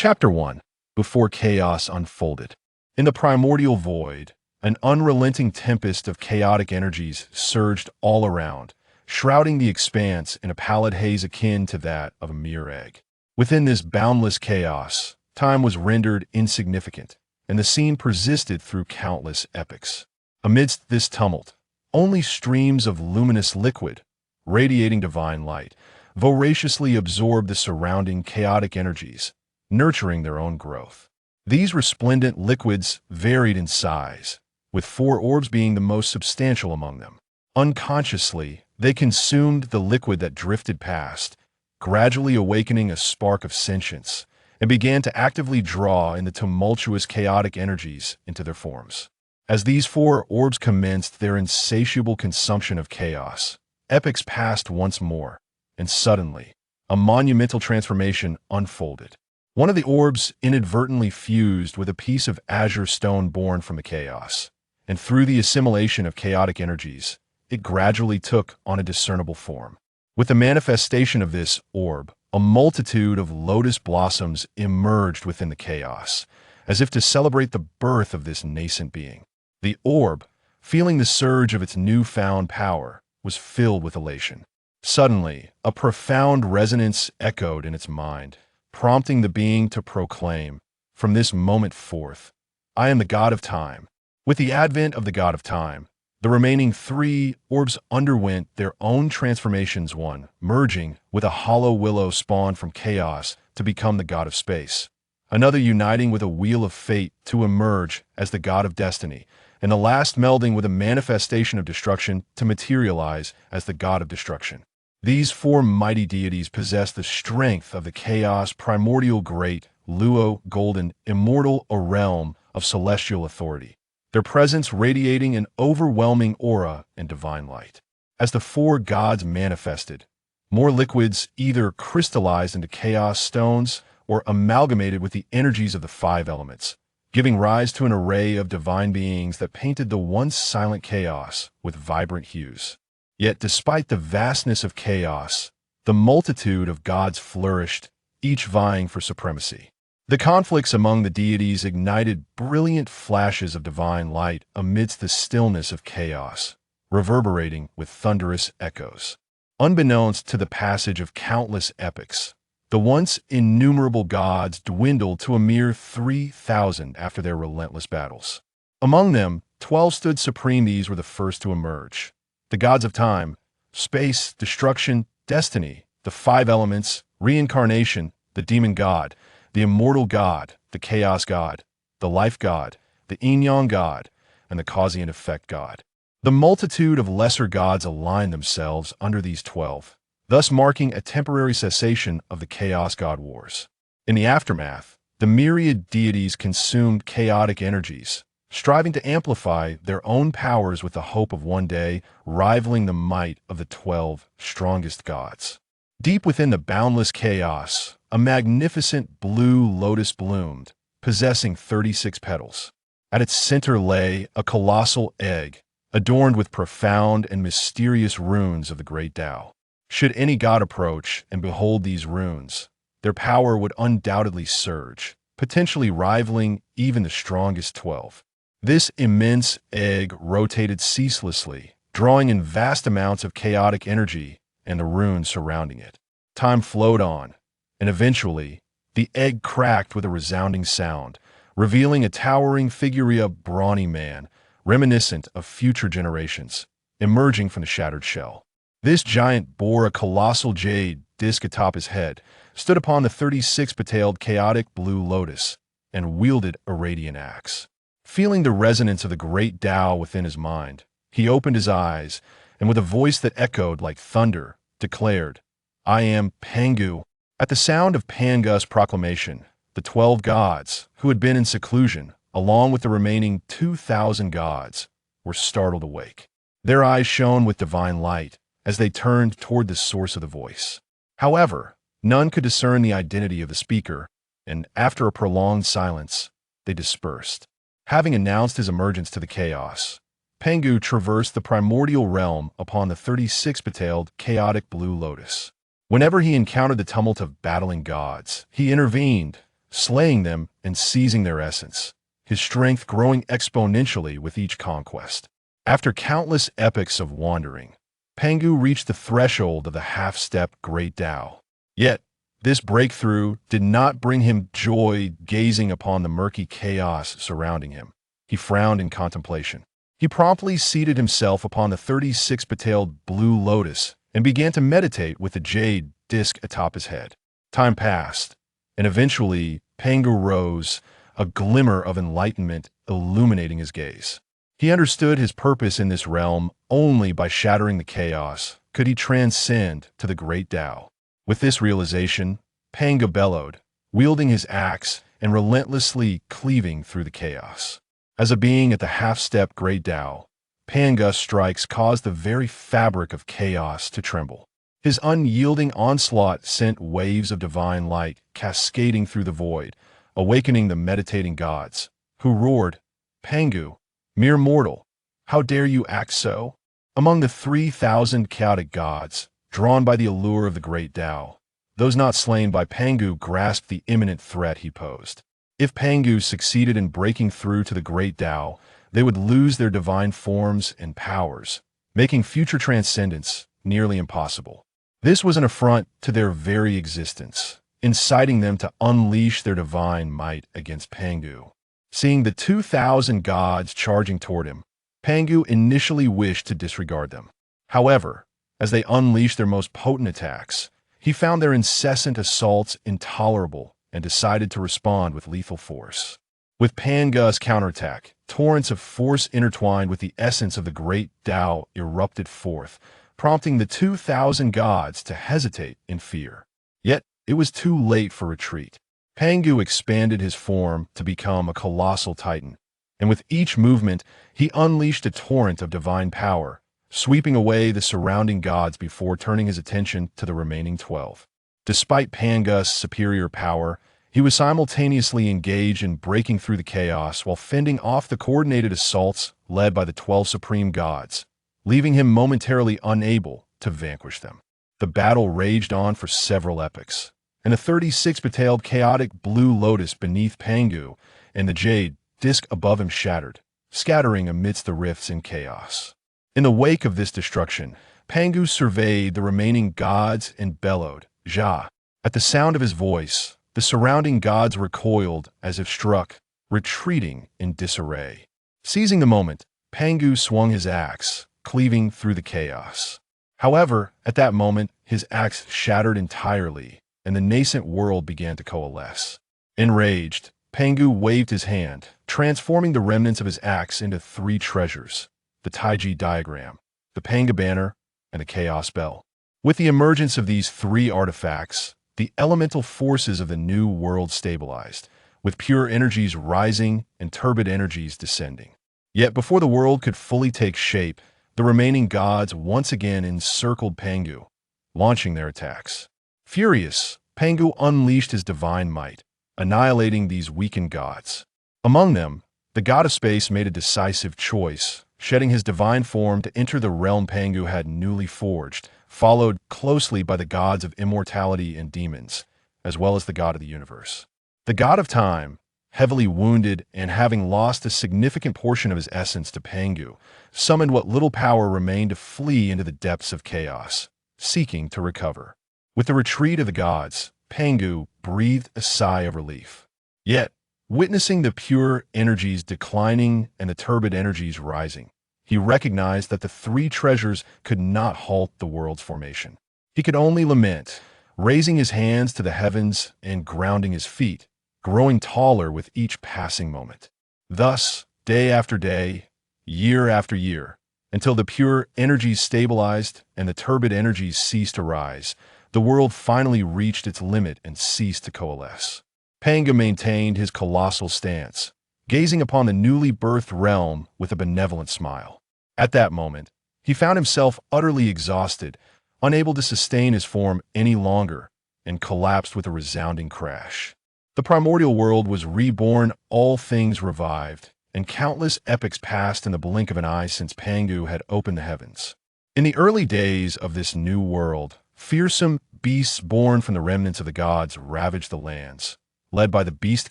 Chapter 1. Before Chaos Unfolded. In the primordial void, an unrelenting tempest of chaotic energies surged all around, shrouding the expanse in a pallid haze akin to that of a mere egg. Within this boundless chaos, time was rendered insignificant, and the scene persisted through countless epochs. Amidst this tumult, only streams of luminous liquid, radiating divine light, voraciously absorbed the surrounding chaotic energies, nurturing their own growth. These resplendent liquids varied in size, with 4 orbs being the most substantial among them. Unconsciously, they consumed the liquid that drifted past, gradually awakening a spark of sentience, and began to actively draw in the tumultuous chaotic energies into their forms. As these 4 orbs commenced their insatiable consumption of chaos, epochs passed once more, and suddenly, a monumental transformation unfolded. One of the orbs inadvertently fused with a piece of azure stone born from the chaos, and through the assimilation of chaotic energies, it gradually took on a discernible form. With the manifestation of this orb, a multitude of lotus blossoms emerged within the chaos, as if to celebrate the birth of this nascent being. The orb, feeling the surge of its newfound power, was filled with elation. Suddenly, a profound resonance echoed in its mind, prompting the being to proclaim, "From this moment forth, I am the god of time." With the advent of the god of time, the remaining 3 orbs underwent their own transformations, one merging with a hollow willow spawned from chaos to become the god of space, another uniting with a wheel of fate to emerge as the god of destiny, and the last melding with a manifestation of destruction to materialize as the god of destruction. These 4 mighty deities possess the strength of the chaos primordial great, Luo, golden, immortal, a realm of celestial authority, their presence radiating an overwhelming aura and divine light. As the 4 gods manifested, more liquids either crystallized into chaos stones or amalgamated with the energies of the 5 elements, giving rise to an array of divine beings that painted the once silent chaos with vibrant hues. Yet despite the vastness of chaos, the multitude of gods flourished, each vying for supremacy. The conflicts among the deities ignited brilliant flashes of divine light amidst the stillness of chaos, reverberating with thunderous echoes. Unbeknownst to the passage of countless epochs, the once innumerable gods dwindled to a mere 3,000 after their relentless battles. Among them, 12 stood supreme. These were the first to emerge. The gods of time, space, destruction, destiny, the 5 elements, reincarnation, the demon god, the immortal god, the chaos god, the life god, the yin-yang god, and the cause and effect god. The multitude of lesser gods aligned themselves under these 12, thus marking a temporary cessation of the chaos god wars. In the aftermath, the myriad deities consumed chaotic energies, striving to amplify their own powers with the hope of one day rivaling the might of the 12 strongest gods. Deep within the boundless chaos, a magnificent blue lotus bloomed, possessing 36 petals. At its center lay a colossal egg, adorned with profound and mysterious runes of the great Tao. Should any god approach and behold these runes, their power would undoubtedly surge, potentially rivaling even the strongest 12. This immense egg rotated ceaselessly, drawing in vast amounts of chaotic energy and the runes surrounding it. Time flowed on, and eventually, the egg cracked with a resounding sound, revealing a towering figure, a brawny man, reminiscent of future generations, emerging from the shattered shell. This giant bore a colossal jade disc atop his head, stood upon the 36-petaled chaotic blue lotus, and wielded a radiant axe. Feeling the resonance of the great Tao within his mind, he opened his eyes, and with a voice that echoed like thunder, declared, "I am Pangu." At the sound of Pangu's proclamation, the 12 gods, who had been in seclusion, along with the remaining 2,000 gods, were startled awake. Their eyes shone with divine light as they turned toward the source of the voice. However, none could discern the identity of the speaker, and after a prolonged silence, they dispersed. Having announced his emergence to the chaos, Pangu traversed the primordial realm upon the 36-petaled chaotic blue lotus. Whenever he encountered the tumult of battling gods, he intervened, slaying them and seizing their essence, his strength growing exponentially with each conquest. After countless epochs of wandering, Pangu reached the threshold of the half-step Great Tao. Yet, this breakthrough did not bring him joy gazing upon the murky chaos surrounding him. He frowned in contemplation. He promptly seated himself upon the 36-petaled blue lotus and began to meditate with the jade disk atop his head. Time passed, and eventually Pangu rose, a glimmer of enlightenment illuminating his gaze. He understood his purpose in this realm only by shattering the chaos could he transcend to the Great Tao. With this realization, Pangu bellowed, wielding his axe and relentlessly cleaving through the chaos. As a being at the half-step Great Tao, Pangu's strikes caused the very fabric of chaos to tremble. His unyielding onslaught sent waves of divine light cascading through the void, awakening the meditating gods, who roared, "Pangu, mere mortal, how dare you act so?" Among the 3,000 chaotic gods, drawn by the allure of the Great Tao, those not slain by Pangu grasped the imminent threat he posed. If Pangu succeeded in breaking through to the Great Tao, they would lose their divine forms and powers, making future transcendence nearly impossible. This was an affront to their very existence, inciting them to unleash their divine might against Pangu. Seeing the 2,000 gods charging toward him, Pangu initially wished to disregard them. However, as they unleashed their most potent attacks, he found their incessant assaults intolerable and decided to respond with lethal force. With Pangu's counterattack, torrents of force intertwined with the essence of the Great Tao erupted forth, prompting the 2,000 gods to hesitate in fear. Yet, it was too late for retreat. Pangu expanded his form to become a colossal titan, and with each movement, he unleashed a torrent of divine power, sweeping away the surrounding gods before turning his attention to the remaining 12. Despite Pangu's superior power, he was simultaneously engaged in breaking through the chaos while fending off the coordinated assaults led by the 12 supreme gods, leaving him momentarily unable to vanquish them. The battle raged on for several epochs, and the 36-petaled chaotic blue lotus beneath Pangu and the jade disk above him shattered, scattering amidst the rifts in chaos. In the wake of this destruction, Pangu surveyed the remaining gods and bellowed, "Ja!" At the sound of his voice, the surrounding gods recoiled as if struck, retreating in disarray. Seizing the moment, Pangu swung his axe, cleaving through the chaos. However, at that moment, his axe shattered entirely, and the nascent world began to coalesce. Enraged, Pangu waved his hand, transforming the remnants of his axe into 3 treasures: the Taiji diagram, the Pangu banner, and the Chaos Bell. With the emergence of these 3 artifacts, the elemental forces of the new world stabilized, with pure energies rising and turbid energies descending. Yet before the world could fully take shape, the remaining gods once again encircled Pangu, launching their attacks. Furious, Pangu unleashed his divine might, annihilating these weakened gods. Among them, the god of space made a decisive choice, shedding his divine form to enter the realm Pangu had newly forged, followed closely by the gods of immortality and demons, as well as the god of the universe. The god of time, heavily wounded and having lost a significant portion of his essence to Pangu, summoned what little power remained to flee into the depths of chaos, seeking to recover. With the retreat of the gods, Pangu breathed a sigh of relief. Yet, witnessing the pure energies declining and the turbid energies rising, he recognized that the 3 treasures could not halt the world's formation. He could only lament, raising his hands to the heavens and grounding his feet, growing taller with each passing moment. Thus, day after day, year after year, until the pure energies stabilized and the turbid energies ceased to rise, the world finally reached its limit and ceased to coalesce. Pangu maintained his colossal stance, gazing upon the newly birthed realm with a benevolent smile. At that moment, he found himself utterly exhausted, unable to sustain his form any longer, and collapsed with a resounding crash. The primordial world was reborn, all things revived, and countless epochs passed in the blink of an eye since Pangu had opened the heavens. In the early days of this new world, fearsome beasts born from the remnants of the gods ravaged the lands, led by the Beast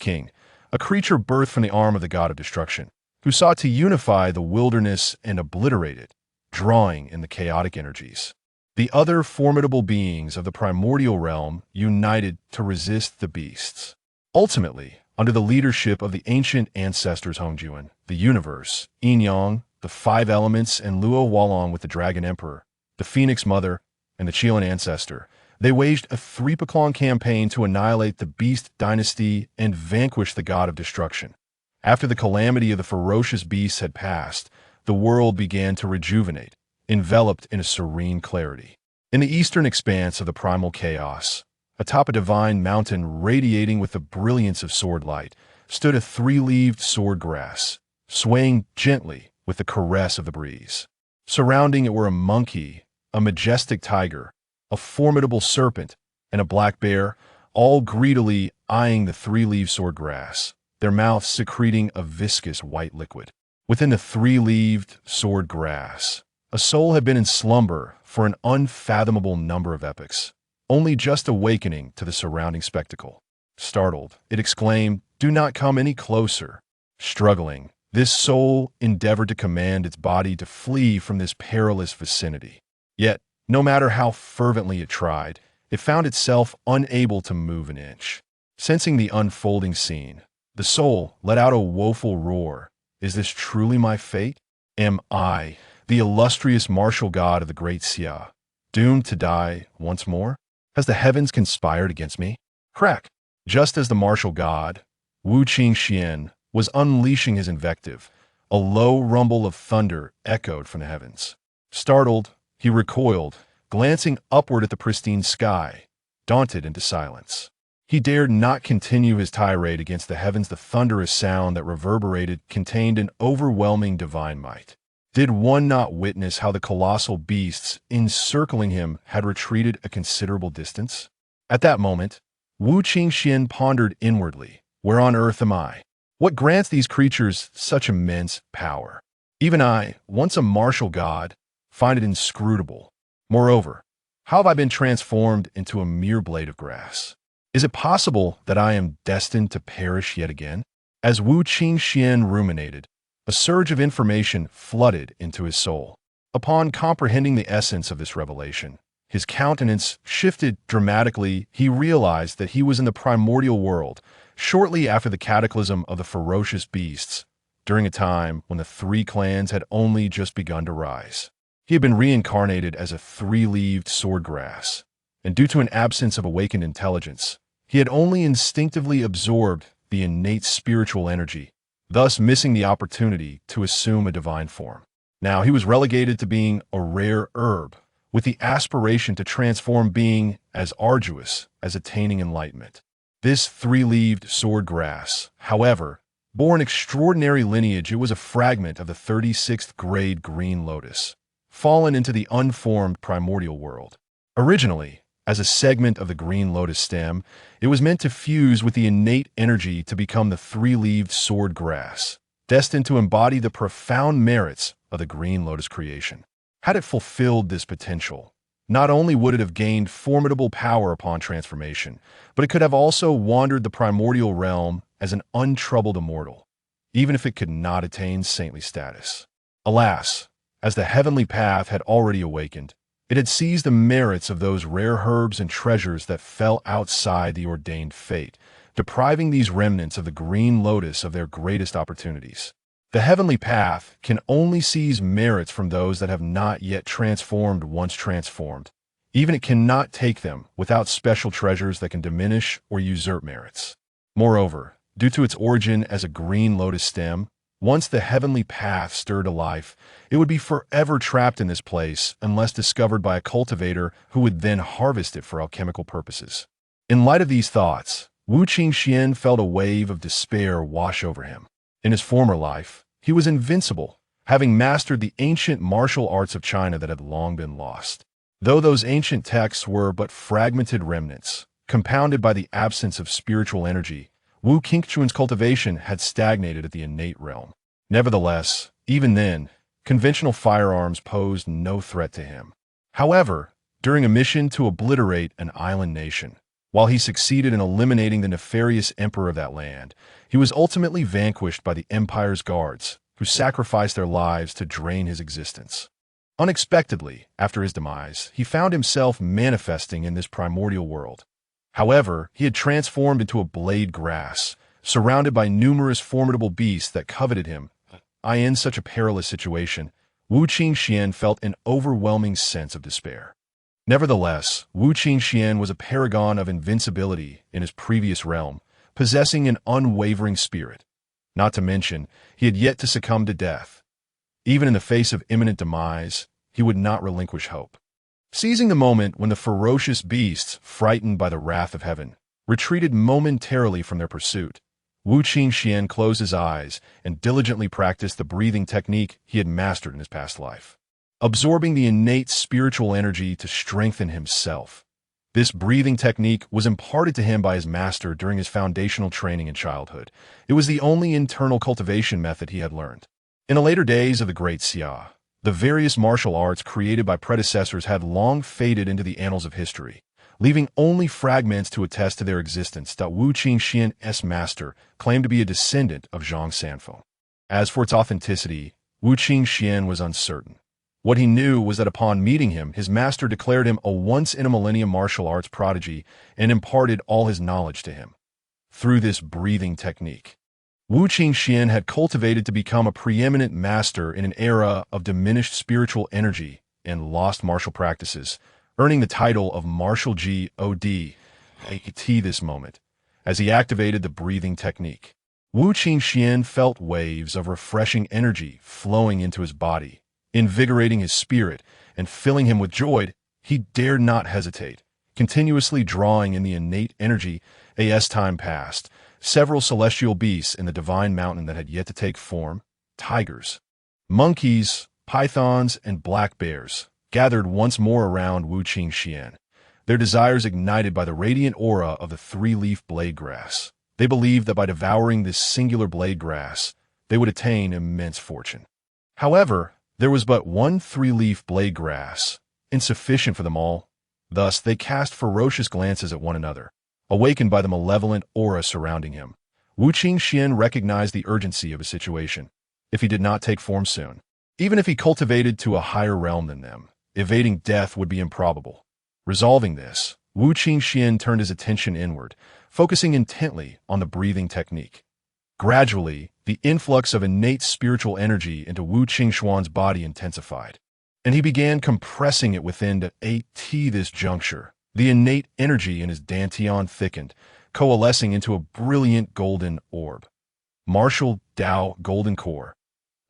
King, a creature birthed from the arm of the god of destruction, who sought to unify the wilderness and obliterate it, drawing in the chaotic energies. The other formidable beings of the primordial realm united to resist the beasts. Ultimately, under the leadership of the ancient ancestors Hong Juan, the universe, Yin Yang, the five elements, and Luo Hualong with the Dragon Emperor, the Phoenix Mother, and the Qilan Ancestor, they waged a three-peklong campaign to annihilate the Beast Dynasty and vanquish the god of destruction. After the calamity of the ferocious beasts had passed, the world began to rejuvenate, enveloped in a serene clarity. In the eastern expanse of the primal chaos, atop a divine mountain radiating with the brilliance of sword light, stood a three-leaved sword grass, swaying gently with the caress of the breeze. Surrounding it were a monkey, a majestic tiger, a formidable serpent, and a black bear, all greedily eyeing the three-leaved sword grass, their mouths secreting a viscous white liquid. Within the three-leaved sword grass, a soul had been in slumber for an unfathomable number of epochs, only just awakening to the surrounding spectacle. Startled, it exclaimed, "Do not come any closer." Struggling, this soul endeavored to command its body to flee from this perilous vicinity. Yet, no matter how fervently it tried, it found itself unable to move an inch. Sensing the unfolding scene, the soul let out a woeful roar. Is this truly my fate? Am I, the illustrious martial god of the great Xia, doomed to die once more? Has the heavens conspired against me? Crack! Just as the martial god, Wu Qingxuan, was unleashing his invective, a low rumble of thunder echoed from the heavens. Startled, he recoiled, glancing upward at the pristine sky, daunted into silence. He dared not continue his tirade against the heavens. The thunderous sound that reverberated contained an overwhelming divine might. Did one not witness how the colossal beasts encircling him had retreated a considerable distance? At that moment, Wu Qingxuan pondered inwardly, "Where on earth am I? What grants these creatures such immense power? Even I, once a martial god, find it inscrutable. Moreover, how have I been transformed into a mere blade of grass? Is it possible that I am destined to perish yet again?" As Wu Qingxuan ruminated, a surge of information flooded into his soul. Upon comprehending the essence of this revelation, his countenance shifted dramatically. He realized that he was in the primordial world, shortly after the cataclysm of the ferocious beasts, during a time when the three clans had only just begun to rise. He had been reincarnated as a three-leaved swordgrass, and due to an absence of awakened intelligence, he had only instinctively absorbed the innate spiritual energy, thus missing the opportunity to assume a divine form. Now he was relegated to being a rare herb, with the aspiration to transform being as arduous as attaining enlightenment. This three-leaved swordgrass, however, bore an extraordinary lineage. It was a fragment of the 36th grade green lotus, fallen into the unformed primordial world. Originally, as a segment of the green lotus stem, it was meant to fuse with the innate energy to become the three-leaved sword grass, destined to embody the profound merits of the green lotus creation. Had it fulfilled this potential, not only would it have gained formidable power upon transformation, but it could have also wandered the primordial realm as an untroubled immortal, even if it could not attain saintly status. Alas, as the heavenly path had already awakened, it had seized the merits of those rare herbs and treasures that fell outside the ordained fate, depriving these remnants of the green lotus of their greatest opportunities. The heavenly path can only seize merits from those that have not yet transformed once transformed. Even it cannot take them without special treasures that can diminish or usurp merits. Moreover, due to its origin as a green lotus stem, once the heavenly path stirred to life, it would be forever trapped in this place unless discovered by a cultivator who would then harvest it for alchemical purposes. In light of these thoughts, Wu Qingxuan felt a wave of despair wash over him. In his former life, he was invincible, having mastered the ancient martial arts of China that had long been lost. Though those ancient texts were but fragmented remnants, compounded by the absence of spiritual energy, Wu Qingxuan's cultivation had stagnated at the innate realm. Nevertheless, even then, conventional firearms posed no threat to him. However, during a mission to obliterate an island nation, While he succeeded in eliminating the nefarious emperor of that land, he was ultimately vanquished by the empire's guards, who sacrificed their lives to drain his existence. Unexpectedly, after his demise, he found himself manifesting in this primordial world. However, he had transformed into a blade grass, surrounded by numerous formidable beasts that coveted him. In such a perilous situation, Wu Qingxuan felt an overwhelming sense of despair. Nevertheless, Wu Qingxuan was a paragon of invincibility in his previous realm, possessing an unwavering spirit. Not to mention, he had yet to succumb to death. Even in the face of imminent demise, he would not relinquish hope. Seizing the moment when the ferocious beasts, frightened by the wrath of heaven, retreated momentarily from their pursuit, Wu Qingxuan closed his eyes and diligently practiced the breathing technique he had mastered in his past life, absorbing the innate spiritual energy to strengthen himself. This breathing technique was imparted to him by his master during his foundational training in childhood. It was the only internal cultivation method he had learned. In the later days of the Great Xia, the various martial arts created by predecessors had long faded into the annals of history, leaving only fragments to attest to their existence. Wu Qingxuan's master claimed to be a descendant of Zhang Sanfeng. As for its authenticity, Wu Qingxuan was uncertain. What he knew was that upon meeting him, his master declared him a once-in-a-millennium martial arts prodigy and imparted all his knowledge to him. Through this breathing technique, Wu Qingxuan had cultivated to become a preeminent master in an era of diminished spiritual energy and lost martial practices, earning the title of Martial God at this moment. As he activated the breathing technique, Wu Qingxuan felt waves of refreshing energy flowing into his body, invigorating his spirit and filling him with joy. He dared not hesitate, continuously drawing in the innate energy. As time passed, several celestial beasts in the divine mountain that had yet to take form, tigers, monkeys, pythons, and black bears, gathered once more around Wu Qingxuan, their desires ignited by the radiant aura of the three-leaf blade grass. They believed that by devouring this singular blade grass, they would attain immense fortune. However, there was but one three-leaf blade grass, insufficient for them all. Thus, they cast ferocious glances at one another, awakened by the malevolent aura surrounding him. Wu Qingxuan recognized the urgency of his situation. If he did not take form soon, even if he cultivated to a higher realm than them, evading death would be improbable. Resolving this, Wu Qingxuan turned his attention inward, focusing intently on the breathing technique. Gradually, the influx of innate spiritual energy into Wu Qingxuan's body intensified, and he began compressing it within this juncture. The innate energy in his dantian thickened, coalescing into a brilliant golden orb. Martial Dao Golden Core.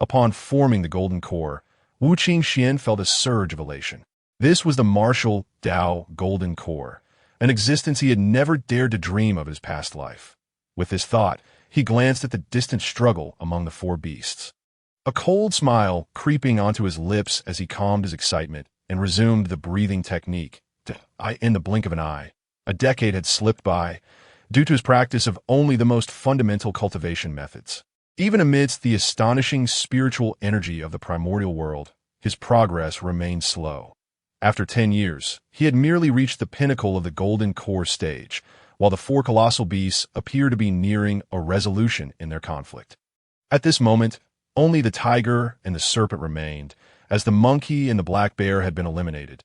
Upon forming the golden core, Wu Qingxuan felt a surge of elation. This was the Martial Dao Golden Core, an existence he had never dared to dream of in his past life. With this thought, he glanced at the distant struggle among the four beasts. A cold smile creeping onto his lips as he calmed his excitement and resumed the breathing technique. In the blink of an eye, a decade had slipped by, due to his practice of only the most fundamental cultivation methods. Even amidst the astonishing spiritual energy of the primordial world, his progress remained slow. After 10 years, he had merely reached the pinnacle of the golden core stage, while the four colossal beasts appeared to be nearing a resolution in their conflict. At this moment, only the tiger and the serpent remained, as the monkey and the black bear had been eliminated.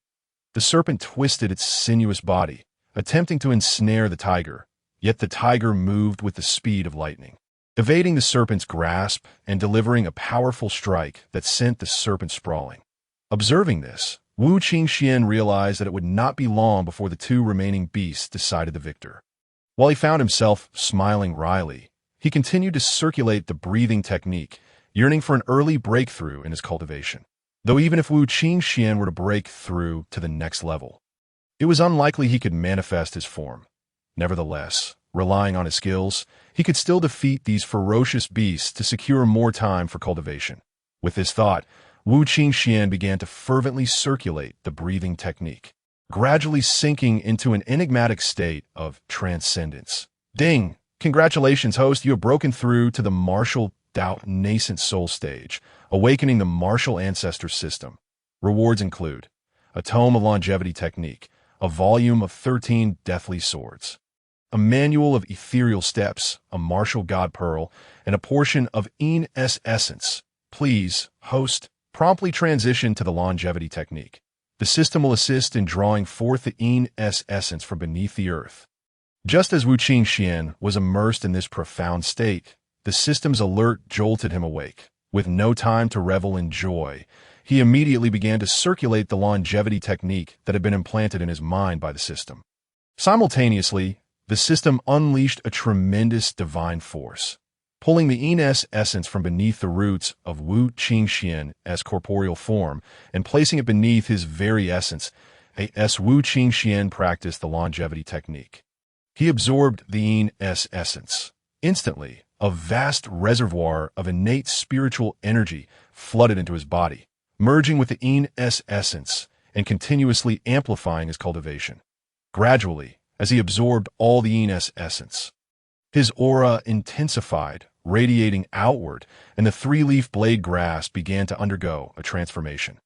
The serpent twisted its sinuous body, attempting to ensnare the tiger, yet the tiger moved with the speed of lightning, evading the serpent's grasp and delivering a powerful strike that sent the serpent sprawling. Observing this, Wu Qingxuan realized that it would not be long before the two remaining beasts decided the victor. While he found himself smiling wryly, he continued to circulate the breathing technique, yearning for an early breakthrough in his cultivation. Though even if Wu Qingxuan were to break through to the next level, it was unlikely he could manifest his form. Nevertheless, relying on his skills, he could still defeat these ferocious beasts to secure more time for cultivation. With this thought, Wu Qingxuan began to fervently circulate the breathing technique, gradually sinking into an enigmatic state of transcendence. Ding! Congratulations, host, you have broken through to the martial Dao nascent soul stage, awakening the martial ancestor system. Rewards include a tome of longevity technique, a volume of 13 deathly swords, a manual of ethereal steps, a martial god pearl, and a portion of innate essence. Please, host, promptly transition to the longevity technique. The system will assist in drawing forth the innate essence from beneath the earth. Just as Wu Qingxuan was immersed in this profound state, the system's alert jolted him awake. With no time to revel in joy, he immediately began to circulate the longevity technique that had been implanted in his mind by the system. Simultaneously, the system unleashed a tremendous divine force, pulling the innate essence from beneath the roots of Wu Qingxuan's corporeal form and placing it beneath his very essence. As Wu Qingxuan practiced the longevity technique, he absorbed the innate essence. Instantly, a vast reservoir of innate spiritual energy flooded into his body, merging with the innate essence and continuously amplifying his cultivation. Gradually, as he absorbed all the innate essence, his aura intensified, radiating outward, and the three-leaf blade grass began to undergo a transformation.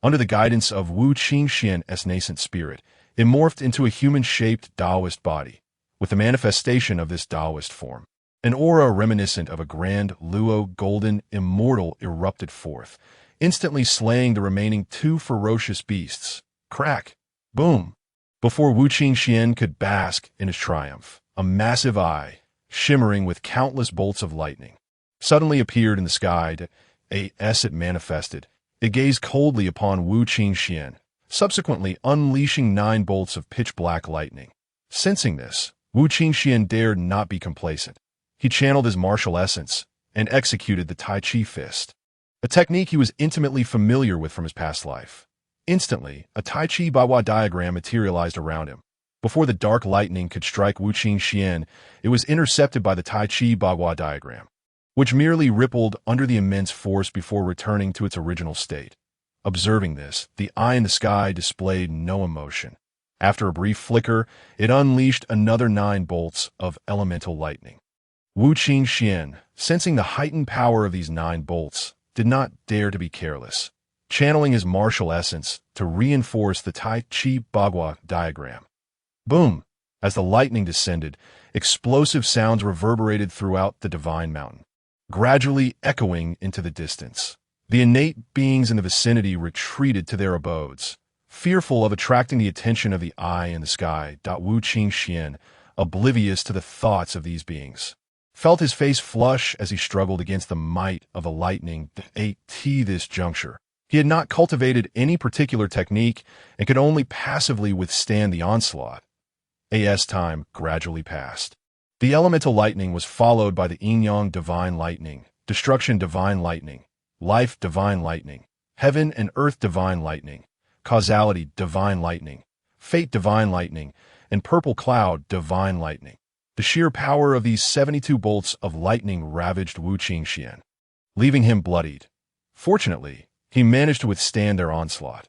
Under the guidance of Wu Qingxuan's nascent spirit, it morphed into a human-shaped Taoist body. With the manifestation of this Taoist form, an aura reminiscent of a grand luo golden immortal erupted forth, instantly slaying the remaining two ferocious beasts. Crack! Boom! Before Wu Qingxuan could bask in his triumph, a massive eye, shimmering with countless bolts of lightning, suddenly appeared in the sky. As it manifested, it gazed coldly upon Wu Qingxuan, subsequently unleashing 9 bolts of pitch-black lightning. Sensing this, Wu Qingxuan dared not be complacent. He channeled his martial essence and executed the Tai Chi fist, a technique he was intimately familiar with from his past life. Instantly, a Tai Chi Baiwa diagram materialized around him. Before the dark lightning could strike Wu Qingxuan, it was intercepted by the Tai Chi Baiwa diagram, which merely rippled under the immense force before returning to its original state. Observing this, the eye in the sky displayed no emotion. After a brief flicker, it unleashed another 9 bolts of elemental lightning. Wu Qingxuan, sensing the heightened power of these 9 bolts, did not dare to be careless, channeling his martial essence to reinforce the Tai Chi Baiwa diagram. Boom! As the lightning descended, explosive sounds reverberated throughout the divine mountain, gradually echoing into the distance. The innate beings in the vicinity retreated to their abodes, fearful of attracting the attention of the eye in the sky. Wu Qingxuan, oblivious to the thoughts of these beings, felt his face flush as he struggled against the might of the lightning. At this juncture, he had not cultivated any particular technique and could only passively withstand the onslaught. As time gradually passed, the elemental lightning was followed by the yin-yang divine lightning, destruction divine lightning, life divine lightning, heaven and earth divine lightning, causality divine lightning, fate divine lightning, and purple cloud divine lightning. The sheer power of these 72 bolts of lightning ravaged Wu Qingxuan, leaving him bloodied. Fortunately, he managed to withstand their onslaught.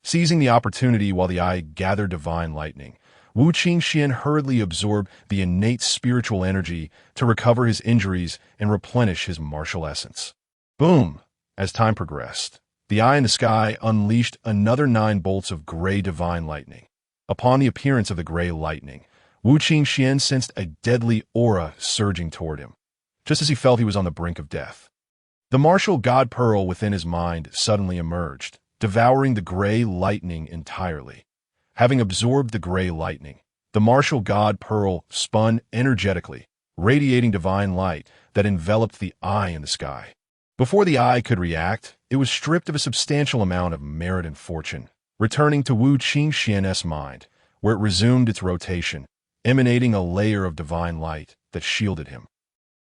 Seizing the opportunity while the eye gathered divine lightning, Wu Qingxuan hurriedly absorbed the innate spiritual energy to recover his injuries and replenish his martial essence. Boom! As time progressed, the eye in the sky unleashed another 9 bolts of gray divine lightning. Upon the appearance of the gray lightning, Wu Qingxuan sensed a deadly aura surging toward him, just as he felt he was on the brink of death. The martial god pearl within his mind suddenly emerged, devouring the gray lightning entirely. Having absorbed the gray lightning, the martial god pearl spun energetically, radiating divine light that enveloped the eye in the sky. Before the eye could react, it was stripped of a substantial amount of merit and fortune, returning to Wu Qingxuan's mind, where it resumed its rotation, emanating a layer of divine light that shielded him.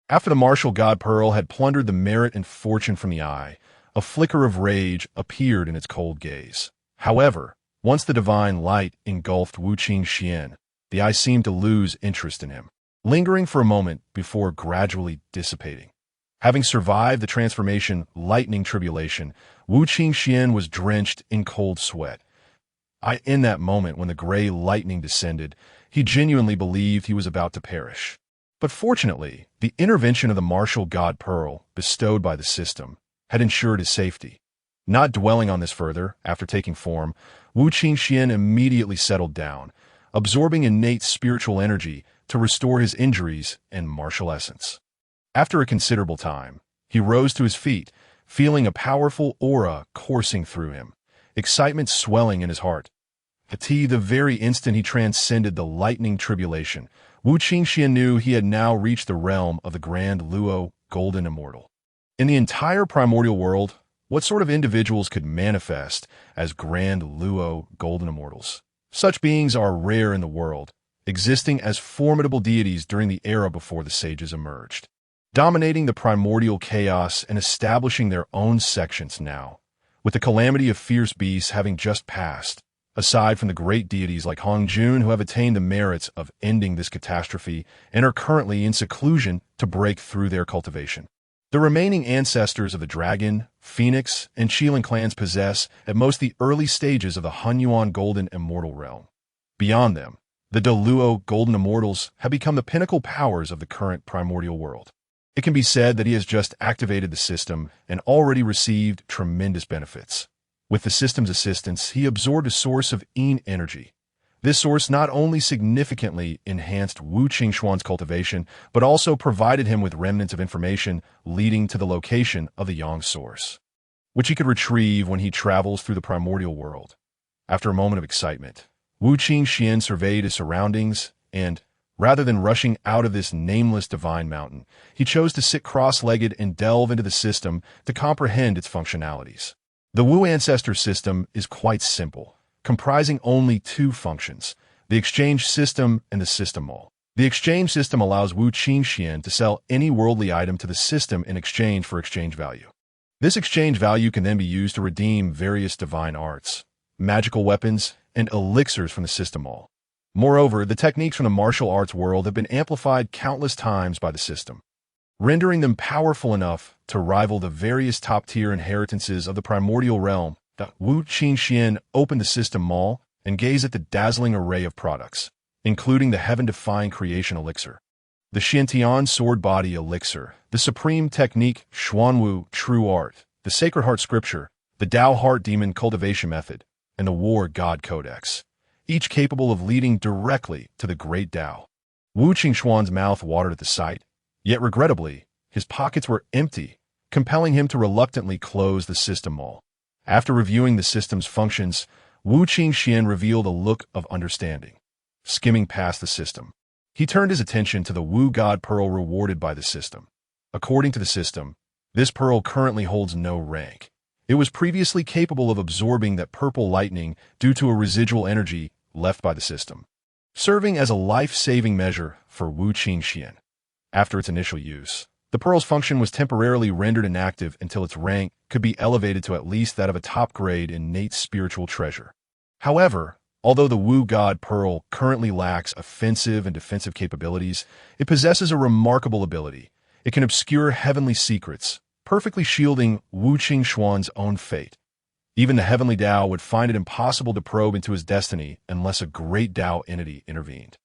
After the martial god pearl had plundered the merit and fortune from the eye, a flicker of rage appeared in its cold gaze. However, once the divine light engulfed Wu Qingxuan, the eye seemed to lose interest in him, lingering for a moment before gradually dissipating. Having survived the transformation lightning tribulation, Wu Qingxuan was drenched in cold sweat. In that moment when the gray lightning descended, he genuinely believed he was about to perish. But fortunately, the intervention of the martial god pearl bestowed by the system had ensured his safety. Not dwelling on this further, after taking form, Wu Qingxuan immediately settled down, absorbing innate spiritual energy to restore his injuries and martial essence. After a considerable time, he rose to his feet, feeling a powerful aura coursing through him, excitement swelling in his heart. At the very instant he transcended the lightning tribulation, Wu Qingxuan knew he had now reached the realm of the Grand Luo, Golden Immortal. In the entire primordial world, what sort of individuals could manifest as Grand Luo, Golden Immortals? Such beings are rare in the world, existing as formidable deities during the era before the sages emerged, dominating the primordial chaos and establishing their own sections now, with the calamity of fierce beasts having just passed. Aside from the great deities like Kong Xuan who have attained the merits of ending this catastrophe and are currently in seclusion to break through their cultivation. The remaining ancestors of the dragon, phoenix, and Qilin clans possess at most the early stages of the Hunyuan Golden Immortal realm. Beyond them, the Deluo Golden Immortals have become the pinnacle powers of the current primordial world. It can be said that he has just activated the system and already received tremendous benefits. With the system's assistance, he absorbed a source of innate energy. This source not only significantly enhanced Wu Qingxuan's cultivation, but also provided him with remnants of information leading to the location of the yang source, which he could retrieve when he travels through the primordial world. After a moment of excitement, Wu Qingxuan surveyed his surroundings and, rather than rushing out of this nameless divine mountain, he chose to sit cross-legged and delve into the system to comprehend its functionalities. The Wu ancestor system is quite simple, comprising only two functions, the exchange system and the system mall. The exchange system allows Wu Qingxuan to sell any worldly item to the system in exchange for exchange value. This exchange value can then be used to redeem various divine arts, magical weapons, and elixirs from the system mall. Moreover, the techniques from the martial arts world have been amplified countless times by the system, rendering them powerful enough to rival the various top-tier inheritances of the primordial realm. Wu Qingxuan opened the system mall and gazed at the dazzling array of products, including the heaven-defying creation elixir, the Xiantian sword body elixir, the supreme technique Xuanwu true art, the sacred heart scripture, the Tao heart demon cultivation method, and the war god codex, each capable of leading directly to the great Tao. Wu Qingxuan's mouth watered at the sight, yet regrettably, his pockets were empty, compelling him to reluctantly close the system mall. After reviewing the system's functions, Wu Qingxuan revealed a look of understanding. Skimming past the system, he turned his attention to the Wu God Pearl rewarded by the system. According to the system, this pearl currently holds no rank. It was previously capable of absorbing that purple lightning due to a residual energy left by the system, serving as a life-saving measure for Wu Qingxuan. After its initial use, the pearl's function was temporarily rendered inactive until its rank could be elevated to at least that of a top-grade innate spiritual treasure. However, although the Wu God Pearl currently lacks offensive and defensive capabilities, it possesses a remarkable ability. It can obscure heavenly secrets, perfectly shielding Wu Qingxuan's own fate. Even the heavenly Tao would find it impossible to probe into his destiny unless a great Tao entity intervened.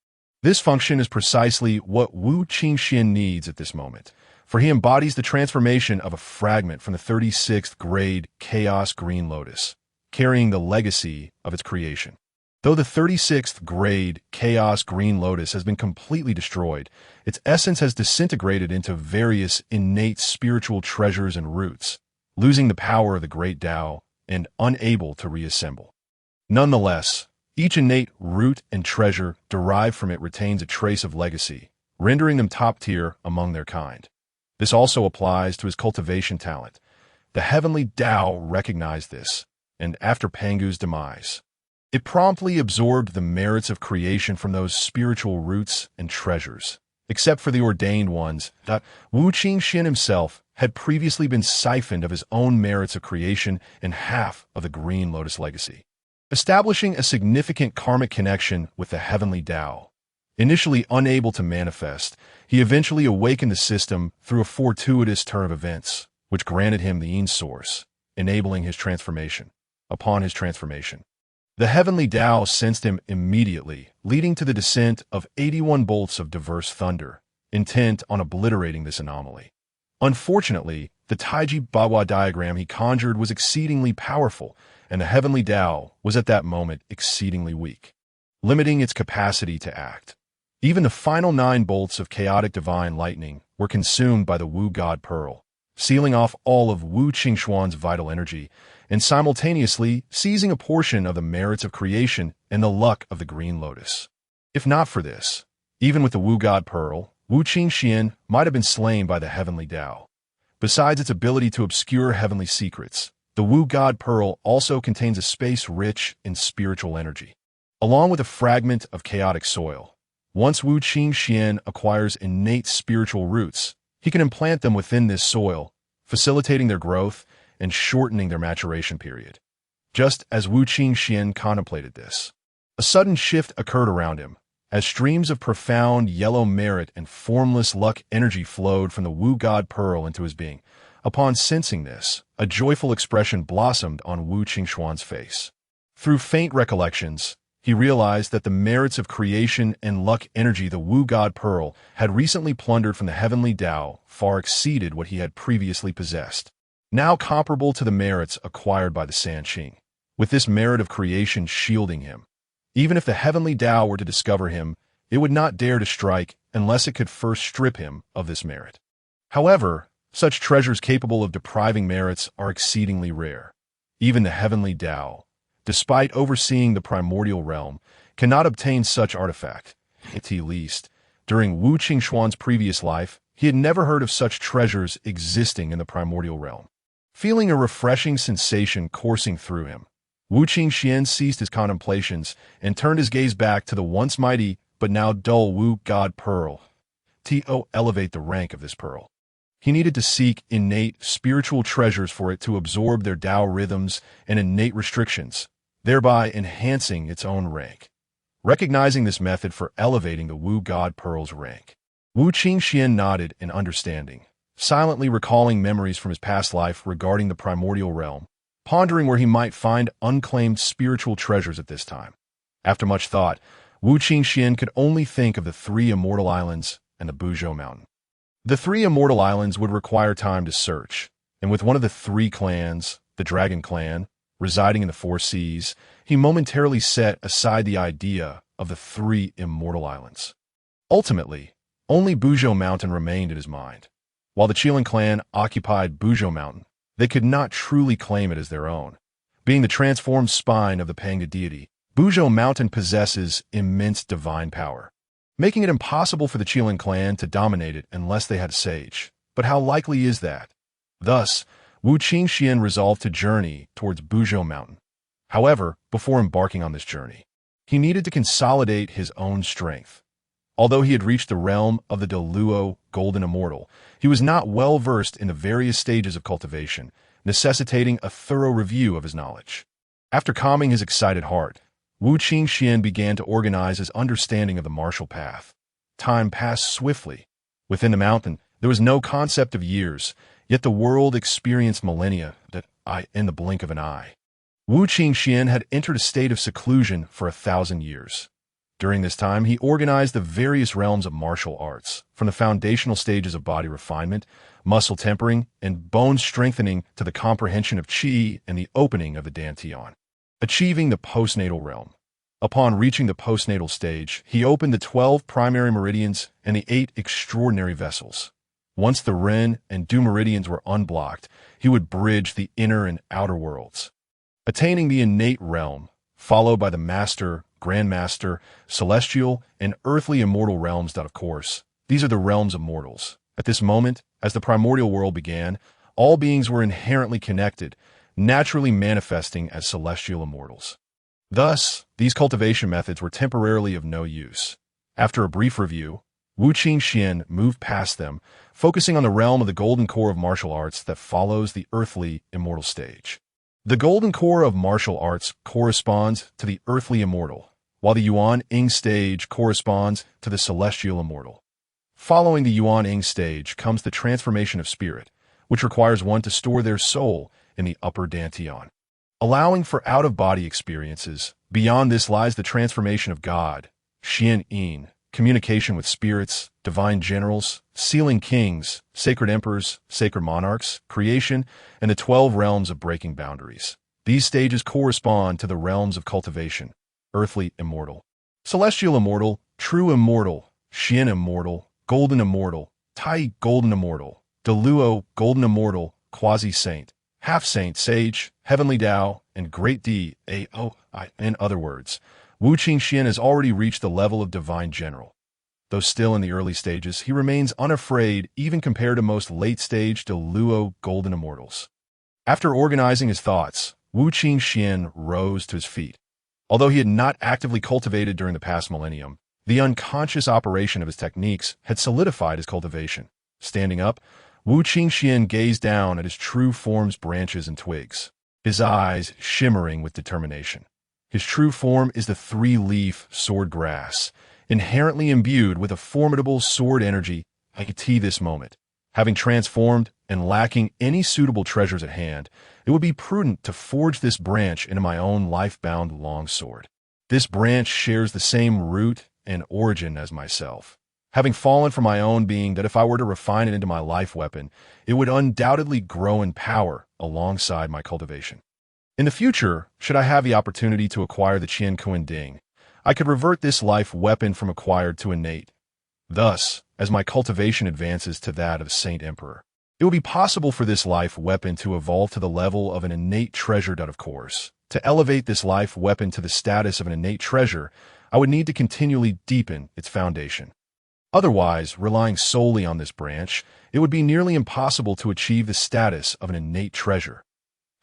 This function is precisely what Wu Qingxuan needs at this moment, for he embodies the transformation of a fragment from the 36th grade Chaos Green Lotus, carrying the legacy of its creation. Though the 36th grade Chaos Green Lotus has been completely destroyed, its essence has disintegrated into various innate spiritual treasures and roots, losing the power of the great Tao and unable to reassemble. Nonetheless, each innate root and treasure derived from it retains a trace of legacy, rendering them top tier among their kind. This also applies to his cultivation talent. The heavenly Tao recognized this, and after Pangu's demise, it promptly absorbed the merits of creation from those spiritual roots and treasures. Except for the ordained ones, Wu Qingxuan himself had previously been siphoned of his own merits of creation and half of the Green Lotus legacy, establishing a significant karmic connection with the heavenly Tao. Initially unable to manifest, he eventually awakened the system through a fortuitous turn of events, which granted him the Yin source, enabling his transformation. Upon his transformation, the heavenly Tao sensed him immediately, leading to the descent of 81 bolts of diverse thunder, intent on obliterating this anomaly. Unfortunately, the Taiji Bawa diagram he conjured was exceedingly powerful, and the heavenly Tao was at that moment exceedingly weak, limiting its capacity to act. Even the final 9 bolts of chaotic divine lightning were consumed by the Wu God Pearl, sealing off all of Wu Qingxuan's vital energy, and simultaneously seizing a portion of the merits of creation and the luck of the Green Lotus. If not for this, even with the Wu God Pearl, Wu Qingxuan might have been slain by the heavenly Tao. Besides its ability to obscure heavenly secrets, the Wu God Pearl also contains a space rich in spiritual energy, along with a fragment of chaotic soil. Once Wu Qingxuan acquires innate spiritual roots, he can implant them within this soil, facilitating their growth and shortening their maturation period. Just as Wu Qingxuan contemplated this, a sudden shift occurred around him, as streams of profound yellow merit and formless luck energy flowed from the Wu God Pearl into his being. Upon sensing this, a joyful expression blossomed on Wu Qingxuan's face. Through faint recollections, he realized that the merits of creation and luck energy the Wu God Pearl had recently plundered from the heavenly Tao far exceeded what he had previously possessed, now comparable to the merits acquired by the Sanqing. With this merit of creation shielding him, even if the heavenly Tao were to discover him, it would not dare to strike unless it could first strip him of this merit. However, such treasures capable of depriving merits are exceedingly rare. Even the heavenly Tao, despite overseeing the primordial realm, cannot obtain such artifact. At least, during Wu Qingxuan's previous life, he had never heard of such treasures existing in the primordial realm. Feeling a refreshing sensation coursing through him, Wu Qingxuan ceased his contemplations and turned his gaze back to the once mighty but now dull Wu God Pearl. To elevate the rank of this pearl, he needed to seek innate spiritual treasures for it to absorb their Tao rhythms and innate restrictions, thereby enhancing its own rank. Recognizing this method for elevating the Wu God Pearl's rank, Wu Qingxuan nodded in understanding, silently recalling memories from his past life regarding the primordial realm, pondering where he might find unclaimed spiritual treasures at this time. After much thought, Wu Qingxuan could only think of the 3 immortal islands and the Buzhou Mountain. The 3 immortal islands would require time to search, and with one of the 3 clans, the Dragon Clan, residing in the 4 seas, he momentarily set aside the idea of the 3 immortal islands. Ultimately, only Buzhou Mountain remained in his mind. While the Qilin clan occupied Buzhou Mountain, they could not truly claim it as their own. Being the transformed spine of the Panga deity, Buzhou Mountain possesses immense divine power, making it impossible for the Qilin clan to dominate it unless they had a sage. But how likely is that? Thus, Wu Qingxuan resolved to journey towards Buzhou Mountain. However, before embarking on this journey, he needed to consolidate his own strength. Although he had reached the realm of the Deluo Golden Immortal, he was not well versed in the various stages of cultivation, necessitating a thorough review of his knowledge. After calming his excited heart, Wu Qingxuan began to organize his understanding of the martial path. Time passed swiftly. Within the mountain, there was no concept of years, yet the world experienced millennia in the blink of an eye. Wu Qingxuan had entered a state of seclusion for 1,000 years. During this time, he organized the various realms of martial arts, from the foundational stages of body refinement, muscle tempering, and bone strengthening to the comprehension of qi and the opening of the dantian, achieving the postnatal realm. Upon reaching the postnatal stage, he opened the 12 primary meridians and the 8 extraordinary vessels. Once the Ren and Du meridians were unblocked, he would bridge the inner and outer worlds, attaining the innate realm, followed by the master, grandmaster, celestial, and earthly immortal realms. Of course, these are the realms of mortals. At this moment, as the primordial world began, all beings were inherently connected, naturally manifesting as celestial immortals. Thus, these cultivation methods were temporarily of no use. After a brief review, Wu Qingxuan moved past them, focusing on the realm of the golden core of martial arts that follows the earthly immortal stage. The golden core of martial arts corresponds to the earthly immortal, while the Yuan Ying stage corresponds to the celestial immortal. Following the Yuan Ying stage comes the transformation of spirit, which requires one to store their soul in the upper dantian, allowing for out-of-body experiences. Beyond this lies the transformation of God, Xian Yin, communication with spirits, divine generals, sealing kings, sacred emperors, sacred monarchs, creation, and the 12 realms of breaking boundaries. These stages correspond to the realms of cultivation: earthly immortal, celestial immortal, true immortal, Xian immortal, golden immortal, Tai golden immortal, Deluo golden immortal, quasi-saint, half-saint, sage, heavenly Tao, and great Dao. In other words, Wu Qingxuan has already reached the level of divine general. Though still in the early stages, he remains unafraid even compared to most late-stage Deluo golden immortals. After organizing his thoughts, Wu Qingxuan rose to his feet. Although he had not actively cultivated during the past millennium, the unconscious operation of his techniques had solidified his cultivation. Standing up, Wu Qingxuan gazed down at his true form's branches and twigs, his eyes shimmering with determination. His true form is the three-leaf sword grass, inherently imbued with a formidable sword energy. I could see this moment. Having transformed and lacking any suitable treasures at hand, it would be prudent to forge this branch into my own life-bound longsword. This branch shares the same root and origin as myself, having fallen from my own being, that if I were to refine it into my life weapon, it would undoubtedly grow in power alongside my cultivation. In the future, should I have the opportunity to acquire the Qian Kuan Ding, I could revert this life weapon from acquired to innate. Thus, as my cultivation advances to that of Saint Emperor, it will be possible for this life weapon to evolve to the level of an innate treasure. Of course, to elevate this life weapon to the status of an innate treasure, I would need to continually deepen its foundation. Otherwise, relying solely on this branch, it would be nearly impossible to achieve the status of an innate treasure.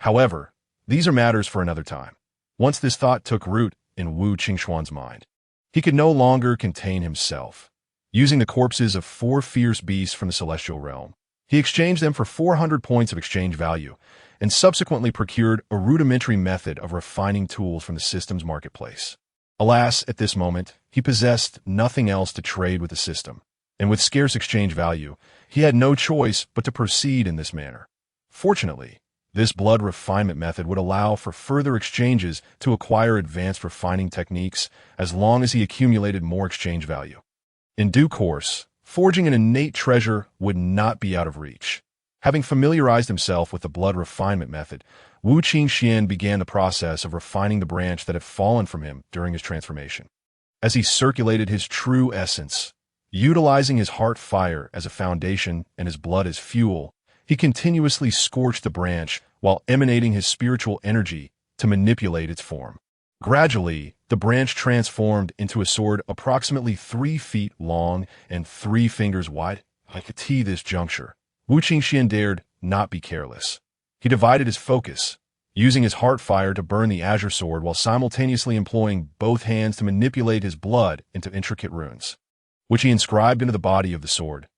However, these are matters for another time. Once this thought took root in Wu Qingxuan's mind, he could no longer contain himself. Using the corpses of 4 fierce beasts from the celestial realm, he exchanged them for 400 points of exchange value, and subsequently procured a rudimentary method of refining tools from the system's marketplace. Alas, at this moment, he possessed nothing else to trade with the system, and with scarce exchange value, he had no choice but to proceed in this manner. Fortunately, this blood refinement method would allow for further exchanges to acquire advanced refining techniques as long as he accumulated more exchange value. In due course, forging an innate treasure would not be out of reach. Having familiarized himself with the blood refinement method, Wu Qingxuan began the process of refining the branch that had fallen from him during his transformation. As he circulated his true essence, utilizing his heart fire as a foundation and his blood as fuel, he continuously scorched the branch while emanating his spiritual energy to manipulate its form. Gradually, the branch transformed into a sword approximately 3 feet long and 3 fingers wide. At this juncture, Wu Qingxuan dared not be careless. He divided his focus, using his heart fire to burn the azure sword while simultaneously employing both hands to manipulate his blood into intricate runes, which he inscribed into the body of the sword.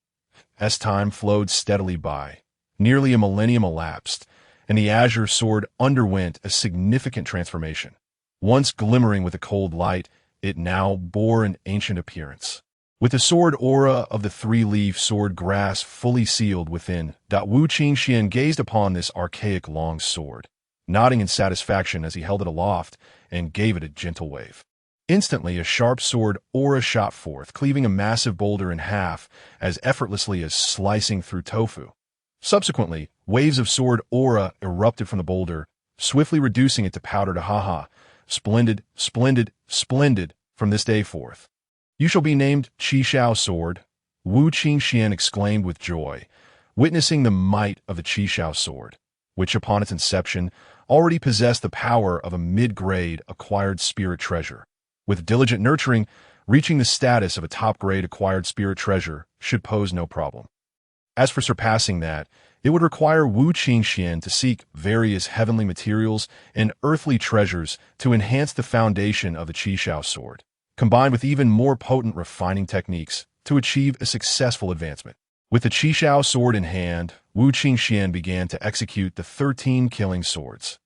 As time flowed steadily by, nearly a millennium elapsed, and the azure sword underwent a significant transformation. Once glimmering with a cold light, it now bore an ancient appearance. With the sword aura of the 3-leaf sword grass fully sealed within, Wu Qingxuan gazed upon this archaic long sword, nodding in satisfaction as he held it aloft and gave it a gentle wave. Instantly, a sharp sword aura shot forth, cleaving a massive boulder in half as effortlessly as slicing through tofu. Subsequently, waves of sword aura erupted from the boulder, swiftly reducing it to powder. Haha. Splendid, splendid, splendid, from this day forth. You shall be named Qi Shao Sword, Wu Qingxuan exclaimed with joy, witnessing the might of the Qi Shao Sword, which upon its inception already possessed the power of a mid-grade acquired spirit treasure. With diligent nurturing, reaching the status of a top-grade acquired spirit treasure should pose no problem. As for surpassing that, it would require Wu Qingxuan to seek various heavenly materials and earthly treasures to enhance the foundation of the Qi Shao Sword, combined with even more potent refining techniques to achieve a successful advancement. With the Qi Shao Sword in hand, Wu Qingxuan began to execute the 13 killing swords.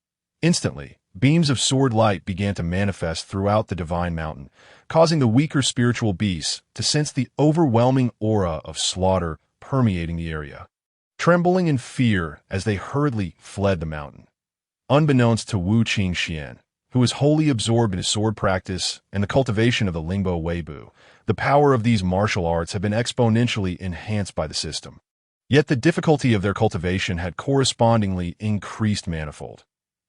Instantly, beams of sword light began to manifest throughout the divine mountain, causing the weaker spiritual beasts to sense the overwhelming aura of slaughter permeating the area, trembling in fear as they hurriedly fled the mountain. Unbeknownst to Wu Qingxuan, who was wholly absorbed in his sword practice and the cultivation of the Lingbo Weibo. The power of these martial arts had been exponentially enhanced by the system. Yet the difficulty of their cultivation had correspondingly increased manifold.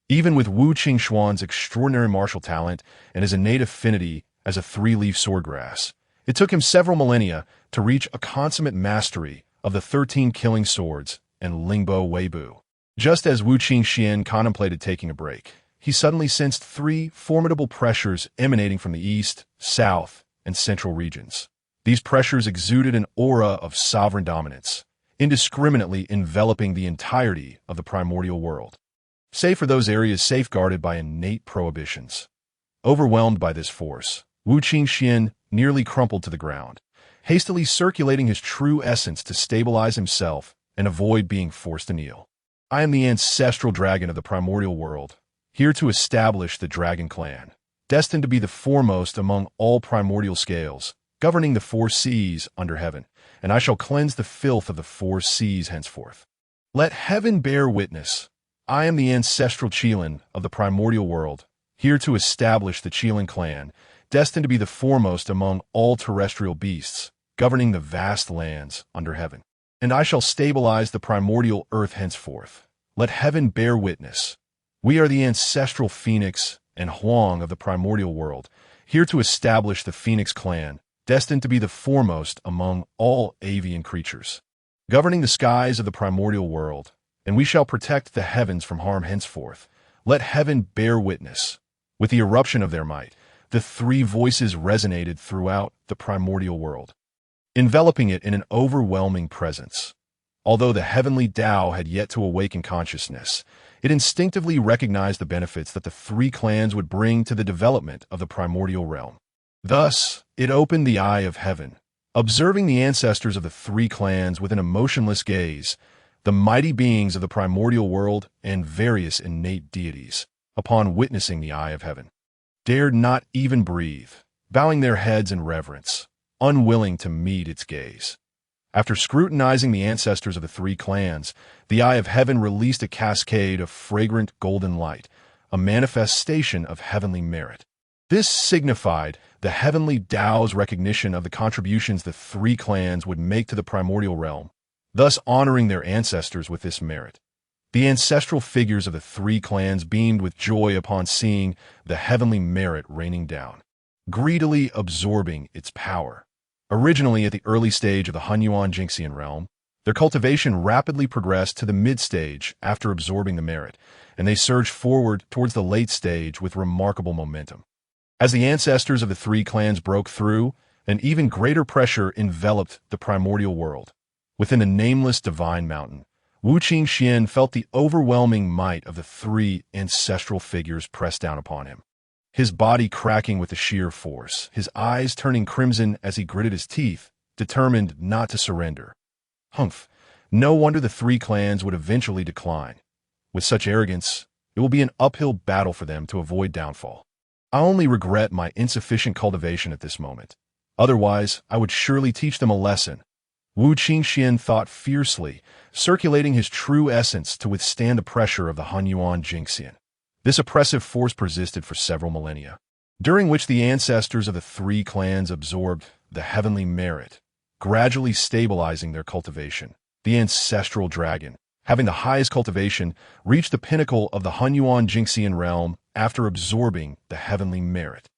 Even with Wu Qingxuan's extraordinary martial talent and his innate affinity as a three-leaf swordgrass, it took him several millennia to reach a consummate mastery of the 13 killing swords and Lingbo Weibo. Just as Wu Qingxuan contemplated taking a break, he suddenly sensed three formidable pressures emanating from the east, south, and central regions. These pressures exuded an aura of sovereign dominance, indiscriminately enveloping the entirety of the primordial world, save for those areas safeguarded by innate prohibitions. Overwhelmed by this force, Wu Qingxuan nearly crumpled to the ground, hastily circulating his true essence to stabilize himself and avoid being forced to kneel. I am the ancestral dragon of the primordial world, here to establish the dragon clan, destined to be the foremost among all primordial scales, governing the 4 seas under heaven, and I shall cleanse the filth of the 4 seas henceforth. Let heaven bear witness. I am the ancestral Qilin of the primordial world, here to establish the Qilin clan, destined to be the foremost among all terrestrial beasts, governing the vast lands under heaven. And I shall stabilize the primordial earth henceforth. Let heaven bear witness. We are the ancestral Phoenix and Huang of the primordial world, here to establish the Phoenix clan, destined to be the foremost among all avian creatures, governing the skies of the primordial world, and we shall protect the heavens from harm henceforth. Let heaven bear witness. With the eruption of their might, the 3 voices resonated throughout the primordial world, enveloping it in an overwhelming presence. Although the heavenly Tao had yet to awaken consciousness, it instinctively recognized the benefits that the 3 clans would bring to the development of the primordial realm. Thus, it opened the eye of heaven, observing the ancestors of the 3 clans with an emotionless gaze, the mighty beings of the primordial world and various innate deities, upon witnessing the eye of heaven, dared not even breathe, bowing their heads in reverence, unwilling to meet its gaze. After scrutinizing the ancestors of the 3 clans, the eye of heaven released a cascade of fragrant golden light, a manifestation of heavenly merit. This signified the heavenly Tao's recognition of the contributions the 3 clans would make to the primordial realm, thus honoring their ancestors with this merit. The ancestral figures of the 3 clans beamed with joy upon seeing the heavenly merit raining down, greedily absorbing its power. Originally at the early stage of the Hunyuan Jingxian realm, their cultivation rapidly progressed to the mid-stage after absorbing the merit, and they surged forward towards the late stage with remarkable momentum. As the ancestors of the 3 clans broke through, an even greater pressure enveloped the primordial world. Within the nameless divine mountain, Wu Qingxuan felt the overwhelming might of the 3 ancestral figures press down upon him. His body cracking with the sheer force, his eyes turning crimson as he gritted his teeth, determined not to surrender. Humph! No wonder the 3 clans would eventually decline. With such arrogance, it will be an uphill battle for them to avoid downfall. I only regret my insufficient cultivation at this moment. Otherwise, I would surely teach them a lesson. Wu Qingxuan thought fiercely, circulating his true essence to withstand the pressure of the Hunyuan Jingxian. This oppressive force persisted for several millennia, during which the ancestors of the 3 clans absorbed the heavenly merit, gradually stabilizing their cultivation. The ancestral dragon, having the highest cultivation, reached the pinnacle of the Hunyuan Jingxian realm after absorbing the heavenly merit.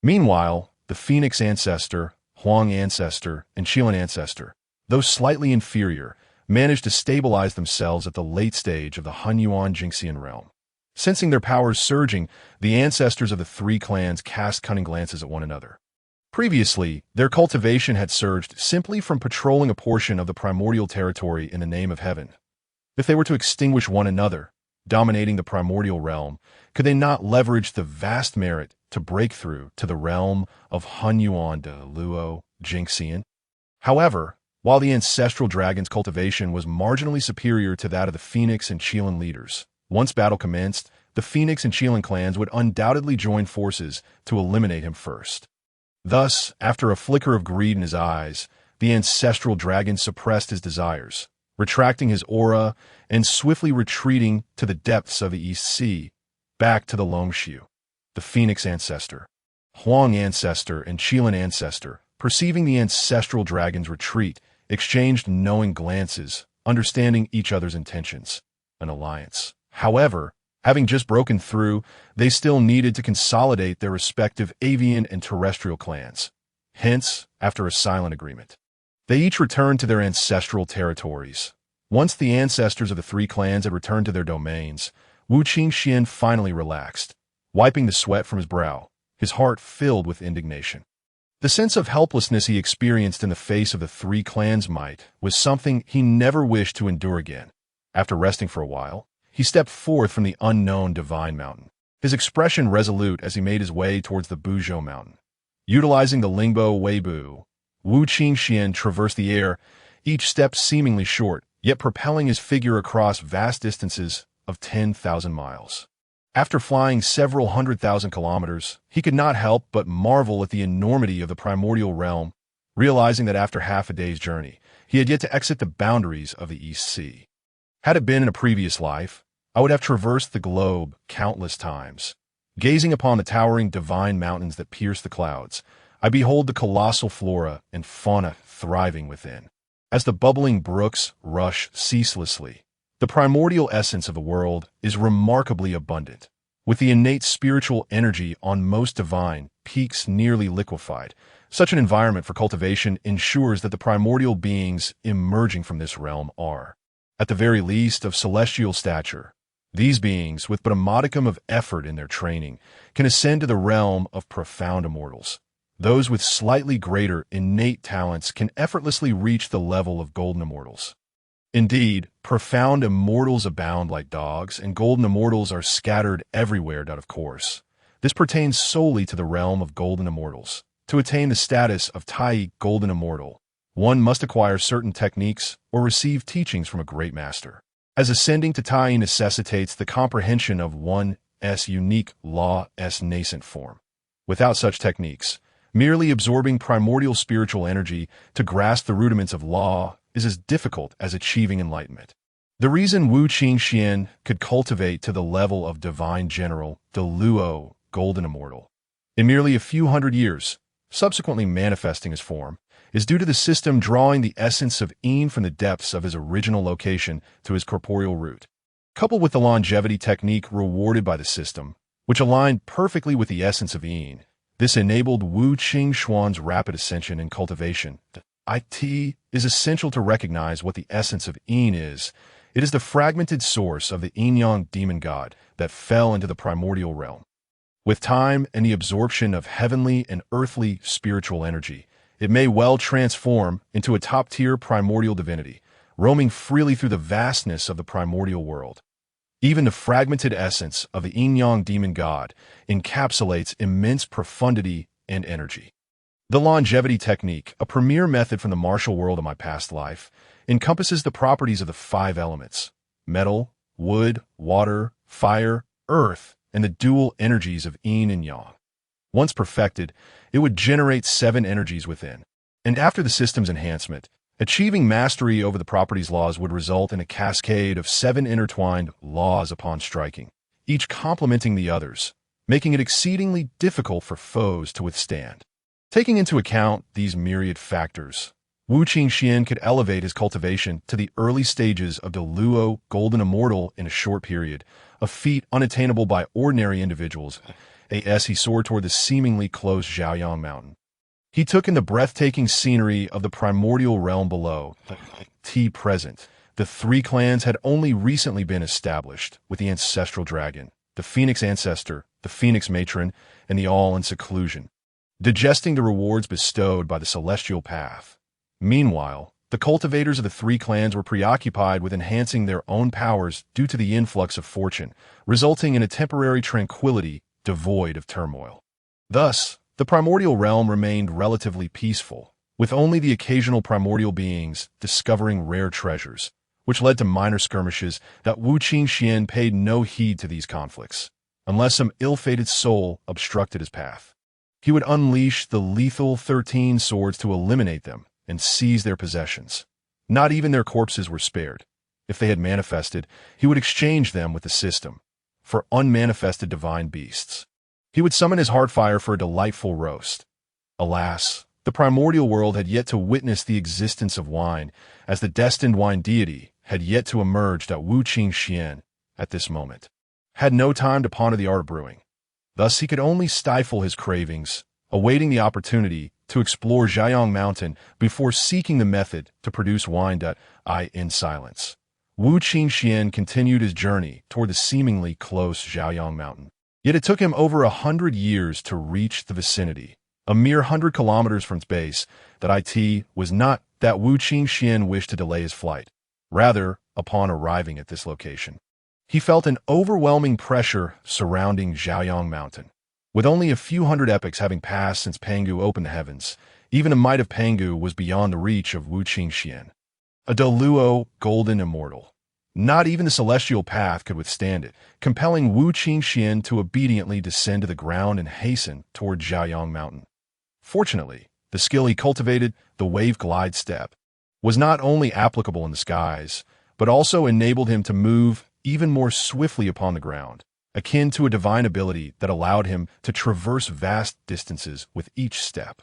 Meanwhile, the Phoenix ancestor, Huang ancestor, and Qilin ancestor, though slightly inferior, managed to stabilize themselves at the late stage of the Hunyuan Jingxian realm. Sensing their powers surging, the ancestors of the 3 clans cast cunning glances at one another. Previously, their cultivation had surged simply from patrolling a portion of the primordial territory in the name of heaven. If they were to extinguish one another, dominating the primordial realm, could they not leverage the vast merit to break through to the realm of Hunyuan de Luo Jingxian? However, while the ancestral dragon's cultivation was marginally superior to that of the Phoenix and Qilin leaders, once battle commenced, the Phoenix and Qilin clans would undoubtedly join forces to eliminate him first. Thus, after a flicker of greed in his eyes, the ancestral dragon suppressed his desires, retracting his aura and swiftly retreating to the depths of the East Sea, back to the Longshu. the Phoenix Ancestor. Huang Ancestor and Qilin Ancestor, perceiving the ancestral dragon's retreat, exchanged knowing glances, understanding each other's intentions. An alliance. However, having just broken through, they still needed to consolidate their respective avian and terrestrial clans. Hence, after a silent agreement, they each returned to their ancestral territories. Once the ancestors of the three clans had returned to their domains, Wu Qingxuan finally relaxed, wiping the sweat from his brow, his heart filled with indignation. The sense of helplessness he experienced in the face of the three clans' might was something he never wished to endure again. After resting for a while, he stepped forth from the unknown divine mountain, his expression resolute as he made his way towards the Buzhou mountain. Utilizing the Lingbo Weibu, Wu Qingxuan traversed the air, each step seemingly short, yet propelling his figure across vast distances of 10,000 miles. After flying several 100,000 kilometers, he could not help but marvel at the enormity of the primordial realm, realizing that after half a day's journey, he had yet to exit the boundaries of the East Sea. Had it been in a previous life, I would have traversed the globe countless times. Gazing upon the towering divine mountains that pierce the clouds, I behold the colossal flora and fauna thriving within. As the bubbling brooks rush ceaselessly, the primordial essence of the world is remarkably abundant, with the innate spiritual energy on most divine peaks nearly liquefied. Such an environment for cultivation ensures that the primordial beings emerging from this realm are, at the very least, of celestial stature. These beings, with but a modicum of effort in their training, can ascend to the realm of profound immortals. Those with slightly greater innate talents can effortlessly reach the level of golden immortals. Indeed, profound immortals abound like dogs, and golden immortals are scattered everywhere. Of course, this pertains solely to the realm of golden immortals. To attain the status of Tai Golden Immortal, one must acquire certain techniques or receive teachings from a great master, as ascending to Tai necessitates the comprehension of one's unique law's nascent form. Without such techniques, merely absorbing primordial spiritual energy to grasp the rudiments of law is as difficult as achieving enlightenment. The reason Wu Qingxuan could cultivate to the level of divine general, the Luo, golden immortal, in merely a few hundred years, subsequently manifesting his form, is due to the system drawing the essence of Yin from the depths of his original location to his corporeal root. Coupled with the longevity technique rewarded by the system, which aligned perfectly with the essence of Yin, this enabled Wu Qingxuan's rapid ascension and cultivation. It is essential to recognize what the essence of Yin is. It is the fragmented source of the yin-yang demon god that fell into the primordial realm. With time and the absorption of heavenly and earthly spiritual energy, it may well transform into a top-tier primordial divinity, roaming freely through the vastness of the primordial world. Even the fragmented essence of the yin-yang demon god encapsulates immense profundity and energy. The longevity technique, a premier method from the martial world of my past life, encompasses the properties of the 5 elements: metal, wood, water, fire, earth, and the dual energies of yin and yang. Once perfected, it would generate 7 energies within. And after the system's enhancement, achieving mastery over the properties laws would result in a cascade of 7 intertwined laws upon striking, each complementing the others, making it exceedingly difficult for foes to withstand. Taking into account these myriad factors, Wu Qingxuan could elevate his cultivation to the early stages of the Luo Golden Immortal in a short period, a feat unattainable by ordinary individuals, as he soared toward the seemingly close Zhaoyang Mountain. He took in the breathtaking scenery of the primordial realm below. Present, the 3 clans had only recently been established, with the ancestral dragon, the Phoenix Ancestor, the Phoenix Matron, and the all in seclusion, digesting the rewards bestowed by the celestial path. Meanwhile, the cultivators of the 3 clans were preoccupied with enhancing their own powers due to the influx of fortune, resulting in a temporary tranquility devoid of turmoil. Thus, the primordial realm remained relatively peaceful, with only the occasional primordial beings discovering rare treasures, which led to minor skirmishes that Wu Qingxuan paid no heed to these conflicts, unless some ill-fated soul obstructed his path. He would unleash the lethal 13 swords to eliminate them and seize their possessions. Not even their corpses were spared. If they had manifested, he would exchange them with the system for unmanifested divine beasts. He would summon his heart fire for a delightful roast. Alas, the primordial world had yet to witness the existence of wine, as the destined wine deity had yet to emerge that Wu Qingxuan, at this moment, had no time to ponder the art of brewing. Thus he could only stifle his cravings, awaiting the opportunity to explore Jiayang Mountain before seeking the method to produce wine in silence. Wu Qingxuan continued his journey toward the seemingly close Jiayang Mountain. Yet it took him over 100 years to reach the vicinity. A mere 100 kilometers from its base, that it was not that Wu Qingxuan wished to delay his flight. Rather, upon arriving at this location, he felt an overwhelming pressure surrounding Jiayang Mountain. With only a few hundred epochs having passed since Pangu opened the heavens, even the might of Pangu was beyond the reach of Wu Qingxuan. A Deluo, golden immortal. Not even the celestial path could withstand it, compelling Wu Qingxuan to obediently descend to the ground and hasten toward Jiayang Mountain. Fortunately, the skill he cultivated, the wave glide step, was not only applicable in the skies, but also enabled him to move even more swiftly upon the ground, akin to a divine ability that allowed him to traverse vast distances with each step.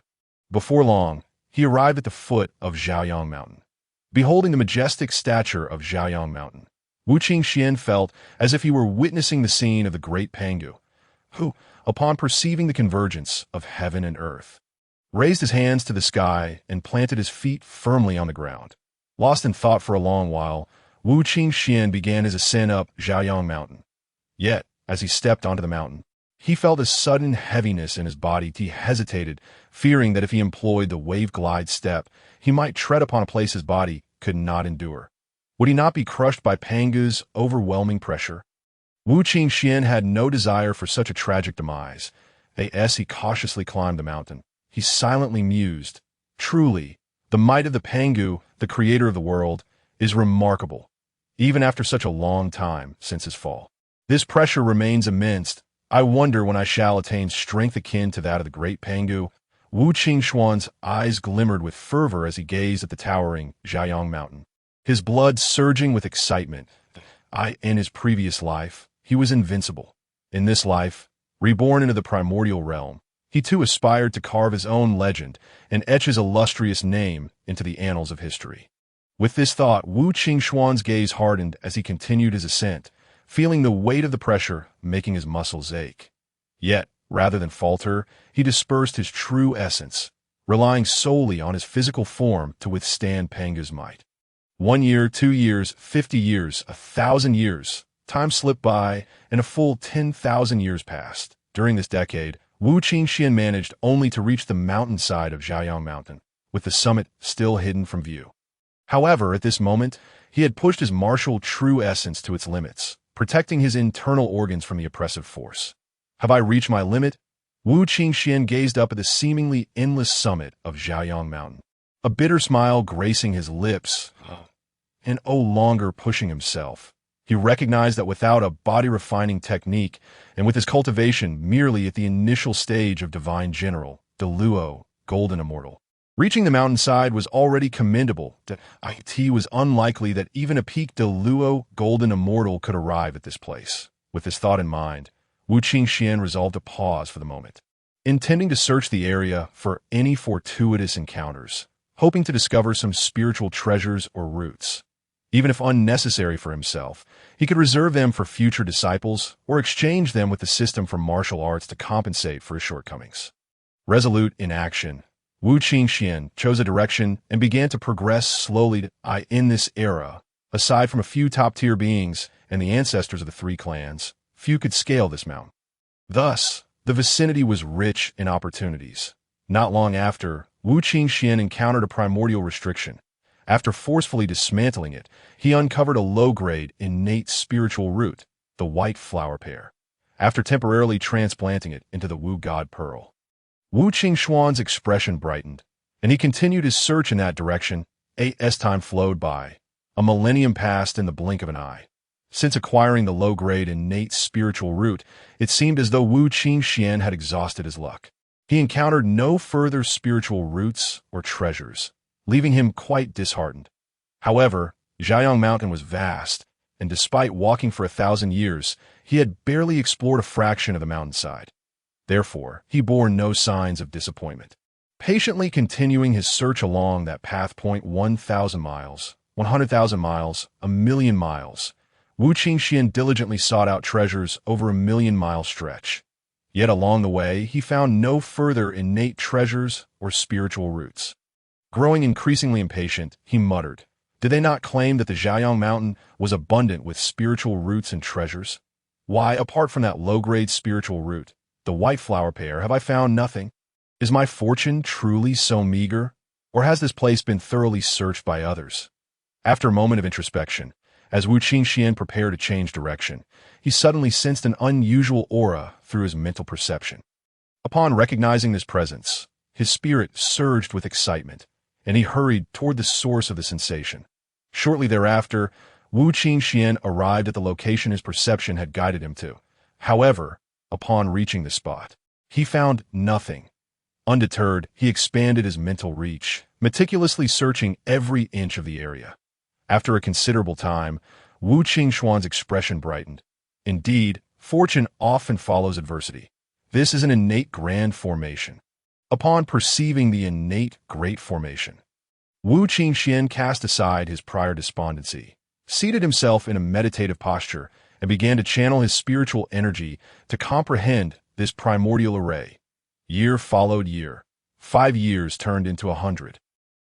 Before long, he arrived at the foot of Jiayang Mountain. Beholding the majestic stature of Jiayang Mountain, Wu Qingxuan felt as if he were witnessing the scene of the great Pangu, who, upon perceiving the convergence of heaven and earth, raised his hands to the sky and planted his feet firmly on the ground. Lost in thought for a long while, Wu Qingxuan began his ascent up Jiayang Mountain. Yet, as he stepped onto the mountain, he felt a sudden heaviness in his body. He hesitated, fearing that if he employed the wave glide step, he might tread upon a place his body could not endure. Would he not be crushed by Pangu's overwhelming pressure? Wu Qingxuan had no desire for such a tragic demise. As he cautiously climbed the mountain, he silently mused, "Truly, the might of the Pangu, the creator of the world, is remarkable, even after such a long time since his fall. This pressure remains immense. I wonder when I shall attain strength akin to that of the great Pangu." Wu Qingxuan's eyes glimmered with fervor as he gazed at the towering Jiayang Mountain, his blood surging with excitement. In his previous life, he was invincible. In this life, reborn into the primordial realm, he too aspired to carve his own legend and etch his illustrious name into the annals of history. With this thought, Wu Qingxuan's gaze hardened as he continued his ascent, feeling the weight of the pressure making his muscles ache. Yet, rather than falter, he dispersed his true essence, relying solely on his physical form to withstand Pangu's might. 1 year, 2 years, 50 years, 1,000 years. Time slipped by, and a full 10,000 years passed. During this decade, Wu Qingxuan managed only to reach the mountainside of Jiayang Mountain, with the summit still hidden from view. However, at this moment, he had pushed his martial true essence to its limits, protecting his internal organs from the oppressive force. Have I reached my limit? Wu Qingxuan gazed up at the seemingly endless summit of Jiayang Mountain, a bitter smile gracing his lips, and no longer pushing himself. He recognized that without a body-refining technique, and with his cultivation merely at the initial stage of divine general, Deluo, golden immortal, reaching the mountainside was already commendable. It was unlikely that even a peak Deluo, golden immortal could arrive at this place. With this thought in mind, Wu Qingxuan resolved to pause for the moment, intending to search the area for any fortuitous encounters, hoping to discover some spiritual treasures or roots. Even if unnecessary for himself, he could reserve them for future disciples or exchange them with the system for martial arts to compensate for his shortcomings. Resolute in action, Wu Qingxuan chose a direction and began to progress slowly. In this era, aside from a few top-tier beings and the ancestors of the 3 clans, few could scale this mountain. Thus, the vicinity was rich in opportunities. Not long after, Wu Qingxuan encountered a primordial restriction. After forcefully dismantling it, he uncovered a low-grade, innate spiritual root, the white flower pear, after temporarily transplanting it into the Wu God Pearl. Wu Qingxuan's expression brightened, and he continued his search in that direction. As time flowed by, a millennium passed in the blink of an eye. Since acquiring the low-grade innate spiritual root, it seemed as though Wu Qingxuan had exhausted his luck. He encountered no further spiritual roots or treasures, leaving him quite disheartened. However, Jiayang Mountain was vast, and despite walking for 1,000 years, he had barely explored a fraction of the mountainside. Therefore, he bore no signs of disappointment. Patiently continuing his search along that path, 1,000 miles, 100,000 miles, 1,000,000 miles, Wu Qingxuan diligently sought out treasures over a 1,000,000-mile stretch. Yet along the way, he found no further innate treasures or spiritual roots. Growing increasingly impatient, he muttered, "Did they not claim that the Zhaoyang Mountain was abundant with spiritual roots and treasures? Why, apart from that low-grade spiritual root, the white flower pear, have I found nothing? Is my fortune truly so meager, or has this place been thoroughly searched by others?" After a moment of introspection, as Wu Qingxuan prepared to change direction, he suddenly sensed an unusual aura through his mental perception. Upon recognizing this presence, his spirit surged with excitement, and he hurried toward the source of the sensation. Shortly thereafter, Wu Qingxuan arrived at the location his perception had guided him to. However, upon reaching the spot, he found nothing. Undeterred, he expanded his mental reach, meticulously searching every inch of the area. After a considerable time, Wu Qingxuan's expression brightened. Indeed, fortune often follows adversity. This is an innate grand formation. Upon perceiving the innate great formation, Wu Qingxuan cast aside his prior despondency, seated himself in a meditative posture, and began to channel his spiritual energy to comprehend this primordial array. Year followed year. 5 years turned into 100.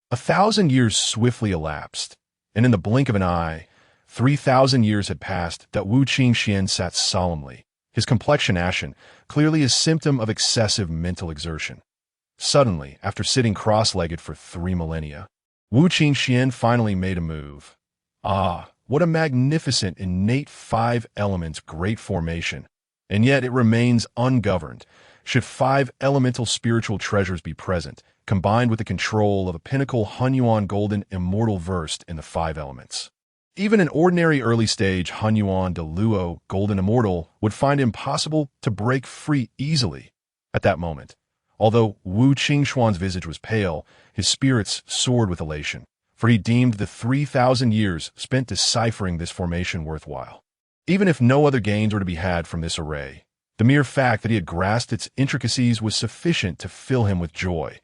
1,000 years swiftly elapsed, and in the blink of an eye, 3,000 years had passed that Wu Qingxuan sat solemnly, his complexion ashen, clearly a symptom of excessive mental exertion. Suddenly, after sitting cross-legged for 3 millennia, Wu Qingxuan finally made a move. Ah, what a magnificent innate 5 elements great formation, and yet it remains ungoverned. Should 5 elemental spiritual treasures be present, combined with the control of a pinnacle Hunyuan golden immortal versed in the 5 elements. Even an ordinary early-stage Hunyuan de Luo golden immortal would find it impossible to break free easily. At that moment, although Wu Qingxuan's visage was pale, his spirits soared with elation, for he deemed the 3,000 years spent deciphering this formation worthwhile. Even if no other gains were to be had from this array, the mere fact that he had grasped its intricacies was sufficient to fill him with joy.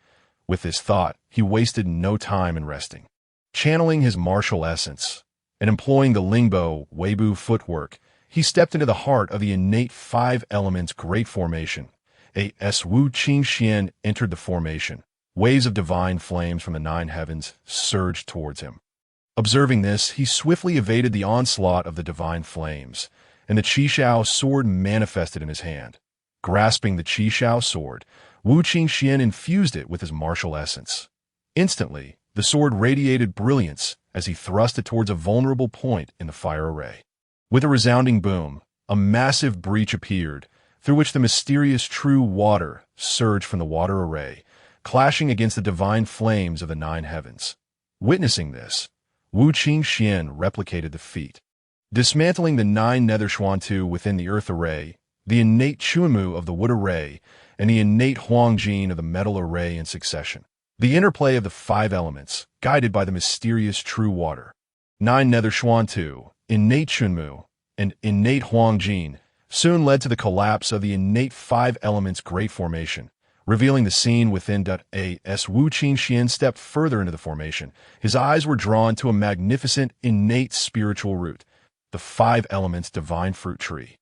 With this thought, he wasted no time in resting. Channeling his martial essence and employing the Lingbo Weibu footwork, he stepped into the heart of the innate 5 elements great formation. As Wu Qingxuan entered the formation, waves of divine flames from the 9 heavens surged towards him. Observing this, he swiftly evaded the onslaught of the divine flames, and the Qishao sword manifested in his hand. Grasping the Qishao sword, Wu Qingxuan infused it with his martial essence. Instantly, the sword radiated brilliance as he thrust it towards a vulnerable point in the fire array. With a resounding boom, a massive breach appeared, through which the mysterious true water surged from the water array, clashing against the divine flames of the 9 heavens. Witnessing this, Wu Qingxuan replicated the feat. Dismantling the 9 nether Xuantu within the earth array, the innate Chuanmu of the wood array, and the innate Huangjin of the metal array in succession. The interplay of the 5 elements, guided by the mysterious true water. 9 nether Xuantu, innate Chuanmu, and innate Huangjin soon led to the collapse of the innate 5 elements great formation, revealing the scene within. As Wu Qingxuan stepped further into the formation, his eyes were drawn to a magnificent innate spiritual root, the 5 elements divine fruit tree.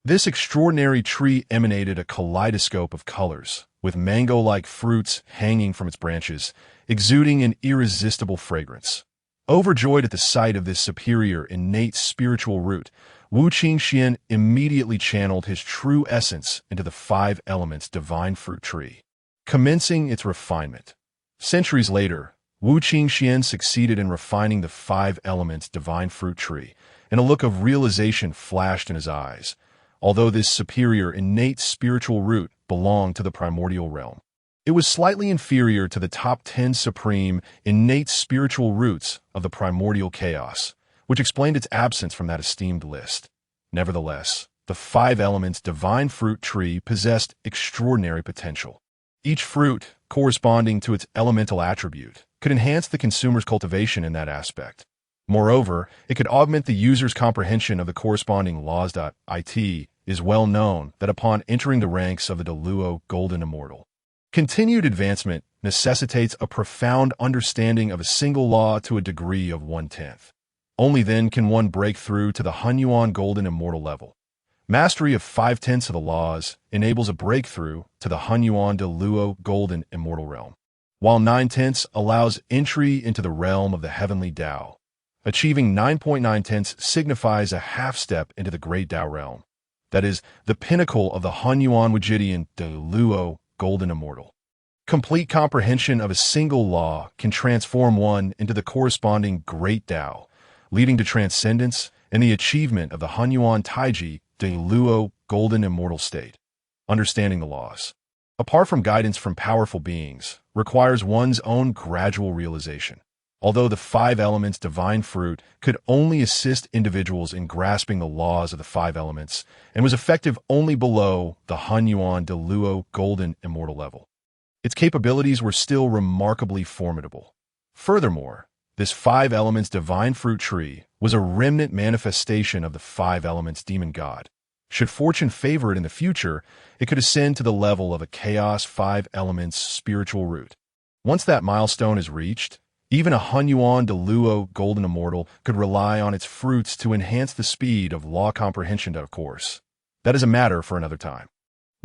This extraordinary tree emanated a kaleidoscope of colors, with mango-like fruits hanging from its branches, exuding an irresistible fragrance. Overjoyed at the sight of this superior innate spiritual root, Wu Qingxuan immediately channeled his true essence into the 5 elements divine fruit tree, commencing its refinement. Centuries later, Wu Qingxuan succeeded in refining the 5 elements divine fruit tree, and a look of realization flashed in his eyes. Although this superior innate spiritual root belonged to the primordial realm, it was slightly inferior to the top 10 supreme innate spiritual roots of the primordial chaos, which explained its absence from that esteemed list. Nevertheless, the 5 elements divine fruit tree possessed extraordinary potential. Each fruit, corresponding to its elemental attribute, could enhance the consumer's cultivation in that aspect. Moreover, it could augment the user's comprehension of the corresponding laws. is well known that upon entering the ranks of the Deluo Golden Immortal, continued advancement necessitates a profound understanding of a single law to a degree of 1/10. Only then can one break through to the Hunyuan Golden Immortal level. Mastery of 5/10 of the laws enables a breakthrough to the Hunyuan Deluo Golden Immortal realm, while 9/10 allows entry into the realm of the Heavenly Tao. Achieving 9.9/10 signifies a half-step into the Great Tao realm, that is, the pinnacle of the Hunyuan Wijidian Deluo Golden Immortal. Complete comprehension of a single law can transform one into the corresponding Great Tao, leading to transcendence and the achievement of the Hunyuan Taiji Deluo Golden Immortal state. Understanding the laws, apart from guidance from powerful beings, requires one's own gradual realization. Although the 5 elements divine fruit could only assist individuals in grasping the laws of the 5 elements and was effective only below the Hunyuan Deluo Golden Immortal level, its capabilities were still remarkably formidable. Furthermore, this 5 elements divine fruit tree was a remnant manifestation of the 5 elements demon god. Should fortune favor it in the future, it could ascend to the level of a chaos 5 elements spiritual root. Once that milestone is reached, even a Hunyuan Deluo Golden Immortal could rely on its fruits to enhance the speed of law comprehension, of course. That is a matter for another time.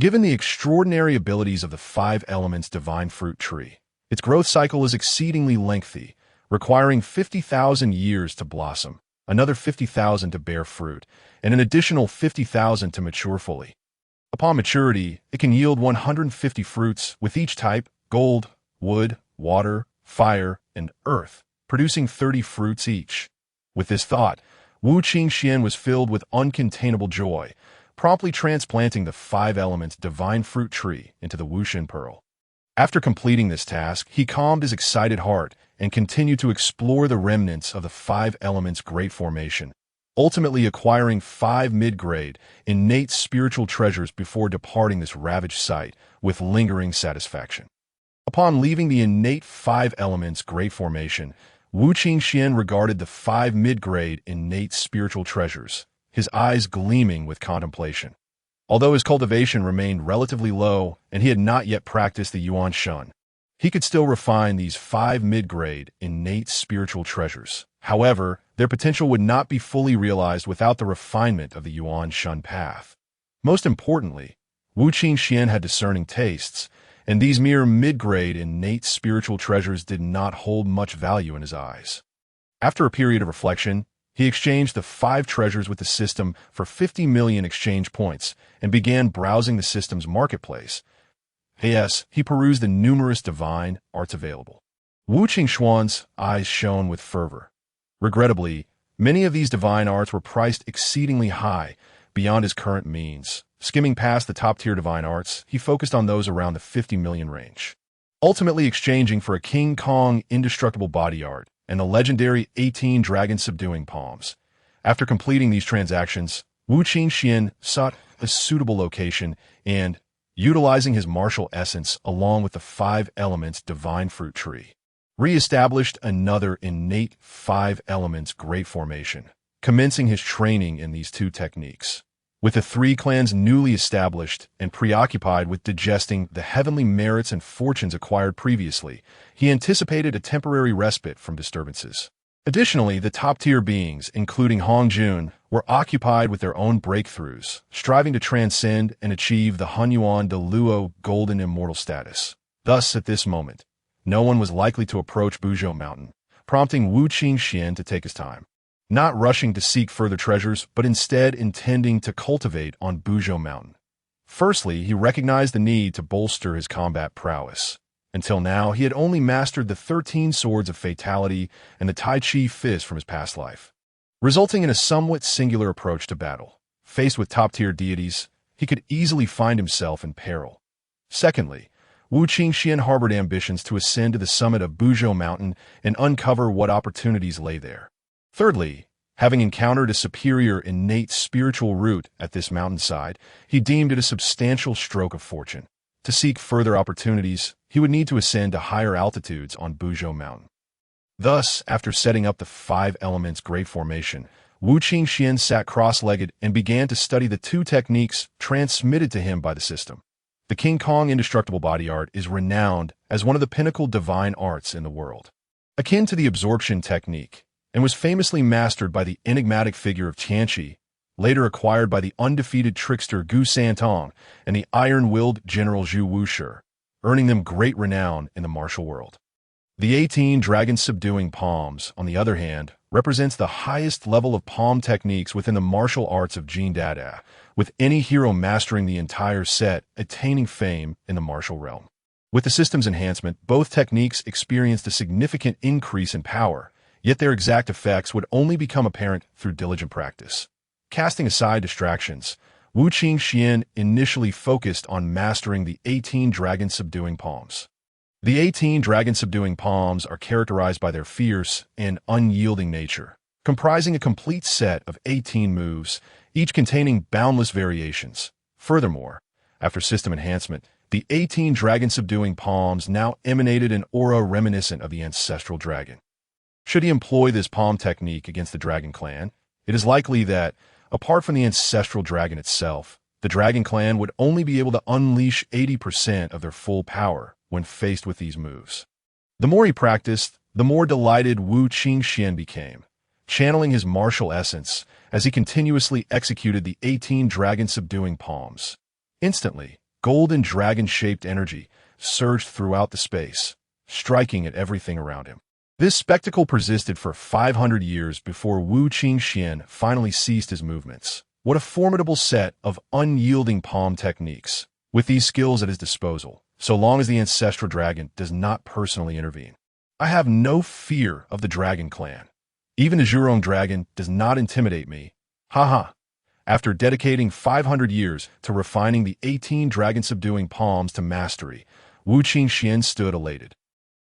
Given the extraordinary abilities of the 5 elements divine fruit tree, its growth cycle is exceedingly lengthy, requiring 50,000 years to blossom, another 50,000 to bear fruit, and an additional 50,000 to mature fully. Upon maturity, it can yield 150 fruits with each type, gold, wood, water, fire, and earth, producing 30 fruits each. With this thought, Wu Qingxuan was filled with uncontainable joy, promptly transplanting the 5 elements divine fruit tree into the Wushan pearl. After completing this task, he calmed his excited heart and continued to explore the remnants of the 5 elements great formation, ultimately acquiring 5 mid-grade, innate spiritual treasures before departing this ravaged site with lingering satisfaction. Upon leaving the innate 5 elements great formation, Wu Qingxuan regarded the 5 mid-grade innate spiritual treasures, his eyes gleaming with contemplation. Although his cultivation remained relatively low and he had not yet practiced the Yuan Shun, he could still refine these 5 mid-grade, innate spiritual treasures. However, their potential would not be fully realized without the refinement of the Yuan Shun path. Most importantly, Wu Qingxuan had discerning tastes, and these mere mid-grade, innate spiritual treasures did not hold much value in his eyes. After a period of reflection, he exchanged the 5 treasures with the system for 50 million exchange points and began browsing the system's marketplace. Yes, he perused the numerous divine arts available. Wu Qingxuan's eyes shone with fervor. Regrettably, many of these divine arts were priced exceedingly high, beyond his current means. Skimming past the top-tier divine arts, he focused on those around the 50 million range, ultimately exchanging for a King Kong indestructible body art and the legendary 18 dragon subduing palms. After completing these transactions, Wu Qingxuan sought a suitable location and, utilizing his martial essence along with the 5 elements divine fruit tree, re-established another innate 5 elements great formation, commencing his training in these 2 techniques. With the 3 clans newly established and preoccupied with digesting the heavenly merits and fortunes acquired previously, he anticipated a temporary respite from disturbances. Additionally, the top-tier beings, including Hong Jun, were occupied with their own breakthroughs, striving to transcend and achieve the Hunyuan Deluo Golden Immortal status. Thus, at this moment, no one was likely to approach Buzhou Mountain, prompting Wu Qingxuan to take his time, not rushing to seek further treasures, but instead intending to cultivate on Buzhou Mountain. Firstly, he recognized the need to bolster his combat prowess. Until now, he had only mastered the 13 swords of fatality and the Tai Chi fist from his past life, resulting in a somewhat singular approach to battle. Faced with top-tier deities, he could easily find himself in peril. Secondly, Wu Qingxuan harbored ambitions to ascend to the summit of Buzhou Mountain and uncover what opportunities lay there. Thirdly, having encountered a superior innate spiritual root at this mountainside, he deemed it a substantial stroke of fortune. To seek further opportunities, he would need to ascend to higher altitudes on Buzhou Mountain. Thus, after setting up the 5 elements great formation, Wu Qingxuan sat cross-legged and began to study the two techniques transmitted to him by the system. The King Kong indestructible body art is renowned as one of the pinnacle divine arts in the world, akin to the absorption technique, and was famously mastered by the enigmatic figure of Tianqi, later acquired by the undefeated trickster Gu Santong and the iron-willed general Zhu Wushi, earning them great renown in the martial world. The 18 dragon subduing palms, on the other hand, represents the highest level of palm techniques within the martial arts of Jin Dada, with any hero mastering the entire set attaining fame in the martial realm. With the system's enhancement, both techniques experienced a significant increase in power, yet their exact effects would only become apparent through diligent practice. Casting aside distractions, Wu Qingxuan initially focused on mastering the 18 dragon subduing palms. The 18 dragon subduing palms are characterized by their fierce and unyielding nature, comprising a complete set of 18 moves, each containing boundless variations. Furthermore, after system enhancement, the 18 dragon subduing palms now emanated an aura reminiscent of the ancestral dragon. Should he employ this palm technique against the dragon clan, it is likely that, apart from the ancestral dragon itself, the dragon clan would only be able to unleash 80% of their full power when faced with these moves. The more he practiced, the more delighted Wu Qingxuan became, channeling his martial essence as he continuously executed the 18 dragon-subduing palms. Instantly, golden dragon-shaped energy surged throughout the space, striking at everything around him. This spectacle persisted for 500 years before Wu Qingxuan finally ceased his movements. What a formidable set of unyielding palm techniques. With these skills at his disposal, so long as the ancestral dragon does not personally intervene, I have no fear of the dragon clan. Even the Zhurong dragon does not intimidate me. Haha. After dedicating 500 years to refining the 18 dragon-subduing palms to mastery, Wu Qingxuan stood elated,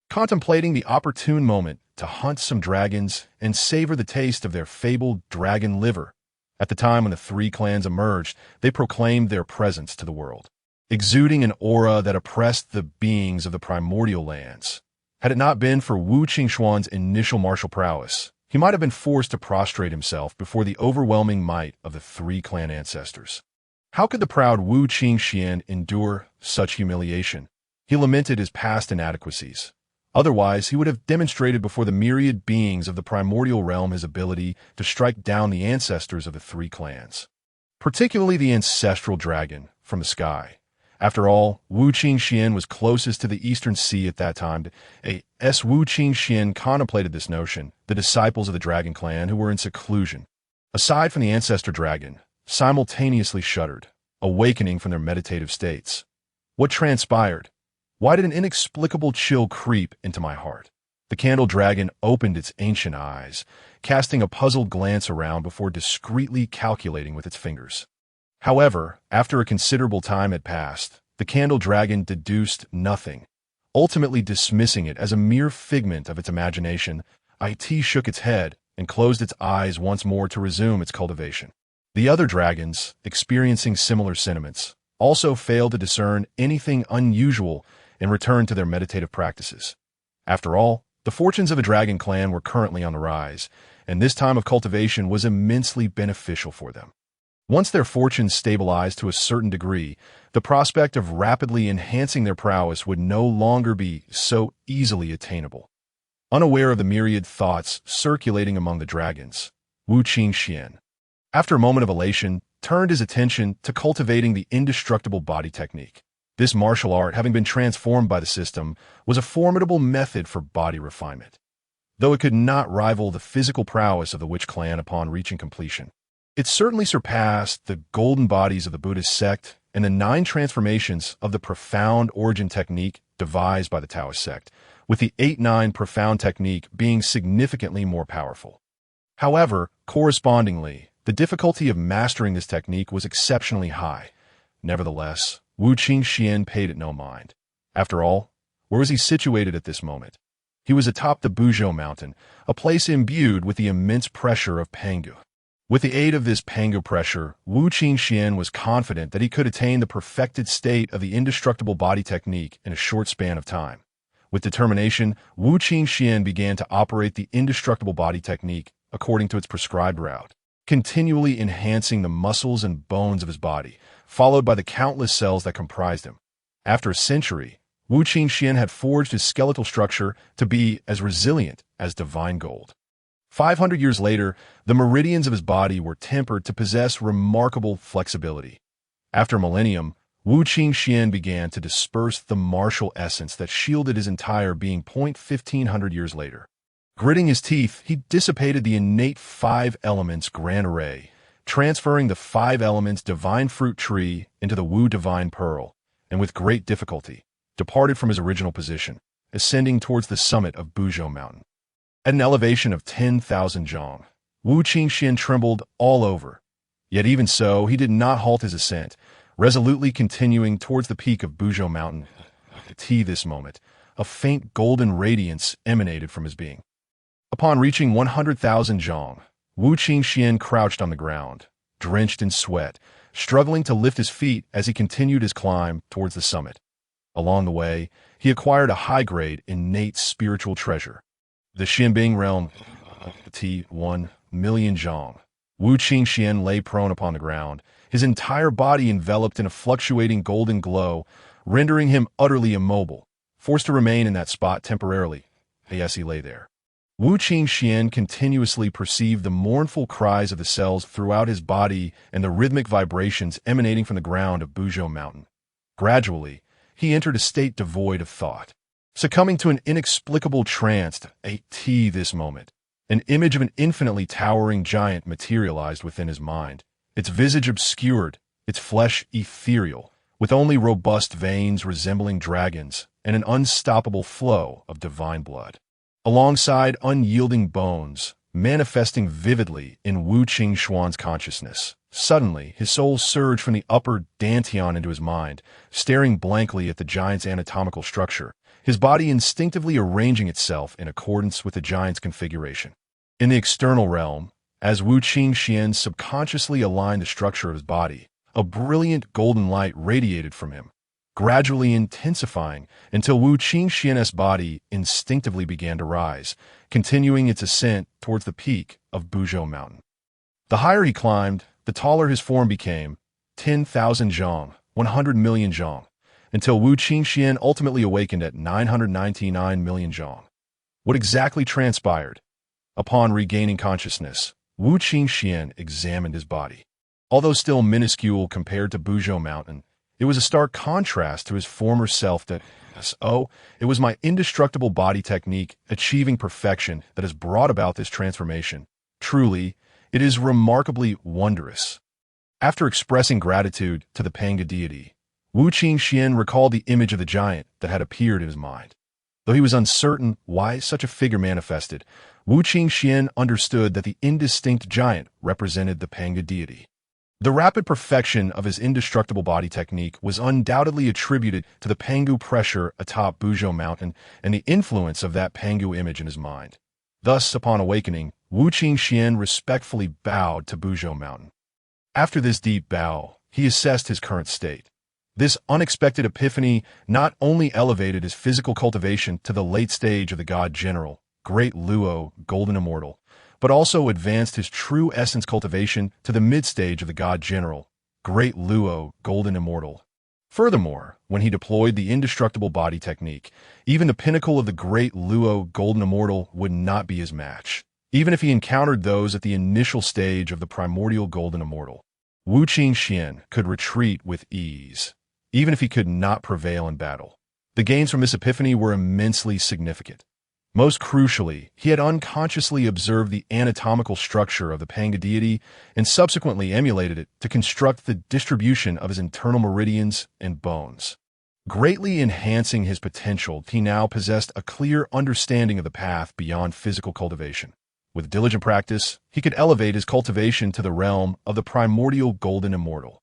contemplating the opportune moment to hunt some dragons and savor the taste of their fabled dragon liver. At the time when the three clans emerged, they proclaimed their presence to the world, exuding an aura that oppressed the beings of the primordial lands. Had it not been for Wu Qingxuan's initial martial prowess, he might have been forced to prostrate himself before the overwhelming might of the three clan ancestors. How could the proud Wu Qingxuan endure such humiliation? He lamented his past inadequacies. Otherwise, he would have demonstrated before the myriad beings of the primordial realm his ability to strike down the ancestors of the three clans, particularly the ancestral dragon from the sky. After all, Wu Qingxuan was closest to the Eastern Sea at that time. As Wu Qingxuan contemplated this notion, the disciples of the dragon clan who were in seclusion, aside from the ancestor dragon, simultaneously shuddered, awakening from their meditative states. What transpired? Why did an inexplicable chill creep into my heart? The candle dragon opened its ancient eyes, casting a puzzled glance around before discreetly calculating with its fingers. However, after a considerable time had passed, the candle dragon deduced nothing, ultimately dismissing it as a mere figment of its imagination. It shook its head and closed its eyes once more to resume its cultivation. The other dragons, experiencing similar sentiments, also failed to discern anything unusual and returned to their meditative practices. After all, the fortunes of the dragon clan were currently on the rise, and this time of cultivation was immensely beneficial for them. Once their fortunes stabilized to a certain degree, the prospect of rapidly enhancing their prowess would no longer be so easily attainable. Unaware of the myriad thoughts circulating among the dragons, Wu Qingxuan, after a moment of elation, turned his attention to cultivating the indestructible body technique. This martial art, having been transformed by the system, was a formidable method for body refinement, though it could not rival the physical prowess of the Witch clan upon reaching completion. It certainly surpassed the golden bodies of the Buddhist sect and the 9 transformations of the profound origin technique devised by the Taoist sect, with the 8-9 profound technique being significantly more powerful. However, correspondingly, the difficulty of mastering this technique was exceptionally high. Nevertheless, Wu Qingxuan paid it no mind. After all, where was he situated at this moment? He was atop the Buzhou mountain, a place imbued with the immense pressure of Pangu. With the aid of this Pangu pressure, Wu Qingxuan was confident that he could attain the perfected state of the indestructible body technique in a short span of time. With determination, Wu Qingxuan began to operate the indestructible body technique according to its prescribed route. continually enhancing the muscles and bones of his body, followed by the countless cells that comprised him. After a century, Wu Qingxuan had forged his skeletal structure to be as resilient as divine gold. 500 years later, the meridians of his body were tempered to possess remarkable flexibility. After a millennium, Wu Qingxuan began to disperse the martial essence that shielded his entire being. 1500 years later. Gritting his teeth, he dissipated the innate five elements grand array, transferring the five elements divine fruit tree into the Wu divine pearl, and with great difficulty, departed from his original position, ascending towards the summit of Buzhou Mountain. At an elevation of 10,000 zhang, Wu Qingxuan trembled all over. Yet even so, he did not halt his ascent, resolutely continuing towards the peak of Buzhou Mountain. This moment, a faint golden radiance emanated from his being. Upon reaching 100,000 zhang, Wu Qingxuan crouched on the ground, drenched in sweat, struggling to lift his feet as he continued his climb towards the summit. Along the way, he acquired a high-grade, innate spiritual treasure. The Xinbing realm, 1 million zhang. Wu Qingxuan lay prone upon the ground, his entire body enveloped in a fluctuating golden glow, rendering him utterly immobile, forced to remain in that spot temporarily. As he lay there, Wu Qingxuan continuously perceived the mournful cries of the cells throughout his body and the rhythmic vibrations emanating from the ground of Buzhou Mountain. Gradually, he entered a state devoid of thought, succumbing to an inexplicable trance. This moment, an image of an infinitely towering giant materialized within his mind, its visage obscured, its flesh ethereal, with only robust veins resembling dragons and an unstoppable flow of divine blood, alongside unyielding bones, manifesting vividly in Wu Qingxuan's consciousness. Suddenly, his soul surged from the upper dantian into his mind, staring blankly at the giant's anatomical structure, his body instinctively arranging itself in accordance with the giant's configuration. In the external realm, as Wu Qingxuan subconsciously aligned the structure of his body, a brilliant golden light radiated from him, gradually intensifying until Wu Qingxuan's body instinctively began to rise, continuing its ascent towards the peak of Buzhou Mountain. The higher he climbed, the taller his form became, 10,000 zhang, 100 million zhang, until Wu Qingxuan ultimately awakened at 999 million zhang. What exactly transpired? Upon regaining consciousness, Wu Qingxuan examined his body. Although still minuscule compared to Buzhou Mountain, it was a stark contrast to his former self that, it was my indestructible body technique achieving perfection that has brought about this transformation. Truly, it is remarkably wondrous. After expressing gratitude to the Panga deity, Wu Qingxuan recalled the image of the giant that had appeared in his mind. Though he was uncertain why such a figure manifested, Wu Qingxuan understood that the indistinct giant represented the Panga deity. The rapid perfection of his indestructible body technique was undoubtedly attributed to the Pangu pressure atop Buzhou Mountain and the influence of that Pangu image in his mind. Thus, upon awakening, Wu Qingxuan respectfully bowed to Buzhou Mountain. After this deep bow, he assessed his current state. This unexpected epiphany not only elevated his physical cultivation to the late stage of the god general, Great Luo, Golden Immortal, but also advanced his true essence cultivation to the mid-stage of the god general, Great Luo, Golden Immortal. Furthermore, when he deployed the indestructible body technique, even the pinnacle of the Great Luo, Golden Immortal would not be his match, even if he encountered those at the initial stage of the Primordial Golden Immortal. Wu Qingxuan could retreat with ease, even if he could not prevail in battle. The gains from this epiphany were immensely significant. Most crucially, he had unconsciously observed the anatomical structure of the Panga deity and subsequently emulated it to construct the distribution of his internal meridians and bones. Greatly enhancing his potential, he now possessed a clear understanding of the path beyond physical cultivation. With diligent practice, he could elevate his cultivation to the realm of the Primordial Golden Immortal.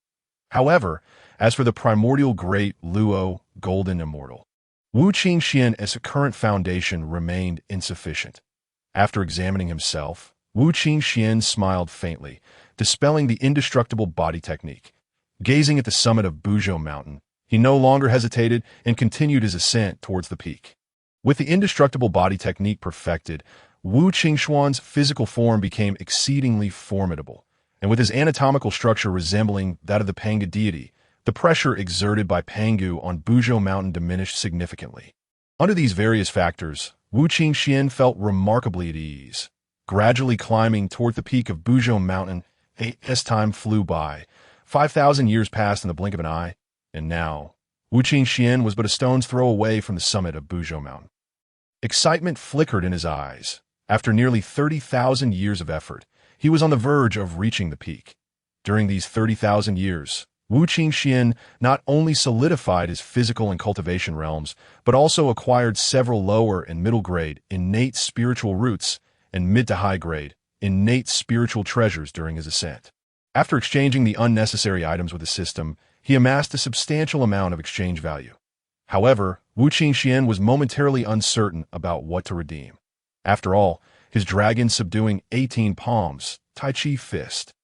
However, as for the Primordial Great Luo Golden Immortal, Wu Qingxuan's current foundation remained insufficient. After examining himself, Wu Qingxuan smiled faintly, dispelling the indestructible body technique. Gazing at the summit of Buzhou Mountain, he no longer hesitated and continued his ascent towards the peak. With the indestructible body technique perfected, Wu Qingxuan's physical form became exceedingly formidable, and with his anatomical structure resembling that of the Panga deity, the pressure exerted by Pangu on Buzhou Mountain diminished significantly. Under these various factors, Wu Qingxuan felt remarkably at ease. Gradually climbing toward the peak of Buzhou Mountain, as time flew by. 5,000 years passed in the blink of an eye, and now, Wu Qingxuan was but a stone's throw away from the summit of Buzhou Mountain. Excitement flickered in his eyes. After nearly 30,000 years of effort, he was on the verge of reaching the peak. During these 30,000 years, Wu Qingxuan not only solidified his physical and cultivation realms, but also acquired several lower and middle-grade innate spiritual roots and mid to high-grade innate spiritual treasures during his ascent. After exchanging the unnecessary items with the system, he amassed a substantial amount of exchange value. However, Wu Qingxuan was momentarily uncertain about what to redeem. After all, his dragon subduing 18 palms, Tai Chi fist,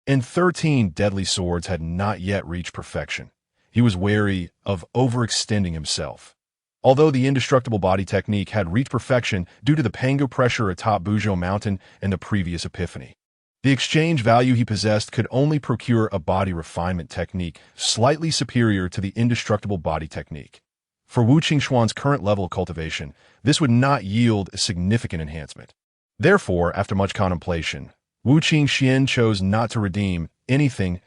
and 13 deadly swords had not yet reached perfection. He was wary of overextending himself. Although the indestructible body technique had reached perfection due to the Pangu pressure atop Buzhou Mountain and the previous epiphany, the exchange value he possessed could only procure a body refinement technique slightly superior to the indestructible body technique. For Wu Qingxuan's current level of cultivation, this would not yield a significant enhancement. Therefore, after much contemplation, Wu Qingxuan chose not to redeem anything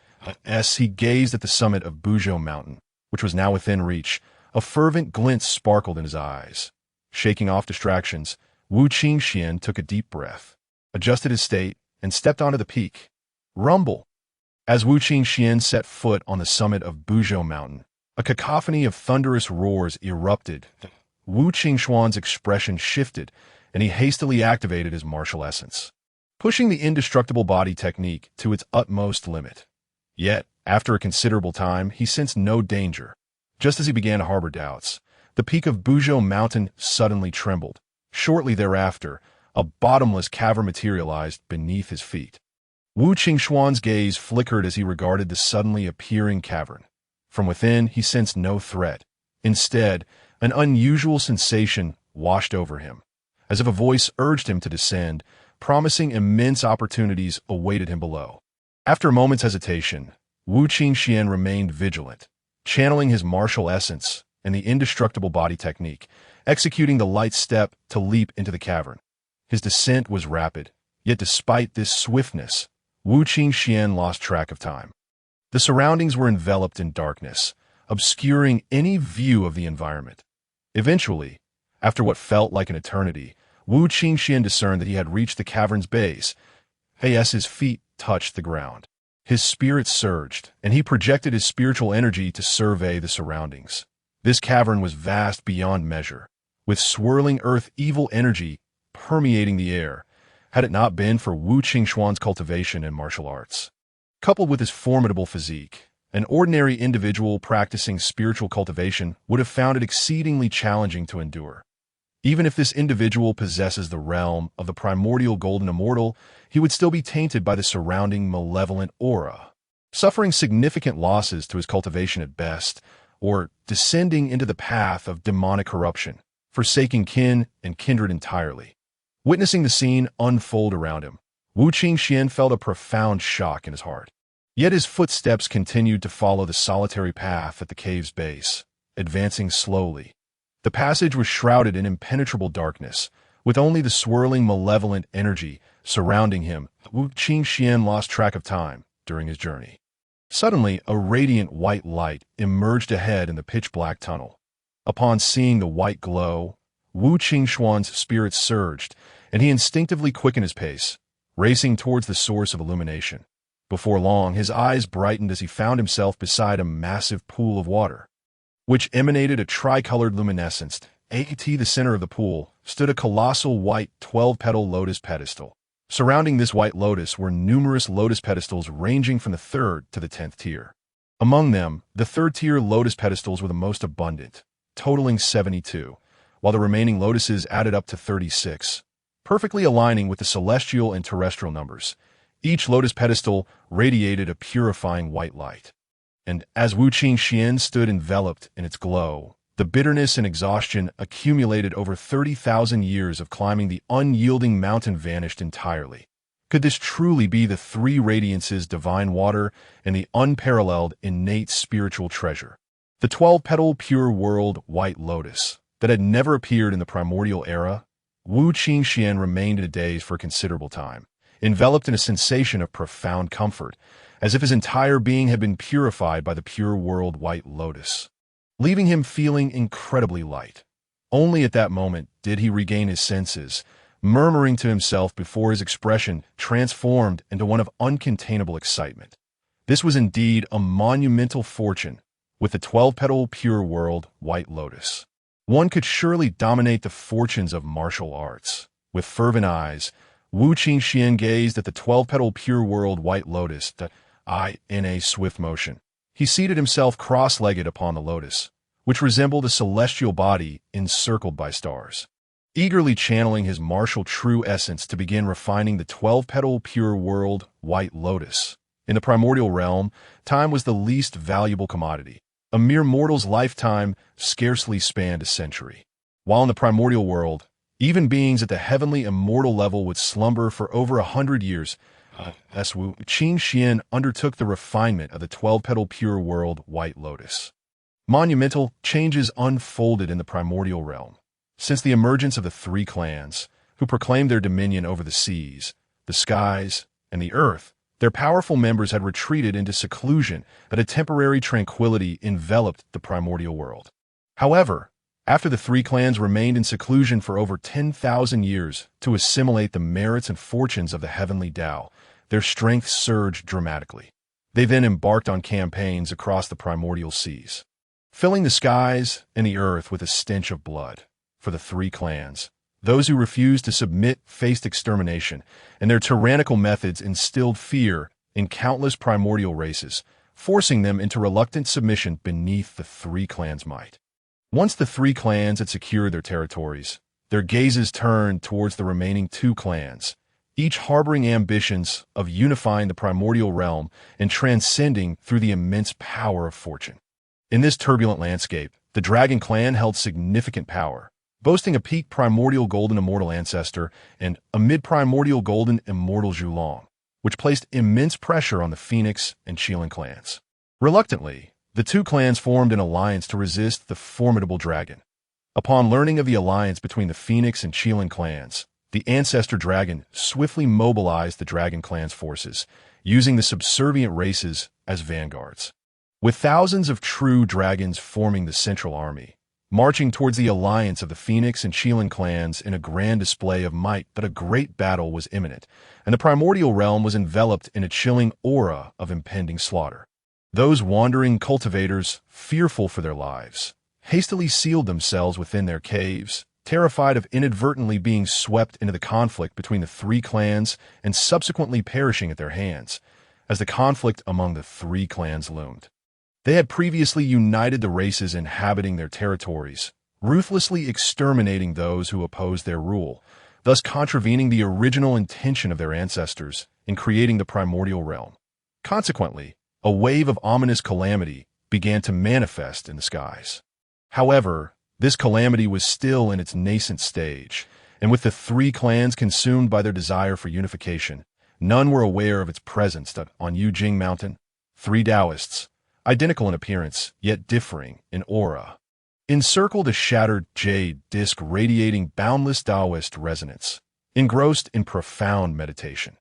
as he gazed at the summit of Buzhou Mountain, which was now within reach. A fervent glint sparkled in his eyes. Shaking off distractions, Wu Qingxuan took a deep breath, adjusted his state, and stepped onto the peak. Rumble! As Wu Qingxuan set foot on the summit of Buzhou Mountain, a cacophony of thunderous roars erupted. Wu Qingxuan's expression shifted, and he hastily activated his martial essence, pushing the indestructible body technique to its utmost limit. Yet, after a considerable time, he sensed no danger. Just as he began to harbor doubts, the peak of Buzhou Mountain suddenly trembled. Shortly thereafter, a bottomless cavern materialized beneath his feet. Wu Qingxuan's gaze flickered as he regarded the suddenly appearing cavern. From within, he sensed no threat. Instead, an unusual sensation washed over him, as if a voice urged him to descend, promising immense opportunities awaited him below. After a moment's hesitation, Wu Qingxuan remained vigilant, channeling his martial essence and the indestructible body technique, executing the light step to leap into the cavern. His descent was rapid, yet despite this swiftness, Wu Qingxuan lost track of time. The surroundings were enveloped in darkness, obscuring any view of the environment. Eventually, after what felt like an eternity, Wu Qingxuan discerned that he had reached the cavern's base. As his feet touched the ground, his spirit surged, and he projected his spiritual energy to survey the surroundings. This cavern was vast beyond measure, with swirling earth evil energy permeating the air, had it not been for Wu Qingxuan's cultivation and martial arts. Coupled with his formidable physique, an ordinary individual practicing spiritual cultivation would have found it exceedingly challenging to endure. Even if this individual possesses the realm of the primordial golden immortal, he would still be tainted by the surrounding malevolent aura, suffering significant losses to his cultivation at best, or descending into the path of demonic corruption, forsaking kin and kindred entirely. Witnessing the scene unfold around him, Wu Qingxuan felt a profound shock in his heart. Yet his footsteps continued to follow the solitary path at the cave's base, advancing slowly. The passage was shrouded in impenetrable darkness, with only the swirling malevolent energy surrounding him. Wu Qingxuan lost track of time during his journey. Suddenly, a radiant white light emerged ahead in the pitch-black tunnel. Upon seeing the white glow, Wu Qingxuan's spirit surged, and he instinctively quickened his pace, racing towards the source of illumination. Before long, his eyes brightened as he found himself beside a massive pool of water, which emanated a tricolored luminescence. At the center of the pool stood a colossal white 12-petal lotus pedestal. Surrounding this white lotus were numerous lotus pedestals ranging from the 3rd to the 10th tier. Among them, the 3rd-tier lotus pedestals were the most abundant, totaling 72, while the remaining lotuses added up to 36, perfectly aligning with the celestial and terrestrial numbers. Each lotus pedestal radiated a purifying white light. And as Wu Qingxuan stood enveloped in its glow, the bitterness and exhaustion accumulated over 30,000 years of climbing the unyielding mountain vanished entirely. Could this truly be the three radiances, divine water, and the unparalleled innate spiritual treasure? The 12-petal pure world white lotus that had never appeared in the primordial era? Wu Qingxuan remained in a daze for a considerable time, enveloped in a sensation of profound comfort, as if his entire being had been purified by the pure world white lotus, leaving him feeling incredibly light. Only at that moment did he regain his senses, murmuring to himself before his expression transformed into one of uncontainable excitement. This was indeed a monumental fortune, with the 12-petal pure world white lotus. One could surely dominate the fortunes of martial arts. With fervent eyes, Wu Qingxuan gazed at the 12-petal pure world white lotus, in a swift motion. He seated himself cross-legged upon the lotus, which resembled a celestial body encircled by stars, eagerly channeling his martial true essence to begin refining the 12-petal pure world white lotus. In the primordial realm, time was the least valuable commodity. A mere mortal's lifetime scarcely spanned a century. While in the primordial world, even beings at the heavenly immortal level would slumber for over 100 years. Wu Qingxuan undertook the refinement of the 12-petal pure world white lotus. Monumental changes unfolded in the primordial realm. Since the emergence of the three clans, who proclaimed their dominion over the seas, the skies, and the earth, their powerful members had retreated into seclusion, but a temporary tranquility enveloped the primordial world. However, after the three clans remained in seclusion for over 10,000 years to assimilate the merits and fortunes of the heavenly Tao, their strength surged dramatically. They then embarked on campaigns across the primordial seas, filling the skies and the earth with a stench of blood. For the three clans, those who refused to submit faced extermination, and their tyrannical methods instilled fear in countless primordial races, forcing them into reluctant submission beneath the three clans' might. Once the three clans had secured their territories, their gazes turned towards the remaining two clans, each harboring ambitions of unifying the primordial realm and transcending through the immense power of fortune. In this turbulent landscape, the Dragon Clan held significant power, boasting a peak primordial golden immortal ancestor and a mid-primordial golden immortal Zhulong, which placed immense pressure on the Phoenix and Qilin clans. Reluctantly, the two clans formed an alliance to resist the formidable dragon. Upon learning of the alliance between the Phoenix and Qilin clans, the ancestor dragon swiftly mobilized the Dragon Clan's forces, using the subservient races as vanguards. With thousands of true dragons forming the central army, marching towards the alliance of the Phoenix and Qilin clans in a grand display of might, but a great battle was imminent, and the primordial realm was enveloped in a chilling aura of impending slaughter. Those wandering cultivators, fearful for their lives, hastily sealed themselves within their caves, terrified of inadvertently being swept into the conflict between the three clans and subsequently perishing at their hands, as the conflict among the three clans loomed. They had previously united the races inhabiting their territories, ruthlessly exterminating those who opposed their rule, thus contravening the original intention of their ancestors in creating the primordial realm. Consequently, a wave of ominous calamity began to manifest in the skies. However, this calamity was still in its nascent stage, and with the three clans consumed by their desire for unification, none were aware of its presence on Yujing Mountain. Three Taoists, identical in appearance, yet differing in aura, encircled a shattered jade disk radiating boundless Taoist resonance, engrossed in profound meditation.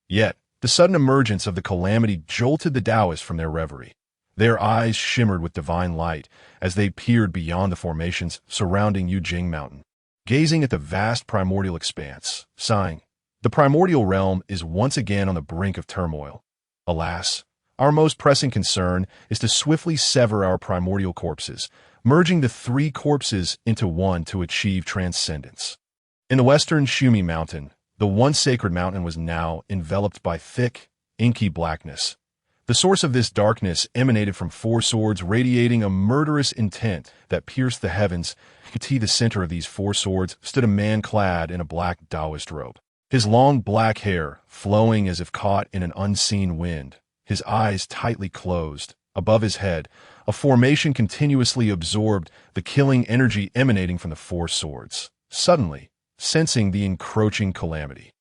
Yet, the sudden emergence of the calamity jolted the Taoists from their reverie. Their eyes shimmered with divine light as they peered beyond the formations surrounding Yujing Mountain, gazing at the vast primordial expanse, sighing. The primordial realm is once again on the brink of turmoil. Alas, our most pressing concern is to swiftly sever our primordial corpses, merging the three corpses into one to achieve transcendence. In the western Shumi Mountain, the once sacred mountain was now enveloped by thick, inky blackness. The source of this darkness emanated from four swords radiating a murderous intent that pierced the heavens. At the center of these four swords stood a man clad in a black Taoist robe, his long black hair flowing as if caught in an unseen wind, his eyes tightly closed. Above his head, a formation continuously absorbed the killing energy emanating from the four swords. Suddenly, sensing the encroaching calamity,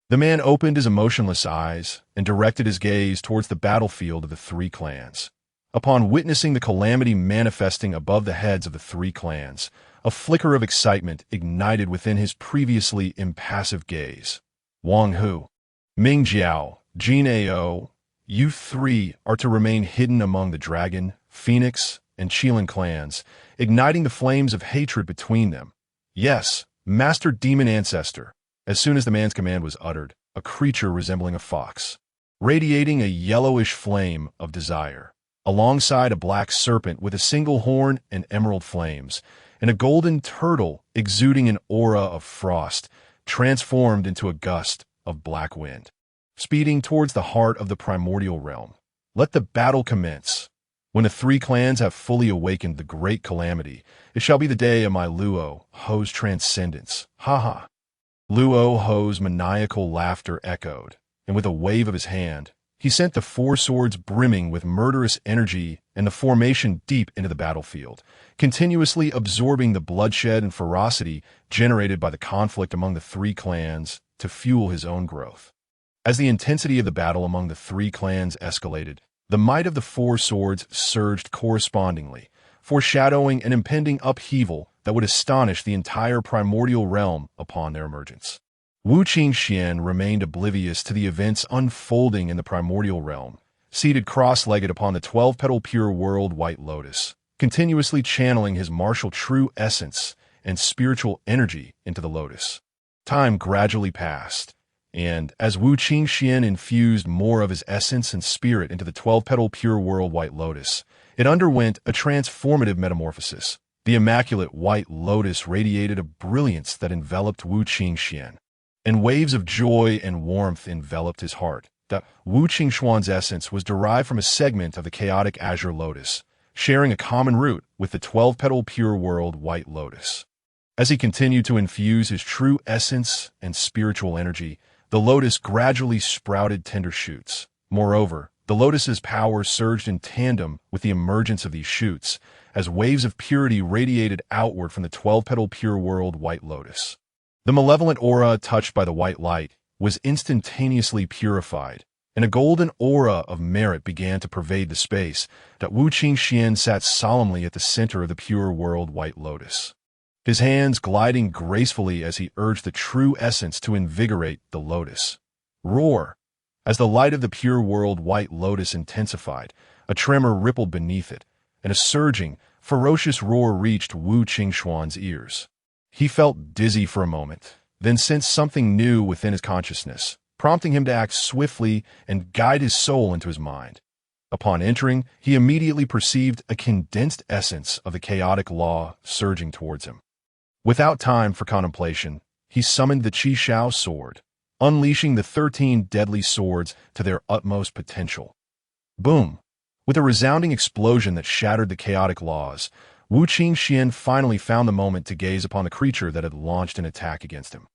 The man opened his emotionless eyes and directed his gaze towards the battlefield of the three clans. Upon witnessing the calamity manifesting above the heads of the three clans, a flicker of excitement ignited within his previously impassive gaze. Wang Hu, Ming Jiao, Jin Ao, you three are to remain hidden among the Dragon, Phoenix, and Qilin clans, igniting the flames of hatred between them. Yes, Master Demon Ancestor. As soon as the man's command was uttered, a creature resembling a fox, radiating a yellowish flame of desire, alongside a black serpent with a single horn and emerald flames, and a golden turtle exuding an aura of frost, transformed into a gust of black wind, speeding towards the heart of the primordial realm. Let the battle commence. When the three clans have fully awakened the great calamity, it shall be the day of my Luo Ho's transcendence. Ha ha. Luo Ho's maniacal laughter echoed, and with a wave of his hand, he sent the four swords brimming with murderous energy and the formation deep into the battlefield, continuously absorbing the bloodshed and ferocity generated by the conflict among the three clans to fuel his own growth. As the intensity of the battle among the three clans escalated, the might of the four swords surged correspondingly, foreshadowing an impending upheaval that would astonish the entire primordial realm upon their emergence. Wu Qingxuan remained oblivious to the events unfolding in the primordial realm, seated cross-legged upon the 12-petal pure world white lotus, continuously channeling his martial true essence and spiritual energy into the lotus. Time gradually passed, and as Wu Qingxuan infused more of his essence and spirit into the 12-petal pure world white lotus, it underwent a transformative metamorphosis. The immaculate white lotus radiated a brilliance that enveloped Wu Qingxuan, and waves of joy and warmth enveloped his heart. The Wu Qingxuan's essence was derived from a segment of the chaotic azure lotus, sharing a common root with the 12-petal pure world white lotus. As he continued to infuse his true essence and spiritual energy, the lotus gradually sprouted tender shoots. Moreover, the lotus's power surged in tandem with the emergence of these shoots, as waves of purity radiated outward from the 12-petal pure world white lotus. The malevolent aura touched by the white light was instantaneously purified, and a golden aura of merit began to pervade the space that Wu Qingxuan sat solemnly at the center of the pure world white lotus, his hands gliding gracefully as he urged the true essence to invigorate the lotus. Roar! As the light of the pure world white lotus intensified, a tremor rippled beneath it, and a surging, ferocious roar reached Wu Qingxuan's ears. He felt dizzy for a moment, then sensed something new within his consciousness, prompting him to act swiftly and guide his soul into his mind. Upon entering, he immediately perceived a condensed essence of the chaotic law surging towards him. Without time for contemplation, he summoned the Qi Shao sword, unleashing the 13 deadly swords to their utmost potential. Boom! With a resounding explosion that shattered the chaotic laws, Wu Qingxuan finally found the moment to gaze upon the creature that had launched an attack against him.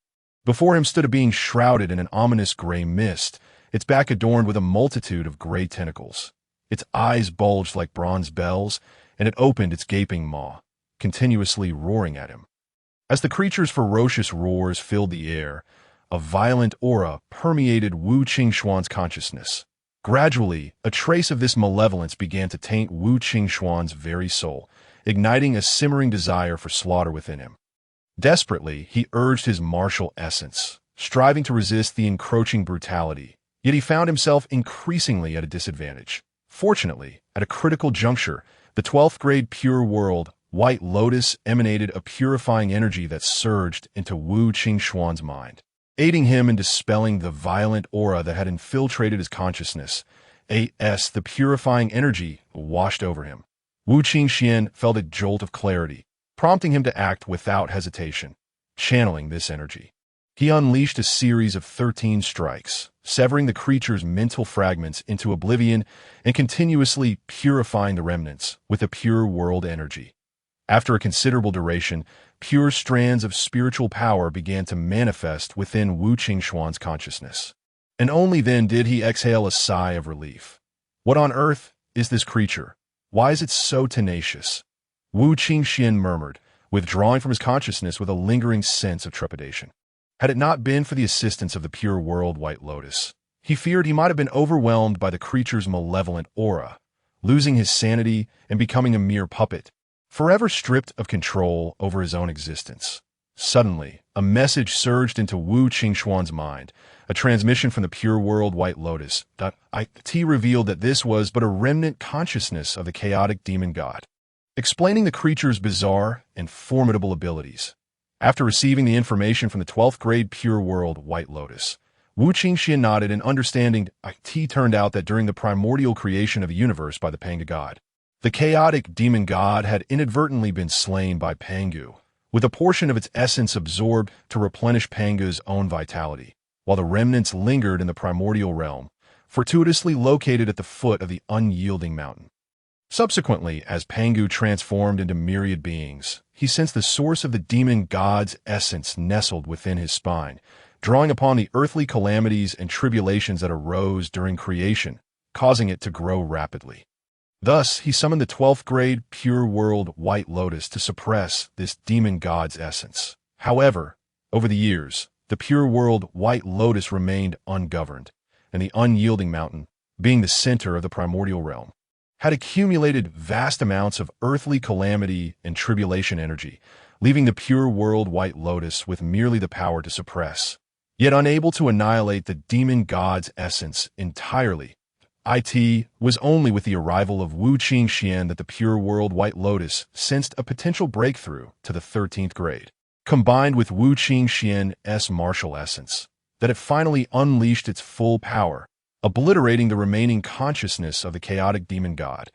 Before him stood a being shrouded in an ominous gray mist, its back adorned with a multitude of gray tentacles. Its eyes bulged like bronze bells, and it opened its gaping maw, continuously roaring at him. As the creature's ferocious roars filled the air, a violent aura permeated Wu Qingxuan's consciousness. Gradually, a trace of this malevolence began to taint Wu Qingxuan's very soul, igniting a simmering desire for slaughter within him. Desperately, he urged his martial essence, striving to resist the encroaching brutality, yet he found himself increasingly at a disadvantage. Fortunately, at a critical juncture, the 12th grade pure world white lotus emanated a purifying energy that surged into Wu Qingxuan's mind, aiding him in dispelling the violent aura that had infiltrated his consciousness. The purifying energy washed over him. Wu Qingxuan felt a jolt of clarity, prompting him to act without hesitation. Channeling this energy, he unleashed a series of 13 strikes, severing the creature's mental fragments into oblivion and continuously purifying the remnants with a pure world energy. After a considerable duration, pure strands of spiritual power began to manifest within Wu Qingxuan's consciousness. And only then did he exhale a sigh of relief. What on earth is this creature? Why is it so tenacious? Wu Qingxuan murmured, withdrawing from his consciousness with a lingering sense of trepidation. Had it not been for the assistance of the pure world White Lotus, he feared he might have been overwhelmed by the creature's malevolent aura, losing his sanity and becoming a mere puppet, forever stripped of control over his own existence. Suddenly, a message surged into Wu Qingxuan's mind, a transmission from the pure world White Lotus. It revealed that this was but a remnant consciousness of the chaotic demon god, explaining the creature's bizarre and formidable abilities. After receiving the information from the 12th grade pure world White Lotus, Wu Qingxuan nodded in understanding. It turned out that during the primordial creation of the universe by the Pangu god, the chaotic demon god had inadvertently been slain by Pangu, with a portion of its essence absorbed to replenish Pangu's own vitality, while the remnants lingered in the primordial realm, fortuitously located at the foot of the unyielding mountain. Subsequently, as Pangu transformed into myriad beings, he sensed the source of the demon god's essence nestled within his spine, drawing upon the earthly calamities and tribulations that arose during creation, causing it to grow rapidly. Thus, he summoned the 12th grade pure world White Lotus to suppress this demon god's essence. However, over the years, the pure world White Lotus remained ungoverned, and the unyielding mountain, being the center of the primordial realm, had accumulated vast amounts of earthly calamity and tribulation energy, leaving the pure world White Lotus with merely the power to suppress, yet unable to annihilate the demon god's essence entirely. It was only with the arrival of Wu Qingxuan that the pure world White Lotus sensed a potential breakthrough to the 13th grade, combined with Wu Qingxuan's martial essence, that it finally unleashed its full power, obliterating the remaining consciousness of the chaotic demon god.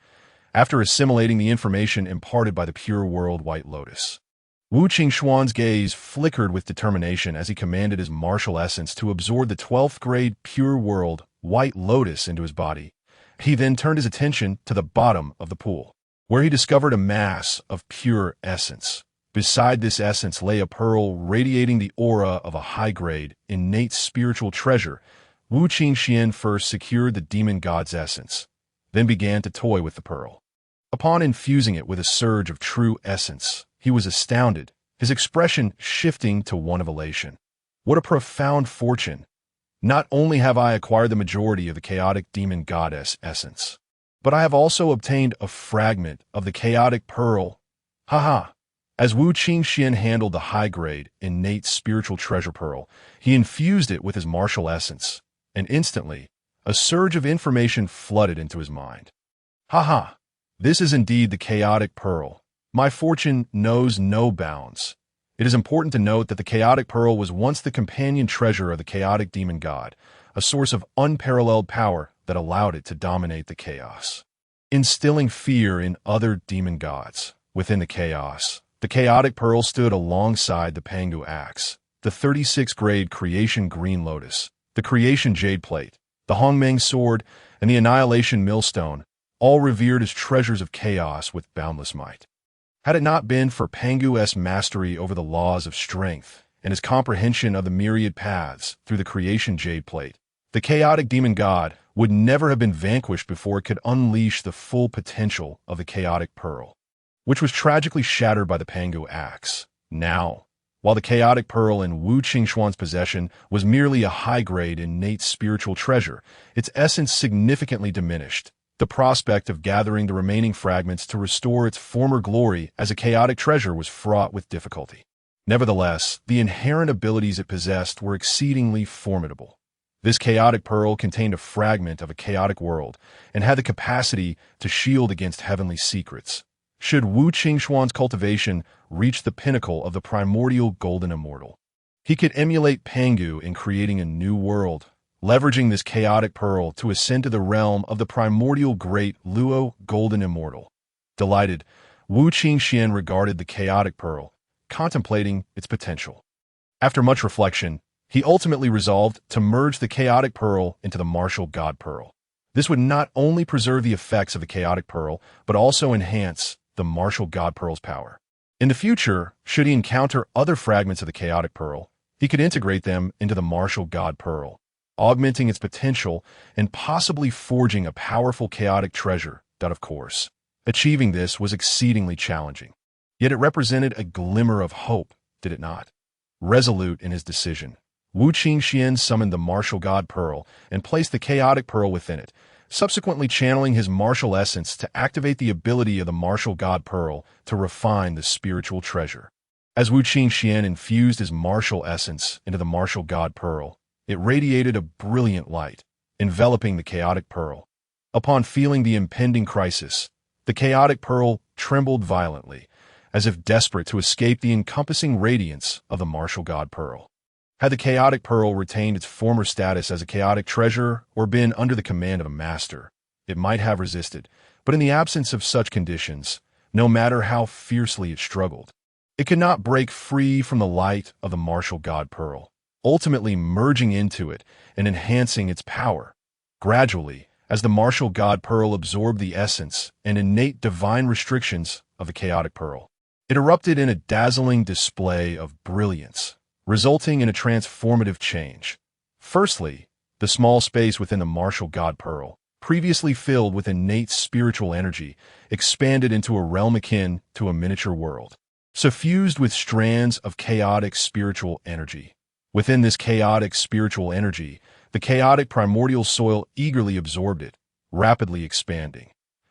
After assimilating the information imparted by the pure world White Lotus, Wu Qingxuan's gaze flickered with determination as he commanded his martial essence to absorb the 12th grade pure world White Lotus into his body. He then turned his attention to the bottom of the pool, where he discovered a mass of pure essence. Beside this essence lay a pearl radiating the aura of a high-grade, innate spiritual treasure. Wu Qingxuan first secured the demon god's essence, then began to toy with the pearl. Upon infusing it with a surge of true essence, he was astounded, his expression shifting to one of elation. What a profound fortune! Not only have I acquired the majority of the chaotic demon goddess essence, but I have also obtained a fragment of the chaotic pearl. Haha! As Wu Qingxuan handled the high-grade, innate spiritual treasure pearl, he infused it with his martial essence, and instantly, a surge of information flooded into his mind. Haha! This is indeed the chaotic pearl. My fortune knows no bounds. It is important to note that the chaotic pearl was once the companion treasure of the chaotic demon god, a source of unparalleled power that allowed it to dominate the chaos, instilling fear in other demon gods. Within the chaos, the chaotic pearl stood alongside the Pangu axe, the 36th grade creation green lotus, the creation jade plate, the Hongmeng sword, and the annihilation millstone, all revered as treasures of chaos with boundless might. Had it not been for Pangu's mastery over the laws of strength and his comprehension of the myriad paths through the creation jade plate, the chaotic demon god would never have been vanquished before it could unleash the full potential of the chaotic pearl, which was tragically shattered by the Pangu axe. Now, while the chaotic pearl in Wu Qingxuan's possession was merely a high-grade innate spiritual treasure, its essence significantly diminished. The prospect of gathering the remaining fragments to restore its former glory as a chaotic treasure was fraught with difficulty. Nevertheless, the inherent abilities it possessed were exceedingly formidable. This chaotic pearl contained a fragment of a chaotic world and had the capacity to shield against heavenly secrets. Should Wu Qingxuan's cultivation reach the pinnacle of the primordial golden immortal, he could emulate Pangu in creating a new world, leveraging this chaotic pearl to ascend to the realm of the primordial great Luo golden immortal. Delighted, Wu Qingxuan regarded the chaotic pearl, contemplating its potential. After much reflection, he ultimately resolved to merge the chaotic pearl into the martial god pearl. This would not only preserve the effects of the chaotic pearl, but also enhance the martial god pearl's power. In the future, should he encounter other fragments of the chaotic pearl, he could integrate them into the martial god pearl, augmenting its potential and possibly forging a powerful chaotic treasure. Of course, achieving this was exceedingly challenging. Yet it represented a glimmer of hope, did it not? Resolute in his decision, Wu Qingxuan summoned the martial god pearl and placed the chaotic pearl within it, subsequently channeling his martial essence to activate the ability of the martial god pearl to refine the spiritual treasure. As Wu Qingxuan infused his martial essence into the martial god pearl, it radiated a brilliant light, enveloping the chaotic pearl. Upon feeling the impending crisis, the chaotic pearl trembled violently, as if desperate to escape the encompassing radiance of the martial god pearl. Had the chaotic pearl retained its former status as a chaotic treasure or been under the command of a master, it might have resisted, but in the absence of such conditions, no matter how fiercely it struggled, it could not break free from the light of the martial god pearl, ultimately merging into it and enhancing its power. Gradually, as the martial god pearl absorbed the essence and innate divine restrictions of the chaotic pearl, it erupted in a dazzling display of brilliance, resulting in a transformative change. Firstly, the small space within the martial god pearl, previously filled with innate spiritual energy, expanded into a realm akin to a miniature world, suffused with strands of chaotic spiritual energy. Within this chaotic spiritual energy, the chaotic primordial soil eagerly absorbed it, rapidly expanding.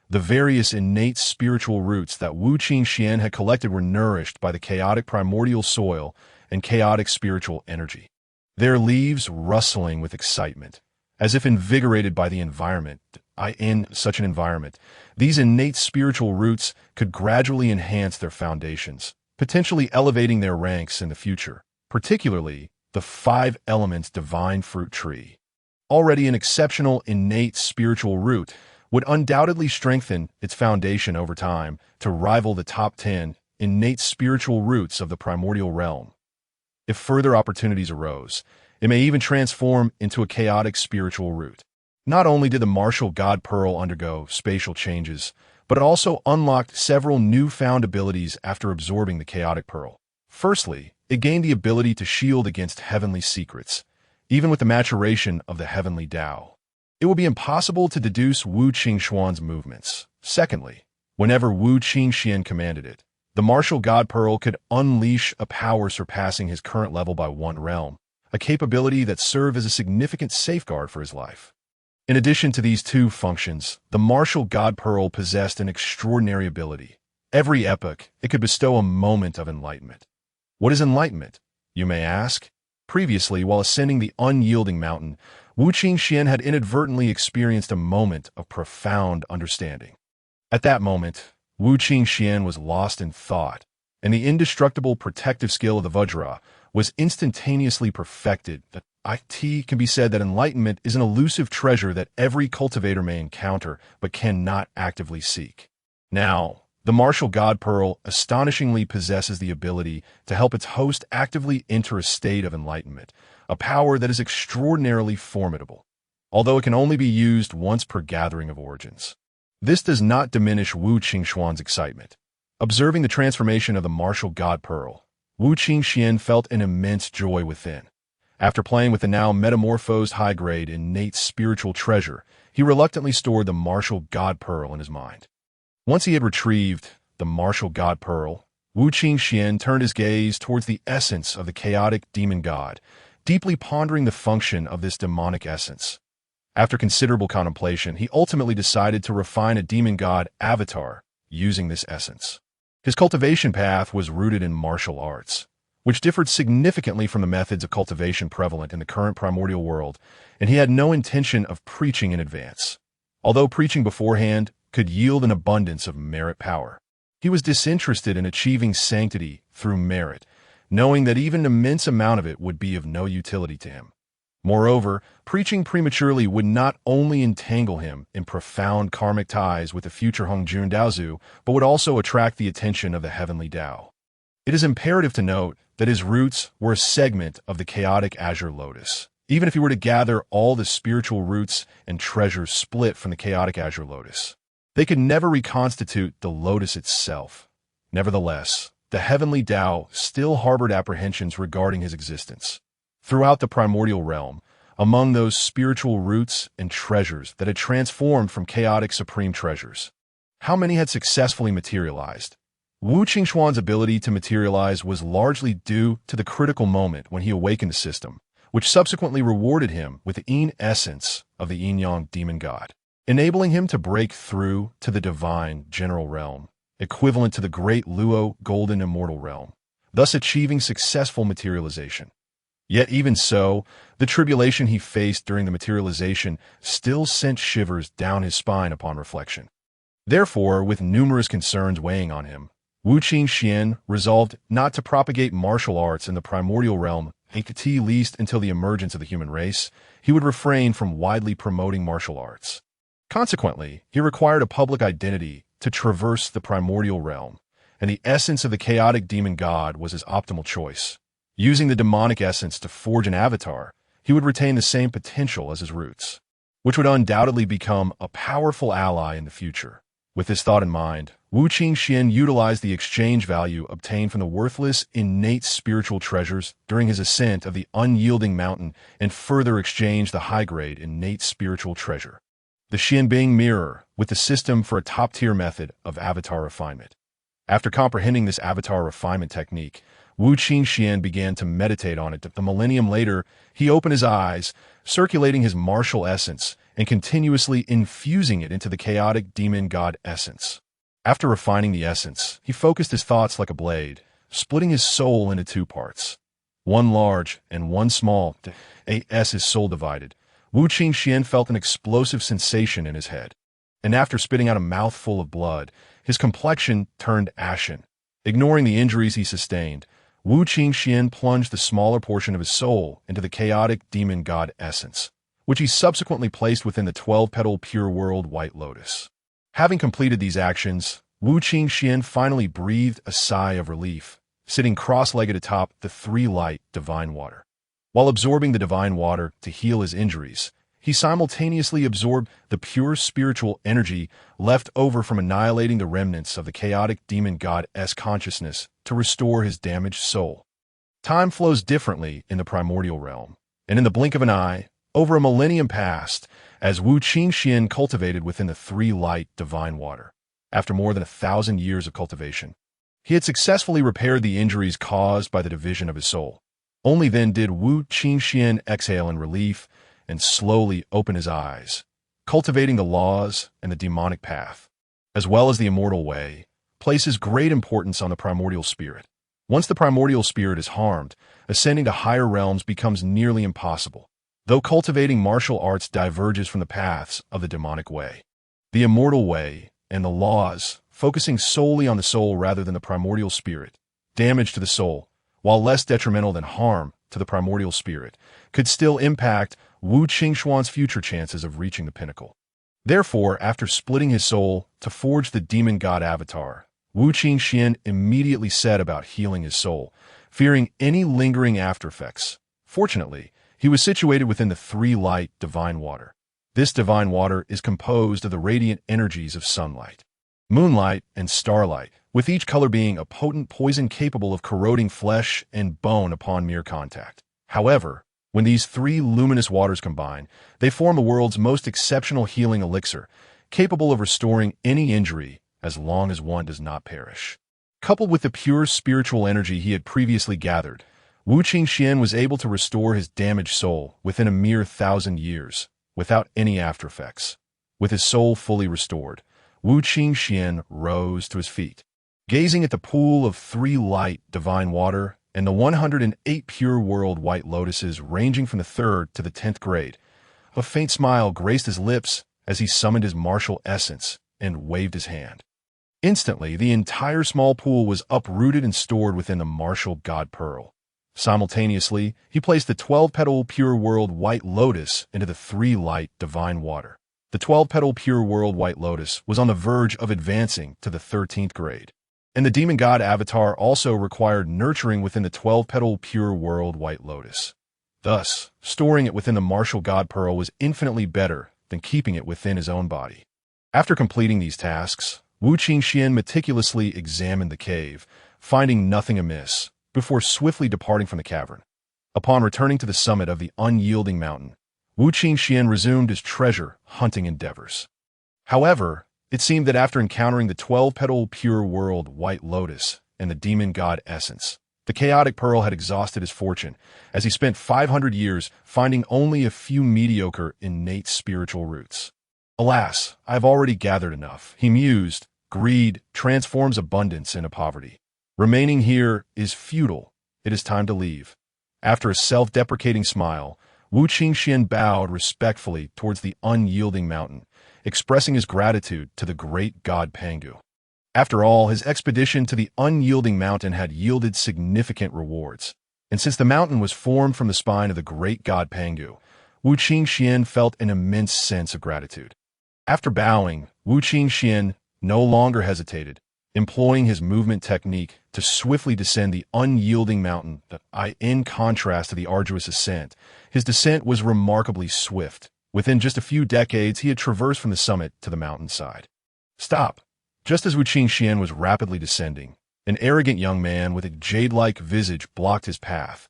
The various innate spiritual roots that Wu Qingxuan had collected were nourished by the chaotic primordial soil and chaotic spiritual energy, their leaves rustling with excitement, as if invigorated by the environment. In such an environment, these innate spiritual roots could gradually enhance their foundations, potentially elevating their ranks in the future, particularly the 5 elements divine fruit tree. Already an exceptional innate spiritual root would undoubtedly strengthen its foundation over time to rival the top 10 innate spiritual roots of the primordial realm. If further opportunities arose, it may even transform into a chaotic spiritual root. Not only did the martial god pearl undergo spatial changes, but it also unlocked several newfound abilities after absorbing the chaotic pearl. Firstly, it gained the ability to shield against heavenly secrets, even with the maturation of the heavenly Tao. It will be impossible to deduce Wu Qingxuan's movements. Secondly, whenever Wu Qingxuan commanded it, the martial god pearl could unleash a power surpassing his current level by 1 realm, a capability that served as a significant safeguard for his life. In addition to these 2 functions, the martial god pearl possessed an extraordinary ability. Every epoch, it could bestow a moment of enlightenment. What is enlightenment, you may ask? Previously, while ascending the unyielding mountain, Wu Qingxuan had inadvertently experienced a moment of profound understanding. At that moment, Wu Qingxuan was lost in thought, and the indestructible protective skill of the Vajra was instantaneously perfected. It can be said that enlightenment is an elusive treasure that every cultivator may encounter but cannot actively seek. Now, the martial god pearl astonishingly possesses the ability to help its host actively enter a state of enlightenment, a power that is extraordinarily formidable, although it can only be used once per gathering of origins. This does not diminish Wu Qingxuan's excitement. Observing the transformation of the martial god pearl, Wu Qingxuan felt an immense joy within. After playing with the now metamorphosed high-grade innate spiritual treasure, he reluctantly stored the martial god pearl in his mind. Once he had retrieved the martial god pearl, Wu Qingxuan turned his gaze towards the essence of the chaotic demon god, deeply pondering the function of this demonic essence. After considerable contemplation, he ultimately decided to refine a demon god avatar using this essence. His cultivation path was rooted in martial arts, which differed significantly from the methods of cultivation prevalent in the current primordial world, and he had no intention of preaching in advance. Although preaching beforehand could yield an abundance of merit power, he was disinterested in achieving sanctity through merit, knowing that even an immense amount of it would be of no utility to him. Moreover, preaching prematurely would not only entangle him in profound karmic ties with the future Hongjun Daozu, but would also attract the attention of the heavenly Tao. It is imperative to note that his roots were a segment of the chaotic azure lotus. Even if he were to gather all the spiritual roots and treasures split from the chaotic azure lotus, they could never reconstitute the lotus itself. Nevertheless, the heavenly Tao still harbored apprehensions regarding his existence. Throughout the primordial realm, among those spiritual roots and treasures that had transformed from chaotic supreme treasures, how many had successfully materialized? Wu Qingxuan's ability to materialize was largely due to the critical moment when he awakened the system, which subsequently rewarded him with the yin essence of the yin-yang demon god, enabling him to break through to the divine general realm, equivalent to the great Luo golden immortal realm, thus achieving successful materialization. Yet even so, the tribulation he faced during the materialization still sent shivers down his spine upon reflection. Therefore, with numerous concerns weighing on him, Wu Qingxuan resolved not to propagate martial arts in the primordial realm, at least until the emergence of the human race. He would refrain from widely promoting martial arts. Consequently, he required a public identity to traverse the primordial realm, and the essence of the chaotic demon god was his optimal choice. Using the demonic essence to forge an avatar, he would retain the same potential as his roots, which would undoubtedly become a powerful ally in the future. With this thought in mind, Wu Qingxuan utilized the exchange value obtained from the worthless innate spiritual treasures during his ascent of the unyielding mountain and further exchanged the high-grade innate spiritual treasure, the Xianbing mirror, with the system for a top-tier method of avatar refinement. After comprehending this avatar refinement technique, Wu Qingxuan began to meditate on it. A millennium later, he opened his eyes, circulating his martial essence and continuously infusing it into the chaotic demon god essence. After refining the essence, he focused his thoughts like a blade, splitting his soul into two parts, one large and one small. As his soul divided, Wu Qingxuan felt an explosive sensation in his head, and after spitting out a mouthful of blood, his complexion turned ashen. Ignoring the injuries he sustained, Wu Qingxuan plunged the smaller portion of his soul into the chaotic demon god essence, which he subsequently placed within the 12-petal pure world white lotus. Having completed these actions, Wu Qingxuan finally breathed a sigh of relief, sitting cross-legged atop the three-light divine water. While absorbing the divine water to heal his injuries, he simultaneously absorbed the pure spiritual energy left over from annihilating the remnants of the chaotic demon god's consciousness to restore his damaged soul. Time flows differently in the primordial realm, and in the blink of an eye, over a millennium passed, as Wu Qingxuan cultivated within the three-light divine water. After more than 1,000 years of cultivation, he had successfully repaired the injuries caused by the division of his soul. Only then did Wu Qingxuan exhale in relief and slowly open his eyes, cultivating the laws and the demonic path, as well as the immortal way, places great importance on the primordial spirit. Once the primordial spirit is harmed, ascending to higher realms becomes nearly impossible, though cultivating martial arts diverges from the paths of the demonic way. The immortal way and the laws, focusing solely on the soul rather than the primordial spirit, damage to the soul, while less detrimental than harm to the primordial spirit, could still impact Wu Qingxuan's future chances of reaching the pinnacle. Therefore, after splitting his soul to forge the demon god avatar, Wu Qingxuan immediately set about healing his soul, fearing any lingering aftereffects. Fortunately, he was situated within the three-light divine water. This divine water is composed of the radiant energies of sunlight, moonlight, and starlight, with each color being a potent poison capable of corroding flesh and bone upon mere contact. However, when these three luminous waters combine, they form the world's most exceptional healing elixir, capable of restoring any injury as long as one does not perish. Coupled with the pure spiritual energy he had previously gathered, Wu Qingxuan was able to restore his damaged soul within a mere 1,000 years, without any aftereffects. With his soul fully restored, Wu Qingxuan rose to his feet. Gazing at the pool of three-light divine water and the 108 pure world white lotuses ranging from the 3rd to the 10th grade, a faint smile graced his lips as he summoned his martial essence and waved his hand. Instantly, the entire small pool was uprooted and stored within the martial god pearl. Simultaneously, he placed the 12-petal pure world white lotus into the three-light divine water. The 12-petal pure world white lotus was on the verge of advancing to the 13th grade, and the demon god avatar also required nurturing within the 12-petal pure world white lotus. Thus, storing it within the martial god pearl was infinitely better than keeping it within his own body. After completing these tasks, Wu Qingxuan meticulously examined the cave, finding nothing amiss, before swiftly departing from the cavern. Upon returning to the summit of the unyielding mountain, Wu Qingxuan resumed his treasure hunting endeavors. However, It seemed that after encountering the 12-petal pure world white lotus and the demon god essence, the chaotic pearl had exhausted his fortune, as he spent 500 years finding only a few mediocre innate spiritual roots. Alas, I have already gathered enough, he mused. Greed transforms abundance into poverty. Remaining here is futile. It is time to leave. After a self-deprecating smile, Wu Qingxuan bowed respectfully towards the unyielding mountain, expressing his gratitude to the great god Pangu. After all, his expedition to the unyielding mountain had yielded significant rewards, and since the mountain was formed from the spine of the great god Pangu, Wu Qingxuan felt an immense sense of gratitude. After bowing, Wu Qingxuan no longer hesitated, employing his movement technique to swiftly descend the unyielding mountain. In contrast to the arduous ascent, his descent was remarkably swift. Within just a few decades, he had traversed from the summit to the mountainside. Stop! Just as Wu Qingxuan was rapidly descending, an arrogant young man with a jade-like visage blocked his path.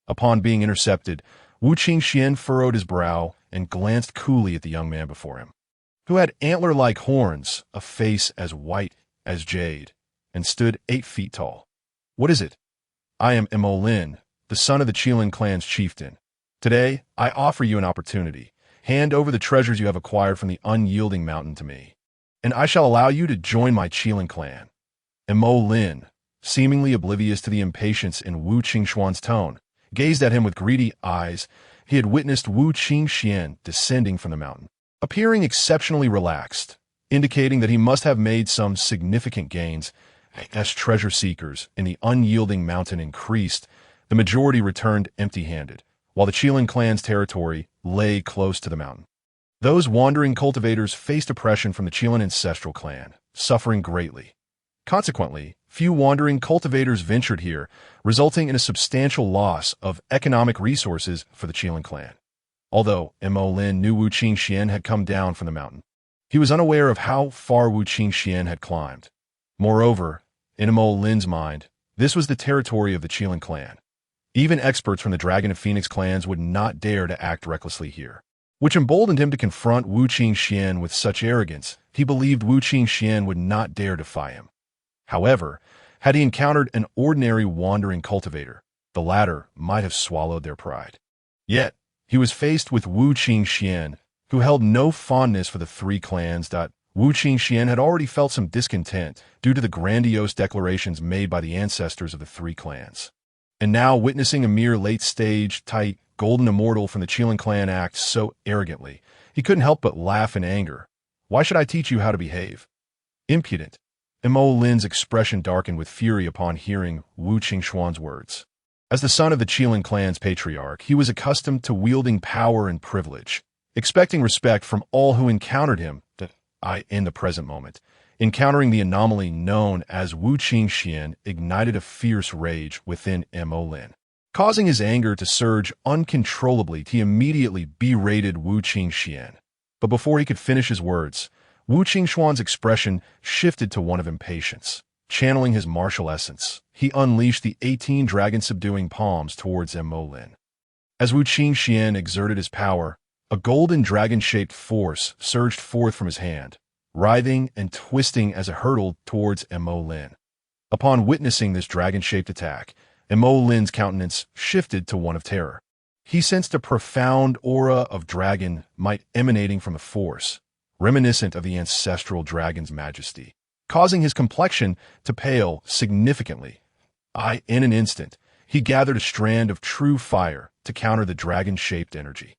Upon being intercepted, Wu Qingxuan furrowed his brow and glanced coolly at the young man before him, who had antler-like horns, a face as white as jade, and stood 8 feet tall. What is it? I am Mo Lin, the son of the Qilin clan's chieftain. Today, I offer you an opportunity. Hand over the treasures you have acquired from the unyielding mountain to me, and I shall allow you to join my Qilin clan. And Mo Lin, seemingly oblivious to the impatience in Wu Qingxuan's tone, gazed at him with greedy eyes. He had witnessed Wu Qingxuan descending from the mountain, appearing exceptionally relaxed, indicating that he must have made some significant gains. As treasure seekers in the unyielding mountain increased, the majority returned empty-handed, while the Qilin clan's territory lay close to the mountain. Those wandering cultivators faced oppression from the Qilin ancestral clan, suffering greatly. Consequently, few wandering cultivators ventured here, resulting in a substantial loss of economic resources for the Qilin clan. Although Mo Lin knew Wu Qingxuan had come down from the mountain, he was unaware of how far Wu Qingxuan had climbed. Moreover, in Mo Lin's mind, this was the territory of the Qilin clan. Even experts from the Dragon and Phoenix clans would not dare to act recklessly here, which emboldened him to confront Wu Qingxuan with such arrogance. He believed Wu Qingxuan would not dare defy him. However, had he encountered an ordinary wandering cultivator, the latter might have swallowed their pride. Yet, he was faced with Wu Qingxuan, who held no fondness for the 3 clans. Wu Qingxuan had already felt some discontent due to the grandiose declarations made by the ancestors of the 3 clans. And now, witnessing a mere late-stage, tight, golden immortal from the Qilin clan act so arrogantly, he couldn't help but laugh in anger. Why should I teach you how to behave? Impudent. Mo Lin's expression darkened with fury upon hearing Wu Qingxuan's words. As the son of the Qilin clan's patriarch, he was accustomed to wielding power and privilege, expecting respect from all who encountered him. In the present moment, encountering the anomaly known as Wu Qingxuan ignited a fierce rage within Mo Lin. Causing his anger to surge uncontrollably, he immediately berated Wu Qingxuan. But before he could finish his words, Wu Qingxuan's expression shifted to one of impatience. Channeling his martial essence, he unleashed the 18 dragon-subduing palms towards Mo Lin. As Wu Qingxuan exerted his power, a golden dragon-shaped force surged forth from his hand, writhing and twisting as it hurtled towards Mo Lin. Upon witnessing this dragon-shaped attack, Mo Lin's countenance shifted to one of terror. He sensed a profound aura of dragon might emanating from the force, reminiscent of the ancestral dragon's majesty, causing his complexion to pale significantly. In an instant, he gathered a strand of true fire to counter the dragon-shaped energy.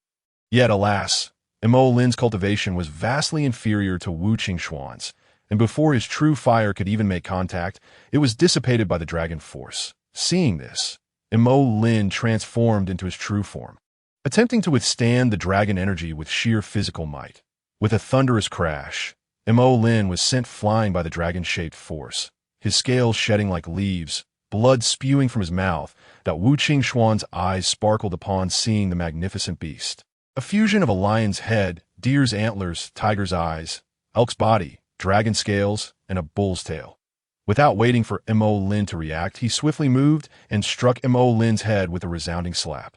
Yet, alas, Mo Lin's cultivation was vastly inferior to Wu Qingxuan's, and before his true fire could even make contact, it was dissipated by the dragon force. Seeing this, Mo Lin transformed into his true form, attempting to withstand the dragon energy with sheer physical might. With a thunderous crash, Mo Lin was sent flying by the dragon-shaped force, his scales shedding like leaves, blood spewing from his mouth. That Wu Qingxuan's eyes sparkled upon seeing the magnificent beast. A fusion of a lion's head, deer's antlers, tiger's eyes, elk's body, dragon scales, and a bull's tail. Without waiting for Mo Lin to react, he swiftly moved and struck Mo Lin's head with a resounding slap,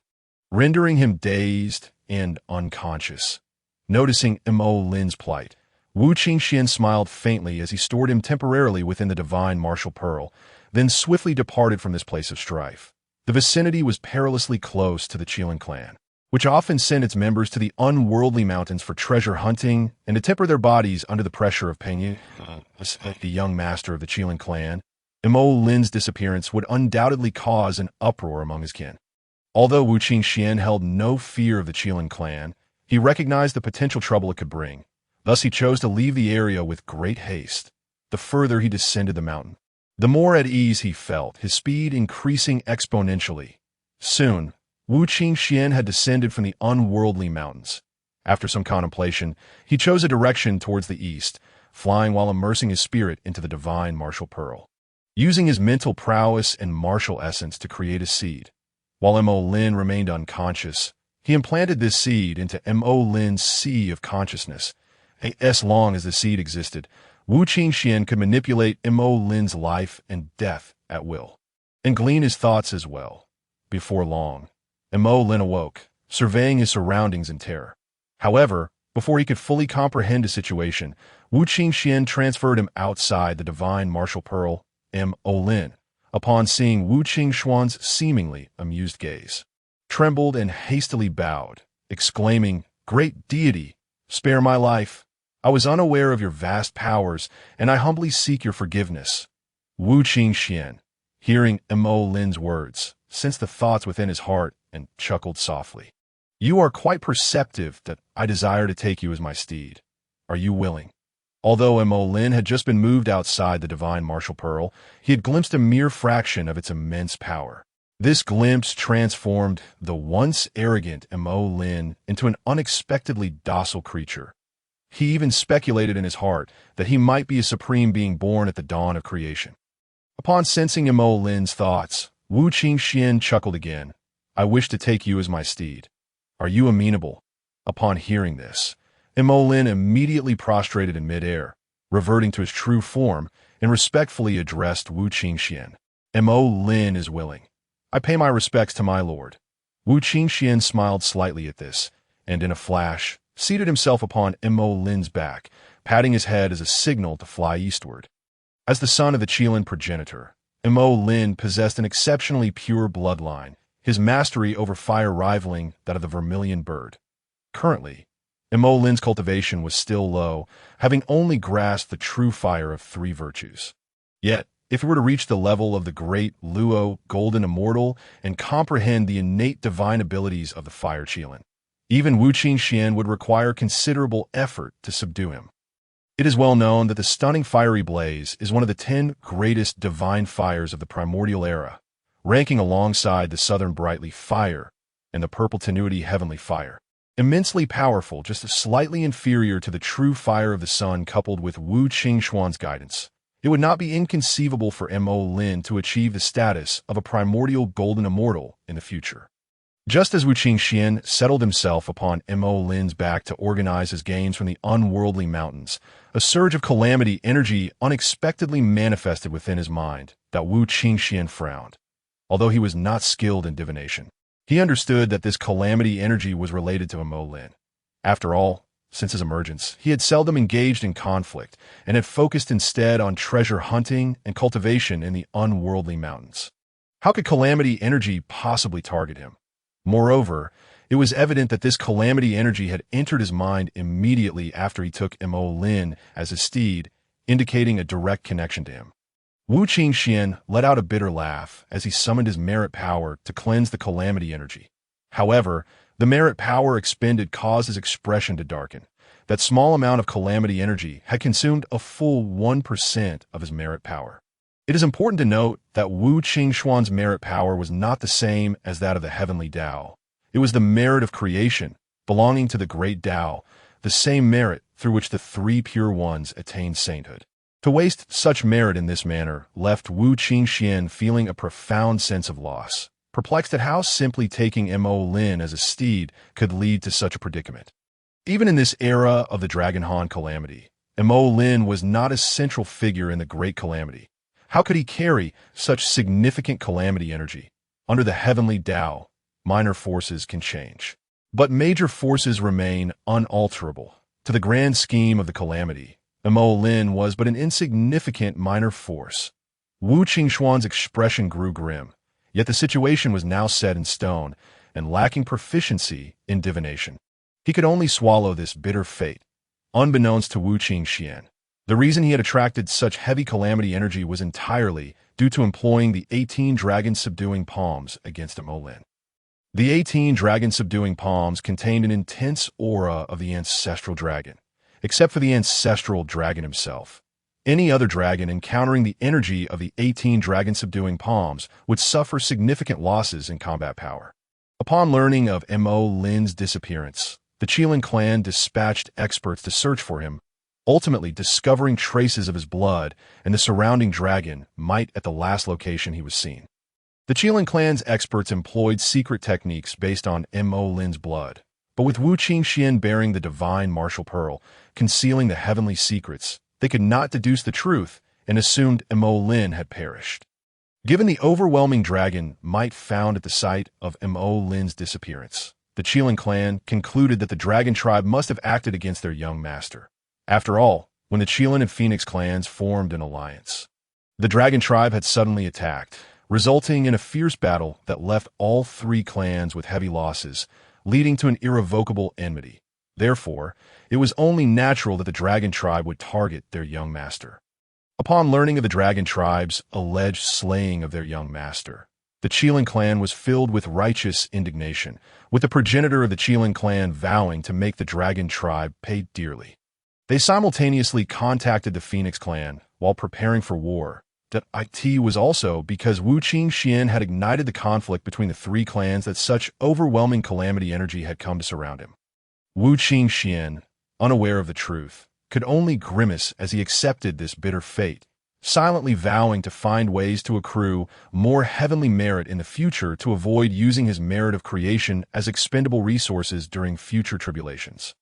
rendering him dazed and unconscious. Noticing Mo Lin's plight, Wu Qingxuan smiled faintly as he stored him temporarily within the divine martial pearl, then swiftly departed from this place of strife. The vicinity was perilously close to the Qilin clan, which often sent its members to the unworldly mountains for treasure hunting and to temper their bodies under the pressure of Peng, the young master of the Qilin clan. Mo Lin's disappearance would undoubtedly cause an uproar among his kin. Although Wu Qingxuan held no fear of the Qilin clan, he recognized the potential trouble it could bring. Thus he chose to leave the area with great haste. The further he descended the mountain, the more at ease he felt, his speed increasing exponentially. Soon, Wu Qingxuan had descended from the unworldly mountains. After some contemplation, he chose a direction towards the east, flying while immersing his spirit into the divine martial pearl. Using his mental prowess and martial essence to create a seed. While Mo Lin remained unconscious, he implanted this seed into Mo Lin's sea of consciousness. As long as the seed existed, Wu Qingxuan could manipulate Mo Lin's life and death at will, and glean his thoughts as well. Before long, Mo Lin awoke, surveying his surroundings in terror. However, before he could fully comprehend the situation, Wu Qingxuan transferred him outside the divine martial pearl, Mo Lin, upon seeing Wu Qingxuan's seemingly amused gaze, trembled and hastily bowed, exclaiming, "Great deity, spare my life. I was unaware of your vast powers, and I humbly seek your forgiveness." Wu Qingxuan, hearing Mo Lin's words, sensed the thoughts within his heart and chuckled softly. "You are quite perceptive that I desire to take you as my steed. Are you willing?" Although Mo Lin had just been moved outside the divine martial pearl, he had glimpsed a mere fraction of its immense power. This glimpse transformed the once arrogant Mo Lin into an unexpectedly docile creature. He even speculated in his heart that he might be a supreme being born at the dawn of creation. Upon sensing Mo Lin's thoughts, Wu Qingxuan chuckled again. "I wish to take you as my steed. Are you amenable?" Upon hearing this, Mo Lin immediately prostrated in midair, reverting to his true form, and respectfully addressed Wu Qingxuan. "Mo Lin is willing. I pay my respects to my lord." Wu Qingxuan smiled slightly at this, and in a flash, seated himself upon Mo Lin's back, patting his head as a signal to fly eastward. As the son of the Qilin progenitor, Mo Lin possessed an exceptionally pure bloodline, his mastery over fire rivaling that of the vermilion bird. Currently, Mo Lin's cultivation was still low, having only grasped the true fire of 3 virtues. Yet, if he were to reach the level of the great Luo golden immortal and comprehend the innate divine abilities of the fire Qilin, even Wu Qingxuan would require considerable effort to subdue him. It is well known that the stunning fiery blaze is one of the 10 greatest divine fires of the Primordial Era, ranking alongside the southern brightly fire and the purple tenuity heavenly fire. Immensely powerful, just slightly inferior to the true fire of the sun coupled with Wu Qingxuan's guidance. It would not be inconceivable for Mo Lin to achieve the status of a primordial golden immortal in the future. Just as Wu Qingxuan settled himself upon Mo Lin's back to organize his gains from the unworldly mountains, a surge of calamity energy unexpectedly manifested within his mind that Wu Qingxuan frowned. Although he was not skilled in divination, he understood that this calamity energy was related to Mo Lin. After all, since his emergence, he had seldom engaged in conflict and had focused instead on treasure hunting and cultivation in the unworldly mountains. How could calamity energy possibly target him? Moreover, it was evident that this calamity energy had entered his mind immediately after he took Mo Lin as his steed, indicating a direct connection to him. Wu Qingxuan let out a bitter laugh as he summoned his merit power to cleanse the calamity energy. However, the merit power expended caused his expression to darken. That small amount of calamity energy had consumed a full 1% of his merit power. It is important to note that Wu Qingxuan's merit power was not the same as that of the heavenly Tao. It was the merit of creation, belonging to the great Tao, the same merit through which the 3 pure ones attained sainthood. To waste such merit in this manner left Wu Qingxuan feeling a profound sense of loss, perplexed at how simply taking Mo Lin as a steed could lead to such a predicament. Even in this era of the Dragon Han calamity, Mo Lin was not a central figure in the great calamity. How could he carry such significant calamity energy? Under the heavenly Tao, minor forces can change, but major forces remain unalterable. To the grand scheme of the calamity, Lin was but an insignificant minor force. Wu Qingxuan's expression grew grim, yet the situation was now set in stone and lacking proficiency in divination. He could only swallow this bitter fate. Unbeknownst to Wu Qingxuan, the reason he had attracted such heavy calamity energy was entirely due to employing the 18 dragon subduing palms against Lin. The 18 dragon subduing palms contained an intense aura of the ancestral dragon, except for the ancestral dragon himself. Any other dragon encountering the energy of the 18 dragon subduing palms would suffer significant losses in combat power. Upon learning of Lin's disappearance, the Qilin clan dispatched experts to search for him, ultimately discovering traces of his blood and the surrounding dragon might at the last location he was seen. The Qilin clan's experts employed secret techniques based on Lin's blood, but with Wu Qingxuan bearing the divine martial pearl, concealing the heavenly secrets, they could not deduce the truth and assumed Lin had perished. Given the overwhelming dragon might found at the site of Lin's disappearance, the Qilin clan concluded that the dragon tribe must have acted against their young master. After all, when the Qilin and Phoenix clans formed an alliance, the dragon tribe had suddenly attacked, resulting in a fierce battle that left all three clans with heavy losses, leading to an irrevocable enmity. Therefore, it was only natural that the dragon tribe would target their young master. Upon learning of the dragon tribe's alleged slaying of their young master, the Qilin clan was filled with righteous indignation, with the progenitor of the Qilin clan vowing to make the dragon tribe pay dearly. They simultaneously contacted the Phoenix clan while preparing for war. That it was also because Wu Qingxuan had ignited the conflict between the three clans that such overwhelming calamity energy had come to surround him. Wu Qingxuan, unaware of the truth, could only grimace as he accepted this bitter fate, silently vowing to find ways to accrue more heavenly merit in the future to avoid using his merit of creation as expendable resources during future tribulations.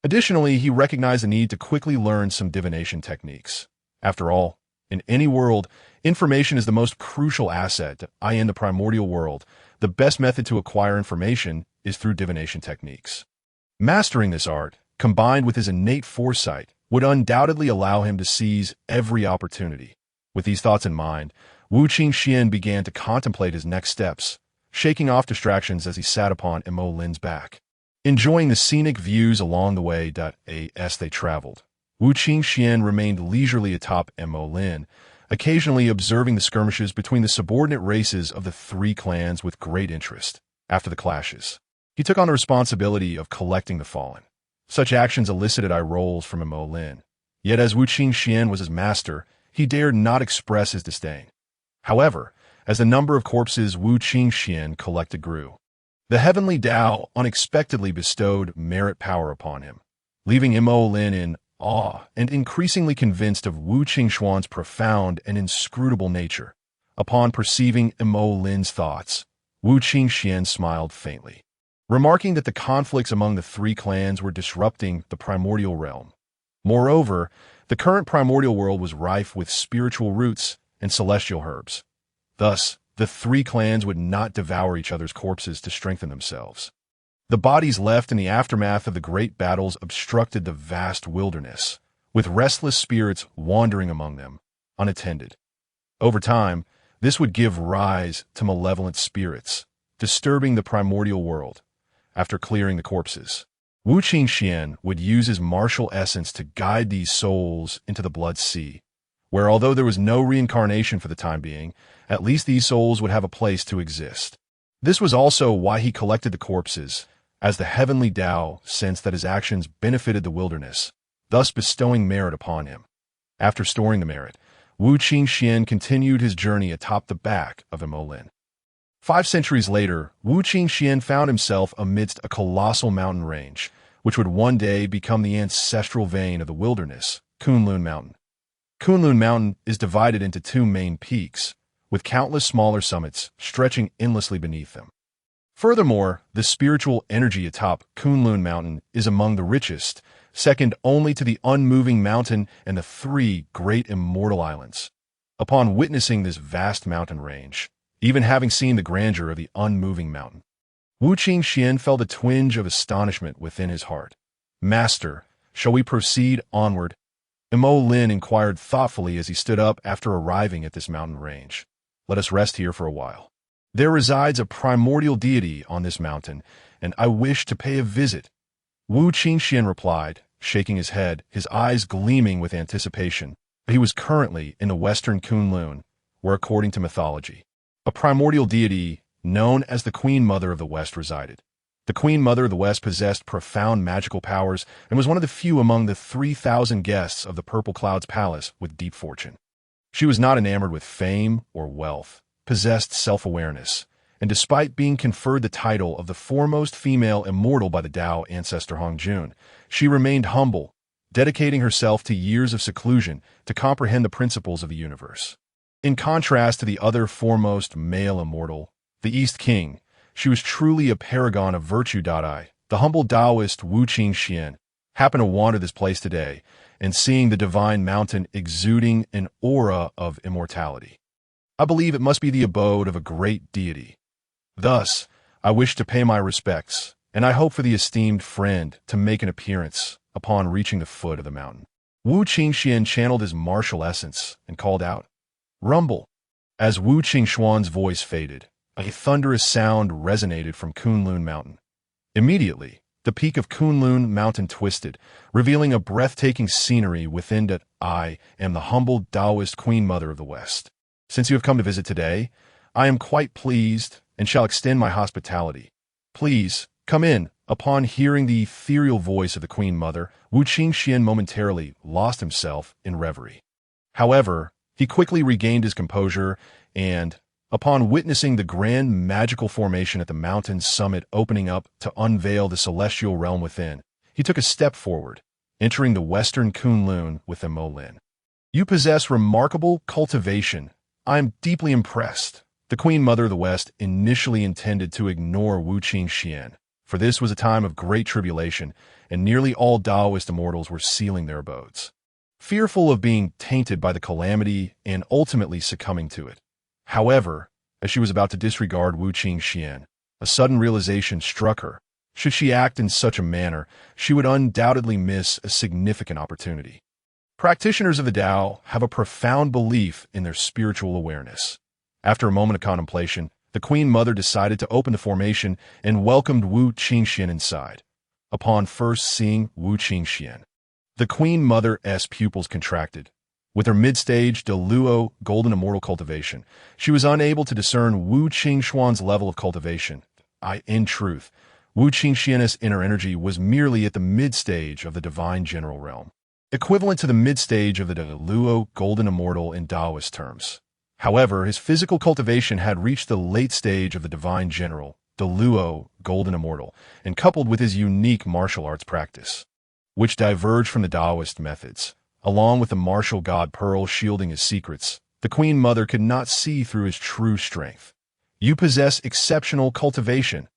Additionally, he recognized the need to quickly learn some divination techniques. After all, in any world, information is the most crucial asset. In the primordial world, the best method to acquire information is through divination techniques. Mastering this art, combined with his innate foresight, would undoubtedly allow him to seize every opportunity. With these thoughts in mind, Wu Qingxuan began to contemplate his next steps, shaking off distractions as he sat upon Lin's back. Enjoying the scenic views along the way as they traveled, Wu Qingxuan remained leisurely atop Lin, occasionally observing the skirmishes between the subordinate races of the three clans with great interest. After the clashes, he took on the responsibility of collecting the fallen. Such actions elicited eye rolls from Lin. Yet as Wu Qingxuan was his master, he dared not express his disdain. However, as the number of corpses Wu Qingxuan collected grew, the heavenly Tao unexpectedly bestowed merit power upon him, leaving Lin in awe and increasingly convinced of Wu Qingxuan's profound and inscrutable nature. Upon perceiving Lin's thoughts, Wu Qingxuan smiled faintly, remarking that the conflicts among the three clans were disrupting the primordial realm. Moreover, the current primordial world was rife with spiritual roots and celestial herbs. Thus, the three clans would not devour each other's corpses to strengthen themselves. The bodies left in the aftermath of the great battles obstructed the vast wilderness, with restless spirits wandering among them, unattended. Over time, this would give rise to malevolent spirits, disturbing the primordial world. After clearing the corpses, Wu Qingxuan would use his martial essence to guide these souls into the blood sea, where although there was no reincarnation for the time being, at least these souls would have a place to exist. This was also why he collected the corpses, as the heavenly Tao sensed that his actions benefited the wilderness, thus bestowing merit upon him. After storing the merit, Wu Qingxuan continued his journey atop the back of Lin. 5 centuries later, Wu Qingxuan found himself amidst a colossal mountain range, which would one day become the ancestral vein of the wilderness, Kunlun Mountain. Kunlun Mountain is divided into 2 main peaks, with countless smaller summits stretching endlessly beneath them. Furthermore, the spiritual energy atop Kunlun Mountain is among the richest, second only to the unmoving mountain and the 3 great immortal islands. Upon witnessing this vast mountain range, even having seen the grandeur of the unmoving mountain, Wu Qingxuan felt a twinge of astonishment within his heart. Master, Shall we proceed onward? Mo Lin inquired thoughtfully as he stood up after arriving at this mountain range. Let us rest here for a while. There resides a primordial deity on this mountain, and I wish to pay a visit. Wu Qingxuan replied, shaking his head, his eyes gleaming with anticipation. He was currently in the western Kunlun, where, according to mythology, a primordial deity known as the Queen Mother of the West resided. The Queen Mother of the West possessed profound magical powers and was one of the few among the 3,000 guests of the Purple Cloud's palace with deep fortune. She was not enamored with fame or wealth, possessed self-awareness, and despite being conferred the title of the foremost female immortal by the Tao ancestor Hong Jun, she remained humble, dedicating herself to years of seclusion to comprehend the principles of the universe. In contrast to the other foremost male immortal, the East King, she was truly a paragon of virtue. The humble Taoist Wu Qingxuan happened to wander this place today and seeing the divine mountain exuding an aura of immortality. I believe it must be the abode of a great deity. Thus, I wish to pay my respects, and I hope for the esteemed friend to make an appearance upon reaching the foot of the mountain. Wu Qingxuan channeled his martial essence and called out, "Rumble!" As Wu Qingxuan's voice faded, a thunderous sound resonated from Kunlun Mountain. Immediately, the peak of Kunlun Mountain twisted, revealing a breathtaking scenery within that I am the humble Taoist Queen Mother of the West. Since you have come to visit today, I am quite pleased and shall extend my hospitality. Please, come in. Upon hearing the ethereal voice of the Queen Mother, Wu Qingxuan momentarily lost himself in reverie. However, he quickly regained his composure and, upon witnessing the grand magical formation at the mountain's summit opening up to unveil the celestial realm within, he took a step forward, entering the western Kunlun with Mo Lin. You possess remarkable cultivation. I am deeply impressed. The Queen Mother of the West initially intended to ignore Wu Qingxuan, for this was a time of great tribulation, and nearly all Taoist immortals were sealing their abodes, fearful of being tainted by the calamity and ultimately succumbing to it. However, as she was about to disregard Wu Qingxuan, a sudden realization struck her. Should she act in such a manner, she would undoubtedly miss a significant opportunity. Practitioners of the Tao have a profound belief in their spiritual awareness. After a moment of contemplation, the Queen Mother decided to open the formation and welcomed Wu Qingxuan inside. Upon first seeing Wu Qingxuan, the Queen Mother's pupils contracted. With her mid-stage Deluo golden immortal cultivation, she was unable to discern Wu Qingxuan's level of cultivation. In truth, Wu Qingxuan's inner energy was merely at the mid-stage of the divine general realm, equivalent to the mid-stage of the Deluo golden immortal in Taoist terms. However, his physical cultivation had reached the late stage of the divine general, Deluo golden immortal, and coupled with his unique martial arts practice, which diverged from the Taoist methods, along with the martial god Pearl shielding his secrets, the Queen Mother could not see through his true strength. You possess exceptional cultivation.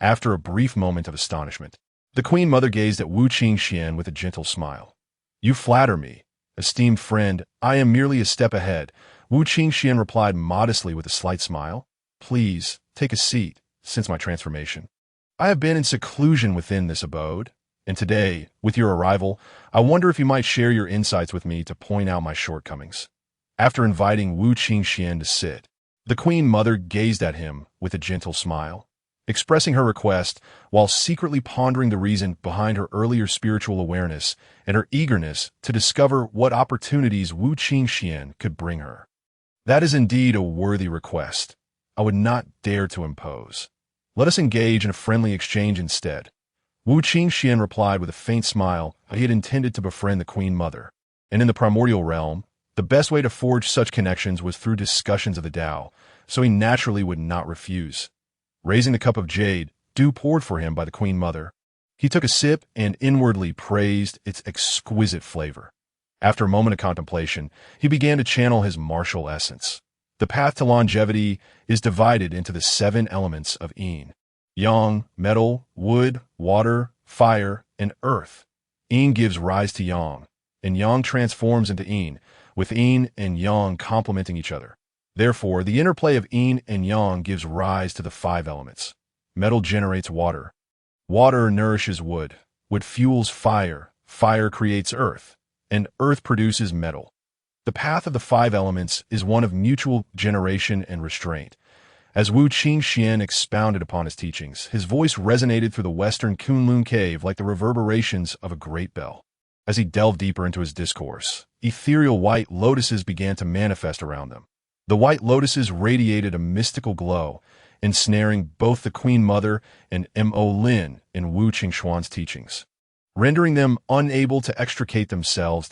After a brief moment of astonishment, the Queen Mother gazed at Wu Qingxuan with a gentle smile. You flatter me, esteemed friend. I am merely a step ahead. Wu Qingxuan replied modestly with a slight smile. Please, take a seat, since my transformation. I have been in seclusion within this abode, and today, with your arrival, I wonder if you might share your insights with me to point out my shortcomings. After inviting Wu Qingxuan to sit, the Queen Mother gazed at him with a gentle smile, expressing her request while secretly pondering the reason behind her earlier spiritual awareness and her eagerness to discover what opportunities Wu Qingxuan could bring her. That is indeed a worthy request. I would not dare to impose. Let us engage in a friendly exchange instead. Wu Qingxuan replied with a faint smile. He had intended to befriend the Queen Mother, and in the primordial realm, the best way to forge such connections was through discussions of the Tao, so he naturally would not refuse. Raising the cup of jade, dew poured for him by the Queen Mother, he took a sip and inwardly praised its exquisite flavor. After a moment of contemplation, he began to channel his martial essence. The path to longevity is divided into the 7 elements of yin: yang, metal, wood, water, fire, and earth. Yin gives rise to yang, and yang transforms into yin, with yin and yang complementing each other. Therefore, the interplay of yin and yang gives rise to the 5 elements. Metal generates water. Water nourishes wood. Wood fuels fire. fire creates earth, and earth produces metal. The path of the five elements is one of mutual generation and restraint. As Wu Qingxuan expounded upon his teachings, his voice resonated through the western Kunlun cave like the reverberations of a great bell. As he delved deeper into his discourse, ethereal white lotuses began to manifest around them. The white lotuses radiated a mystical glow, ensnaring both the Queen Mother and Mo Lin in Wu Qingxuan's teachings, rendering them unable to extricate themselves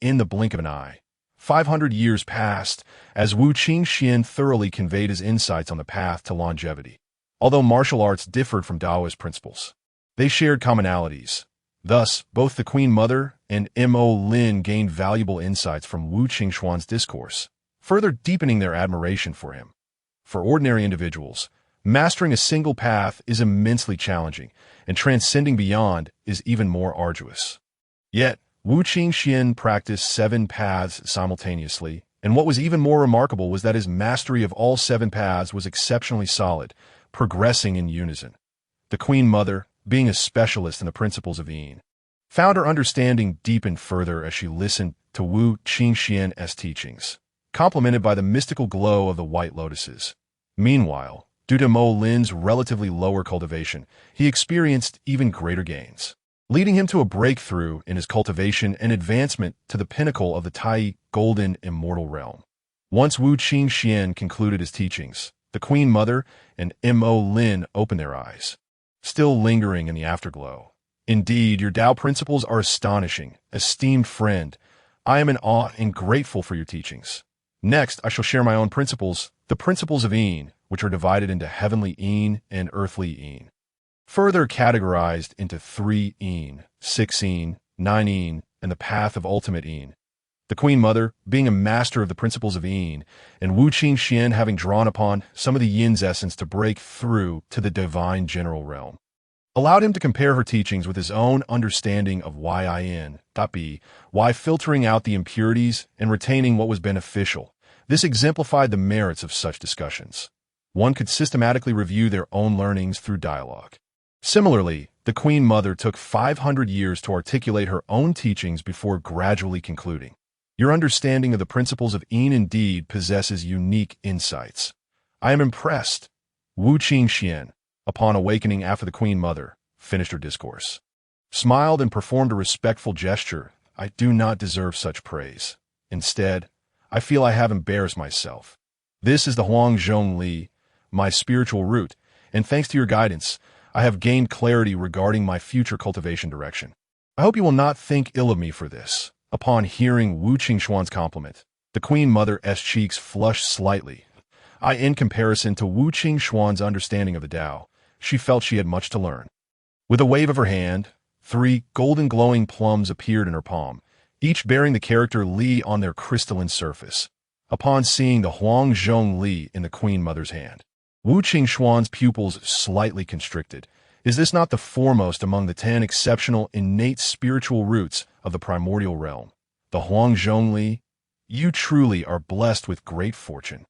in the blink of an eye. 500 years passed as Wu Qingxuan thoroughly conveyed his insights on the path to longevity. Although martial arts differed from Taoist principles, they shared commonalities. Thus, both the Queen Mother and Mo Lin gained valuable insights from Wu Qingxuan's discourse, further deepening their admiration for him. For ordinary individuals, mastering a single path is immensely challenging, and transcending beyond is even more arduous. Yet, Wu Qingxuan practiced 7 paths simultaneously, and what was even more remarkable was that his mastery of all 7 paths was exceptionally solid, progressing in unison. The Queen Mother, being a specialist in the principles of Yin, found her understanding deepen further as she listened to Wu Qingxuan's teachings, complemented by the mystical glow of the white lotuses. Meanwhile, due to Mo Lin's relatively lower cultivation, he experienced even greater gains, leading him to a breakthrough in his cultivation and advancement to the pinnacle of the Tai Golden Immortal Realm. Once Wu Qingxuan concluded his teachings, the Queen Mother and Mo Lin opened their eyes, still lingering in the afterglow. Indeed, your Tao principles are astonishing, esteemed friend. I am in awe and grateful for your teachings. Next, I shall share my own principles, the principles of Yin, which are divided into heavenly Yin and earthly Yin, further categorized into 3 Yin, 6 Yin, 9 Yin, and the path of ultimate Yin. The Queen Mother, being a master of the principles of Yin, and Wu Qingxuan having drawn upon some of the Yin's essence to break through to the divine general realm, allowed him to compare her teachings with his own understanding of Yin.B, why filtering out the impurities and retaining what was beneficial. This exemplified the merits of such discussions. One could systematically review their own learnings through dialogue. Similarly, the Queen Mother took 500 years to articulate her own teachings before gradually concluding. Your understanding of the principles of Yin indeed possesses unique insights. I am impressed. Wu Qingxuan, upon awakening after the Queen Mother finished her discourse, smiled and performed a respectful gesture. I do not deserve such praise. Instead, I feel I have embarrassed myself. This is the Huangzhong Li, my spiritual root, and thanks to your guidance, I have gained clarity regarding my future cultivation direction. I hope you will not think ill of me for this. Upon hearing Wu Qingxuan's compliment, the Queen Mother's cheeks flushed slightly. In comparison to Wu Qingxuan's understanding of the Tao, she felt she had much to learn. With a wave of her hand, 3 golden glowing plums appeared in her palm, each bearing the character Li on their crystalline surface. Upon seeing the Huangzhong Li in the Queen Mother's hand, Wu Qingxuan's pupils slightly constricted. Is this not the foremost among the 10 exceptional innate spiritual roots of the primordial realm? The Huangzhong Li? You truly are blessed with great fortune.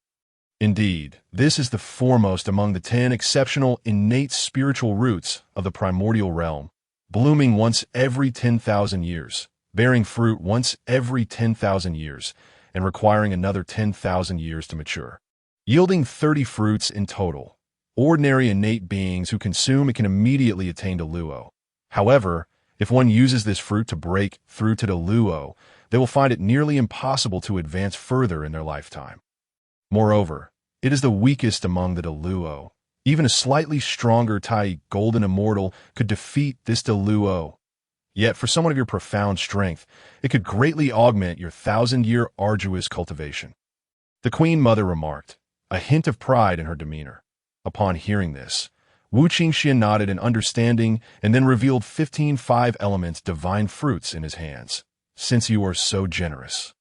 Indeed, this is the foremost among the 10 exceptional innate spiritual roots of the primordial realm, blooming once every 10,000 years, bearing fruit once every 10,000 years, and requiring another 10,000 years to mature, yielding 30 fruits in total. Ordinary innate beings who consume it can immediately attain to Luo. However, if one uses this fruit to break through to the Luo, they will find it nearly impossible to advance further in their lifetime. Moreover, it is the weakest among the Luo. Even a slightly stronger Tai Golden Immortal could defeat this Luo. Yet, for someone of your profound strength, it could greatly augment your 1,000-year arduous cultivation. The Queen Mother remarked, a hint of pride in her demeanor. Upon hearing this, Wu Qingxuan nodded in understanding and then revealed 15 5-element divine fruits in his hands. Since you are so generous,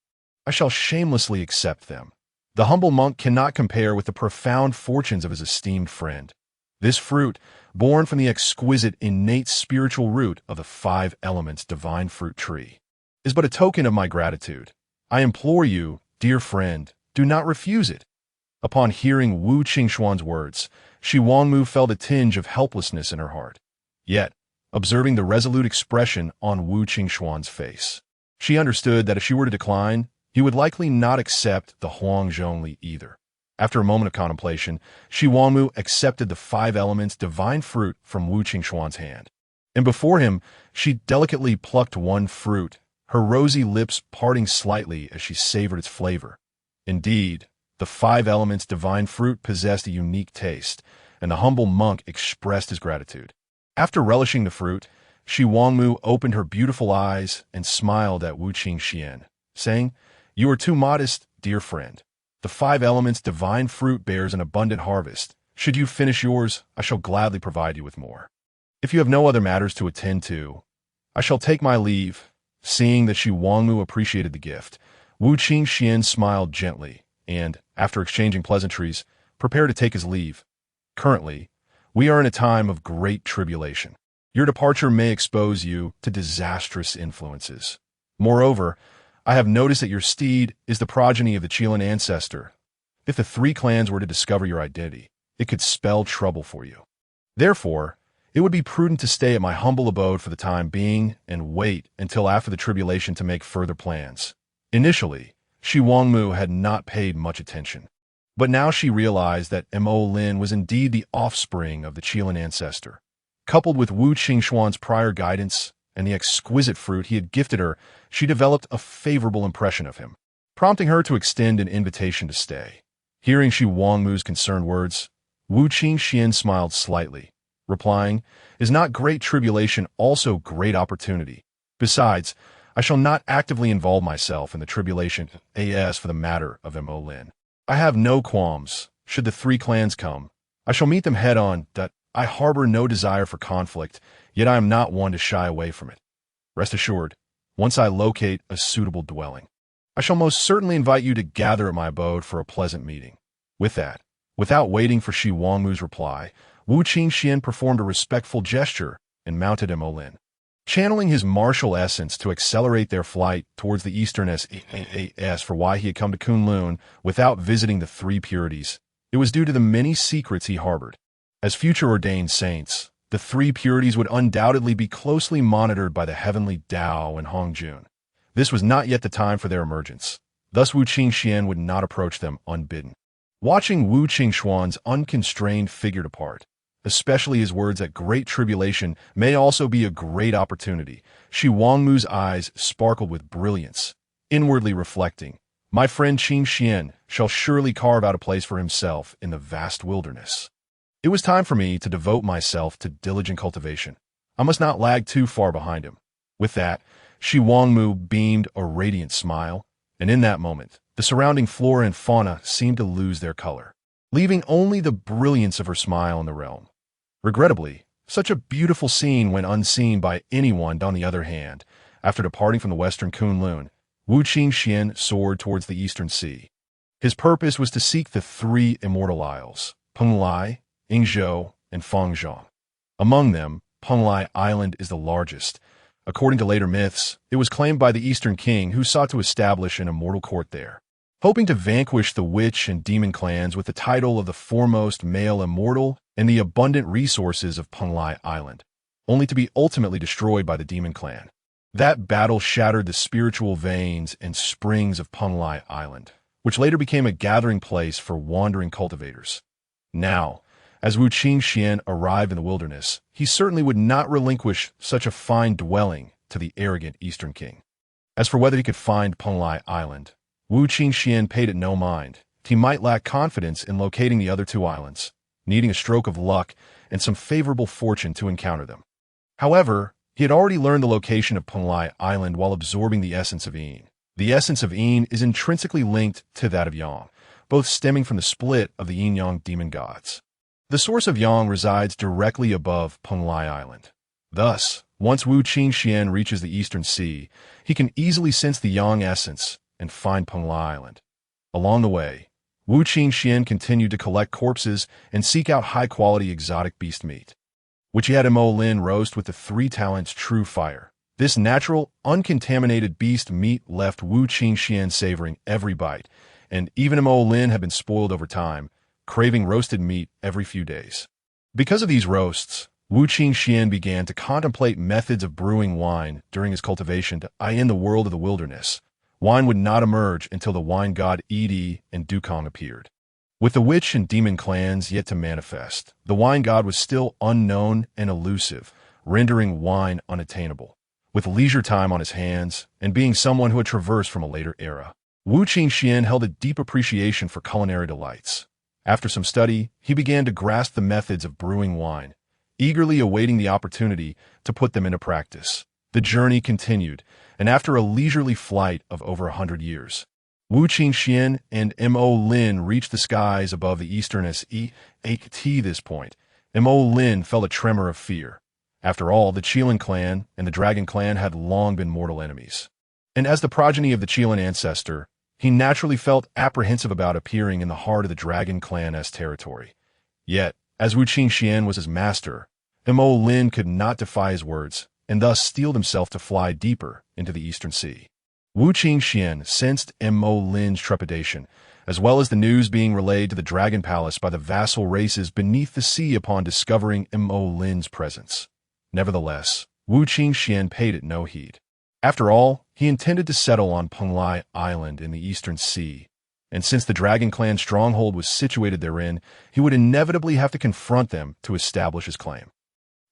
I shall shamelessly accept them. The humble monk cannot compare with the profound fortunes of his esteemed friend. This fruit, born from the exquisite innate spiritual root of the 5 elements divine fruit tree, is but a token of my gratitude. I implore you, dear friend, do not refuse it. Upon hearing Wu Qingxuan's words, Shi Wangmu felt a tinge of helplessness in her heart. Yet, observing the resolute expression on Wu Qingxuan's face. She understood that if she were to decline, he would likely not accept the Huang Zhongli either. After a moment of contemplation, Shi Wangmu accepted the 5 elements divine fruit from Wu Qingxuan's hand. And before him, she delicately plucked one fruit, her rosy lips parting slightly as she savored its flavor. Indeed, the 5 elements divine fruit possessed a unique taste, and the humble monk expressed his gratitude. After relishing the fruit, Shi Wangmu opened her beautiful eyes and smiled at Wu Qingxian, saying, "You are too modest, dear friend. The 5 elements divine fruit bears an abundant harvest. Should you finish yours, I shall gladly provide you with more. If you have no other matters to attend to, I shall take my leave." Seeing that Shi Wangmu appreciated the gift, Wu Qingxian smiled gently and, after exchanging pleasantries, prepared to take his leave. "Currently, we are in a time of great tribulation. Your departure may expose you to disastrous influences. Moreover, I have noticed that your steed is the progeny of the Qilin ancestor. If the 3 clans were to discover your identity, it could spell trouble for you. Therefore, it would be prudent to stay at my humble abode for the time being and wait until after the tribulation to make further plans." Initially, Shi Wangmu had not paid much attention, but now she realized that Mo Lin was indeed the offspring of the Qilin ancestor. Coupled with Wu Qingxuan's prior guidance and the exquisite fruit he had gifted her, she developed a favorable impression of him, prompting her to extend an invitation to stay. Hearing Shi Wangmu's concerned words, Wu Qingxian smiled slightly, replying, "Is not great tribulation also great opportunity? Besides, I shall not actively involve myself in the tribulation as for the matter of Mo Lin. I have no qualms. Should the 3 clans come, I shall meet them head-on. I harbor no desire for conflict, yet I am not one to shy away from it. Rest assured, once I locate a suitable dwelling, I shall most certainly invite you to gather at my abode for a pleasant meeting." With that, without waiting for Shi Wangmu's reply, Wu Qingxian performed a respectful gesture and mounted Mo Lin. Channeling his martial essence to accelerate their flight towards the eastern as for why he had come to Kunlun without visiting the 3 purities, it was due to the many secrets he harbored. As future ordained saints, the 3 purities would undoubtedly be closely monitored by the heavenly Tao and Hongjun. This was not yet the time for their emergence. Thus Wu Qingxian would not approach them unbidden. Watching Wu Qingxuan's unconstrained figure depart, especially his words that great tribulation may also be a great opportunity, Shi Wangmu's eyes sparkled with brilliance, inwardly reflecting, "My friend Qingxian shall surely carve out a place for himself in the vast wilderness." It was time for me to devote myself to diligent cultivation. I must not lag too far behind him. With that, Shi Wangmu beamed a radiant smile, and in that moment, the surrounding flora and fauna seemed to lose their color, leaving only the brilliance of her smile in the realm. Regrettably, such a beautiful scene went unseen by anyone. On the other hand, after departing from the western Kunlun, Wu Qingxian soared towards the eastern sea. His purpose was to seek the 3 immortal isles, Penglai, Yingzhou, and Fangzhong. Among them, Penglai Island is the largest. According to later myths, it was claimed by the Eastern King who sought to establish an immortal court there, hoping to vanquish the witch and demon clans with the title of the foremost male immortal and the abundant resources of Penglai Island, only to be ultimately destroyed by the demon clan. That battle shattered the spiritual veins and springs of Penglai Island, which later became a gathering place for wandering cultivators. Now, as Wu Qingxian arrived in the wilderness, he certainly would not relinquish such a fine dwelling to the arrogant Eastern King. As for whether he could find Penglai Island, Wu Qingxian paid it no mind. He might lack confidence in locating the other 2 islands, needing a stroke of luck and some favorable fortune to encounter them. However, he had already learned the location of Penglai Island while absorbing the essence of Yin. The essence of Yin is intrinsically linked to that of Yang, both stemming from the split of the yin-yang demon gods. The source of Yang resides directly above Penglai Island. Thus, once Wu Qingxian reaches the eastern sea, he can easily sense the Yang essence and find Penglai Island. Along the way, Wu Qingxian continued to collect corpses and seek out high-quality exotic beast meat, which he had Mo Lin roast with the 3 talents true fire. This natural, uncontaminated beast meat left Wu Qingxian savoring every bite, and even Mo Lin had been spoiled over time, craving roasted meat every few days. Because of these roasts, Wu Qingxuan began to contemplate methods of brewing wine during his cultivation in the world of the wilderness. Wine would not emerge until the wine god Edi and Dukong appeared. With the witch and demon clans yet to manifest, the wine god was still unknown and elusive, rendering wine unattainable. With leisure time on his hands, and being someone who had traversed from a later era, Wu Qingxuan held a deep appreciation for culinary delights. After some study, he began to grasp the methods of brewing wine, eagerly awaiting the opportunity to put them into practice. The journey continued, and after a leisurely flight of over 100 years, Wu Qingxuan and Mo Lin reached the skies above the eastern At this point. Mo Lin felt a tremor of fear. After all, the Qilin clan and the Dragon clan had long been mortal enemies. And as the progeny of the Qilin ancestor, he naturally felt apprehensive about appearing in the heart of the Dragon clan's territory. Yet, as Wu Qingxuan was his master, Mo Lin could not defy his words, and thus steeled himself to fly deeper into the eastern sea. Wu Qingxuan sensed Mo Lin's trepidation, as well as the news being relayed to the Dragon Palace by the vassal races beneath the sea upon discovering Mo Lin's presence. Nevertheless, Wu Qingxuan paid it no heed. After all, he intended to settle on Penglai Island in the eastern sea, and since the Dragon clan's stronghold was situated therein, he would inevitably have to confront them to establish his claim.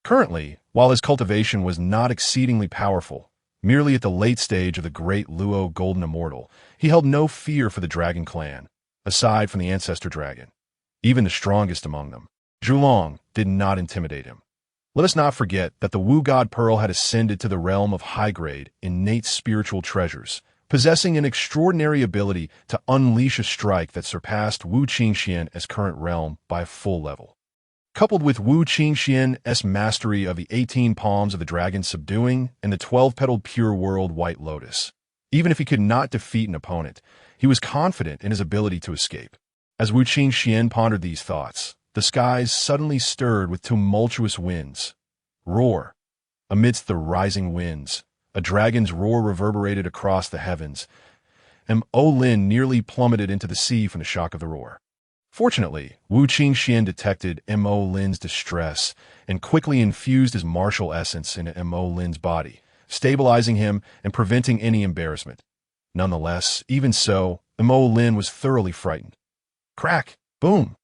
Currently, while his cultivation was not exceedingly powerful, merely at the late stage of the great Luo Golden Immortal, he held no fear for the Dragon clan, aside from the ancestor dragon. Even the strongest among them, Zhulong, did not intimidate him. Let us not forget that the Wu God Pearl had ascended to the realm of high-grade, innate spiritual treasures, possessing an extraordinary ability to unleash a strike that surpassed Wu Qingxuan's current realm by a full level. Coupled with Wu Qingxuan's mastery of the 18 palms of the dragon subduing and the 12-petaled pure world white lotus, even if he could not defeat an opponent, he was confident in his ability to escape. As Wu Qingxuan pondered these thoughts, the skies suddenly stirred with tumultuous winds. Roar! Amidst the rising winds, a dragon's roar reverberated across the heavens, and Mo Lin nearly plummeted into the sea from the shock of the roar. Fortunately, Wu Qingxuan detected Mo Lin's distress and quickly infused his martial essence into Mo Lin's body, stabilizing him and preventing any embarrassment. Nonetheless, even so, Mo Lin was thoroughly frightened. Crack! Boom!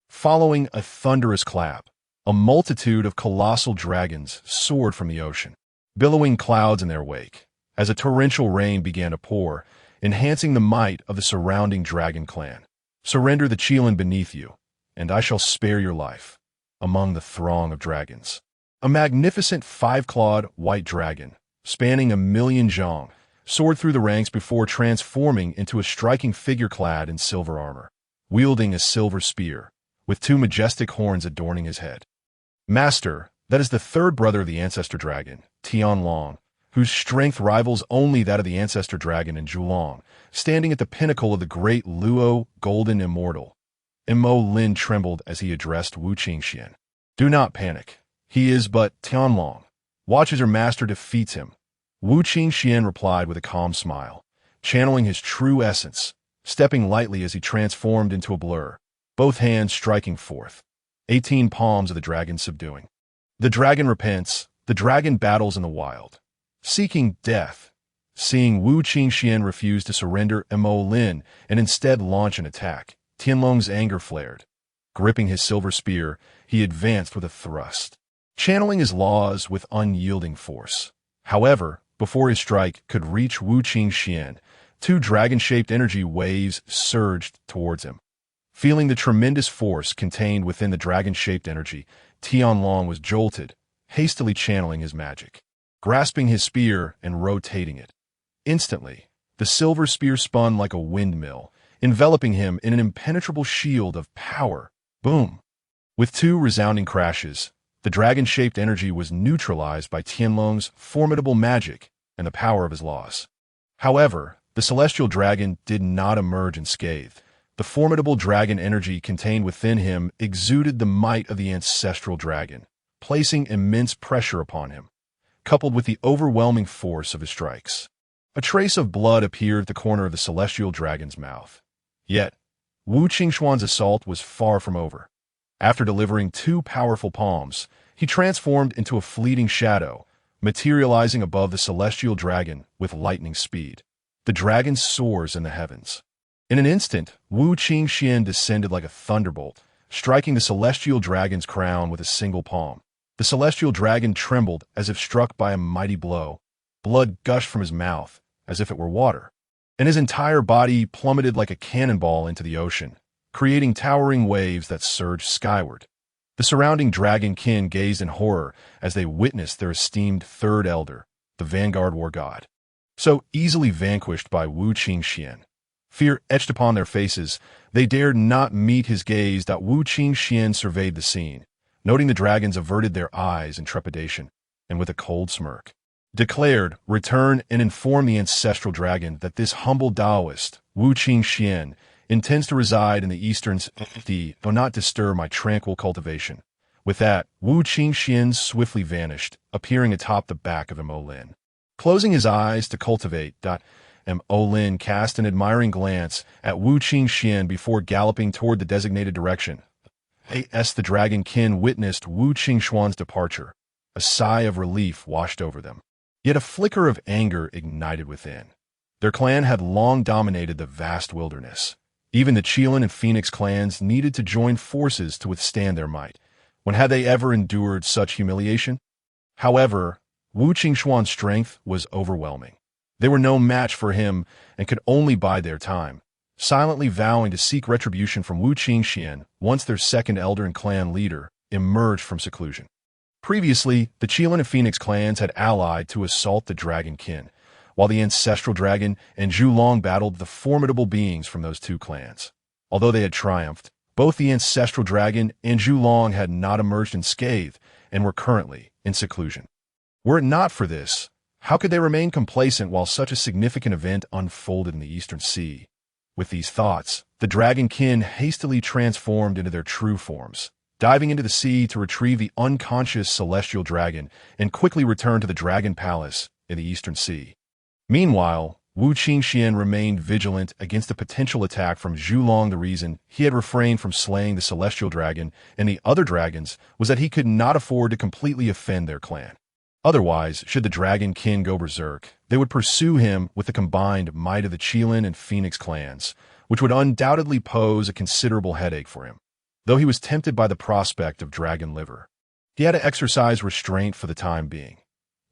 Following a thunderous clap, a multitude of colossal dragons soared from the ocean, billowing clouds in their wake, as a torrential rain began to pour, enhancing the might of the surrounding dragon clan. Surrender the Qilin beneath you, and I shall spare your life. Among the throng of dragons, a magnificent 5-clawed white dragon, spanning 1,000,000 zhong, soared through the ranks before transforming into a striking figure clad in silver armor, wielding a silver spear, with 2 majestic horns adorning his head. Master, that is the 3rd brother of the ancestor dragon, Tianlong, whose strength rivals only that of the ancestor dragon in Zhulong, standing at the pinnacle of the great Luo Golden Immortal. Mo Lin trembled as he addressed Wu Qingxuan. Do not panic. He is but Tianlong. Watch as your master defeats him. Wu Qingxuan replied with a calm smile, channeling his true essence, stepping lightly as he transformed into a blur, both hands striking forth. 18 palms of the dragon subduing. The dragon repents, the dragon battles in the wild, seeking death. Seeing Wu Qingxuan refuse to surrender Mo Lin and instead launch an attack, Tianlong's anger flared. Gripping his silver spear, he advanced with a thrust, channeling his laws with unyielding force. However, before his strike could reach Wu Qingxuan, 2 dragon-shaped energy waves surged towards him. Feeling the tremendous force contained within the dragon-shaped energy, Tianlong was jolted, hastily channeling his magic, grasping his spear and rotating it. Instantly, the silver spear spun like a windmill, enveloping him in an impenetrable shield of power. Boom! With 2 resounding crashes, the dragon-shaped energy was neutralized by Tianlong's formidable magic and the power of his laws. However, the celestial dragon did not emerge unscathed. The formidable dragon energy contained within him exuded the might of the ancestral dragon, placing immense pressure upon him, coupled with the overwhelming force of his strikes. A trace of blood appeared at the corner of the celestial dragon's mouth. Yet, Wu Qingxuan's assault was far from over. After delivering 2 powerful palms, He transformed into a fleeting shadow, materializing above the celestial dragon with lightning speed. The dragon soars in the heavens. In an instant, Wu Qingxuan descended like a thunderbolt, striking the celestial dragon's crown with a single palm. The celestial dragon trembled as if struck by a mighty blow. Blood gushed from his mouth, as if it were water, and his entire body plummeted like a cannonball into the ocean, creating towering waves that surged skyward. The surrounding dragon kin gazed in horror as they witnessed their esteemed third elder, the vanguard war god, so easily vanquished by Wu Qingxuan. Fear etched upon their faces. They dared not meet his gaze. Wu Qingxuan surveyed the scene, noting the dragons averted their eyes in trepidation, and with a cold smirk, declared, "Return and inform the ancestral dragon that this humble Taoist, Wu Qingxuan, intends to reside in the eastern sea, though not disturb my tranquil cultivation." With that, Wu Qingxuan swiftly vanished, appearing atop the back of Mo Lin. Closing his eyes to cultivate, Mo Lin cast an admiring glance at Wu Qingxuan before galloping toward the designated direction. As the dragon kin witnessed Wu Qingxuan's departure, a sigh of relief washed over them. Yet a flicker of anger ignited within. Their clan had long dominated the vast wilderness. Even the Qilin and Phoenix clans needed to join forces to withstand their might. When had they ever endured such humiliation? However, Wu Qingxuan's strength was overwhelming. They were no match for him and could only bide their time, silently vowing to seek retribution from Wu Qingxuan once their second elder and clan leader emerged from seclusion. Previously, the Qilin and Phoenix clans had allied to assault the dragon kin, while the ancestral dragon and Zhulong battled the formidable beings from those two clans. Although they had triumphed, both the ancestral dragon and Zhulong had not emerged unscathed and were currently in seclusion. Were it not for this, how could they remain complacent while such a significant event unfolded in the Eastern Sea? With these thoughts, the dragon kin hastily transformed into their true forms, diving into the sea to retrieve the unconscious celestial dragon and quickly return to the dragon palace in the Eastern Sea. Meanwhile, Wu Qingxuan remained vigilant against a potential attack from Zhulong. The reason he had refrained from slaying the celestial dragon and the other dragons was that he could not afford to completely offend their clan. Otherwise, should the dragon kin go berserk, they would pursue him with the combined might of the Qilin and Phoenix clans, which would undoubtedly pose a considerable headache for him. Though he was tempted by the prospect of dragon liver, he had to exercise restraint for the time being.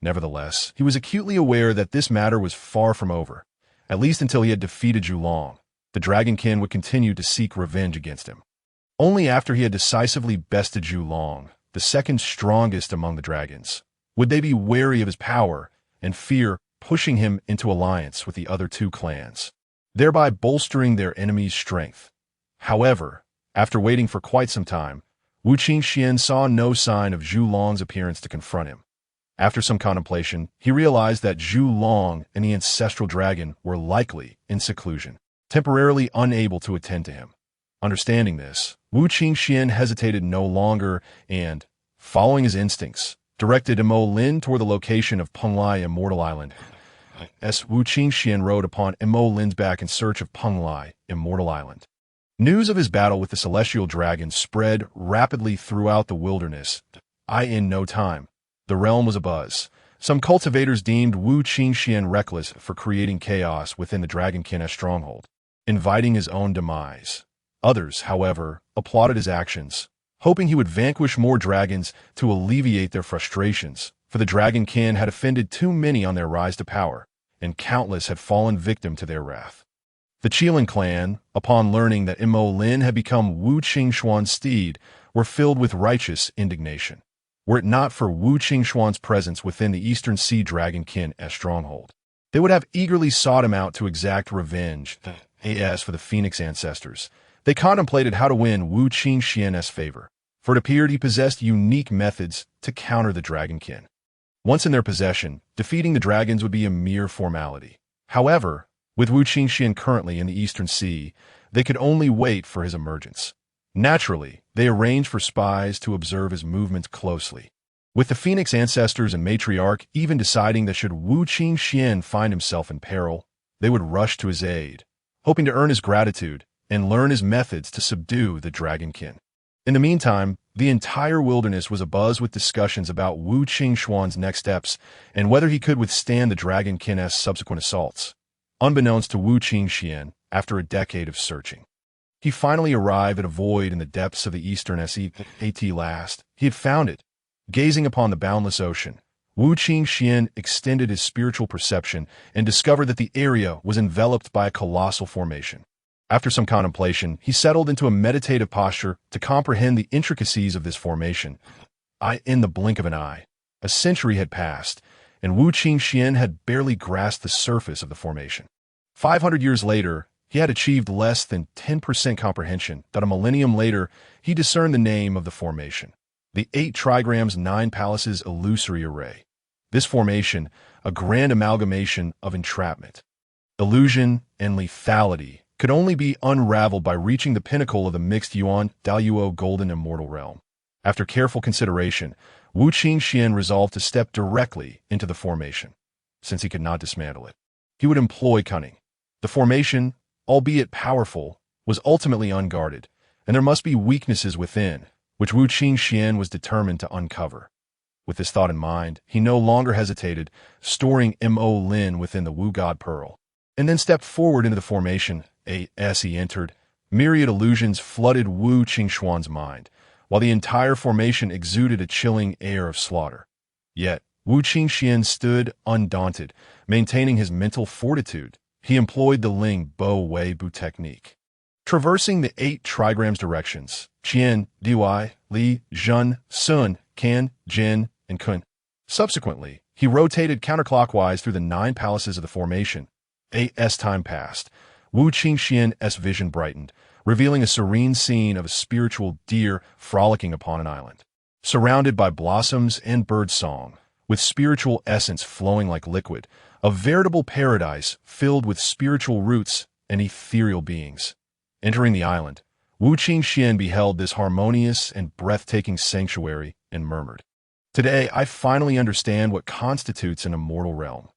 Nevertheless, he was acutely aware that this matter was far from over. At least until he had defeated Zhulong, the dragon kin would continue to seek revenge against him. Only after he had decisively bested Zhulong, the second strongest among the dragons, would they be wary of his power and fear pushing him into alliance with the other two clans, thereby bolstering their enemy's strength. However, after waiting for quite some time, Wu Qingxuan saw no sign of Zhulong's appearance to confront him. After some contemplation, he realized that Zhulong and the ancestral dragon were likely in seclusion, temporarily unable to attend to him. Understanding this, Wu Qingxuan hesitated no longer and, following his instincts, directed Mo Lin toward the location of Penglai Immortal Island. As Wu Qingxuan rode upon Mo Lin's back in search of Penglai Immortal Island. News of his battle with the celestial dragon spread rapidly throughout the wilderness. In no time, the realm was abuzz. Some cultivators deemed Wu Qingxuan reckless for creating chaos within the dragonkin's stronghold, inviting his own demise. Others, however, applauded his actions, hoping he would vanquish more dragons to alleviate their frustrations, for the dragon kin had offended too many on their rise to power, and countless had fallen victim to their wrath. The Qilin clan, upon learning that Mo Lin had become Wu Qingxuan's steed, were filled with righteous indignation. Were it not for Wu Qingxuan's presence within the Eastern Sea dragonkin's stronghold, they would have eagerly sought him out to exact revenge. As for the Phoenix ancestors, they contemplated how to win Wu Qingxuan's favor, for it appeared he possessed unique methods to counter the dragonkin. Once in their possession, defeating the dragons would be a mere formality. However, with Wu Qingxuan currently in the Eastern Sea, they could only wait for his emergence. Naturally, they arranged for spies to observe his movements closely, with the Phoenix ancestors and matriarch even deciding that should Wu Qingxuan find himself in peril, they would rush to his aid, hoping to earn his gratitude and learn his methods to subdue the dragonkin. In the meantime, The entire wilderness was abuzz with discussions about Wu Qingxuan's next steps and whether he could withstand the Dragonkin's subsequent assaults. Unbeknownst to Wu Qingxuan, after a decade of searching, he finally arrived at a void in the depths of the eastern At last. He had found it. Gazing upon the boundless ocean, Wu Qingxuan extended his spiritual perception and discovered that the area was enveloped by a colossal formation. After some contemplation, he settled into a meditative posture to comprehend the intricacies of this formation. In the blink of an eye, a century had passed, and Wu Qingxuan had barely grasped the surface of the formation. 500 years later, he had achieved less than 10% comprehension that a millennium later he discerned the name of the formation, the 8 trigrams 9 palaces illusory array. This formation, a grand amalgamation of entrapment, illusion, and lethality, could only be unraveled by reaching the pinnacle of the mixed Yuan Daluo golden immortal realm. After careful consideration, Wu Qingxuan resolved to step directly into the formation. Since he could not dismantle it, he would employ cunning. The formation, albeit powerful, was ultimately unguarded, and there must be weaknesses within, which Wu Qingxuan was determined to uncover. With this thought in mind, he no longer hesitated, storing Mo Lin within the Wu God Pearl, and then stepped forward into the formation. As he entered, myriad illusions flooded Wu Qingxuan's mind, while the entire formation exuded a chilling air of slaughter. Yet, Wu Qingxuan stood undaunted, maintaining his mental fortitude. He employed the Ling Bo Wei Bu technique. Traversing the 8 trigrams directions, Qian, Dui, Li, Zhen, Sun, Kan, Jin, and Kun. Subsequently, he rotated counterclockwise through the 9 palaces of the formation. As time passed, Wu Qingxuan's vision brightened, revealing a serene scene of a spiritual deer frolicking upon an island, surrounded by blossoms and birdsong, with spiritual essence flowing like liquid, a veritable paradise filled with spiritual roots and ethereal beings. Entering the island, Wu Qingxuan beheld this harmonious and breathtaking sanctuary and murmured, "Today I finally understand what constitutes an immortal realm.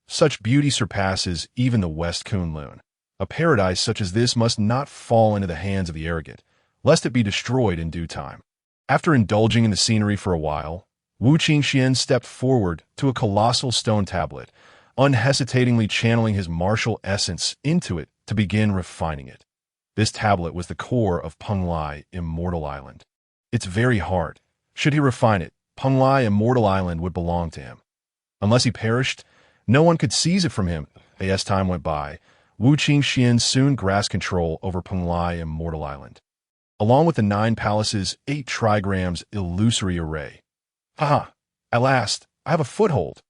Such beauty surpasses even the West Kunlun. A paradise such as this must not fall into the hands of the arrogant, lest it be destroyed in due time." After indulging in the scenery for a while, Wu Qingxuan stepped forward to a colossal stone tablet, unhesitatingly channeling his martial essence into it to begin refining it. This tablet was the core of Penglai Immortal Island. Its very heart. Should he refine it, Penglai Immortal Island would belong to him. Unless he perished, no one could seize it from him. As time went by, Wu Qingxuan soon grasped control over Penglai Immortal Island, along with the 9 palaces' 8 trigrams illusory array. Aha! At last, I have a foothold.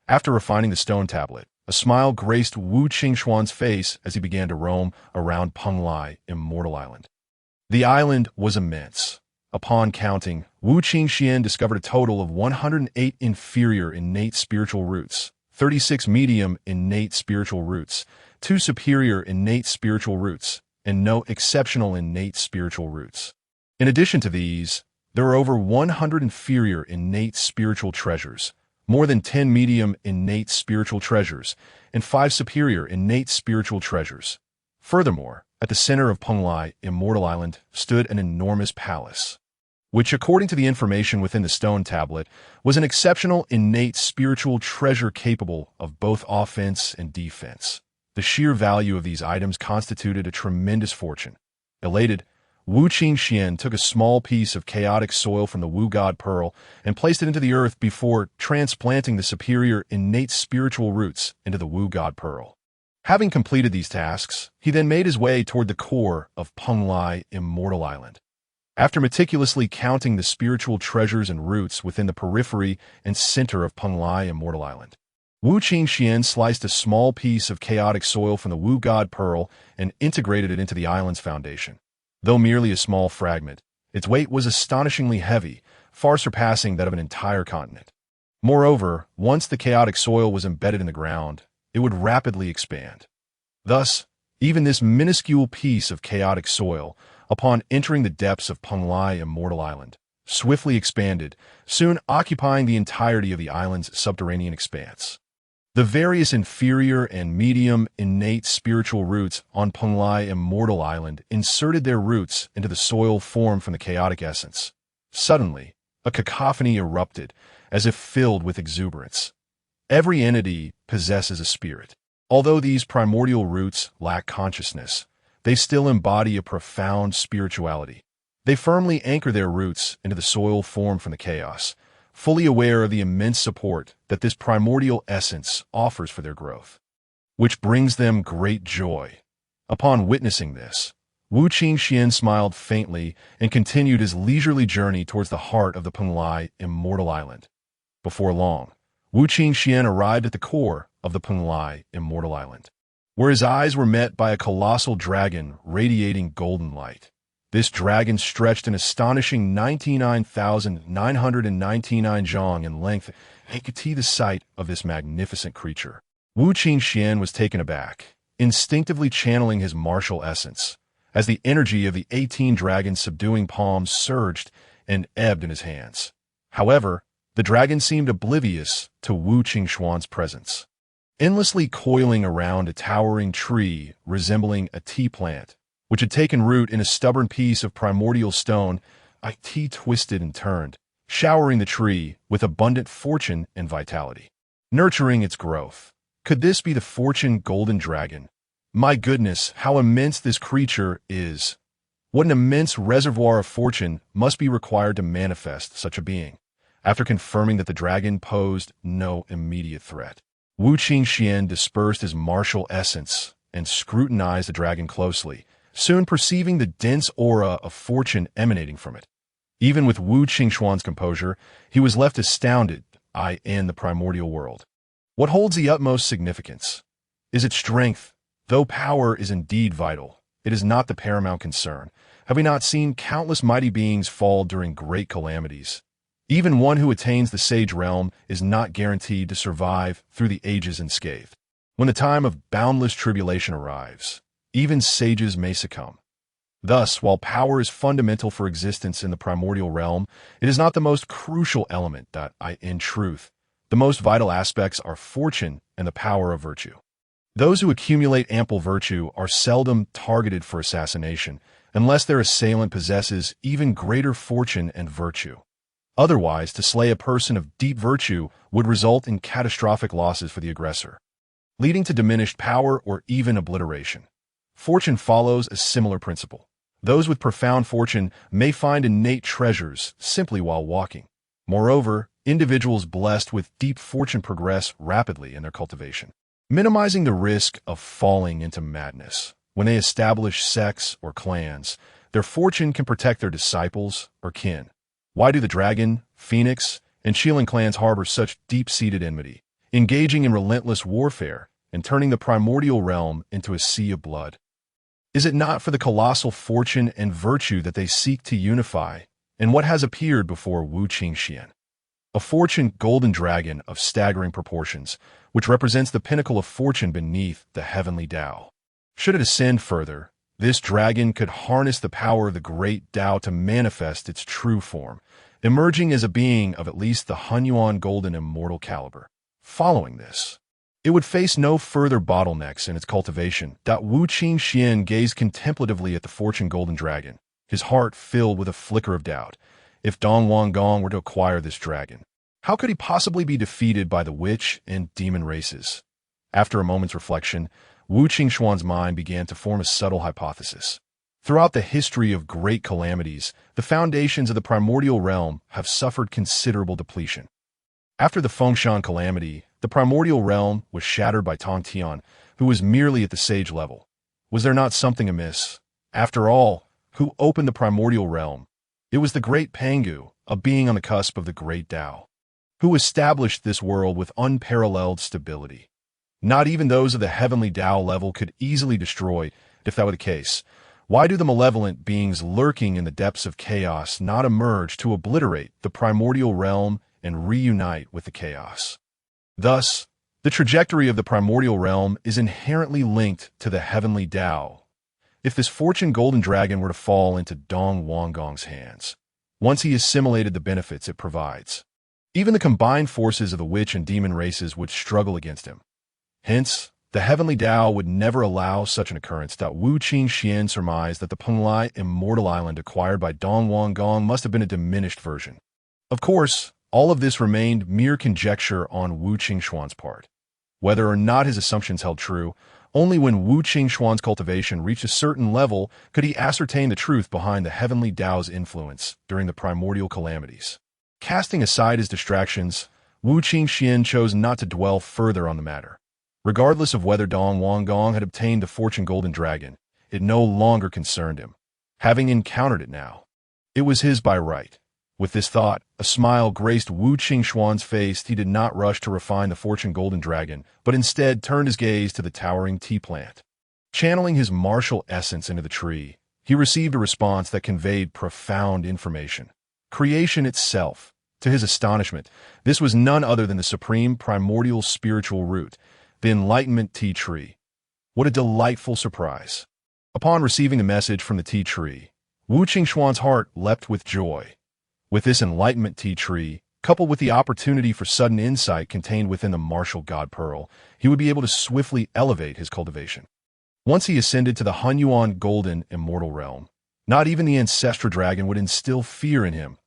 After refining the stone tablet, a smile graced Wu Qingxuan's face as he began to roam around Penglai Immortal Island. The island was immense. Upon counting, Wu Qingxuan discovered a total of 108 inferior innate spiritual roots, 36 medium innate spiritual roots, 2 superior innate spiritual roots, and no exceptional innate spiritual roots. In addition to these, there are over 100 inferior innate spiritual treasures, more than 10 medium innate spiritual treasures, and 5 superior innate spiritual treasures. Furthermore, at the center of Penglai Immortal Island stood an enormous palace, which, according to the information within the stone tablet, was an exceptional innate spiritual treasure capable of both offense and defense. The sheer value of these items constituted a tremendous fortune. Elated, Wu Qingxuan took a small piece of chaotic soil from the Wu God Pearl and placed it into the earth before transplanting the superior innate spiritual roots into the Wu God Pearl. Having completed these tasks, he then made his way toward the core of Penglai Immortal Island. After meticulously counting the spiritual treasures and roots within the periphery and center of Penglai Immortal Island, Wu Qingxuan sliced a small piece of chaotic soil from the Wu God Pearl and integrated it into the island's foundation. Though merely a small fragment, its weight was astonishingly heavy, far surpassing that of an entire continent. Moreover, once the chaotic soil was embedded in the ground, it would rapidly expand. Thus, even this minuscule piece of chaotic soil, upon entering the depths of Penglai Immortal Island, swiftly expanded, soon occupying the entirety of the island's subterranean expanse. The various inferior and medium innate spiritual roots on Penglai Immortal Island inserted their roots into the soil formed from the chaotic essence. Suddenly, a cacophony erupted, as if filled with exuberance. Every entity possesses a spirit. Although these primordial roots lack consciousness, they still embody a profound spirituality. They firmly anchor their roots into the soil formed from the chaos, fully aware of the immense support that this primordial essence offers for their growth, which brings them great joy. Upon witnessing this, Wu Qingxuan smiled faintly and continued his leisurely journey towards the heart of the Penglai Immortal Island. Before long, Wu Qingxuan arrived at the core of the Penglai Immortal Island, where his eyes were met by a colossal dragon radiating golden light. This dragon stretched an astonishing 99,999 zhang in length, and he could see the sight of this magnificent creature. Wu Qingxuan was taken aback, instinctively channeling his martial essence, as the energy of the 18 dragon's subduing palms surged and ebbed in his hands. However, the dragon seemed oblivious to Wu Qingxuan's presence. Endlessly coiling around a towering tree resembling a tea plant, which had taken root in a stubborn piece of primordial stone, it twisted and turned, showering the tree with abundant fortune and vitality, nurturing its growth. Could this be the fortune golden dragon? My goodness, how immense this creature is! What an immense reservoir of fortune must be required to manifest such a being. After confirming that the dragon posed no immediate threat, Wu Qingxuan dispersed his martial essence and scrutinized the dragon closely, soon perceiving the dense aura of fortune emanating from it. Even with Wu Qingxuan's composure, he was left astounded in the primordial world. What holds the utmost significance? Is its strength? Though power is indeed vital, it is not the paramount concern. Have we not seen countless mighty beings fall during great calamities? Even one who attains the sage realm is not guaranteed to survive through the ages unscathed. When the time of boundless tribulation arrives, even sages may succumb. Thus, while power is fundamental for existence in the primordial realm, it is not the most crucial element in truth. The most vital aspects are fortune and the power of virtue. Those who accumulate ample virtue are seldom targeted for assassination unless their assailant possesses even greater fortune and virtue. Otherwise, to slay a person of deep virtue would result in catastrophic losses for the aggressor, leading to diminished power or even obliteration. Fortune follows a similar principle. Those with profound fortune may find innate treasures simply while walking. Moreover, individuals blessed with deep fortune progress rapidly in their cultivation, minimizing the risk of falling into madness. When they establish sects or clans, their fortune can protect their disciples or kin. Why do the dragon, phoenix, and Shilin clans harbor such deep-seated enmity, engaging in relentless warfare and turning the primordial realm into a sea of blood? Is it not for the colossal fortune and virtue that they seek to unify, and what has appeared before Wu Qingxuan? A fortune golden dragon of staggering proportions, which represents the pinnacle of fortune beneath the heavenly Tao. Should it ascend further, this dragon could harness the power of the great Tao to manifest its true form, emerging as a being of at least the Hunyuan golden immortal caliber. Following this, it would face no further bottlenecks in its cultivation. Wu Qingxuan gazed contemplatively at the fortune golden dragon, his heart filled with a flicker of doubt. If Dong Wanggong were to acquire this dragon, how could he possibly be defeated by the witch and demon races? After a moment's reflection, Wu Qingxuan's mind began to form a subtle hypothesis. Throughout the history of great calamities, the foundations of the primordial realm have suffered considerable depletion. After the Fengshan calamity, the primordial realm was shattered by Tong Tian, who was merely at the sage level. Was there not something amiss? After all, who opened the primordial realm? It was the great Pangu, a being on the cusp of the great Tao, who established this world with unparalleled stability. Not even those of the heavenly Tao level could easily destroy it. If that were the case, why do the malevolent beings lurking in the depths of chaos not emerge to obliterate the primordial realm and reunite with the chaos? Thus, the trajectory of the primordial realm is inherently linked to the heavenly Tao. If this fortune golden dragon were to fall into Dong Wanggong's hands, once he assimilated the benefits it provides, even the combined forces of the witch and demon races would struggle against him. Hence, The heavenly Tao would never allow such an occurrence. Wu Qingxuan surmised that the Penglai immortal island acquired by Dong Wangong must have been a diminished version. Of course, all of this remained mere conjecture on Wu Qingxuan's part. Whether or not his assumptions held true, only when Wu Qingxuan's cultivation reached a certain level could he ascertain the truth behind the heavenly Tao's influence during the primordial calamities. Casting aside his distractions, Wu Qingxuan chose not to dwell further on the matter. Regardless of whether Dong Wangong had obtained the fortune golden dragon, it no longer concerned him. Having encountered it now, it was his by right. With this thought, a smile graced Wu Qingxuan's face. He did not rush to refine the fortune golden dragon, but instead turned his gaze to the towering tea plant. Channeling his martial essence into the tree, he received a response that conveyed profound information. Creation itself. To his astonishment, this was none other than the supreme primordial spiritual root, the enlightenment tea tree. What a delightful surprise. Upon receiving the message from the tea tree, Wu Qingxuan's heart leapt with joy. With this enlightenment tea tree, coupled with the opportunity for sudden insight contained within the martial god pearl, he would be able to swiftly elevate his cultivation. Once he ascended to the Hunyuan golden immortal realm, not even the ancestral dragon would instill fear in him.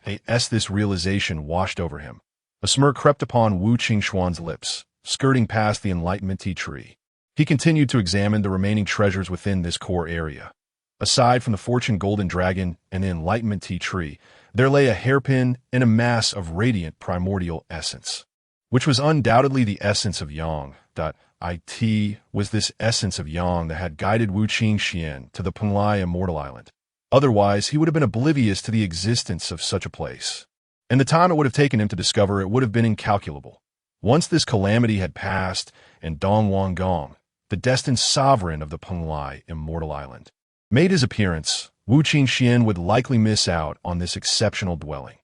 This realization washed over him. A smirk crept upon Wu Qingxuan's lips, skirting past the enlightenment tea tree. He continued to examine the remaining treasures within this core area. Aside from the fortune golden dragon and the enlightenment tea tree, there lay a hairpin and a mass of radiant primordial essence, which was undoubtedly the essence of Yang. It was this essence of Yang that had guided Wu Qingxuan to the Penglai immortal island. Otherwise, he would have been oblivious to the existence of such a place. And the time it would have taken him to discover it would have been incalculable. Once this calamity had passed, and Dong Wangong, the destined sovereign of the Penglai immortal island, made his appearance, Wu Qingxuan would likely miss out on this exceptional dwelling.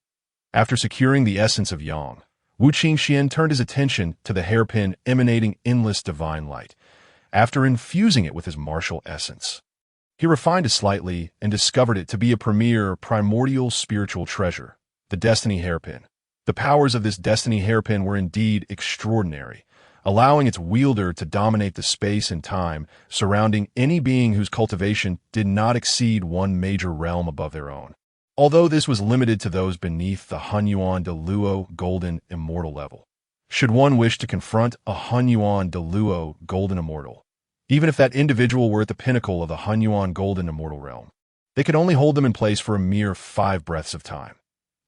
After securing the essence of Yang, Wu Qingxuan turned his attention to the hairpin emanating endless divine light. After infusing it with his martial essence, he refined it slightly and discovered it to be a premier primordial spiritual treasure, the destiny hairpin. The powers of this destiny hairpin were indeed extraordinary, allowing its wielder to dominate the space and time surrounding any being whose cultivation did not exceed one major realm above their own. Although this was limited to those beneath the Hunyuan de Luo golden immortal level. Should one wish to confront a Hunyuan de Luo golden immortal, even if that individual were at the pinnacle of the Hunyuan golden immortal realm, they could only hold them in place for a mere 5 breaths of time.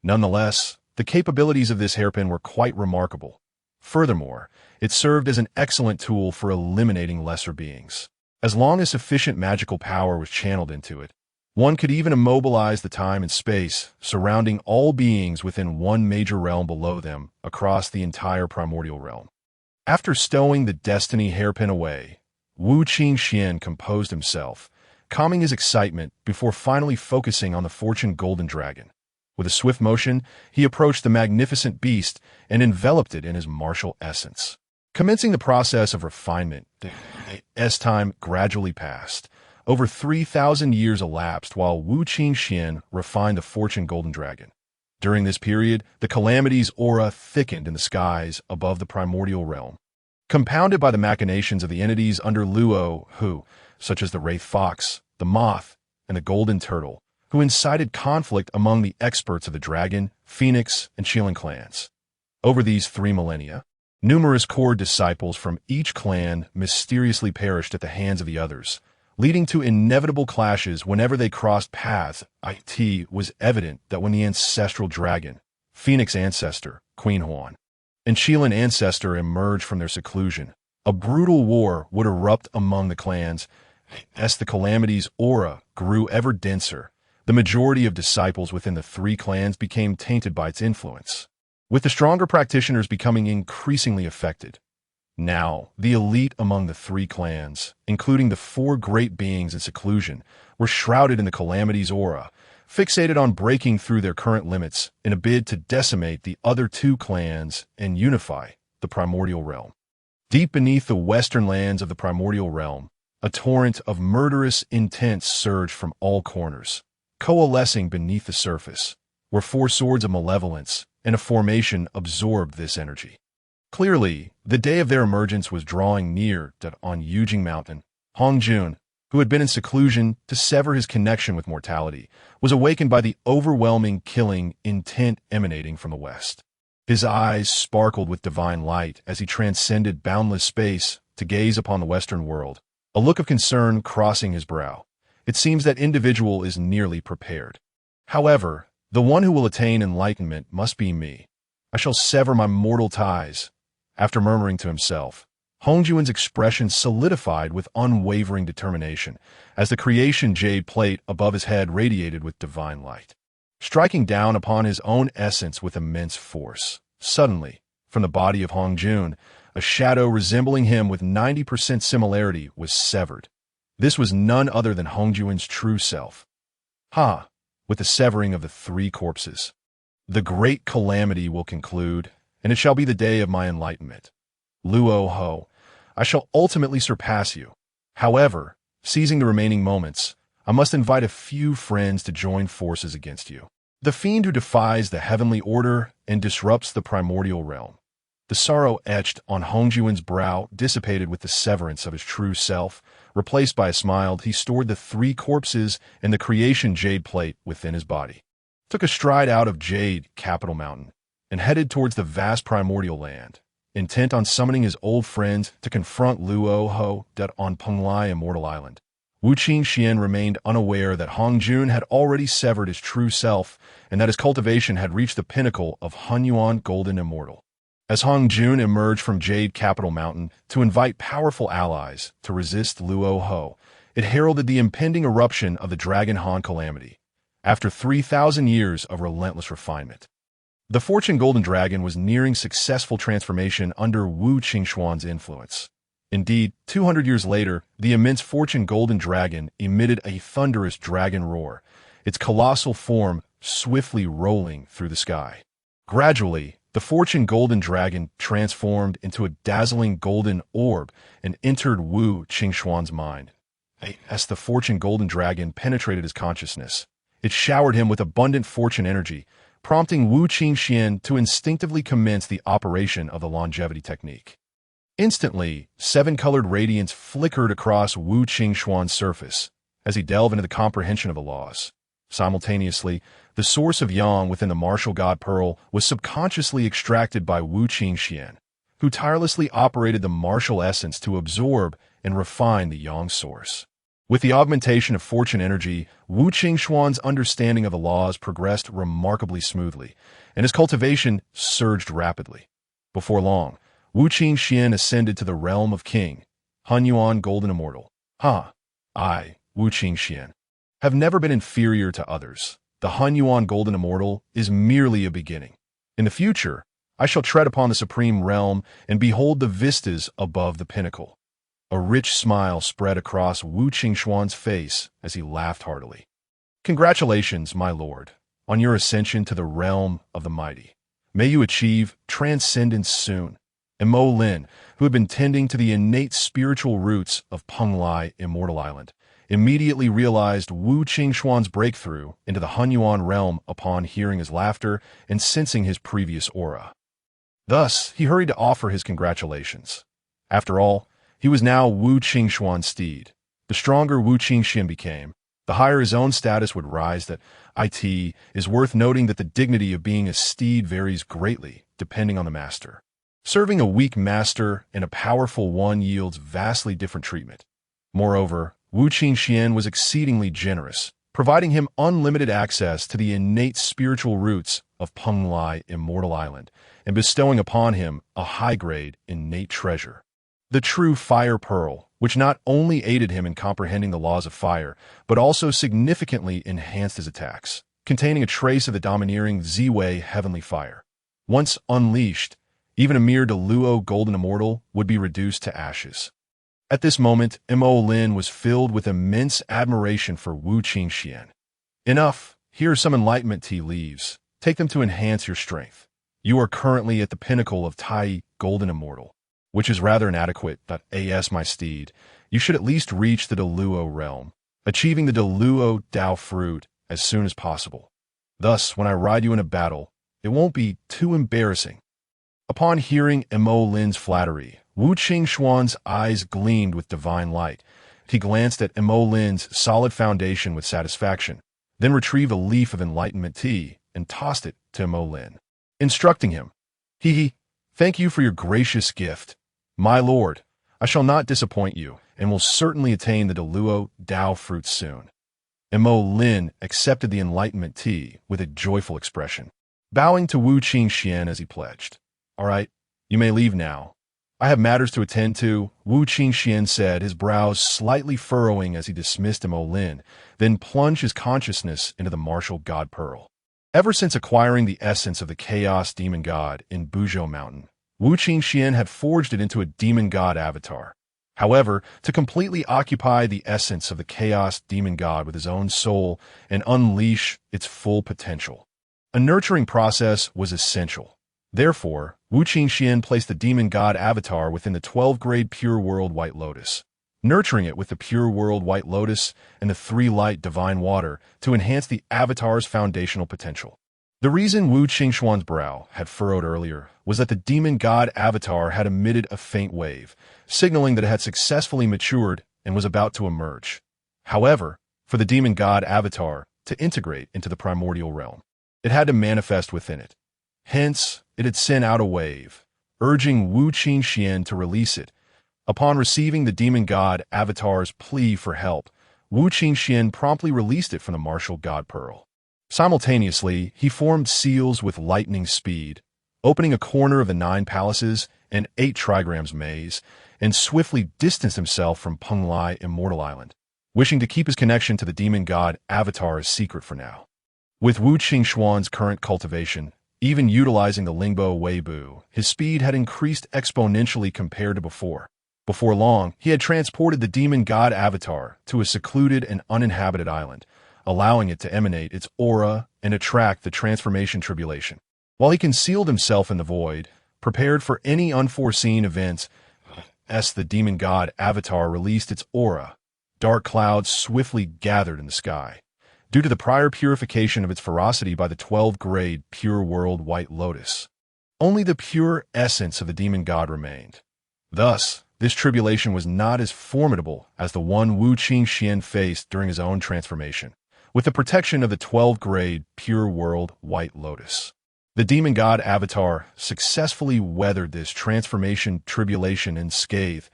Nonetheless, the capabilities of this hairpin were quite remarkable. Furthermore, it served as an excellent tool for eliminating lesser beings. As long as sufficient magical power was channeled into it, one could even immobilize the time and space surrounding all beings within one major realm below them across the entire primordial realm. After stowing the destiny hairpin away, Wu Qingxuan composed himself, calming his excitement before finally focusing on the fortune golden dragon. With a swift motion, he approached the magnificent beast and enveloped it in his martial essence. Commencing the process of refinement, as time gradually passed, over 3,000 years elapsed while Wu Qingxuan refined the fortune golden dragon. During this period, the calamity's aura thickened in the skies above the primordial realm, compounded by the machinations of the entities under Luo who, such as the wraith fox, the moth, and the golden turtle, who incited conflict among the experts of the dragon, phoenix, and Qilin clans. Over these 3 millennia, numerous core disciples from each clan mysteriously perished at the hands of the others, leading to inevitable clashes whenever they crossed paths. It was evident that when the ancestral dragon, phoenix ancestor, Queen Huan, and Qilin ancestor emerged from their seclusion, a brutal war would erupt among the clans. As the calamity's aura grew ever denser, the majority of disciples within the 3 clans became tainted by its influence, with the stronger practitioners becoming increasingly affected. Now, the elite among the 3 clans, including the 4 great beings in seclusion, were shrouded in the calamity's aura, fixated on breaking through their current limits in a bid to decimate the other 2 clans and unify the primordial realm. Deep beneath the western lands of the primordial realm, a torrent of murderous intent surged from all corners, coalescing beneath the surface, where 4 swords of malevolence and a formation absorbed this energy. Clearly, the day of their emergence was drawing near on Yujing Mountain. Hong Jun, who had been in seclusion to sever his connection with mortality, was awakened by the overwhelming killing intent emanating from the west. His eyes sparkled with divine light as he transcended boundless space to gaze upon the Western world, a look of concern crossing his brow. It seems that individual is nearly prepared. However, the one who will attain enlightenment must be me. I shall sever my mortal ties. After murmuring to himself, Hongjuan's expression solidified with unwavering determination as the creation jade plate above his head radiated with divine light, striking down upon his own essence with immense force. Suddenly, from the body of Hongjun, a shadow resembling him with 90% similarity was severed. This was none other than Hongjuan's true self. With the severing of the three corpses, the great calamity will conclude, and it shall be the day of my enlightenment. Luo Ho, I shall ultimately surpass you. However, seizing the remaining moments, I must invite a few friends to join forces against you. The fiend who defies the heavenly order and disrupts the primordial realm. The sorrow etched on Hongjuan's brow dissipated with the severance of his true self. Replaced by a smile, he stored the three corpses and the creation jade plate within his body, took a stride out of Jade Capital Mountain, and headed towards the vast primordial land, intent on summoning his old friend to confront Luo Ho on Penglai Immortal Island. Wu Qingxuan remained unaware that Hongjun had already severed his true self and that his cultivation had reached the pinnacle of Hunyuan Golden Immortal. As Hongjun emerged from Jade Capital Mountain to invite powerful allies to resist Luo Ho, it heralded the impending eruption of the Dragon Han calamity, after 3,000 years of relentless refinement. The Fortune Golden Dragon was nearing successful transformation under Wu Qingxuan's influence. Indeed, 200 years later, the immense Fortune Golden Dragon emitted a thunderous dragon roar, its colossal form swiftly rolling through the sky. Gradually, the Fortune Golden Dragon transformed into a dazzling golden orb and entered Wu Qingxuan's mind. As the Fortune Golden Dragon penetrated his consciousness, it showered him with abundant fortune energy, prompting Wu Qingxuan to instinctively commence the operation of the longevity technique. Instantly, seven-colored radiance flickered across Wu Qingxuan's surface as he delved into the comprehension of the laws. Simultaneously, the source of yang within the martial god pearl was subconsciously extracted by Wu Qingxuan, who tirelessly operated the martial essence to absorb and refine the yang source. With the augmentation of fortune energy, Wu Qingxuan's understanding of the laws progressed remarkably smoothly, and his cultivation surged rapidly. Before long, Wu Qingxuan ascended to the realm of King, Hunyuan Golden Immortal. I, Wu Qingxuan, have never been inferior to others. The Hunyuan Golden Immortal is merely a beginning. In the future, I shall tread upon the supreme realm and behold the vistas above the pinnacle. A rich smile spread across Wu Qingxuan's face as he laughed heartily. Congratulations, my lord, on your ascension to the realm of the mighty. May you achieve transcendence soon. And Mo Lin, who had been tending to the innate spiritual roots of Penglai Immortal Island, immediately realized Wu Qingxuan's breakthrough into the Hunyuan realm upon hearing his laughter and sensing his previous aura. Thus, he hurried to offer his congratulations. After all, he was now Wu Qingxuan's steed. The stronger Wu Qingxuan became, the higher his own status would rise. That it is worth noting that the dignity of being a steed varies greatly, depending on the master. Serving a weak master and a powerful one yields vastly different treatment. Moreover, Wu Qingxuan was exceedingly generous, providing him unlimited access to the innate spiritual roots of Penglai Immortal Island and bestowing upon him a high-grade innate treasure, the true fire pearl, which not only aided him in comprehending the laws of fire, but also significantly enhanced his attacks, containing a trace of the domineering Ziwei heavenly fire. Once unleashed, even a mere Deluo Golden Immortal would be reduced to ashes. At this moment, Mo Lin was filled with immense admiration for Wu Qingxuan. Enough, here are some enlightenment tea leaves. Take them to enhance your strength. You are currently at the pinnacle of Tai Golden Immortal, which is rather inadequate. As my steed, you should at least reach the Deluo realm, achieving the Deluo Dao fruit as soon as possible. Thus, when I ride you in a battle, it won't be too embarrassing. Upon hearing Mo Lin's flattery, Wu Qingxuan's eyes gleamed with divine light. He glanced at Mo Lin's solid foundation with satisfaction, then retrieved a leaf of enlightenment tea and tossed it to Mo Lin, instructing him, "He, thank you for your gracious gift. My lord, I shall not disappoint you, and will certainly attain the Deluo Dao fruit soon." Mo Lin accepted the enlightenment tea with a joyful expression, bowing to Wu Qingxian as he pledged. "All right, you may leave now. I have matters to attend to," Wu Qingxian said, his brows slightly furrowing as he dismissed Mo Lin, then plunged his consciousness into the martial god pearl. Ever since acquiring the essence of the chaos demon god in Buzhou Mountain, Wu Qingxian had forged it into a demon god avatar. However, to completely occupy the essence of the chaos demon god with his own soul and unleash its full potential, a nurturing process was essential. Therefore, Wu Qingxian placed the demon god avatar within the 12-grade pure world white lotus, nurturing it with the pure world white lotus and the 3-light divine water to enhance the avatar's foundational potential. The reason Wu Qingxuan's brow had furrowed earlier was that the demon god avatar had emitted a faint wave, signaling that it had successfully matured and was about to emerge. However, for the demon god avatar to integrate into the primordial realm, it had to manifest within it. Hence, it had sent out a wave, urging Wu Qingxian to release it. Upon receiving the demon god avatar's plea for help, Wu Qingxian promptly released it from the martial god pearl. Simultaneously, he formed seals with lightning speed, opening a corner of the 9 palaces and 8 trigrams maze, and swiftly distanced himself from Penglai Immortal Island, wishing to keep his connection to the demon god avatar a secret for now. With Wu Qingxuan's current cultivation, even utilizing the Lingbo Weibu, his speed had increased exponentially compared to before. Before long, he had transported the demon god avatar to a secluded and uninhabited island, allowing it to emanate its aura and attract the transformation tribulation. While he concealed himself in the void, prepared for any unforeseen events, as the demon god avatar released its aura, dark clouds swiftly gathered in the sky. Due to the prior purification of its ferocity by the 12-grade pure world white lotus, only the pure essence of the demon god remained. Thus, this tribulation was not as formidable as the one Wu Qingxian faced during his own transformation, with the protection of the 12-grade pure world white lotus. The demon god avatar successfully weathered this transformation tribulation unscathed.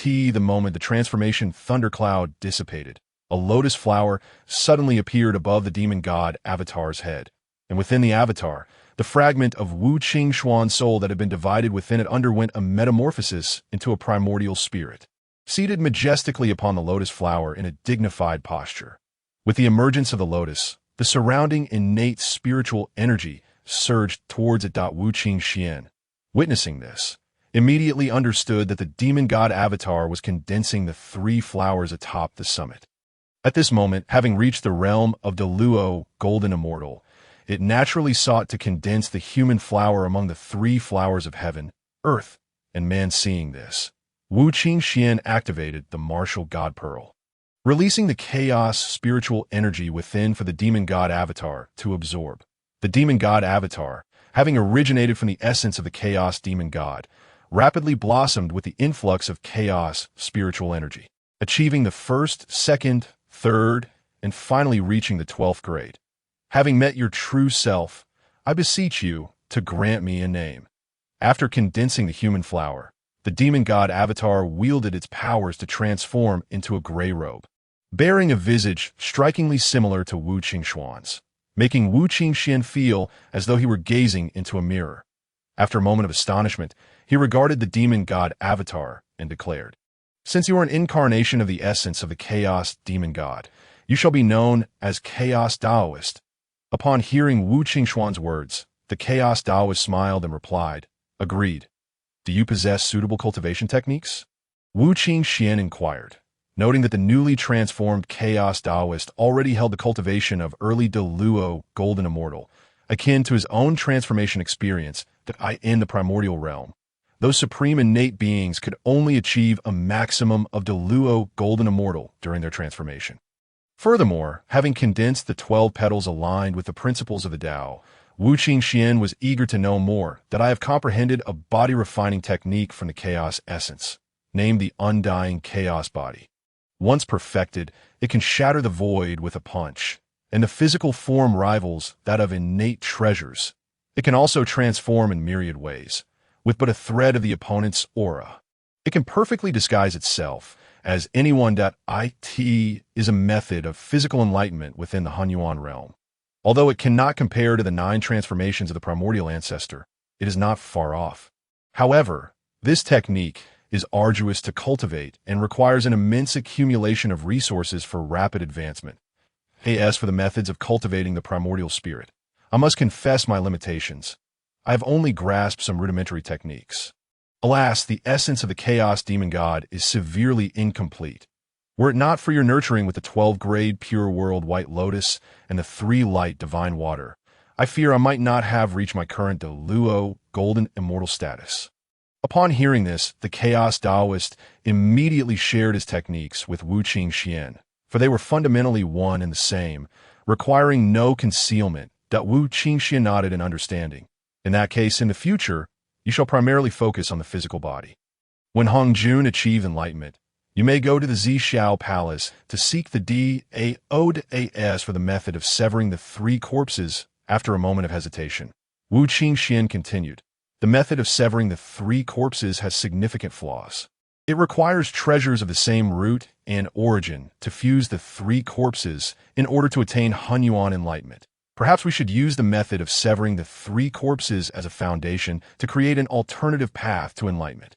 The moment the transformation thundercloud dissipated, a lotus flower suddenly appeared above the demon god avatar's head, and within the avatar, the fragment of Wu Qingxuan's soul that had been divided within it underwent a metamorphosis into a primordial spirit, seated majestically upon the lotus flower in a dignified posture. With the emergence of the lotus, the surrounding innate spiritual energy surged towards it. Wu Qingxian, witnessing this, immediately understood that the demon god avatar was condensing the 3 flowers atop the summit. At this moment, having reached the realm of Deluo Golden Immortal, it naturally sought to condense the human flower among the 3 flowers of heaven, earth, and man. Seeing this, Wu Qingxian activated the martial god pearl, releasing the chaos spiritual energy within for the demon god avatar to absorb. The demon god avatar, having originated from the essence of the chaos demon god, rapidly blossomed with the influx of chaos spiritual energy, achieving the 1st, 2nd, 3rd, and finally reaching the 12th grade. Having met your true self, I beseech you to grant me a name. After condensing the human flower, the demon god avatar wielded its powers to transform into a gray robe, bearing a visage strikingly similar to Wu Qingxuan's, making Wu Qingxian feel as though he were gazing into a mirror. After a moment of astonishment, he regarded the demon god avatar and declared, "Since you are an incarnation of the essence of the chaos demon god, you shall be known as Chaos Taoist." Upon hearing Wu Qingxuan's words, the Chaos Taoist smiled and replied, "Agreed. Do you possess suitable cultivation techniques?" Wu Qingxian inquired, noting that the newly transformed Chaos Taoist already held the cultivation of early Deluo Golden Immortal, akin to his own transformation experience in the primordial realm. Those supreme innate beings could only achieve a maximum of Deluo Golden Immortal during their transformation. Furthermore, having condensed the 12 petals aligned with the principles of the Tao, Wu Qingxuan was eager to know more, that I have comprehended a body-refining technique from the chaos essence, named the undying chaos body. Once perfected, it can shatter the void with a punch, and the physical form rivals that of innate treasures. It can also transform in myriad ways, with but a thread of the opponent's aura. It can perfectly disguise itself as anyone. It is a method of physical enlightenment within the Hunyuan realm. Although it cannot compare to the 9 transformations of the primordial ancestor, it is not far off. However, this technique is arduous to cultivate and requires an immense accumulation of resources for rapid advancement. As for the methods of cultivating the primordial spirit, I must confess my limitations. I have only grasped some rudimentary techniques. Alas, the essence of the chaos demon god is severely incomplete. Were it not for your nurturing with the 12-grade pure world white lotus and the 3 light divine water, I fear I might not have reached my current Deluo golden immortal status. Upon hearing this, the chaos Taoist immediately shared his techniques with Wu Qingxuan, for they were fundamentally one and the same, requiring no concealment. Wu Qingxuan nodded in understanding. In that case, in the future, you shall primarily focus on the physical body. When Hongjun achieved enlightenment, you may go to the Zhixiao Palace to seek the Daodas for the method of severing the 3 corpses. After a moment of hesitation, Wu Qingxuan continued. The method of severing the 3 corpses has significant flaws. It requires treasures of the same root and origin to fuse the 3 corpses in order to attain Hunyuan enlightenment. Perhaps we should use the method of severing the 3 corpses as a foundation to create an alternative path to enlightenment.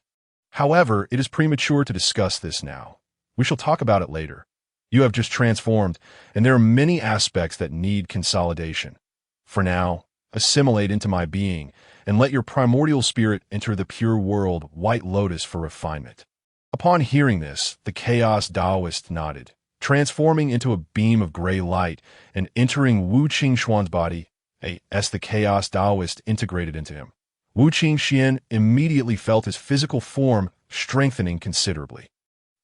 However, it is premature to discuss this now. We shall talk about it later. You have just transformed, and there are many aspects that need consolidation. For now, assimilate into my being, and let your primordial spirit enter the pure world white lotus for refinement. Upon hearing this, the chaos Taoist nodded, transforming into a beam of gray light and entering Wu Qingxuan's body. As the chaos Taoist integrated into him, Wu Qingxuan immediately felt his physical form strengthening considerably.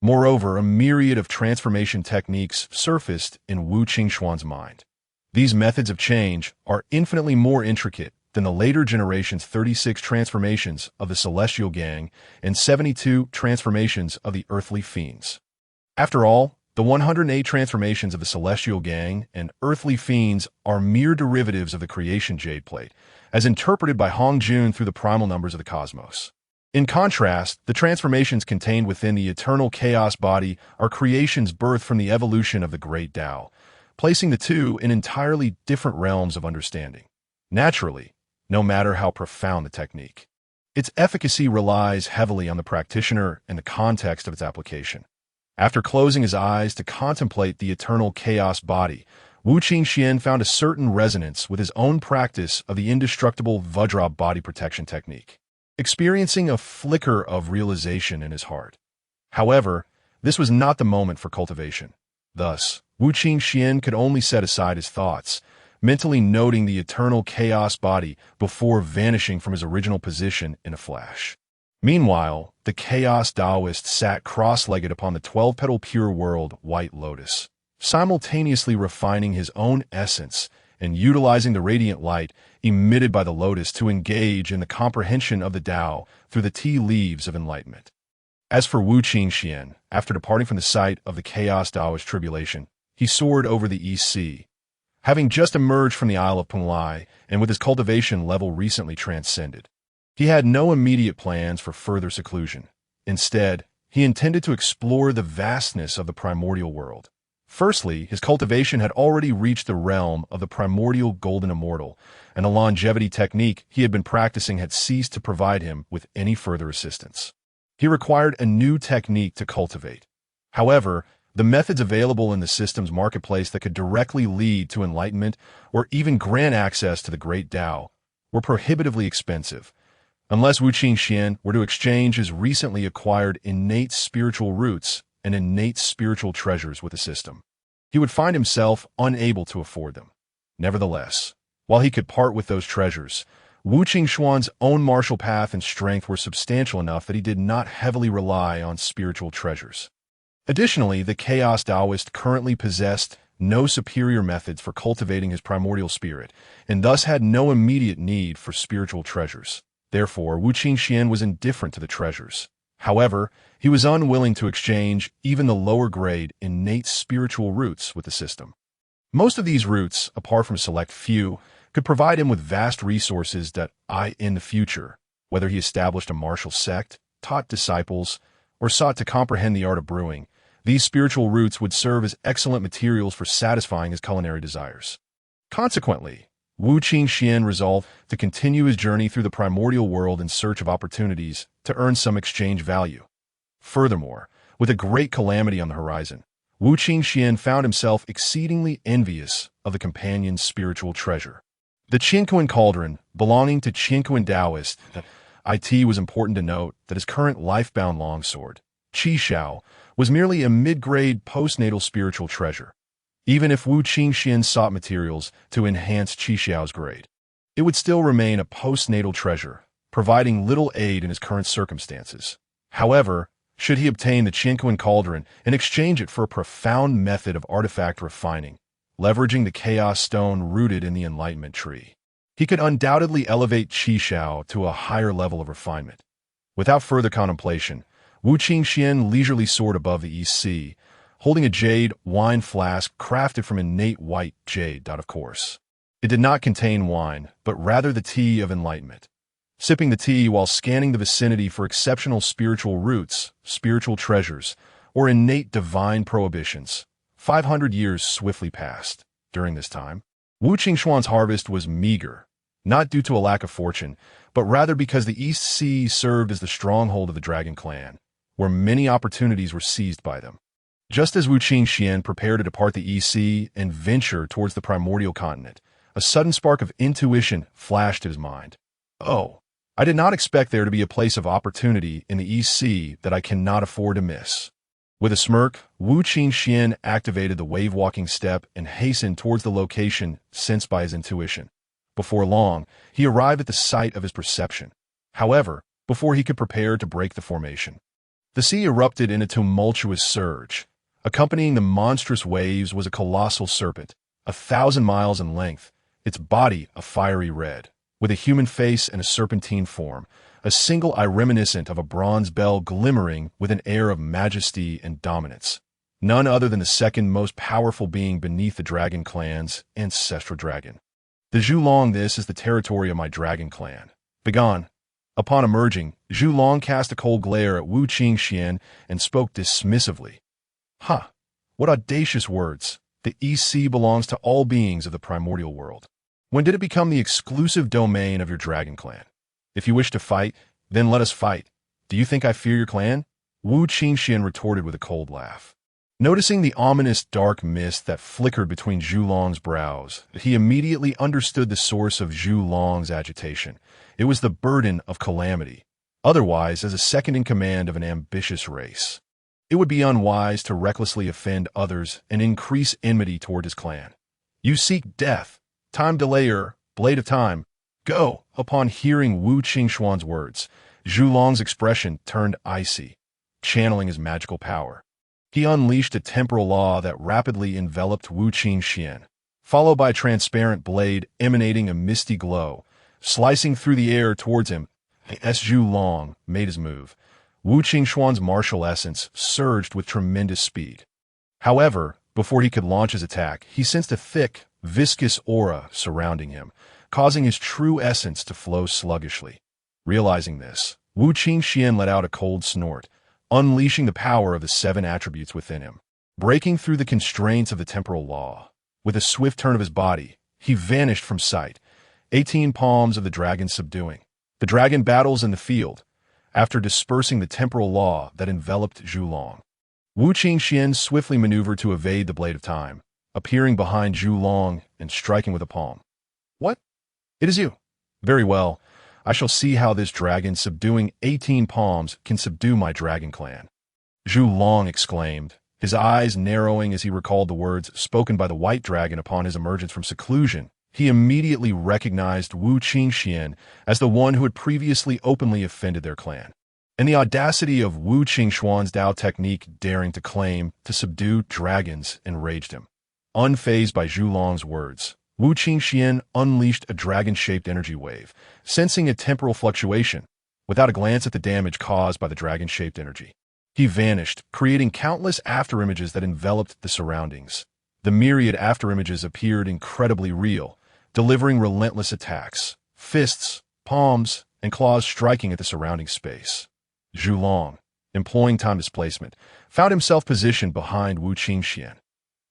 Moreover, a myriad of transformation techniques surfaced in Wu Qingxuan's mind. These methods of change are infinitely more intricate than the later generation's 36 transformations of the Celestial Gang and 72 transformations of the Earthly Fiends. After all, the 108 transformations of the Celestial Gang and Earthly Fiends are mere derivatives of the creation Jade Plate, as interpreted by Hongjun through the primal numbers of the cosmos. In contrast, the transformations contained within the eternal chaos body are creations birthed from the evolution of the Great Tao, placing the two in entirely different realms of understanding. Naturally, no matter how profound the technique, its efficacy relies heavily on the practitioner and the context of its application. After closing his eyes to contemplate the eternal chaos body, Wu Qingxuan found a certain resonance with his own practice of the indestructible Vajra body protection technique, experiencing a flicker of realization in his heart. However, this was not the moment for cultivation. Thus, Wu Qingxuan could only set aside his thoughts, mentally noting the eternal chaos body before vanishing from his original position in a flash. Meanwhile, the chaos Taoist sat cross-legged upon the 12-petal pure world white lotus, simultaneously refining his own essence and utilizing the radiant light emitted by the lotus to engage in the comprehension of the Tao through the tea leaves of enlightenment. As for Wu Qingxuan, after departing from the site of the chaos Taoist tribulation, he soared over the East Sea. Having just emerged from the Isle of Penglai and with his cultivation level recently transcended, he had no immediate plans for further seclusion. Instead, he intended to explore the vastness of the primordial world. Firstly, his cultivation had already reached the realm of the primordial golden immortal, and the longevity technique he had been practicing had ceased to provide him with any further assistance. He required a new technique to cultivate. However, the methods available in the system's marketplace that could directly lead to enlightenment or even grant access to the Great Tao were prohibitively expensive. Unless Wu Qingxuan were to exchange his recently acquired innate spiritual roots and innate spiritual treasures with the system, he would find himself unable to afford them. Nevertheless, while he could part with those treasures, Wu Qingxuan's own martial path and strength were substantial enough that he did not heavily rely on spiritual treasures. Additionally, the chaos Taoist currently possessed no superior methods for cultivating his primordial spirit, and thus had no immediate need for spiritual treasures. Therefore, Wu Qingxuan was indifferent to the treasures. However, he was unwilling to exchange even the lower-grade innate spiritual roots with the system. Most of these roots, apart from a select few, could provide him with vast resources that in the future, whether he established a martial sect, taught disciples, or sought to comprehend the art of brewing, these spiritual roots would serve as excellent materials for satisfying his culinary desires. Consequently, Wu Qingxuan resolved to continue his journey through the primordial world in search of opportunities to earn some exchange value. Furthermore, with a great calamity on the horizon, Wu Qingxuan found himself exceedingly envious of the companion's spiritual treasure. The Qingxuan cauldron, belonging to Qingxuan Taoist, it was important to note that his current life-bound longsword, Qi Xiao, was merely a mid-grade postnatal spiritual treasure, even if Wu Qingxuan sought materials to enhance Qi Xiao's grade. It would still remain a postnatal treasure, providing little aid in his current circumstances. However, should he obtain the Qingxuan cauldron and exchange it for a profound method of artifact refining, leveraging the chaos stone rooted in the enlightenment tree, he could undoubtedly elevate Qi Xiao to a higher level of refinement. Without further contemplation, Wu Qingxuan leisurely soared above the East Sea, holding a jade wine flask crafted from innate white jade. Of course, it did not contain wine, but rather the tea of enlightenment. Sipping the tea while scanning the vicinity for exceptional spiritual roots, spiritual treasures, or innate divine prohibitions, 500 years swiftly passed. During this time, Wu Qingxuan's harvest was meager, not due to a lack of fortune, but rather because the East Sea served as the stronghold of the Dragon Clan, where many opportunities were seized by them. Just as Wu Qingxuan prepared to depart the East Sea and venture towards the primordial continent, a sudden spark of intuition flashed at his mind. Oh, I did not expect there to be a place of opportunity in the East Sea that I cannot afford to miss. With a smirk, Wu Qingxuan activated the wave-walking step and hastened towards the location sensed by his intuition. Before long, he arrived at the site of his perception. However, before he could prepare to break the formation, the sea erupted in a tumultuous surge. Accompanying the monstrous waves was a colossal serpent, 1,000 miles in length, its body a fiery red, with a human face and a serpentine form, a single eye reminiscent of a bronze bell glimmering with an air of majesty and dominance. None other than the second most powerful being beneath the Dragon Clan's ancestral dragon. The Zhulong, this is the territory of my Dragon Clan. Begone. Upon emerging, Zhulong cast a cold glare at Wu Qingxuan and spoke dismissively. Ha! What audacious words! The East Sea belongs to all beings of the primordial world. When did it become the exclusive domain of your Dragon Clan? If you wish to fight, then let us fight. Do you think I fear your clan? Wu Qingxuan retorted with a cold laugh. Noticing the ominous dark mist that flickered between Zhulong's brows, he immediately understood the source of Zhulong's agitation. It was the burden of calamity, otherwise as a second-in-command of an ambitious race. It would be unwise to recklessly offend others and increase enmity toward his clan. You seek death. Time delayer, blade of time. Go! Upon hearing Wu Qingxuan's words, Zhulong's expression turned icy, channeling his magical power. He unleashed a temporal law that rapidly enveloped Wu Qingxuan, followed by a transparent blade emanating a misty glow, slicing through the air towards him. As Zhulong made his move, Wu Qingxuan's martial essence surged with tremendous speed. However, before he could launch his attack, he sensed a thick, viscous aura surrounding him, causing his true essence to flow sluggishly. Realizing this, Wu Qingxuan let out a cold snort, unleashing the power of the 7 attributes within him. Breaking through the constraints of the temporal law, with a swift turn of his body, he vanished from sight, 18 palms of the dragon subduing. The dragon battles in the field, after dispersing the temporal law that enveloped Zhulong. Wu Qingxuan swiftly maneuvered to evade the blade of time, appearing behind Zhulong and striking with a palm. What? It is you. Very well. I shall see how this dragon subduing 18 palms can subdue my Dragon Clan. Zhulong exclaimed, his eyes narrowing as he recalled the words spoken by the white dragon upon his emergence from seclusion. He immediately recognized Wu Qingxuan as the one who had previously openly offended their clan. And the audacity of Wu Qingxuan's Dao technique daring to claim to subdue dragons enraged him. Unfazed by Zhulong's words, Wu Qingxuan unleashed a dragon-shaped energy wave, sensing a temporal fluctuation, without a glance at the damage caused by the dragon-shaped energy. He vanished, creating countless afterimages that enveloped the surroundings. The myriad afterimages appeared incredibly real, delivering relentless attacks, fists, palms, and claws striking at the surrounding space. Zhulong, employing time displacement, found himself positioned behind Wu Qingxuan.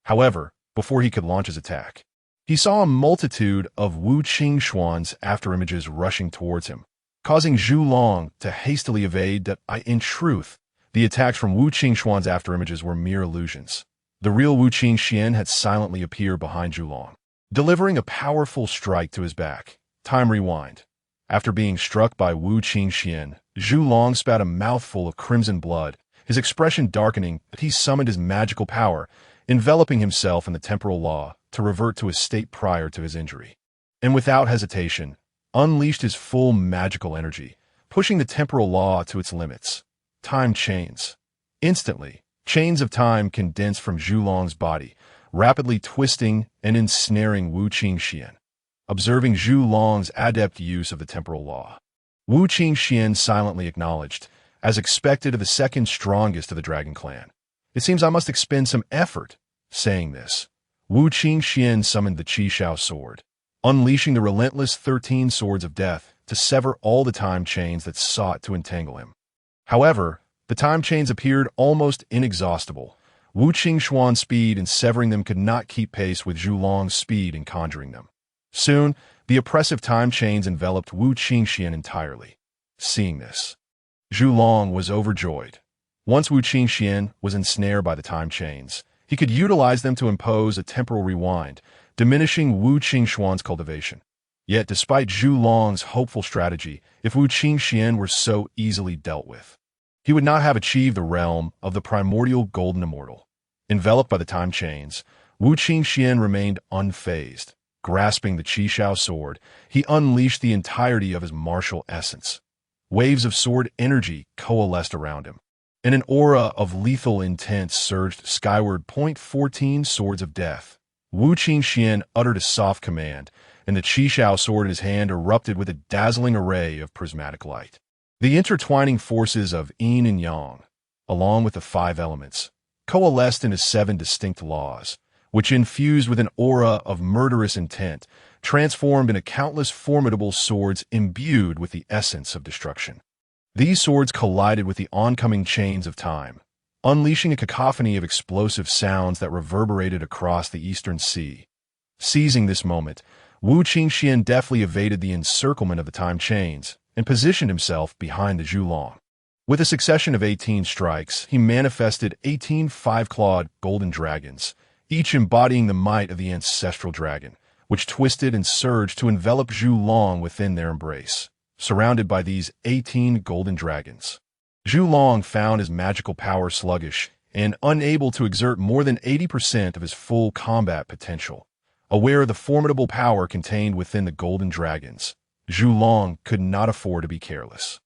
However, before he could launch his attack, he saw a multitude of Wu Qingxuan's afterimages rushing towards him, causing Zhulong to hastily evade that, in truth, the attacks from Wu Qingxuan's afterimages were mere illusions. The real Wu Qingxuan had silently appeared behind Zhulong, delivering a powerful strike to his back. Time rewind. After being struck by Wu Qingxuan, Zhulong spat a mouthful of crimson blood, his expression darkening as he summoned his magical power, enveloping himself in the temporal law to revert to his state prior to his injury. And without hesitation, unleashed his full magical energy, pushing the temporal law to its limits. Time chains. Instantly, chains of time condensed from Zhulong's body, rapidly twisting and ensnaring Wu Qingxuan. Observing Zhulong's adept use of the temporal law, Wu Qingxuan silently acknowledged, as expected of the second strongest of the Dragon Clan. It seems I must expend some effort. Saying this, Wu Qingxuan summoned the Qishao sword, unleashing the relentless 13 swords of death to sever all the time chains that sought to entangle him. However, the time chains appeared almost inexhaustible. Wu Qingxuan's speed in severing them could not keep pace with Zhulong's speed in conjuring them. Soon, the oppressive time chains enveloped Wu Qingxuan entirely. Seeing this, Zhulong was overjoyed. Once Wu Qingxuan was ensnared by the time chains, he could utilize them to impose a temporal rewind, diminishing Wu Qingxuan's cultivation. Yet, despite Zhulong's hopeful strategy, if Wu Qingxuan were so easily dealt with, he would not have achieved the realm of the primordial golden immortal. Enveloped by the time chains, Wu Qingxuan remained unfazed. Grasping the Qishao sword, he unleashed the entirety of his martial essence. Waves of sword energy coalesced around him, and an aura of lethal intent surged skyward. 14 swords of death. Wu Qingxuan uttered a soft command, and the Qishao sword in his hand erupted with a dazzling array of prismatic light. The intertwining forces of yin and yang, along with the 5 elements, coalesced into 7 distinct laws, which, infused with an aura of murderous intent, transformed into countless formidable swords imbued with the essence of destruction. These swords collided with the oncoming chains of time, unleashing a cacophony of explosive sounds that reverberated across the eastern sea. Seizing this moment, Wu Qingxuan deftly evaded the encirclement of the time chains and positioned himself behind the Zhulong. With a succession of 18 strikes, he manifested 18 5-clawed golden dragons, each embodying the might of the ancestral dragon, which twisted and surged to envelop Zhulong within their embrace. Surrounded by these 18 golden dragons, Zhulong found his magical power sluggish and unable to exert more than 80% of his full combat potential. Aware of the formidable power contained within the golden dragons, Zhulong could not afford to be careless.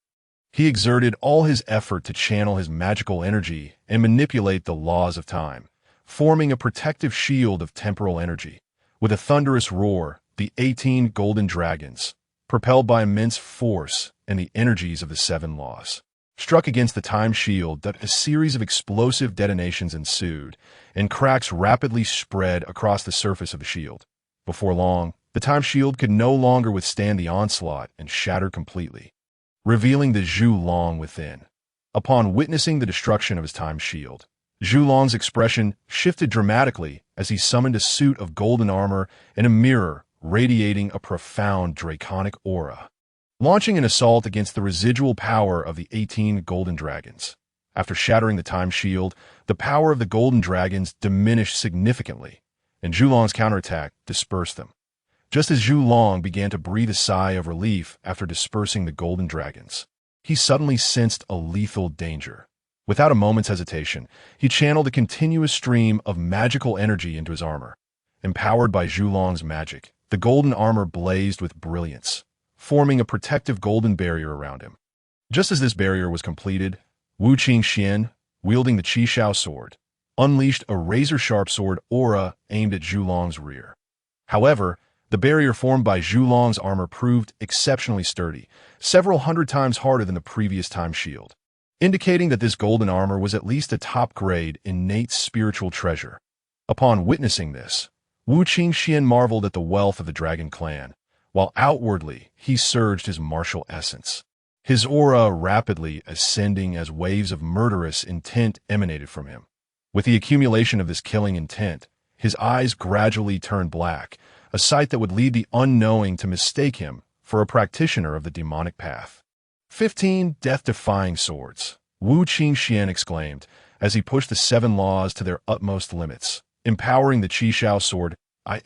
He exerted all his effort to channel his magical energy and manipulate the laws of time, forming a protective shield of temporal energy. With a thunderous roar, the 18 golden dragons, propelled by immense force and the energies of the 7 laws, struck against the time shield. That a series of explosive detonations ensued, and cracks rapidly spread across the surface of the shield. Before long, the time shield could no longer withstand the onslaught and shattered completely, revealing the Zhulong within. Upon witnessing the destruction of his time shield, Zhulong's expression shifted dramatically as he summoned a suit of golden armor and a mirror radiating a profound draconic aura, launching an assault against the residual power of the 18 golden dragons. After shattering the time shield, the power of the golden dragons diminished significantly, and Zhulong's counterattack dispersed them. Just as Zhulong began to breathe a sigh of relief after dispersing the golden dragons, he suddenly sensed a lethal danger. Without a moment's hesitation, he channeled a continuous stream of magical energy into his armor. Empowered by Zhulong's magic, the golden armor blazed with brilliance, forming a protective golden barrier around him. Just as this barrier was completed, Wu Qingxuan, wielding the Qishao sword, unleashed a razor-sharp sword aura aimed at Zhu Long's rear. However, the barrier formed by Zhu Long's armor proved exceptionally sturdy, several hundred times harder than the previous time shield, indicating that this golden armor was at least a top-grade innate spiritual treasure. Upon witnessing this, Wu Qingxuan marveled at the wealth of the dragon clan, while outwardly he surged his martial essence. His aura rapidly ascending as waves of murderous intent emanated from him. With the accumulation of this killing intent, his eyes gradually turned black, a sight that would lead the unknowing to mistake him for a practitioner of the demonic path. 15 death-defying swords, Wu Qingxuan exclaimed as he pushed the 7 laws to their utmost limits, empowering the Qishao sword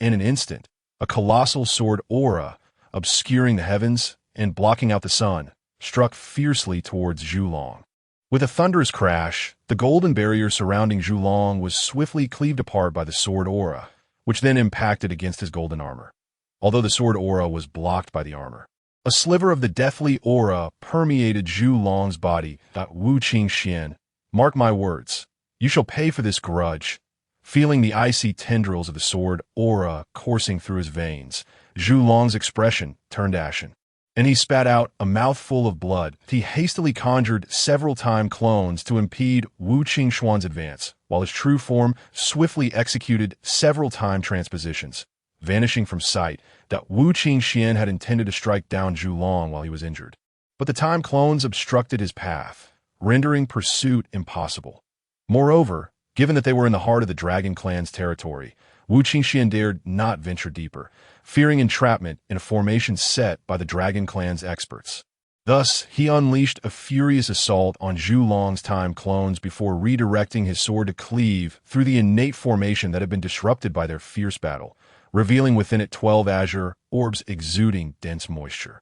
in an instant, a colossal sword aura, obscuring the heavens and blocking out the sun, struck fiercely towards Zhu Long. With a thunderous crash, the golden barrier surrounding Zhu Long was swiftly cleaved apart by the sword aura, which then impacted against his golden armor. Although the sword aura was blocked by the armor, a sliver of the deathly aura permeated Zhu Long's body. Wu Qingxuan, mark my words, you shall pay for this grudge. Feeling the icy tendrils of the sword aura coursing through his veins, Zhu Long's expression turned ashen, and he spat out a mouthful of blood. He hastily conjured several time clones to impede Wu Qingxuan's advance, while his true form swiftly executed several time transpositions, vanishing from sight. That Wu Qingxuan had intended to strike down Zhu Long while he was injured, but the time clones obstructed his path, rendering pursuit impossible. Moreover, given that they were in the heart of the Dragon Clan's territory, Wu Qingxuan dared not venture deeper, fearing entrapment in a formation set by the Dragon Clan's experts. Thus, he unleashed a furious assault on Zhu Long's time clones before redirecting his sword to cleave through the innate formation that had been disrupted by their fierce battle, revealing within it 12 azure orbs exuding dense moisture.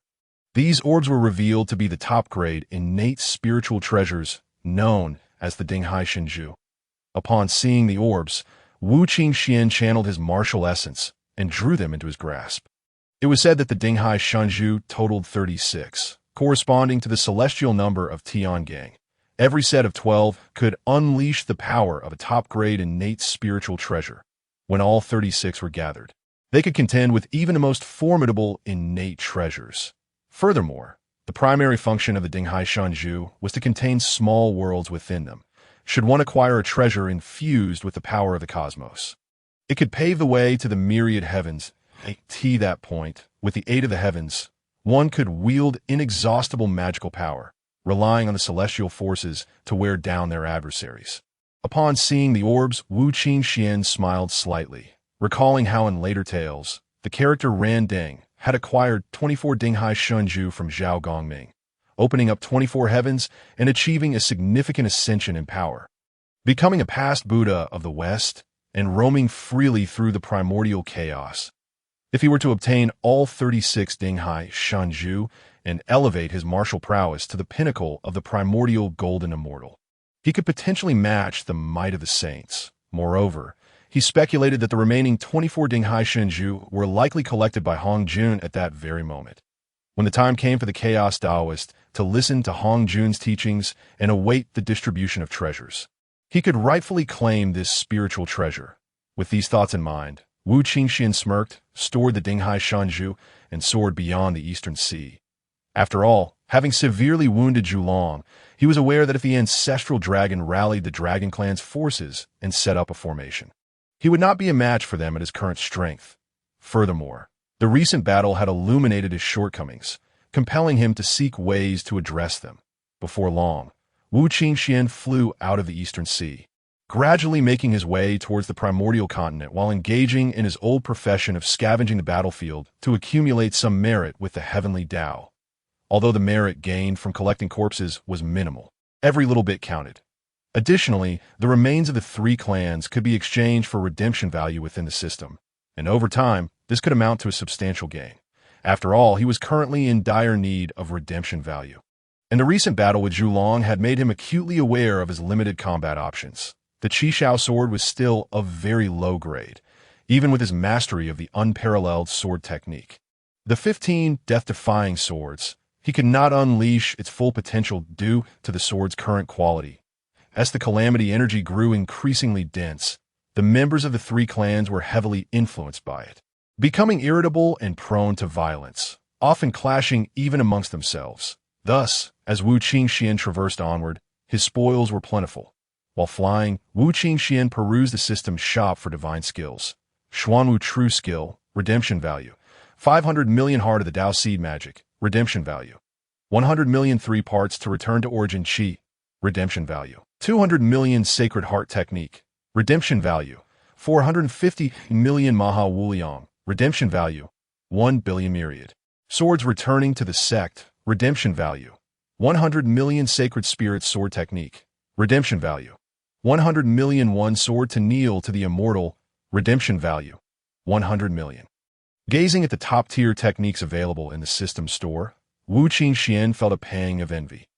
These orbs were revealed to be the top-grade innate spiritual treasures known as the Dinghai Shenju. Upon seeing the orbs, Wu Qingxuan channeled his martial essence and drew them into his grasp. It was said that the Dinghai Shenju totaled 36, corresponding to the celestial number of Tiangang. Every set of 12 could unleash the power of a top-grade innate spiritual treasure. When all 36 were gathered, they could contend with even the most formidable innate treasures. Furthermore, the primary function of the Dinghai Shenju was to contain small worlds within them, should one acquire a treasure infused with the power of the cosmos. It could pave the way to the myriad heavens. At that point, with the aid of the heavens, one could wield inexhaustible magical power, relying on the celestial forces to wear down their adversaries. Upon seeing the orbs, Wu Qingxuan smiled slightly, recalling how in later tales, the character Ran Deng had acquired 24 Dinghai Shenju from Zhao Gongming, opening up 24 heavens and achieving a significant ascension in power, becoming a past Buddha of the West and roaming freely through the primordial chaos. If he were to obtain all 36 Dinghai Shenju and elevate his martial prowess to the pinnacle of the primordial golden immortal, he could potentially match the might of the saints. Moreover, he speculated that the remaining 24 Dinghai Shenju were likely collected by Hong Jun at that very moment. When the time came for the Chaos Taoist to listen to Hong Jun's teachings and await the distribution of treasures, he could rightfully claim this spiritual treasure. With these thoughts in mind, Wu Qingxuan smirked, stored the Dinghai Shenju, and soared beyond the eastern sea. After all, having severely wounded Zhu Long, he was aware that if the ancestral dragon rallied the Dragon Clan's forces and set up a formation, he would not be a match for them at his current strength. Furthermore, the recent battle had illuminated his shortcomings, compelling him to seek ways to address them. Before long, Wu Qingxuan flew out of the eastern sea, gradually making his way towards the primordial continent while engaging in his old profession of scavenging the battlefield to accumulate some merit with the heavenly Tao. Although the merit gained from collecting corpses was minimal, every little bit counted. Additionally, the remains of the 3 clans could be exchanged for redemption value within the system, and over time, this could amount to a substantial gain. After all, he was currently in dire need of redemption value. And the recent battle with Zhu Long had made him acutely aware of his limited combat options. The Qishao sword was still of very low grade, even with his mastery of the unparalleled sword technique. The 15 death-defying swords, he could not unleash its full potential due to the sword's current quality. As the calamity energy grew increasingly dense, the members of the three clans were heavily influenced by it, becoming irritable and prone to violence, often clashing even amongst themselves. Thus, as Wu Qingxuan traversed onward, his spoils were plentiful. While flying, Wu Qingxuan perused the system's shop for divine skills. Xuanwu True Skill, Redemption Value. 500 million Heart of the Tao Seed Magic, Redemption Value. 100 million 3 Parts to Return to Origin Qi, Redemption Value. 200 million Sacred Heart Technique, Redemption Value. 450 million Maha Wuliang, Redemption Value. 1 billion Myriad. Swords Returning to the Sect, Redemption Value. 100 million Sacred Spirit Sword Technique, Redemption Value. 100 million One Sword to Kneel to the Immortal, Redemption Value. 100 million. Gazing at the top-tier techniques available in the system store, Wu Qingxuan felt a pang of envy.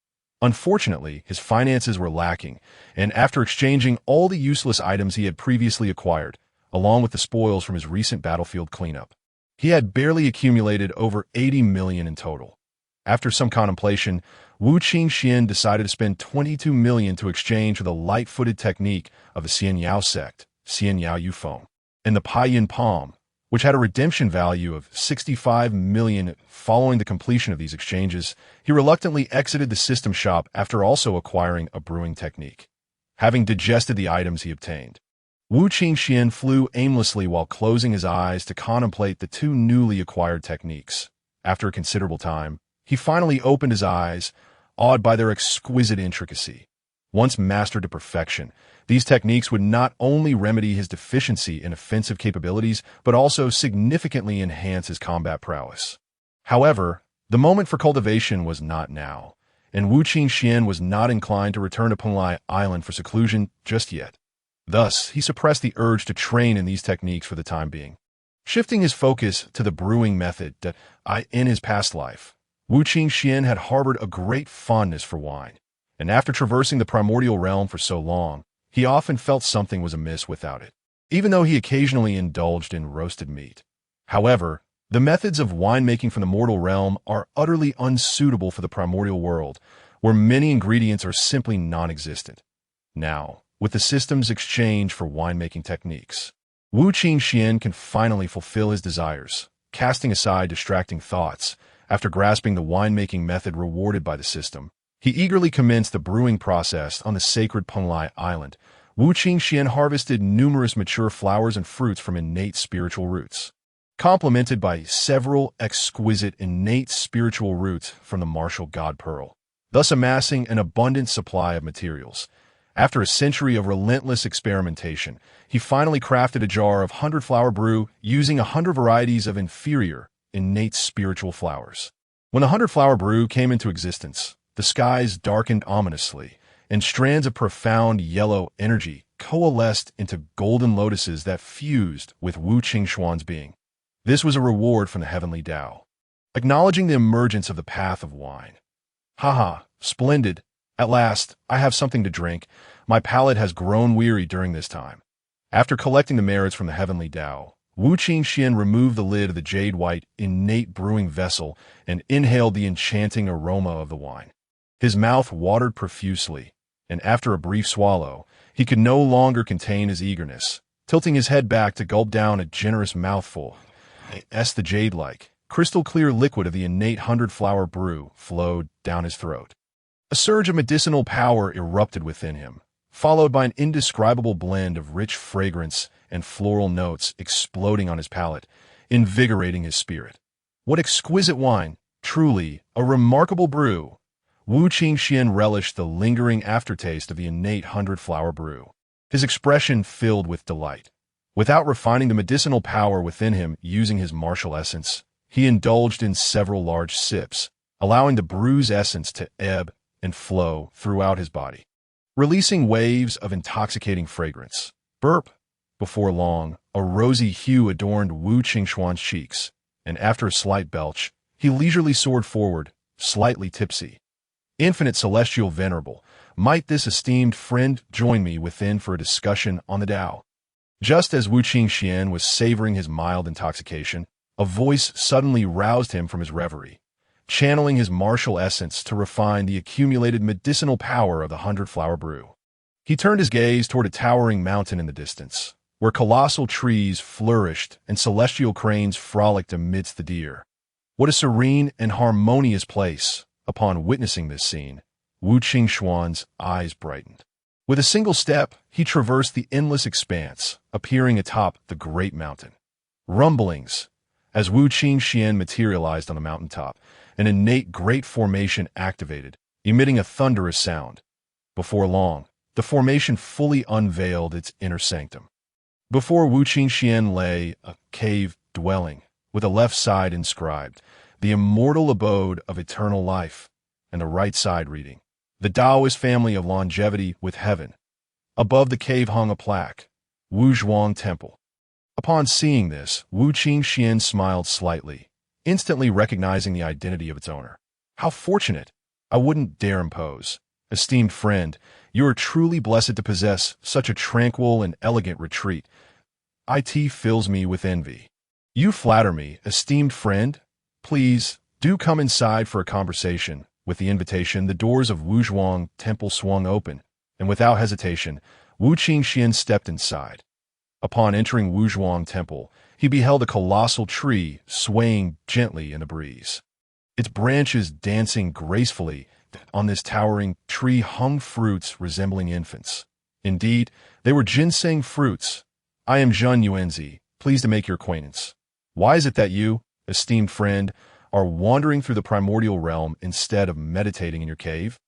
Unfortunately, his finances were lacking, and after exchanging all the useless items he had previously acquired, along with the spoils from his recent battlefield cleanup, he had barely accumulated over 80 million in total. After some contemplation, Wu Qingxuan decided to spend 22 million to exchange for the light-footed technique of the Xian Yao sect, Xian Yao Yufeng, and the Paiyin Palm, which had a redemption value of 65 million. Following the completion of these exchanges, he reluctantly exited the system shop after also acquiring a brewing technique. Having digested the items he obtained, Wu Qingxuan flew aimlessly while closing his eyes to contemplate the two newly acquired techniques. After a considerable time, he finally opened his eyes, awed by their exquisite intricacy. Once mastered to perfection, these techniques would not only remedy his deficiency in offensive capabilities, but also significantly enhance his combat prowess. However, the moment for cultivation was not now, and Wu Qingxuan was not inclined to return to Penglai Island for seclusion just yet. Thus, he suppressed the urge to train in these techniques for the time being. Shifting his focus to the brewing method in his past life, Wu Qingxuan had harbored a great fondness for wine, and after traversing the primordial realm for so long, he often felt something was amiss without it, even though he occasionally indulged in roasted meat. However, the methods of winemaking from the mortal realm are utterly unsuitable for the primordial world, where many ingredients are simply non-existent. Now, with the system's exchange for winemaking techniques, Wu Qingxuan can finally fulfill his desires, casting aside distracting thoughts. After grasping the winemaking method rewarded by the system, he eagerly commenced the brewing process on the sacred Penglai Island. Wu Qingxuan harvested numerous mature flowers and fruits from innate spiritual roots, complemented by several exquisite innate spiritual roots from the martial god pearl, thus amassing an abundant supply of materials. After a century of relentless experimentation, he finally crafted a jar of 100-flower brew using 100 varieties of inferior, innate spiritual flowers. When the 100-flower brew came into existence, the skies darkened ominously, and strands of profound yellow energy coalesced into golden lotuses that fused with Wu Qingxuan's being. This was a reward from the heavenly Tao, acknowledging the emergence of the path of wine. Haha, splendid. At last, I have something to drink. My palate has grown weary during this time. After collecting the merits from the heavenly Tao, Wu Qingxuan removed the lid of the jade-white, innate brewing vessel and inhaled the enchanting aroma of the wine. His mouth watered profusely, and after a brief swallow, he could no longer contain his eagerness. Tilting his head back to gulp down a generous mouthful, the jade-like, crystal-clear liquid of the innate 100-flower brew flowed down his throat. A surge of medicinal power erupted within him, followed by an indescribable blend of rich fragrance and floral notes exploding on his palate, invigorating his spirit. What exquisite wine! Truly, a remarkable brew! Wu Qingxuan relished the lingering aftertaste of the innate 100-flower brew, his expression filled with delight. Without refining the medicinal power within him using his martial essence, he indulged in several large sips, allowing the brew's essence to ebb and flow throughout his body, releasing waves of intoxicating fragrance. Burp! Before long, a rosy hue adorned Wu Qingxuan's cheeks, and after a slight belch, he leisurely soared forward, slightly tipsy. Infinite Celestial Venerable, might this esteemed friend join me within for a discussion on the Tao? Just as Wu Qingxuan was savoring his mild intoxication, a voice suddenly roused him from his reverie, channeling his martial essence to refine the accumulated medicinal power of the 100-flower brew. He turned his gaze toward a towering mountain in the distance, where colossal trees flourished and celestial cranes frolicked amidst the deer. What a serene and harmonious place! Upon witnessing this scene, Wu Qingxuan's eyes brightened. With a single step, he traversed the endless expanse, appearing atop the great mountain. Rumblings. As Wu Qingxian materialized on the mountaintop, an innate great formation activated, emitting a thunderous sound. Before long, the formation fully unveiled its inner sanctum. Before Wu Qingxian lay a cave dwelling, with a left side inscribed, "The immortal abode of eternal life," and the right side reading, "The Taoist family of longevity with heaven." Above the cave hung a plaque, "Wu Zhuang Temple." Upon seeing this, Wu Qingxian smiled slightly, instantly recognizing the identity of its owner. How fortunate! I wouldn't dare impose. Esteemed friend, you are truly blessed to possess such a tranquil and elegant retreat. It fills me with envy. You flatter me, esteemed friend. Please, do come inside for a conversation. With the invitation, the doors of Wu Zhuang Temple swung open, and without hesitation, Wu Qingxian stepped inside. Upon entering Wu Zhuang Temple, he beheld a colossal tree swaying gently in the breeze. Its branches dancing gracefully. On this towering tree hung fruits resembling infants. Indeed, they were ginseng fruits. I am Zhen Yuanzi, pleased to make your acquaintance. Why is it that you, esteemed friend, are wandering through the primordial realm instead of meditating in your cave?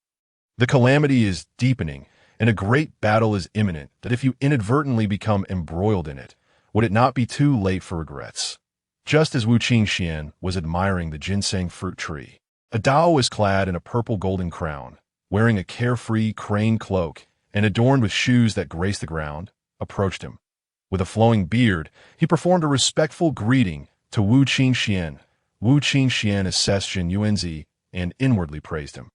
The calamity is deepening, and a great battle is imminent that if you inadvertently become embroiled in it, would it not be too late for regrets? Just as Wu Qingxian was admiring the ginseng fruit tree, a Dao was clad in a purple golden crown, wearing a carefree crane cloak and adorned with shoes that graced the ground, approached him. With a flowing beard, he performed a respectful greeting to Wu Qingxian. Wu Qingxian assessed Zhen Yuanzi and inwardly praised him.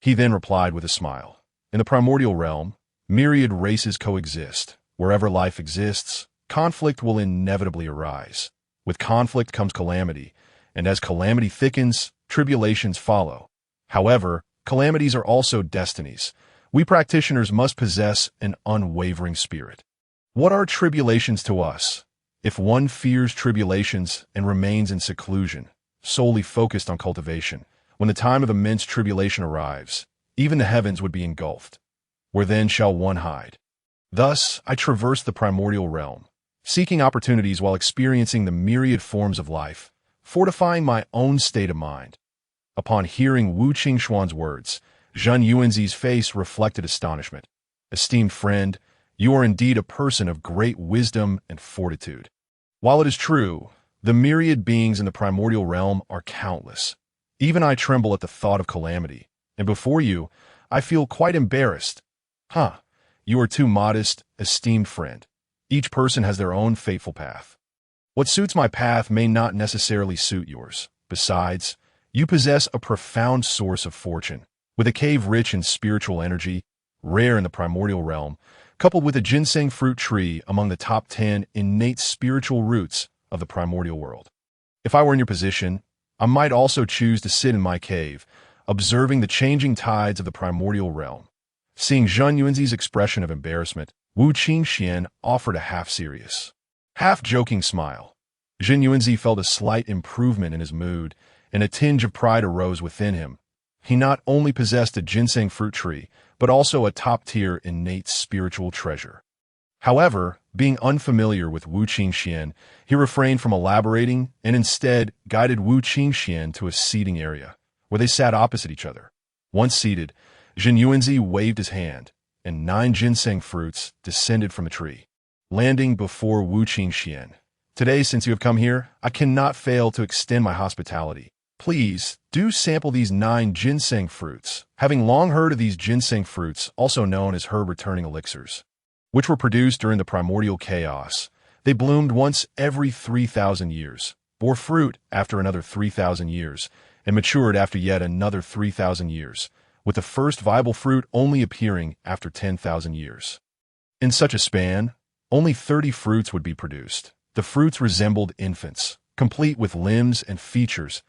He then replied with a smile. In the primordial realm, myriad races coexist. Wherever life exists, conflict will inevitably arise. With conflict comes calamity, and as calamity thickens, tribulations follow. However, calamities are also destinies. We practitioners must possess an unwavering spirit. What are tribulations to us? If one fears tribulations and remains in seclusion, solely focused on cultivation, when the time of immense tribulation arrives, even the heavens would be engulfed. Where then shall one hide? Thus, I traverse the primordial realm, seeking opportunities while experiencing the myriad forms of life, fortifying my own state of mind. Upon hearing Wu Qingxuan's words, Zhen Yuanzi's face reflected astonishment. Esteemed friend, you are indeed a person of great wisdom and fortitude. While it is true, the myriad beings in the primordial realm are countless. Even I tremble at the thought of calamity, and before you, I feel quite embarrassed. You are too modest, esteemed friend. Each person has their own fateful path. What suits my path may not necessarily suit yours. Besides, you possess a profound source of fortune, with a cave rich in spiritual energy, rare in the primordial realm, coupled with a ginseng fruit tree among the top 10 innate spiritual roots of the primordial world. If I were in your position, I might also choose to sit in my cave, observing the changing tides of the primordial realm. Seeing Zhen Yuanzi's expression of embarrassment, Wu Qingxian offered a half-serious, half-joking smile. Zhen Yuanzi felt a slight improvement in his mood, and a tinge of pride arose within him. He not only possessed a ginseng fruit tree, but also a top-tier innate spiritual treasure. However, being unfamiliar with Wu Qingxian, he refrained from elaborating and instead guided Wu Qingxian to a seating area, where they sat opposite each other. Once seated, Zhen Yuanzi waved his hand, and 9 ginseng fruits descended from the tree, landing before Wu Qingxian. Today, since you have come here, I cannot fail to extend my hospitality. Please, do sample these 9 ginseng fruits. Having long heard of these ginseng fruits, also known as herb-returning elixirs, which were produced during the primordial chaos, they bloomed once every 3,000 years, bore fruit after another 3,000 years, and matured after yet another 3,000 years, with the first viable fruit only appearing after 10,000 years. In such a span, only 30 fruits would be produced. The fruits resembled infants, complete with limbs and features.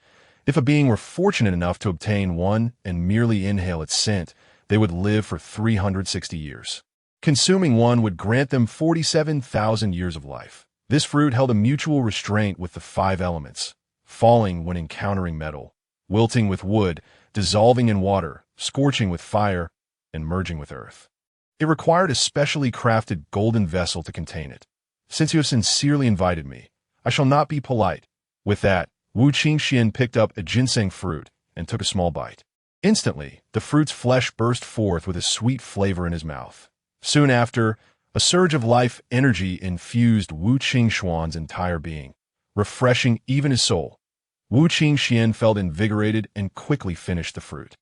If a being were fortunate enough to obtain one and merely inhale its scent, they would live for 360 years. Consuming one would grant them 47,000 years of life. This fruit held a mutual restraint with the five elements, falling when encountering metal, wilting with wood, dissolving in water, scorching with fire, and merging with earth. It required a specially crafted golden vessel to contain it. Since you have sincerely invited me, I shall not be polite. With that, Wu Qingxuan picked up a ginseng fruit and took a small bite. Instantly, the fruit's flesh burst forth with a sweet flavor in his mouth. Soon after, a surge of life energy infused Wu Qingxuan's entire being, refreshing even his soul. Wu Qingxuan felt invigorated and quickly finished the fruit.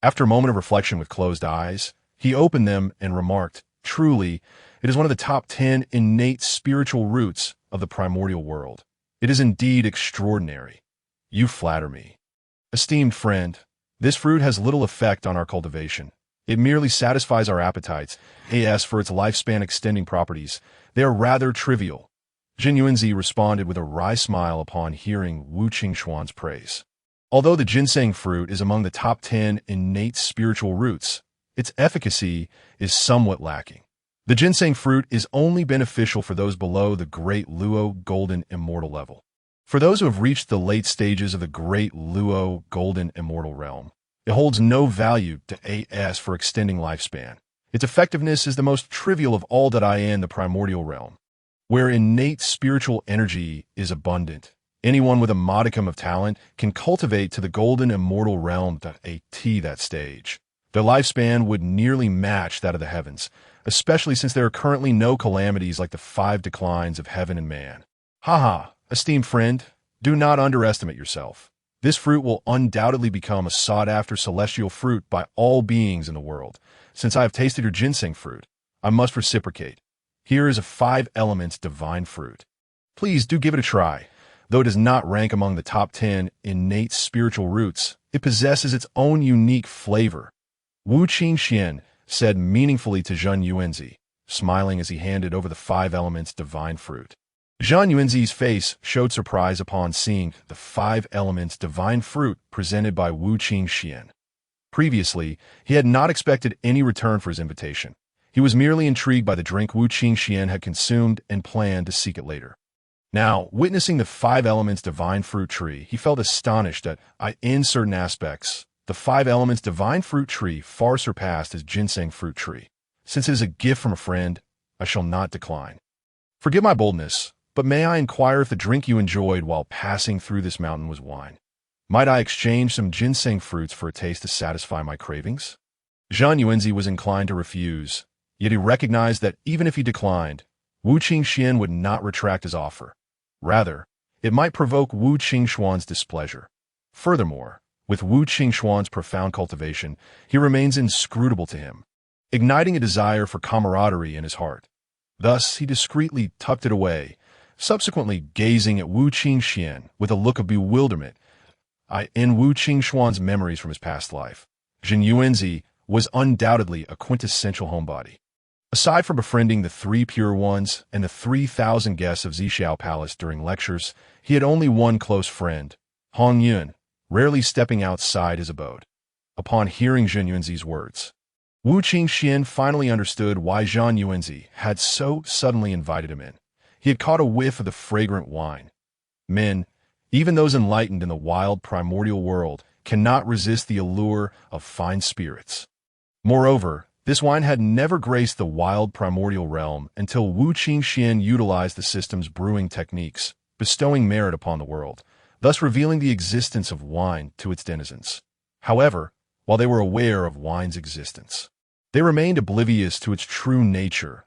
After a moment of reflection with closed eyes, he opened them and remarked, "Truly, it is one of the top 10 innate spiritual roots of the primordial world. It is indeed extraordinary. You flatter me. Esteemed friend, this fruit has little effect on our cultivation. It merely satisfies our appetites. As for its lifespan-extending properties, they are rather trivial." Jin Yuanzi responded with a wry smile upon hearing Wu Qingxuan's praise. Although the ginseng fruit is among the top 10 innate spiritual roots, its efficacy is somewhat lacking. The ginseng fruit is only beneficial for those below the Great Luo Golden Immortal level. For those who have reached the late stages of the Great Luo Golden Immortal realm, it holds no value to AS for extending lifespan. Its effectiveness is the most trivial of all that in the primordial realm. Where innate spiritual energy is abundant, anyone with a modicum of talent can cultivate to the golden immortal realm that stage. Their lifespan would nearly match that of the heavens, especially since there are currently no calamities like the 5 declines of heaven and man. Haha, esteemed friend, do not underestimate yourself. This fruit will undoubtedly become a sought-after celestial fruit by all beings in the world. Since I have tasted your ginseng fruit, I must reciprocate. Here is a 5 elements divine fruit. Please do give it a try. Though it does not rank among the top 10 innate spiritual roots, it possesses its own unique flavor. Wu Qingxuan said meaningfully to Zhang Yuanzi, smiling as he handed over the 5 elements divine fruit. Zhang Yuanzi's face showed surprise upon seeing the 5 elements divine fruit presented by Wu Qingxuan. Previously, he had not expected any return for his invitation. He was merely intrigued by the drink Wu Qingxuan had consumed and planned to seek it later. Now, witnessing the 5 elements divine fruit tree, he felt astonished that, in certain aspects, the 5 elements divine fruit tree far surpassed his ginseng fruit tree. Since it is a gift from a friend, I shall not decline. Forgive my boldness, but may I inquire if the drink you enjoyed while passing through this mountain was wine? Might I exchange some ginseng fruits for a taste to satisfy my cravings? Zhang Yuanzi was inclined to refuse, yet he recognized that even if he declined, Wu Qingxuan would not retract his offer. Rather, it might provoke Wu Qingxuan's displeasure. Furthermore, with Wu Qingxuan's profound cultivation, he remains inscrutable to him, igniting a desire for camaraderie in his heart. Thus, he discreetly tucked it away, subsequently gazing at Wu Qingxuan with a look of bewilderment. In Wu Qingxuan's memories from his past life, Jin Yuanzi was undoubtedly a quintessential homebody. Aside from befriending the 3 pure ones and the 3,000 guests of Zhixiao Palace during lectures, he had only one close friend, Hong Yun, rarely stepping outside his abode. Upon hearing Zhang Yuanzi's words, Wu Qingxuan finally understood why Zhang Yuanzi had so suddenly invited him in. He had caught a whiff of the fragrant wine. Men, even those enlightened in the wild primordial world, cannot resist the allure of fine spirits. Moreover, this wine had never graced the wild primordial realm until Wu Qingxuan utilized the system's brewing techniques, bestowing merit upon the world, thus revealing the existence of wine to its denizens. However, while they were aware of wine's existence, they remained oblivious to its true nature.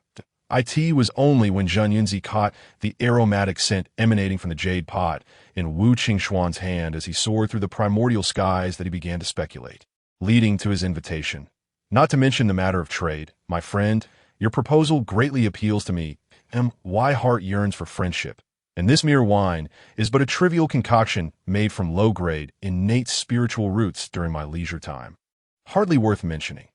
It was only when Zhang Yuanzi caught the aromatic scent emanating from the jade pot in Wu Qingxuan's hand as he soared through the primordial skies that he began to speculate, leading to his invitation. Not to mention the matter of trade, my friend, your proposal greatly appeals to me, and my heart yearns for friendship. And this mere wine is but a trivial concoction made from low-grade, innate spiritual roots during my leisure time. Hardly worth mentioning.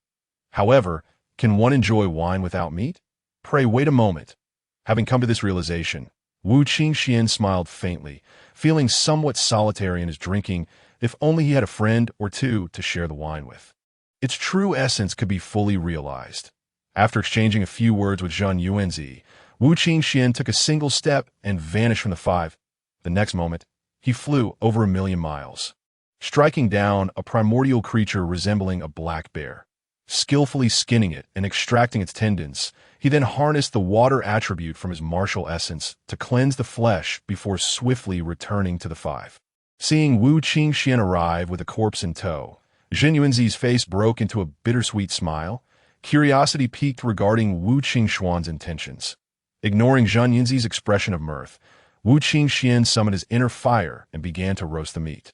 However, can one enjoy wine without meat? Pray wait a moment. Having come to this realization, Wu Qingxuan smiled faintly, feeling somewhat solitary in his drinking, if only he had a friend or two to share the wine with. Its true essence could be fully realized. After exchanging a few words with Zhang Yuanzi, Wu Qingxuan took a single step and vanished from the five. The next moment, he flew over 1,000,000 miles, striking down a primordial creature resembling a black bear. Skillfully skinning it and extracting its tendons, he then harnessed the water attribute from his martial essence to cleanse the flesh before swiftly returning to the five. Seeing Wu Qingxuan arrive with a corpse in tow, Zhang Yuanzi's face broke into a bittersweet smile. Curiosity piqued regarding Wu Qingxuan's intentions. Ignoring Zhang Yuanzi's expression of mirth, Wu Qingxuan summoned his inner fire and began to roast the meat.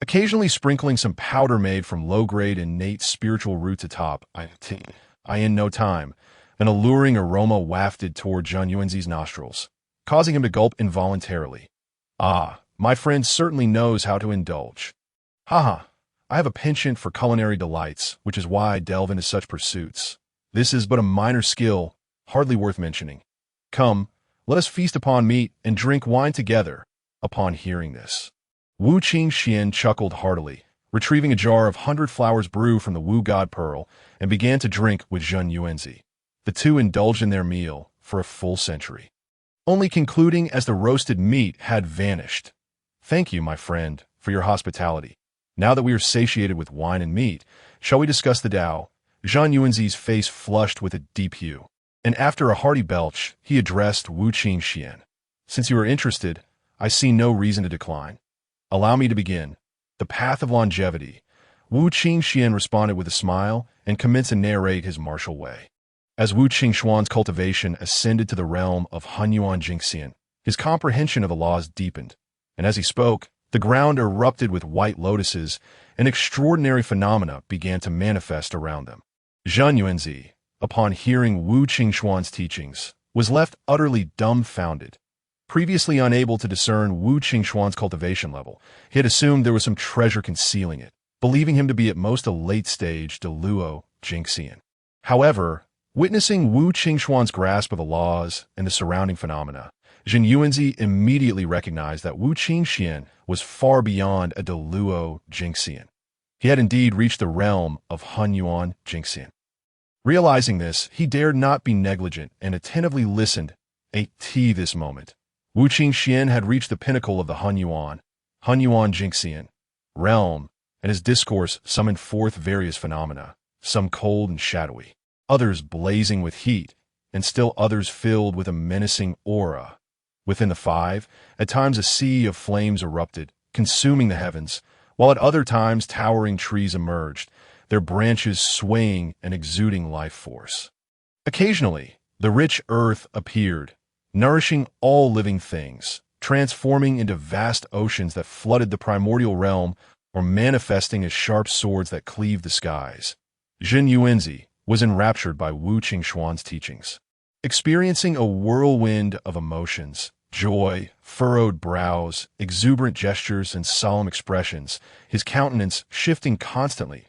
Occasionally sprinkling some powder made from low-grade innate spiritual roots atop, in no time, an alluring aroma wafted toward Zhang Yuanzi's nostrils, causing him to gulp involuntarily. Ah, my friend certainly knows how to indulge. Haha. I have a penchant for culinary delights, which is why I delve into such pursuits. This is but a minor skill, hardly worth mentioning. Come, let us feast upon meat and drink wine together. Upon hearing this, Wu Qingxuan chuckled heartily, retrieving a jar of 100 flowers brew from the Wu God Pearl, and began to drink with Zhang Yuanzi. The two indulged in their meal for a full century, only concluding as the roasted meat had vanished. Thank you, my friend, for your hospitality. Now that we are satiated with wine and meat, shall we discuss the Tao? Zhang Yuanzi's face flushed with a deep hue, and after a hearty belch, he addressed Wu Qingxuan. Since you are interested, I see no reason to decline. Allow me to begin. The path of longevity. Wu Qingxuan responded with a smile and commenced to narrate his martial way. As Wu Qingxuan's cultivation ascended to the realm of Hunyuan Jingxian, his comprehension of the laws deepened, and as he spoke, the ground erupted with white lotuses, and extraordinary phenomena began to manifest around them. Zhang Yuanzi, upon hearing Wu Qingxuan's teachings, was left utterly dumbfounded. Previously unable to discern Wu Qingxuan's cultivation level, he had assumed there was some treasure concealing it, believing him to be at most a late-stage Deluo Jingxian. However, witnessing Wu Qingxuan's grasp of the laws and the surrounding phenomena, Zhang Yuanzi immediately recognized that Wu Qingxuan was far beyond a Deluo Jingxian. He had indeed reached the realm of Hunyuan Jingxian. Realizing this, he dared not be negligent and attentively listened. This moment, Wu Qingxuan had reached the pinnacle of the Hunyuan Jingxian realm, and his discourse summoned forth various phenomena, some cold and shadowy, others blazing with heat, and still others filled with a menacing aura. Within the five, at times a sea of flames erupted, consuming the heavens, while at other times towering trees emerged, their branches swaying and exuding life force. Occasionally, the rich earth appeared, nourishing all living things, transforming into vast oceans that flooded the primordial realm or manifesting as sharp swords that cleaved the skies. Zhang Yuanzi was enraptured by Wu Qingxuan's teachings, experiencing a whirlwind of emotions. Joy, furrowed brows, exuberant gestures, and solemn expressions, his countenance shifting constantly.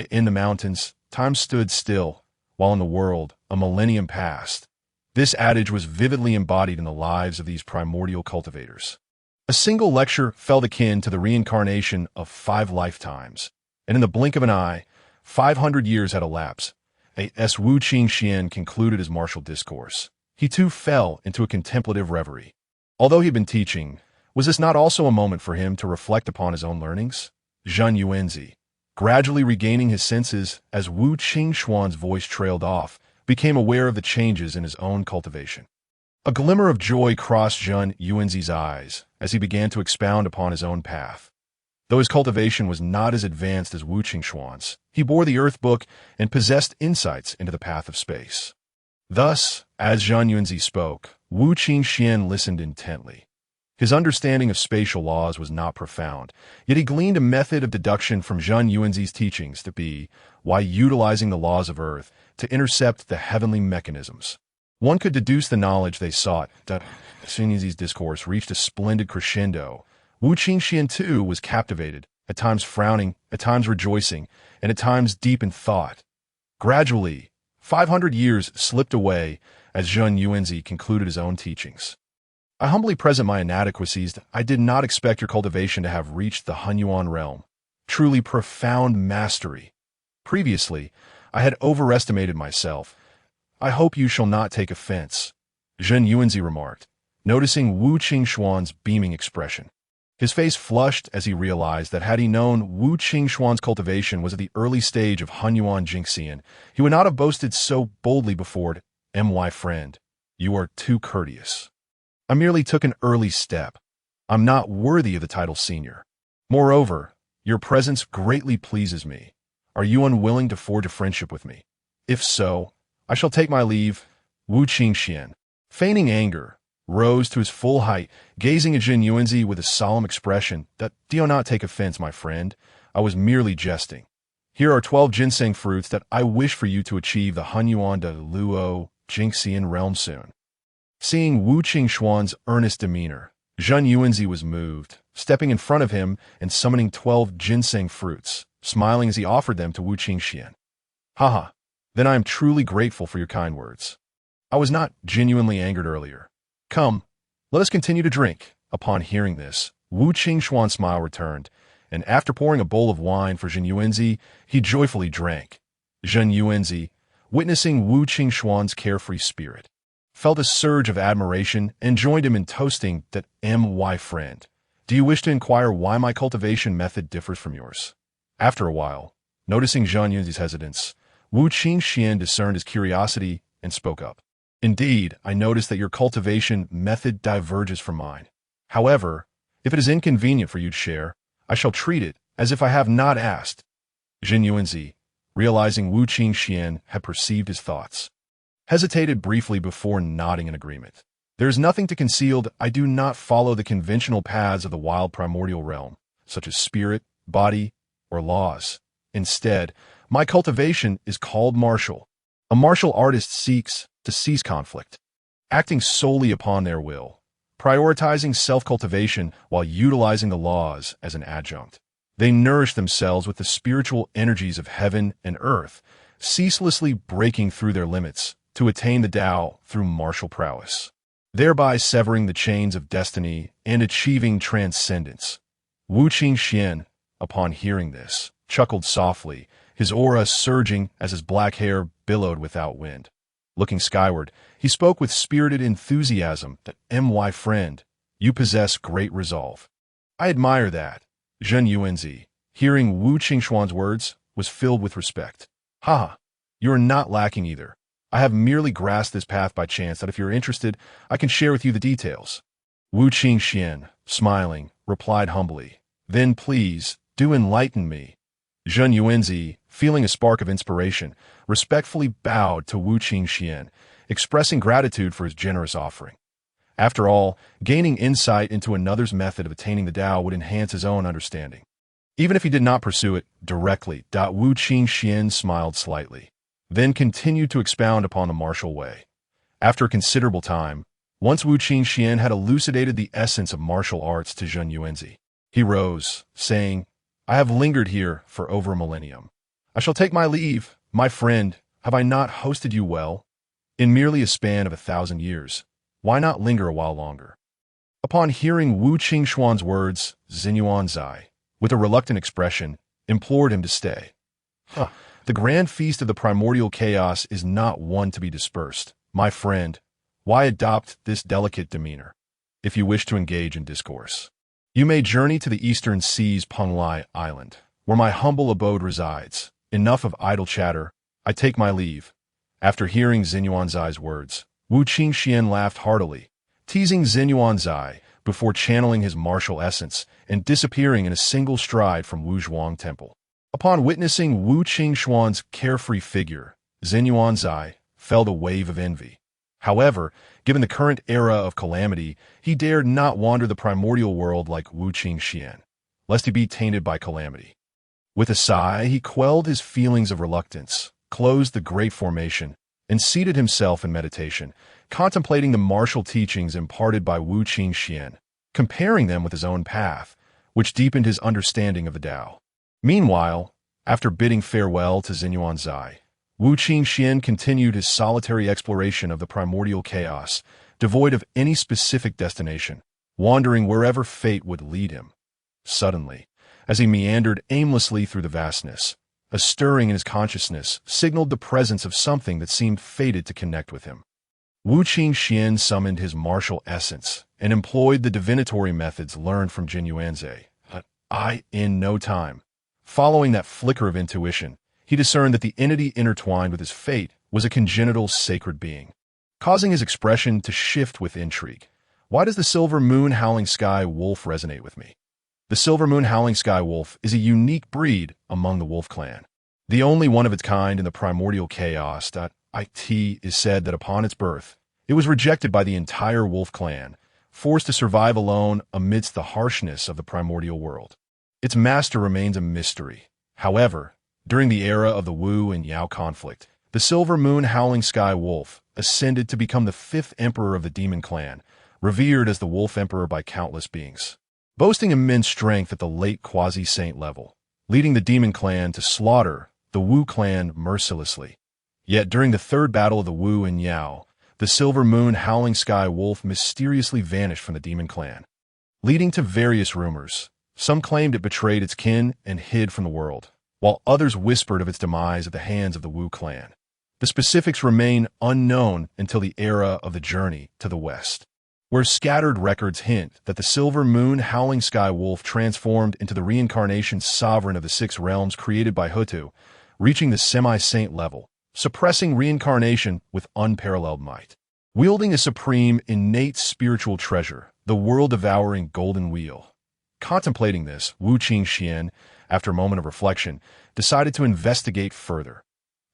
In the mountains, time stood still, while in the world, a millennium passed. This adage was vividly embodied in the lives of these primordial cultivators. A single lecture felt akin to the reincarnation of 5 lifetimes, and in the blink of an eye, 500 years had elapsed. As Wu Qingxuan concluded his martial discourse, he too fell into a contemplative reverie. Although he had been teaching, was this not also a moment for him to reflect upon his own learnings? Zhang Yuanzi, gradually regaining his senses as Wu Qingxuan's voice trailed off, became aware of the changes in his own cultivation. A glimmer of joy crossed Zhang Yuanzi's eyes as he began to expound upon his own path. Though his cultivation was not as advanced as Wu Qingxuan's, he bore the Earth Book and possessed insights into the path of space. Thus, as Zhang Yuanzi spoke, Wu Qingxuan listened intently. His understanding of spatial laws was not profound, yet he gleaned a method of deduction from Zhang Yuanzi's teachings to be, why utilizing the laws of Earth to intercept the heavenly mechanisms. One could deduce the knowledge they sought. Zhang Yuanzi's discourse reached a splendid crescendo. Wu Qingxuan too was captivated, at times frowning, at times rejoicing, and at times deep in thought. Gradually, 500 years slipped away as Zhang Yuanzi concluded his own teachings. I humbly present my inadequacies. I did not expect your cultivation to have reached the Hunyuan realm. Truly profound mastery. Previously, I had overestimated myself, I hope you shall not take offense, Zhen Yuanzi remarked, noticing Wu Qingxuan's beaming expression. His face flushed as he realized that had he known Wu Qingxuan's cultivation was at the early stage of Hunyuan Jingxian, he would not have boasted so boldly before it. My friend, you are too courteous. I merely took an early step. I'm not worthy of the title senior. Moreover, your presence greatly pleases me. Are you unwilling to forge a friendship with me? If so, I shall take my leave. Wu Qingxian, feigning anger, rose to his full height, gazing at Zhen Yuanzi with a solemn expression that, do not take offense, my friend. I was merely jesting. Here are 12 ginseng fruits that I wish for you to achieve the Hunyuan de Luo Jingxian realm soon. Seeing Wu Qingxuan's earnest demeanor, Zhen Yuanzi was moved, stepping in front of him and summoning 12 ginseng fruits, smiling as he offered them to Wu Qingxian. Haha, then I am truly grateful for your kind words. I was not genuinely angered earlier. Come, let us continue to drink. Upon hearing this, Wu Qingxuan's smile returned, and after pouring a bowl of wine for Zhen Yuanzi, he joyfully drank. Zhen Yuanzi, witnessing Wu Qingxuan's carefree spirit, felt a surge of admiration and joined him in toasting that my friend. Do you wish to inquire why my cultivation method differs from yours? After a while, noticing Zhen Yuanzi's hesitance, Wu Qingxian discerned his curiosity and spoke up. Indeed, I notice that your cultivation method diverges from mine. However, if it is inconvenient for you to share, I shall treat it as if I have not asked. Zhen Yuanzi, realizing Wu Qingxian had perceived his thoughts, hesitated briefly before nodding in agreement. There is nothing to conceal. I do not follow the conventional paths of the wild primordial realm, such as spirit, body, or laws. Instead, my cultivation is called martial. A martial artist seeks to cease conflict, acting solely upon their will, prioritizing self-cultivation while utilizing the laws as an adjunct. They nourish themselves with the spiritual energies of heaven and earth, ceaselessly breaking through their limits to attain the Tao through martial prowess, thereby severing the chains of destiny and achieving transcendence. Wu Qingxian, upon hearing this, chuckled softly, his aura surging as his black hair billowed without wind. Looking skyward, he spoke with spirited enthusiasm that, my friend, you possess great resolve. I admire that. Zhen Yuanzi, hearing Wu Qingxuan's words, was filled with respect. Ha! You are not lacking either. I have merely grasped this path by chance that if you're interested, I can share with you the details. Wu Qingxian, smiling, replied humbly, then please, do enlighten me. Zhen Yuanzi, feeling a spark of inspiration, respectfully bowed to Wu Qingxian, expressing gratitude for his generous offering. After all, gaining insight into another's method of attaining the Tao would enhance his own understanding. Even if he did not pursue it directly, Wu Qingxian smiled slightly, then continued to expound upon the martial way. After a considerable time, once Wu Qingxian had elucidated the essence of martial arts to Zhen Yuanzi, he rose, saying, I have lingered here for over a millennium. I shall take my leave. My friend, have I not hosted you well? In merely a span of 1,000 years, why not linger a while longer? Upon hearing Wu Qingxuan's words, Zhen Yuanzi, with a reluctant expression, implored him to stay. The grand feast of the primordial chaos is not one to be dispersed. My friend, why adopt this delicate demeanor? If you wish to engage in discourse, you may journey to the eastern seas Penglai Island, where my humble abode resides. Enough of idle chatter. I take my leave. After hearing Zhen Yuanzi's words, Wu Qingxian laughed heartily, teasing Zhen Yuanzi before channeling his martial essence and disappearing in a single stride from Wu Zhuang Temple. Upon witnessing Wu Qingxuan's carefree figure, Zhen Yuanzi felt a wave of envy. However, given the current era of calamity, he dared not wander the primordial world like Wu Qingxian, lest he be tainted by calamity. With a sigh, he quelled his feelings of reluctance, closed the great formation, and seated himself in meditation, contemplating the martial teachings imparted by Wu Qingxian, comparing them with his own path, which deepened his understanding of the Tao. Meanwhile, after bidding farewell to Zhen Yuanzi, Wu Qingxian continued his solitary exploration of the primordial chaos, devoid of any specific destination, wandering wherever fate would lead him. Suddenly, as he meandered aimlessly through the vastness, A stirring in his consciousness signaled the presence of something that seemed fated to connect with him. Wu Qingxuan summoned his martial essence and employed the divinatory methods learned from Jin Yuanze. In no time, following that flicker of intuition, he discerned that the entity intertwined with his fate was a congenital sacred being, causing his expression to shift with intrigue. Why does the Silver Moon Howling Sky Wolf resonate with me? The Silver Moon Howling Sky Wolf is a unique breed among the wolf clan. The only one of its kind in the Primordial Chaos. It is said that upon its birth, it was rejected by the entire wolf clan, forced to survive alone amidst the harshness of the primordial world. Its master remains a mystery. However, during the era of the Wu and Yao conflict, the Silver Moon Howling Sky Wolf ascended to become the fifth emperor of the demon clan, revered as the Wolf Emperor by countless beings. Boasting immense strength at the late quasi-saint level, leading the demon clan to slaughter the Wu clan mercilessly. Yet during the third battle of the Wu and Yao, the Silver Moon Howling Sky Wolf mysteriously vanished from the demon clan, leading to various rumors. Some claimed it betrayed its kin and hid from the world, while others whispered of its demise at the hands of the Wu clan. The specifics remain unknown until the era of the journey to the west, where scattered records hint that the Silver Moon Howling Sky Wolf transformed into the reincarnation sovereign of the six realms created by Hutu, reaching the semi-saint level, suppressing reincarnation with unparalleled might. Wielding a supreme, innate spiritual treasure, the world-devouring golden wheel. Contemplating this, Wu Qingxuan, after a moment of reflection, decided to investigate further.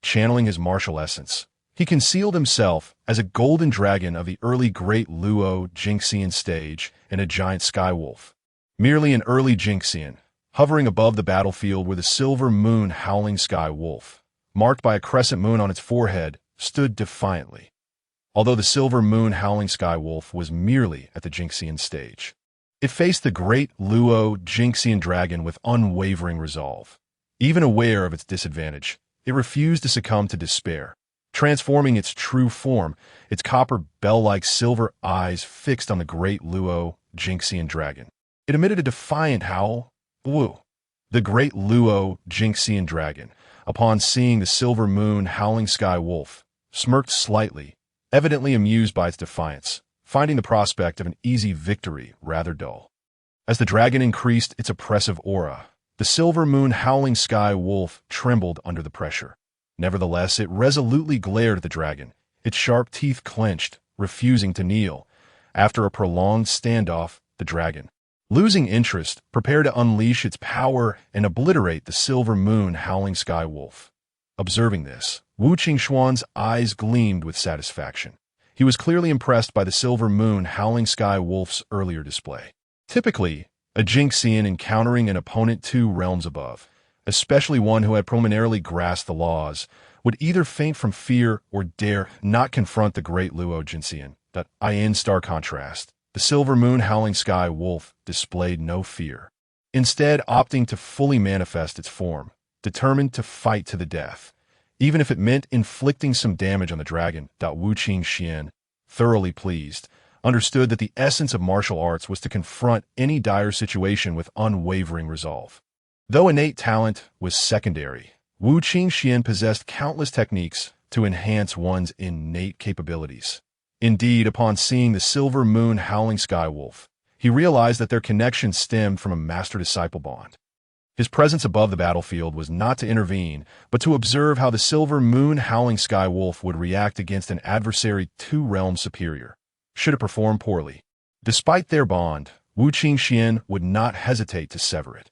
Channeling his martial essence, he concealed himself as a golden dragon of the early Great Luo Jingxian stage and a giant sky wolf. Merely an early Jingxian, hovering above the battlefield where the Silver Moon Howling Sky Wolf, marked by a crescent moon on its forehead, stood defiantly. Although the Silver Moon Howling Sky Wolf was merely at the Jingxian stage, it faced the Great Luo Jingxian dragon with unwavering resolve. Even aware of its disadvantage, it refused to succumb to despair. Transforming its true form, its copper bell-like silver eyes fixed on the Great Luo Jingxian dragon, it emitted a defiant howl. Wu. The Great Luo Jingxian dragon, upon seeing the Silver Moon Howling Sky Wolf, smirked slightly, evidently amused by its defiance, finding the prospect of an easy victory rather dull. As the dragon increased its oppressive aura, the Silver Moon Howling Sky Wolf trembled under the pressure. Nevertheless, it resolutely glared at the dragon, its sharp teeth clenched, refusing to kneel. After a prolonged standoff, the dragon, losing interest, prepared to unleash its power and obliterate the Silver Moon Howling Sky Wolf. Observing this, Wu Qingxuan's eyes gleamed with satisfaction. He was clearly impressed by the Silver Moon Howling Sky Wolf's earlier display. Typically, a Jingxian encountering an opponent 2 realms above, especially one who had preliminarily grasped the laws, would either faint from fear or dare not confront the Great Luo Jingxian. In stark contrast, the Silver Moon Howling Sky Wolf displayed no fear, instead opting to fully manifest its form, determined to fight to the death, even if it meant inflicting some damage on the dragon. Wu Qingxuan, thoroughly pleased, understood that the essence of martial arts was to confront any dire situation with unwavering resolve. Though innate talent was secondary, Wu Qingxuan possessed countless techniques to enhance one's innate capabilities. Indeed, upon seeing the Silver Moon Howling Sky Wolf, he realized that their connection stemmed from a master-disciple bond. His presence above the battlefield was not to intervene, but to observe how the Silver Moon Howling Sky Wolf would react against an adversary 2 realms superior, should it perform poorly. Despite their bond, Wu Qingxuan would not hesitate to sever it.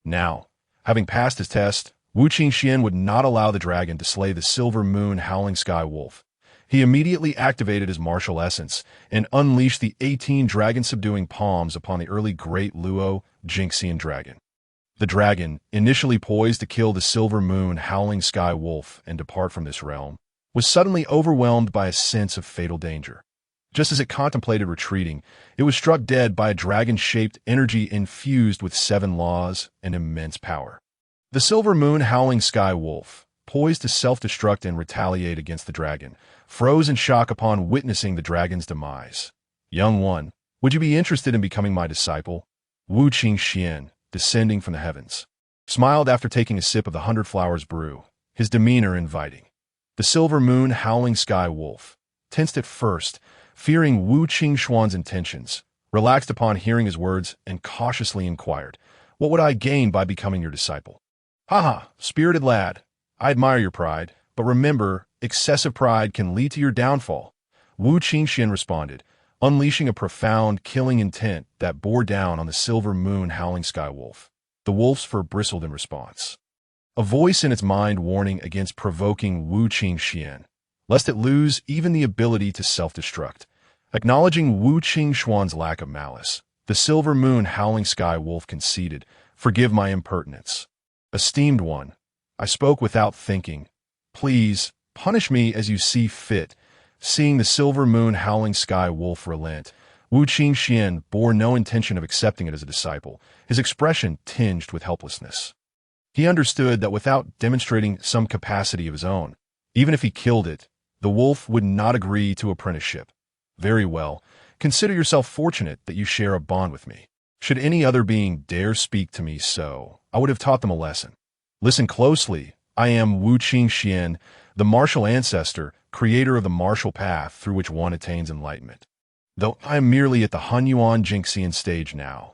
Now, having passed his test, Wu Qingxuan would not allow the dragon to slay the Silver Moon Howling Sky Wolf. He immediately activated his martial essence and unleashed the 18 dragon-subduing palms upon the early Great Luo Jingxian dragon. The dragon, initially poised to kill the Silver Moon Howling Sky Wolf and depart from this realm, was suddenly overwhelmed by a sense of fatal danger. Just as it contemplated retreating, it was struck dead by a dragon-shaped energy infused with 7 laws and immense power. The Silver Moon Howling Sky Wolf, poised to self-destruct and retaliate against the dragon, froze in shock upon witnessing the dragon's demise. Young one, would you be interested in becoming my disciple? Wu Qingxuan, descending from the heavens. smiled after taking a sip of the 100 Flowers brew, his demeanor inviting. The silver moon howling sky wolf, tensed at first, fearing Wu Qingxuan's intentions, relaxed upon hearing his words and cautiously inquired, "What would I gain by becoming your disciple?" "Haha, spirited lad, I admire your pride, but remember, excessive pride can lead to your downfall," Wu Qingxuan responded, unleashing a profound, killing intent that bore down on the silver moon howling sky wolf. The wolf's fur bristled in response. A voice in its mind warning against provoking Wu Qingxuan, lest it lose even the ability to self-destruct. Acknowledging Wu Qingxuan's lack of malice, the silver moon howling sky wolf conceded, "Forgive my impertinence. Esteemed one, I spoke without thinking. Please, punish me as you see fit." Seeing the silver moon howling sky wolf relent, Wu Qingxuan bore no intention of accepting it as a disciple, his expression tinged with helplessness. He understood that without demonstrating some capacity of his own, even if he killed it, the wolf would not agree to apprenticeship. "Very well, consider yourself fortunate that you share a bond with me. Should any other being dare speak to me so, I would have taught them a lesson. Listen closely. I am Wu Qingxuan, the martial ancestor, creator of the martial path through which one attains enlightenment. Though I am merely at the Hunyuan Jingxian stage now,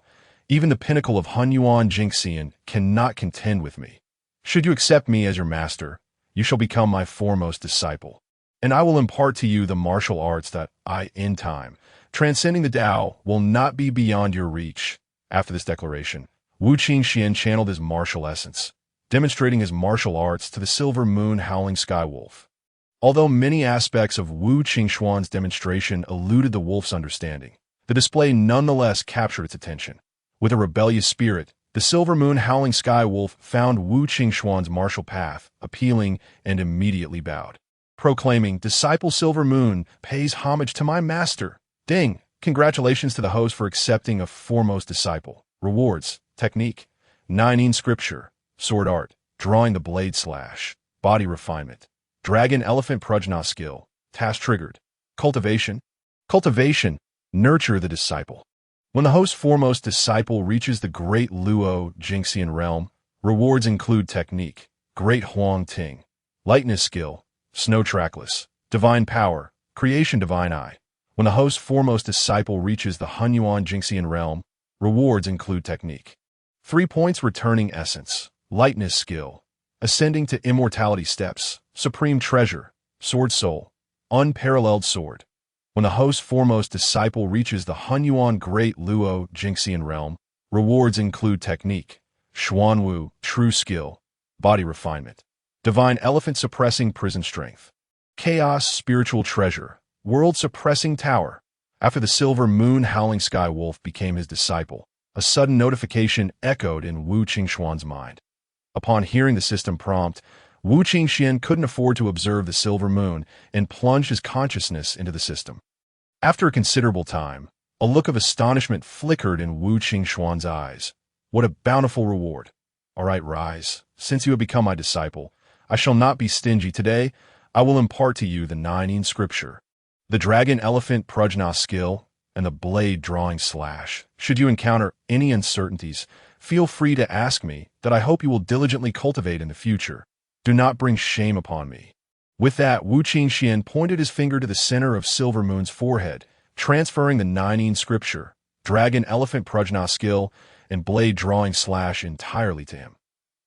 even the pinnacle of Hunyuan Jingxian cannot contend with me. Should you accept me as your master, you shall become my foremost disciple, and I will impart to you the martial arts that I, in time, transcending the Tao, will not be beyond your reach." After this declaration, Wu Qingxuan channeled his martial essence, demonstrating his martial arts to the silver moon howling sky wolf. Although many aspects of Wu Qingxuan's demonstration eluded the wolf's understanding, the display nonetheless captured its attention. With a rebellious spirit, the silver moon howling sky wolf found Wu Qingxuan's martial path appealing and immediately bowed, proclaiming, "Disciple Silver Moon pays homage to my master. Ding! Congratulations to the host for accepting a foremost disciple. Rewards, technique, 9 scripture, sword art, drawing the blade slash, body refinement, dragon elephant prajna skill, task triggered, cultivation, nurture the disciple." When the host's foremost disciple reaches the great Luo Jingxian realm, rewards include technique, great Huang Ting, lightness skill, snow trackless, divine power, creation divine eye. When the host's foremost disciple reaches the Hunyuan Jingxian realm, rewards include technique, 3 points returning essence, lightness skill, ascending to immortality steps, supreme treasure, sword soul, unparalleled sword. When the host's foremost disciple reaches the Hunyuan Great Luo Jingxian realm, rewards include technique, Xuanwu, true skill, body refinement, divine elephant suppressing prison strength, chaos spiritual treasure, world suppressing tower. After the silver moon howling sky wolf became his disciple, a sudden notification echoed in Wu Qingxuan's mind. Upon hearing the system prompt, Wu Qingxuan couldn't afford to observe the silver moon and plunged his consciousness into the system. After a considerable time, a look of astonishment flickered in Wu Qingxuan's eyes. "What a bountiful reward! All right, rise. Since you have become my disciple, I shall not be stingy today. I will impart to you the 9 scripture, the dragon elephant prajna skill, and the blade drawing slash. Should you encounter any uncertainties, feel free to ask me, that I hope you will diligently cultivate in the future. Do not bring shame upon me." With that, Wu Qingxuan pointed his finger to the center of Silver Moon's forehead, transferring the 9 scripture, dragon elephant prajna skill, and blade drawing slash entirely to him.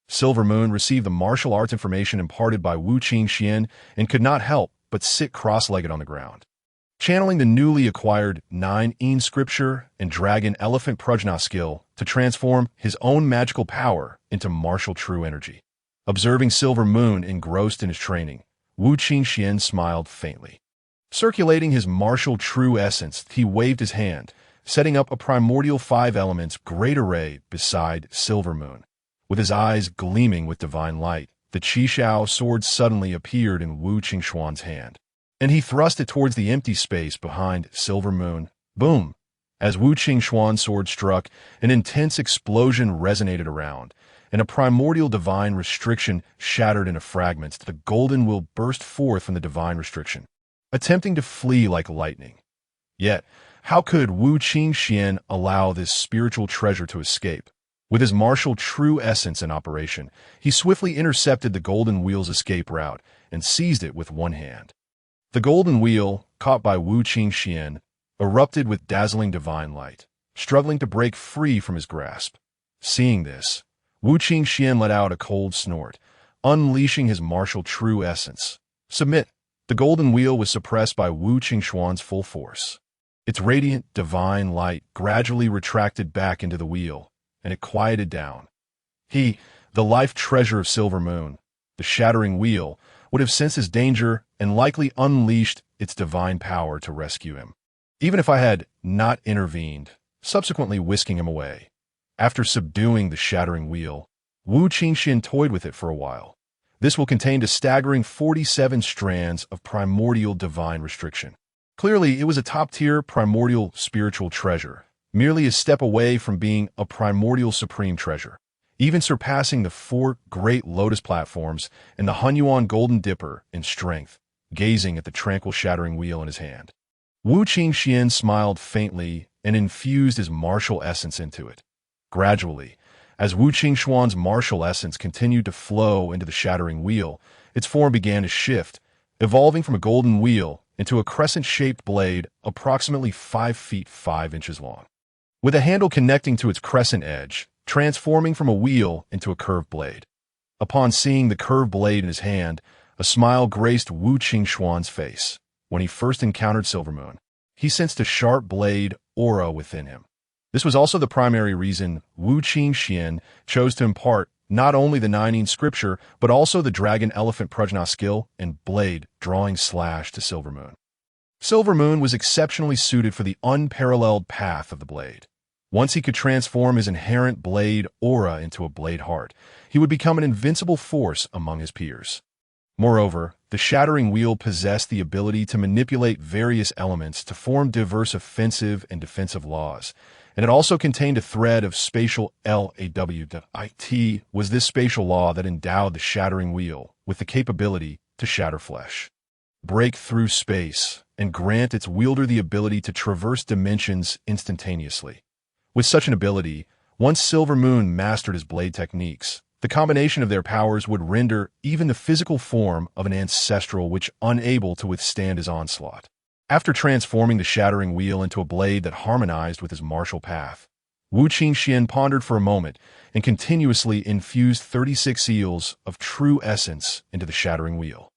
Silver Moon received the martial arts information imparted by Wu Qingxuan and could not help but sit cross-legged on the ground. Channeling the newly acquired 9 scripture and dragon elephant prajna skill to transform his own magical power into martial true energy. Observing Silver Moon engrossed in his training, Wu Qingxuan smiled faintly. Circulating his martial true essence, he waved his hand, setting up a primordial 5 elements great array beside Silver Moon. With his eyes gleaming with divine light, the Qishao sword suddenly appeared in Wu Qingxuan's hand, and he thrust it towards the empty space behind Silver Moon. Boom! As Wu Qingxuan's sword struck, an intense explosion resonated around, and a primordial divine restriction shattered into fragments. The golden will burst forth from the divine restriction, attempting to flee like lightning. Yet, how could Wu Qingxuan allow this spiritual treasure to escape? With his martial true essence in operation, he swiftly intercepted the golden wheel's escape route and seized it with one hand. The golden wheel, caught by Wu Qingxuan, erupted with dazzling divine light, struggling to break free from his grasp. Seeing this, Wu Qingxuan let out a cold snort, unleashing his martial true essence. Submit. The golden wheel was suppressed by Wu Qingxuan's full force. Its radiant, divine light gradually retracted back into the wheel, and it quieted down. He, the life treasure of Silver Moon, the shattering wheel, would have sensed his danger and likely unleashed its divine power to rescue him, even if I had not intervened, subsequently whisking him away. After subduing the shattering wheel, Wu Qingxuan toyed with it for a while. This will contain a staggering 47 strands of primordial divine restriction. Clearly, it was a top-tier primordial spiritual treasure, merely a step away from being a primordial supreme treasure, even surpassing the 4 great lotus platforms and the Hunyuan Golden Dipper in strength, gazing at the tranquil shattering wheel in his hand. Wu Qingxuan smiled faintly and infused his martial essence into it. Gradually, as Wu Qingxuan's martial essence continued to flow into the shattering wheel, its form began to shift, evolving from a golden wheel into a crescent-shaped blade approximately 5 feet 5 inches long, with a handle connecting to its crescent edge, transforming from a wheel into a curved blade. Upon seeing the curved blade in his hand, a smile graced Wu Qingxuan's face. When he first encountered Silver Moon, he sensed a sharp blade aura within him. This was also the primary reason Wu Qingxuan chose to impart not only the 9 scripture, but also the dragon elephant prajna skill and blade drawing slash to Silver Moon. Silver Moon was exceptionally suited for the unparalleled path of the blade. Once he could transform his inherent blade aura into a blade heart, he would become an invincible force among his peers. Moreover, the shattering wheel possessed the ability to manipulate various elements to form diverse offensive and defensive laws, and it also contained a thread of spatial lawit was this spatial law that endowed the shattering wheel with the capability to shatter flesh, break through space, and grant its wielder the ability to traverse dimensions instantaneously. With such an ability, once Silver Moon mastered his blade techniques, the combination of their powers would render even the physical form of an ancestral witch unable to withstand his onslaught. After transforming the shattering wheel into a blade that harmonized with his martial path, Wu Qingxuan pondered for a moment and continuously infused 36 seals of true essence into the shattering wheel.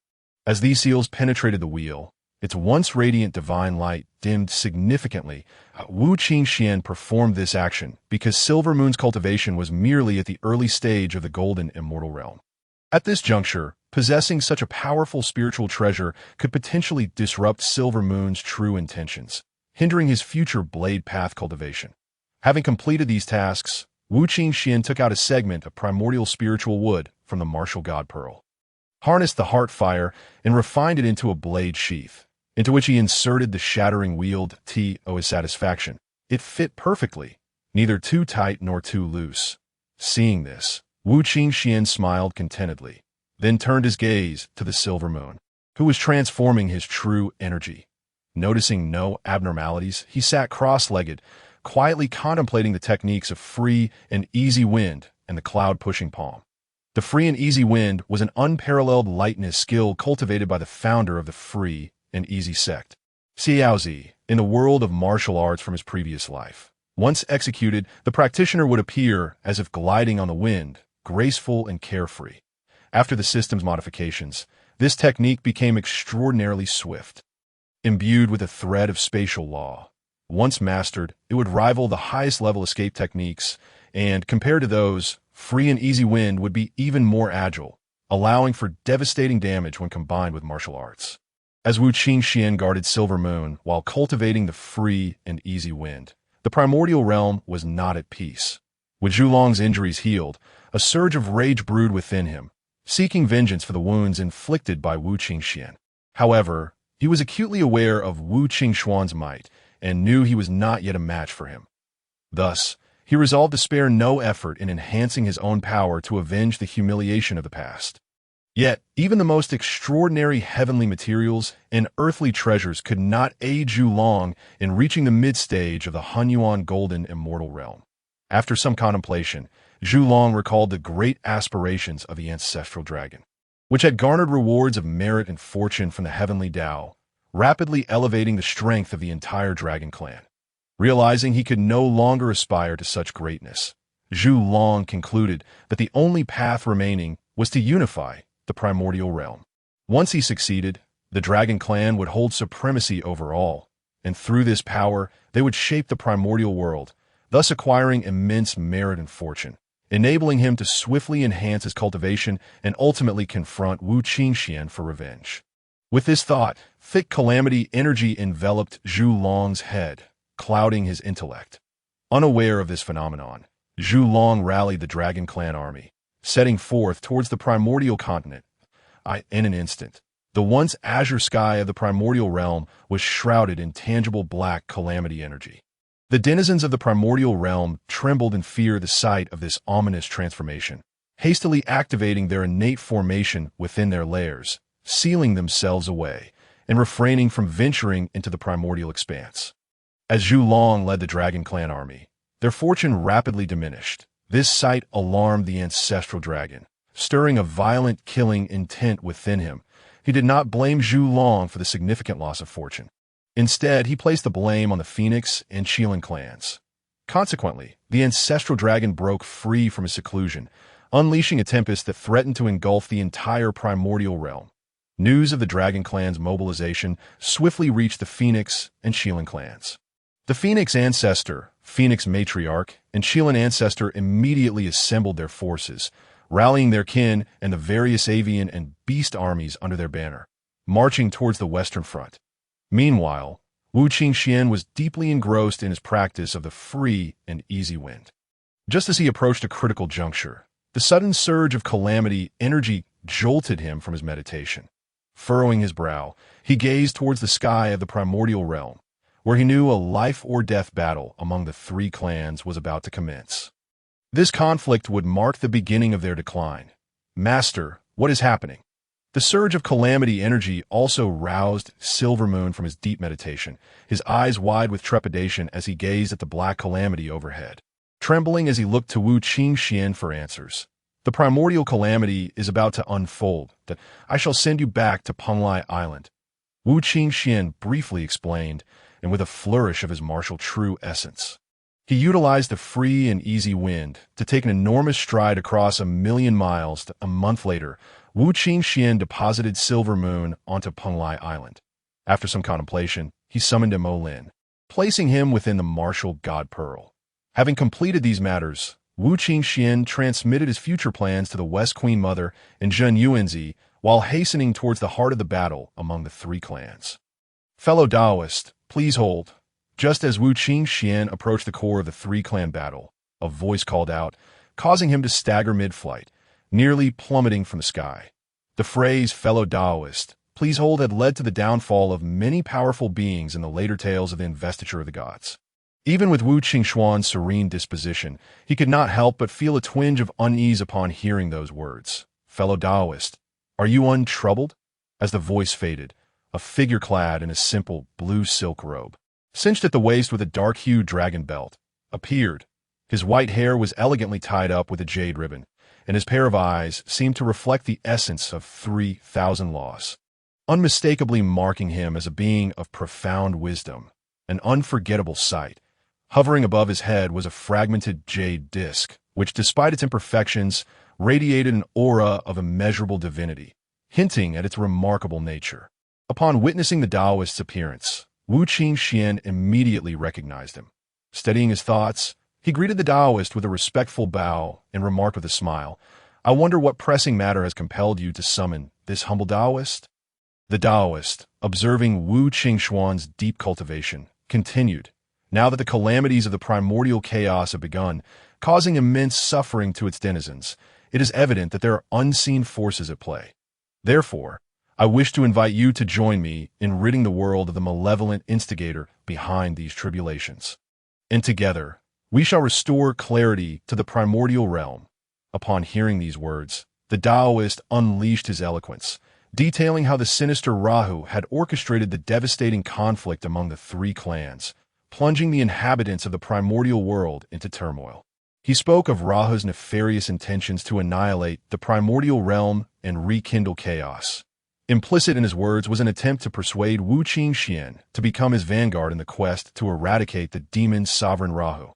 As these seals penetrated the wheel, its once radiant divine light dimmed significantly. Wu Qingxuan performed this action because Silver Moon's cultivation was merely at the early stage of the golden immortal realm. At this juncture, possessing such a powerful spiritual treasure could potentially disrupt Silver Moon's true intentions, hindering his future blade path cultivation. Having completed these tasks, Wu Qingxuan took out a segment of primordial spiritual wood from the martial god pearl, harnessed the heart fire, and refined it into a blade sheath, into which he inserted the shattering wield to his satisfaction. It fit perfectly, neither too tight nor too loose. Seeing this, Wu Qingxuan smiled contentedly, then turned his gaze to the Silver Moon, who was transforming his true energy. Noticing no abnormalities, he sat cross-legged, quietly contemplating the techniques of free and easy wind and the cloud-pushing palm. The free and easy wind was an unparalleled lightness skill cultivated by the founder of the free and easy sect, Xiaozi, in the world of martial arts from his previous life. Once executed, the practitioner would appear as if gliding on the wind, graceful and carefree. After the system's modifications, this technique became extraordinarily swift. Imbued with a thread of spatial law, once mastered, it would rival the highest level escape techniques, and compared to those, free and easy wind would be even more agile, allowing for devastating damage when combined with martial arts. As Wu Qingxuan guarded Silver Moon while cultivating the free and easy wind, the primordial realm was not at peace. With Zhulong's injuries healed, a surge of rage brewed within him, seeking vengeance for the wounds inflicted by Wu Qingxuan. However, he was acutely aware of Wu Qingxuan's might and knew he was not yet a match for him. Thus, he resolved to spare no effort in enhancing his own power to avenge the humiliation of the past. Yet, even the most extraordinary heavenly materials and earthly treasures could not aid Zhulong in reaching the mid-stage of the Hunyuan Golden Immortal Realm. After some contemplation, Zhu Long recalled the great aspirations of the ancestral dragon, which had garnered rewards of merit and fortune from the heavenly Tao, rapidly elevating the strength of the entire dragon clan. Realizing he could no longer aspire to such greatness, Zhu Long concluded that the only path remaining was to unify the primordial realm. Once he succeeded, the dragon clan would hold supremacy over all, and through this power they would shape the primordial world, thus acquiring immense merit and fortune, enabling him to swiftly enhance his cultivation and ultimately confront Wu Qingxuan for revenge. With this thought, thick calamity energy enveloped Zhu Long's head, clouding his intellect. Unaware of this phenomenon, Zhu Long rallied the Dragon Clan army, setting forth towards the primordial continent. In an instant, the once azure sky of the primordial realm was shrouded in tangible black calamity energy. The denizens of the primordial realm trembled in fear at the sight of this ominous transformation, hastily activating their innate formation within their lairs, sealing themselves away, and refraining from venturing into the primordial expanse. As Zhu Long led the Dragon Clan army, their fortune rapidly diminished. This sight alarmed the ancestral dragon, stirring a violent killing intent within him. He did not blame Zhu Long for the significant loss of fortune. Instead, he placed the blame on the Phoenix and Qilin clans. Consequently, the ancestral dragon broke free from his seclusion, unleashing a tempest that threatened to engulf the entire primordial realm. News of the Dragon Clan's mobilization swiftly reached the Phoenix and Qilin clans. The Phoenix ancestor, Phoenix matriarch, and Qilin ancestor immediately assembled their forces, rallying their kin and the various avian and beast armies under their banner, marching towards the western front. Meanwhile, Wu Qingxuan was deeply engrossed in his practice of the free and easy wind. Just as he approached a critical juncture, the sudden surge of calamity energy jolted him from his meditation. Furrowing his brow, he gazed towards the sky of the primordial realm, where he knew a life-or-death battle among the three clans was about to commence. This conflict would mark the beginning of their decline. Master, what is happening? The surge of calamity energy also roused Silvermoon from his deep meditation, his eyes wide with trepidation as he gazed at the black calamity overhead. Trembling as he looked to Wu Qingxuan for answers. The primordial calamity is about to unfold, that I shall send you back to Penglai Island. Wu Qingxuan briefly explained, and with a flourish of his martial true essence. He utilized the free and easy wind to take an enormous stride across 1,000,000 miles. A month later, Wu Qingxuan deposited Silvermoon onto Penglai Island. After some contemplation, he summoned Mo Lin, placing him within the martial god pearl. Having completed these matters, Wu Qingxuan transmitted his future plans to the West Queen Mother and Zhen Yuanzi while hastening towards the heart of the battle among the three clans. Fellow Taoist, please hold. Just as Wu Qingxuan approached the core of the three-clan battle, a voice called out, causing him to stagger mid-flight, nearly plummeting from the sky. The phrase, fellow Taoist, please hold, had led to the downfall of many powerful beings in the later tales of the investiture of the gods. Even with Wu Qingxuan's serene disposition, he could not help but feel a twinge of unease upon hearing those words. Fellow Taoist, are you untroubled? As the voice faded, a figure clad in a simple blue silk robe, cinched at the waist with a dark-hued dragon belt, appeared. His white hair was elegantly tied up with a jade ribbon, and his pair of eyes seemed to reflect the essence of 3,000 laws, unmistakably marking him as a being of profound wisdom, an unforgettable sight. Hovering above his head was a fragmented jade disc, which, despite its imperfections, radiated an aura of immeasurable divinity, hinting at its remarkable nature. Upon witnessing the Taoist's appearance, Wu Qingxuan immediately recognized him. Steadying his thoughts, he greeted the Taoist with a respectful bow and remarked with a smile, I wonder what pressing matter has compelled you to summon this humble Taoist? The Taoist, observing Wu Qingxuan's deep cultivation, continued, now that the calamities of the primordial chaos have begun, causing immense suffering to its denizens, it is evident that there are unseen forces at play. Therefore, I wish to invite you to join me in ridding the world of the malevolent instigator behind these tribulations. And together, we shall restore clarity to the primordial realm. Upon hearing these words, the Taoist unleashed his eloquence, detailing how the sinister Rahu had orchestrated the devastating conflict among the three clans, plunging the inhabitants of the primordial world into turmoil. He spoke of Rahu's nefarious intentions to annihilate the primordial realm and rekindle chaos. Implicit in his words was an attempt to persuade Wu Qingxuan to become his vanguard in the quest to eradicate the demon's sovereign Rahu.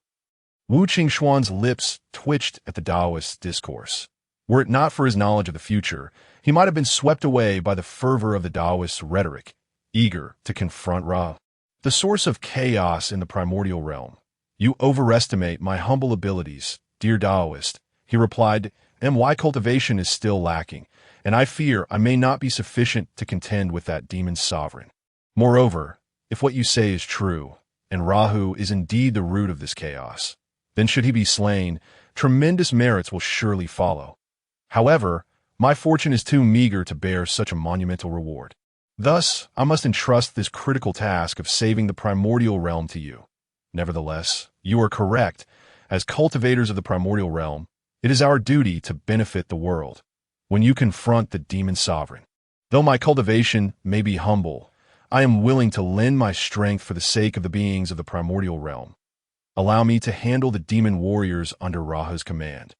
Wu Qingxuan's lips twitched at the Taoist's discourse. Were it not for his knowledge of the future, he might have been swept away by the fervor of the Taoist's rhetoric, eager to confront Rahu, the source of chaos in the primordial realm. "You overestimate my humble abilities, dear Taoist," he replied, "and my cultivation is still lacking, and I fear I may not be sufficient to contend with that demon's sovereign. Moreover, if what you say is true, and Rahu is indeed the root of this chaos, then should he be slain, tremendous merits will surely follow. However, my fortune is too meager to bear such a monumental reward. Thus, I must entrust this critical task of saving the primordial realm to you. Nevertheless, you are correct. As cultivators of the primordial realm, it is our duty to benefit the world. When you confront the demon sovereign, though my cultivation may be humble, I am willing to lend my strength for the sake of the beings of the primordial realm. Allow me to handle the demon warriors under Rahu's command."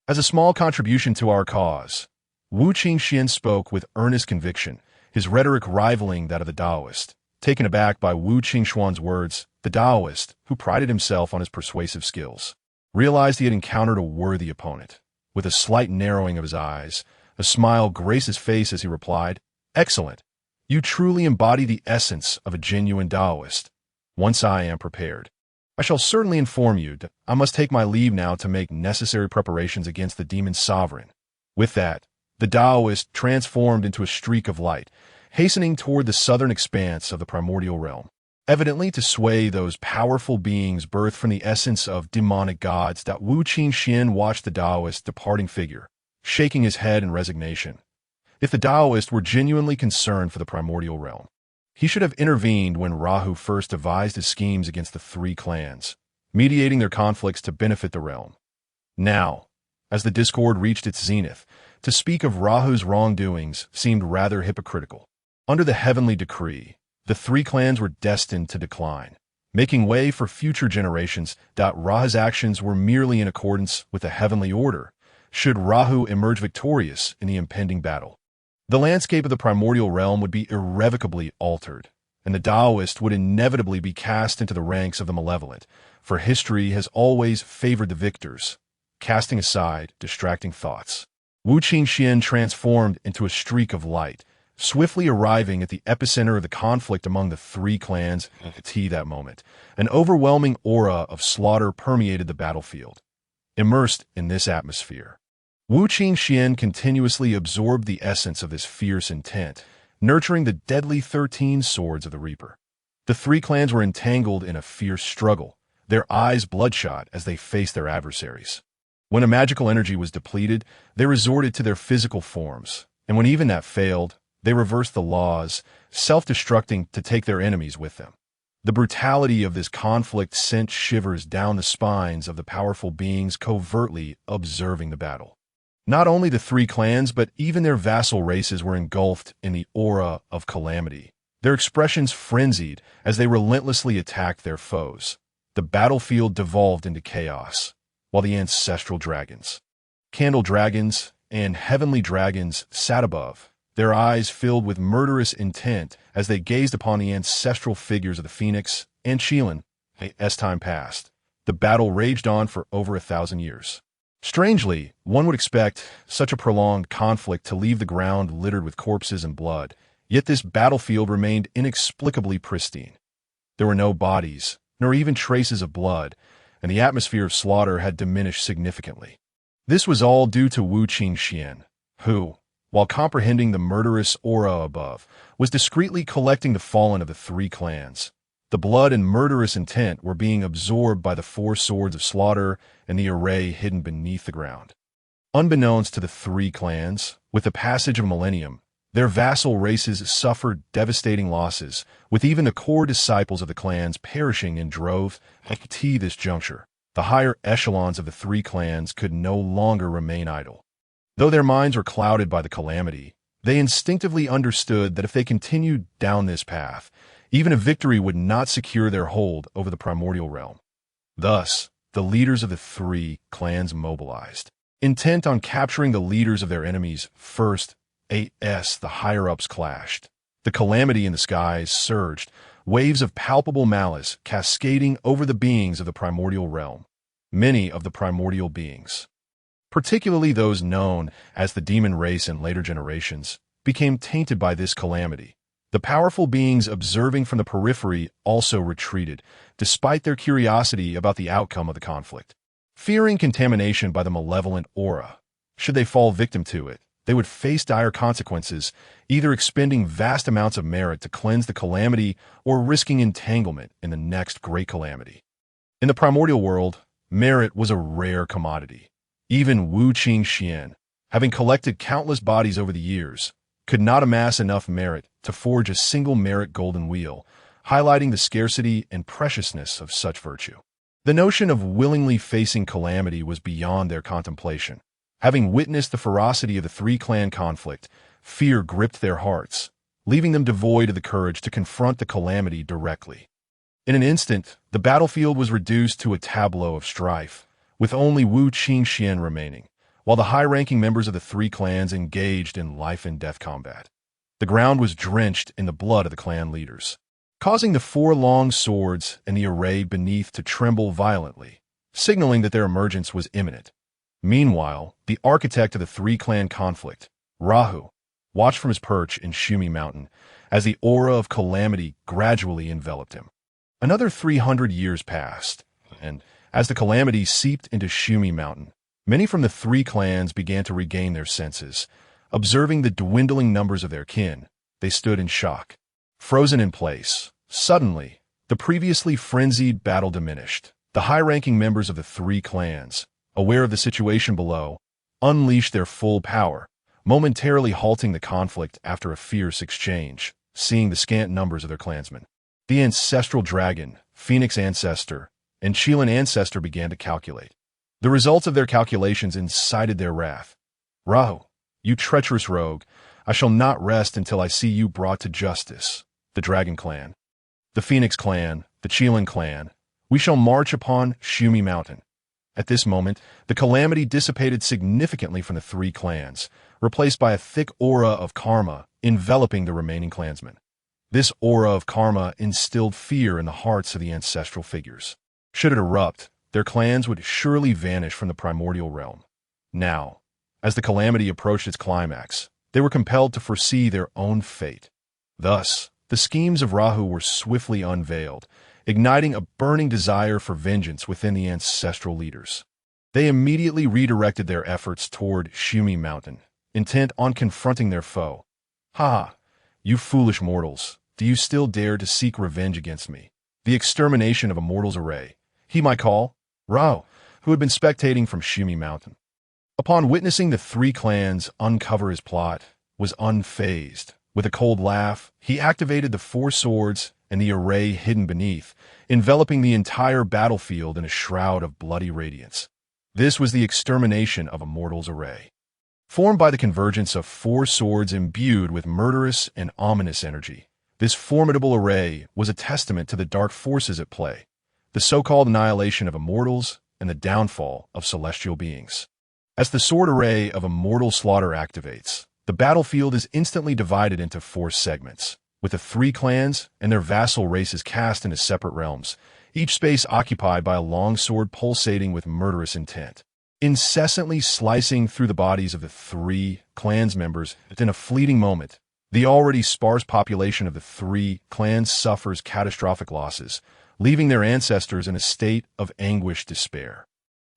As a small contribution to our cause, Wu Qingxuan spoke with earnest conviction, his rhetoric rivaling that of the Taoist. Taken aback by Wu Qingxuan's words, the Taoist, who prided himself on his persuasive skills, realized he had encountered a worthy opponent. With a slight narrowing of his eyes, a smile graced his face as he replied, "Excellent. You truly embody the essence of a genuine Taoist. Once I am prepared, I shall certainly inform you. I must take my leave now to make necessary preparations against the demon sovereign." With that, the Taoist transformed into a streak of light, hastening toward the southern expanse of the primordial realm, evidently to sway those powerful beings birthed from the essence of demonic gods. Wu Qingxuan watched the Taoist's departing figure, shaking his head in resignation. If the Taoist were genuinely concerned for the primordial realm, he should have intervened when Rahu first devised his schemes against the three clans, mediating their conflicts to benefit the realm. Now, as the discord reached its zenith, to speak of Rahu's wrongdoings seemed rather hypocritical. Under the heavenly decree, the three clans were destined to decline, making way for future generations. Rahu's actions were merely in accordance with the heavenly order, should Rahu emerge victorious in the impending battle. The landscape of the primordial realm would be irrevocably altered, and the Taoist would inevitably be cast into the ranks of the malevolent, for history has always favored the victors, casting aside distracting thoughts. Wu Qingxuan transformed into a streak of light, swiftly arriving at the epicenter of the conflict among the three clans. At that moment, an overwhelming aura of slaughter permeated the battlefield. Immersed in this atmosphere, Wu Qingxuan continuously absorbed the essence of this fierce intent, nurturing the deadly 13 swords of the Reaper. The three clans were entangled in a fierce struggle, their eyes bloodshot as they faced their adversaries. When a magical energy was depleted, they resorted to their physical forms, and when even that failed, they reversed the laws, self-destructing to take their enemies with them. The brutality of this conflict sent shivers down the spines of the powerful beings covertly observing the battle. Not only the three clans, but even their vassal races were engulfed in the aura of calamity, their expressions frenzied as they relentlessly attacked their foes. The battlefield devolved into chaos, while the ancestral dragons, candle dragons, and heavenly dragons sat above, their eyes filled with murderous intent as they gazed upon the ancestral figures of the Phoenix and Qilin. As time passed, the battle raged on for over 1,000 years. Strangely, one would expect such a prolonged conflict to leave the ground littered with corpses and blood, yet this battlefield remained inexplicably pristine. There were no bodies, nor even traces of blood, and the atmosphere of slaughter had diminished significantly. This was all due to Wu Qingxuan, who, while comprehending the murderous aura above, was discreetly collecting the fallen of the three clans. The blood and murderous intent were being absorbed by the four swords of slaughter and the array hidden beneath the ground. Unbeknownst to the three clans, with the passage of a millennium, their vassal races suffered devastating losses, with even the core disciples of the clans perishing in droves. At this juncture, the higher echelons of the three clans could no longer remain idle. Though their minds were clouded by the calamity, they instinctively understood that if they continued down this path, even a victory would not secure their hold over the primordial realm. Thus, the leaders of the three clans mobilized. Intent on capturing the leaders of their enemies first, the higher-ups clashed. The calamity in the skies surged, waves of palpable malice cascading over the beings of the primordial realm. Many of the primordial beings, particularly those known as the demon race in later generations, became tainted by this calamity. The powerful beings observing from the periphery also retreated, despite their curiosity about the outcome of the conflict. Fearing contamination by the malevolent aura, should they fall victim to it, they would face dire consequences, either expending vast amounts of merit to cleanse the calamity or risking entanglement in the next great calamity. In the primordial world, merit was a rare commodity. Even Wu Qingxuan, having collected countless bodies over the years, could not amass enough merit to forge a single merit golden wheel, highlighting the scarcity and preciousness of such virtue. The notion of willingly facing calamity was beyond their contemplation. Having witnessed the ferocity of the three-clan conflict, fear gripped their hearts, leaving them devoid of the courage to confront the calamity directly. In an instant, the battlefield was reduced to a tableau of strife, with only Wu Qingxuan remaining, while the high-ranking members of the three clans engaged in life-and-death combat. The ground was drenched in the blood of the clan leaders, causing the four long swords and the array beneath to tremble violently, signaling that their emergence was imminent. Meanwhile, the architect of the three-clan conflict, Rahu, watched from his perch in Shumi Mountain as the aura of calamity gradually enveloped him. Another 300 years passed, and as the calamity seeped into Shumi Mountain, many from the three clans began to regain their senses. Observing the dwindling numbers of their kin, they stood in shock, frozen in place. Suddenly, the previously frenzied battle diminished. The high-ranking members of the three clans, aware of the situation below, unleashed their full power, momentarily halting the conflict after a fierce exchange, seeing the scant numbers of their clansmen. The ancestral dragon, Phoenix Ancestor, and Chilan Ancestor began to calculate. The results of their calculations incited their wrath. Rahu, you treacherous rogue, I shall not rest until I see you brought to justice. The Dragon Clan, the Phoenix Clan, the Chilan Clan, we shall march upon Shumi Mountain. At this moment, the calamity dissipated significantly from the three clans, replaced by a thick aura of karma enveloping the remaining clansmen. This aura of karma instilled fear in the hearts of the ancestral figures. Should it erupt, their clans would surely vanish from the primordial realm. Now, as the calamity approached its climax, they were compelled to foresee their own fate. Thus, the schemes of Rahu were swiftly unveiled, igniting a burning desire for vengeance within the ancestral leaders. They immediately redirected their efforts toward Shumi Mountain, intent on confronting their foe. Ha! You foolish mortals, do you still dare to seek revenge against me? The extermination of a mortal's array. He my call? Rahu, who had been spectating from Shumi Mountain, upon witnessing the three clans uncover his plot, was unfazed. With a cold laugh, he activated the four swords and the array hidden beneath, enveloping the entire battlefield in a shroud of bloody radiance. This was the extermination of a mortal's array. Formed by the convergence of four swords imbued with murderous and ominous energy, this formidable array was a testament to the dark forces at play, the so-called annihilation of immortals and the downfall of celestial beings. As the sword array of immortal slaughter activates, the battlefield is instantly divided into four segments, with the three clans and their vassal races cast into separate realms, each space occupied by a long sword pulsating with murderous intent, incessantly slicing through the bodies of the three clans members. Within a fleeting moment, the already sparse population of the three clans suffers catastrophic losses, leaving their ancestors in a state of anguished despair.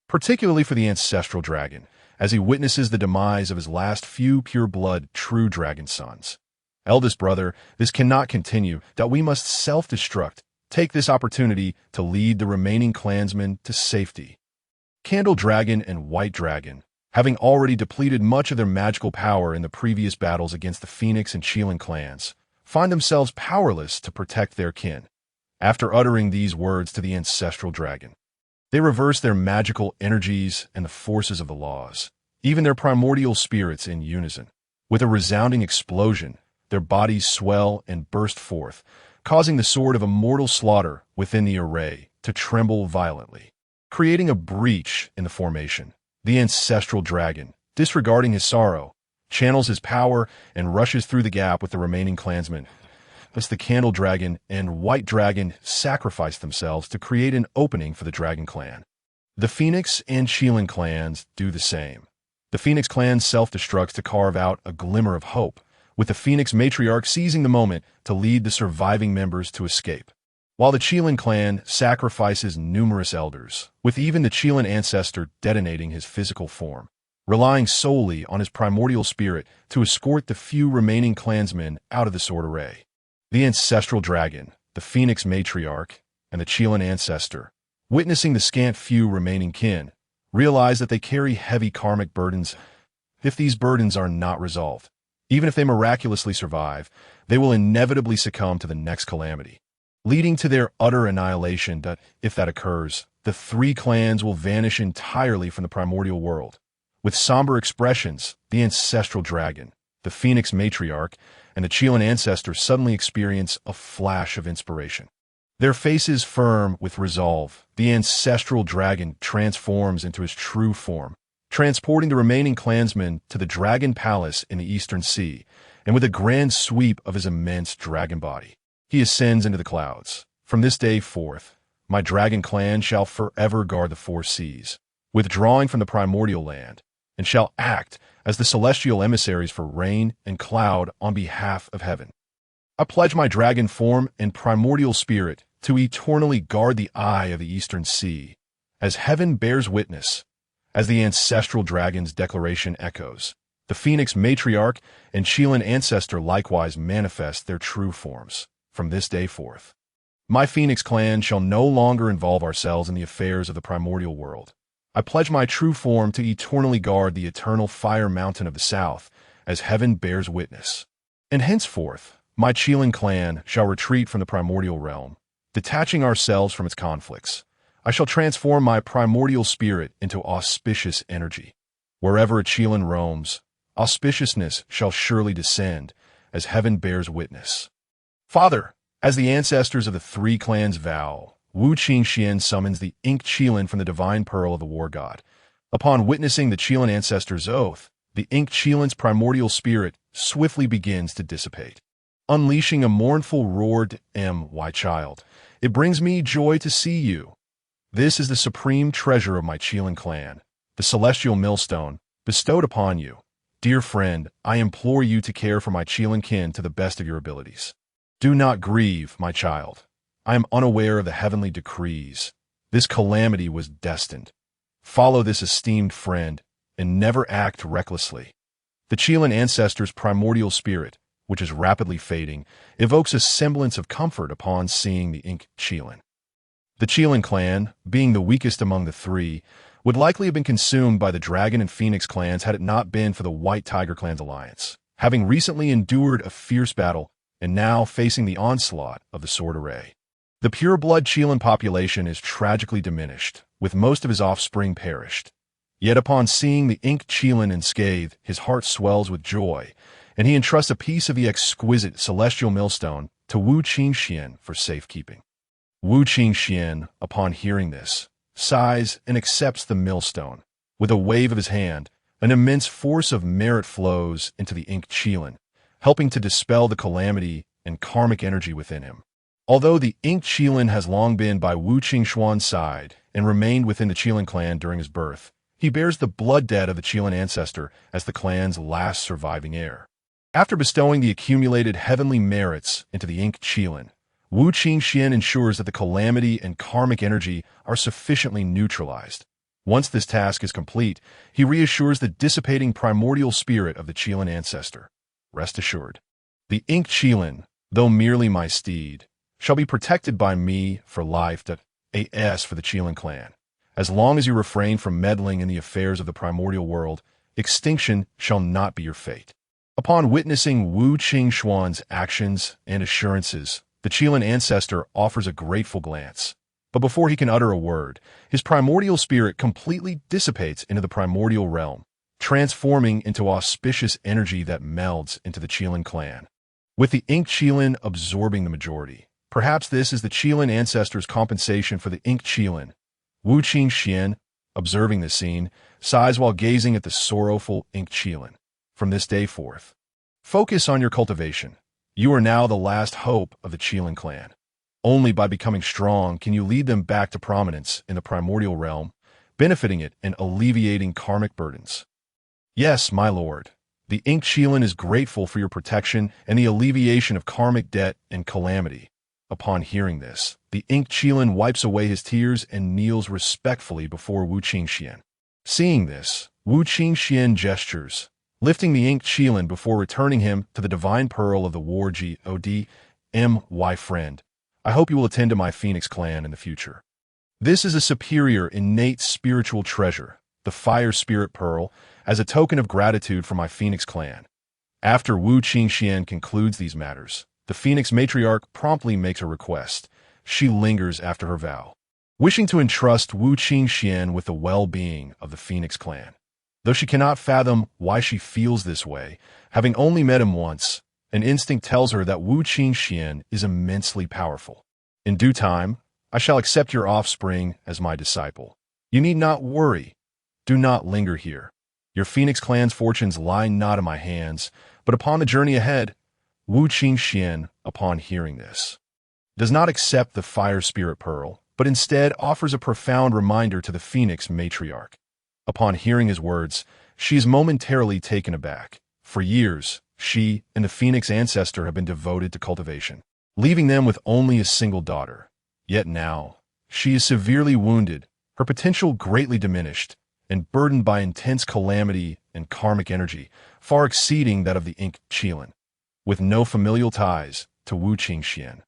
Particularly for the ancestral dragon, as he witnesses the demise of his last few pure-blood true dragon sons. Eldest brother, this cannot continue, that we must self-destruct. Take this opportunity to lead the remaining clansmen to safety. Candle Dragon and White Dragon, having already depleted much of their magical power in the previous battles against the Phoenix and Chilan clans, find themselves powerless to protect their kin. After uttering these words to the ancestral dragon, they reverse their magical energies and the forces of the laws, even their primordial spirits in unison. With a resounding explosion, their bodies swell and burst forth, causing the sword of immortal slaughter within the array to tremble violently. creating a breach in the formation. The ancestral dragon, disregarding his sorrow, channels his power and rushes through the gap with the remaining clansmen. As the Candle Dragon and White Dragon sacrifice themselves to create an opening for the Dragon Clan. The Phoenix and Qilin clans do the same. The Phoenix clan self-destructs to carve out a glimmer of hope, with the Phoenix matriarch seizing the moment to lead the surviving members to escape. While the Qilin clan sacrifices numerous elders, with even the Qilin ancestor detonating his physical form, relying solely on his primordial spirit to escort the few remaining clansmen out of the sword array. The ancestral dragon, the Phoenix matriarch, and the Qilin ancestor, witnessing the scant few remaining kin, realize that they carry heavy karmic burdens. If these burdens are not resolved, even if they miraculously survive, they will inevitably succumb to the next calamity, leading to their utter annihilation. That if that occurs, the three clans will vanish entirely from the primordial world. With somber expressions, the ancestral dragon, the Phoenix matriarch, and the Qilin ancestor suddenly experience a flash of inspiration. Their faces firm with resolve, the ancestral dragon transforms into his true form, transporting the remaining clansmen to the Dragon Palace in the Eastern Sea, and with a grand sweep of his immense dragon body, he ascends into the clouds. From this day forth, my dragon clan shall forever guard the four seas, withdrawing from the primordial land, and shall act as the celestial emissaries for rain and cloud on behalf of heaven. I pledge my dragon form and primordial spirit to eternally guard the eye of the Eastern Sea, as heaven bears witness. As the ancestral dragon's declaration echoes, the Phoenix matriarch and Qilin ancestor likewise manifest their true forms. From this day forth, my Phoenix clan shall no longer involve ourselves in the affairs of the primordial world. I pledge my true form to eternally guard the eternal fire mountain of the south, as heaven bears witness. And henceforth, my Qilin clan shall retreat from the primordial realm, detaching ourselves from its conflicts. I shall transform my primordial spirit into auspicious energy. Wherever a Qilin roams, auspiciousness shall surely descend, as heaven bears witness. Father, as the ancestors of the three clans vow, Wu Qingxuan summons the inked Qilin from the divine pearl of the war god. Upon witnessing the Qilin ancestor's oath, the inked Qilin's primordial spirit swiftly begins to dissipate, unleashing a mournful roar. My child, it brings me joy to see you. This is the supreme treasure of my Qilin clan, the celestial millstone, bestowed upon you. Dear friend, I implore you to care for my Qilin kin to the best of your abilities. Do not grieve, my child. I am unaware of the heavenly decrees. This calamity was destined. Follow this esteemed friend, and never act recklessly. The Qilin ancestor's primordial spirit, which is rapidly fading, evokes a semblance of comfort upon seeing the inked Qilin. The Qilin clan, being the weakest among the three, would likely have been consumed by the Dragon and Phoenix clans had it not been for the White Tiger clan's alliance, having recently endured a fierce battle and now facing the onslaught of the sword array. The pure-blood Qilin population is tragically diminished, with most of his offspring perished. Yet upon seeing the inked Qilin unscathed, his heart swells with joy, and he entrusts a piece of the exquisite celestial millstone to Wu Qingxuan for safekeeping. Wu Qingxuan, upon hearing this, sighs and accepts the millstone. With a wave of his hand, an immense force of merit flows into the inked Qilin, helping to dispel the calamity and karmic energy within him. Although the inked Qilin has long been by Wu Qingxuan's side and remained within the Qilin clan during his birth, he bears the blood debt of the Qilin ancestor as the clan's last surviving heir. After bestowing the accumulated heavenly merits into the inked Qilin, Wu Qingxuan ensures that the calamity and karmic energy are sufficiently neutralized. Once this task is complete, he reassures the dissipating primordial spirit of the Qilin ancestor. Rest assured, the inked Qilin, though merely my steed, shall be protected by me for life. As for the Qilin clan, as long as you refrain from meddling in the affairs of the primordial world, extinction shall not be your fate. Upon witnessing Wu Qingxuan's actions and assurances, the Qilin ancestor offers a grateful glance. But before he can utter a word, his primordial spirit completely dissipates into the primordial realm, transforming into auspicious energy that melds into the Qilin clan. With the inked Qilin absorbing the majority, perhaps this is the Qilin ancestor's compensation for the inked Qilin. Wu Qingxuan, observing this scene, sighs while gazing at the sorrowful Qingxuan. From this day forth, focus on your cultivation. You are now the last hope of the Qilin clan. Only by becoming strong can you lead them back to prominence in the primordial realm, benefiting it and alleviating karmic burdens. Yes, my lord, the Qilin is grateful for your protection and the alleviation of karmic debt and calamity. Upon hearing this, the Qilin wipes away his tears and kneels respectfully before Wu Qingxuan. Seeing this, Wu Qingxuan gestures, lifting the Qilin before returning him to the divine pearl of the war God. My friend, I hope you will attend to my Phoenix clan in the future. This is a superior, innate spiritual treasure, the Fire Spirit Pearl, as a token of gratitude for my Phoenix clan. After Wu Qingxuan concludes these matters, the Phoenix matriarch promptly makes a request. She lingers after her vow, wishing to entrust Wu Qingxuan with the well-being of the Phoenix clan. Though she cannot fathom why she feels this way, having only met him once, an instinct tells her that Wu Qingxuan is immensely powerful. In due time, I shall accept your offspring as my disciple. You need not worry. Do not linger here. Your Phoenix clan's fortunes lie not in my hands, but upon the journey ahead. Wu Qingxuan, upon hearing this, does not accept the Fire Spirit Pearl, but instead offers a profound reminder to the Phoenix matriarch. Upon hearing his words, she is momentarily taken aback. For years, she and the Phoenix ancestor have been devoted to cultivation, leaving them with only a single daughter. Yet now, she is severely wounded, her potential greatly diminished, and burdened by intense calamity and karmic energy, far exceeding that of the Qilin. With no familial ties to Wu Qingxuan,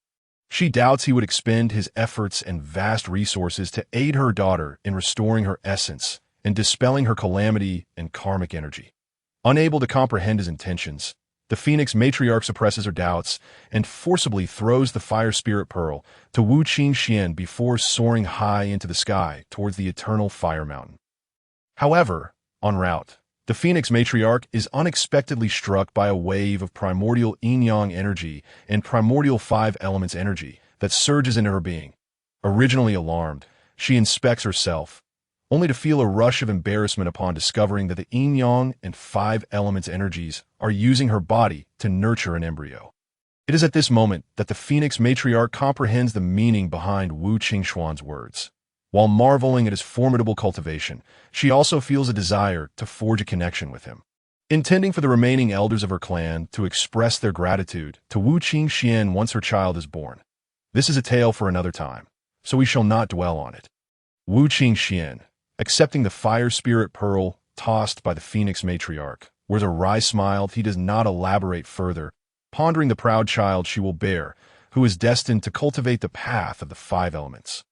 she doubts he would expend his efforts and vast resources to aid her daughter in restoring her essence and dispelling her calamity and karmic energy. Unable to comprehend his intentions, the Phoenix matriarch suppresses her doubts and forcibly throws the Fire Spirit Pearl to Wu Qingxuan before soaring high into the sky towards the eternal Fire Mountain. However, en route, the Phoenix matriarch is unexpectedly struck by a wave of primordial yin-yang energy and primordial five elements energy that surges into her being. Originally alarmed, she inspects herself, only to feel a rush of embarrassment upon discovering that the yin-yang and five elements energies are using her body to nurture an embryo. It is at this moment that the Phoenix matriarch comprehends the meaning behind Wu Qingxuan's words. While marveling at his formidable cultivation, she also feels a desire to forge a connection with him. Intending for the remaining elders of her clan to express their gratitude to Wu Qingxuan once her child is born. This is a tale for another time, so we shall not dwell on it. Wu Qingxuan, accepting the Fire Spirit Pearl tossed by the Phoenix matriarch, wears a wry smile. He does not elaborate further, pondering the proud child she will bear, who is destined to cultivate the path of the five elements.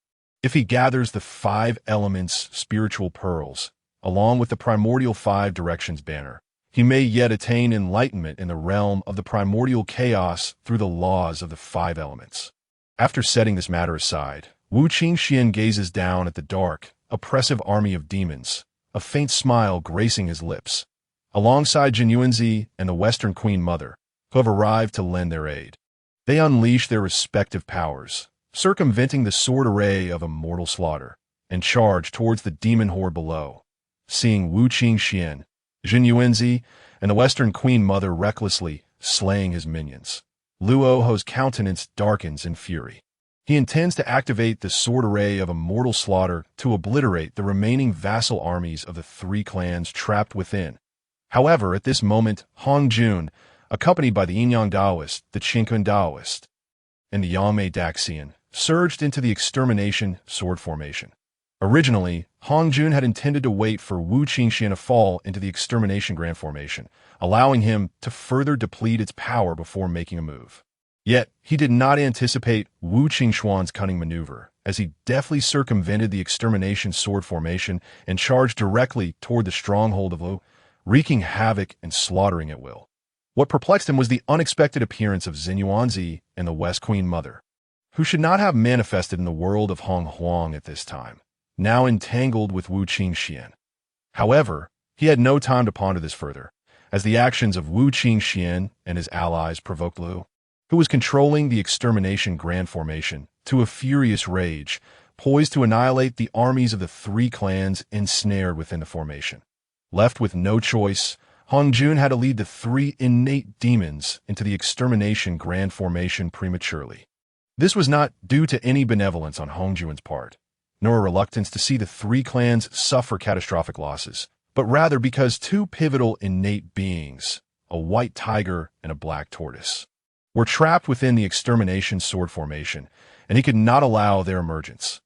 If he gathers the five elements spiritual pearls, along with the primordial five directions banner, he may yet attain enlightenment in the realm of the primordial chaos through the laws of the five elements. After setting this matter aside, Wu Qingxuan gazes down at the dark, oppressive army of demons, a faint smile gracing his lips, alongside Jin Yuanzi and the Western Queen Mother, who have arrived to lend their aid. They unleash their respective powers, circumventing the sword array of immortal slaughter, and charge towards the demon horde below. Seeing Wu Qingxuan, Jin Yuanzi, and the Western Queen Mother recklessly slaying his minions, Luo Ho's countenance darkens in fury. He intends to activate the sword array of immortal slaughter to obliterate the remaining vassal armies of the three clans trapped within. However, at this moment, Hong Jun, accompanied by the Yin-Yang Taoist, the Qingxuan Taoist, and the Yangmei Daxian, surged into the extermination sword formation. Originally, Hong Jun had intended to wait for Wu Qingxuan to fall into the extermination grand formation, allowing him to further deplete its power before making a move. Yet, he did not anticipate Wu Qingxuan's cunning maneuver, as he deftly circumvented the extermination sword formation and charged directly toward the stronghold of Lu, wreaking havoc and slaughtering at will. What perplexed him was the unexpected appearance of Jin Yuanzi and the West Queen Mother, who should not have manifested in the world of Hong Huang at this time, now entangled with Wu Qingxuan. However, he had no time to ponder this further, as the actions of Wu Qingxuan and his allies provoked Lu, who was controlling the extermination grand formation, to a furious rage, poised to annihilate the armies of the three clans ensnared within the formation. Left with no choice, Kong Xuan had to lead the three innate demons into the extermination grand formation prematurely. This was not due to any benevolence on Kong Xuan's part, nor a reluctance to see the three clans suffer catastrophic losses, but rather because two pivotal innate beings, a white tiger and a black tortoise, were trapped within the extermination sword formation, and he could not allow their emergence.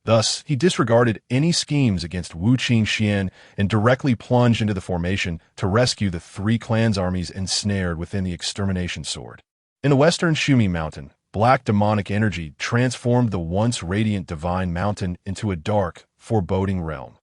Thus, he disregarded any schemes against Wu Qingxuan and directly plunged into the formation to rescue the three clans' armies ensnared within the extermination sword. In the western Shumi Mountain, black demonic energy transformed the once radiant divine mountain into a dark, foreboding realm.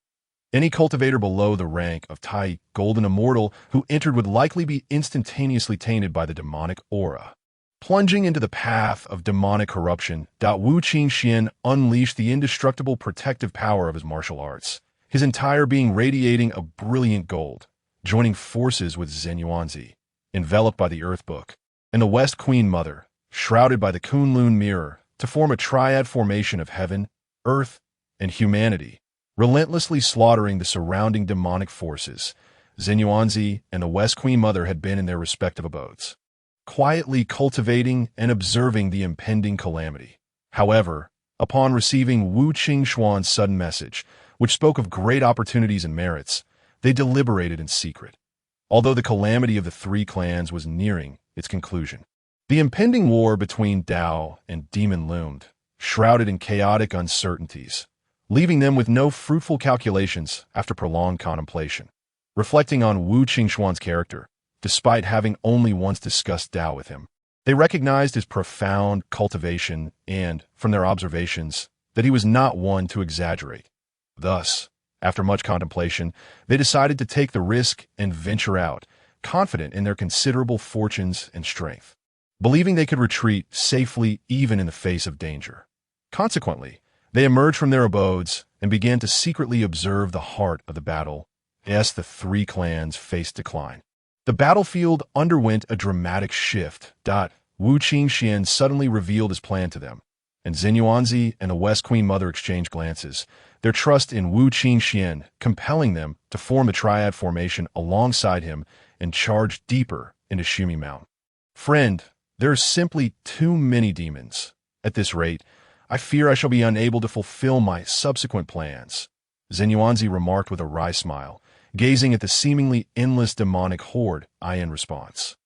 Any cultivator below the rank of Tai, Golden Immortal, who entered would likely be instantaneously tainted by the demonic aura. Plunging into the path of demonic corruption, Wu Qingxuan unleashed the indestructible protective power of his martial arts, his entire being radiating a brilliant gold, joining forces with Zhen Yuanzi, enveloped by the Earth Book, and the West Queen Mother, shrouded by the Kunlun Mirror, to form a triad formation of heaven, earth, and humanity, relentlessly slaughtering the surrounding demonic forces. Zhen Yuanzi and the West Queen Mother had been in their respective abodes, quietly cultivating and observing the impending calamity. However, upon receiving Wu Qingxuan's sudden message, which spoke of great opportunities and merits, they deliberated in secret. Although the calamity of the three clans was nearing its conclusion, the impending war between Dao and Demon loomed, shrouded in chaotic uncertainties, leaving them with no fruitful calculations after prolonged contemplation. Reflecting on Wu Qingxuan's character, despite having only once discussed Dao with him, they recognized his profound cultivation and, from their observations, that he was not one to exaggerate. Thus, after much contemplation, they decided to take the risk and venture out, confident in their considerable fortunes and strength, believing they could retreat safely even in the face of danger. Consequently, they emerged from their abodes and began to secretly observe the heart of the battle as the three clans faced decline. The battlefield underwent a dramatic shift. Wu Qingxuan suddenly revealed his plan to them, and Zhen Yuanzi and the West Queen Mother exchanged glances, their trust in Wu Qingxuan compelling them to form the triad formation alongside him and charge deeper into Shumi Mountain. Friend, there are simply too many demons. At this rate, I fear I shall be unable to fulfill my subsequent plans, Zhen Yuanzi remarked with a wry smile, gazing at the seemingly endless demonic horde in response.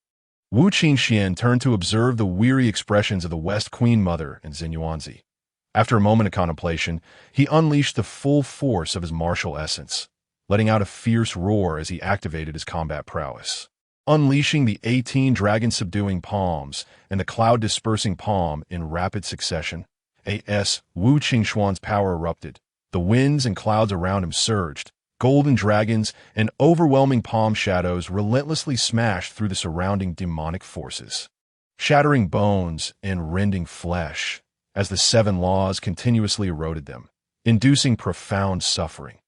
Wu Qingxuan turned to observe the weary expressions of the West Queen Mother and Zhen Yuanzi. After a moment of contemplation, he unleashed the full force of his martial essence, letting out a fierce roar as he activated his combat prowess. Unleashing the 18 dragon-subduing palms and the cloud-dispersing palm in rapid succession, Wu Qingxuan's power erupted. The winds and clouds around him surged. Golden dragons and overwhelming palm shadows relentlessly smashed through the surrounding demonic forces, shattering bones and rending flesh as the 7 laws continuously eroded them, inducing profound suffering.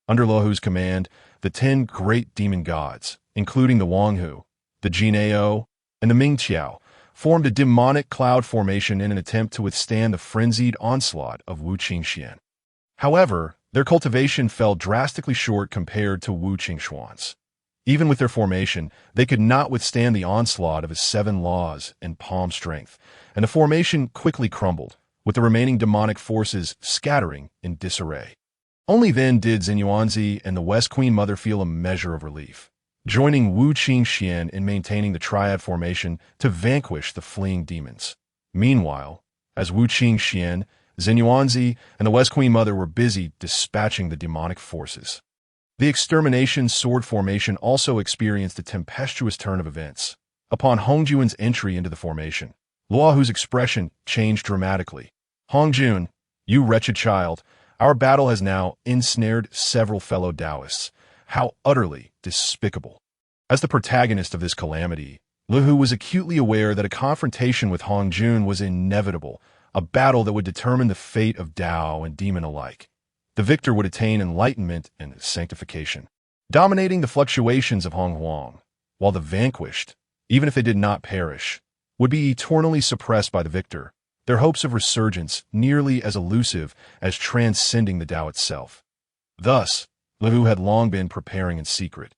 Under Lohu's command, the 10 great demon gods, including the Wanghu, the Jinao, and the Mingqiao, formed a demonic cloud formation in an attempt to withstand the frenzied onslaught of Wu Qingxuan. However, their cultivation fell drastically short compared to Wu Qingxuan's. Even with their formation, they could not withstand the onslaught of his 7 laws and palm strength, and the formation quickly crumbled, with the remaining demonic forces scattering in disarray. Only then did Zhen Yuanzi and the West Queen Mother feel a measure of relief, joining Wu Qingxuan in maintaining the triad formation to vanquish the fleeing demons. Meanwhile, as Wu Qingxuan, Zhen Yuanzi, and the West Queen Mother were busy dispatching the demonic forces, the extermination sword formation also experienced a tempestuous turn of events. Upon Kong Xuan's entry into the formation, Luohu's expression changed dramatically. Kong Xuan, you wretched child, our battle has now ensnared several fellow Taoists. How utterly despicable. As the protagonist of this calamity, Luohu was acutely aware that a confrontation with Kong Xuan was inevitable, a battle that would determine the fate of Dao and demon alike. The victor would attain enlightenment and sanctification, dominating the fluctuations of Hong Huang, while the vanquished, even if they did not perish, would be eternally suppressed by the victor, their hopes of resurgence nearly as elusive as transcending the Tao itself. Thus, Liu had long been preparing in secret,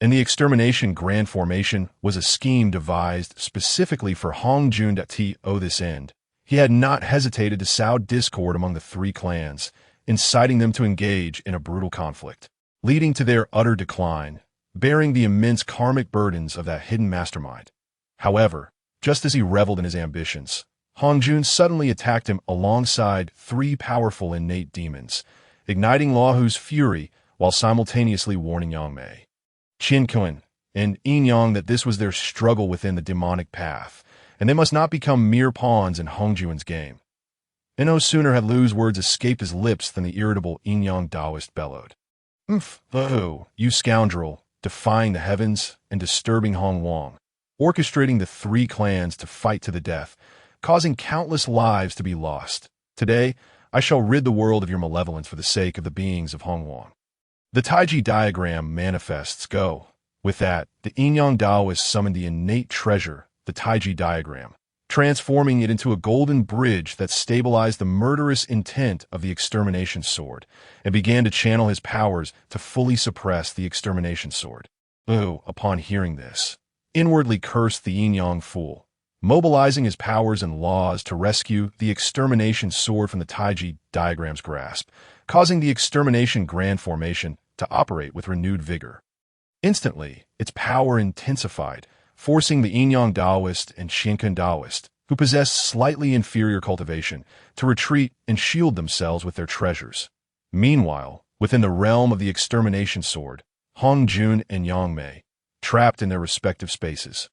and the extermination grand formation was a scheme devised specifically for Hong Jun to this end. He had not hesitated to sow discord among the three clans, inciting them to engage in a brutal conflict, leading to their utter decline, bearing the immense karmic burdens of that hidden mastermind. However, just as he reveled in his ambitions, Hong Jun suddenly attacked him alongside three powerful innate demons, igniting Laohu's fury while simultaneously warning Yang Mei, Qingxuan, and Yin Yang that this was their struggle within the demonic path, and they must not become mere pawns in Hong Juan's game. And no sooner had Liu's words escaped his lips than the irritable Yin Yang Taoist bellowed, Liu, you scoundrel, defying the heavens and disturbing Hong Wang, orchestrating the three clans to fight to the death, causing countless lives to be lost. Today, I shall rid the world of your malevolence for the sake of the beings of Hong Wang. The Taiji diagram manifests go. With that, the Yin-Yang Taoist summoned the innate treasure, the Taiji diagram, transforming it into a golden bridge that stabilized the murderous intent of the extermination sword, and began to channel his powers to fully suppress the extermination sword. Liu, upon hearing this, inwardly cursed the Yin-Yang fool, mobilizing his powers and laws to rescue the extermination sword from the Taiji diagram's grasp, causing the extermination grand formation to operate with renewed vigor. Instantly, its power intensified, forcing the Yin-Yang Taoist and Qingxuan Taoist, who possessed slightly inferior cultivation, to retreat and shield themselves with their treasures. Meanwhile, within the realm of the extermination sword, Hong Jun and Yang Mei, trapped in their respective spaces,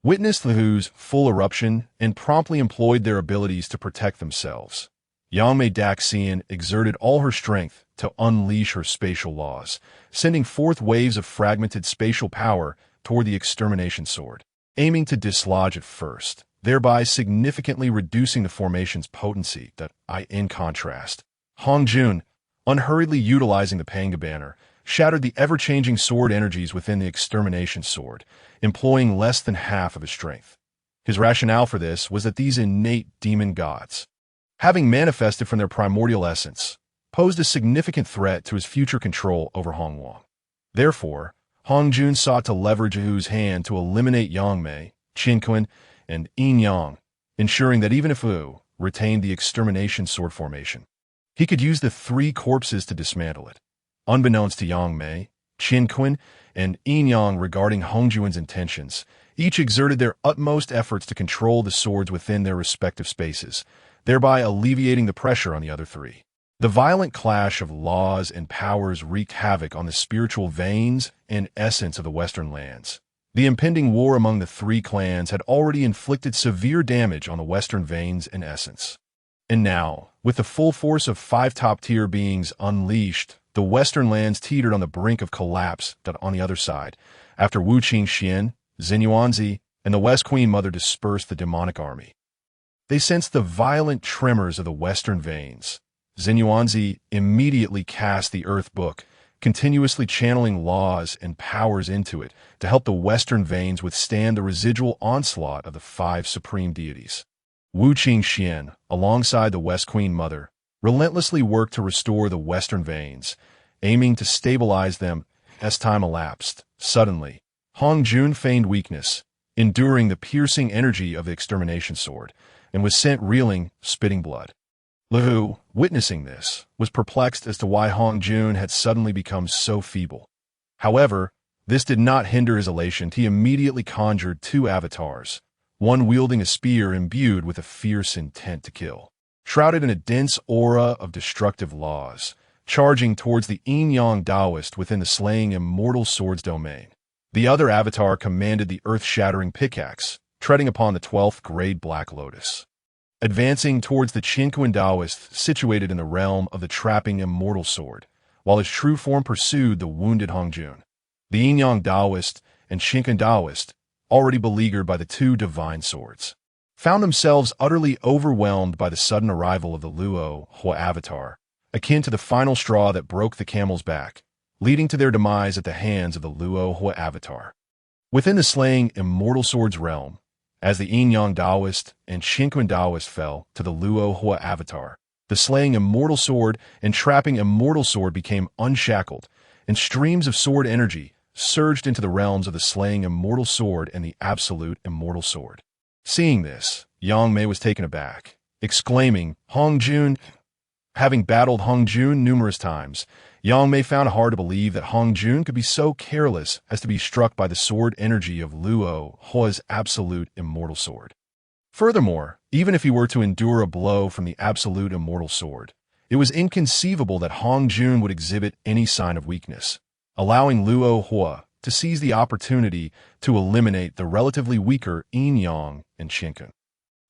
witnessed Liu's full eruption and promptly employed their abilities to protect themselves. Yang Mei Daxian exerted all her strength to unleash her spatial laws, sending forth waves of fragmented spatial power toward the extermination sword, aiming to dislodge it first, thereby significantly reducing the formation's potency. In contrast, Hong Jun, unhurriedly utilizing the Panga banner, shattered the ever-changing sword energies within the extermination sword, employing less than half of his strength. His rationale for this was that these innate demon gods, having manifested from their primordial essence, posed a significant threat to his future control over Hong Wang. Therefore, Hong Jun sought to leverage Liu's hand to eliminate Yang Mei, Qingxuan, and Yin Yang, ensuring that even if Liu retained the extermination sword formation, he could use the three corpses to dismantle it. Unbeknownst to Yang Mei, Qingxuan, and Yin Yang regarding Hong Juan's intentions, each exerted their utmost efforts to control the swords within their respective spaces, thereby alleviating the pressure on the other three. The violent clash of laws and powers wreaked havoc on the spiritual veins and essence of the Western lands. The impending war among the three clans had already inflicted severe damage on the Western veins and essence. And now, with the full force of five top-tier beings unleashed, the Western lands teetered on the brink of collapse. On the other side, after Wu Qingxuan, Xinyuanzi, and the West Queen Mother dispersed the demonic army, they sensed the violent tremors of the Western veins. Xinyuanzi immediately cast the Earth Book, continuously channeling laws and powers into it to help the Western veins withstand the residual onslaught of the five supreme deities. Wu Qingxuan, alongside the West Queen Mother, relentlessly worked to restore the Western veins, aiming to stabilize them as time elapsed. Suddenly, Hong Jun feigned weakness, enduring the piercing energy of the extermination sword, and was sent reeling, spitting blood. Liu, witnessing this, was perplexed as to why Hong Jun had suddenly become so feeble. However, this did not hinder his elation. He immediately conjured two avatars, one wielding a spear imbued with a fierce intent to kill, shrouded in a dense aura of destructive laws, charging towards the Yin-Yang Taoist within the slaying immortal sword's domain. The other avatar commanded the earth-shattering pickaxe, treading upon the 12th grade Black Lotus, advancing towards the Qingxuan Taoist situated in the realm of the trapping immortal sword, while his true form pursued the wounded Hong Jun. The Yin-Yang Taoist and Qingxuan Taoist, already beleaguered by the two divine swords, found themselves utterly overwhelmed by the sudden arrival of the Luo Hua avatar, akin to the final straw that broke the camel's back, leading to their demise at the hands of the Luo Hua avatar. Within the slaying immortal sword's realm, As the yin-yang Taoist and Qingxuan Taoist fell to the Luo Hua avatar, the slaying immortal sword and trapping immortal sword became unshackled, and streams of sword energy surged into the realms of the slaying immortal sword and the absolute immortal sword. Seeing this, Yang Mei was taken aback, exclaiming, "Hong Jun!" Having battled Hong Jun numerous times, Yang Mei found it hard to believe that Hong Jun could be so careless as to be struck by the sword energy of Luo Hua's absolute immortal sword. Furthermore, even if he were to endure a blow from the absolute immortal sword, it was inconceivable that Hong Jun would exhibit any sign of weakness, allowing Luo Hua to seize the opportunity to eliminate the relatively weaker Yin Yang and Qingxuan.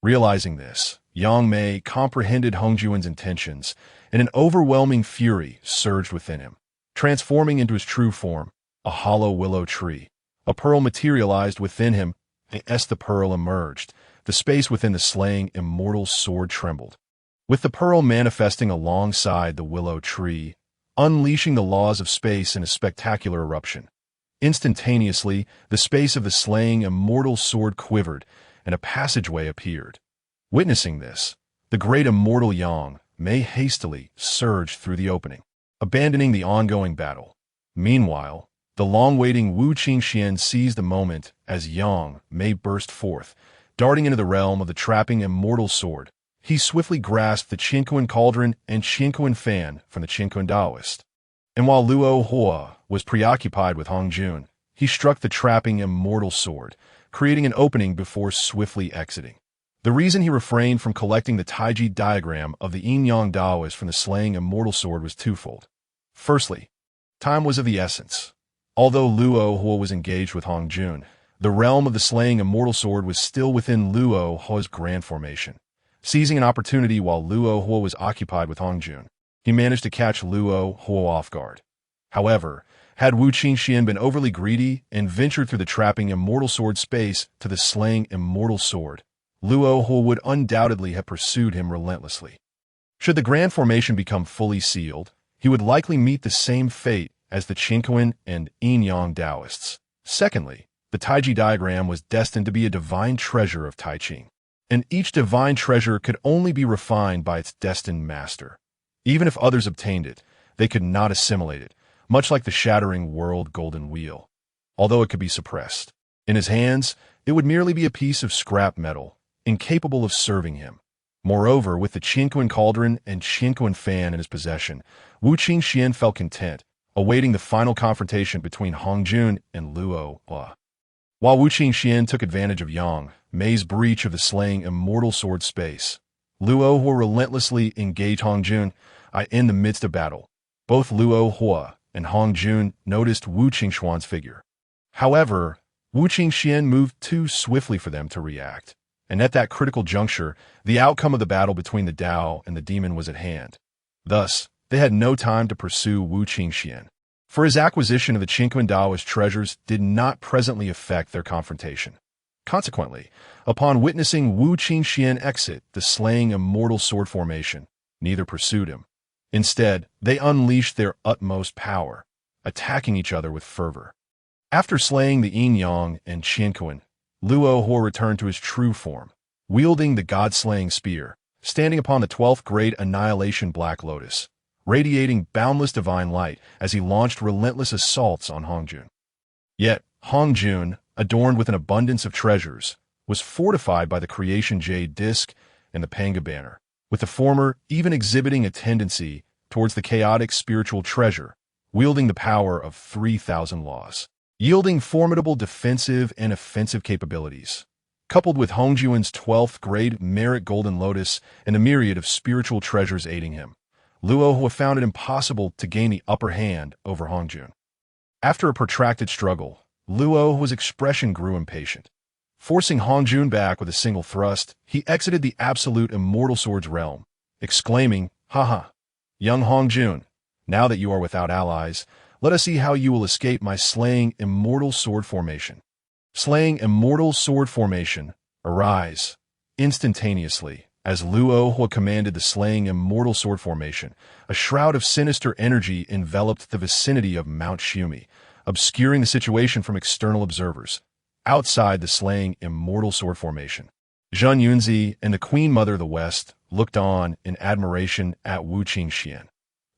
Realizing this, Yang Mei comprehended Hong Jun's intentions, and an overwhelming fury surged within him. Transforming into his true form, a hollow willow tree, a pearl materialized within him, and as the pearl emerged, the space within the slaying immortal sword trembled. With the pearl manifesting alongside the willow tree, unleashing the laws of space in a spectacular eruption. Instantaneously, the space of the slaying immortal sword quivered, and a passageway appeared. Witnessing this, the great immortal Yang Mei hastily surged through the opening, abandoning the ongoing battle. Meanwhile, the long-waiting Wu Qingxuan seized the moment as Yang Mei burst forth, darting into the realm of the trapping immortal sword. He swiftly grasped the Qingxuan cauldron and Qingxuan fan from the Qingxuan Taoist. And while Luo Hua was preoccupied with Hong Jun, he struck the trapping immortal sword, creating an opening before swiftly exiting. The reason he refrained from collecting the Taiji diagram of the yin-yang Taoist from the slaying immortal sword was twofold. Firstly, time was of the essence. Although Luo Hua was engaged with Hong Jun, the realm of the slaying immortal sword was still within Luo Hua's grand formation. Seizing an opportunity while Luo Hua was occupied with Hong Jun, he managed to catch Luo Hua off guard. However, had Wu Qingxuan been overly greedy and ventured through the trapping immortal sword space to the slaying immortal sword, Luo Hua would undoubtedly have pursued him relentlessly. Should the grand formation become fully sealed, he would likely meet the same fate as the Qingxuan and yin-yang Taoists. Secondly, the Taiji diagram was destined to be a divine treasure of Tai Ching, and each divine treasure could only be refined by its destined master. Even if others obtained it, they could not assimilate it, much like the shattering world golden wheel. Although it could be suppressed, in his hands, it would merely be a piece of scrap metal, incapable of serving him. Moreover, with the Qingxuan cauldron and Qingxuan fan in his possession, Wu Qingxuan felt content, awaiting the final confrontation between Hong Jun and Luo Hua. While Wu Qingxuan took advantage of Yang Mei's breach of the slaying immortal sword space, Luo Hua relentlessly engaged Hong Jun. In the midst of battle, both Luo Hua and Hong Jun noticed Wu Qingxuan's figure. However, Wu Qingxuan moved too swiftly for them to react, and at that critical juncture, the outcome of the battle between the Tao and the demon was at hand. Thus, they had no time to pursue Wu Qingxuan, for his acquisition of the Qingxuan Taoist treasures did not presently affect their confrontation. Consequently, upon witnessing Wu Qingxuan exit the slaying immortal sword formation, neither pursued him. Instead, they unleashed their utmost power, attacking each other with fervor. After slaying the yin-yang and Qingxuan, Luo Hua returned to his true form, wielding the god-slaying spear, standing upon the 12th grade annihilation Black Lotus, radiating boundless divine light as he launched relentless assaults on Hong Jun. Yet, Hong Jun, adorned with an abundance of treasures, was fortified by the creation jade disc and the Panga banner, with the former even exhibiting a tendency towards the chaotic spiritual treasure, wielding the power of 3,000 laws, yielding formidable defensive and offensive capabilities. Coupled with Hong Jun's 12th grade merit golden lotus and a myriad of spiritual treasures aiding him, Luo Hua found it impossible to gain the upper hand over Hong Jun. After a protracted struggle, Luo Hua's expression grew impatient. Forcing Hong Jun back with a single thrust, he exited the absolute immortal sword's realm, exclaiming, "Haha, young Hong Jun, now that you are without allies, let us see how you will escape my slaying immortal sword formation." Slaying immortal sword formation, arise. Instantaneously, as Luo Hua commanded the slaying immortal sword formation, a shroud of sinister energy enveloped the vicinity of Mount Xiumi, obscuring the situation from external observers. outside the slaying immortal sword formation. Zheng Yunzi and the Queen Mother of the West looked on in admiration at Wu Qingxuan.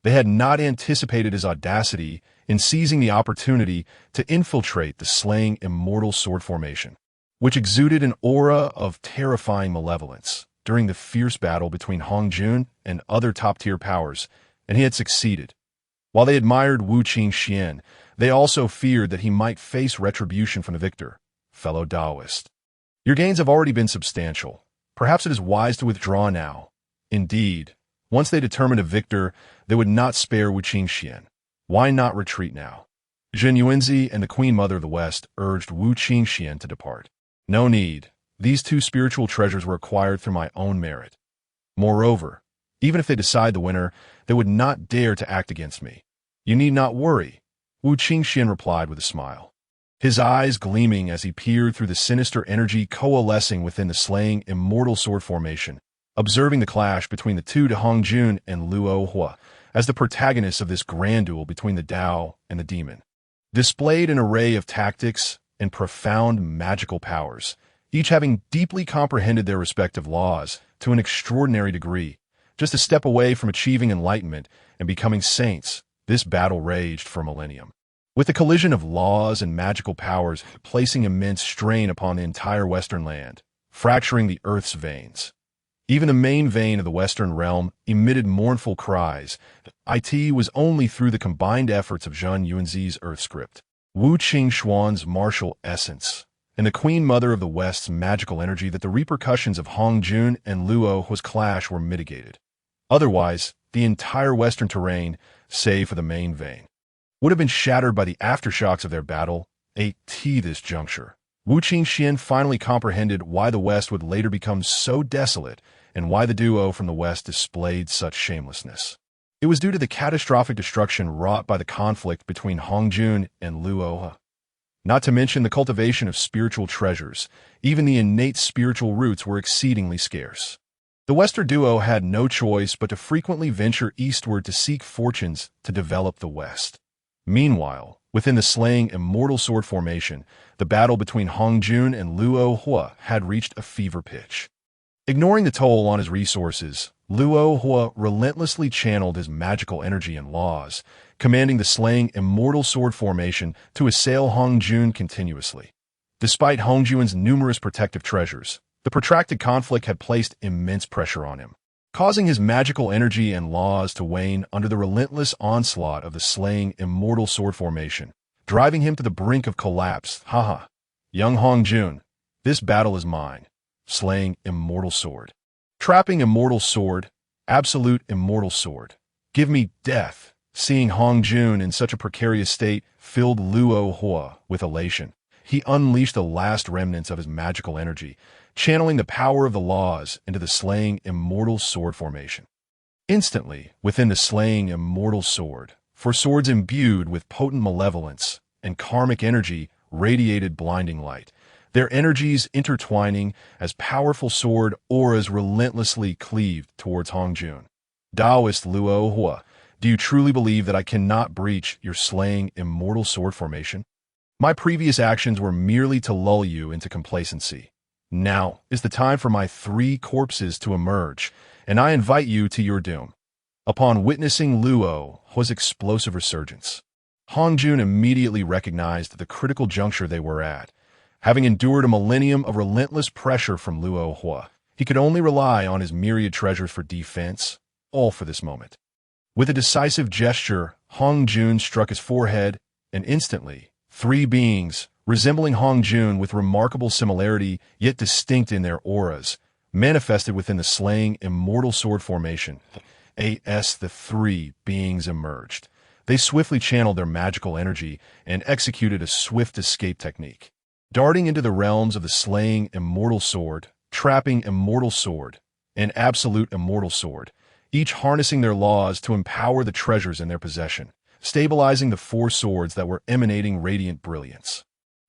They had not anticipated his audacity in seizing the opportunity to infiltrate the slaying immortal sword formation, which exuded an aura of terrifying malevolence during the fierce battle between Hong Jun and other top-tier powers, and he had succeeded. While they admired Wu Qingxuan, they also feared that he might face retribution from the victor, fellow Taoist. Your gains have already been substantial. Perhaps it is wise to withdraw now. Indeed, once they determined a victor, they would not spare Wu Qingxuan. Why not retreat now? Zheng Yunzi and the Queen Mother of the West urged Wu Qingxuan to depart. No need. These two spiritual treasures were acquired through my own merit. Moreover, even if they decide the winner, they would not dare to act against me. You need not worry, Wu Qingxuan replied with a smile, his eyes gleaming as he peered through the sinister energy coalescing within the slaying immortal sword formation, observing the clash between the two Hong Jun and Luo Hua as the protagonists of this grand duel between the Tao and the demon. Displayed an array of tactics and profound magical powers, each having deeply comprehended their respective laws to an extraordinary degree. Just a step away from achieving enlightenment and becoming saints, this battle raged for a millennium, with the collision of laws and magical powers placing immense strain upon the entire Western land, fracturing the Earth's veins. Even the main vein of the Western realm emitted mournful cries. It was only through the combined efforts of Zheng Yunzi's Earth script, Wu Qingxuan's martial essence, and the Queen Mother of the West's magical energy that the repercussions of Hong Jun and Luo Hua's clash were mitigated. Otherwise, the entire Western terrain, save for the main vein, would have been shattered by the aftershocks of their battle. At this juncture, Wu Qingxuan finally comprehended why the West would later become so desolate and why the duo from the West displayed such shamelessness. It was due to the catastrophic destruction wrought by the conflict between Hong Jun and Luo Hua. Not to mention the cultivation of spiritual treasures, even the innate spiritual roots were exceedingly scarce. The Western duo had no choice but to frequently venture eastward to seek fortunes to develop the West. Meanwhile, within the slaying immortal sword formation, the battle between Hong Jun and Luo Hua had reached a fever pitch. Ignoring the toll on his resources, Luo Hua relentlessly channeled his magical energy and laws, commanding the slaying immortal sword formation to assail Hong Jun continuously. Despite Hong Jun's numerous protective treasures, the protracted conflict had placed immense pressure on him, causing his magical energy and laws to wane under the relentless onslaught of the slaying immortal sword formation, driving him to the brink of collapse. Haha. Young Hong Jun, this battle is mine. Slaying immortal sword. Trapping immortal sword. Absolute immortal sword. Give me death. Seeing Hong Jun in such a precarious state filled Luo Hua with elation. He unleashed the last remnants of his magical energy, channeling the power of the laws into the slaying immortal sword formation. Instantly, within the slaying immortal sword, for swords imbued with potent malevolence and karmic energy radiated blinding light, their energies intertwining as powerful sword auras relentlessly cleaved towards Hong Jun. Taoist Luo Hua, do you truly believe that I cannot breach your slaying immortal sword formation? My previous actions were merely to lull you into complacency. Now is the time for my 3 corpses to emerge, and I invite you to your doom. Upon witnessing Luo Hua's explosive resurgence, Hong Jun immediately recognized the critical juncture they were at. Having endured a millennium of relentless pressure from Luo Hua, he could only rely on his myriad treasures for defense, all for this moment. With a decisive gesture, Hong Jun struck his forehead, and instantly, 3 beings, resembling Hong Jun with remarkable similarity yet distinct in their auras, manifested within the slaying immortal sword formation. The 3 beings emerged. They swiftly channeled their magical energy and executed a swift escape technique. Darting into the realms of the slaying immortal sword, trapping immortal sword, and absolute immortal sword, each harnessing their laws to empower the treasures in their possession, stabilizing the 4 swords that were emanating radiant brilliance.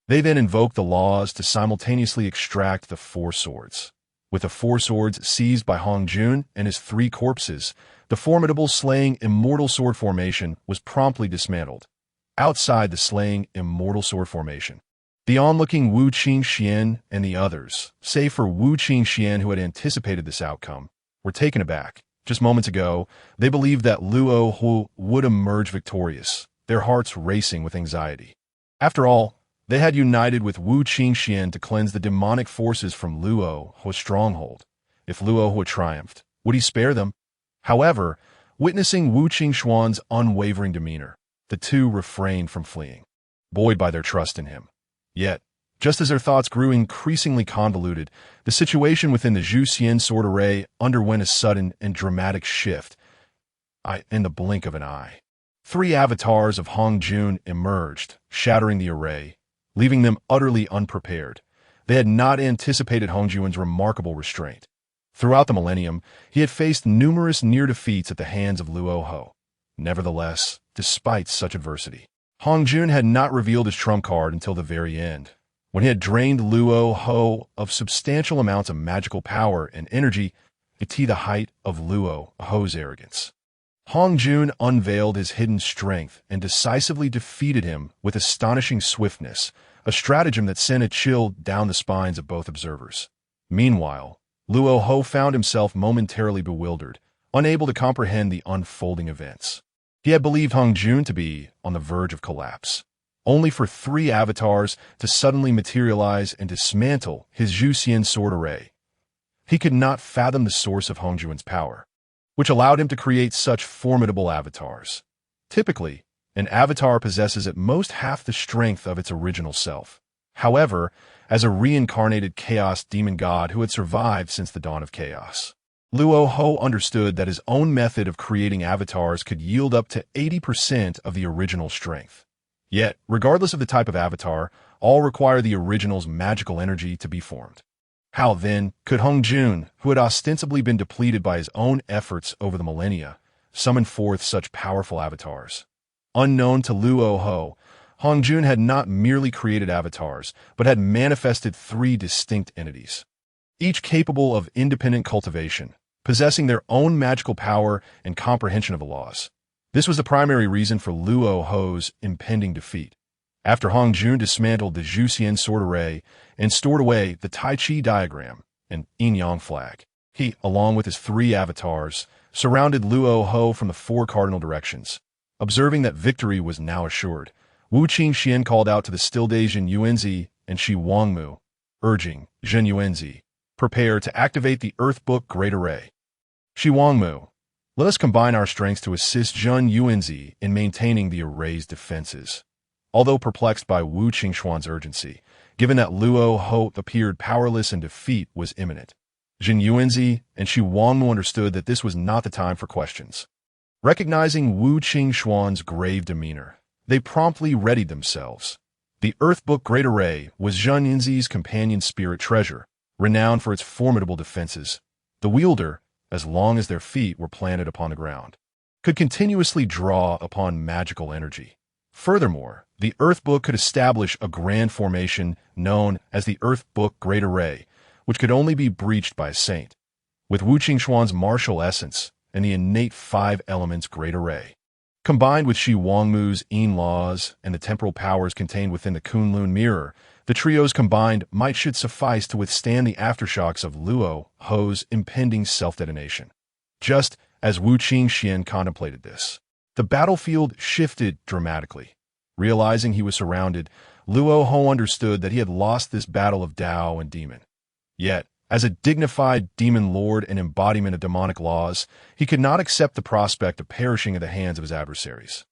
They then invoked the laws to simultaneously extract the 4 swords. With the 4 swords seized by Hong Jun and his 3 corpses, the formidable slaying immortal sword formation was promptly dismantled. Outside the slaying immortal sword formation, The onlooking Wu Qingxuan and the others, save for Wu Qingxuan who had anticipated this outcome, were taken aback. Just moments ago, they believed that Luo Hu would emerge victorious, their hearts racing with anxiety. After all, they had united with Wu Qingxuan to cleanse the demonic forces from Luo Hu's stronghold. If Luo Hu triumphed, would he spare them? However, witnessing Wu Qingxuan's unwavering demeanor, the two refrained from fleeing, buoyed by their trust in him. Yet, just as their thoughts grew increasingly convoluted, the situation within the Zhu Xian sword array underwent a sudden and dramatic shift. In the blink of an eye, 3 avatars of Hong Jun emerged, shattering the array, leaving them utterly unprepared. They had not anticipated Hong Jun's remarkable restraint. Throughout the millennium, he had faced numerous near defeats at the hands of Luo Hu. Nevertheless, despite such adversity, Hong Jun had not revealed his trump card until the very end, when he had drained Luo Hu of substantial amounts of magical power and energy to the height of Luo Hu's arrogance. Hong Jun unveiled his hidden strength and decisively defeated him with astonishing swiftness, a stratagem that sent a chill down the spines of both observers. Meanwhile, Luo Hu found himself momentarily bewildered, unable to comprehend the unfolding events. He had believed Hong Jun to be on the verge of collapse, only for 3 avatars to suddenly materialize and dismantle his Zhu Xian sword array. He could not fathom the source of Hong Jun's power, which allowed him to create such formidable avatars. Typically, an avatar possesses at most half the strength of its original self. However, as a reincarnated chaos demon god who had survived since the dawn of chaos, Luo Hu understood that his own method of creating avatars could yield up to 80% of the original strength. Yet, regardless of the type of avatar, all require the original's magical energy to be formed. How, then, could Hong Jun, who had ostensibly been depleted by his own efforts over the millennia, summon forth such powerful avatars? Unknown to Luo Hu, Hong Jun had not merely created avatars, but had manifested 3 distinct entities, each capable of independent cultivation, possessing their own magical power and comprehension of the laws. This was the primary reason for Luo Hu's impending defeat. After Hong Jun dismantled the Zhu Xian sword array and stored away the Tai Chi diagram and yin-yang flag, he, along with his 3 avatars, surrounded Luo Hu from the 4 cardinal directions. Observing that victory was now assured, Wu Qingxuan called out to the still-day Zhen Yuanzi and Shi Wangmu, urging Zhen Yuanzi, prepare to activate the Earth Book Great Array. Shi Wangmu, let us combine our strengths to assist Zhen Yuanzi in maintaining the array's defenses. Although perplexed by Wu Qingxuan's urgency, given that Luo Hu appeared powerless and defeat was imminent, Zhen Yuanzi and Shi Wangmu understood that this was not the time for questions. Recognizing Wu Qingxuan's grave demeanor, they promptly readied themselves. The Earth Book Great Array was Zhen Yuanzi's companion spirit treasure, renowned for its formidable defenses. The wielder, as long as their feet were planted upon the ground, could continuously draw upon magical energy. Furthermore, the Earth Book could establish a grand formation known as the Earth Book Great Array, which could only be breached by a saint. With Wu Qingxuan's martial essence and the innate 5 elements Great Array, combined with Shi Wangmu's yin laws and the temporal powers contained within the Kunlun mirror, the trio's combined might should suffice to withstand the aftershocks of Luo Hu's impending self-detonation. Just as Wu Qingxuan contemplated this, the battlefield shifted dramatically. Realizing he was surrounded, Luo Hu understood that he had lost this battle of Tao and demon. Yet, as a dignified demon lord and embodiment of demonic laws, he could not accept the prospect of perishing at the hands of his adversaries.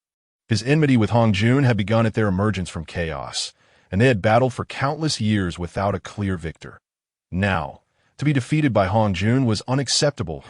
His enmity with Hong Jun had begun at their emergence from chaos, and they had battled for countless years without a clear victor. Now, to be defeated by Hong Jun was unacceptable,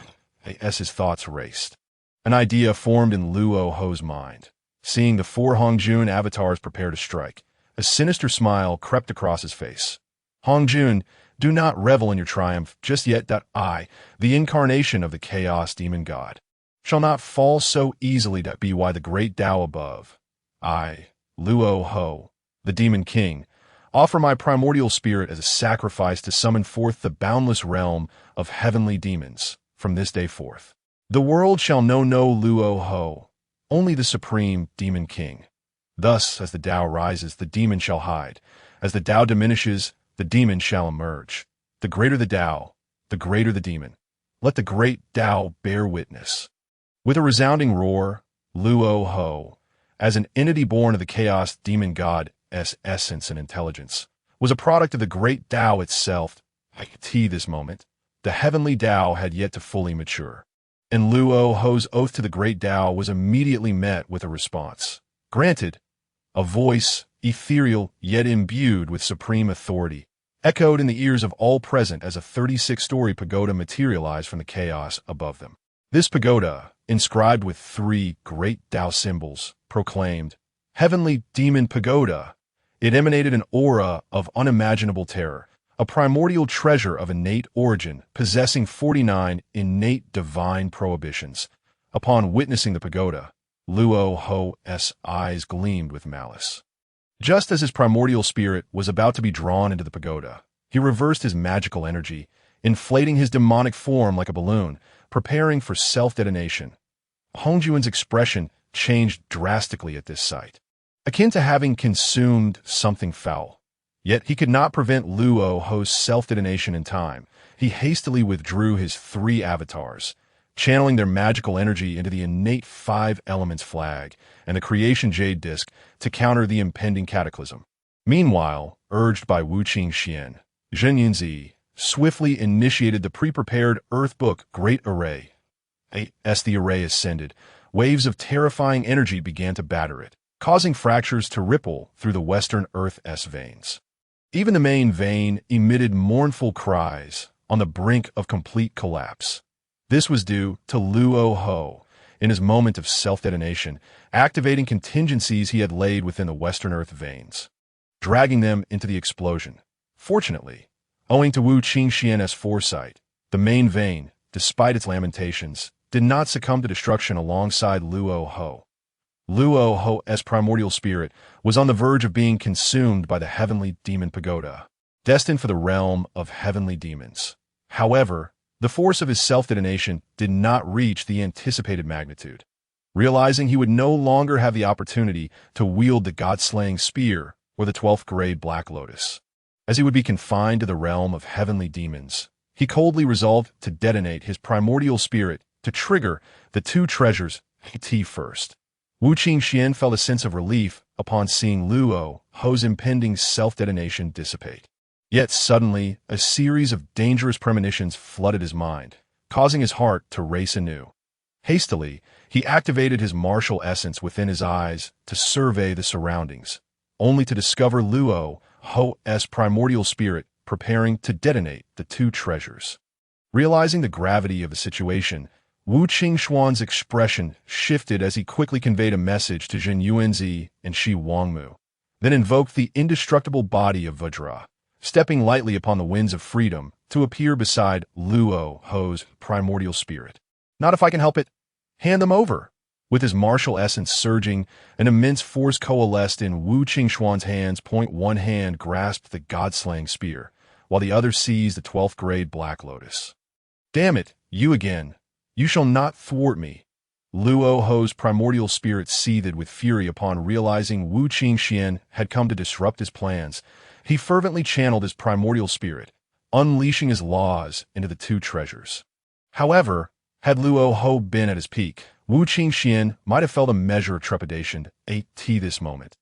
as his thoughts raced. An idea formed in Luo Hu's mind. Seeing the 4 Hong Jun avatars prepare to strike, a sinister smile crept across his face. Hong Jun, do not revel in your triumph just yet that I, the incarnation of the chaos demon god, shall not fall so easily. That be why the great Tao above, I, Luo Hu, the demon king, offer my primordial spirit as a sacrifice to summon forth the boundless realm of heavenly demons. From this day forth, the world shall know no Luo Hu, only the supreme demon king. Thus, as the Tao rises, the demon shall hide. As the Tao diminishes, the demon shall emerge. The greater the Tao, the greater the demon. Let the great Tao bear witness. With a resounding roar, Luo Ho, as an entity born of the chaos demon god's essence and intelligence, was a product of the great Tao itself. This moment, the heavenly Tao had yet to fully mature. And Luo Ho's oath to the great Tao was immediately met with a response. Granted, a voice, ethereal yet imbued with supreme authority, echoed in the ears of all present as a 36-story pagoda materialized from the chaos above them. This pagoda, inscribed with 3 great Tao symbols, proclaimed, Heavenly Demon Pagoda. It emanated an aura of unimaginable terror, a primordial treasure of innate origin, possessing 49 innate divine prohibitions. Upon witnessing the pagoda, Luo Ho's eyes gleamed with malice. Just as his primordial spirit was about to be drawn into the pagoda, he reversed his magical energy, inflating his demonic form like a balloon, preparing for self-detonation. Hongjuan's expression changed drastically at this sight, akin to having consumed something foul. Yet he could not prevent Luo Ho's self-detonation in time. He hastily withdrew his 3 avatars, channeling their magical energy into the innate 5 elements flag and the creation jade disc to counter the impending cataclysm. Meanwhile, urged by Wu Qingxuan, Zhen Yunzi swiftly initiated the pre-prepared Earth Book Great Array. As the array ascended, waves of terrifying energy began to batter it, causing fractures to ripple through the western Earth's veins. Even the main vein emitted mournful cries on the brink of complete collapse. This was due to Luo Ho, in his moment of self-detonation, activating contingencies he had laid within the western Earth veins, dragging them into the explosion. Fortunately, owing to Wu Qingxuan's foresight, the main vein, despite its lamentations, did not succumb to destruction alongside Luo Ho. Luo Ho's primordial spirit was on the verge of being consumed by the heavenly demon pagoda, destined for the realm of heavenly demons. However, the force of his self-detonation did not reach the anticipated magnitude. Realizing he would no longer have the opportunity to wield the god-slaying spear or the 12th grade Black Lotus, as he would be confined to the realm of heavenly demons, he coldly resolved to detonate his primordial spirit to trigger the 2 treasures first. Wu Qingxuan felt a sense of relief upon seeing Luo Ho's impending self-detonation dissipate. Yet suddenly, a series of dangerous premonitions flooded his mind, causing his heart to race anew. Hastily, he activated his martial essence within his eyes to survey the surroundings, only to discover Luo Ho's primordial spirit preparing to detonate the 2 treasures. Realizing the gravity of the situation, Wu Qingxuan's expression shifted as he quickly conveyed a message to Zhen Yuanzi and Shi Wangmu, then invoked the indestructible body of Vajra, stepping lightly upon the winds of freedom to appear beside Luo Ho's primordial spirit. Not if I can help it. Hand them over. With his martial essence surging, an immense force coalesced in Wu Qingxuan's hands. One hand grasped the god-slaying spear, while the other seized the 12th grade Black Lotus. Damn it, you again. You shall not thwart me. Luo Ho's primordial spirit seethed with fury upon realizing Wu Qingxuan had come to disrupt his plans. He fervently channeled his primordial spirit, unleashing his laws into the 2 treasures. However, had Luo Ho been at his peak, Wu Qingxuan might have felt a measure of trepidation at this moment.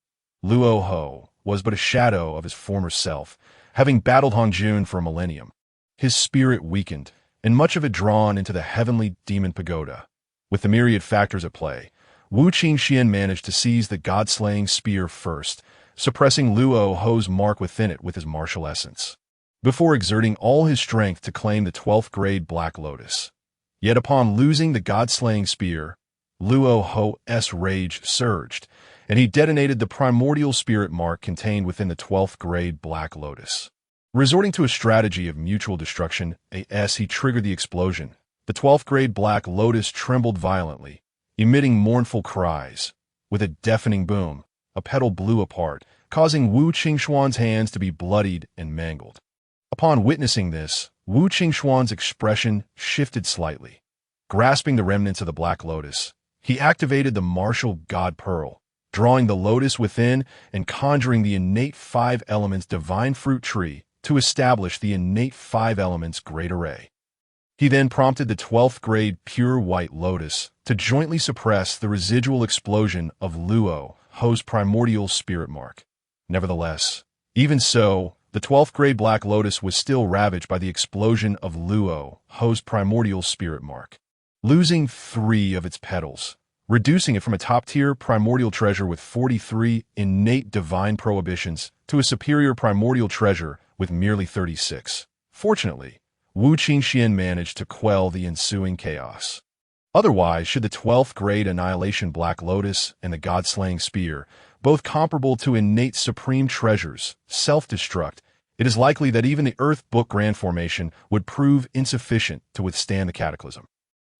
Luo Ho was but a shadow of his former self, having battled Hongjun for a millennium. His spirit weakened, and much of it drawn into the heavenly demon pagoda. With the myriad factors at play, Wu Qingxuan managed to seize the god-slaying spear first, suppressing Luo Ho's mark within it with his martial essence, before exerting all his strength to claim the 12th grade Black Lotus. Yet upon losing the god-slaying spear, Luo Ho's rage surged, and he detonated the primordial spirit mark contained within the 12th grade Black Lotus. Resorting to a strategy of mutual destruction, as he triggered the explosion, the 12th grade Black Lotus trembled violently, emitting mournful cries. With a deafening boom, a petal blew apart, causing Wu Qingxuan's hands to be bloodied and mangled. Upon witnessing this, Wu Qingxuan's expression shifted slightly. Grasping the remnants of the Black Lotus, he activated the martial God Pearl, drawing the lotus within and conjuring the innate 5 elements divine fruit tree to establish the innate 5 elements great array. He then prompted the 12th grade pure white lotus to jointly suppress the residual explosion of Luo, Ho's primordial spirit mark. Nevertheless, even so, the 12th grade black lotus was still ravaged by the explosion of Luo, Ho's primordial spirit mark, losing 3 of its petals, reducing it from a top-tier primordial treasure with 43 innate divine prohibitions to a superior primordial treasure with merely 36. Fortunately, Wu Qingxuan managed to quell the ensuing chaos. Otherwise, should the 12th grade annihilation black lotus and the god-slaying spear, both comparable to innate supreme treasures, self-destruct, it is likely that even the Earth Book Grand Formation would prove insufficient to withstand the cataclysm.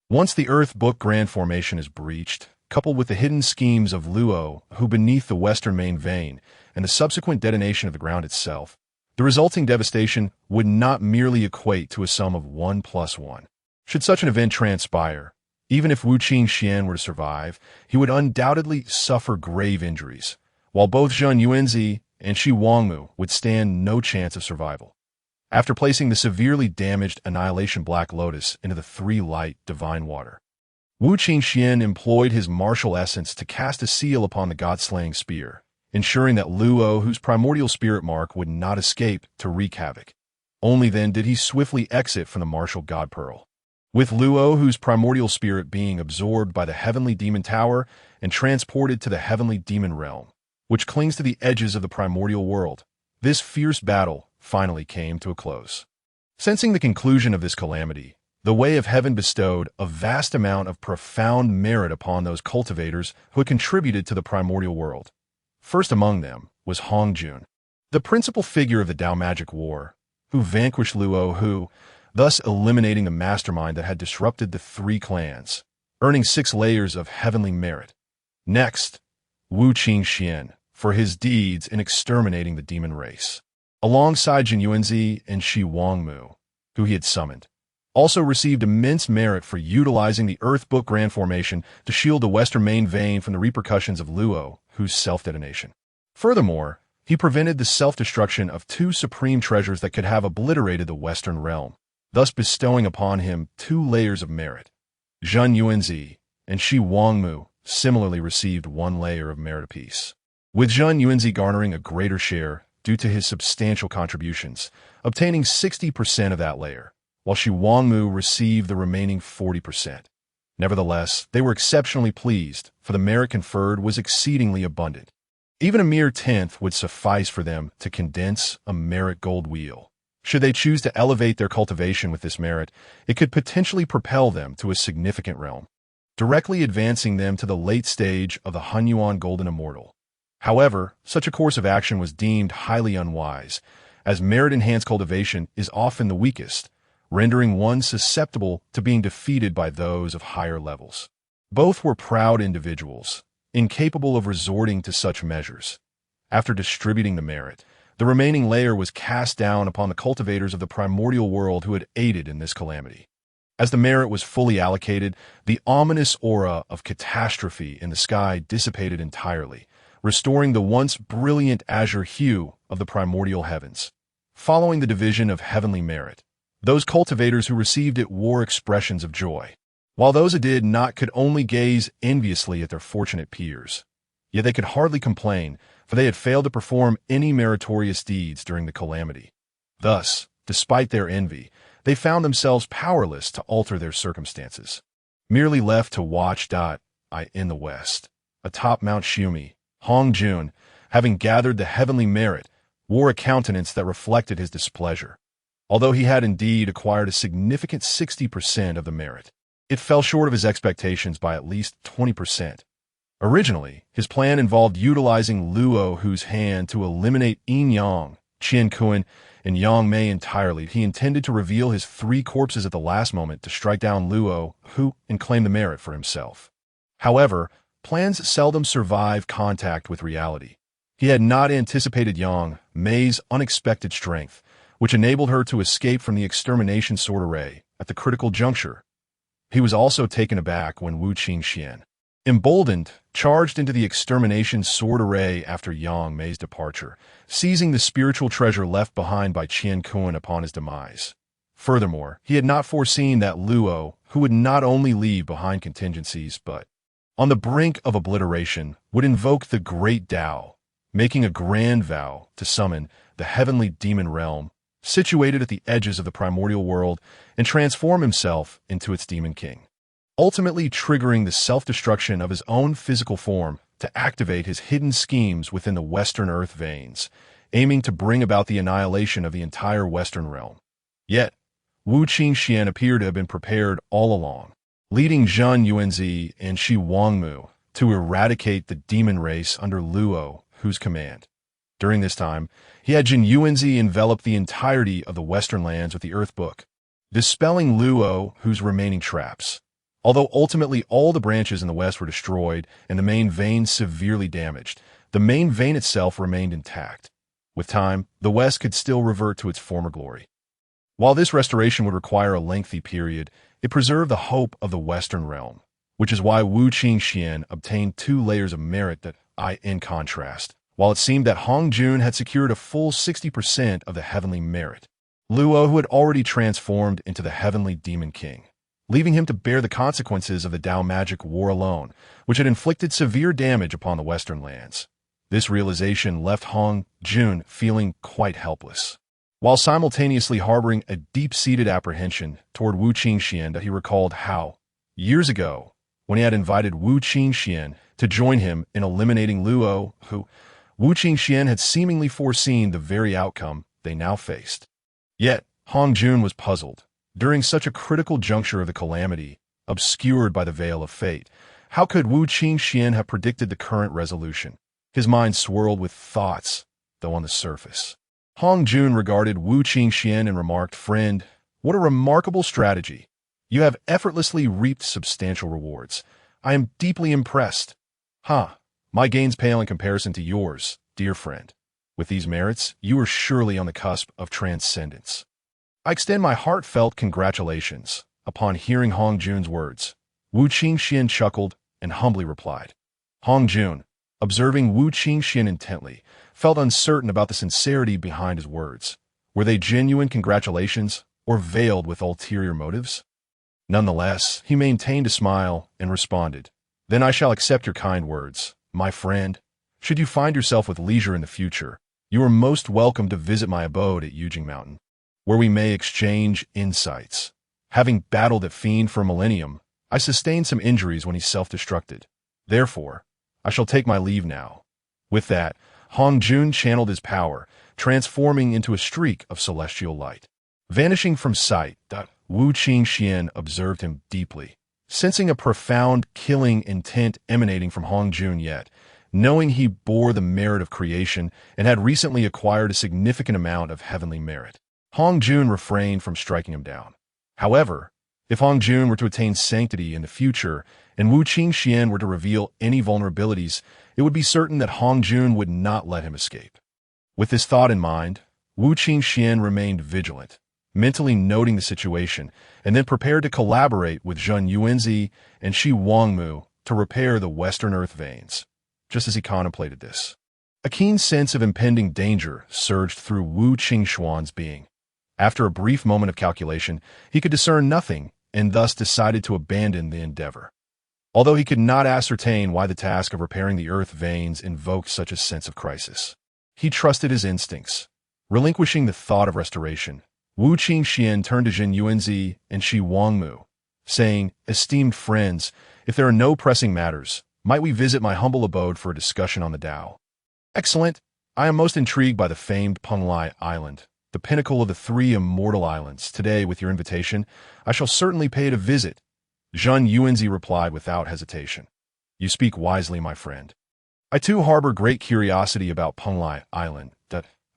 Once the Earth Book Grand Formation is breached, coupled with the hidden schemes of Luo, who beneath the western main vein, and the subsequent detonation of the ground itself, the resulting devastation would not merely equate to a sum of 1 plus 1. Should such an event transpire, even if Wu Qingxuan were to survive, he would undoubtedly suffer grave injuries, while both Zheng Yuanzi and Shi Wangmu would stand no chance of survival. After placing the severely damaged Annihilation Black Lotus into the 3-light divine water, Wu Qingxuan employed his martial essence to cast a seal upon the god-slaying spear, ensuring that Luo, whose primordial spirit mark, would not escape to wreak havoc. Only then did he swiftly exit from the martial god pearl, with Luo, whose primordial spirit, being absorbed by the heavenly demon tower and transported to the heavenly demon realm, which clings to the edges of the primordial world. This fierce battle finally came to a close. Sensing the conclusion of this calamity, the Way of Heaven bestowed a vast amount of profound merit upon those cultivators who had contributed to the primordial world. First among them was Hong Jun, the principal figure of the Dao Magic War, who vanquished Luo, who, thus eliminating the mastermind that had disrupted the 3 clans, earning 6 layers of heavenly merit. Next, Wu Qingxuan, for his deeds in exterminating the demon race, alongside Zheng Yuanzi and Shi Wangmu, who he had summoned, also received immense merit for utilizing the Earth Book Grand Formation to shield the western main vein from the repercussions of Luo, whose self-detonation. Furthermore, he prevented the self-destruction of 2 supreme treasures that could have obliterated the western realm, thus bestowing upon him 2 layers of merit. Zheng Yuanzi and Shi Wangmu similarly received 1 layer of merit apiece, with Zheng Yuanzi garnering a greater share due to his substantial contributions, obtaining 60% of that layer, while Shi Wangmu received the remaining 40%. Nevertheless, they were exceptionally pleased, for the merit conferred was exceedingly abundant. Even a mere 10th would suffice for them to condense a merit gold wheel. Should they choose to elevate their cultivation with this merit, it could potentially propel them to a significant realm, directly advancing them to the late stage of the Hunyuan Golden Immortal. However, such a course of action was deemed highly unwise, as merit-enhanced cultivation is often the weakest, rendering one susceptible to being defeated by those of higher levels. Both were proud individuals, incapable of resorting to such measures. After distributing the merit, the remaining layer was cast down upon the cultivators of the primordial world who had aided in this calamity. As the merit was fully allocated, the ominous aura of catastrophe in the sky dissipated entirely, restoring the once brilliant azure hue of the primordial heavens. Following the division of heavenly merit, those cultivators who received it wore expressions of joy, while those who did not could only gaze enviously at their fortunate peers. Yet they could hardly complain, for they had failed to perform any meritorious deeds during the calamity. Thus, despite their envy, they found themselves powerless to alter their circumstances, merely left to watch. In the west, atop Mount Shumi, Hong Jun, having gathered the heavenly merit, wore a countenance that reflected his displeasure. Although he had indeed acquired a significant 60% of the merit, it fell short of his expectations by at least 20%. Originally, his plan involved utilizing Luo Hu's hand to eliminate Yin Yang, Qian Kun, and Yang Mei entirely. He intended to reveal his 3 corpses at the last moment to strike down Luo Hu and claim the merit for himself. However, plans seldom survive contact with reality. He had not anticipated Yang Mei's unexpected strength, which enabled her to escape from the extermination sword array at the critical juncture. He was also taken aback when Wu Qingxuan, Emboldened, charged into the extermination sword array after Yang Mei's departure, seizing the spiritual treasure left behind by Qian Kun upon his demise. Furthermore, he had not foreseen that Luo, who would not only leave behind contingencies but, on the brink of obliteration, would invoke the Great Tao, making a grand vow to summon the heavenly demon realm, situated at the edges of the primordial world, and transform himself into its demon king, ultimately triggering the self-destruction of his own physical form to activate his hidden schemes within the Western Earth veins, aiming to bring about the annihilation of the entire Western realm. Yet, Wu Qingxuan appeared to have been prepared all along, leading Zhang Yuanzi and Shi Wangmu to eradicate the demon race under Luo, whose command. During this time, he had Jin Yuanzi envelop the entirety of the Western lands with the Earth Book, dispelling Luo, whose remaining traps. Although ultimately all the branches in the West were destroyed and the main vein severely damaged, the main vein itself remained intact. With time, the West could still revert to its former glory. While this restoration would require a lengthy period, it preserved the hope of the Western realm, which is why Wu Qingxuan obtained 2 layers of merit that in contrast, while it seemed that Hong Jun had secured a full 60% of the heavenly merit, Luo, who had already transformed into the heavenly demon king, leaving him to bear the consequences of the Tao magic war alone, which had inflicted severe damage upon the Western lands. This realization left Hong Jun feeling quite helpless, while simultaneously harboring a deep-seated apprehension toward Wu Qingxuan that he recalled how, years ago, when he had invited Wu Qingxuan to join him in eliminating Luo, Wu Qingxuan had seemingly foreseen the very outcome they now faced. Yet, Hong Jun was puzzled. During such a critical juncture of the calamity, obscured by the veil of fate, how could Wu Qingxuan have predicted the current resolution? His mind swirled with thoughts, though on the surface. Hong Jun regarded Wu Qingxuan and remarked, "Friend, what a remarkable strategy. You have effortlessly reaped substantial rewards. I am deeply impressed. My gains pale in comparison to yours, dear friend. With these merits, you are surely on the cusp of transcendence. I extend my heartfelt congratulations." Upon hearing Hong Jun's words, Wu Qingxuan chuckled and humbly replied. Hong Jun, observing Wu Qingxuan intently, felt uncertain about the sincerity behind his words. Were they genuine congratulations or veiled with ulterior motives? Nonetheless, he maintained a smile and responded, "Then I shall accept your kind words, my friend. Should you find yourself with leisure in the future, you are most welcome to visit my abode at Yujing Mountain, where we may exchange insights. Having battled that fiend for a millennium, I sustained some injuries when he self-destructed. Therefore, I shall take my leave now." With that, Hong Jun channeled his power, transforming into a streak of celestial light. Vanishing from sight, Wu Qingxuan observed him deeply, sensing a profound, killing intent emanating from Hong Jun, yet knowing he bore the merit of creation and had recently acquired a significant amount of heavenly merit, Hong Jun refrained from striking him down. However, if Hong Jun were to attain sanctity in the future and Wu Qingxuan were to reveal any vulnerabilities, it would be certain that Hong Jun would not let him escape. With this thought in mind, Wu Qingxuan remained vigilant, mentally noting the situation, and then prepared to collaborate with Zhang Yuanzi and Shi Wangmu to repair the Western Earth veins. Just as he contemplated this, a keen sense of impending danger surged through Wu Qingxuan's being. After a brief moment of calculation, he could discern nothing and thus decided to abandon the endeavor. Although he could not ascertain why the task of repairing the earth veins invoked such a sense of crisis, he trusted his instincts. Relinquishing the thought of restoration, Wu Qingxuan turned to Zhen Yuanzi and Shi Wangmu, saying, "Esteemed friends, if there are no pressing matters, might we visit my humble abode for a discussion on the Tao?" "Excellent. I am most intrigued by the famed Penglai Island, the pinnacle of the 3 immortal islands. Today, with your invitation, I shall certainly pay it a visit," Zhang Yuanzi replied without hesitation. "You speak wisely, my friend. I too harbor great curiosity about Penglai Island.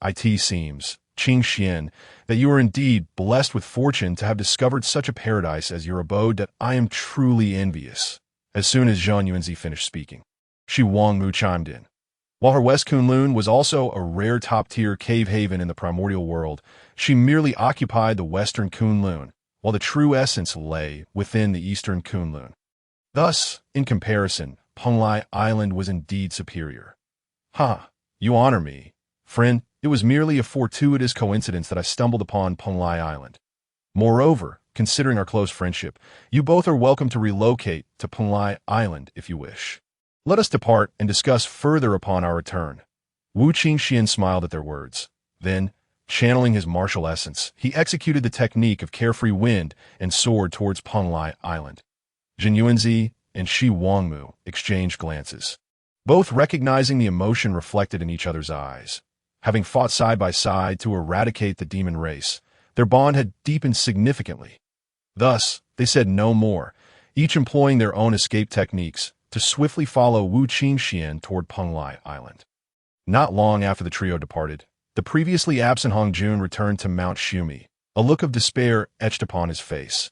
It seems, Qingxuan, that you are indeed blessed with fortune to have discovered such a paradise as your abode that I am truly envious." As soon as Zhang Yuanzi finished speaking, Shi Wangmu chimed in. While her West Kunlun was also a rare top-tier cave haven in the primordial world, she merely occupied the Western Kunlun, while the true essence lay within the Eastern Kunlun. Thus, in comparison, Penglai Island was indeed superior. "Ha, you honor me. Friend, it was merely a fortuitous coincidence that I stumbled upon Penglai Island. Moreover, considering our close friendship, you both are welcome to relocate to Penglai Island if you wish. Let us depart and discuss further upon our return." Wu Qingxuan smiled at their words. Then, channeling his martial essence, he executed the technique of carefree wind and soared towards Penglai Island. Jin Yuanzi and Shi Wangmu exchanged glances, both recognizing the emotion reflected in each other's eyes. Having fought side by side to eradicate the demon race, their bond had deepened significantly. Thus, they said no more, each employing their own escape techniques to swiftly follow Wu Qingxuan toward Penglai Island. Not long after the trio departed, the previously absent Hong Jun returned to Mount Shumi, a look of despair etched upon his face.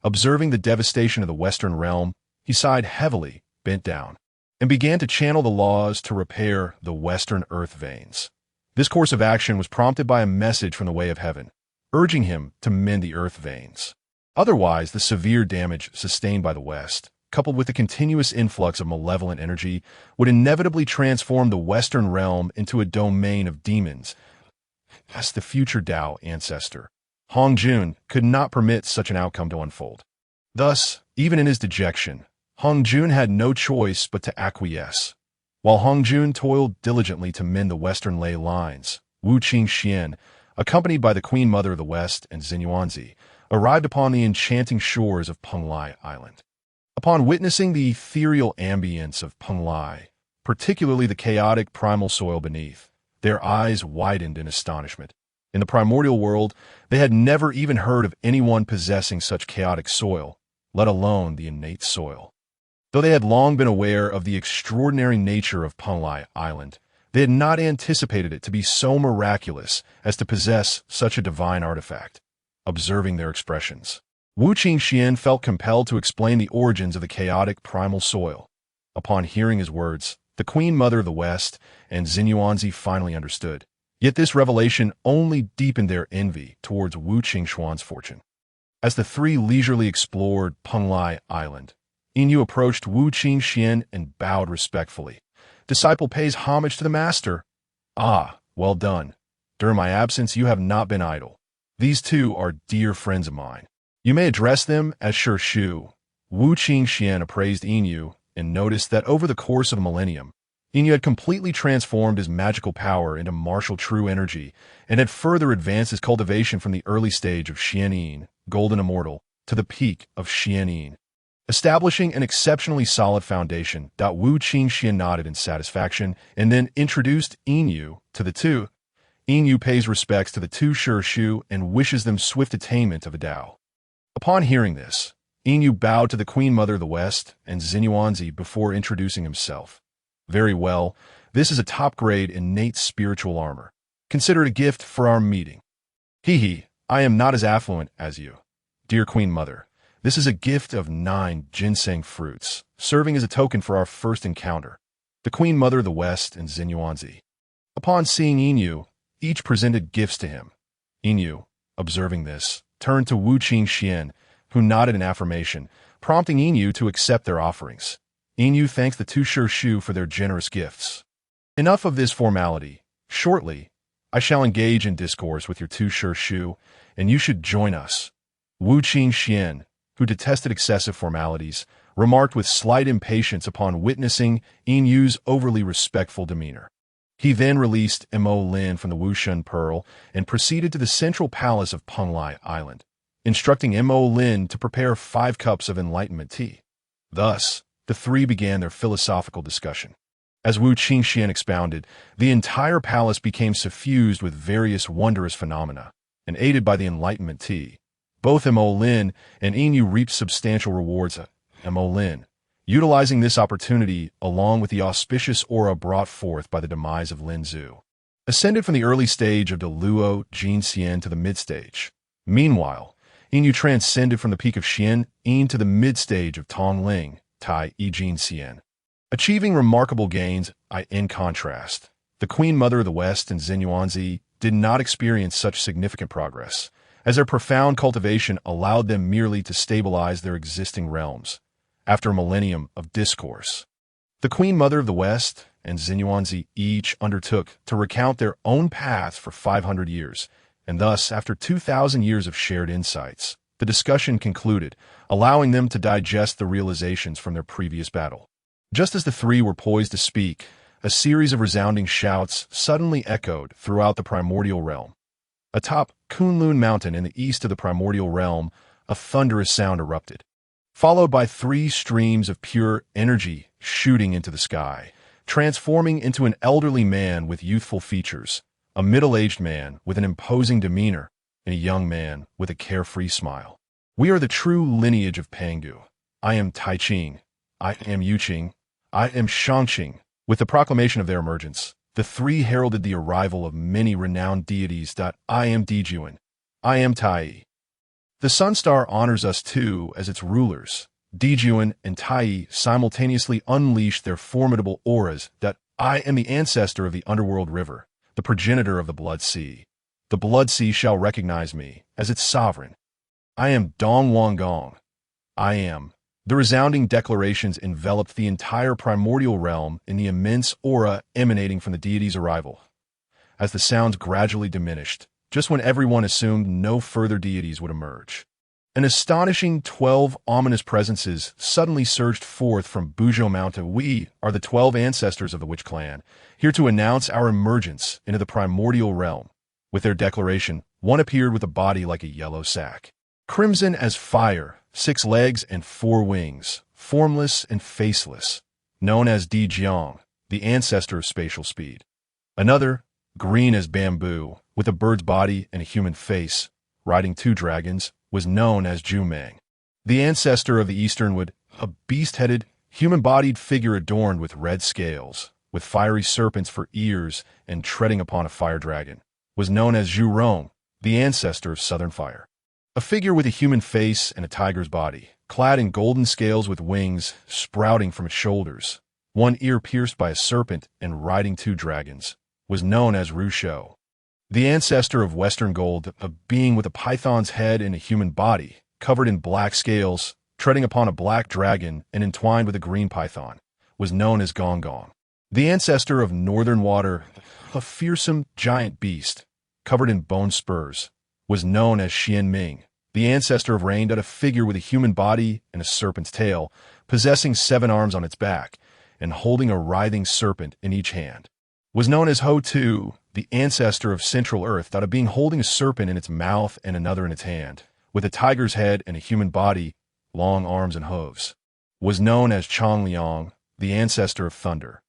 Observing the devastation of the Western realm, he sighed heavily, bent down, and began to channel the laws to repair the Western earth veins. This course of action was prompted by a message from the Way of Heaven, urging him to mend the earth veins. Otherwise, the severe damage sustained by the West, coupled with the continuous influx of malevolent energy, would inevitably transform the Western realm into a domain of demons. As the future Tao ancestor, Hong Jun could not permit such an outcome to unfold. Thus, even in his dejection, Hong Jun had no choice but to acquiesce. While Hong Jun toiled diligently to mend the Western ley lines, Wu Qingxuan, accompanied by the Queen Mother of the West and Xinyuanzi, arrived upon the enchanting shores of Penglai Island. Upon witnessing the ethereal ambience of Penglai, particularly the chaotic primal soil beneath, their eyes widened in astonishment. In the primordial world, they had never even heard of anyone possessing such chaotic soil, let alone the innate soil. Though they had long been aware of the extraordinary nature of Penglai Island, they had not anticipated it to be so miraculous as to possess such a divine artifact. Observing their expressions, Wu Qingxuan felt compelled to explain the origins of the chaotic primal soil. Upon hearing his words, the Queen Mother of the West and Xinyuanzi finally understood. Yet this revelation only deepened their envy towards Wu Qingxuan's fortune. As the three leisurely explored Penglai Island, Yin approached Wu Qingxuan and bowed respectfully. "Disciple pays homage to the master." "Ah, well done. During my absence, you have not been idle. These two are dear friends of mine. You may address them as Shi Shu." Wu Qingxuan appraised Yin and noticed that over the course of a millennium, Yin had completely transformed his magical power into martial true energy and had further advanced his cultivation from the early stage of Xianyin, Golden Immortal, to the peak of Xianyin, establishing an exceptionally solid foundation. Wu Qingxuan nodded in satisfaction and then introduced Yin to the two. Yin pays respects to the two Shi Shu and wishes them swift attainment of a Tao. Upon hearing this, Yin bowed to the Queen Mother of the West and Xinyuanzi before introducing himself. "Very well, this is a top-grade innate spiritual armor. Consider it a gift for our meeting." "Hee, I am not as affluent as you. Dear Queen Mother, this is a gift of 9 ginseng fruits, serving as a token for our first encounter." The Queen Mother of the West and Xinyuanzi. Upon seeing Yin, each presented gifts to him. Yin, observing this, turned to Wu Qingxuan, who nodded in affirmation, prompting Yin to accept their offerings. Yin thanked the two Shi Shu for their generous gifts. "Enough of this formality. Shortly, I shall engage in discourse with your two Shi Shu, and you should join us." Wu Qingxuan, who detested excessive formalities, remarked with slight impatience upon witnessing Yin's overly respectful demeanor. He then released Mo Lin from the Wushan Pearl and proceeded to the central palace of Penglai Island, instructing Mo Lin to prepare 5 cups of enlightenment tea. Thus, the three began their philosophical discussion. As Wu Qingxuan expounded, the entire palace became suffused with various wondrous phenomena, and aided by the enlightenment tea, both Mo Lin and Yin reaped substantial rewards. Mo Lin, utilizing this opportunity along with the auspicious aura brought forth by the demise of Lin Zhu, ascended from the early stage of Deluo Jin Xian to the mid-stage. Meanwhile, Yin transcended from the peak of Xian Yin to the mid-stage of Tongling Tai Yi Jin Xian, achieving remarkable gains. In contrast, the Queen Mother of the West and Xinyuanzi did not experience such significant progress, as their profound cultivation allowed them merely to stabilize their existing realms after a millennium of discourse. The Queen Mother of the West and Xinyuanzi each undertook to recount their own paths for 500 years, and thus, after 2,000 years of shared insights, the discussion concluded, allowing them to digest the realizations from their previous battle. Just as the three were poised to speak, a series of resounding shouts suddenly echoed throughout the primordial realm. Atop Kunlun Mountain in the east of the primordial realm, a thunderous sound erupted, followed by three streams of pure energy shooting into the sky, transforming into an elderly man with youthful features, a middle-aged man with an imposing demeanor, and a young man with a carefree smile. We are the true lineage of Pangu. I am Tai Ching. I am Yu Qing. I am Shangqing. With the proclamation of their emergence, the three heralded the arrival of many renowned deities. I am Dijuan. I am Tai. The Sun Star honors us too as its rulers. Dijuan and Tai simultaneously unleash their formidable auras. I am the ancestor of the underworld river, the progenitor of the Blood Sea. The Blood Sea shall recognize me as its sovereign. I am Dong Wang Gong. I am. The resounding declarations enveloped the entire primordial realm in the immense aura emanating from the deity's arrival. As the sounds gradually diminished, just when everyone assumed no further deities would emerge, an astonishing 12 ominous presences suddenly surged forth from Buzhou Mountain. We are the 12 ancestors of the Witch clan, here to announce our emergence into the primordial realm. With their declaration, one appeared with a body like a yellow sack, crimson as fire, 6 legs and 4 wings, formless and faceless, known as Di Jiang, the ancestor of spatial speed. Another, green as bamboo, with a bird's body and a human face, riding 2 dragons, was known as Jumang, the ancestor of the Eastern Wood, a beast-headed, human-bodied figure adorned with red scales, with fiery serpents for ears and treading upon a fire dragon, was known as Zhu Rong, the ancestor of Southern Fire. A figure with a human face and a tiger's body, clad in golden scales with wings sprouting from its shoulders, one ear pierced by a serpent and riding 2 dragons, was known as Ru Shou. The ancestor of Western Gold, a being with a python's head and a human body, covered in black scales, treading upon a black dragon and entwined with a green python, was known as Gong Gong. The ancestor of Northern Water, a fearsome giant beast, covered in bone spurs, was known as Xian Ming. The ancestor of Rain, a figure with a human body and a serpent's tail, possessing 7 arms on its back, and holding a writhing serpent in each hand, was known as Ho Tu, the ancestor of Central Earth, a being holding a serpent in its mouth and another in its hand, with a tiger's head and a human body, long arms and hooves, was known as Chang Liang, the ancestor of Thunder.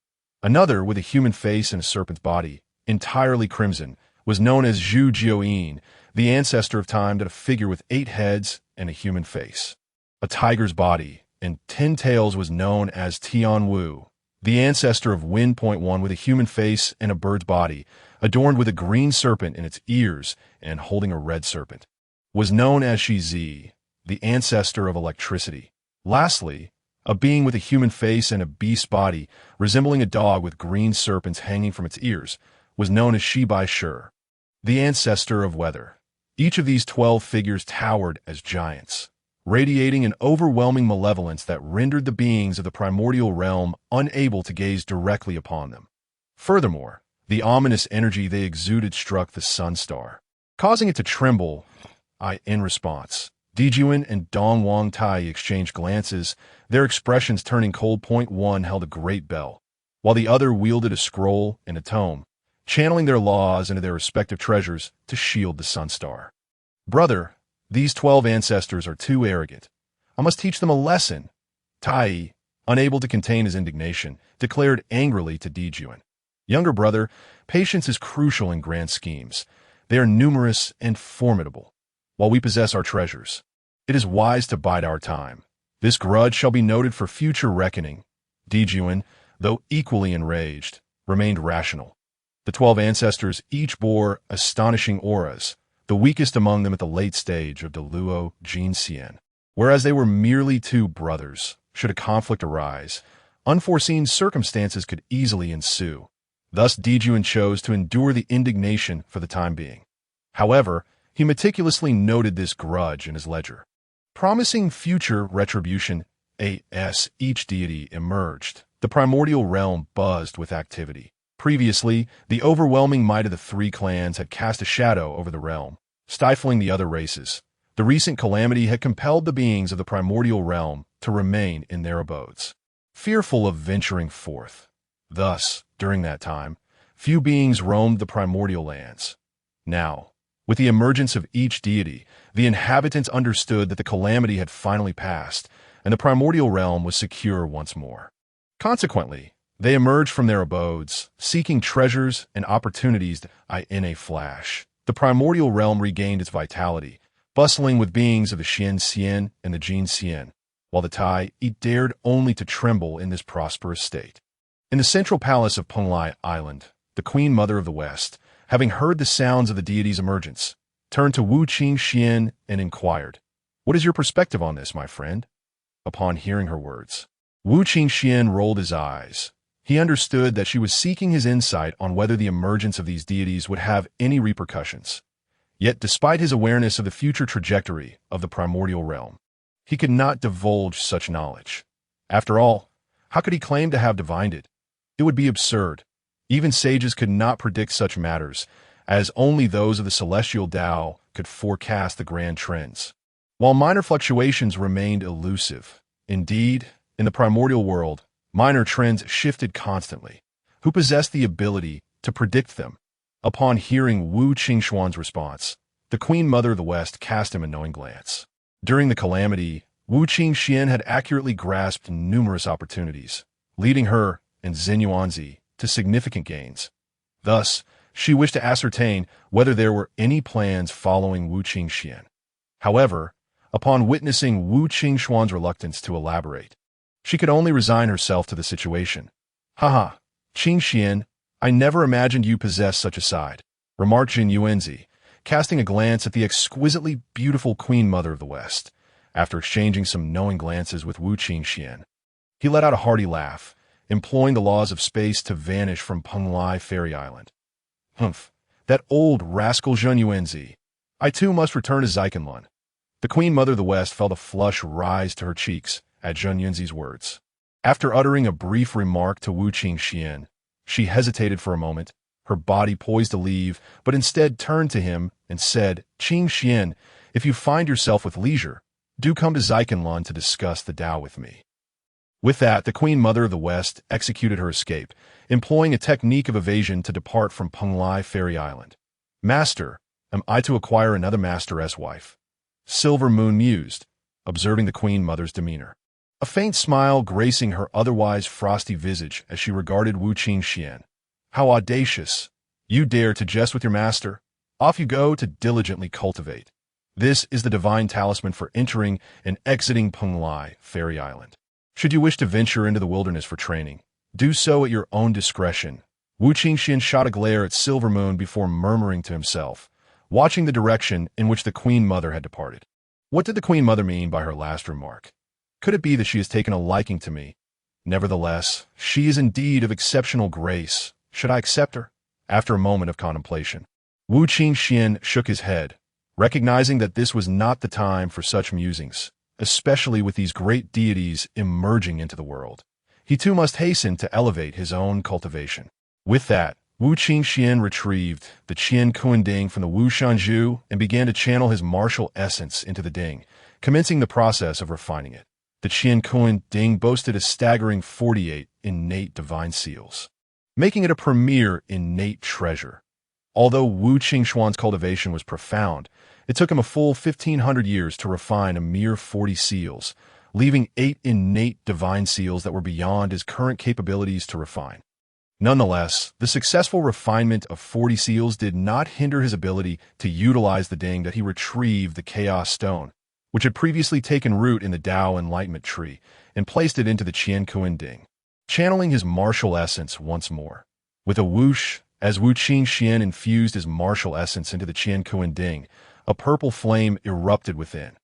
Another, with a human face and a serpent's body, entirely crimson, was known as Zhu Jiuyin, the ancestor of Time, a figure with 8 heads and a human face, a tiger's body, and 10 tails, was known as Tian Wu, the ancestor of Wind.1, with a human face and a bird's body, adorned with a green serpent in its ears and holding a red serpent, was known as Shi Zi, the ancestor of Electricity. Lastly, a being with a human face and a beast body, resembling a dog with green serpents hanging from its ears, was known as Shi Bai Shi, the ancestor of Weather. Each of these 12 figures towered as giants, radiating an overwhelming malevolence that rendered the beings of the primordial realm unable to gaze directly upon them. Furthermore, the ominous energy they exuded struck the Sun Star, causing it to tremble. In response, Dijuan and Dong Wang Tai exchanged glances, their expressions turning cold. One held a great bell, while the other wielded a scroll and a tome, channeling their laws into their respective treasures to shield the Sun Star. Brother, these 12 ancestors are too arrogant. I must teach them a lesson. Tai, unable to contain his indignation, declared angrily to Dijuan. Younger brother, patience is crucial in grand schemes. They are numerous and formidable, while we possess our treasures. It is wise to bide our time. This grudge shall be noted for future reckoning. Dijuan, though equally enraged, remained rational. The 12 ancestors each bore astonishing auras, the weakest among them at the late stage of Deluo Jinxian. Whereas they were merely 2 brothers, should a conflict arise, unforeseen circumstances could easily ensue. Thus Dijuan chose to endure the indignation for the time being. However, he meticulously noted this grudge in his ledger, promising future retribution. As each deity emerged, The primordial realm buzzed with activity. Previously, the overwhelming might of the three clans had cast a shadow over the realm, stifling the other races. The recent calamity had compelled the beings of the primordial realm to remain in their abodes, fearful of venturing forth. Thus, during that time, few beings roamed the primordial lands. Now, with the emergence of each deity, the inhabitants understood that the calamity had finally passed, and the primordial realm was secure once more. Consequently, they emerged from their abodes, seeking treasures and opportunities. In a flash, the primordial realm regained its vitality, bustling with beings of the Xian Xian and the Jin Xian, while the Tai dared only to tremble in this prosperous state. In the central palace of Penglai Island, the Queen Mother of the West, having heard the sounds of the deity's emergence, turned to Wu Qingxuan and inquired, "What is your perspective on this, my friend?" Upon hearing her words, Wu Qingxuan rolled his eyes. He understood that she was seeking his insight on whether the emergence of these deities would have any repercussions. Yet, despite his awareness of the future trajectory of the primordial realm, he could not divulge such knowledge. After all, how could he claim to have divined it? It would be absurd. Even sages could not predict such matters, as only those of the celestial Tao could forecast the grand trends. While minor fluctuations remained elusive, indeed, in the primordial world, minor trends shifted constantly. Who possessed the ability to predict them? Upon hearing Wu Qingxuan's response, the Queen Mother of the West cast him a knowing glance. During the calamity, Wu Qingxuan had accurately grasped numerous opportunities, leading her and Xinyuanzi to significant gains. Thus, she wished to ascertain whether there were any plans following Wu Qingxuan. However, upon witnessing Wu Qingxuan's reluctance to elaborate, she could only resign herself to the situation. "Haha, Qingxuan, I never imagined you possessed such a side," remarked Jin Yuanzi, casting a glance at the exquisitely beautiful Queen Mother of the West. After exchanging some knowing glances with Wu Qingxuan, he let out a hearty laugh, employing the laws of space to vanish from Penglai Fairy Island. "Humph, that old rascal Jin Yuanzi. I too must return to Zikenlun." The Queen Mother of the West felt a flush rise to her cheeks at Jin Yuanzi's words. After uttering a brief remark to Wu Qingxuan, she hesitated for a moment, her body poised to leave, but instead turned to him and said, "Qingxuan, if you find yourself with leisure, do come to Zikenlun to discuss the Tao with me." With that, the Queen Mother of the West executed her escape, employing a technique of evasion to depart from Penglai Fairy Island. "Master, am I to acquire another masteress wife?" Silver Moon mused, observing the Queen Mother's demeanor. A faint smile gracing her otherwise frosty visage as she regarded Wu Qingxuan. "How audacious! You dare to jest with your master? Off you go to diligently cultivate. This is the divine talisman for entering and exiting Penglai Fairy Island. Should you wish to venture into the wilderness for training, do so at your own discretion." Wu Qingxuan shot a glare at Silver Moon before murmuring to himself, watching the direction in which the Queen Mother had departed. What did the Queen Mother mean by her last remark? Could it be that she has taken a liking to me? Nevertheless, she is indeed of exceptional grace. Should I accept her? After a moment of contemplation, Wu Qingxuan shook his head, recognizing that this was not the time for such musings, especially with these great deities emerging into the world. He too must hasten to elevate his own cultivation. With that, Wu Qingxuan retrieved the Qian Kuan Ding from the Wu Shanzhu and began to channel his martial essence into the Ding, commencing the process of refining it. The Qian Kuan Ding boasted a staggering 48 innate divine seals, making it a premier innate treasure. Although Wu Qingxuan's cultivation was profound, it took him a full 1,500 years to refine a mere 40 seals, leaving 8 innate divine seals that were beyond his current capabilities to refine. Nonetheless, the successful refinement of 40 seals did not hinder his ability to utilize the Ding that he retrieved the Chaos Stone, which had previously taken root in the Tao Enlightenment tree, and placed it into the Qian Kuan Ding, channeling his martial essence once more. With a whoosh, as Wu Qingxuan infused his martial essence into the Qian Kuan Ding, a purple flame erupted within.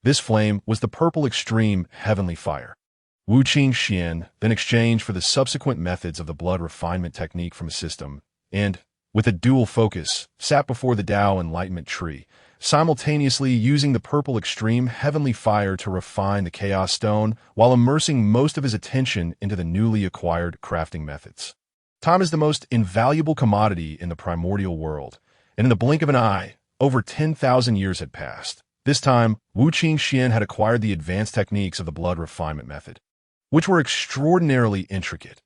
This flame was the purple extreme heavenly fire. Wu Qingxuan then exchanged for the subsequent methods of the blood refinement technique from a system, and, with a dual focus, sat before the Tao Enlightenment tree, simultaneously using the purple extreme heavenly fire to refine the Chaos Stone while immersing most of his attention into the newly acquired crafting methods. Time is the most invaluable commodity in the primordial world, and in the blink of an eye, over 10,000 years had passed. This time, Wu Qingxuan had acquired the advanced techniques of the blood refinement method, which were extraordinarily intricate.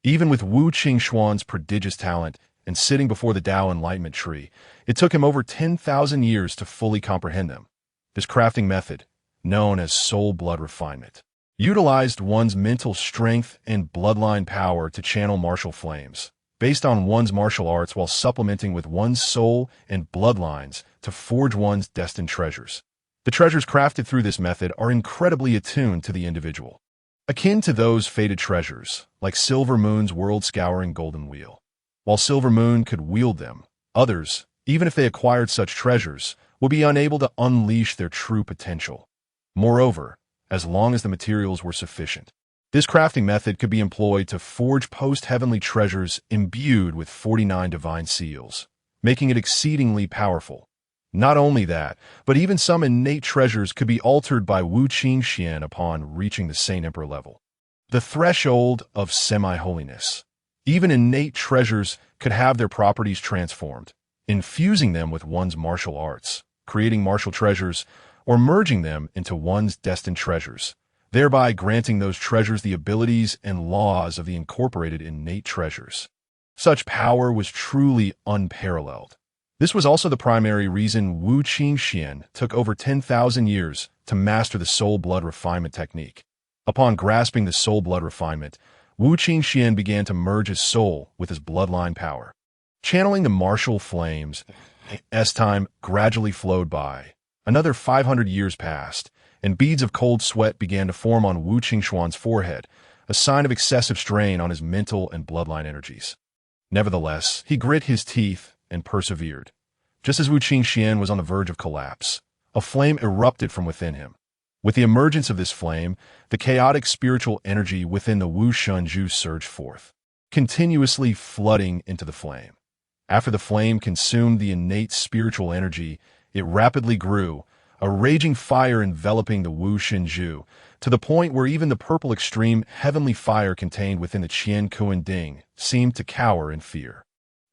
Even with Wu Qingxuan's prodigious talent and sitting before the Tao Enlightenment tree, it took him over 10,000 years to fully comprehend them. This crafting method, known as soul blood refinement, utilized one's mental strength and bloodline power to channel martial flames, based on one's martial arts while supplementing with one's soul and bloodlines to forge one's destined treasures. The treasures crafted through this method are incredibly attuned to the individual, akin to those fated treasures, like Silver Moon's world-scouring golden wheel. While Silver Moon could wield them, others, even if they acquired such treasures, would be unable to unleash their true potential. Moreover, as long as the materials were sufficient, this crafting method could be employed to forge post-heavenly treasures imbued with 49 divine seals, making it exceedingly powerful. Not only that, but even some innate treasures could be altered by Wu Qingxuan upon reaching the Saint Emperor level. The threshold of semi-holiness. Even innate treasures could have their properties transformed, infusing them with one's martial arts, creating martial treasures, or merging them into one's destined treasures, thereby granting those treasures the abilities and laws of the incorporated innate treasures. Such power was truly unparalleled. This was also the primary reason Wu Qingxuan took over 10,000 years to master the soul blood refinement technique. Upon grasping the soul blood refinement, Wu Qingxuan began to merge his soul with his bloodline power. Channeling the martial flames, as time gradually flowed by, another 500 years passed, and beads of cold sweat began to form on Wu Qingxuan's forehead, a sign of excessive strain on his mental and bloodline energies. Nevertheless, he grit his teeth and persevered. Just as Wu Qingxuan was on the verge of collapse, a flame erupted from within him. With the emergence of this flame, the chaotic spiritual energy within the Wu Shunju surged forth, continuously flooding into the flame. After the flame consumed the innate spiritual energy, it rapidly grew, a raging fire enveloping the Wu Shunju, to the point where even the purple extreme heavenly fire contained within the Qian Kuan Ding seemed to cower in fear.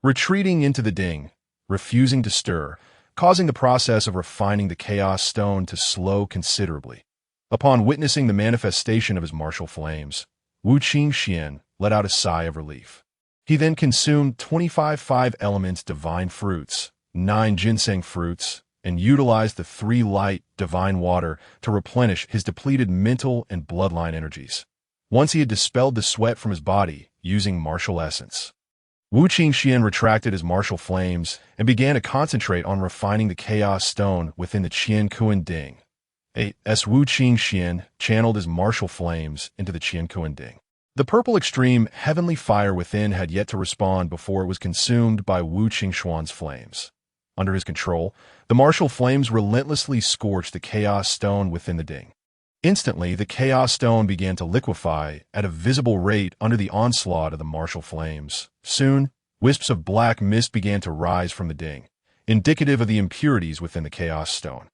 Retreating into the ding, refusing to stir, causing the process of refining the Chaos Stone to slow considerably. Upon witnessing the manifestation of his martial flames, Wu Qingxuan let out a sigh of relief. He then consumed 25 five-elements divine fruits, 9 ginseng fruits, and utilized the 3 light divine water to replenish his depleted mental and bloodline energies. Once he had dispelled the sweat from his body using martial essence, Wu Qingxuan retracted his martial flames and began to concentrate on refining the Chaos Stone within the Qian Kuan Ding. As Wu Qingxuan channeled his martial flames into the Qian Kuan Ding, the purple extreme heavenly fire within had yet to respond before it was consumed by Wu Qingxuan's flames. Under his control, the martial flames relentlessly scorched the Chaos Stone within the ding. Instantly, the Chaos Stone began to liquefy at a visible rate under the onslaught of the martial flames. Soon, wisps of black mist began to rise from the ding, indicative of the impurities within the Chaos Stone.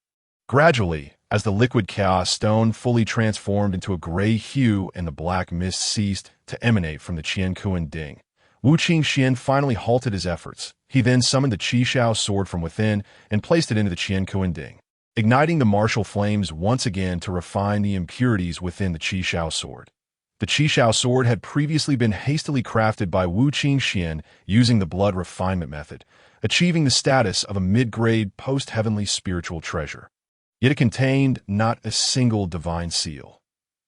Gradually, as the liquid Chaos Stone fully transformed into a gray hue and the black mist ceased to emanate from the Qian Kuan Ding, Wu Qingxuan finally halted his efforts. He then summoned the Qi Shao sword from within and placed it into the Qian Kuan Ding, igniting the martial flames once again to refine the impurities within the Qi Shao sword. The Qi Shao sword had previously been hastily crafted by Wu Qingxuan using the blood refinement method, achieving the status of a mid-grade post-heavenly spiritual treasure. Yet it contained not a single divine seal.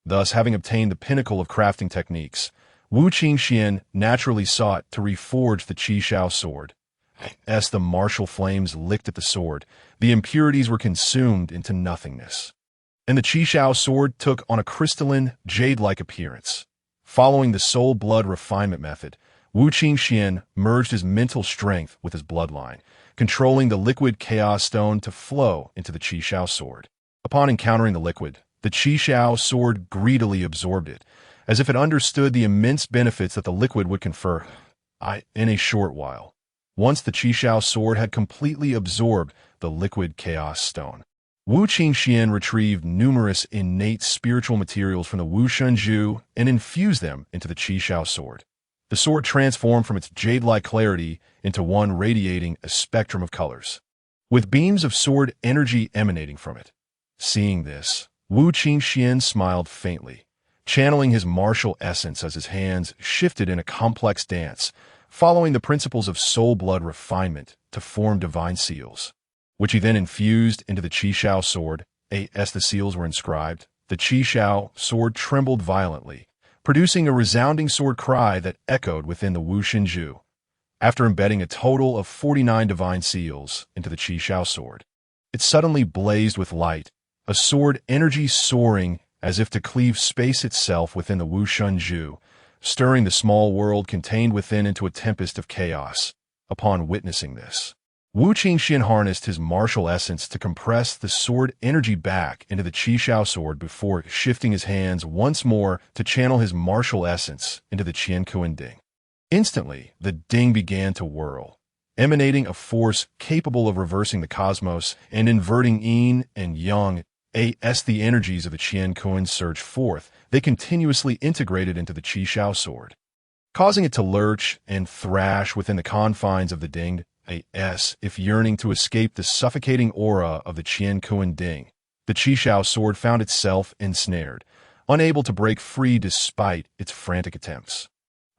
Thus, having obtained the pinnacle of crafting techniques, Wu Qingxuan naturally sought to reforge the Qi Shao sword. As the martial flames licked at the sword, the impurities were consumed into nothingness, and the Qi Shao sword took on a crystalline, jade-like appearance. Following the soul blood refinement method, Wu Qingxuan merged his mental strength with his bloodline, controlling the liquid Chaos Stone to flow into the Qi Shao sword. Upon encountering the liquid, the Qi Shao sword greedily absorbed it, as if it understood the immense benefits that the liquid would confer in a short while. once the Qishao sword had completely absorbed the liquid chaos stone. Wu Qingxuan retrieved numerous innate spiritual materials from the Wu Shenzhu and infused them into the Qishao sword. The sword transformed from its jade-like clarity into one radiating a spectrum of colors, with beams of sword energy emanating from it. Seeing this, Wu Qingxuan smiled faintly, channeling his martial essence as his hands shifted in a complex dance, following the principles of soul blood refinement to form divine seals, which he then infused into the Qishao sword. As the seals were inscribed, the Qishao sword trembled violently, producing a resounding sword cry that echoed within the Wu Shenzhu. After embedding a total of 49 divine seals into the Qishao sword, it suddenly blazed with light, a sword energy soaring as if to cleave space itself within the Wu Shenzhu, stirring the small world contained within into a tempest of chaos. Upon witnessing this, Wu Qingxuan harnessed his martial essence to compress the sword energy back into the Qishao sword before shifting his hands once more to channel his martial essence into the Qiankuan ding. Instantly, the ding began to whirl, emanating a force capable of reversing the cosmos and inverting yin and yang. As the energies of the Qiankuan surged forth, they continuously integrated into the Qishao sword, causing it to lurch and thrash within the confines of the ding. If yearning to escape the suffocating aura of the Qiankuan ding, the Qishao sword found itself ensnared, unable to break free despite its frantic attempts.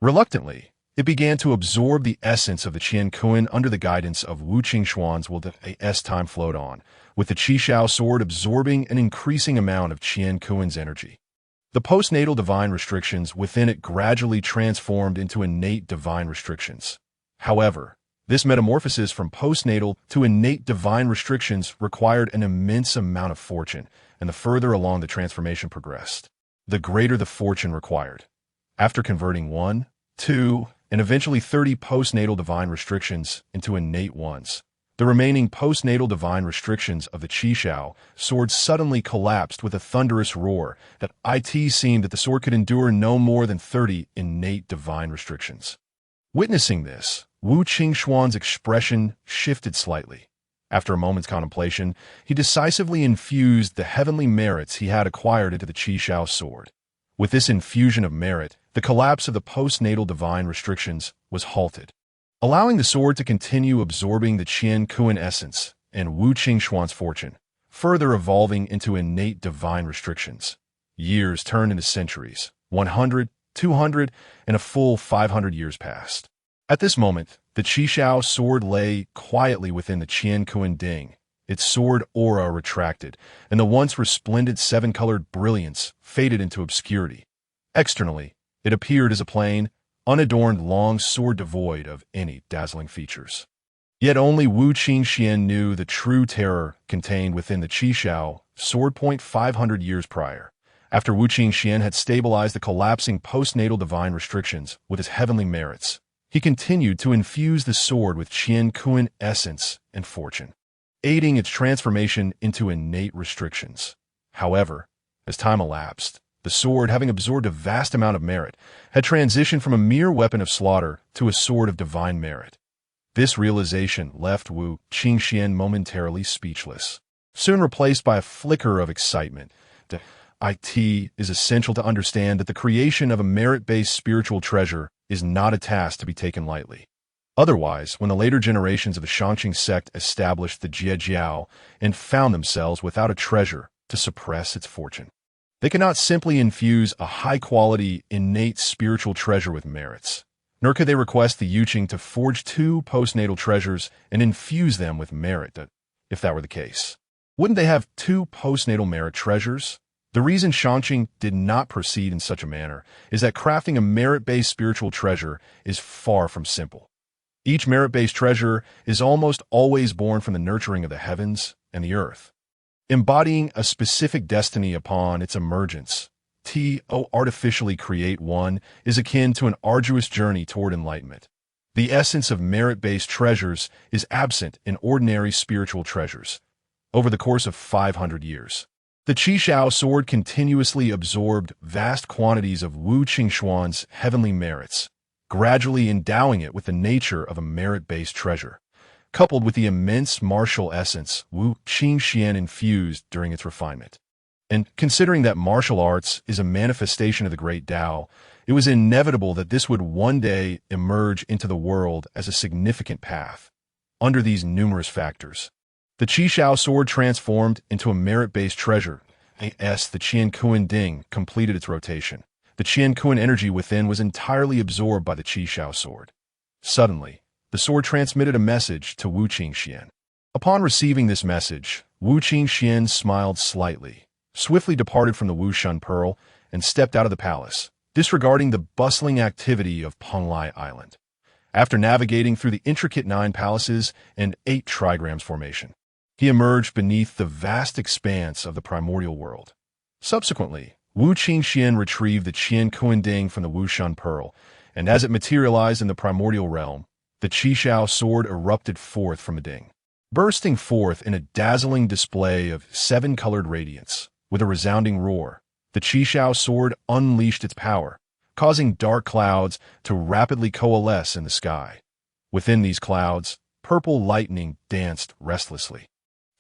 Reluctantly, it began to absorb the essence of the Qiankuan under the guidance of Wu Qingxuan's will. As time flowed on, with the Qishao sword absorbing an increasing amount of Qiankuan's energy. The postnatal divine restrictions within it gradually transformed into innate divine restrictions. However, this metamorphosis from postnatal to innate divine restrictions required an immense amount of fortune, and the further along the transformation progressed, the greater the fortune required. After converting 1, 2, and eventually 30 postnatal divine restrictions into innate ones, the remaining postnatal divine restrictions of the Qishao sword suddenly collapsed with a thunderous roar that it seemed that the sword could endure no more than 30 innate divine restrictions. Witnessing this, Wu Qingxuan's expression shifted slightly. After a moment's contemplation, he decisively infused the heavenly merits he had acquired into the Qishao sword. With this infusion of merit, the collapse of the postnatal divine restrictions was halted, allowing the sword to continue absorbing the Qiankuan essence and Wu Qingxuan's fortune, further evolving into innate divine restrictions. Years turned into centuries, 100, 200, and a full 500 years passed. At this moment, the Qishao sword lay quietly within the Qiankuan ding. Its sword aura retracted, and the once resplendent seven-colored brilliance faded into obscurity. Externally, it appeared as a plain, unadorned long sword devoid of any dazzling features. Yet only Wu Qingxuan knew the true terror contained within the Qishao sword. 500 years prior, after Wu Qingxuan had stabilized the collapsing postnatal divine restrictions with his heavenly merits, he continued to infuse the sword with Qiankuan essence and fortune, aiding its transformation into innate restrictions. However, as time elapsed, the sword, having absorbed a vast amount of merit, had transitioned from a mere weapon of slaughter to a sword of divine merit. This realization left Wu Qingxuan momentarily speechless, soon replaced by a flicker of excitement. It is essential to understand that the creation of a merit-based spiritual treasure is not a task to be taken lightly. Otherwise, when the later generations of the Shangqing sect established the Jie and found themselves without a treasure to suppress its fortune, they cannot simply infuse a high-quality, innate spiritual treasure with merits, nor could they request the Yuqing to forge 2 postnatal treasures and infuse them with merit. If that were the case, wouldn't they have 2 postnatal merit treasures? The reason Shangqing did not proceed in such a manner is that crafting a merit-based spiritual treasure is far from simple. Each merit-based treasure is almost always born from the nurturing of the heavens and the earth, embodying a specific destiny upon its emergence. To artificially create one is akin to an arduous journey toward enlightenment. The essence of merit-based treasures is absent in ordinary spiritual treasures. Over the course of 500 years, the Qishao sword continuously absorbed vast quantities of Wu Qingxuan's heavenly merits, gradually endowing it with the nature of a merit-based treasure, coupled with the immense martial essence Wu Qingxuan infused during its refinement. And considering that martial arts is a manifestation of the great Tao, it was inevitable that this would one day emerge into the world as a significant path. Under these numerous factors, the Qishao sword transformed into a merit-based treasure. As the Qiankuan Ding completed its rotation, the Qiankuan energy within was entirely absorbed by the Qishao sword. Suddenly, the sword transmitted a message to Wu Qingxuan. Upon receiving this message, Wu Qingxuan smiled slightly, swiftly departed from the Wushan Pearl, and stepped out of the palace, disregarding the bustling activity of Penglai Island. After navigating through the intricate 9 palaces and 8 trigrams formation, he emerged beneath the vast expanse of the primordial world. Subsequently, Wu Qingxuan retrieved the Qiankuan Ding from the Wushan Pearl, and as it materialized in the primordial realm, the Qishao sword erupted forth from the Ding, bursting forth in a dazzling display of 7-colored radiance. With a resounding roar, the Qishao sword unleashed its power, causing dark clouds to rapidly coalesce in the sky. Within these clouds, purple lightning danced restlessly,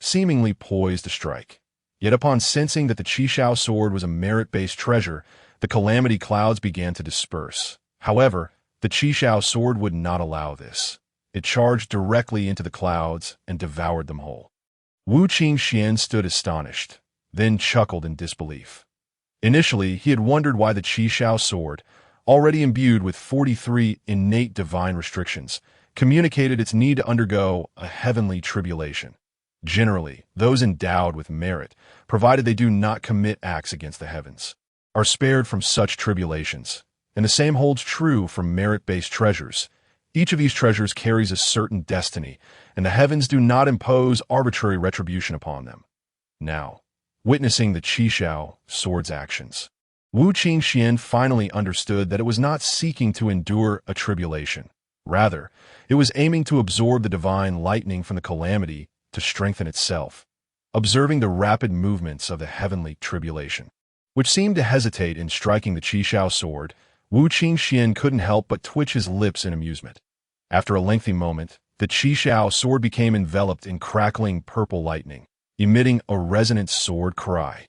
seemingly poised to strike. Yet upon sensing that the Qishao sword was a merit-based treasure, the calamity clouds began to disperse. However, the Qishao sword would not allow this. It charged directly into the clouds and devoured them whole. Wu Qingxuan stood astonished, then chuckled in disbelief. Initially, he had wondered why the Qishao sword, already imbued with 43 innate divine restrictions, communicated its need to undergo a heavenly tribulation. Generally, those endowed with merit, provided they do not commit acts against the heavens, are spared from such tribulations, and the same holds true for merit-based treasures. Each of these treasures carries a certain destiny, and the heavens do not impose arbitrary retribution upon them. Now, witnessing the Qishao sword's actions, Wu Qingxuan finally understood that it was not seeking to endure a tribulation. Rather, it was aiming to absorb the divine lightning from the calamity to strengthen itself. Observing the rapid movements of the heavenly tribulation, which seemed to hesitate in striking the Qishao sword, Wu Qingxuan couldn't help but twitch his lips in amusement. After a lengthy moment, the Qishao sword became enveloped in crackling purple lightning, emitting a resonant sword cry.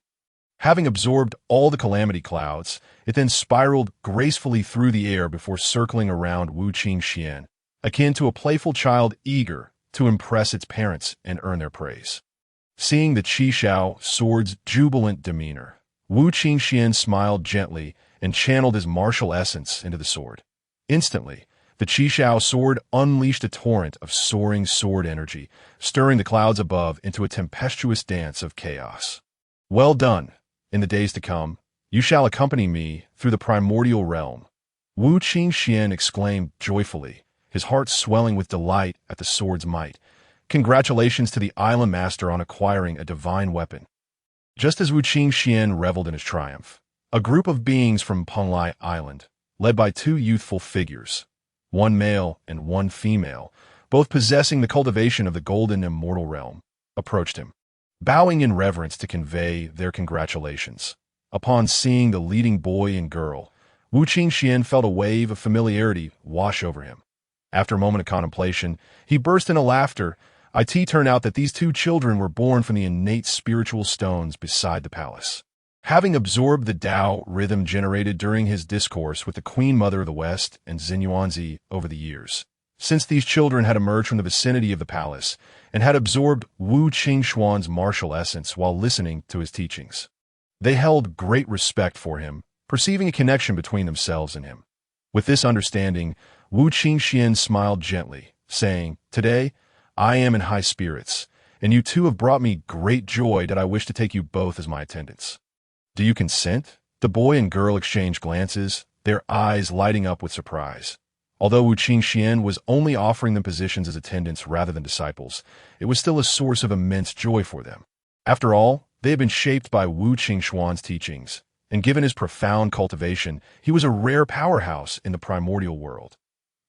Having absorbed all the calamity clouds, it then spiraled gracefully through the air before circling around Wu Qingxuan, akin to a playful child eager to impress its parents and earn their praise. Seeing the Qishao sword's jubilant demeanor, Wu Qingxuan smiled gently and channeled his martial essence into the sword. Instantly, the Qishao sword unleashed a torrent of soaring sword energy, stirring the clouds above into a tempestuous dance of chaos. Well done! In the days to come, you shall accompany me through the primordial realm. Wu Qingxuan exclaimed joyfully, his heart swelling with delight at the sword's might. Congratulations to the island master on acquiring a divine weapon. Just as Wu Qingxuan reveled in his triumph, a group of beings from Penglai Island, led by 2 youthful figures, one male and one female, both possessing the cultivation of the golden immortal realm, approached him, bowing in reverence to convey their congratulations. Upon seeing the leading boy and girl, Wu Qingxuan felt a wave of familiarity wash over him. After a moment of contemplation, he burst into laughter. It turned out that these 2 children were born from the innate spiritual stones beside the palace. Having absorbed the Tao rhythm generated during his discourse with the Queen Mother of the West and Xinyuanzi over the years, since these children had emerged from the vicinity of the palace and had absorbed Wu Qingxuan's martial essence while listening to his teachings, they held great respect for him, perceiving a connection between themselves and him. With this understanding, Wu Qingxuan smiled gently, saying, "Today, I am in high spirits, and you 2 have brought me great joy that I wish to take you both as my attendants. Do you consent?" The boy and girl exchanged glances, their eyes lighting up with surprise. Although Wu Qingxuan was only offering them positions as attendants rather than disciples, it was still a source of immense joy for them. After all, they had been shaped by Wu Qingxuan's teachings, and given his profound cultivation, he was a rare powerhouse in the primordial world.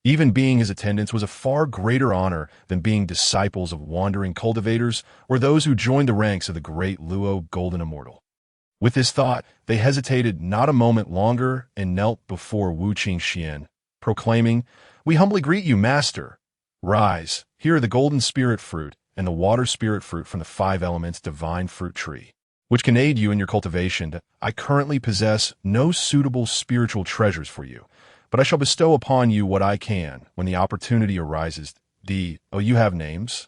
Even being his attendants was a far greater honor than being disciples of wandering cultivators or those who joined the ranks of the great Luo Golden Immortal. With this thought, they hesitated not a moment longer and knelt before Wu Qingxuan, proclaiming, "We humbly greet you, Master. Rise, here are the golden spirit fruit and the water spirit fruit from the 5 elements divine fruit tree, which can aid you in your cultivation. I currently possess no suitable spiritual treasures for you, but I shall bestow upon you what I can when the opportunity arises. You have names?"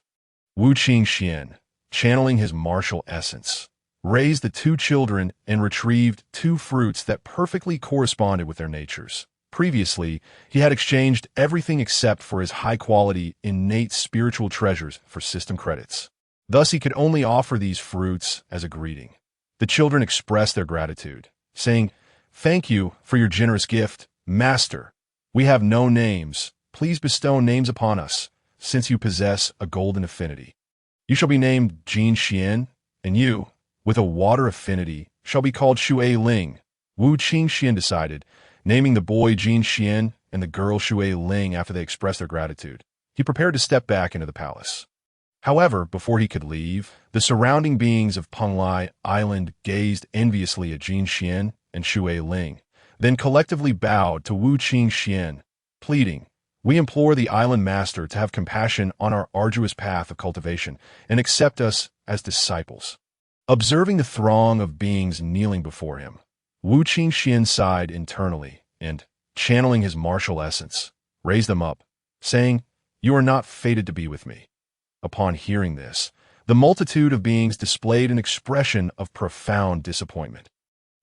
Wu Qingxuan, channeling his martial essence, raised the 2 children and retrieved 2 fruits that perfectly corresponded with their natures. Previously, he had exchanged everything except for his high-quality, innate spiritual treasures for system credits. Thus, he could only offer these fruits as a greeting. The children expressed their gratitude, saying, "Thank you for your generous gift, Master. We have no names. Please bestow names upon us, since you possess a golden affinity. You shall be named Jin Xian, and you, with a water affinity, shall be called Shui Ling." Wu Qingxuan decided, naming the boy Jin Xian and the girl Shui Ling after they expressed their gratitude. He prepared to step back into the palace. However, before he could leave, the surrounding beings of Penglai Island gazed enviously at Jin Xian and Shui Ling, then collectively bowed to Wu Qingxuan, pleading, "We implore the island master to have compassion on our arduous path of cultivation and accept us as disciples." Observing the throng of beings kneeling before him, Wu Qingxuan sighed internally and, channeling his martial essence, raised them up, saying, "You are not fated to be with me." Upon hearing this, the multitude of beings displayed an expression of profound disappointment.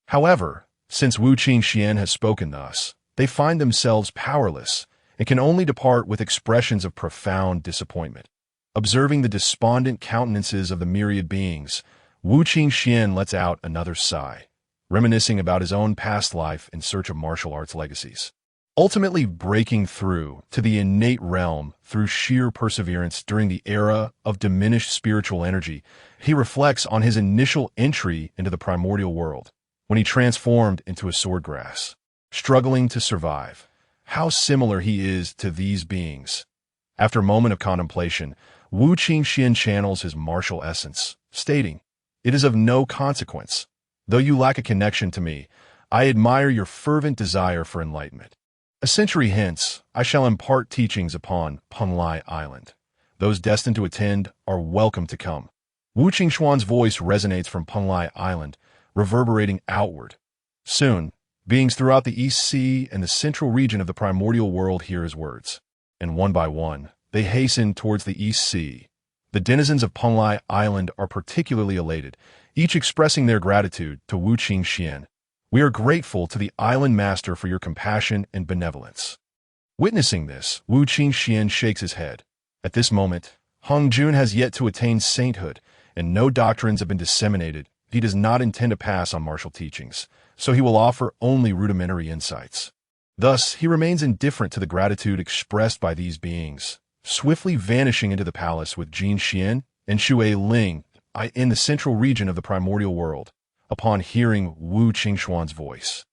However, since Wu Qingxuan has spoken thus, they find themselves powerless and can only depart with expressions of profound disappointment. Observing the despondent countenances of the myriad beings, Wu Qingxuan lets out another sigh, reminiscing about his own past life in search of martial arts legacies. Ultimately breaking through to the innate realm through sheer perseverance during the era of diminished spiritual energy, he reflects on his initial entry into the primordial world, when he transformed into a swordgrass, struggling to survive. How similar he is to these beings. After a moment of contemplation, Wu Qingxuan channels his martial essence, stating, "It is of no consequence. Though you lack a connection to me, I admire your fervent desire for enlightenment. A century hence, I shall impart teachings upon Penglai Island. Those destined to attend are welcome to come." Wu Qingxuan's voice resonates from Penglai Island, reverberating outward. Soon, beings throughout the East Sea and the central region of the primordial world hear his words, and one by one, they hasten towards the East Sea. The denizens of Penglai Island are particularly elated, each expressing their gratitude to Wu Qingxuan. "We are grateful to the island master for your compassion and benevolence." Witnessing this, Wu Qingxuan shakes his head. At this moment, Hong Jun has yet to attain sainthood, and no doctrines have been disseminated. He does not intend to pass on martial teachings, so he will offer only rudimentary insights. Thus, he remains indifferent to the gratitude expressed by these beings, swiftly vanishing into the palace with Jin Xian and Shui Ling in the central region of the primordial world. Upon hearing Wu Qingxuan's voice,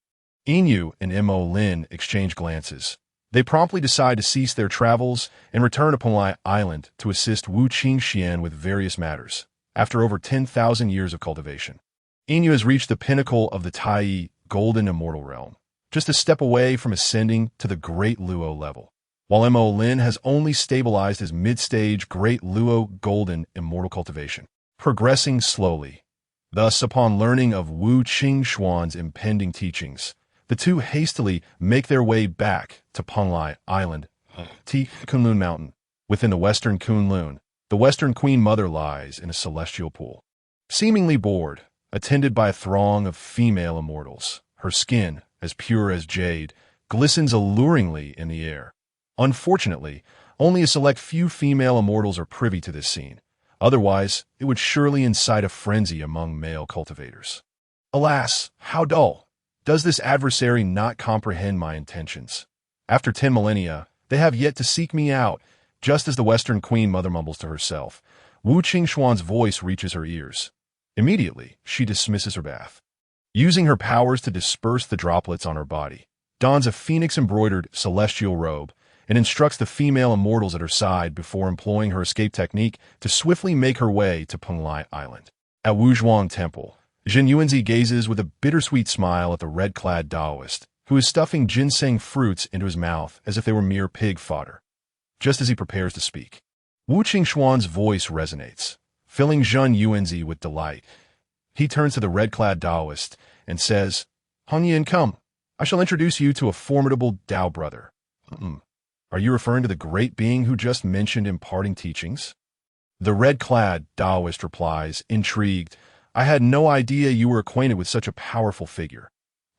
Inyu and Mo Lin exchange glances. They promptly decide to cease their travels and return to Penglai Island to assist Wu Qingxuan with various matters. After over 10,000 years of cultivation, Inyu has reached the pinnacle of the Tai Golden Immortal Realm, just a step away from ascending to the Great Luo level, while Mo Lin has only stabilized his mid-stage Great Luo Golden Immortal cultivation, progressing slowly. Thus, upon learning of Wu Qingxuan's impending teachings, the two hastily make their way back to Penglai Island, Kunlun Mountain. Within the western Kunlun, the Western Queen Mother lies in a celestial pool. Seemingly bored, attended by a throng of female immortals, her skin, as pure as jade, glistens alluringly in the air. Unfortunately, only a select few female immortals are privy to this scene. Otherwise, it would surely incite a frenzy among male cultivators. Alas, how dull! Does this adversary not comprehend my intentions? After 10 millennia, they have yet to seek me out. Just as the Western Queen Mother mumbles to herself, Wu Qingxuan's voice reaches her ears. Immediately, she dismisses her bath. Using her powers to disperse the droplets on her body, dons a phoenix-embroidered celestial robe, and instructs the female immortals at her side before employing her escape technique to swiftly make her way to Penglai Island. At Wuzhuang Temple, Zhen Yuanzi gazes with a bittersweet smile at the red-clad Taoist, who is stuffing ginseng fruits into his mouth as if they were mere pig fodder. Just as he prepares to speak, Wu Qingxuan's voice resonates, filling Zheng Yuanzi with delight. He turns to the red-clad Taoist and says, "Han Yin, come. I shall introduce you to a formidable Tao brother." Are you referring to the great being who just mentioned imparting teachings? The red-clad Taoist replies, intrigued, "I had no idea you were acquainted with such a powerful figure.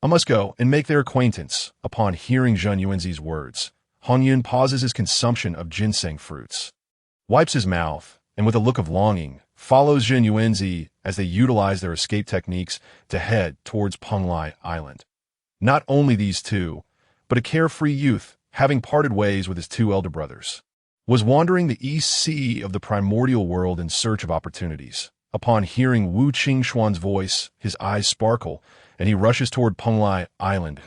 I must go and make their acquaintance." Upon hearing Zheng Yuanzi's words, Han Yun pauses his consumption of ginseng fruits, wipes his mouth, and with a look of longing, follows Zheng Yuanzi as they utilize their escape techniques to head towards Penglai Island. Not only these two, but a carefree youth, having parted ways with his two elder brothers, was wandering the east sea of the primordial world in search of opportunities. Upon hearing Wu Qingxuan's voice, his eyes sparkle, and he rushes toward Penglai Island.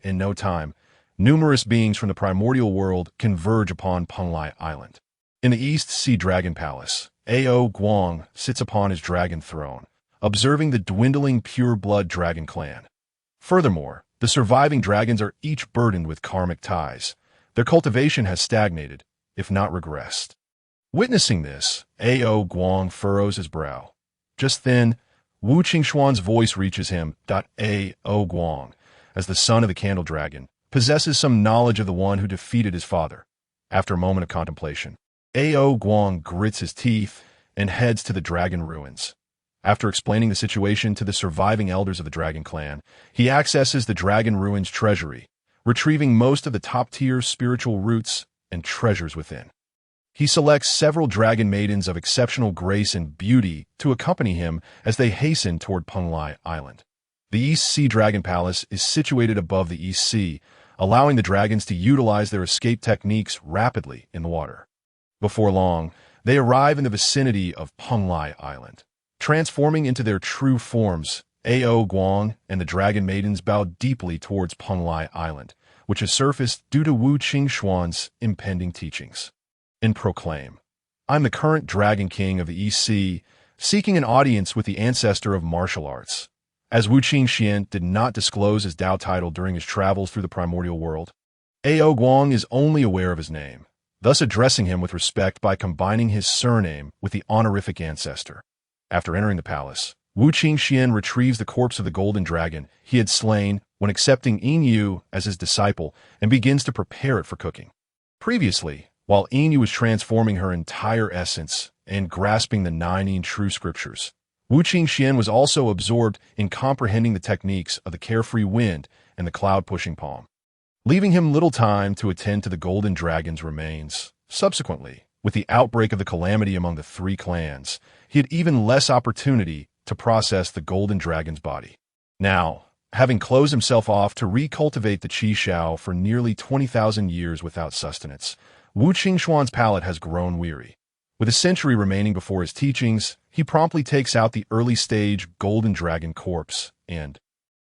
In no time, numerous beings from the primordial world converge upon Penglai Island. In the East Sea Dragon Palace, Ao Guang sits upon his dragon throne, observing the dwindling pure-blood dragon clan. Furthermore, the surviving dragons are each burdened with karmic ties. Their cultivation has stagnated, if not regressed. Witnessing this, Ao Guang furrows his brow. Just then, Wu Qingxuan's voice reaches him. Ao Guang, as the son of the Candle Dragon, possesses some knowledge of the one who defeated his father. After a moment of contemplation, Ao Guang grits his teeth and heads to the dragon ruins. After explaining the situation to the surviving elders of the dragon clan, he accesses the dragon ruins treasury, retrieving most of the top-tier spiritual roots and treasures within. He selects several dragon maidens of exceptional grace and beauty to accompany him as they hasten toward Penglai Island. The East Sea Dragon Palace is situated above the East Sea, allowing the dragons to utilize their escape techniques rapidly in the water. Before long, they arrive in the vicinity of Penglai Island. Transforming into their true forms, Ao Guang and the dragon maidens bow deeply towards Penglai Island, which has surfaced due to Wu Qingxuan's impending teachings, and proclaim, "I'm the current Dragon King of the East Sea, seeking an audience with the ancestor of martial arts." As Wu Qingxian did not disclose his Dao title during his travels through the primordial world, Ao Guang is only aware of his name, thus addressing him with respect by combining his surname with the honorific ancestor. After entering the palace, Wu Qingxian retrieves the corpse of the golden dragon he had slain when accepting Yin as his disciple and begins to prepare it for cooking. Previously, while Yin was transforming her entire essence and grasping the 9 true scriptures, Wu Qingxian was also absorbed in comprehending the techniques of the carefree wind and the cloud-pushing palm, leaving him little time to attend to the golden dragon's remains. Subsequently, with the outbreak of the calamity among the 3 clans, he had even less opportunity to process the golden dragon's body. Now, having closed himself off to recultivate the Qi Shao for nearly 20,000 years without sustenance, Wu Qingxuan's palate has grown weary. With a century remaining before his teachings, he promptly takes out the early-stage golden dragon corpse and,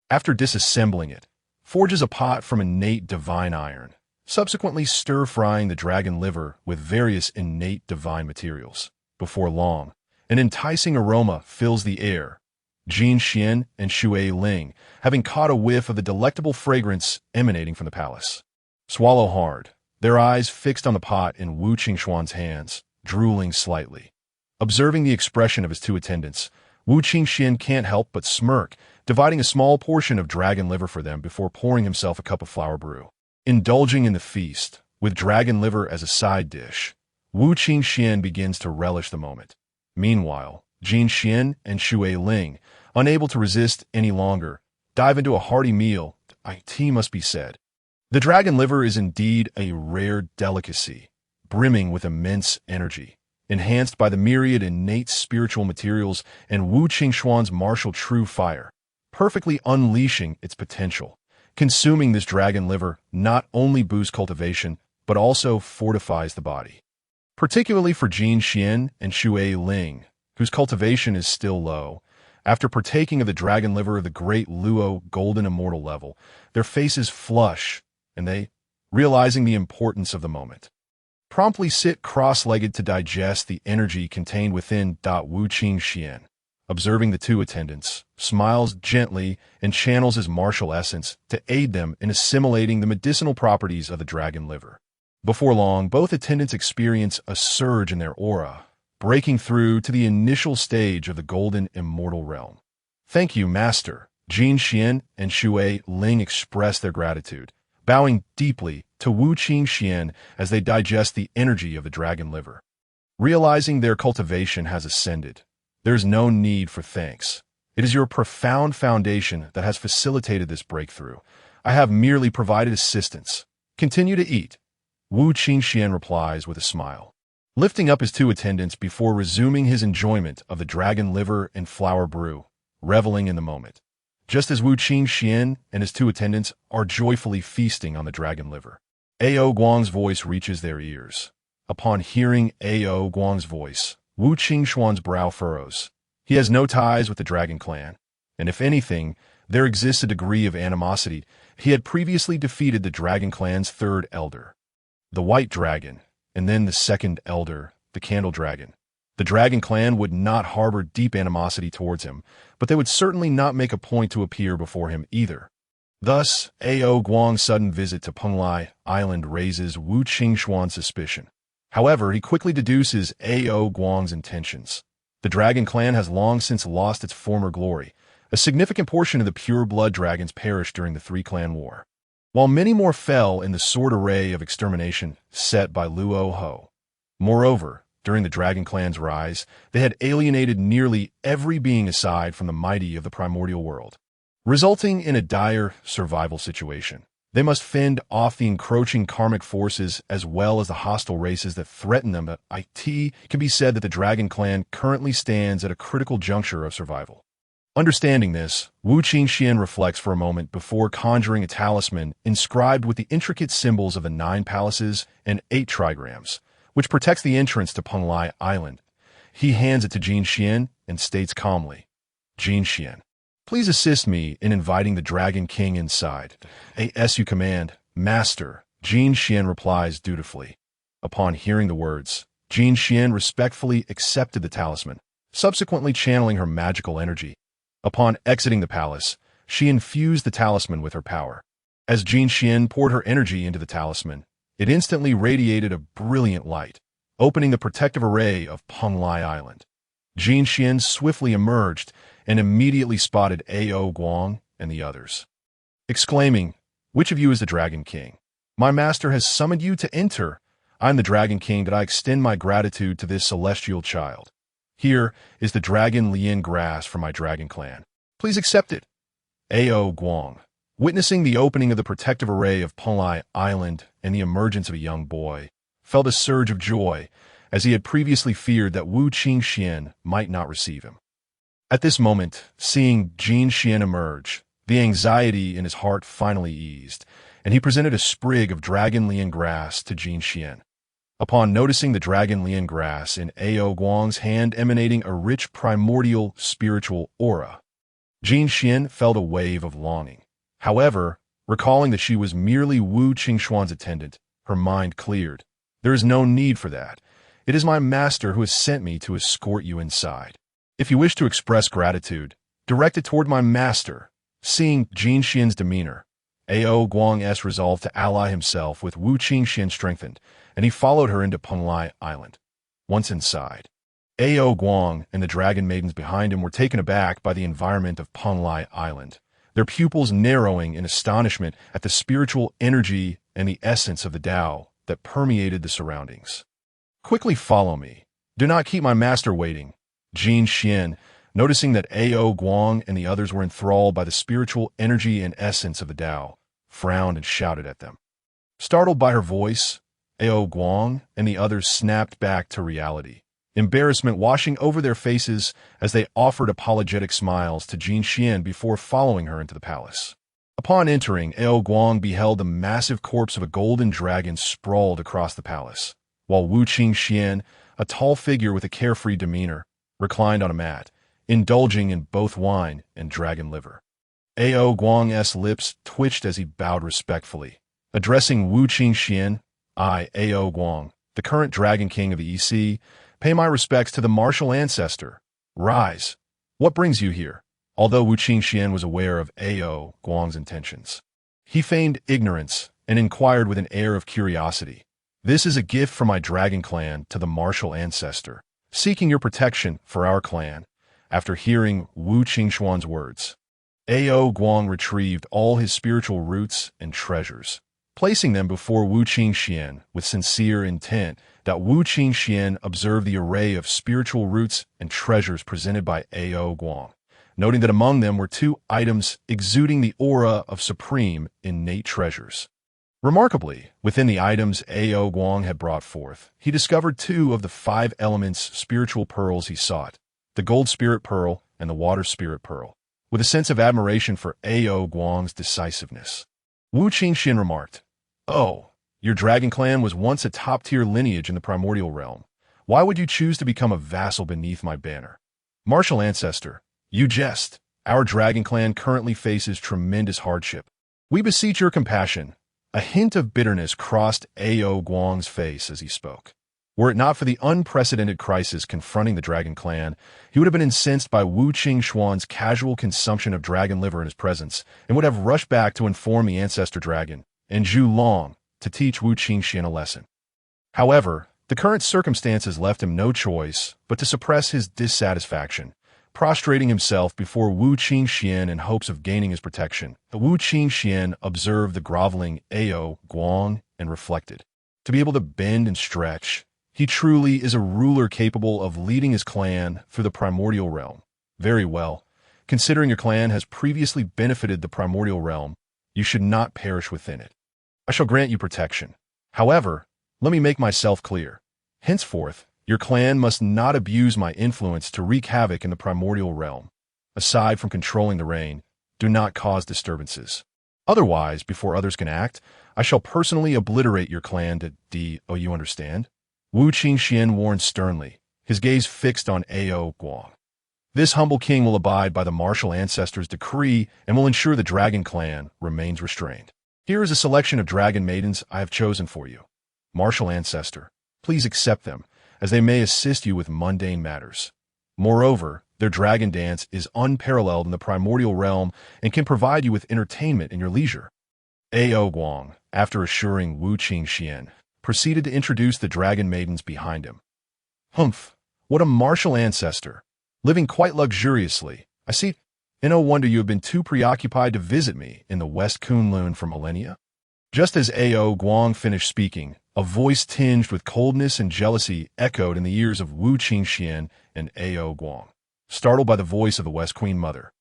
after disassembling it, forges a pot from innate divine iron, subsequently stir-frying the dragon liver with various innate divine materials. Before long, an enticing aroma fills the air. Jin Xian and Shui Ling, having caught a whiff of the delectable fragrance emanating from the palace, swallow hard, their eyes fixed on the pot in Wu Qingxuan's hands, drooling slightly. Observing the expression of his 2 attendants, Wu Qingxian can't help but smirk, dividing a small portion of dragon liver for them before pouring himself a cup of flower brew. Indulging in the feast, with dragon liver as a side dish, Wu Qingxian begins to relish the moment. Meanwhile, Jin Xian and Shui Ling, unable to resist any longer, dive into a hearty meal. Tea must be said. The dragon liver is indeed a rare delicacy, brimming with immense energy, enhanced by the myriad innate spiritual materials and Wu Qingxuan's martial true fire, perfectly unleashing its potential. Consuming this dragon liver not only boosts cultivation, but also fortifies the body. Particularly for Jin Xian and Shui Ling, whose cultivation is still low, after partaking of the dragon liver of the great Luo golden immortal level, their faces flush, and they, realizing the importance of the moment, promptly sit cross-legged to digest the energy contained within Wu Qingxian. observing the two attendants, smiles gently and channels his martial essence to aid them in assimilating the medicinal properties of the dragon liver. Before long, both attendants experience a surge in their aura, breaking through to the initial stage of the golden immortal realm. "Thank you, Master." Jin Xian and Shui Ling express their gratitude, bowing deeply to Wu Qingxuan as they digest the energy of the dragon liver. Realizing their cultivation has ascended, there is no need for thanks. It is your profound foundation that has facilitated this breakthrough. I have merely provided assistance. Continue to eat. Wu Qingxuan replies with a smile, lifting up his two attendants before resuming his enjoyment of the dragon liver and flower brew, reveling in the moment. Just as Wu Qingxuan and his two attendants are joyfully feasting on the dragon liver, Ao Guang's voice reaches their ears. Upon hearing Ao Guang's voice, Wu Qingxuan's brow furrows. He has no ties with the dragon clan, and if anything, there exists a degree of animosity. He had previously defeated the dragon clan's third elder, the white dragon, and then the second elder, the candle dragon. The dragon clan would not harbor deep animosity towards him, but they would certainly not make a point to appear before him either. Thus, Ao Guang's sudden visit to Penglai Island raises Wu Qingxuan's suspicion. However, he quickly deduces Ao Guang's intentions. The dragon clan has long since lost its former glory. A significant portion of the pure-blood dragons perished during the Three-Clan War, while many more fell in the sword array of extermination set by Luo Ho. Moreover, during the dragon clan's rise, they had alienated nearly every being aside from the mighty of the primordial world, resulting in a dire survival situation. They must fend off the encroaching karmic forces as well as the hostile races that threaten them. It can be said that the dragon clan currently stands at a critical juncture of survival. Understanding this, Wu Qingxuan reflects for a moment before conjuring a talisman inscribed with the intricate symbols of the 9 palaces and 8 trigrams, which protects the entrance to Penglai Island. He hands it to Jin Xian and states calmly, "Jin Xian, please assist me in inviting the Dragon King inside." "As you command, Master," Jin Xian replies dutifully. Upon hearing the words, Jin Xian respectfully accepted the talisman, subsequently channeling her magical energy. Upon exiting the palace, she infused the talisman with her power. As Jin Xian poured her energy into the talisman, it instantly radiated a brilliant light, opening the protective array of Penglai Island. Jin Xian swiftly emerged and immediately spotted Ao Guang and the others, exclaiming, "Which of you is the Dragon King? My master has summoned you to enter. I am the Dragon King that I extend my gratitude to this celestial child. Here is the dragon Lian grass from my dragon clan. Please accept it." Ao Guang, witnessing the opening of the protective array of Penglai Island and the emergence of a young boy, felt a surge of joy, as he had previously feared that Wu Qingxuan might not receive him. At this moment, seeing Jin Xian emerge, the anxiety in his heart finally eased, and he presented a sprig of dragon lian grass to Jin Xian. Upon noticing the dragon lian grass in Ao Guang's hand emanating a rich primordial spiritual aura, Jin Xian felt a wave of longing. However, recalling that she was merely Wu Qingxuan's attendant, her mind cleared. "There is no need for that. It is my master who has sent me to escort you inside. If you wish to express gratitude, direct it toward my master." Seeing Jin Xian's demeanor, Ao Guang's resolve to ally himself with Wu Qingxuan strengthened, and he followed her into Penglai Island. Once inside, Ao Guang and the dragon maidens behind him were taken aback by the environment of Penglai Island, their pupils narrowing in astonishment at the spiritual energy and the essence of the Tao that permeated the surroundings. "Quickly follow me. Do not keep my master waiting." Jin Xian, noticing that Ao Guang and the others were enthralled by the spiritual energy and essence of the Tao, frowned and shouted at them. Startled by her voice, Ao Guang and the others snapped back to reality, embarrassment washing over their faces as they offered apologetic smiles to Jin Xian before following her into the palace. Upon entering, Ao Guang beheld the massive corpse of a golden dragon sprawled across the palace, while Wu Qingxuan, a tall figure with a carefree demeanor, reclined on a mat, indulging in both wine and dragon liver. Ao Guang's lips twitched as he bowed respectfully. Addressing Wu Qingxuan, "I, Ao Guang, the current Dragon King of the EC, pay my respects to the martial ancestor. Rise." What brings you here? Although Wu Qingxuan was aware of Ao Guang's intentions, he feigned ignorance and inquired with an air of curiosity. This is a gift from my dragon clan to the martial ancestor, seeking your protection for our clan. After hearing Wu Qingxuan's words, Ao Guang retrieved all his spiritual roots and treasures, placing them before Wu Qingxuan with sincere intent that Wu Qingxuan observe the array of spiritual roots and treasures presented by Ao Guang, noting that among them were 2 items exuding the aura of supreme innate treasures. Remarkably, within the items Ao Guang had brought forth, he discovered 2 of the 5 elements spiritual pearls he sought, the gold spirit pearl and the water spirit pearl. With a sense of admiration for Ao Guang's decisiveness, Wu Qingxuan remarked, "Oh, your dragon clan was once a top-tier lineage in the primordial realm. Why would you choose to become a vassal beneath my banner? Martial ancestor, you jest. Our dragon clan currently faces tremendous hardship. We beseech your compassion." A hint of bitterness crossed Ao Guang's face as he spoke. Were it not for the unprecedented crisis confronting the dragon clan, he would have been incensed by Wu Qingxuan's casual consumption of dragon liver in his presence and would have rushed back to inform the ancestor dragon, and Zhu Long, to teach Wu Qingxuan a lesson. However, the current circumstances left him no choice but to suppress his dissatisfaction, prostrating himself before Wu Qingxuan in hopes of gaining his protection. Wu Qingxuan observed the groveling Ao Guang and reflected. To be able to bend and stretch, he truly is a ruler capable of leading his clan through the primordial realm. Very well. Considering your clan has previously benefited the primordial realm, you should not perish within it. I shall grant you protection. However, let me make myself clear. Henceforth, your clan must not abuse my influence to wreak havoc in the primordial realm. Aside from controlling the rain, do not cause disturbances. Otherwise, before others can act, I shall personally obliterate your clan to do you understand? Wu Qingxuan warned sternly, his gaze fixed on Ao Guang. This humble king will abide by the martial ancestor's decree and will ensure the dragon clan remains restrained. Here is a selection of dragon maidens I have chosen for you. Martial ancestor, please accept them, as they may assist you with mundane matters. Moreover, their dragon dance is unparalleled in the primordial realm and can provide you with entertainment in your leisure. Ao Guang, after assuring Wu Qingxuan, proceeded to introduce the dragon maidens behind him. Humph, what a martial ancestor! Living quite luxuriously, I see. And no wonder you have been too preoccupied to visit me in the West Kunlun for millennia. Just as Ao Guang finished speaking, a voice tinged with coldness and jealousy echoed in the ears of Wu Qingxuan and Ao Guang. Startled by the voice of the West Queen Mother,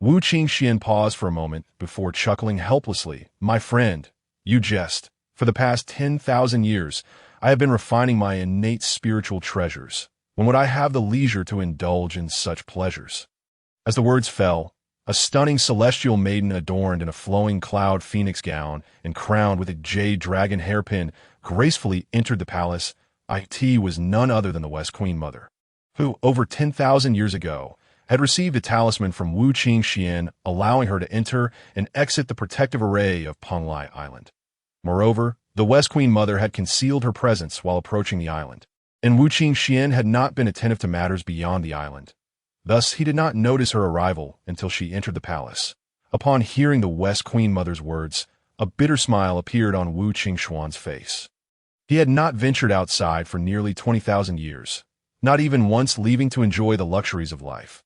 Wu Qingxuan paused for a moment before chuckling helplessly. My friend, you jest. For the past 10,000 years, I have been refining my innate spiritual treasures. When would I have the leisure to indulge in such pleasures? As the words fell, a stunning celestial maiden adorned in a flowing cloud phoenix gown and crowned with a jade dragon hairpin gracefully entered the palace. It was none other than the West Queen Mother, who, over 10,000 years ago, had received a talisman from Wu Qingxuan, allowing her to enter and exit the protective array of Penglai Island. Moreover, the West Queen Mother had concealed her presence while approaching the island, and Wu Qingxuan had not been attentive to matters beyond the island. Thus, he did not notice her arrival until she entered the palace. Upon hearing the West Queen Mother's words, a bitter smile appeared on Wu Qingxuan's face. He had not ventured outside for nearly 20,000 years, not even once leaving to enjoy the luxuries of life.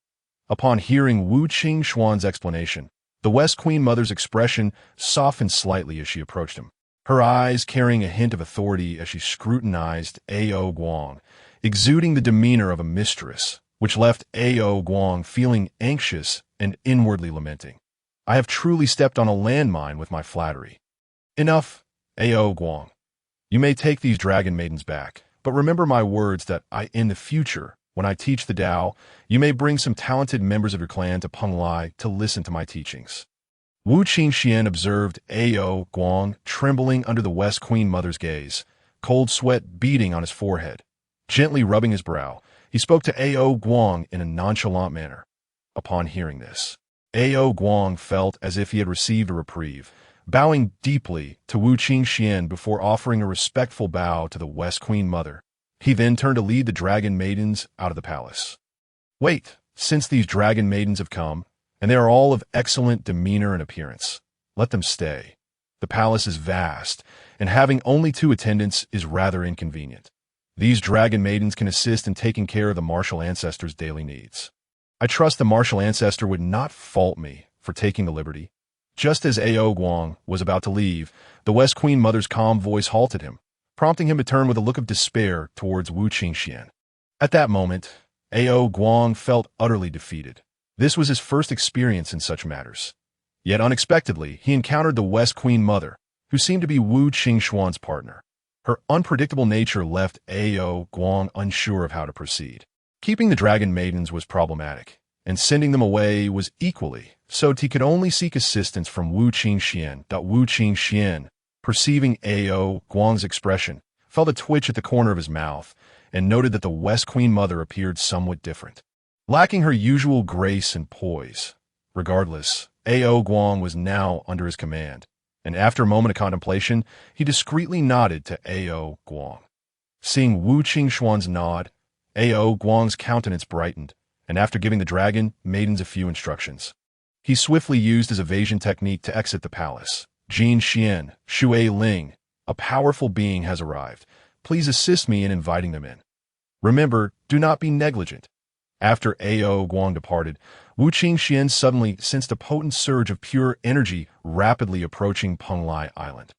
Upon hearing Wu Qingxuan's explanation, the West Queen Mother's expression softened slightly as she approached him, her eyes carrying a hint of authority as she scrutinized Ao Guang, exuding the demeanor of a mistress, which left Ao Guang feeling anxious and inwardly lamenting. I have truly stepped on a landmine with my flattery. Enough, Ao Guang. You may take these dragon maidens back, but remember my words that in the future, when I teach the Tao, you may bring some talented members of your clan to Penglai to listen to my teachings. Wu Qingxuan observed Ao Guang trembling under the West Queen Mother's gaze, cold sweat beading on his forehead. Gently rubbing his brow, he spoke to Ao Guang in a nonchalant manner. Upon hearing this, Ao Guang felt as if he had received a reprieve, bowing deeply to Wu Qingxuan before offering a respectful bow to the West Queen Mother. He then turned to lead the dragon maidens out of the palace. Wait, Since these dragon maidens have come, and they are all of excellent demeanor and appearance, let them stay. The palace is vast, and having only 2 attendants is rather inconvenient. These dragon maidens can assist in taking care of the martial ancestor's daily needs. I trust the martial ancestor would not fault me for taking the liberty. Just as Ao Guang was about to leave, the West Queen Mother's calm voice halted him, prompting him to turn with a look of despair towards Wu Qingxuan. At that moment, Ao Guang felt utterly defeated. This was his first experience in such matters. Yet unexpectedly, he encountered the West Queen Mother, who seemed to be Wu Qingxuan's partner. Her unpredictable nature left Ao Guang unsure of how to proceed. Keeping the dragon maidens was problematic, and sending them away was equally, so he could only seek assistance from Wu Qingxuan. Wu Qingxuan, perceiving Ao Guang's expression, felt a twitch at the corner of his mouth, and noted that the West Queen Mother appeared somewhat different, lacking her usual grace and poise. Regardless, Ao Guang was now under his command, and after a moment of contemplation, he discreetly nodded to Ao Guang. Seeing Wu Qingxuan's nod, Ao Guang's countenance brightened, and after giving the dragon maidens a few instructions, he swiftly used his evasion technique to exit the palace. Jin Xian, Shui Ling, a powerful being has arrived. Please assist me in inviting them in. Remember, do not be negligent. After Ao Guang departed, Wu Qingxuan suddenly sensed a potent surge of pure energy rapidly approaching Penglai Island.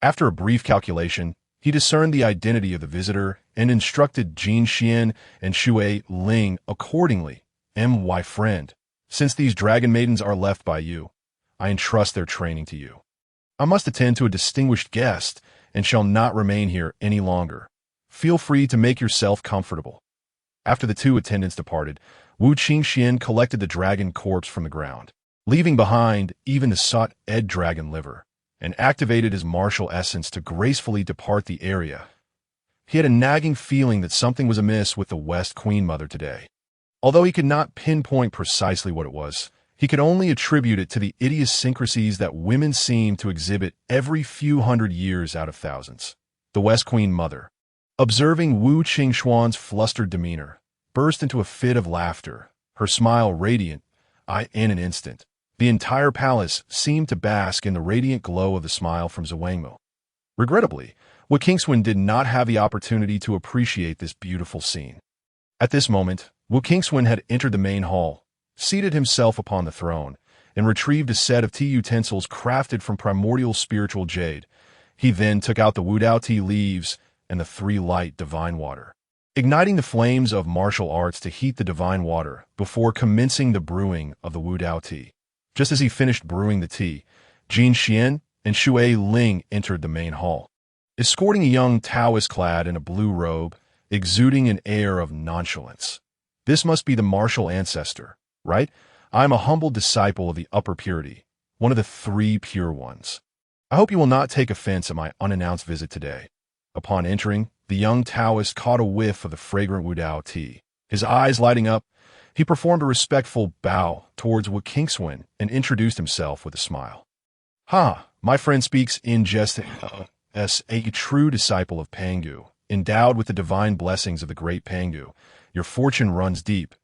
After a brief calculation, he discerned the identity of the visitor and instructed Jin Xian and Shui Ling accordingly. My friend, since these dragon maidens are left by you, I entrust their training to you. I must attend to a distinguished guest and shall not remain here any longer. Feel free to make yourself comfortable. After the 2 attendants departed, Wu Qingxuan collected the dragon corpse from the ground, leaving behind even the sought-ed dragon liver, and activated his martial essence to gracefully depart the area. He had a nagging feeling that something was amiss with the West Queen Mother today. Although he could not pinpoint precisely what it was, he could only attribute it to the idiosyncrasies that women seem to exhibit every few hundred years out of thousands. The West Queen Mother, observing Wu Qingxuan's flustered demeanor, burst into a fit of laughter, her smile radiant. In an instant, the entire palace seemed to bask in the radiant glow of the smile from Zhuangmu. Regrettably, Wu Qingxuan did not have the opportunity to appreciate this beautiful scene. At this moment, Wu Qingxuan had entered the main hall, seated himself upon the throne, and retrieved a set of tea utensils crafted from primordial spiritual jade. He then took out the Wudao tea leaves and the 3 light divine water, igniting the flames of martial arts to heat the divine water before commencing the brewing of the Wudao tea. Just as he finished brewing the tea, Jin Xian and Shui Ling entered the main hall, escorting a young Taoist clad in a blue robe, exuding an air of nonchalance. This must be the martial ancestor, right? I am a humble disciple of the upper purity, one of the 3 pure ones. I hope you will not take offense at my unannounced visit today. Upon entering, the young Taoist caught a whiff of the fragrant Wudao tea. His eyes lighting up, he performed a respectful bow towards Wu Qingxuan and introduced himself with a smile. My friend speaks in jest as a true disciple of Pangu, endowed with the divine blessings of the great Pangu. Your fortune runs deep.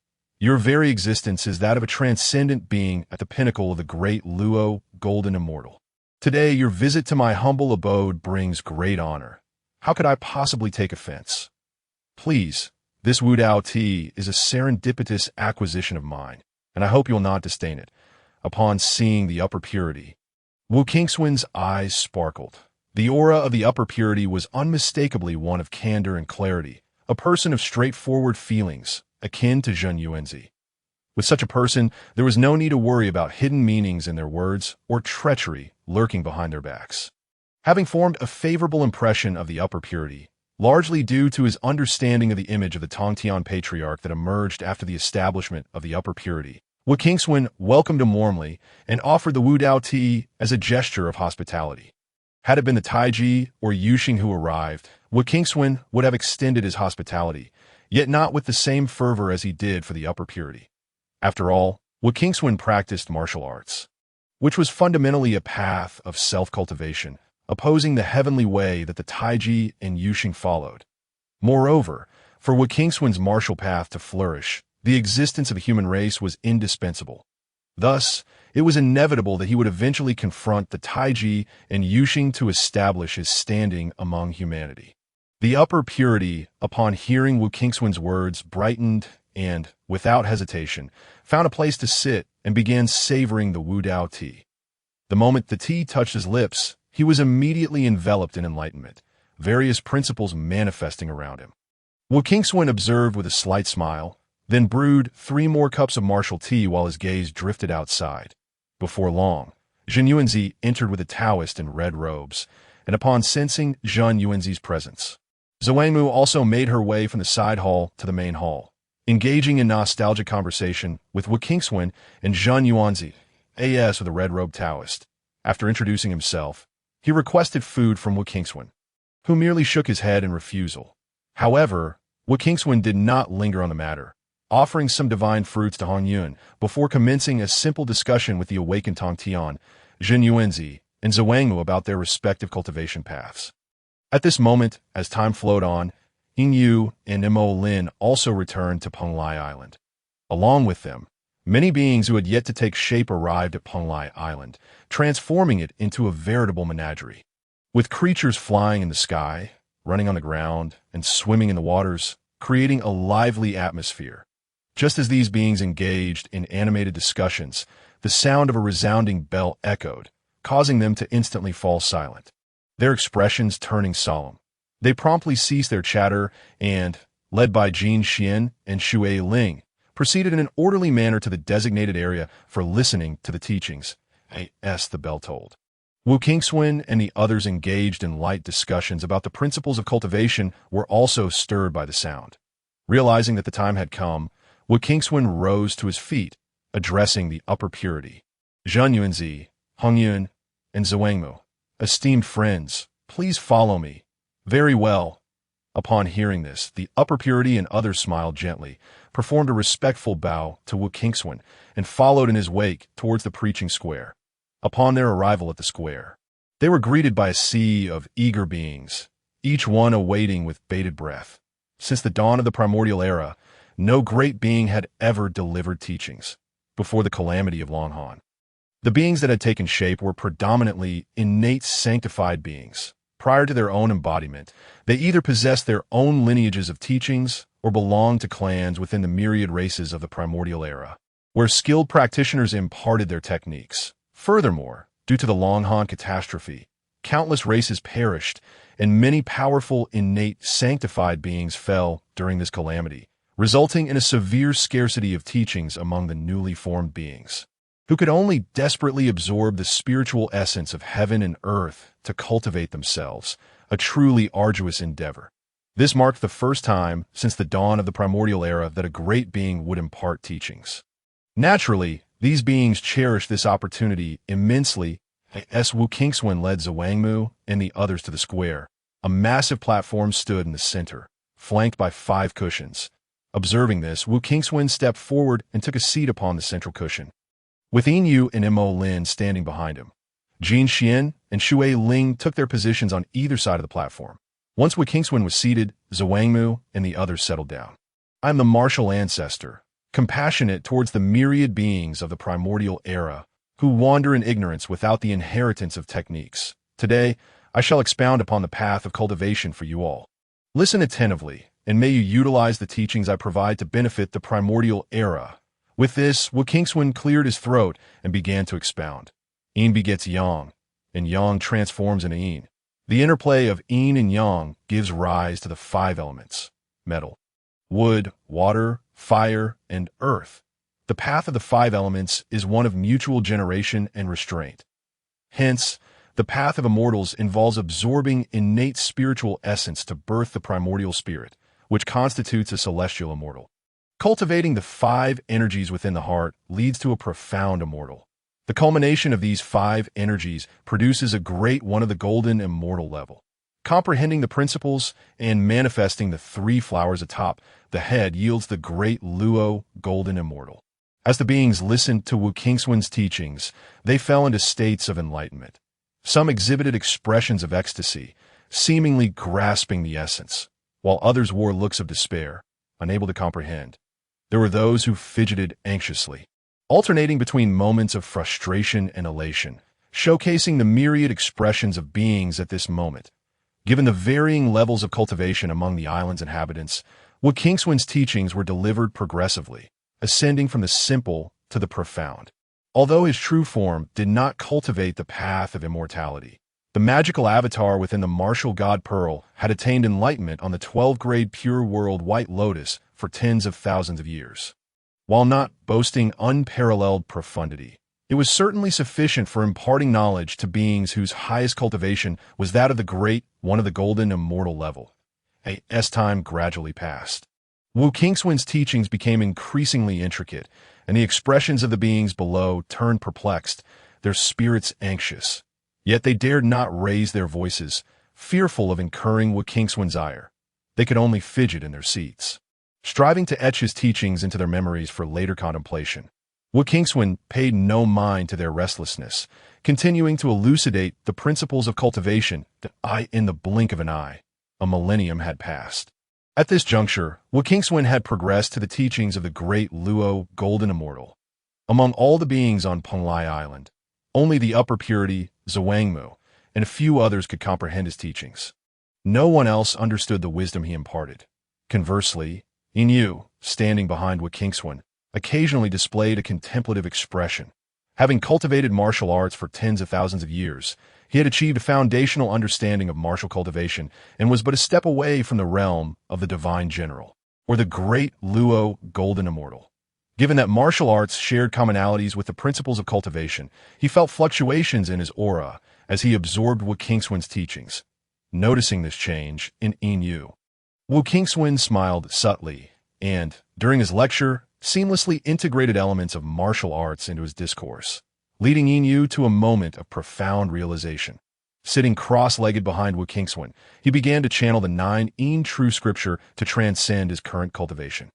Your very existence is that of a transcendent being at the pinnacle of the great Luo, golden immortal. Today, your visit to my humble abode brings great honor. How could I possibly take offense? Please, this Wudao tea is a serendipitous acquisition of mine, and I hope you will not disdain it. Upon seeing the upper purity, Wu Qingxuan's eyes sparkled. The aura of the upper purity was unmistakably one of candor and clarity, a person of straightforward feelings, akin to Zhen Yuanzi. With such a person, there was no need to worry about hidden meanings in their words or treachery lurking behind their backs. Having formed a favorable impression of the upper purity, largely due to his understanding of the image of the Tongtian patriarch that emerged after the establishment of the upper purity, Wu Qingxuan welcomed him warmly and offered the Wudao tea as a gesture of hospitality. Had it been the Taiji or Yuxing who arrived, Wu Qingxuan would have extended his hospitality, yet not with the same fervor as he did for the upper purity. After all, Wu Qingxuan practiced martial arts, which was fundamentally a path of self-cultivation, opposing the heavenly way that the Taiji and Yuxing followed. Moreover, for Wu Qingxuan's martial path to flourish, The existence of a human race was indispensable. Thus, it was inevitable that he would eventually confront the Taiji and Yuxing to establish his standing among humanity. The upper purity, upon hearing Wu Qingxuan's words, brightened and, without hesitation, found a place to sit and began savoring the Wu Dao tea. The moment the tea touched his lips, he was immediately enveloped in enlightenment, various principles manifesting around him. Wu Qingxuan observed with a slight smile, then brewed 3 more cups of martial tea while his gaze drifted outside. Before long, Zhen Yuanzi entered with a Taoist in red robes, and upon sensing Zhen Yuanzi's presence, Zhuangmu also made her way from the side hall to the main hall, engaging in nostalgic conversation with Wu Qingxuan and Zhen Yuanzi, as with a red-robed Taoist. After introducing himself, he requested food from Wu Qingxuan, who merely shook his head in refusal. However, Wu Qingxuan did not linger on the matter, offering some divine fruits to Hong Yun before commencing a simple discussion with the awakened Tong Tian, Zhen Yuanzi, and Zhuangmu about their respective cultivation paths. At this moment, as time flowed on, Ying Yu and Mo Lin also returned to Penglai Island. Along with them, many beings who had yet to take shape arrived at Penglai Island, transforming it into a veritable menagerie. With creatures flying in the sky, running on the ground, and swimming in the waters, creating a lively atmosphere. Just as these beings engaged in animated discussions, the sound of a resounding bell echoed, causing them to instantly fall silent, their expressions turning solemn. They promptly ceased their chatter and, led by Jin Xian and Shui Ling, proceeded in an orderly manner to the designated area for listening to the teachings. As the bell tolled, Wu Qingxuan and the others engaged in light discussions about the principles of cultivation were also stirred by the sound. Realizing that the time had come, Wu Qingxuan rose to his feet, addressing the upper purity. Zhen Yuanzi, Hong Yun, and Zhuangmu, esteemed friends, please follow me. Very well. Upon hearing this, the upper purity and others smiled gently, performed a respectful bow to Wu Qingxuan, and followed in his wake towards the preaching square. Upon their arrival at the square, they were greeted by a sea of eager beings, each one awaiting with bated breath. Since the dawn of the Primordial Era, no great being had ever delivered teachings before the calamity of Longhan. The beings that had taken shape were predominantly innate sanctified beings. Prior to their own embodiment, they either possessed their own lineages of teachings or belonged to clans within the myriad races of the Primordial Era, where skilled practitioners imparted their techniques. Furthermore, due to the Longhan catastrophe, countless races perished, and many powerful innate sanctified beings fell during this calamity, resulting in a severe scarcity of teachings among the newly formed beings, who could only desperately absorb the spiritual essence of heaven and earth to cultivate themselves, a truly arduous endeavor. This marked the first time since the dawn of the Primordial Era that a great being would impart teachings. Naturally, these beings cherished this opportunity immensely. As Wu Qingxuan led Zhuangmu and the others to the square, a massive platform stood in the center, flanked by 5 cushions. Observing this, Wu Qingxuan stepped forward and took a seat upon the central cushion, with Ying Yu and Mo Lin standing behind him. Jin Xian and Shui Ling took their positions on either side of the platform. Once Wu Qingxuan was seated, Zhuangmu and the others settled down. I am the martial ancestor, compassionate towards the myriad beings of the Primordial Era, who wander in ignorance without the inheritance of techniques. Today, I shall expound upon the path of cultivation for you all. Listen attentively, and may you utilize the teachings I provide to benefit the Primordial Era. With this, Wu Qingxuan cleared his throat and began to expound. Yin begets Yang, and Yang transforms into Yin. The interplay of Yin and Yang gives rise to the 5 elements: metal, wood, water, fire, and earth. The path of the 5 elements is one of mutual generation and restraint. Hence, the path of immortals involves absorbing innate spiritual essence to birth the primordial spirit, which constitutes a celestial immortal. Cultivating the 5 energies within the heart leads to a profound immortal. The culmination of these 5 energies produces a great one of the golden immortal level. Comprehending the principles and manifesting the 3 flowers atop the head yields the great Luo golden immortal. As the beings listened to Wu Qingxuan's teachings, they fell into states of enlightenment. Some exhibited expressions of ecstasy, seemingly grasping the essence, while others wore looks of despair, unable to comprehend. there were those who fidgeted anxiously, alternating between moments of frustration and elation, showcasing the myriad expressions of beings at this moment. Given the varying levels of cultivation among the island's inhabitants, Wu Qingxuan's teachings were delivered progressively, ascending from the simple to the profound. Although his true form did not cultivate the path of immortality, the magical avatar within the martial god Pearl had attained enlightenment on the 12th-grade pure world White Lotus for tens of thousands of years. While not boasting unparalleled profundity, it was certainly sufficient for imparting knowledge to beings whose highest cultivation was that of the Great One of the Golden Immortal level. As time gradually passed, Wu Qingxuan's teachings became increasingly intricate, and the expressions of the beings below turned perplexed, their spirits anxious. Yet they dared not raise their voices, fearful of incurring Wu Qingxuan's ire. They could only fidget in their seats, striving to etch his teachings into their memories for later contemplation. Wu Qingxuan paid no mind to their restlessness, continuing to elucidate the principles of cultivation that in the blink of an eye, a millennium had passed. At this juncture, Wu Qingxuan had progressed to the teachings of the great Luo Golden Immortal. Among all the beings on Penglai Island, only the upper purity, Zhuangmu, and a few others could comprehend his teachings. No one else understood the wisdom he imparted. Conversely, Yin, standing behind Wu Qingxuan, occasionally displayed a contemplative expression. Having cultivated martial arts for tens of thousands of years, he had achieved a foundational understanding of martial cultivation and was but a step away from the realm of the divine general, or the great Luo Golden Immortal. Given that martial arts shared commonalities with the principles of cultivation, he felt fluctuations in his aura as he absorbed Wu Qingxuan's teachings. Noticing this change in Yin, Wu Qingxuan smiled subtly and, during his lecture, seamlessly integrated elements of martial arts into his discourse, leading Yin to a moment of profound realization. Sitting cross-legged behind Wu Qingxuan, he began to channel the 9 Yin true scripture to transcend his current cultivation.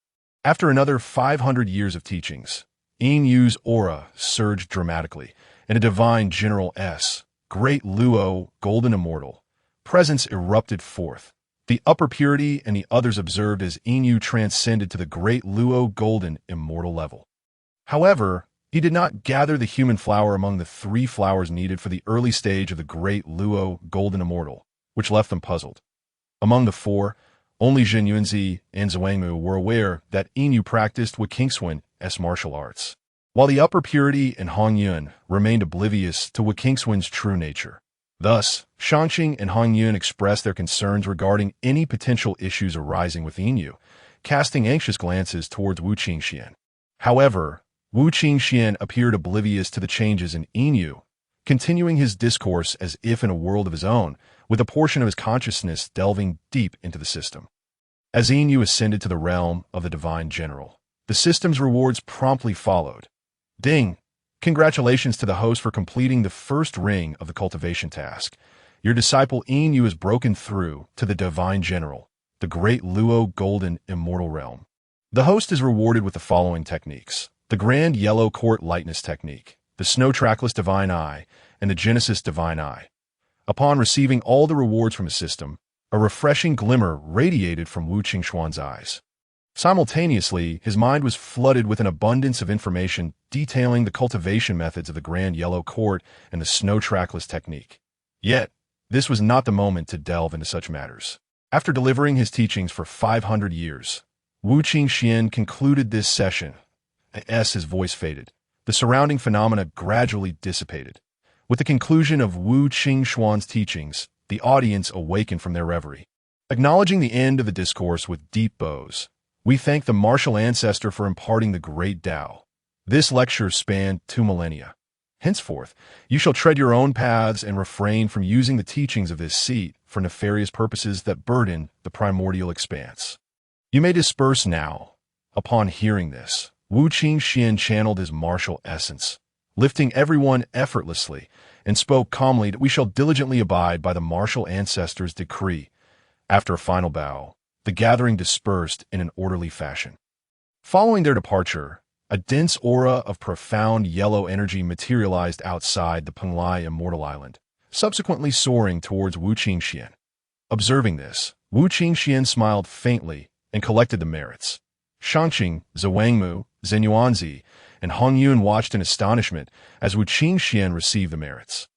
After another 500 years of teachings, Yinyu's aura surged dramatically, and a divine General S, Great Luo Golden Immortal, presence erupted forth. The upper purity and the others observed as Yinyu transcended to the Great Luo Golden Immortal level. However, he did not gather the human flower among the 3 flowers needed for the early stage of the Great Luo Golden Immortal, which left them puzzled. Among the 4, only Jin Yunzi and Zhuangmu were aware that Yinyu practiced Wu Qingxuan's martial arts, while the upper purity and Hongyun remained oblivious to Wu Qingxuan's true nature. Thus, Shanqing and Hongyun expressed their concerns regarding any potential issues arising with Yinyu, casting anxious glances towards Wu Qingxian. However, Wu Qingxian appeared oblivious to the changes in Yinyu, continuing his discourse as if in a world of his own, with a portion of his consciousness delving deep into the system. As Yinyu ascended to the realm of the divine general, the system's rewards promptly followed. Ding! Congratulations to the host for completing the first ring of the cultivation task. Your disciple Yinyu has broken through to the divine general, the great Luo Golden Immortal realm. The host is rewarded with the following techniques: the Grand Yellow Court Lightness Technique, the Snow Trackless Divine Eye, and the Genesis Divine Eye. Upon receiving all the rewards from his system, a refreshing glimmer radiated from Wu Qingxuan's eyes. Simultaneously, his mind was flooded with an abundance of information detailing the cultivation methods of the Grand Yellow Court and the Snow Trackless Technique. Yet, this was not the moment to delve into such matters. After delivering his teachings for 500 years, Wu Qingxian concluded this session. As his voice faded, the surrounding phenomena gradually dissipated. With the conclusion of Wu Qingxuan's teachings, the audience awakened from their reverie. Acknowledging the end of the discourse with deep bows, we thank the martial ancestor for imparting the great Tao. This lecture spanned 2 millennia. Henceforth, you shall tread your own paths and refrain from using the teachings of this seat for nefarious purposes that burden the primordial expanse. You may disperse now. Upon hearing this, Wu Qingxian channeled his martial essence, lifting everyone effortlessly, and spoke calmly that we shall diligently abide by the martial ancestor's decree. After a final bow, the gathering dispersed in an orderly fashion. Following their departure, a dense aura of profound yellow energy materialized outside the Penglai Immortal Island, subsequently soaring towards Wu Qingxian. Observing this, Wu Qingxian smiled faintly and collected the merits. Shangqing, Zhuangmu, Zenyuanzi, and Hongyun watched in astonishment as Wu Qingxuan received the merits.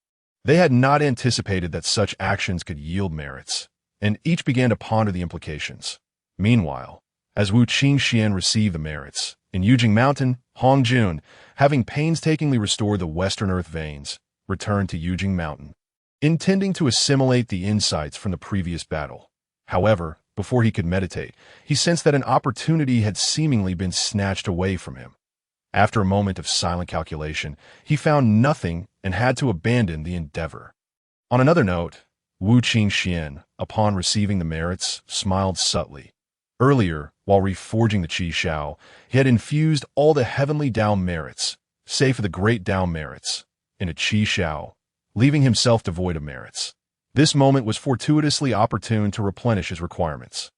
They had not anticipated that such actions could yield merits, and each began to ponder the implications. Meanwhile, as Wu Qingxuan received the merits, in Yujing Mountain, Hongjun, having painstakingly restored the Western Earth veins, returned to Yujing Mountain, intending to assimilate the insights from the previous battle. However, before he could meditate, he sensed that an opportunity had seemingly been snatched away from him. After a moment of silent calculation, he found nothing and had to abandon the endeavor. On another note, Wu Qingxuan, upon receiving the merits, smiled subtly. Earlier, while reforging the Qi Shao, he had infused all the heavenly Dao merits, save for the great Dao merits, in a Qi Shao, leaving himself devoid of merits. This moment was fortuitously opportune to replenish his requirements.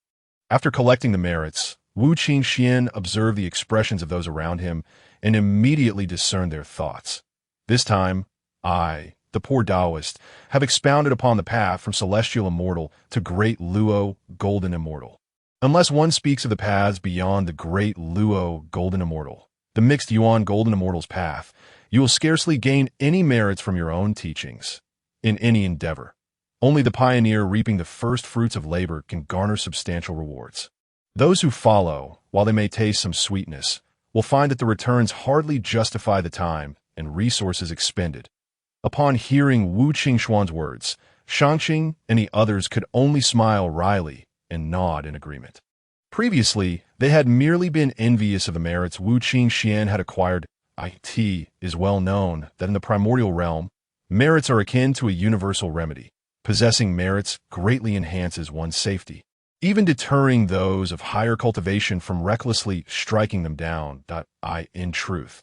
After collecting the merits, Wu Qingxuan observed the expressions of those around him and immediately discerned their thoughts. This time, I, the poor Taoist, have expounded upon the path from celestial immortal to great Luo, golden immortal. Unless one speaks of the paths beyond the great Luo, golden immortal, the mixed Yuan golden immortal's path, you will scarcely gain any merits from your own teachings, in any endeavor. Only the pioneer reaping the first fruits of labor can garner substantial rewards. Those who follow, while they may taste some sweetness, will find that the returns hardly justify the time and resources expended. Upon hearing Wu Qingxuan's words, Shangqing and the others could only smile wryly and nod in agreement. Previously, they had merely been envious of the merits Wu Qingxuan had acquired. It is well known that in the primordial realm, merits are akin to a universal remedy. Possessing merits greatly enhances one's safety, even deterring those of higher cultivation from recklessly striking them down. In truth,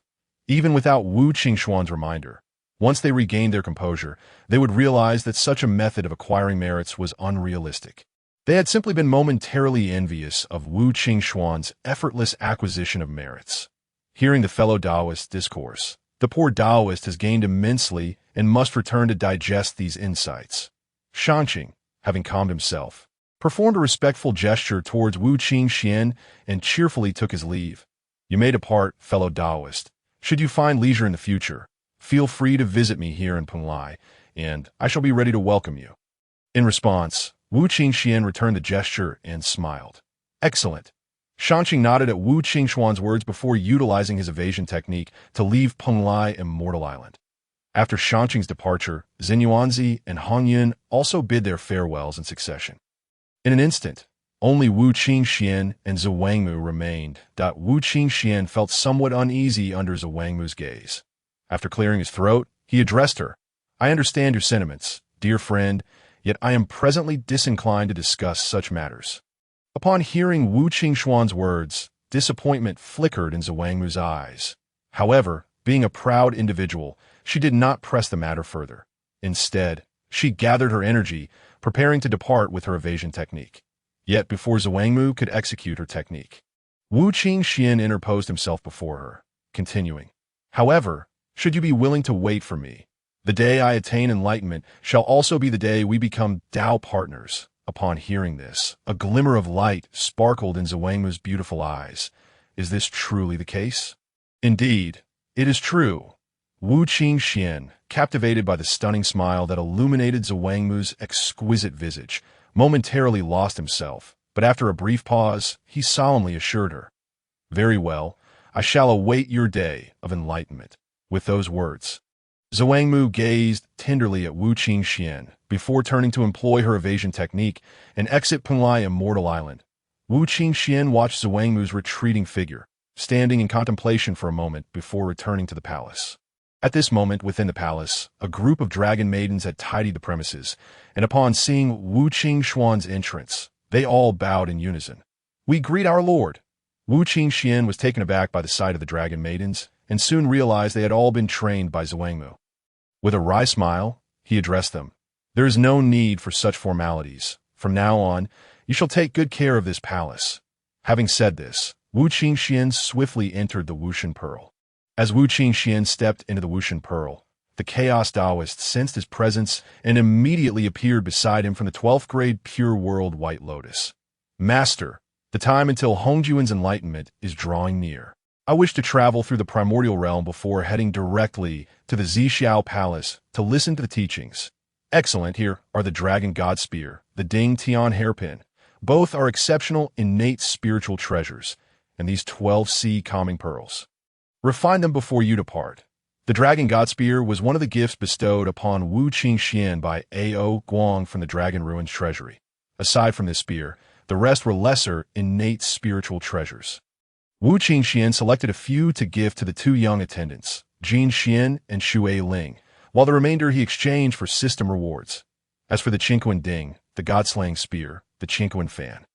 even without Wu Qingxuan's reminder, once they regained their composure, they would realize that such a method of acquiring merits was unrealistic. They had simply been momentarily envious of Wu Qingxuan's effortless acquisition of merits. Hearing the fellow Taoist discourse, the poor Taoist has gained immensely and must return to digest these insights. Shangqing, having calmed himself, performed a respectful gesture towards Wu Qingxuan and cheerfully took his leave. You may depart, fellow Taoist. Should you find leisure in the future, feel free to visit me here in Penglai, and I shall be ready to welcome you. In response, Wu Qingxuan returned the gesture and smiled. Excellent. Shangqing nodded at Wu Qingxuan's words before utilizing his evasion technique to leave Penglai Immortal Island. After Shangqing's departure, Zenyuanzi and Hongyun also bid their farewells in succession. In an instant, only Wu Qingxuan and Zhuangmu remained. Wu Qingxuan felt somewhat uneasy under Zhuangmu's gaze. After clearing his throat, he addressed her. I understand your sentiments, dear friend, yet I am presently disinclined to discuss such matters. Upon hearing Wu Qingxuan's words, disappointment flickered in Zhuangmu's eyes. However, being a proud individual, she did not press the matter further. Instead, she gathered her energy, preparing to depart with her evasion technique. Yet before Zhuangmu could execute her technique, Wu Qingxuan interposed himself before her, continuing, However, should you be willing to wait for me, the day I attain enlightenment shall also be the day we become Tao partners. Upon hearing this, a glimmer of light sparkled in Zhuangmu's beautiful eyes. Is this truly the case? Indeed, it is true. Wu Qingxuan, captivated by the stunning smile that illuminated Zhuangmu's exquisite visage, momentarily lost himself, but after a brief pause, he solemnly assured her, Very well, I shall await your day of enlightenment. With those words, Zhuangmu gazed tenderly at Wu Qingxuan before turning to employ her evasion technique and exit Penglai Immortal Island. Wu Qingxuan watched Zhuangmu's retreating figure, standing in contemplation for a moment before returning to the palace. At this moment within the palace, a group of dragon maidens had tidied the premises, and upon seeing Wu Qingxuan's entrance, they all bowed in unison. We greet our lord. Wu Qingxuan was taken aback by the sight of the dragon maidens, and soon realized they had all been trained by Zhuangmu. With a wry smile, he addressed them. There is no need for such formalities. From now on, you shall take good care of this palace. Having said this, Wu Qingxuan swiftly entered the Wushan Pearl. As Wu Qingxuan stepped into the Wushan Pearl, the Chaos Taoist sensed his presence and immediately appeared beside him from the 12th grade Pure World White Lotus. Master, The time until Hongjuan's enlightenment is drawing near. I wish to travel through the primordial realm before heading directly to the Zixiao Palace to listen to the teachings. Excellent, here are the Dragon God Spear, the Ding Tian Hairpin. Both are exceptional innate spiritual treasures, and these 12 sea calming pearls. Refine them before you depart. The Dragon God Spear was one of the gifts bestowed upon Wu Qingxuan by A.O. Guang from the Dragon Ruins treasury. Aside from this spear, the rest were lesser innate spiritual treasures. Wu Qingxuan selected a few to give to the two young attendants, Jin Xian and Xue Ling, while the remainder he exchanged for system rewards. As for the Qingquan Ding, the God-slaying spear, the Qingquan Fan,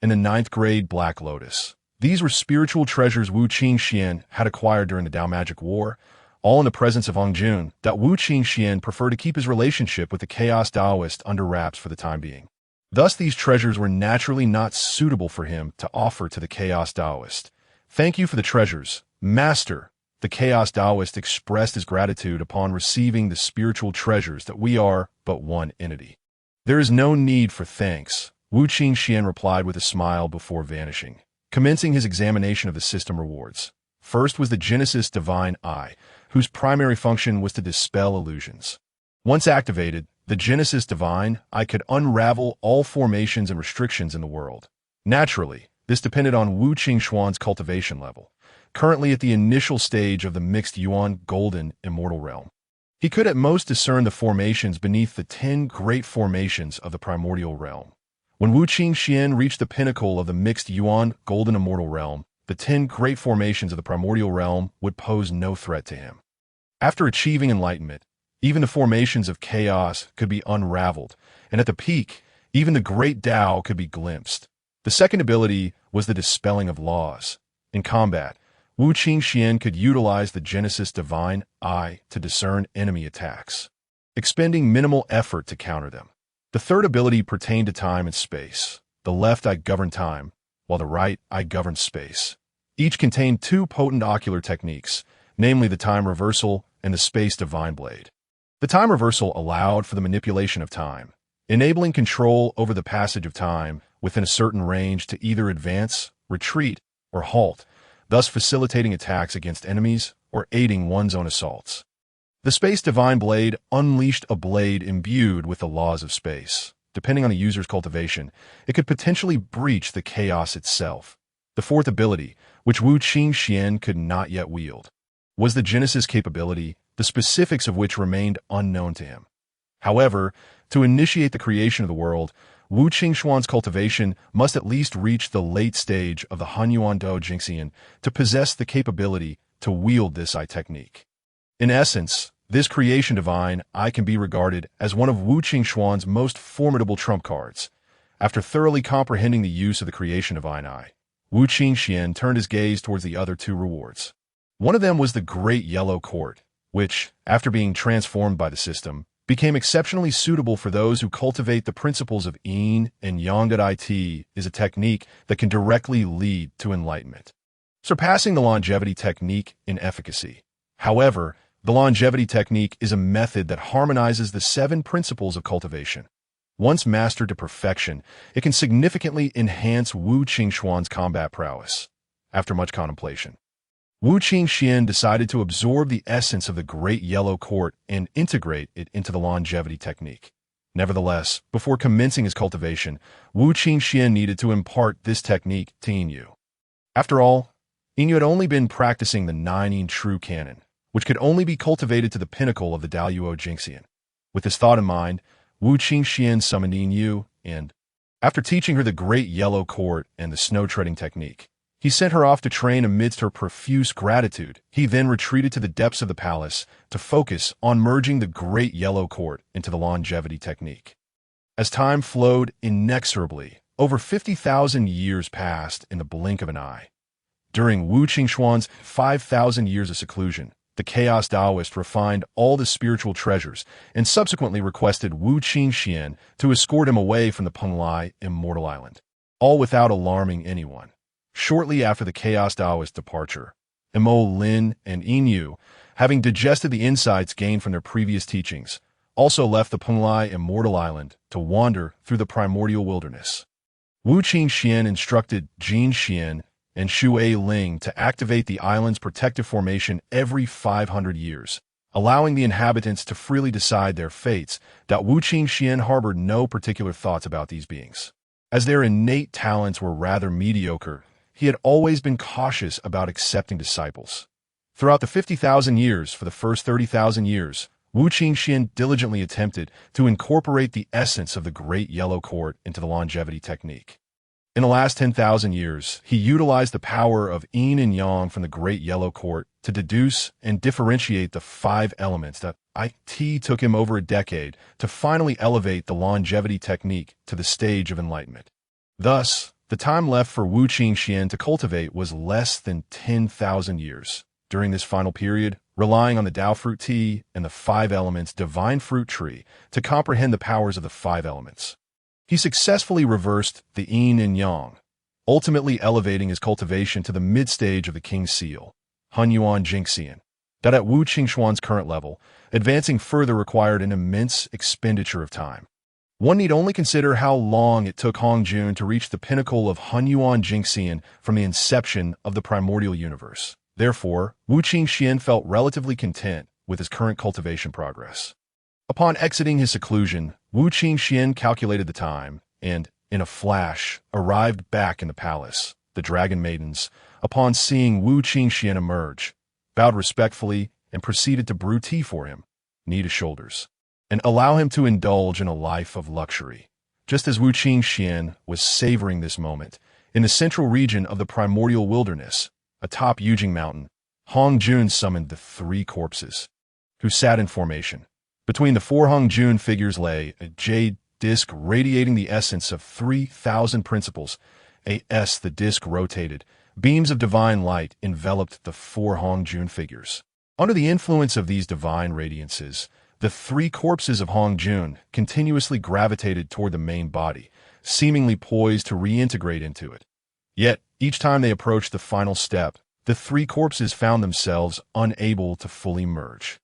and the 9th grade Black Lotus, these were spiritual treasures Wu Qingxuan had acquired during the Dao Magic War, all in the presence of Hongjun, that Wu Qingxuan preferred to keep his relationship with the Chaos Taoist under wraps for the time being. Thus, these treasures were naturally not suitable for him to offer to the Chaos Taoist. Thank you for the treasures, Master. The Chaos Taoist expressed his gratitude upon receiving the spiritual treasures that we are but one entity. There is no need for thanks, Wu Qingxuan replied with a smile before vanishing, commencing his examination of the system rewards. First was the Genesis Divine Eye, whose primary function was to dispel illusions. Once activated, the Genesis Divine Eye could unravel all formations and restrictions in the world. Naturally, this depended on Wu Qingxuan's cultivation level, currently at the initial stage of the mixed Yuan Golden Immortal Realm. He could at most discern the formations beneath the 10 great formations of the Primordial Realm. When Wu Qingxuan reached the pinnacle of the mixed Yuan Golden Immortal Realm, the 10 great formations of the Primordial Realm would pose no threat to him. After achieving enlightenment, even the formations of chaos could be unraveled, and at the peak, even the great Tao could be glimpsed. The second ability was the dispelling of laws. In combat, Wu Qingxuan could utilize the Genesis Divine Eye to discern enemy attacks, expending minimal effort to counter them. The third ability pertained to time and space. The left eye governed time, while the right eye governed space. Each contained two potent ocular techniques, namely the time reversal and the space divine blade. The time reversal allowed for the manipulation of time, enabling control over the passage of time within a certain range to either advance, retreat, or halt, thus facilitating attacks against enemies or aiding one's own assaults. The Space Divine Blade unleashed a blade imbued with the laws of space. Depending on the user's cultivation, it could potentially breach the chaos itself. The fourth ability, which Wu Qingxuan could not yet wield, was the Genesis capability, the specifics of which remained unknown to him. However, to initiate the creation of the world, Wu Qingxuan's cultivation must at least reach the late stage of the Hanyuan Dou Jingxian to possess the capability to wield this eye technique. In essence, this creation divine eye can be regarded as one of Wu Qingxuan's most formidable trump cards. After thoroughly comprehending the use of the creation divine eye, Wu Qingxuan turned his gaze towards the other two rewards. One of them was the Great Yellow Court, which, after being transformed by the system, became exceptionally suitable for those who cultivate the principles of yin and yang. It is a technique that can directly lead to enlightenment, surpassing the longevity technique in efficacy. However, the longevity technique is a method that harmonizes the 7 principles of cultivation. Once mastered to perfection, it can significantly enhance Wu Qingxuan's combat prowess. After much contemplation, Wu Qingxuan decided to absorb the essence of the Great Yellow Court and integrate it into the longevity technique. Nevertheless, before commencing his cultivation, Wu Qingxuan needed to impart this technique to Yinyu. After all, Yinyu had only been practicing the 9 Yin True Canon, which could only be cultivated to the pinnacle of the Daoyuo Jingxian. With this thought in mind, Wu Qingxuan summoned Yinyu and, after teaching her the Great Yellow Court and the snow-treading technique, he sent her off to train amidst her profuse gratitude. He then retreated to the depths of the palace to focus on merging the Great Yellow Court into the longevity technique. As time flowed inexorably, over 50,000 years passed in the blink of an eye. During Wu Qingxuan's 5,000 years of seclusion, the Chaos Taoist refined all the spiritual treasures and subsequently requested Wu Qingxuan to escort him away from the Penglai Immortal Island, all without alarming anyone. Shortly after the Chaos Taoist departure, Mo Lin and Yinyu, having digested the insights gained from their previous teachings, also left the Penglai Immortal Island to wander through the primordial wilderness. Wu Qingxuan instructed Jin Xian and Shui Ling to activate the island's protective formation every 500 years, allowing the inhabitants to freely decide their fates. Wu Qingxuan harbored no particular thoughts about these beings. As their innate talents were rather mediocre, he had always been cautious about accepting disciples. Throughout the 50,000 years, for the first 30,000 years, Wu Qingxuan diligently attempted to incorporate the essence of the Great Yellow Court into the longevity technique. In the last 10,000 years, he utilized the power of yin and yang from the Great Yellow Court to deduce and differentiate the 5 elements that it took him over a decade to finally elevate the longevity technique to the stage of enlightenment. Thus, the time left for Wu Qingxuan to cultivate was less than 10,000 years. During this final period, relying on the Tao fruit tea and the 5 elements divine fruit tree to comprehend the powers of the 5 elements. He successfully reversed the yin and yang, ultimately elevating his cultivation to the mid-stage of the King's Seal, Hunyuan Jingxian. That at Wu Qingxuan's current level, advancing further required an immense expenditure of time. One need only consider how long it took Hong Jun to reach the pinnacle of Hunyuan Jingxian from the inception of the primordial universe. Therefore, Wu Qingxuan felt relatively content with his current cultivation progress. Upon exiting his seclusion, Wu Qingxuan calculated the time and, in a flash, arrived back in the palace. The dragon maidens, upon seeing Wu Qingxuan emerge, bowed respectfully and proceeded to brew tea for him, knee to shoulders, and allow him to indulge in a life of luxury. Just as Wu Qingxuan was savoring this moment, in the central region of the primordial wilderness, atop Yujing Mountain, Hong Jun summoned the 3 corpses, who sat in formation. Between the 4 Hong Jun figures lay a jade disc radiating the essence of 3,000 principles. As the disc rotated, beams of divine light enveloped the 4 Hong Jun figures. Under the influence of these divine radiances, the 3 corpses of Hong Jun continuously gravitated toward the main body, seemingly poised to reintegrate into it. Yet, each time they approached the final step, the 3 corpses found themselves unable to fully merge.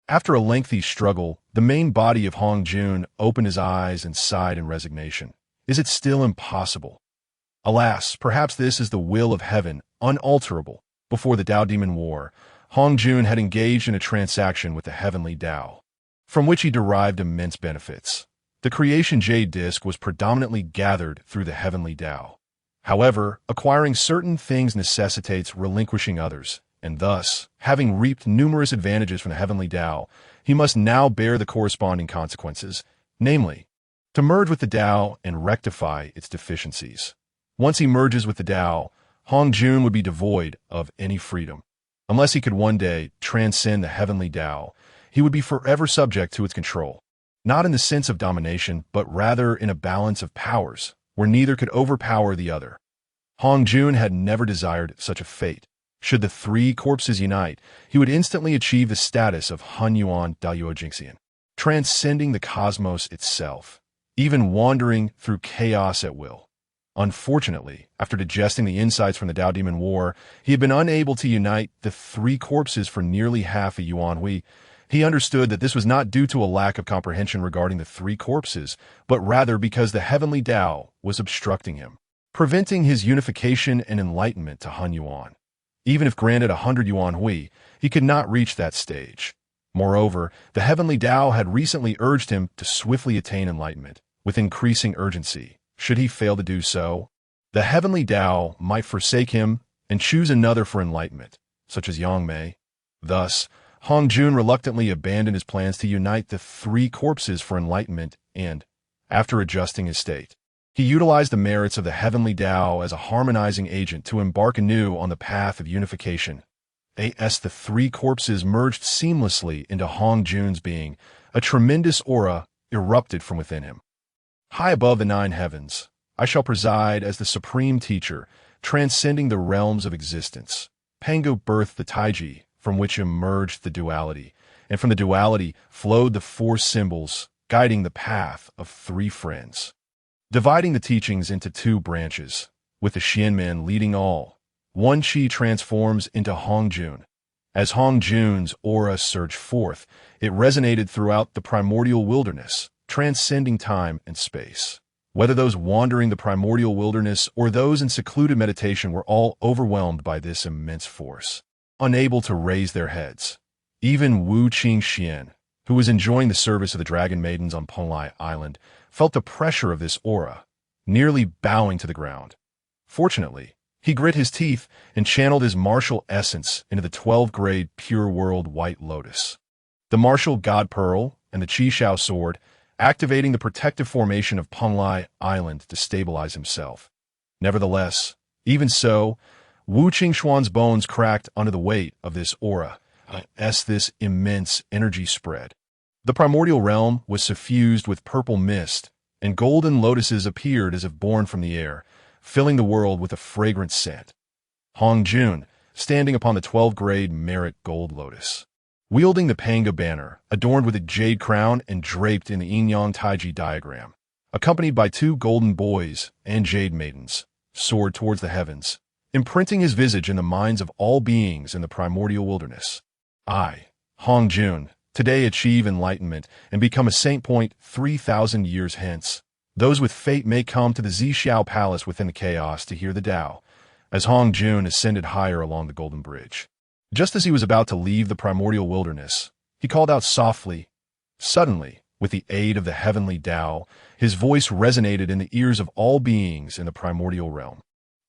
After a lengthy struggle, the main body of Hong Jun opened his eyes and sighed in resignation. Is it still impossible? Alas, perhaps this is the will of heaven, unalterable. Before the Tao Demon War, Hong Jun had engaged in a transaction with the heavenly Tao, from which he derived immense benefits. The creation jade disc was predominantly gathered through the heavenly Tao. However, acquiring certain things necessitates relinquishing others, and thus, having reaped numerous advantages from the heavenly Tao, he must now bear the corresponding consequences, namely, to merge with the Tao and rectify its deficiencies. Once he merges with the Tao, Hong Jun would be devoid of any freedom. Unless he could one day transcend the heavenly Tao, he would be forever subject to its control, not in the sense of domination, but rather in a balance of powers, where neither could overpower the other. Hong Jun had never desired such a fate. Should the 3 corpses unite, he would instantly achieve the status of Hunyuan Daiyuo Jingxian, transcending the cosmos itself, even wandering through chaos at will. Unfortunately, after digesting the insights from the Tao Demon War, he had been unable to unite the 3 corpses for nearly half a yuan hui. He understood that this was not due to a lack of comprehension regarding the 3 corpses, but rather because the heavenly Tao was obstructing him, preventing his unification and enlightenment to Hunyuan. Even if granted 100 yuan hui, he could not reach that stage. Moreover, the heavenly Tao had recently urged him to swiftly attain enlightenment, with increasing urgency. Should he fail to do so, the heavenly Tao might forsake him and choose another for enlightenment, such as Yang Mei. Thus, Hong Jun reluctantly abandoned his plans to unite the 3 corpses for enlightenment and, after adjusting his state, he utilized the merits of the heavenly Tao as a harmonizing agent to embark anew on the path of unification. As the 3 corpses merged seamlessly into Hong Jun's being, a tremendous aura erupted from within him. High above the 9 heavens, I shall preside as the supreme teacher, transcending the realms of existence. Pangu birthed the Taiji, from which emerged the duality, and from the duality flowed the 4 symbols, guiding the path of 3 friends. Dividing the teachings into 2 branches, with the Xianmen leading all, one Qi transforms into Hong Jun. As Hong Jun's aura surged forth, it resonated throughout the primordial wilderness, transcending time and space. Whether those wandering the primordial wilderness or those in secluded meditation were all overwhelmed by this immense force, unable to raise their heads. Even Wu Qingxuan, who was enjoying the service of the dragon maidens on Penglai Island, felt the pressure of this aura, nearly bowing to the ground. Fortunately, he grit his teeth and channeled his martial essence into the 12th-grade Pure World White Lotus, the martial God Pearl, and the Qi Shao sword, activating the protective formation of Penglai Island to stabilize himself. Nevertheless, even so, Wu Qingxuan's bones cracked under the weight of this aura, as this immense energy spread. The primordial realm was suffused with purple mist, and golden lotuses appeared as if born from the air, filling the world with a fragrant scent. Hong Jun, standing upon the 12th-grade merit gold lotus, wielding the Panga banner, adorned with a jade crown and draped in the yin-yang taiji diagram, accompanied by 2 golden boys and jade maidens, soared towards the heavens, imprinting his visage in the minds of all beings in the primordial wilderness. I, Hong Jun, today achieve enlightenment and become a saint. 3,000 years hence, those with fate may come to the Zhixiao Palace within the chaos to hear the Tao, as Hong Jun ascended higher along the Golden Bridge. Just as he was about to leave the primordial wilderness, he called out softly. Suddenly, with the aid of the heavenly Tao, his voice resonated in the ears of all beings in the primordial realm,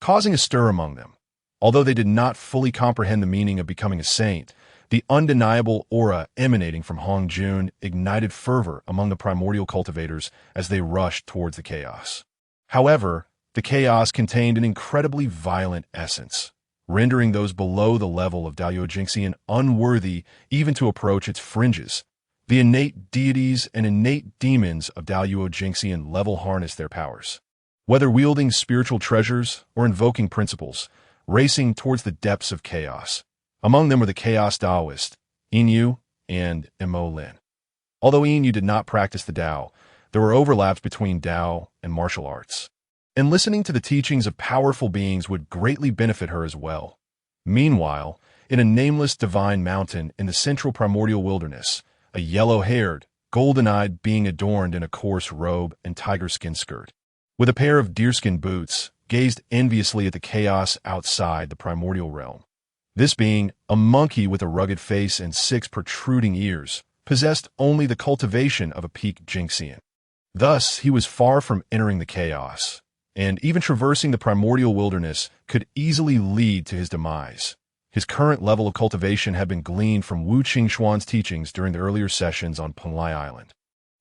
causing a stir among them. Although they did not fully comprehend the meaning of becoming a saint, the undeniable aura emanating from Hong Jun ignited fervor among the primordial cultivators as they rushed towards the chaos. However, the chaos contained an incredibly violent essence, rendering those below the level of Dao Jingxian unworthy even to approach its fringes. The innate deities and innate demons of Dao Jingxian level harnessed their powers, whether wielding spiritual treasures or invoking principles, racing towards the depths of chaos. Among them were the Chaos Taoist, Yin and Mo Lin. Although Yin did not practice the Tao, there were overlaps between Tao and martial arts, and listening to the teachings of powerful beings would greatly benefit her as well. Meanwhile, in a nameless divine mountain in the central primordial wilderness, a yellow-haired, golden-eyed being adorned in a coarse robe and tiger-skin skirt, with a pair of deerskin boots, gazed enviously at the chaos outside the primordial realm. This being, a monkey with a rugged face and 6 protruding ears, possessed only the cultivation of a peak Jingxian. Thus, he was far from entering the chaos, and even traversing the primordial wilderness could easily lead to his demise. His current level of cultivation had been gleaned from Wu Qingxuan's teachings during the earlier sessions on Penglai Island.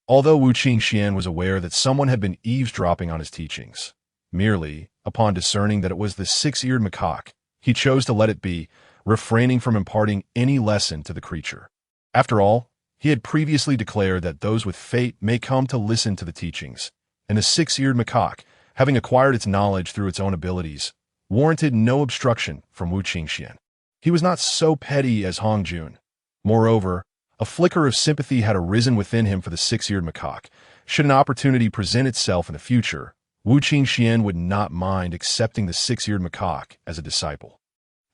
Although Wu Qingxuan was aware that someone had been eavesdropping on his teachings, merely, upon discerning that it was the 6-eared macaque, he chose to let it be, refraining from imparting any lesson to the creature. After all, he had previously declared that those with fate may come to listen to the teachings, and the 6-eared macaque, having acquired its knowledge through its own abilities, warranted no obstruction from Wu Qingxuan. He was not so petty as Hong Jun. Moreover, a flicker of sympathy had arisen within him for the 6-eared macaque. Should an opportunity present itself in the future, Wu Qingxuan would not mind accepting the 6-eared macaque as a disciple.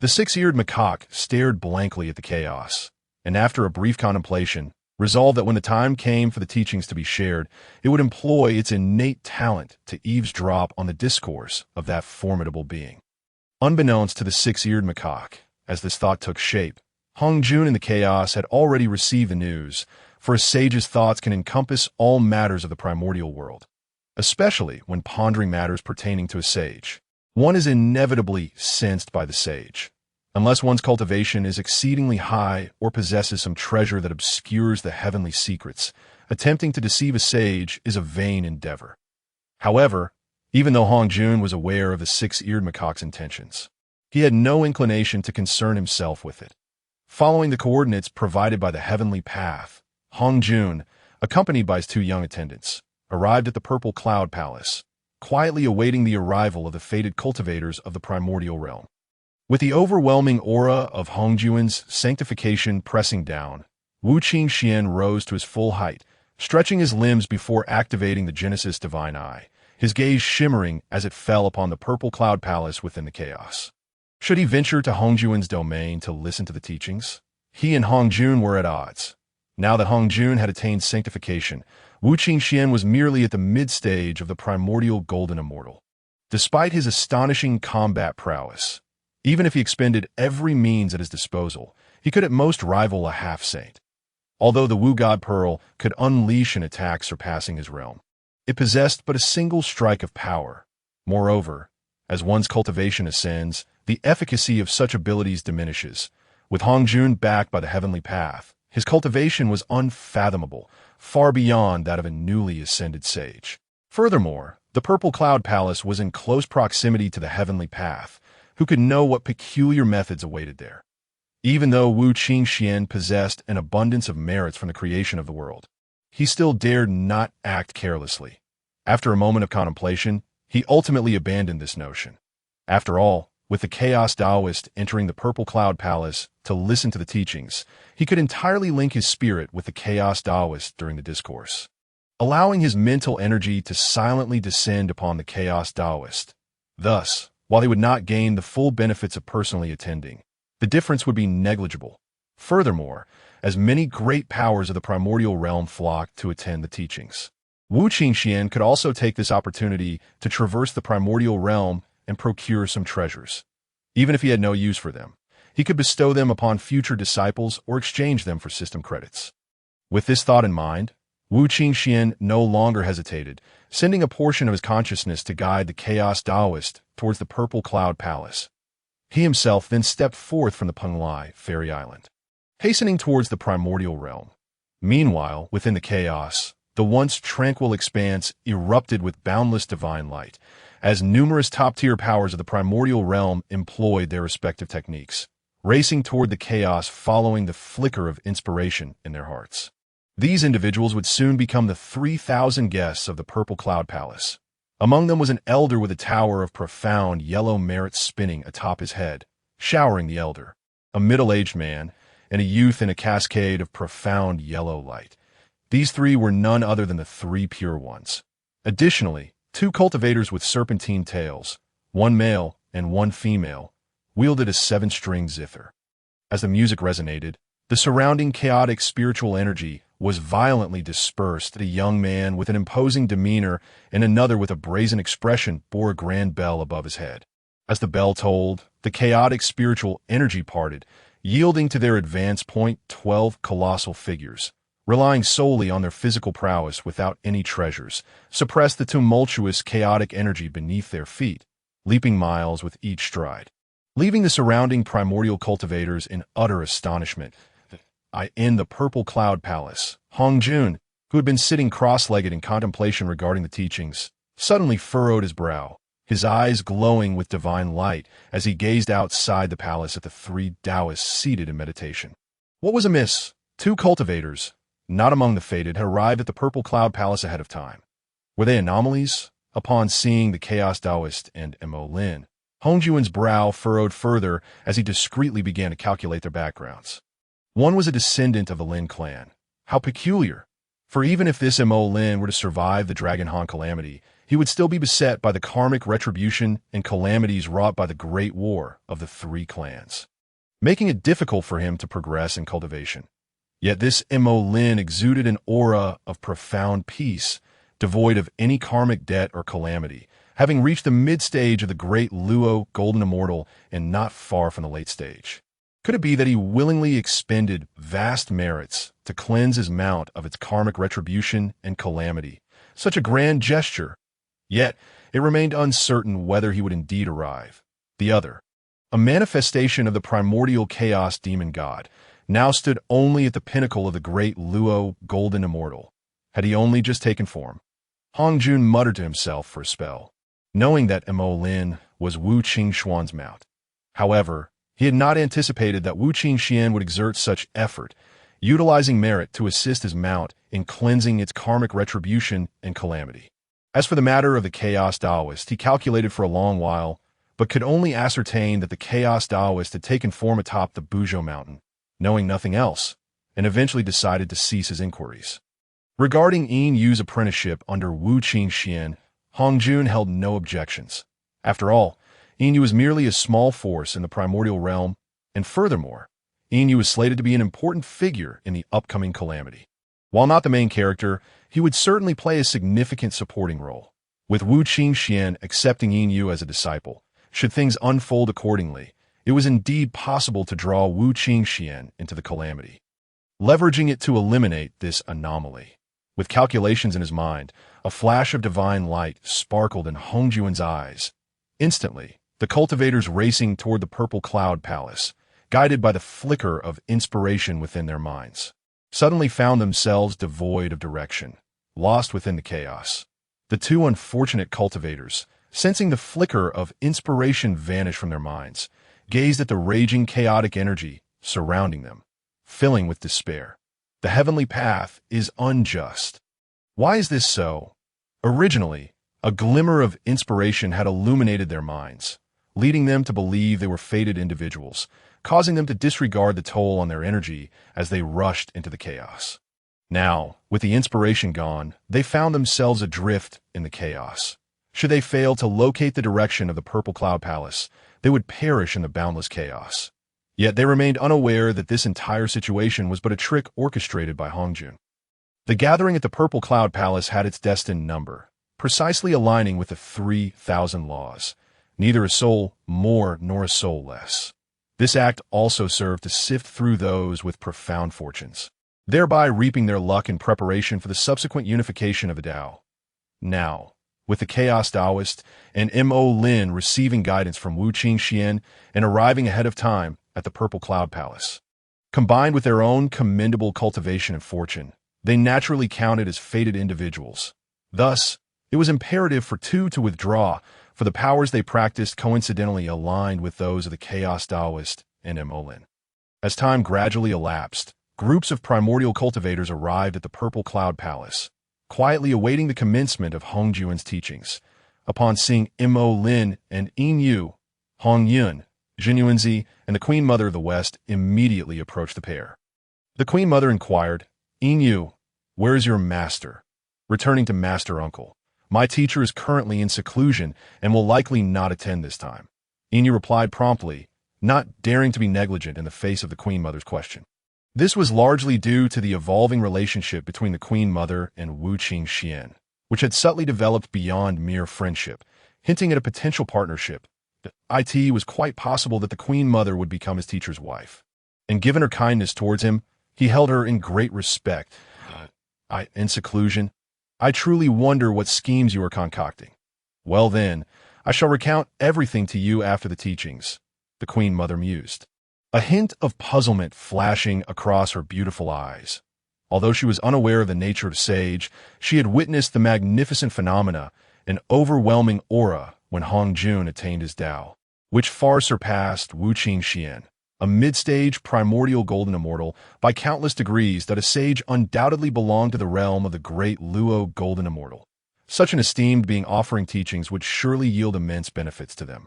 The 6-eared macaque stared blankly at the chaos, and after a brief contemplation, resolved that when the time came for the teachings to be shared, it would employ its innate talent to eavesdrop on the discourse of that formidable being. Unbeknownst to the 6-eared macaque, as this thought took shape, Hong Jun in the chaos had already received the news, for a sage's thoughts can encompass all matters of the primordial world, especially when pondering matters pertaining to a sage. One is inevitably sensed by the sage, unless one's cultivation is exceedingly high or possesses some treasure that obscures the heavenly secrets. Attempting to deceive a sage is a vain endeavor. However, even though Hong Jun was aware of the 6-eared macaque's intentions, he had no inclination to concern himself with it. Following the coordinates provided by the heavenly path, Hong Jun, accompanied by his 2 young attendants, arrived at the Purple Cloud Palace, quietly awaiting the arrival of the fated cultivators of the primordial realm. With the overwhelming aura of Hong Jun's sanctification pressing down, Wu Qingxuan rose to his full height, stretching his limbs before activating the Genesis Divine Eye, his gaze shimmering as it fell upon the Purple Cloud Palace within the chaos. Should he venture to Hong Jun's domain to listen to the teachings? He and Hong Jun were at odds. Now that Hong Jun had attained sanctification, Wu Qingxuan was merely at the mid-stage of the primordial golden immortal. Despite his astonishing combat prowess, even if he expended every means at his disposal, he could at most rival a half-saint. Although the Wu God Pearl could unleash an attack surpassing his realm, it possessed but a single strike of power. Moreover, as one's cultivation ascends, the efficacy of such abilities diminishes. With Kong Xuan backed by the heavenly path, his cultivation was unfathomable, far beyond that of a newly ascended sage. Furthermore, the Purple Cloud Palace was in close proximity to the heavenly path. Who could know what peculiar methods awaited there? Even though Wu Qingxuan possessed an abundance of merits from the creation of the world, he still dared not act carelessly. After a moment of contemplation, he ultimately abandoned this notion. After all, with the Chaos Taoist entering the Purple Cloud Palace to listen to the teachings, he could entirely link his spirit with the Chaos Taoist during the discourse, allowing his mental energy to silently descend upon the Chaos Taoist. Thus, while he would not gain the full benefits of personally attending, the difference would be negligible. Furthermore, as many great powers of the primordial realm flocked to attend the teachings, Wu Qingxuan could also take this opportunity to traverse the primordial realm and procure some treasures. Even if he had no use for them, he could bestow them upon future disciples or exchange them for system credits. With this thought in mind, Wu Qingxuan no longer hesitated, sending a portion of his consciousness to guide the Chaos Taoist towards the Purple Cloud Palace. He himself then stepped forth from the Penglai Fairy Island, hastening towards the primordial realm. Meanwhile, within the chaos, the once tranquil expanse erupted with boundless divine light, as numerous top-tier powers of the primordial realm employed their respective techniques, racing toward the chaos following the flicker of inspiration in their hearts. These individuals would soon become the 3,000 guests of the Purple Cloud Palace. Among them was an elder with a tower of profound yellow merit spinning atop his head, showering the elder, a middle-aged man, and a youth in a cascade of profound yellow light. These three were none other than the three pure ones. Additionally, two cultivators with serpentine tails, one male and one female, wielded a 7-string zither. As the music resonated, the surrounding chaotic spiritual energy was violently dispersed. A young man with an imposing demeanor and another with a brazen expression bore a grand bell above his head. As the bell tolled, the chaotic spiritual energy parted, yielding to their advance point 12 colossal figures, relying solely on their physical prowess without any treasures, suppressed the tumultuous chaotic energy beneath their feet, leaping miles with each stride, leaving the surrounding primordial cultivators in utter astonishment. In the Purple Cloud Palace, Kong Xuan, who had been sitting cross-legged in contemplation regarding the teachings, suddenly furrowed his brow, his eyes glowing with divine light as he gazed outside the palace at the three Taoists seated in meditation. What was amiss? Two cultivators, not among the fated, had arrived at the Purple Cloud Palace ahead of time. Were they anomalies? Upon seeing the Chaos Taoist and Mo Lin, Kong Xuan's brow furrowed further as he discreetly began to calculate their backgrounds. One was a descendant of the Lin clan. How peculiar! For even if this Mo Lin were to survive the Dragon Han calamity, he would still be beset by the karmic retribution and calamities wrought by the Great War of the three clans, making it difficult for him to progress in cultivation. Yet this Mo Lin exuded an aura of profound peace, devoid of any karmic debt or calamity, having reached the mid-stage of the Great Luo Golden Immortal and not far from the late stage. Could it be that he willingly expended vast merits to cleanse his mount of its karmic retribution and calamity? Such a grand gesture! Yet, it remained uncertain whether he would indeed arrive. The other, a manifestation of the primordial chaos demon god, now stood only at the pinnacle of the Great Luo Golden Immortal. Had he only just taken form? Kong Xuan muttered to himself for a spell, knowing that Mo Lin was Wu Qingxuan's mount. However, he had not anticipated that Wu Qingxuan would exert such effort, utilizing merit to assist his mount in cleansing its karmic retribution and calamity. As for the matter of the Chaos Taoist, he calculated for a long while, but could only ascertain that the Chaos Taoist had taken form atop the Buzhou mountain, knowing nothing else, and eventually decided to cease his inquiries. Regarding Yin Yu's apprenticeship under Wu Qingxuan, Kong Xuan held no objections. After all, Yin Yu was merely a small force in the primordial realm, and furthermore, Yin Yu was slated to be an important figure in the upcoming calamity. While not the main character, he would certainly play a significant supporting role. With Wu Qingxuan accepting Yin Yu as a disciple, should things unfold accordingly, it was indeed possible to draw Wu Qingxuan into the calamity, leveraging it to eliminate this anomaly. With calculations in his mind, a flash of divine light sparkled in Hongjuan's eyes. Instantly, the cultivators racing toward the purple cloud palace, guided by the flicker of inspiration within their minds, suddenly found themselves devoid of direction, lost within the chaos. The two unfortunate cultivators, sensing the flicker of inspiration vanish from their minds, gazed at the raging chaotic energy surrounding them, filling with despair. The heavenly path is unjust. Why is this so? Originally, a glimmer of inspiration had illuminated their minds, leading them to believe they were fated individuals, causing them to disregard the toll on their energy as they rushed into the chaos. Now, with the inspiration gone, they found themselves adrift in the chaos. Should they fail to locate the direction of the Purple Cloud Palace, they would perish in the boundless chaos. Yet they remained unaware that this entire situation was but a trick orchestrated by Hongjun. The gathering at the Purple Cloud Palace had its destined number, precisely aligning with the 3,000 laws, neither a soul more nor a soul less. This act also served to sift through those with profound fortunes, thereby reaping their luck in preparation for the subsequent unification of the Tao. Now, with the Chaos Taoist and Mo Lin receiving guidance from Wu Qingxuan and arriving ahead of time at the Purple Cloud Palace, combined with their own commendable cultivation and fortune, they naturally counted as fated individuals. Thus, it was imperative for two to withdraw, for the powers they practiced coincidentally aligned with those of the Chaos Taoist and Mo Lin. As time gradually elapsed, groups of primordial cultivators arrived at the Purple Cloud Palace, quietly awaiting the commencement of Hongjuan's teachings. Upon seeing Mo Lin and Yin Yu, Hong Yun, Jinyuanzi, and the Queen Mother of the West immediately approached the pair. The Queen Mother inquired, "Yin Yu, where is your master?" Returning to Master Uncle, "My teacher is currently in seclusion and will likely not attend this time." Yin Yu replied promptly, not daring to be negligent in the face of the Queen Mother's question. This was largely due to the evolving relationship between the Queen Mother and Wu Qingxuan, which had subtly developed beyond mere friendship, hinting at a potential partnership. It was quite possible that the Queen Mother would become his teacher's wife. And given her kindness towards him, he held her in great respect. In seclusion, I truly wonder what schemes you are concocting. Well then, I shall recount everything to you after the teachings, the Queen Mother mused, a hint of puzzlement flashing across her beautiful eyes. Although she was unaware of the nature of sage, she had witnessed the magnificent phenomena, an overwhelming aura, when Hongjun attained his Tao, which far surpassed Wu Qingxuan, a mid-stage primordial golden immortal, by countless degrees. That a sage undoubtedly belonged to the realm of the great Luo golden immortal. Such an esteemed being offering teachings would surely yield immense benefits to them.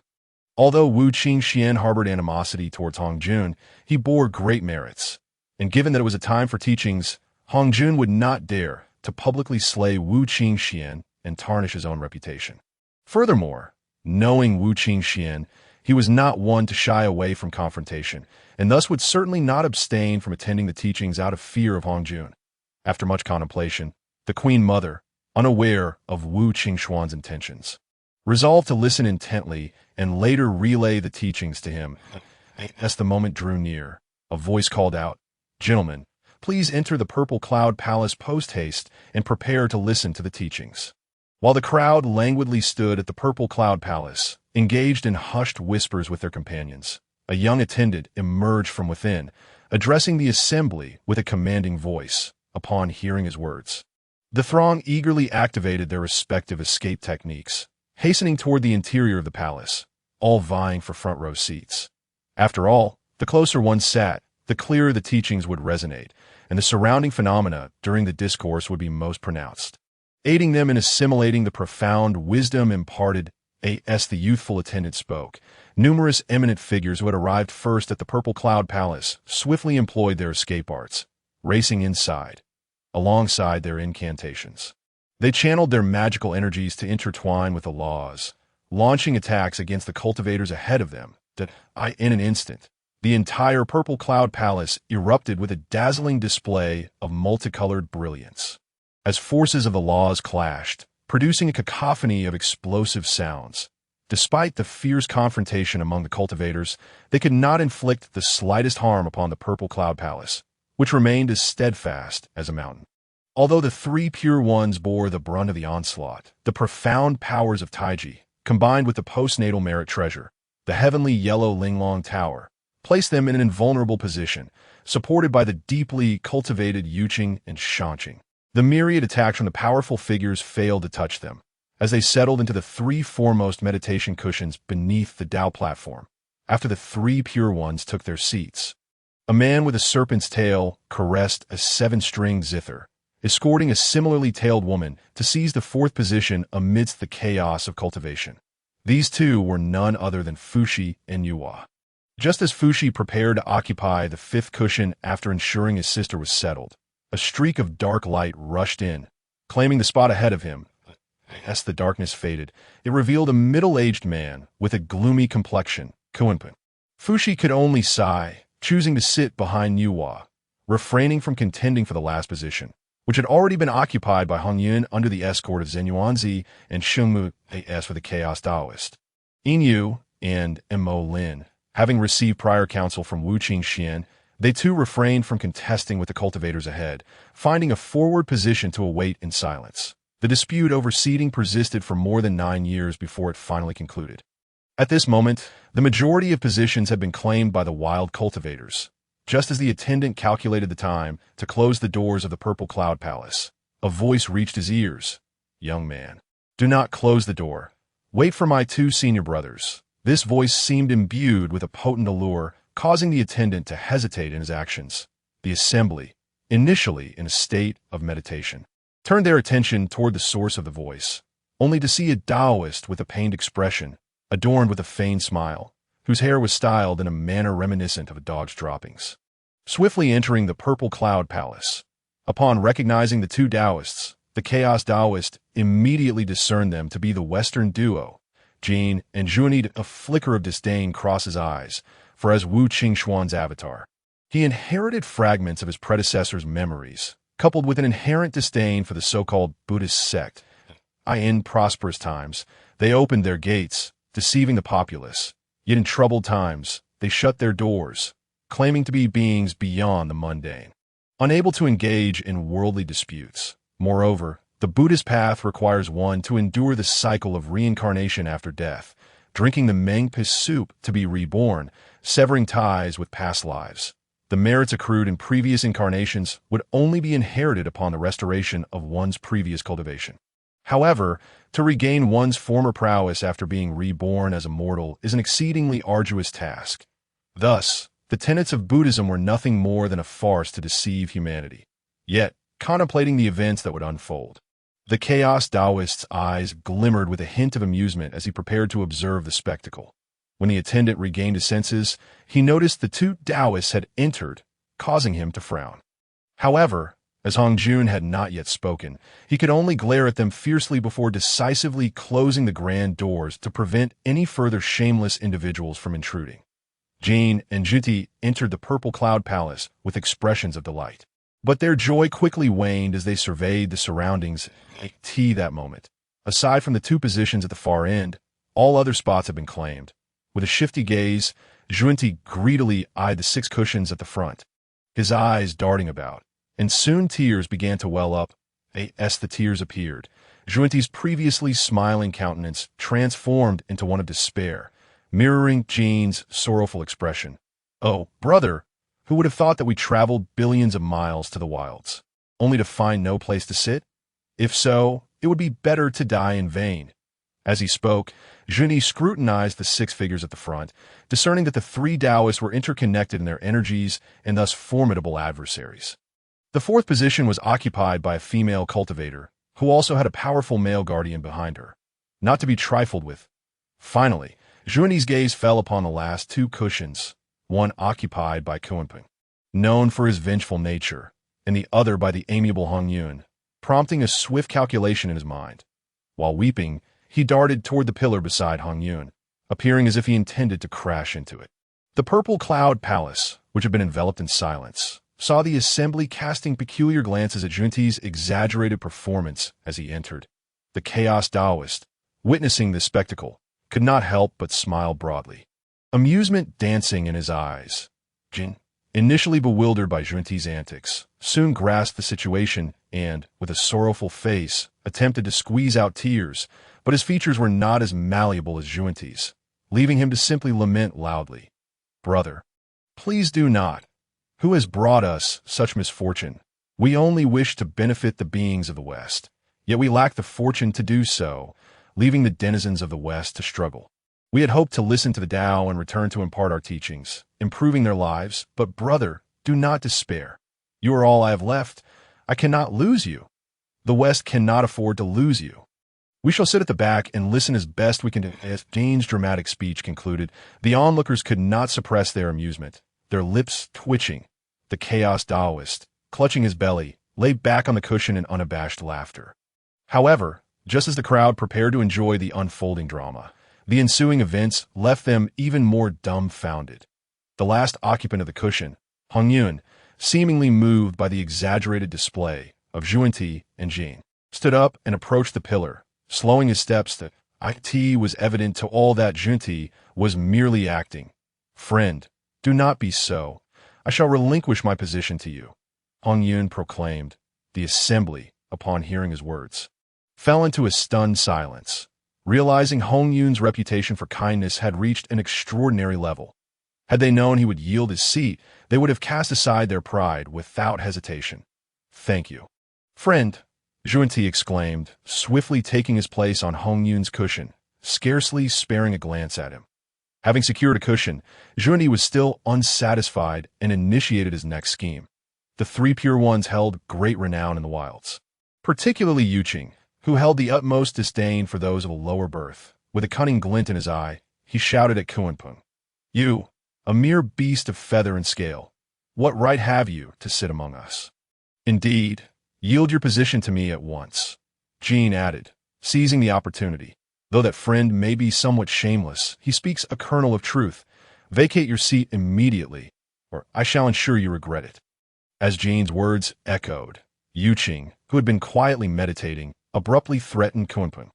Although Wu Qingxuan harbored animosity towards Hongjun, he bore great merits, and given that it was a time for teachings, Hongjun would not dare to publicly slay Wu Qingxuan and tarnish his own reputation. Furthermore, knowing Wu Qingxuan, he was not one to shy away from confrontation, and thus would certainly not abstain from attending the teachings out of fear of Hongjun. After much contemplation, the Queen Mother, unaware of Wu Qingxuan's intentions, resolved to listen intently and later relay the teachings to him. As the moment drew near, a voice called out, "Gentlemen, please enter the Purple Cloud Palace post-haste and prepare to listen to the teachings." While the crowd languidly stood at the Purple Cloud Palace, engaged in hushed whispers with their companions, a young attendant emerged from within, addressing the assembly with a commanding voice. Upon hearing his words, the throng eagerly activated their respective escape techniques, hastening toward the interior of the palace, all vying for front-row seats. After all, the closer one sat, the clearer the teachings would resonate, and the surrounding phenomena during the discourse would be most pronounced, aiding them in assimilating the profound wisdom imparted. As the youthful attendant spoke, numerous eminent figures who had arrived first at the Purple Cloud Palace swiftly employed their escape arts, racing inside, alongside their incantations. They channeled their magical energies to intertwine with the laws, launching attacks against the cultivators ahead of them that, in an instant, The entire purple cloud palace erupted with a dazzling display of multicolored brilliance. As forces of the laws clashed, producing a cacophony of explosive sounds. Despite the fierce confrontation among the cultivators, they could not inflict the slightest harm upon the purple cloud palace, which remained as steadfast as a mountain. Although the three pure ones bore the brunt of the onslaught, the profound powers of Taiji, combined with the postnatal merit treasure, the heavenly yellow Linglong Tower, placed them in an invulnerable position, supported by the deeply cultivated Yuqing and Shanqing. The myriad attacks from the powerful figures failed to touch them, as they settled into the three foremost meditation cushions beneath the Tao platform, after the three pure ones took their seats. A man with a serpent's tail caressed a seven-stringed zither, escorting a similarly tailed woman to seize the fourth position amidst the chaos of cultivation. These two were none other than Fushi and Yuhua. Just as Fushi prepared to occupy the fifth cushion after ensuring his sister was settled, a streak of dark light rushed in, claiming the spot ahead of him. As the darkness faded, it revealed a middle-aged man with a gloomy complexion, Kuanpin. Fushi could only sigh, choosing to sit behind Yuhua, refraining from contending for the last position, which had already been occupied by Hongyun under the escort of Zenyuanzi and Shengmu as for the Chaos Taoist. Inyu and Mo Lin, having received prior counsel from Wu Qingxuan, they too refrained from contesting with the cultivators ahead, finding a forward position to await in silence. The dispute over seating persisted for more than 9 years before it finally concluded. At this moment, the majority of positions had been claimed by the wild cultivators. Just as the attendant calculated the time to close the doors of the Purple Cloud Palace, a voice reached his ears. "Young man, do not close the door. Wait for my two senior brothers." This voice seemed imbued with a potent allure, causing the attendant to hesitate in his actions. The assembly, initially in a state of meditation, turned their attention toward the source of the voice, only to see a Taoist with a pained expression, adorned with a feigned smile, whose hair was styled in a manner reminiscent of a dog's droppings. Swiftly entering the Purple Cloud Palace, upon recognizing the two Taoists, the Chaos Taoist immediately discerned them to be the Western duo, Jin and Zhuanyi. A flicker of disdain crossed his eyes, for as Wu Qingxuan's avatar, he inherited fragments of his predecessor's memories, coupled with an inherent disdain for the so-called Buddhist sect. In prosperous times, they opened their gates, deceiving the populace, yet in troubled times, they shut their doors, claiming to be beings beyond the mundane, unable to engage in worldly disputes. Moreover, the Buddhist path requires one to endure the cycle of reincarnation after death, drinking the Mengpa soup to be reborn, severing ties with past lives. The merits accrued in previous incarnations would only be inherited upon the restoration of one's previous cultivation. However, to regain one's former prowess after being reborn as a mortal is an exceedingly arduous task. Thus, the tenets of Buddhism were nothing more than a farce to deceive humanity. Yet, contemplating the events that would unfold, the Chaos Taoist's eyes glimmered with a hint of amusement as he prepared to observe the spectacle. When the attendant regained his senses, he noticed the two Taoists had entered, causing him to frown. However, as Hongjun had not yet spoken, he could only glare at them fiercely before decisively closing the grand doors to prevent any further shameless individuals from intruding. Jin and Zhuti entered the Purple Cloud Palace with expressions of delight, but their joy quickly waned as they surveyed the surroundings that moment. Aside from the two positions at the far end, all other spots had been claimed. With a shifty gaze, Zhuti greedily eyed the 6 cushions at the front, his eyes darting about, and soon tears began to well up. As the tears appeared, Zhuanti's previously smiling countenance transformed into one of despair, mirroring Jin's sorrowful expression. "Oh, brother, who would have thought that we traveled billions of miles to the wilds, only to find no place to sit? If so, it would be better to die in vain." As he spoke, Zhuanyi scrutinized the 6 figures at the front, discerning that the 3 Taoists were interconnected in their energies and thus formidable adversaries. The 4th position was occupied by a female cultivator, who also had a powerful male guardian behind her, not to be trifled with. Finally, Zhuanyi's gaze fell upon the last 2 cushions, one occupied by Kuanping, known for his vengeful nature, and the other by the amiable Hongyun, prompting a swift calculation in his mind. While weeping, he darted toward the pillar beside Hongyun, appearing as if he intended to crash into it. The purple cloud palace, which had been enveloped in silence, saw the assembly casting peculiar glances at Junti's exaggerated performance as he entered. The chaos Taoist, witnessing this spectacle, could not help but smile broadly, amusement dancing in his eyes. Jin, initially bewildered by Junti's antics, soon grasped the situation and, with a sorrowful face, attempted to squeeze out tears, but his features were not as malleable as Junti's, leaving him to simply lament loudly. "Brother, please do not. Who has brought us such misfortune? We only wish to benefit the beings of the West, yet we lack the fortune to do so, leaving the denizens of the West to struggle. We had hoped to listen to the Tao and return to impart our teachings, improving their lives, but brother, do not despair. You are all I have left. I cannot lose you. The West cannot afford to lose you. We shall sit at the back and listen as best we can." As Jane's dramatic speech concluded, the onlookers could not suppress their amusement, their lips twitching. The chaos Taoist, clutching his belly, lay back on the cushion in unabashed laughter. However, just as the crowd prepared to enjoy the unfolding drama, the ensuing events left them even more dumbfounded. The last occupant of the cushion, Hong Yun, seemingly moved by the exaggerated display of Junti and Jin, stood up and approached the pillar, slowing his steps. That it was evident to all that Junti was merely acting. "Friend, do not be so. I shall relinquish my position to you," Hong Yun proclaimed. The assembly, upon hearing his words, fell into a stunned silence, realizing Hong Yun's reputation for kindness had reached an extraordinary level. Had they known he would yield his seat, they would have cast aside their pride without hesitation. "Thank you, friend," Junti exclaimed, swiftly taking his place on Hong Yun's cushion, scarcely sparing a glance at him. Having secured a cushion, Junti was still unsatisfied and initiated his next scheme. The three pure ones held great renown in the wilds, particularly Wu Qingxuan, who held the utmost disdain for those of a lower birth. With a cunning glint in his eye, he shouted at Kunpeng, "You, a mere beast of feather and scale, what right have you to sit among us? Indeed, yield your position to me at once," Jin added, seizing the opportunity. "Though that friend may be somewhat shameless, he speaks a kernel of truth. Vacate your seat immediately, or I shall ensure you regret it." As Jin's words echoed, Wu Qingxuan, who had been quietly meditating, abruptly threatened Kunpeng.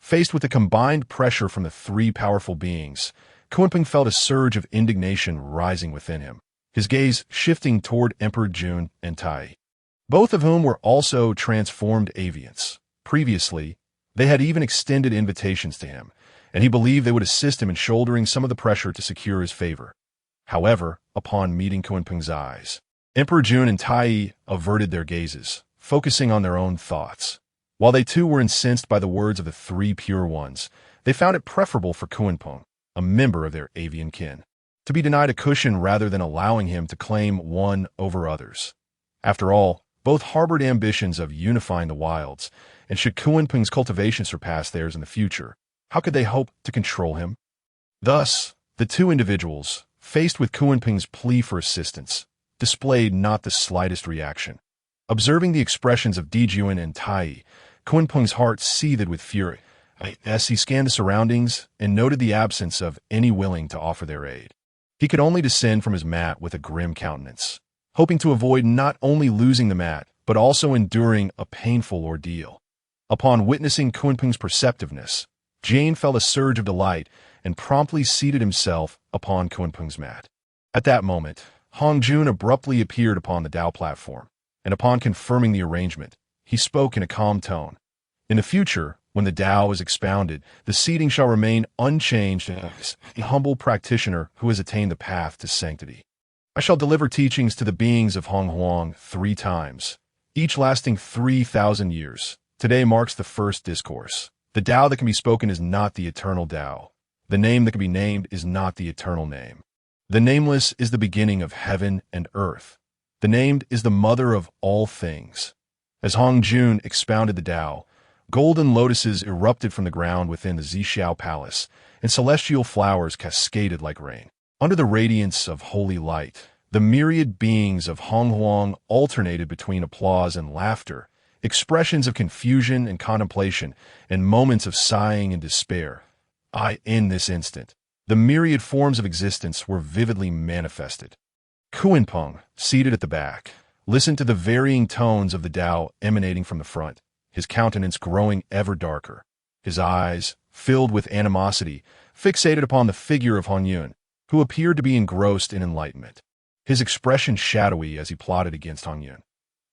Faced with the combined pressure from the three powerful beings, Kunpeng felt a surge of indignation rising within him, his gaze shifting toward Emperor Jun and Tai, both of whom were also transformed avians. Previously, they had even extended invitations to him, and he believed they would assist him in shouldering some of the pressure to secure his favor. However, upon meeting Kunpeng's eyes, Emperor Jun and Tai averted their gazes, focusing on their own thoughts. While they too were incensed by the words of the three pure ones, they found it preferable for Kunpeng, a member of their avian kin, to be denied a cushion rather than allowing him to claim one over others. After all, both harbored ambitions of unifying the wilds, and should Kunpeng's cultivation surpass theirs in the future, how could they hope to control him? Thus, the two individuals, faced with Kunpeng's plea for assistance, displayed not the slightest reaction. Observing the expressions of Dijuan and Tai, Kunpeng's heart seethed with fury as he scanned the surroundings and noted the absence of any willing to offer their aid. He could only descend from his mat with a grim countenance, hoping to avoid not only losing the mat, but also enduring a painful ordeal. Upon witnessing Kunpeng's perceptiveness, Jane felt a surge of delight and promptly seated himself upon Kunpeng's mat. At that moment, Hong Jun abruptly appeared upon the Tao platform, and upon confirming the arrangement, he spoke in a calm tone. "In the future, when the Tao is expounded, the seating shall remain unchanged as a humble practitioner who has attained the path to sanctity. I shall deliver teachings to the beings of Hong Huang 3 times, each lasting 3,000 years. Today marks the first discourse. The Tao that can be spoken is not the eternal Tao. The name that can be named is not the eternal name. The nameless is the beginning of heaven and earth. The named is the mother of all things." As Hong Jun expounded the Tao, golden lotuses erupted from the ground within the Zixiao Palace, and celestial flowers cascaded like rain. Under the radiance of holy light, the myriad beings of Hong Huang alternated between applause and laughter, expressions of confusion and contemplation, and moments of sighing and despair. In this instant, The myriad forms of existence were vividly manifested. Kuanpeng, seated at the back, listened to the varying tones of the Tao emanating from the front, his countenance growing ever darker. His eyes, filled with animosity, fixated upon the figure of Hongyun, who appeared to be engrossed in enlightenment. His expression shadowy as he plotted against Hongyun.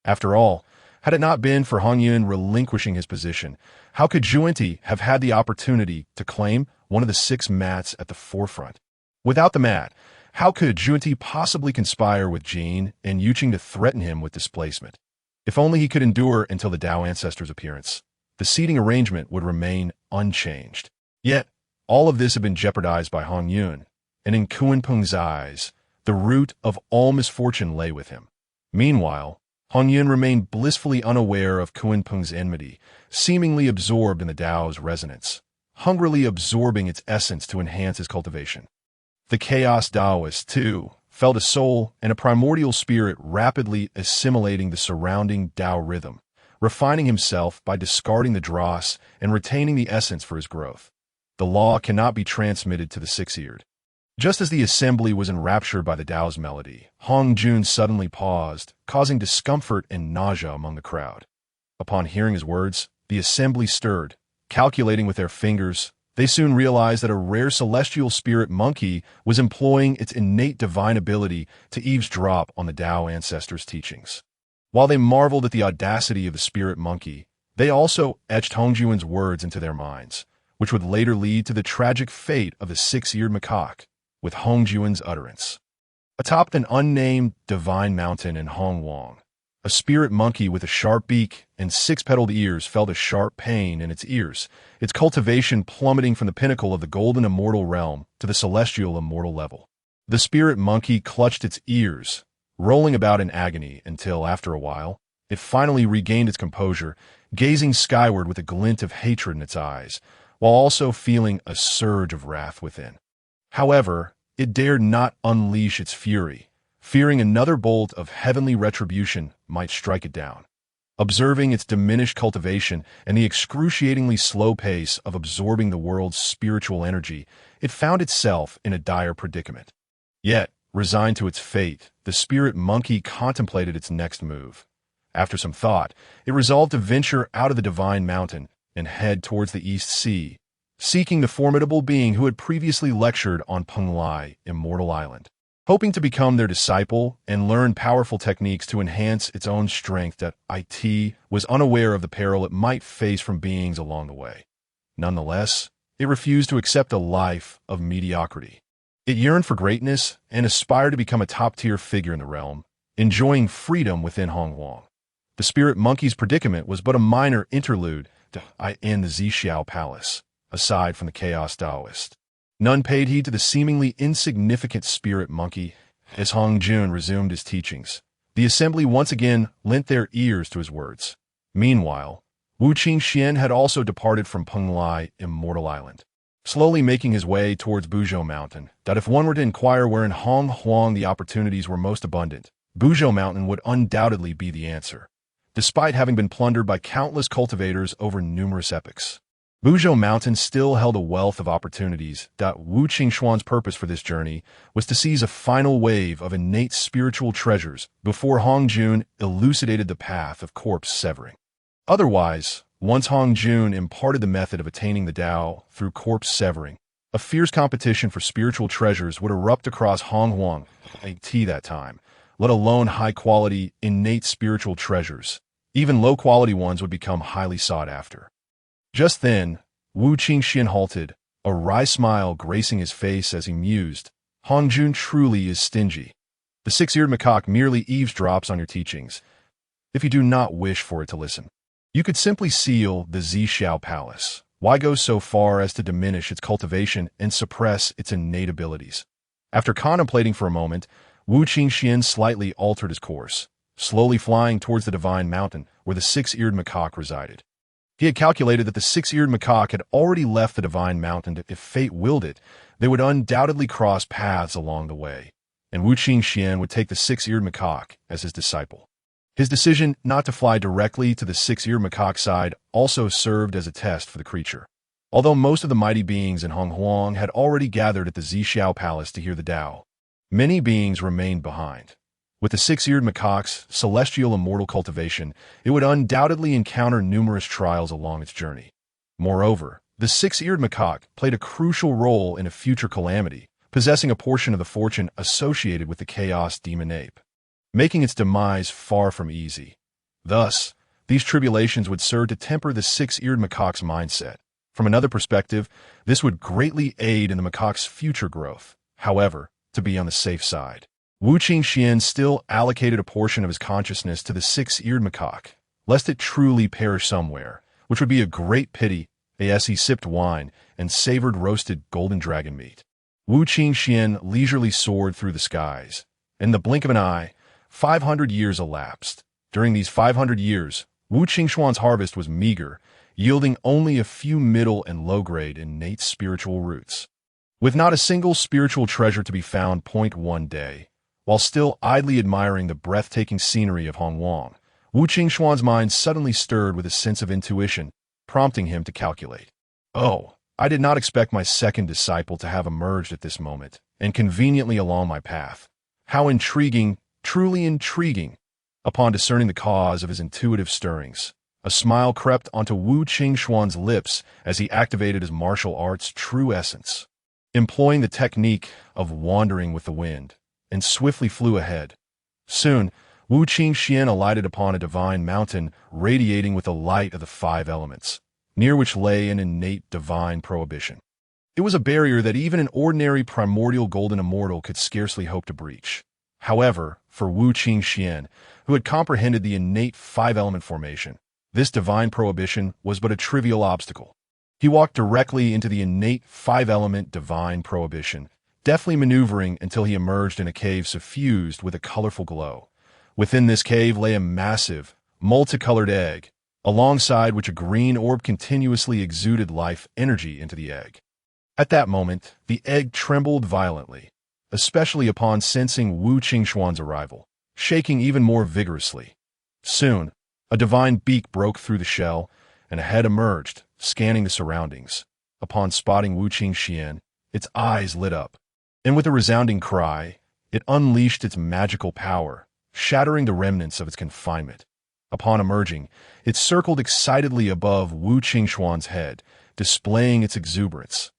After all, had it not been for Hongyun relinquishing his position, how could Zhuanti have had the opportunity to claim one of the 6 mats at the forefront? Without the mat, how could Zhuanti possibly conspire with Jin and Yuqing to threaten him with displacement? If only he could endure until the Tao ancestor's appearance, the seating arrangement would remain unchanged. Yet, all of this had been jeopardized by Hongyun, and in Kuanpeng's eyes, the root of all misfortune lay with him. Meanwhile, Hongyun remained blissfully unaware of Kuanpeng's enmity, seemingly absorbed in the Tao's resonance, hungrily absorbing its essence to enhance his cultivation. The chaos Taoist, too, felt a soul and a primordial spirit rapidly assimilating the surrounding Tao rhythm, refining himself by discarding the dross and retaining the essence for his growth. The law cannot be transmitted to the 6-eared. Just as the assembly was enraptured by the Tao's melody, Hongjun suddenly paused, causing discomfort and nausea among the crowd. Upon hearing his words, the assembly stirred. Calculating with their fingers, they soon realized that a rare celestial spirit monkey was employing its innate divine ability to eavesdrop on the Tao ancestors' teachings. While they marveled at the audacity of the spirit monkey, they also etched Hongjun's words into their minds, which would later lead to the tragic fate of the 6-eared macaque, with Hongjun's utterance. Atop an unnamed divine mountain in Hongwang, a spirit monkey with a sharp beak and 6-petaled ears felt a sharp pain in its ears, its cultivation plummeting from the pinnacle of the golden immortal realm to the celestial immortal level. The spirit monkey clutched its ears, rolling about in agony until, after a while, it finally regained its composure, gazing skyward with a glint of hatred in its eyes, while also feeling a surge of wrath within. However, it dared not unleash its fury, fearing another bolt of heavenly retribution might strike it down. Observing its diminished cultivation and the excruciatingly slow pace of absorbing the world's spiritual energy, it found itself in a dire predicament. Yet, resigned to its fate, the spirit monkey contemplated its next move. After some thought, it resolved to venture out of the divine mountain and head towards the East Sea, seeking the formidable being who had previously lectured on Penglai, Immortal Island. Hoping to become their disciple and learn powerful techniques to enhance its own strength, that IT was unaware of the peril it might face from beings along the way. Nonetheless, it refused to accept a life of mediocrity. It yearned for greatness and aspired to become a top-tier figure in the realm, enjoying freedom within Hongwang. The spirit monkey's predicament was but a minor interlude in the Zixiao Palace, aside from the chaos Taoist. None paid heed to the seemingly insignificant spirit monkey as Hongjun resumed his teachings. The assembly once again lent their ears to his words. Meanwhile, Wu Qingxuan had also departed from Penglai, Immortal Island, slowly making his way towards Buzhou Mountain, that if one were to inquire where in Honghuang the opportunities were most abundant, Buzhou Mountain would undoubtedly be the answer, despite having been plundered by countless cultivators over numerous epochs. Buzhou Mountain still held a wealth of opportunities. Wu Qingxuan's purpose for this journey was to seize a final wave of innate spiritual treasures before Hongjun elucidated the path of corpse severing. Otherwise, once Hongjun imparted the method of attaining the Tao through corpse severing, a fierce competition for spiritual treasures would erupt across Honghuang that time, let alone high-quality, innate spiritual treasures. Even low-quality ones would become highly sought after. Just then, Wu Qingxuan halted, a wry smile gracing his face as he mused. Hongjun truly is stingy. The 6-eared macaque merely eavesdrops on your teachings, if you do not wish for it to listen. You could simply seal the Zixiao Palace. Why go so far as to diminish its cultivation and suppress its innate abilities? After contemplating for a moment, Wu Qingxuan slightly altered his course, slowly flying towards the divine mountain where the 6-eared macaque resided. He had calculated that the 6-eared macaque had already left the divine mountain. If fate willed it, they would undoubtedly cross paths along the way, and Wu Qingxuan would take the 6-eared macaque as his disciple. His decision not to fly directly to the 6-eared macaque's side also served as a test for the creature. Although most of the mighty beings in Honghuang had already gathered at the Zixiao Palace to hear the Tao, many beings remained behind. With the six-eared macaque's celestial immortal cultivation, it would undoubtedly encounter numerous trials along its journey. Moreover, the six-eared macaque played a crucial role in a future calamity, possessing a portion of the fortune associated with the chaos demon ape, making its demise far from easy. Thus, these tribulations would serve to temper the six-eared macaque's mindset. From another perspective, this would greatly aid in the macaque's future growth. However, to be on the safe side, Wu Qingxuan still allocated a portion of his consciousness to the six-eared macaque, lest it truly perish somewhere, which would be a great pity, as he sipped wine and savored roasted golden dragon meat. Wu Qingxuan leisurely soared through the skies. In the blink of an eye, 500 years elapsed. During these 500 years, Wu Qingxuan's harvest was meager, yielding only a few middle and low-grade innate spiritual roots. With not a single spiritual treasure to be found one day, while still idly admiring the breathtaking scenery of Honghuang, Wu Qingxuan's mind suddenly stirred with a sense of intuition, prompting him to calculate. Oh, I did not expect my second disciple to have emerged at this moment, and conveniently along my path. How intriguing, truly intriguing! Upon discerning the cause of his intuitive stirrings, a smile crept onto Wu Qingxuan's lips as he activated his martial art's true essence, employing the technique of wandering with the wind, and swiftly flew ahead. Soon, Wu Qingxuan alighted upon a divine mountain radiating with the light of the five elements, near which lay an innate divine prohibition. It was a barrier that even an ordinary primordial golden immortal could scarcely hope to breach. However, for Wu Qingxuan, who had comprehended the innate five-element formation, this divine prohibition was but a trivial obstacle. He walked directly into the innate five-element divine prohibition, deftly maneuvering until he emerged in a cave suffused with a colorful glow. Within this cave lay a massive, multicolored egg, alongside which a green orb continuously exuded life energy into the egg. At that moment, the egg trembled violently, especially upon sensing Wu Qingxuan's arrival, shaking even more vigorously. Soon, a divine beak broke through the shell, and a head emerged, scanning the surroundings. Upon spotting Wu Qingxuan, its eyes lit up, and with a resounding cry, it unleashed its magical power, shattering the remnants of its confinement. Upon emerging, it circled excitedly above Wu Qingxuan's head, displaying its exuberance.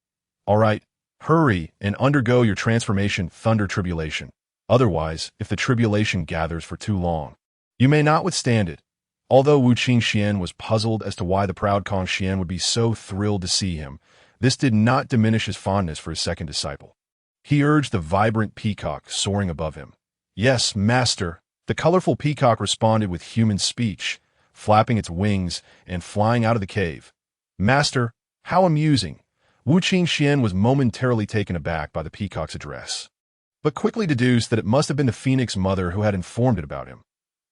All right, hurry and undergo your transformation thunder tribulation. Otherwise, if the tribulation gathers for too long, you may not withstand it. Although Wu Qingxuan was puzzled as to why the proud Kong Xuan would be so thrilled to see him, this did not diminish his fondness for his second disciple. He urged the vibrant peacock soaring above him. Yes, master. The colorful peacock responded with human speech, flapping its wings and flying out of the cave. Master, how amusing! Wu Qingxuan was momentarily taken aback by the peacock's address, but quickly deduced that it must have been the phoenix mother who had informed it about him.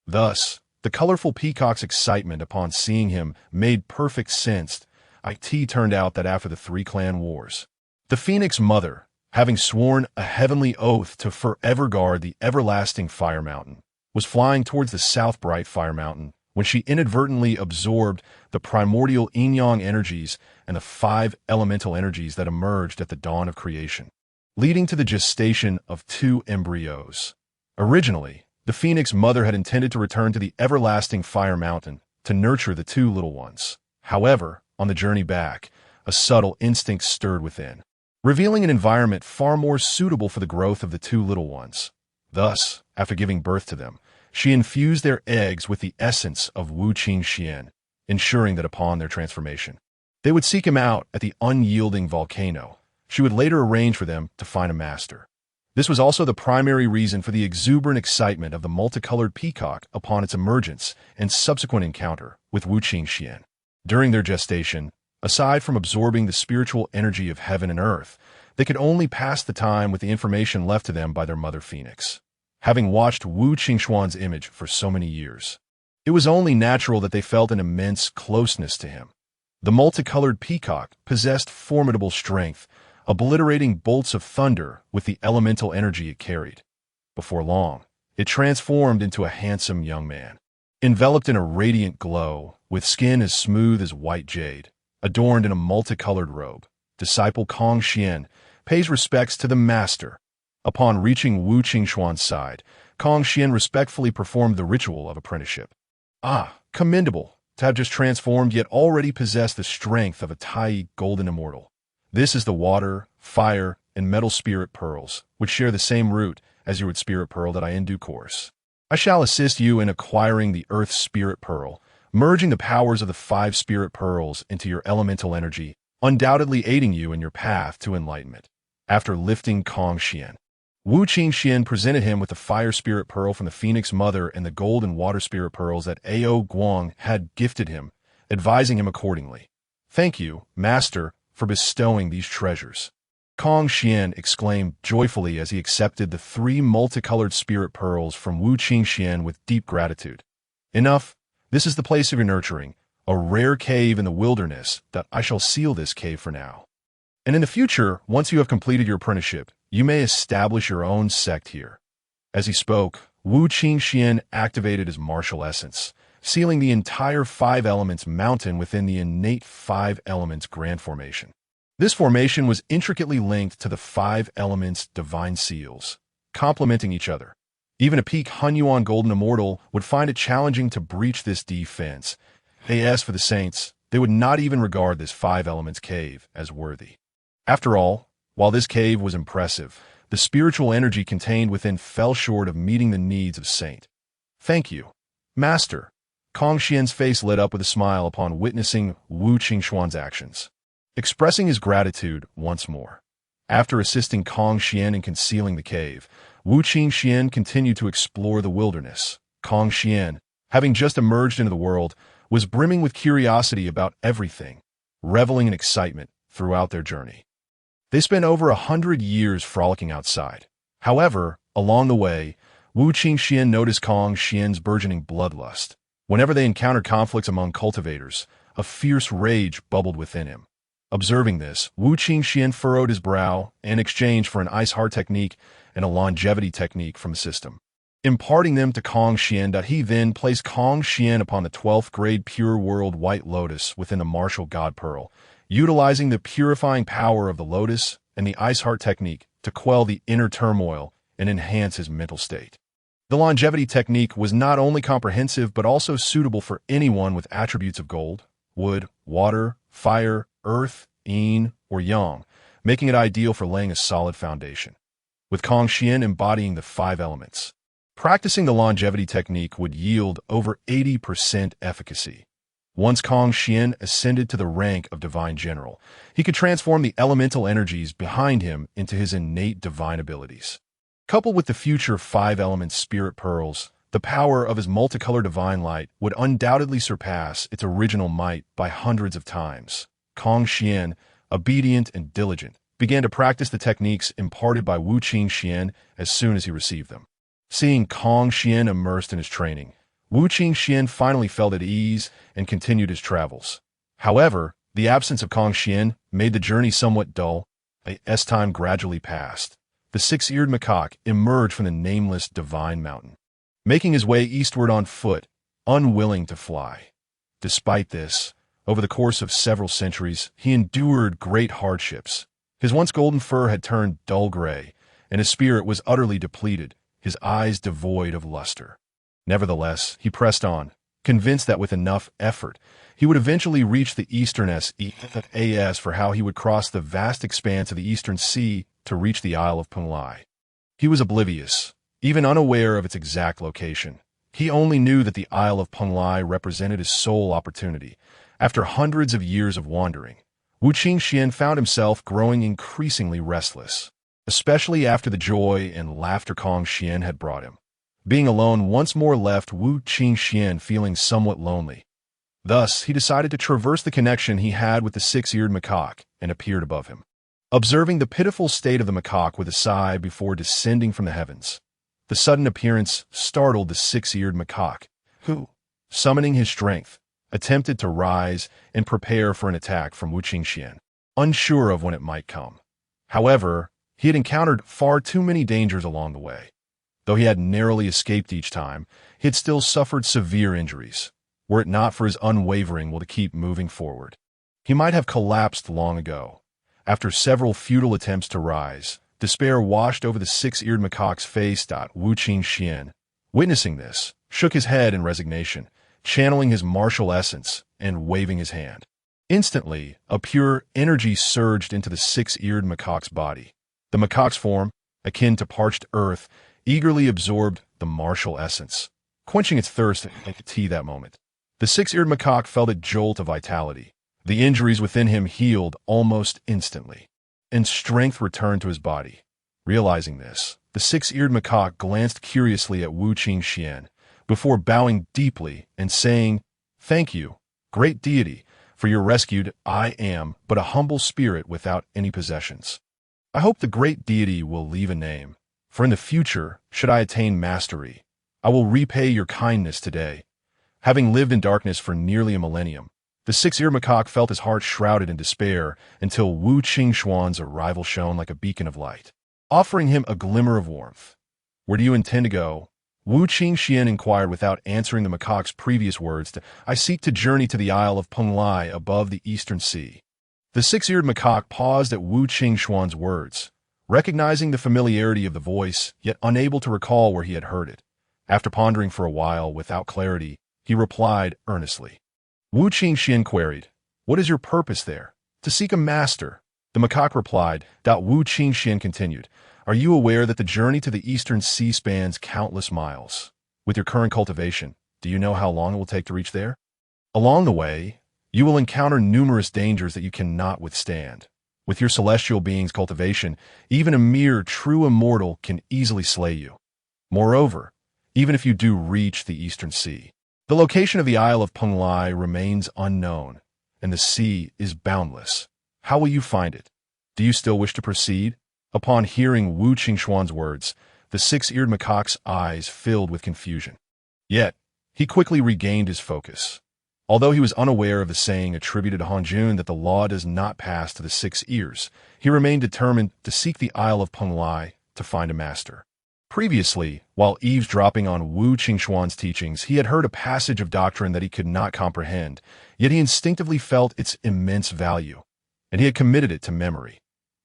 Thus, the colorful peacock's excitement upon seeing him made perfect sense. It turned out that after the three clan wars, the phoenix mother, having sworn a heavenly oath to forever guard the everlasting fire mountain, was flying towards the South Bright Fire Mountain when she inadvertently absorbed the primordial yin-yang energies and the five elemental energies that emerged at the dawn of creation, leading to the gestation of two embryos. Originally, the phoenix mother had intended to return to the everlasting fire mountain to nurture the two little ones. However, on the journey back, a subtle instinct stirred within, revealing an environment far more suitable for the growth of the two little ones. Thus, after giving birth to them, she infused their eggs with the essence of Wu Qingxuan, ensuring that upon their transformation, they would seek him out at the unyielding volcano. She would later arrange for them to find a master. This was also the primary reason for the exuberant excitement of the multicolored peacock upon its emergence and subsequent encounter with Wu Qingxuan. During their gestation, aside from absorbing the spiritual energy of heaven and earth, they could only pass the time with the information left to them by their mother phoenix. Having watched Wu Qingxuan's image for so many years, it was only natural that they felt an immense closeness to him. The multicolored peacock possessed formidable strength, obliterating bolts of thunder with the elemental energy it carried. Before long, it transformed into a handsome young man, enveloped in a radiant glow, with skin as smooth as white jade. adorned in a multicolored robe. Disciple Kong Xuan pays respects to the master. Upon reaching Wu Qingxuan's side, Kong Xuan respectfully performed the ritual of apprenticeship. Ah, commendable to have just transformed yet already possess the strength of a Tai golden immortal. This is the water, fire, and metal spirit pearls, which share the same root as your spirit pearl that I in due course. I shall assist you in acquiring the earth spirit pearl, merging the powers of the 5 spirit pearls into your elemental energy, undoubtedly aiding you in your path to enlightenment. After lifting Kong Xuan, Wu Qingxuan presented him with the fire spirit pearl from the Phoenix Mother and the gold and water spirit pearls that Ao Guang had gifted him, advising him accordingly. Thank you, Master, for bestowing these treasures. Kong Xuan exclaimed joyfully as he accepted the 3 multicolored spirit pearls from Wu Qingxuan with deep gratitude. Enough, this is the place of your nurturing, a rare cave in the wilderness that I shall seal this cave for now. And in the future, once you have completed your apprenticeship, you may establish your own sect here. As he spoke, Wu Qingxuan activated his martial essence, sealing the entire 5 elements mountain within the innate 5 elements grand formation. This formation was intricately linked to the 5 elements divine seals, complementing each other. Even a peak Hunyuan golden immortal would find it challenging to breach this defense. As for the saints, they would not even regard this 5 elements cave as worthy. After all, while this cave was impressive, the spiritual energy contained within fell short of meeting the needs of Saint. Thank you, Master. Kong Xuan's face lit up with a smile upon witnessing Wu Qingxuan's actions, expressing his gratitude once more. After assisting Kong Xuan in concealing the cave, Wu Qingxuan continued to explore the wilderness. Kong Xuan, having just emerged into the world, was brimming with curiosity about everything, reveling in excitement throughout their journey. They spent over 100 years frolicking outside. However, along the way, Wu Qingxuan noticed Kong Xuan's burgeoning bloodlust. Whenever they encountered conflicts among cultivators, a fierce rage bubbled within him. Observing this, Wu Qingxuan furrowed his brow in exchange for an ice heart technique and a longevity technique from the system, imparting them to Kong Xuan. He then placed Kong Xuan upon the 12th grade pure world white lotus within the martial god pearl, utilizing the purifying power of the lotus and the ice heart technique to quell the inner turmoil and enhance his mental state. The longevity technique was not only comprehensive but also suitable for anyone with attributes of gold, wood, water, fire, earth, yin, or yang, making it ideal for laying a solid foundation. With Kong Xuan embodying the 5 elements, practicing the longevity technique would yield over 80% efficacy. Once Kong Xuan ascended to the rank of Divine General, he could transform the elemental energies behind him into his innate divine abilities. Coupled with the future 5 elements spirit pearls, the power of his multicolored divine light would undoubtedly surpass its original might by hundreds of times. Kong Xuan, obedient and diligent, began to practice the techniques imparted by Wu Qingxuan as soon as he received them. Seeing Kong Xuan immersed in his training, Wu Qingxuan finally felt at ease and continued his travels. However, the absence of Kong Xuan made the journey somewhat dull. As time gradually passed, the 6-eared macaque emerged from the nameless divine mountain, making his way eastward on foot, unwilling to fly. Despite this, over the course of several centuries, he endured great hardships. His once golden fur had turned dull gray, and his spirit was utterly depleted, his eyes devoid of luster. Nevertheless, he pressed on, convinced that with enough effort, he would eventually reach the eastern as for how he would cross the vast expanse of the eastern sea to reach the Isle of Penglai. He was oblivious, even unaware of its exact location. He only knew that the Isle of Penglai represented his sole opportunity. After hundreds of years of wandering, Wu Qingxuan found himself growing increasingly restless, especially after the joy and laughter Kong Xuan had brought him. Being alone once more left Wu Qingxuan feeling somewhat lonely. Thus, he decided to traverse the connection he had with the 6-eared macaque and appeared above him, observing the pitiful state of the macaque with a sigh before descending from the heavens. The sudden appearance startled the 6-eared macaque, who, summoning his strength, attempted to rise and prepare for an attack from Wu Qingxuan, unsure of when it might come. However, he had encountered far too many dangers along the way. Though he had narrowly escaped each time, he had still suffered severe injuries, were it not for his unwavering will to keep moving forward. He might have collapsed long ago. After several futile attempts to rise, despair washed over the six-eared macaque's face. Wu Qingxuan, witnessing this, shook his head in resignation, channeling his martial essence and waving his hand. Instantly, a pure energy surged into the six-eared macaque's body. The macaque's form, akin to parched earth, eagerly absorbed the martial essence, quenching its thirst like tea that moment. The six-eared macaque felt a jolt of vitality. The injuries within him healed almost instantly, and strength returned to his body. Realizing this, the six-eared macaque glanced curiously at Wu Qingxuan before bowing deeply and saying, "Thank you, great deity, for your rescued. I am but a humble spirit without any possessions. I hope the great deity will leave a name, for in the future, should I attain mastery, I will repay your kindness today." Having lived in darkness for nearly a millennium, the six-eared macaque felt his heart shrouded in despair until Wu Qingxuan's arrival shone like a beacon of light, offering him a glimmer of warmth. "Where do you intend to go?" Wu Qingxuan inquired without answering the macaque's previous words. "I seek to journey to the Isle of Penglai above the Eastern Sea." The six-eared macaque paused at Wu Qingxuan's words, recognizing the familiarity of the voice, yet unable to recall where he had heard it. After pondering for a while without clarity, he replied earnestly. Wu Qingxuan queried, "What is your purpose there?" "To seek a master," the macaque replied. Wu Qingxuan continued, "Are you aware that the journey to the Eastern Sea spans countless miles? With your current cultivation, do you know how long it will take to reach there? Along the way, you will encounter numerous dangers that you cannot withstand. With your celestial being's cultivation, even a mere true immortal can easily slay you. Moreover, even if you do reach the Eastern Sea, the location of the Isle of Penglai remains unknown, and the sea is boundless. How will you find it? Do you still wish to proceed?" Upon hearing Wu Qingxuan's words, the six-eared macaque's eyes filled with confusion. Yet, he quickly regained his focus. Although he was unaware of the saying attributed to Hanjun that the law does not pass to the six ears, he remained determined to seek the Isle of Penglai to find a master. Previously, while eavesdropping on Wu Qingxuan's teachings, he had heard a passage of doctrine that he could not comprehend, yet he instinctively felt its immense value, and he had committed it to memory.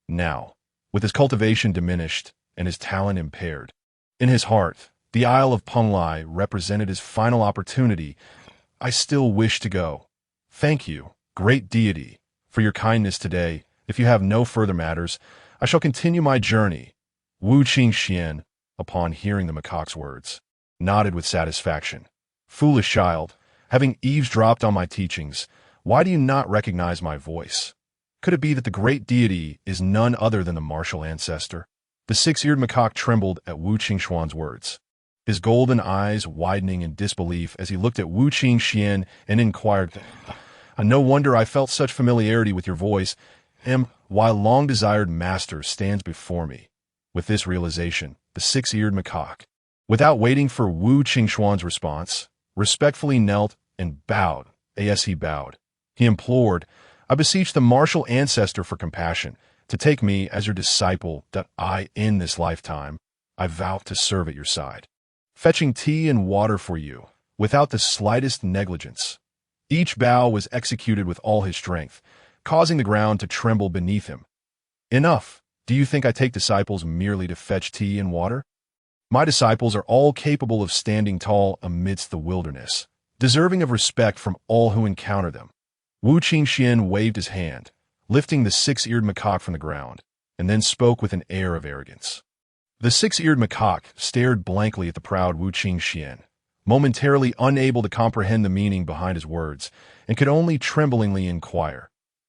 Now, with his cultivation diminished and his talent impaired, in his heart, the Isle of Penglai represented his final opportunity. "I still wish to go. Thank you, great deity, for your kindness today. If you have no further matters, I shall continue my journey." Wu Qingxuan, upon hearing the macaque's words, nodded with satisfaction. "Foolish child, having eavesdropped on my teachings, why do you not recognize my voice? Could it be that the great deity is none other than the martial ancestor?" The six-eared macaque trembled at Wu Qingxuan's words, his golden eyes widening in disbelief as he looked at Wu Qingxuan and inquired, "No wonder I felt such familiarity with your voice. Why long-desired master stands before me." With this realization, the six-eared macaque, without waiting for Wu Qingxuan's response, respectfully knelt and bowed. As he bowed, he implored, "I beseech the martial ancestor for compassion, to take me as your disciple, that I, in this lifetime, I vow to serve at your side, fetching tea and water for you, without the slightest negligence." Each bow was executed with all his strength, causing the ground to tremble beneath him. "Enough! Do you think I take disciples merely to fetch tea and water? My disciples are all capable of standing tall amidst the wilderness, deserving of respect from all who encounter them." Wu Qingxuan waved his hand, lifting the six-eared macaque from the ground, and then spoke with an air of arrogance. The six-eared macaque stared blankly at the proud Wu Qingxuan, momentarily unable to comprehend the meaning behind his words, and could only tremblingly inquire,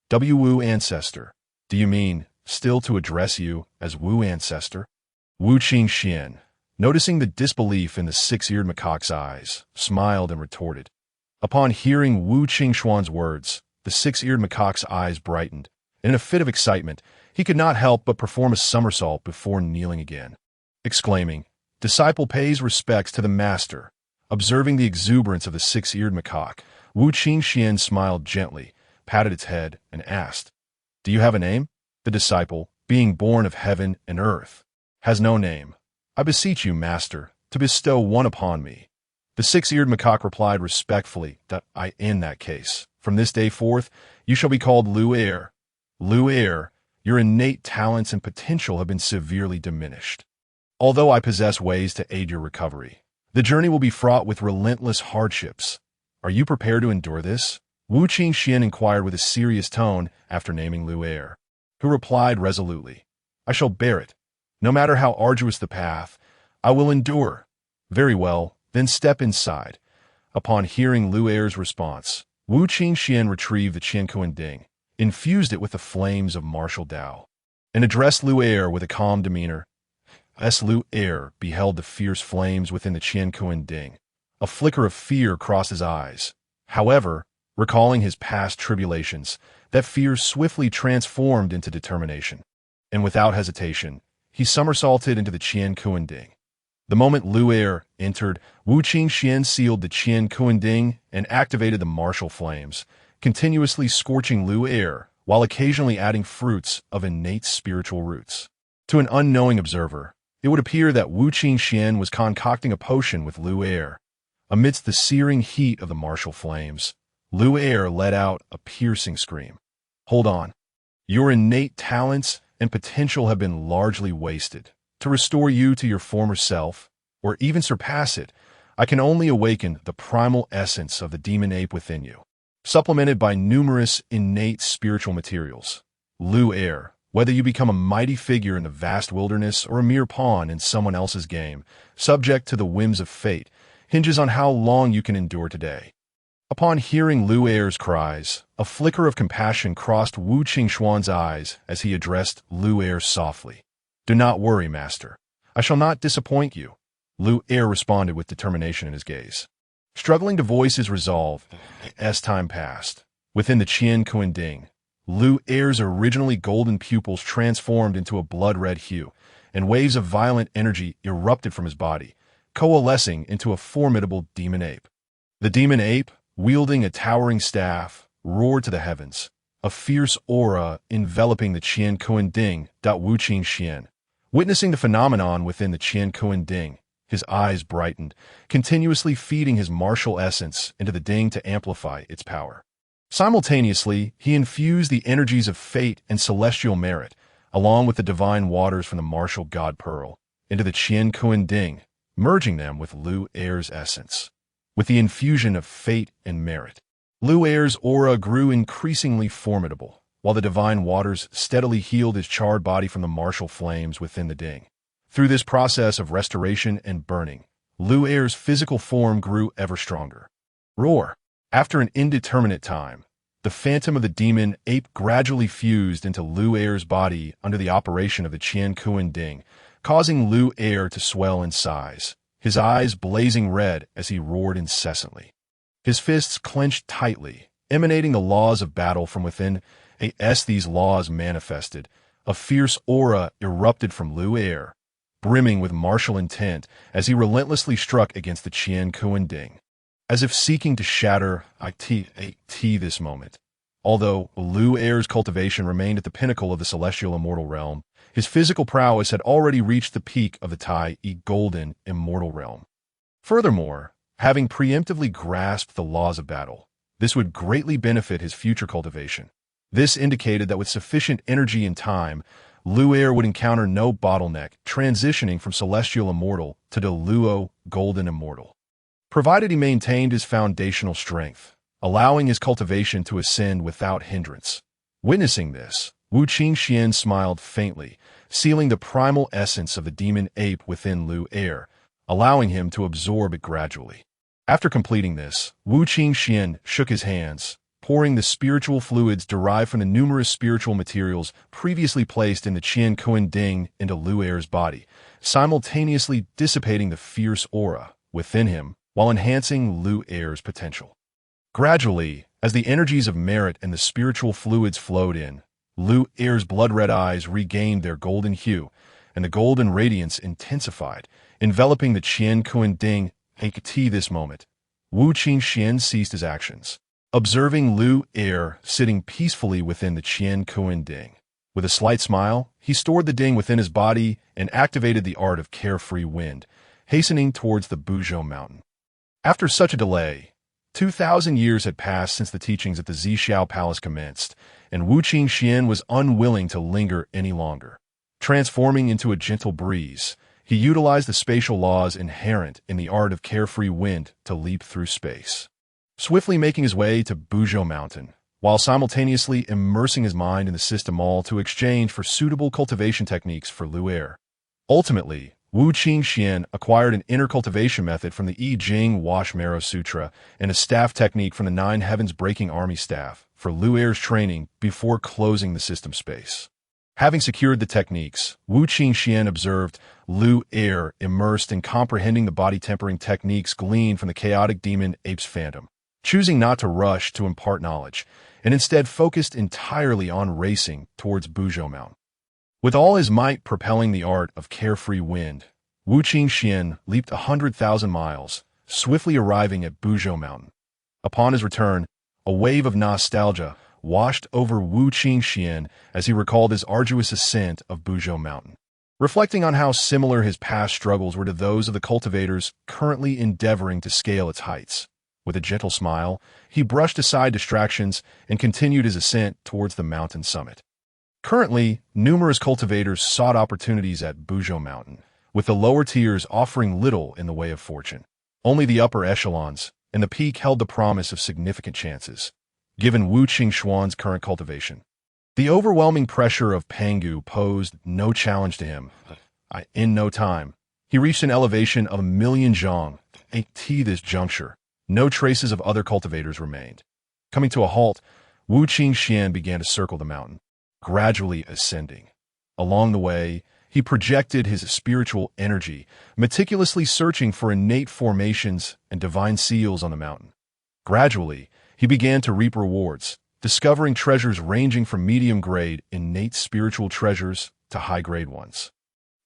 "Wu Ancestor, do you mean still to address you as Wu Ancestor?" Wu Qingxuan, noticing the disbelief in the six-eared macaque's eyes, smiled and retorted. Upon hearing Wu Qingxuan's words, the six-eared macaque's eyes brightened, and in a fit of excitement, he could not help but perform a somersault before kneeling again, exclaiming, "Disciple pays respects to the master." Observing the exuberance of the six-eared macaque, Wu Qingxuan smiled gently, patted its head, and asked, "Do you have a name?" The disciple, being born of heaven and earth, has no name. "I beseech you, master, to bestow one upon me." The six-eared macaque replied respectfully, "In that case, From this day forth, you shall be called Lu Air. Lu Air, your innate talents and potential have been severely diminished. Although I possess ways to aid your recovery, the journey will be fraught with relentless hardships. Are you prepared to endure this? Wu Qingxuan inquired with a serious tone after naming Lu Air, who replied resolutely, I shall bear it. No matter how arduous the path, I will endure. Very well, then step inside. Upon hearing Lu Air's response, Wu Qingxuan retrieved the Qiankuan Ding, infused it with the flames of martial Tao, and addressed Lu Air with a calm demeanor. As Lu Air beheld the fierce flames within the Qiankuan Ding, a flicker of fear crossed his eyes. However, recalling his past tribulations, that fear swiftly transformed into determination, and without hesitation, he somersaulted into the Qiankuan Ding. The moment Lu Air entered, Wu Qingxuan sealed the Qiankuan Ding and activated the martial flames, continuously scorching Lu Air while occasionally adding fruits of innate spiritual roots. To an unknowing observer, it would appear that Wu Qingxuan was concocting a potion with Lu Air. Amidst the searing heat of the martial flames, Lu Air let out a piercing scream. Hold on. Your innate talents and potential have been largely wasted. To restore you to your former self, or even surpass it, I can only awaken the primal essence of the demon ape within you, supplemented by numerous innate spiritual materials. Lu Air, whether you become a mighty figure in the vast wilderness or a mere pawn in someone else's game, subject to the whims of fate, hinges on how long you can endure today. Upon hearing Lu Air's cries, a flicker of compassion crossed Wu Qingxuan's eyes as he addressed Lu Air softly. Do not worry, master. I shall not disappoint you. Lu Air responded with determination in his gaze. Struggling to voice his resolve, as time passed, within the Qiankuan Ding, Lu Air's originally golden pupils transformed into a blood-red hue, and waves of violent energy erupted from his body, coalescing into a formidable demon ape. The demon ape, wielding a towering staff, roared to the heavens, a fierce aura enveloping the Qiankuan Ding. Wu Qingxuan, witnessing the phenomenon within the Qiankuan Ding, his eyes brightened, continuously feeding his martial essence into the Ding to amplify its power. Simultaneously, he infused the energies of fate and celestial merit, along with the divine waters from the martial god Pearl, into the Qiankuan Ding, merging them with Lu Air's essence. With the infusion of fate and merit, Lu Air's aura grew increasingly formidable, while the divine waters steadily healed his charred body from the martial flames within the Ding. Through this process of restoration and burning, Lu Air's physical form grew ever stronger. Roar! After an indeterminate time, the phantom of the demon ape gradually fused into Lu Air's body under the operation of the Qiankuan Ding, causing Lu Air to swell in size, his eyes blazing red as he roared incessantly. His fists clenched tightly, emanating the laws of battle from within. As these laws manifested, a fierce aura erupted from Lu Air, brimming with martial intent as he relentlessly struck against the Qiankuan Ding, as if seeking to shatter this moment. Although Lu Air's cultivation remained at the pinnacle of the celestial immortal realm, his physical prowess had already reached the peak of the golden immortal realm. Furthermore, having preemptively grasped the laws of battle, this would greatly benefit his future cultivation. This indicated that with sufficient energy and time, Lu Air would encounter no bottleneck, transitioning from celestial immortal to the Luo golden immortal, provided he maintained his foundational strength, allowing his cultivation to ascend without hindrance. Witnessing this, Wu Qingxuan smiled faintly, sealing the primal essence of the demon ape within Lu Air, allowing him to absorb it gradually. After completing this, Wu Qingxuan shook his hands, pouring the spiritual fluids derived from the numerous spiritual materials previously placed in the Qiankuan Ding into Lu Air's body, simultaneously dissipating the fierce aura within him while enhancing Lu Air's potential. Gradually, as the energies of merit and the spiritual fluids flowed in, Lu Air's blood-red eyes regained their golden hue, and the golden radiance intensified, enveloping the Qiankuan Ding. This moment, Wu Qingxuan ceased his actions, observing Lu Air sitting peacefully within the Qiankuan Ding. With a slight smile, he stored the Ding within his body and activated the art of carefree wind, hastening towards the Buzhou mountain. After such a delay, 2,000 years had passed since the teachings at the Zixiao Palace commenced, and Wu Qingxuan was unwilling to linger any longer. Transforming into a gentle breeze, he utilized the spatial laws inherent in the art of carefree wind to leap through space. Swiftly making his way to Buzhou Mountain, while simultaneously immersing his mind in the system all to exchange for suitable cultivation techniques for Lu air. Ultimately, Wu Qingxuan acquired an inner cultivation method from the I Ching Wash Marrow Sutra and a staff technique from the Nine Heavens Breaking Army staff for Lu air's training before closing the system space. Having secured the techniques, Wu Qingxuan observed Lu air immersed in comprehending the body tempering techniques gleaned from the chaotic demon Ape's Phantom, choosing not to rush to impart knowledge, and instead focused entirely on racing towards Buzhou Mountain. With all his might propelling the art of carefree wind, Wu Qingxuan leaped 100,000 miles, swiftly arriving at Buzhou Mountain. Upon his return, a wave of nostalgia washed over Wu Qingxuan as he recalled his arduous ascent of Buzhou Mountain. Reflecting on how similar his past struggles were to those of the cultivators currently endeavoring to scale its heights. With a gentle smile, he brushed aside distractions and continued his ascent towards the mountain summit. Currently, numerous cultivators sought opportunities at Buzhou Mountain, with the lower tiers offering little in the way of fortune. Only the upper echelons and the peak held the promise of significant chances, given Wu Qingxuan's current cultivation. The overwhelming pressure of Pangu posed no challenge to him. In no time, he reached an elevation of 1,000,000 zhang. At this juncture, no traces of other cultivators remained. Coming to a halt, Wu Qingxuan began to circle the mountain, gradually ascending. Along the way, he projected his spiritual energy, meticulously searching for innate formations and divine seals on the mountain. Gradually, he began to reap rewards, discovering treasures ranging from medium-grade innate spiritual treasures to high-grade ones.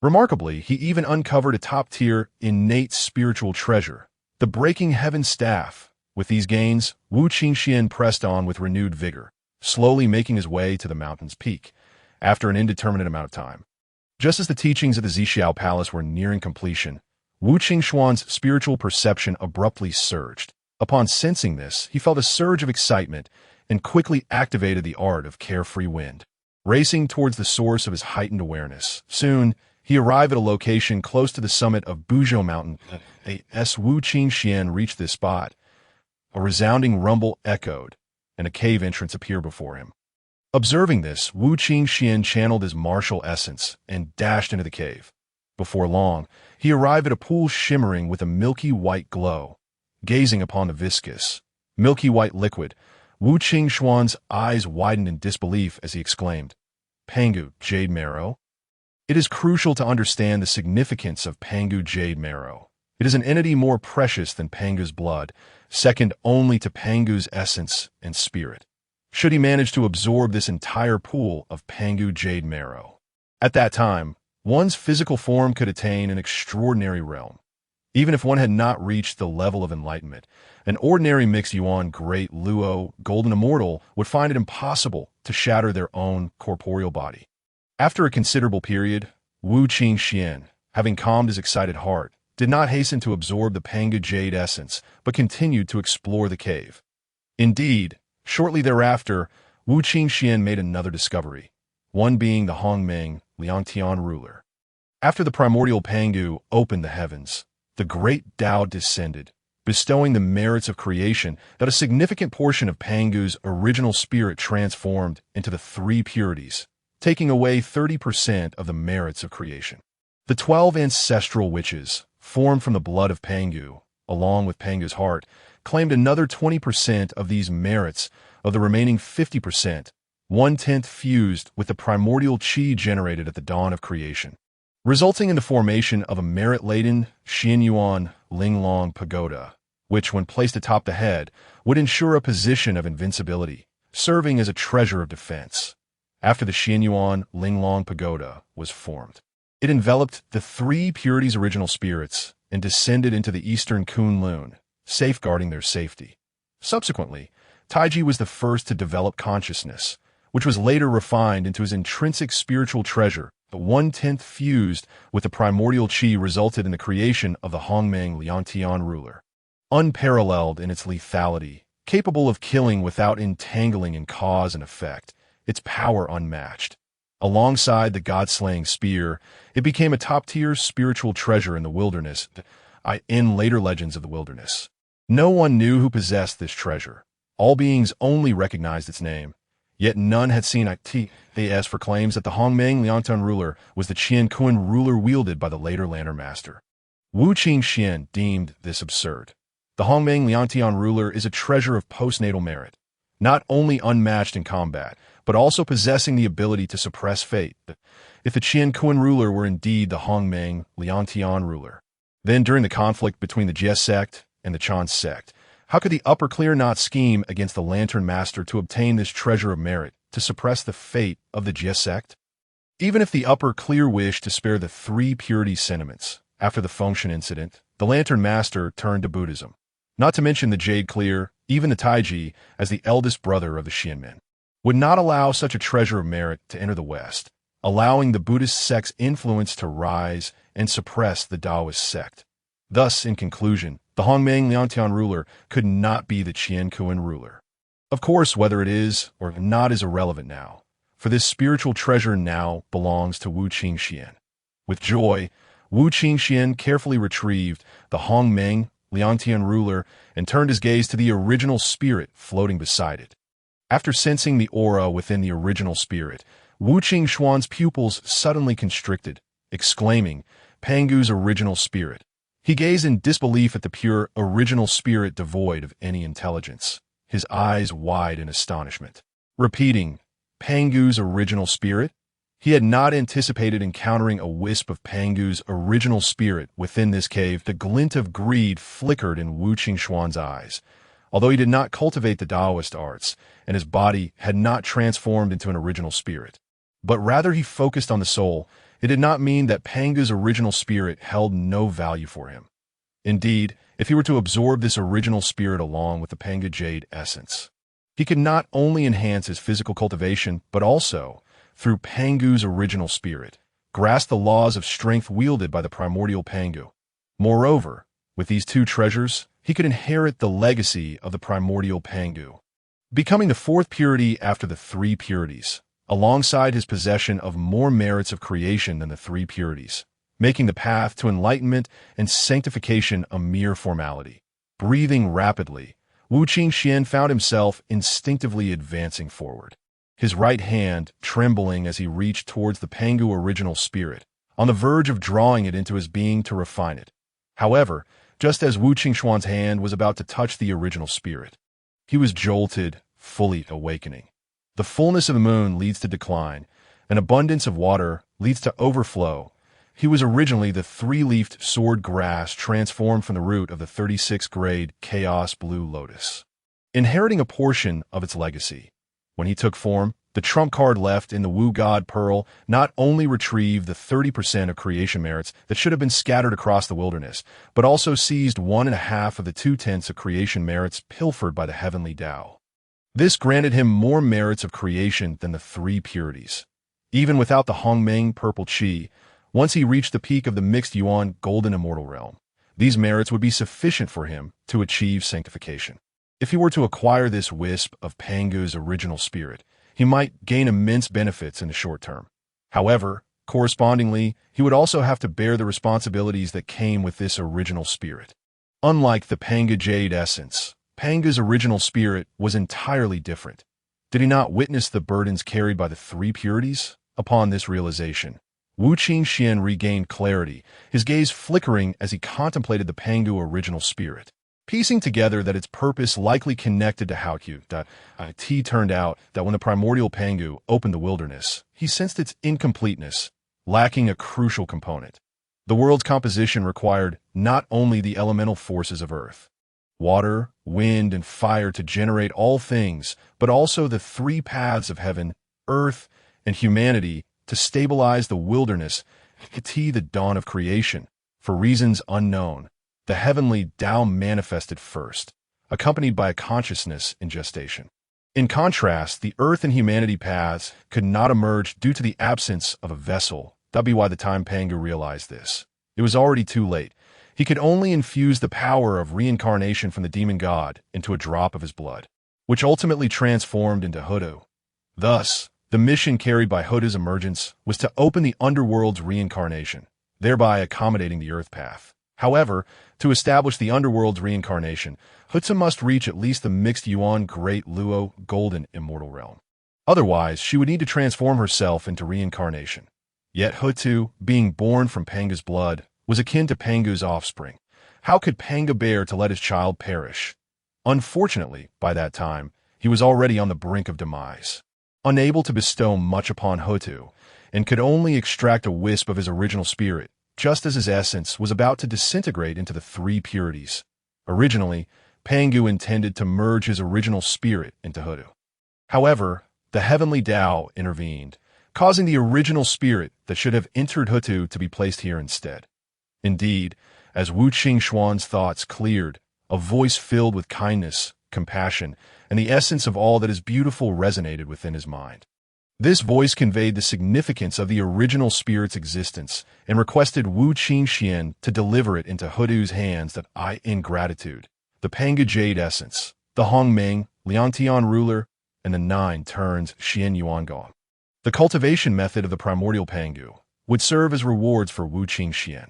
Remarkably, he even uncovered a top-tier innate spiritual treasure, the Breaking Heaven Staff. With these gains, Wu Qingxuan pressed on with renewed vigor, slowly making his way to the mountain's peak, after an indeterminate amount of time. Just as the teachings of the Zixiao Palace were nearing completion, Wu Qingxuan's spiritual perception abruptly surged. Upon sensing this, he felt a surge of excitement and quickly activated the art of carefree wind, racing towards the source of his heightened awareness. Soon, he arrived at a location close to the summit of Buzhou Mountain. As Wu Qingxuan reached this spot, a resounding rumble echoed, and a cave entrance appeared before him. Observing this, Wu Qingxuan channeled his martial essence and dashed into the cave. Before long, he arrived at a pool shimmering with a milky white glow. Gazing upon the viscous, milky white liquid, Wu Qingxuan's eyes widened in disbelief as he exclaimed, "Pangu Jade Marrow?" It is crucial to understand the significance of Pangu Jade Marrow. It is an entity more precious than Pangu's blood, second only to Pangu's essence and spirit. Should he manage to absorb this entire pool of Pangu Jade Marrow, at that time, one's physical form could attain an extraordinary realm. Even if one had not reached the level of enlightenment, an ordinary mixed Yuan Great Luo Golden Immortal would find it impossible to shatter their own corporeal body. After a considerable period, Wu Qingxuan, having calmed his excited heart, did not hasten to absorb the Pangu Jade essence, but continued to explore the cave. Indeed, shortly thereafter, Wu Qingxuan made another discovery, one being the Hongmeng Liangtian ruler. After the primordial Pangu opened the heavens, the great Tao descended, bestowing the merits of creation that a significant portion of Pangu's original spirit transformed into the three purities, taking away 30% of the merits of creation. The 12 ancestral witches, formed from the blood of Pangu, along with Pangu's heart, claimed another 20% of these merits of the remaining 50%, 1/10 fused with the primordial qi generated at the dawn of creation, resulting in the formation of a merit-laden Xianyuan Linglong pagoda, which, when placed atop the head, would ensure a position of invincibility, serving as a treasure of defense. After the Xianyuan Linglong pagoda was formed, it enveloped the three purities' original spirits and descended into the eastern Kunlun, safeguarding their safety. Subsequently, Taiji was the first to develop consciousness, which was later refined into his intrinsic spiritual treasure. The 1/10 fused with the primordial qi resulted in the creation of the Hongmeng Liangtian ruler. Unparalleled in its lethality, capable of killing without entangling in cause and effect, its power unmatched. Alongside the god-slaying spear, it became a top-tier spiritual treasure in the wilderness, in later legends of the wilderness. No one knew who possessed this treasure. All beings only recognized its name. Yet none had seen it, as for claims that the Hongmeng Liangtan ruler was the Qianquan ruler wielded by the later Lantern Master. Wu Qingxuan deemed this absurd. The Hongmeng Liangtian ruler is a treasure of postnatal merit, not only unmatched in combat, but also possessing the ability to suppress fate. If the Qianquan ruler were indeed the Hongmeng Liangtian ruler, then during the conflict between the Jie sect and the Chan sect, how could the upper clear not scheme against the Lantern Master to obtain this treasure of merit, to suppress the fate of the Jie sect? Even if the upper clear wished to spare the three purity sentiments, after the Fengshen incident, the Lantern Master turned to Buddhism. Not to mention the Jade Clear, even the Taiji, as the eldest brother of the Xianmen, would not allow such a treasure of merit to enter the West, allowing the Buddhist sect's influence to rise and suppress the Taoist sect. Thus, in conclusion, the Hongmeng Liangtian ruler could not be the Qianquan ruler. Of course, whether it is or not is irrelevant now, for this spiritual treasure now belongs to Wu Qingxuan. With joy, Wu Qingxuan carefully retrieved the Hongmeng Liangtian ruler and turned his gaze to the original spirit floating beside it. After sensing the aura within the original spirit, Wu Qingxuan's pupils suddenly constricted, exclaiming, "Pangu's original spirit." He gazed in disbelief at the pure, original spirit devoid of any intelligence, his eyes wide in astonishment. Repeating, "Pangu's original spirit?" He had not anticipated encountering a wisp of Pangu's original spirit within this cave. The glint of greed flickered in Wu Qingxuan's eyes. Although he did not cultivate the Taoist arts, and his body had not transformed into an original spirit, but rather he focused on the soul, it did not mean that Pangu's original spirit held no value for him. Indeed, if he were to absorb this original spirit along with the Pangu Jade essence, he could not only enhance his physical cultivation, but also, through Pangu's original spirit, grasp the laws of strength wielded by the primordial Pangu. Moreover, with these two treasures, he could inherit the legacy of the primordial Pangu, becoming the fourth purity after the three purities, alongside his possession of more merits of creation than the three purities, making the path to enlightenment and sanctification a mere formality. Breathing rapidly, Wu Qingxuan found himself instinctively advancing forward, his right hand trembling as he reached towards the Pangu original spirit, on the verge of drawing it into his being to refine it. However, just as Wu Qingxuan's hand was about to touch the original spirit, he was jolted, fully awakening. The fullness of the moon leads to decline, an abundance of water leads to overflow. He was originally the three-leafed sword grass transformed from the root of the 36th grade Chaos Blue Lotus, inheriting a portion of its legacy. When he took form, the trump card left in the Wu God Pearl not only retrieved the 30% of creation merits that should have been scattered across the wilderness, but also seized 1.5 of the 2/10 of creation merits pilfered by the heavenly Tao. This granted him more merits of creation than the three purities. Even without the Hongmeng Purple Qi, once he reached the peak of the mixed Yuan Golden Immortal Realm, these merits would be sufficient for him to achieve sanctification. If he were to acquire this wisp of Pangu's original spirit, he might gain immense benefits in the short term. However, correspondingly, he would also have to bear the responsibilities that came with this original spirit. Unlike the Pangu Jade essence, Pangu's original spirit was entirely different. Did he not witness the burdens carried by the three purities? Upon this realization, Wu Qingxuan regained clarity, his gaze flickering as he contemplated the Pangu original spirit. Piecing together that its purpose likely connected to Haokyu, it turned out that when the primordial Pangu opened the wilderness, he sensed its incompleteness, lacking a crucial component. The world's composition required not only the elemental forces of earth, water, wind, and fire to generate all things, but also the three paths of heaven, earth, and humanity to stabilize the wilderness, the dawn of creation. For reasons unknown, the heavenly Tao manifested first, accompanied by a consciousness in gestation. In contrast, the earth and humanity paths could not emerge due to the absence of a vessel. That'd be why the time Pangu realized this. It was already too late. He could only infuse the power of reincarnation from the demon god into a drop of his blood, which ultimately transformed into Hoodoo. Thus, the mission carried by Hoodoo's emergence was to open the underworld's reincarnation, thereby accommodating the Earth path. However, to establish the underworld's reincarnation, Hutsu must reach at least the mixed Yuan Great Luo Golden Immortal Realm. Otherwise, she would need to transform herself into reincarnation. Yet Hutsu, being born from Panga's blood, was akin to Pangu's offspring. How could Panga bear to let his child perish? Unfortunately, by that time, he was already on the brink of demise. Unable to bestow much upon Hutsu, and could only extract a wisp of his original spirit, just as his essence was about to disintegrate into the three purities. Originally, Pangu intended to merge his original spirit into Hoodoo. However, the heavenly Tao intervened, causing the original spirit that should have entered Hutsu to be placed here instead. Indeed, as Wu Qingxuan's thoughts cleared, a voice filled with kindness, compassion, and the essence of all that is beautiful resonated within his mind. This voice conveyed the significance of the original spirit's existence and requested Wu Qingxuan to deliver it into Hutsu's hands that in gratitude, the Panga Jade essence, the Hongmeng, Liantian ruler, and the 9 turns Xian Yuangong. The cultivation method of the primordial Pangu would serve as rewards for Wu Qingxuan.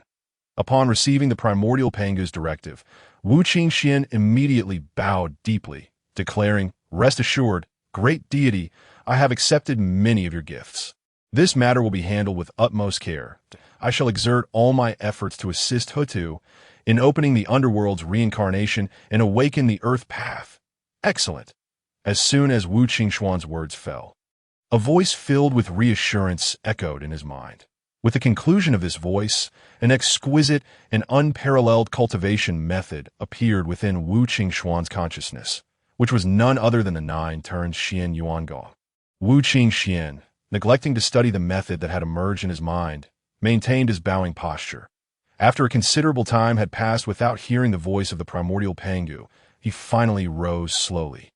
Upon receiving the primordial Pangu's directive, Wu Qingxuan immediately bowed deeply, declaring, "Rest assured, great deity, I have accepted many of your gifts. This matter will be handled with utmost care. I shall exert all my efforts to assist Hutsu in opening the underworld's reincarnation and awaken the earth path." Excellent. As soon as Wu Qingxuan's words fell, a voice filled with reassurance echoed in his mind. With the conclusion of this voice, an exquisite and unparalleled cultivation method appeared within Wu Qingxuan's consciousness, which was none other than the 9 turns Xian Yuangong. Wu Qingxuan, neglecting to study the method that had emerged in his mind, maintained his bowing posture. After a considerable time had passed without hearing the voice of the primordial Pangu, he finally rose slowly.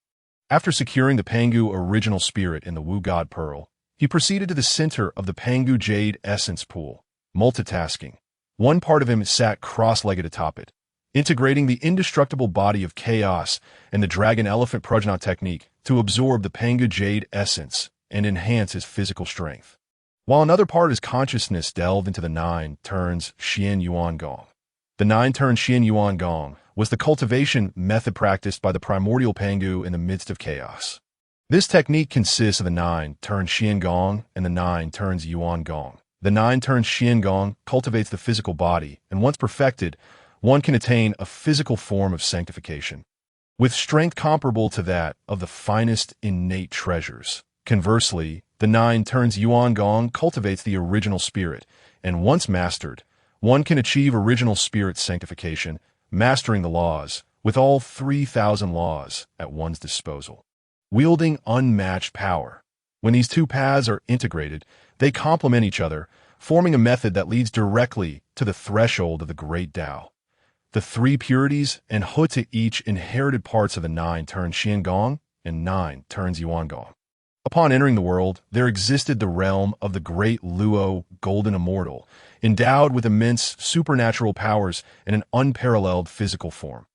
After securing the Pangu original spirit in the Wu God Pearl, he proceeded to the center of the Pangu Jade essence pool, multitasking. One part of him sat cross-legged atop it, integrating the indestructible body of chaos and the dragon elephant prajna technique to absorb the Pangu Jade essence and enhance his physical strength. While another part of his consciousness delved into the 9 turns Xian Yuangong. The 9 turns Xian Yuangong was the cultivation method practiced by the primordial Pangu in the midst of chaos. This technique consists of the 9 turns Xian Gong and the 9 turns Yuan Gong. The 9 turns Xian Gong cultivates the physical body, and once perfected, one can attain a physical form of sanctification, with strength comparable to that of the finest innate treasures. Conversely, the 9 turns Yuan Gong cultivates the original spirit, and once mastered, one can achieve original spirit sanctification, mastering the laws, with all 3,000 laws at one's disposal. Wielding unmatched power. When these two paths are integrated, they complement each other, forming a method that leads directly to the threshold of the Great Tao. The 3 purities and Hutsu each inherited parts of the 9 turns Xian Gong and 9 turns Yuan Gong. Upon entering the world, there existed the realm of the Great Luo Golden Immortal, endowed with immense supernatural powers and an unparalleled physical form.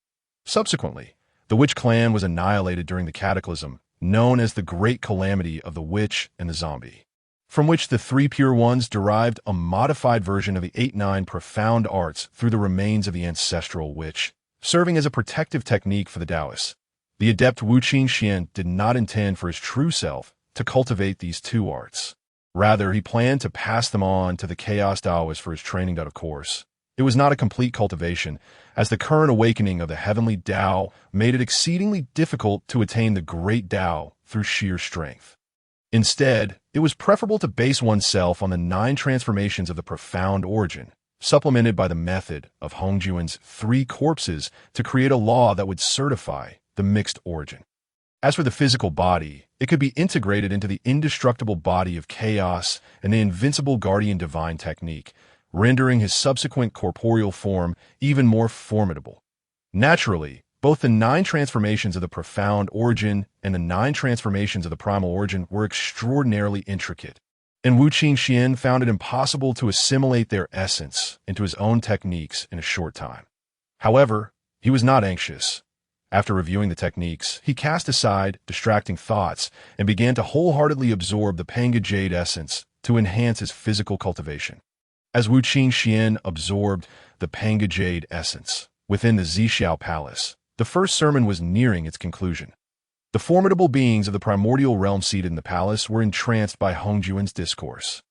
Subsequently, the Witch clan was annihilated during the cataclysm, known as the Great Calamity of the Witch and the Zombie, from which the 3 pure ones derived a modified version of the 8-9 profound arts through the remains of the ancestral witch, serving as a protective technique for the Taoists. The adept Wu Qingxuan did not intend for his true self to cultivate these 2 arts. Rather, he planned to pass them on to the Chaos Taoists for his training. Of course, it was not a complete cultivation, as the current awakening of the heavenly Tao made it exceedingly difficult to attain the great Tao through sheer strength. Instead, it was preferable to base oneself on the 9 transformations of the profound origin, supplemented by the method of Hongjuan's 3 corpses to create a law that would certify the mixed origin. As for the physical body, it could be integrated into the indestructible body of chaos and the invincible guardian divine technique, rendering his subsequent corporeal form even more formidable. Naturally, both the 9 transformations of the profound origin and the 9 transformations of the primal origin were extraordinarily intricate, and Wu Qingxuan found it impossible to assimilate their essence into his own techniques in a short time. However, he was not anxious. After reviewing the techniques, he cast aside distracting thoughts and began to wholeheartedly absorb the Panga Jade essence to enhance his physical cultivation. As Wu Qingxuan absorbed the Panga Jade essence within the Zixiao Palace, the first sermon was nearing its conclusion. The formidable beings of the primordial realm seated in the palace were entranced by Kong Xuan's discourse.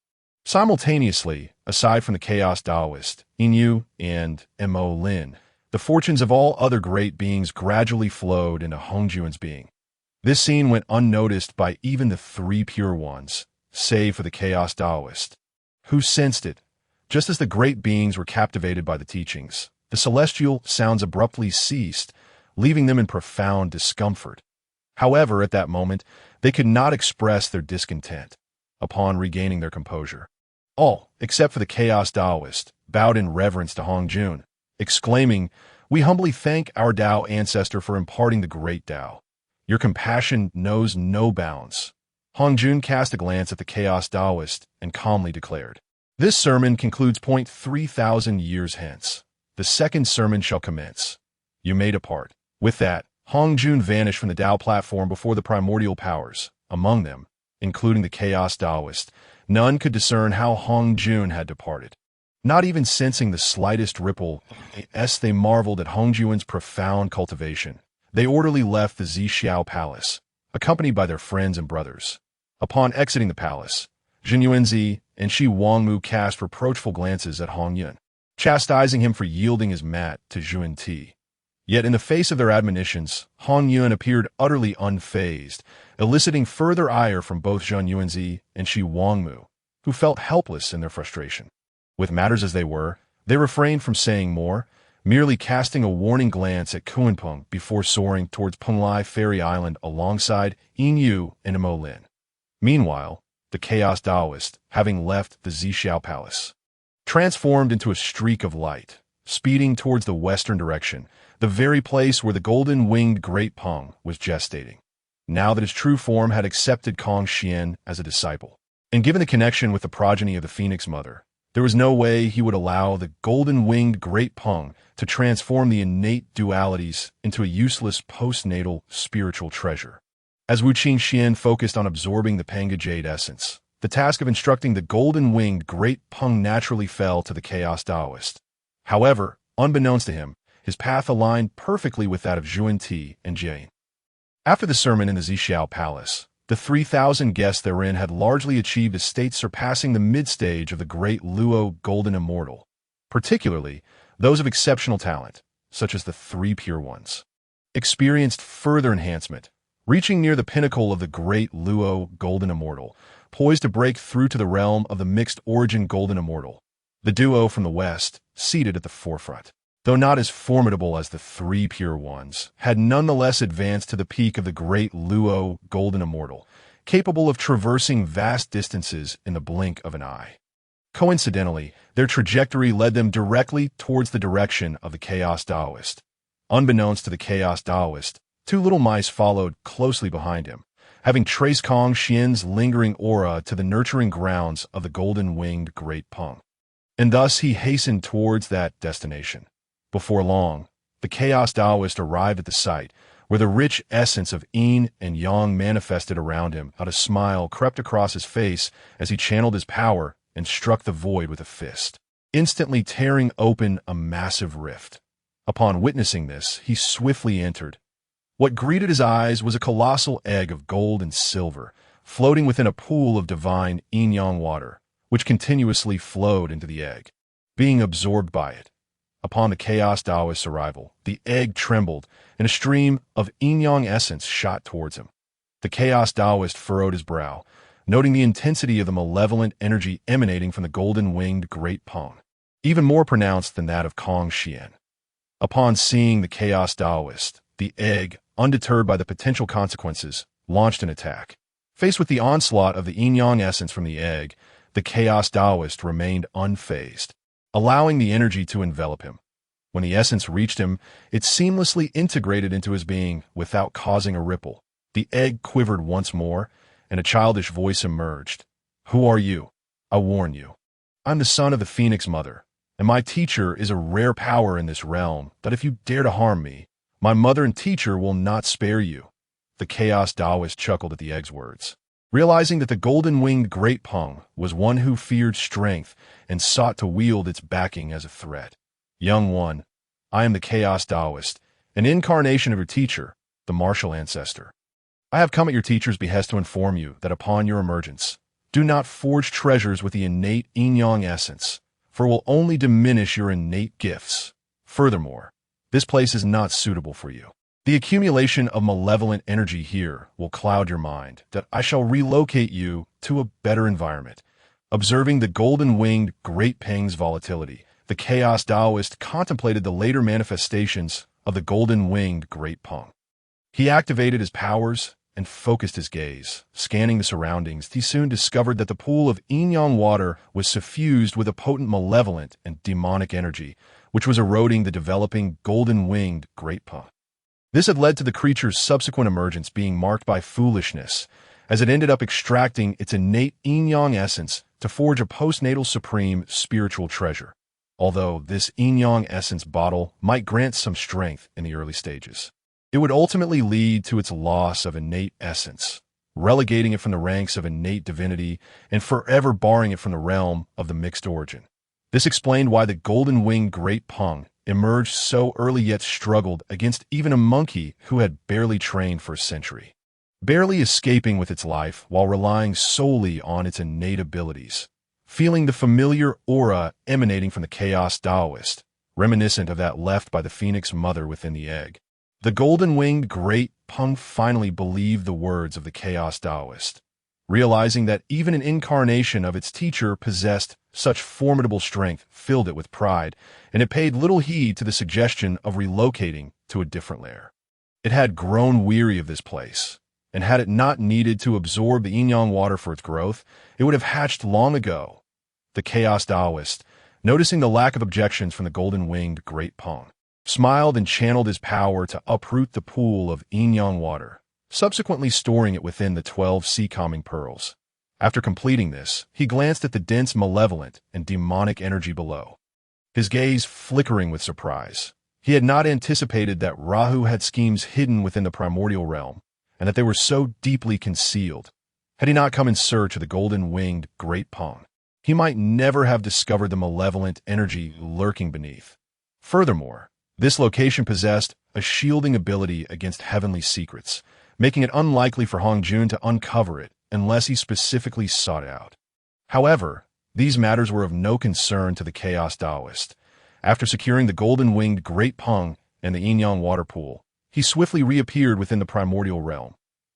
Simultaneously, aside from the Chaos Taoist, Yin and Mo Lin, the fortunes of all other great beings gradually flowed into Kong Xuan's being. This scene went unnoticed by even the three pure ones, save for the Chaos Taoist, who sensed it. Just as the great beings were captivated by the teachings, the celestial sounds abruptly ceased, leaving them in profound discomfort. However, at that moment, they could not express their discontent. Upon regaining their composure, all, except for the Chaos Taoist, bowed in reverence to Kong Xuan, exclaiming, "We humbly thank our Tao ancestor for imparting the great Tao. Your compassion knows no bounds." Kong Xuan cast a glance at the Chaos Taoist and calmly declared, "This sermon concludes point 3,000 years hence. The second sermon shall commence. You may depart." With that, Kong Xuan vanished from the Tao platform before the primordial powers. Among them, including the Chaos Taoist, none could discern how Kong Xuan had departed. Not even sensing the slightest ripple, as they marveled at Kong Xuan's profound cultivation, they orderly left the Zixiao Palace, accompanied by their friends and brothers. Upon exiting the palace, Jin Yuanzi and Shi Wangmu cast reproachful glances at Kong Xuan, chastising him for yielding his mat to Zhuan Ti. Yet in the face of their admonitions, Kong Xuan appeared utterly unfazed, eliciting further ire from both Zhang Yuanzi and Shi Wangmu, who felt helpless in their frustration. With matters as they were, they refrained from saying more, merely casting a warning glance at Kunpeng before soaring towards Penglai Fairy Island alongside Yin Yu and Mo Lin. Meanwhile, the Chaos Taoist, having left the Zixiao Palace, transformed into a streak of light, speeding towards the western direction, the very place where the golden-winged Great Peng was gestating. Now that his true form had accepted Kong Xuan as a disciple, and given the connection with the progeny of the Phoenix Mother, there was no way he would allow the golden-winged Great Peng to transform the innate dualities into a useless postnatal spiritual treasure. As Wu Qingxuan focused on absorbing the Panga Jade essence, the task of instructing the golden-winged Great Peng naturally fell to the Chaos Taoist. However, unbeknownst to him, his path aligned perfectly with that of Zhuan Ti and Jane. After the sermon in the Zixiao Palace, the 3,000 guests therein had largely achieved a state surpassing the mid-stage of the great Luo Golden Immortal, particularly those of exceptional talent, such as the three pure ones, experienced further enhancement, reaching near the pinnacle of the great Luo Golden Immortal, poised to break through to the realm of the mixed origin Golden Immortal. The duo from the west, seated at the forefront, though not as formidable as the three pure ones, had nonetheless advanced to the peak of the great Luo Golden Immortal, capable of traversing vast distances in the blink of an eye. Coincidentally, their trajectory led them directly towards the direction of the Chaos Taoist. Unbeknownst to the Chaos Taoist, two little mice followed closely behind him, having traced Kong Xuan's lingering aura to the nurturing grounds of the golden-winged Great Peng. And thus he hastened towards that destination. Before long, the Chaos Taoist arrived at the site, where the rich essence of yin and yang manifested around him. A smile crept across his face as he channeled his power and struck the void with a fist, instantly tearing open a massive rift. Upon witnessing this, he swiftly entered. What greeted his eyes was a colossal egg of gold and silver, floating within a pool of divine yin-yang water, which continuously flowed into the egg, being absorbed by it. Upon the Chaos Taoist's arrival, the egg trembled, and a stream of yin-yang essence shot towards him. The Chaos Taoist furrowed his brow, noting the intensity of the malevolent energy emanating from the golden-winged Great Peng, even more pronounced than that of Kong Xuan. Upon seeing the Chaos Taoist, the egg, undeterred by the potential consequences, launched an attack. Faced with the onslaught of the yin-yang essence from the egg, the Chaos Taoist remained unfazed, allowing the energy to envelop him. When the essence reached him, it seamlessly integrated into his being without causing a ripple. The egg quivered once more, and a childish voice emerged. "Who are you? I warn you. I'm the son of the Phoenix Mother, and my teacher is a rare power in this realm that if you dare to harm me, my mother and teacher will not spare you." The Chaos Taoist chuckled at the egg's words, realizing that the golden-winged Great Peng was one who feared strength and sought to wield its backing as a threat. "Young one, I am the Chaos Taoist, an incarnation of your teacher, the martial ancestor. I have come at your teacher's behest to inform you that upon your emergence, do not forge treasures with the innate yin-yang essence, for it will only diminish your innate gifts. Furthermore, this place is not suitable for you. The accumulation of malevolent energy here will cloud your mind, that I shall relocate you to a better environment." Observing the golden-winged Great Peng's volatility, the Chaos Taoist contemplated the later manifestations of the golden-winged Great Peng. He activated his powers and focused his gaze. Scanning the surroundings, he soon discovered that the pool of yin-yang water was suffused with a potent malevolent and demonic energy, which was eroding the developing golden-winged Great Peng. This had led to the creature's subsequent emergence being marked by foolishness, as it ended up extracting its innate yin-yang essence to forge a postnatal supreme spiritual treasure. Although this yin-yang essence bottle might grant some strength in the early stages, it would ultimately lead to its loss of innate essence, relegating it from the ranks of innate divinity and forever barring it from the realm of the mixed origin. This explained why the golden-winged Great Peng emerged so early yet struggled against even a monkey who had barely trained for a century, barely escaping with its life while relying solely on its innate abilities. Feeling the familiar aura emanating from the Chaos Taoist, reminiscent of that left by the Phoenix Mother within the egg, the golden-winged Great Peng finally believed the words of the Chaos Taoist, realizing that even an incarnation of its teacher possessed such formidable strength filled it with pride, and it paid little heed to the suggestion of relocating to a different lair. It had grown weary of this place, and had it not needed to absorb the yin-yang water for its growth, it would have hatched long ago. The Chaos Taoist, noticing the lack of objections from the golden-winged Great Peng, smiled and channeled his power to uproot the pool of yin-yang water, subsequently storing it within the 12 sea-calming pearls. After completing this, he glanced at the dense malevolent and demonic energy below, his gaze flickering with surprise. He had not anticipated that Rahu had schemes hidden within the primordial realm, and that they were so deeply concealed. Had he not come in search of the golden-winged Great Peng, he might never have discovered the malevolent energy lurking beneath. Furthermore, this location possessed a shielding ability against heavenly secrets, making it unlikely for Hong Jun to uncover it unless he specifically sought it out. However, these matters were of no concern to the Chaos Taoist. After securing the golden-winged Great Peng and the yin-yang water pool, he swiftly reappeared within the primordial realm.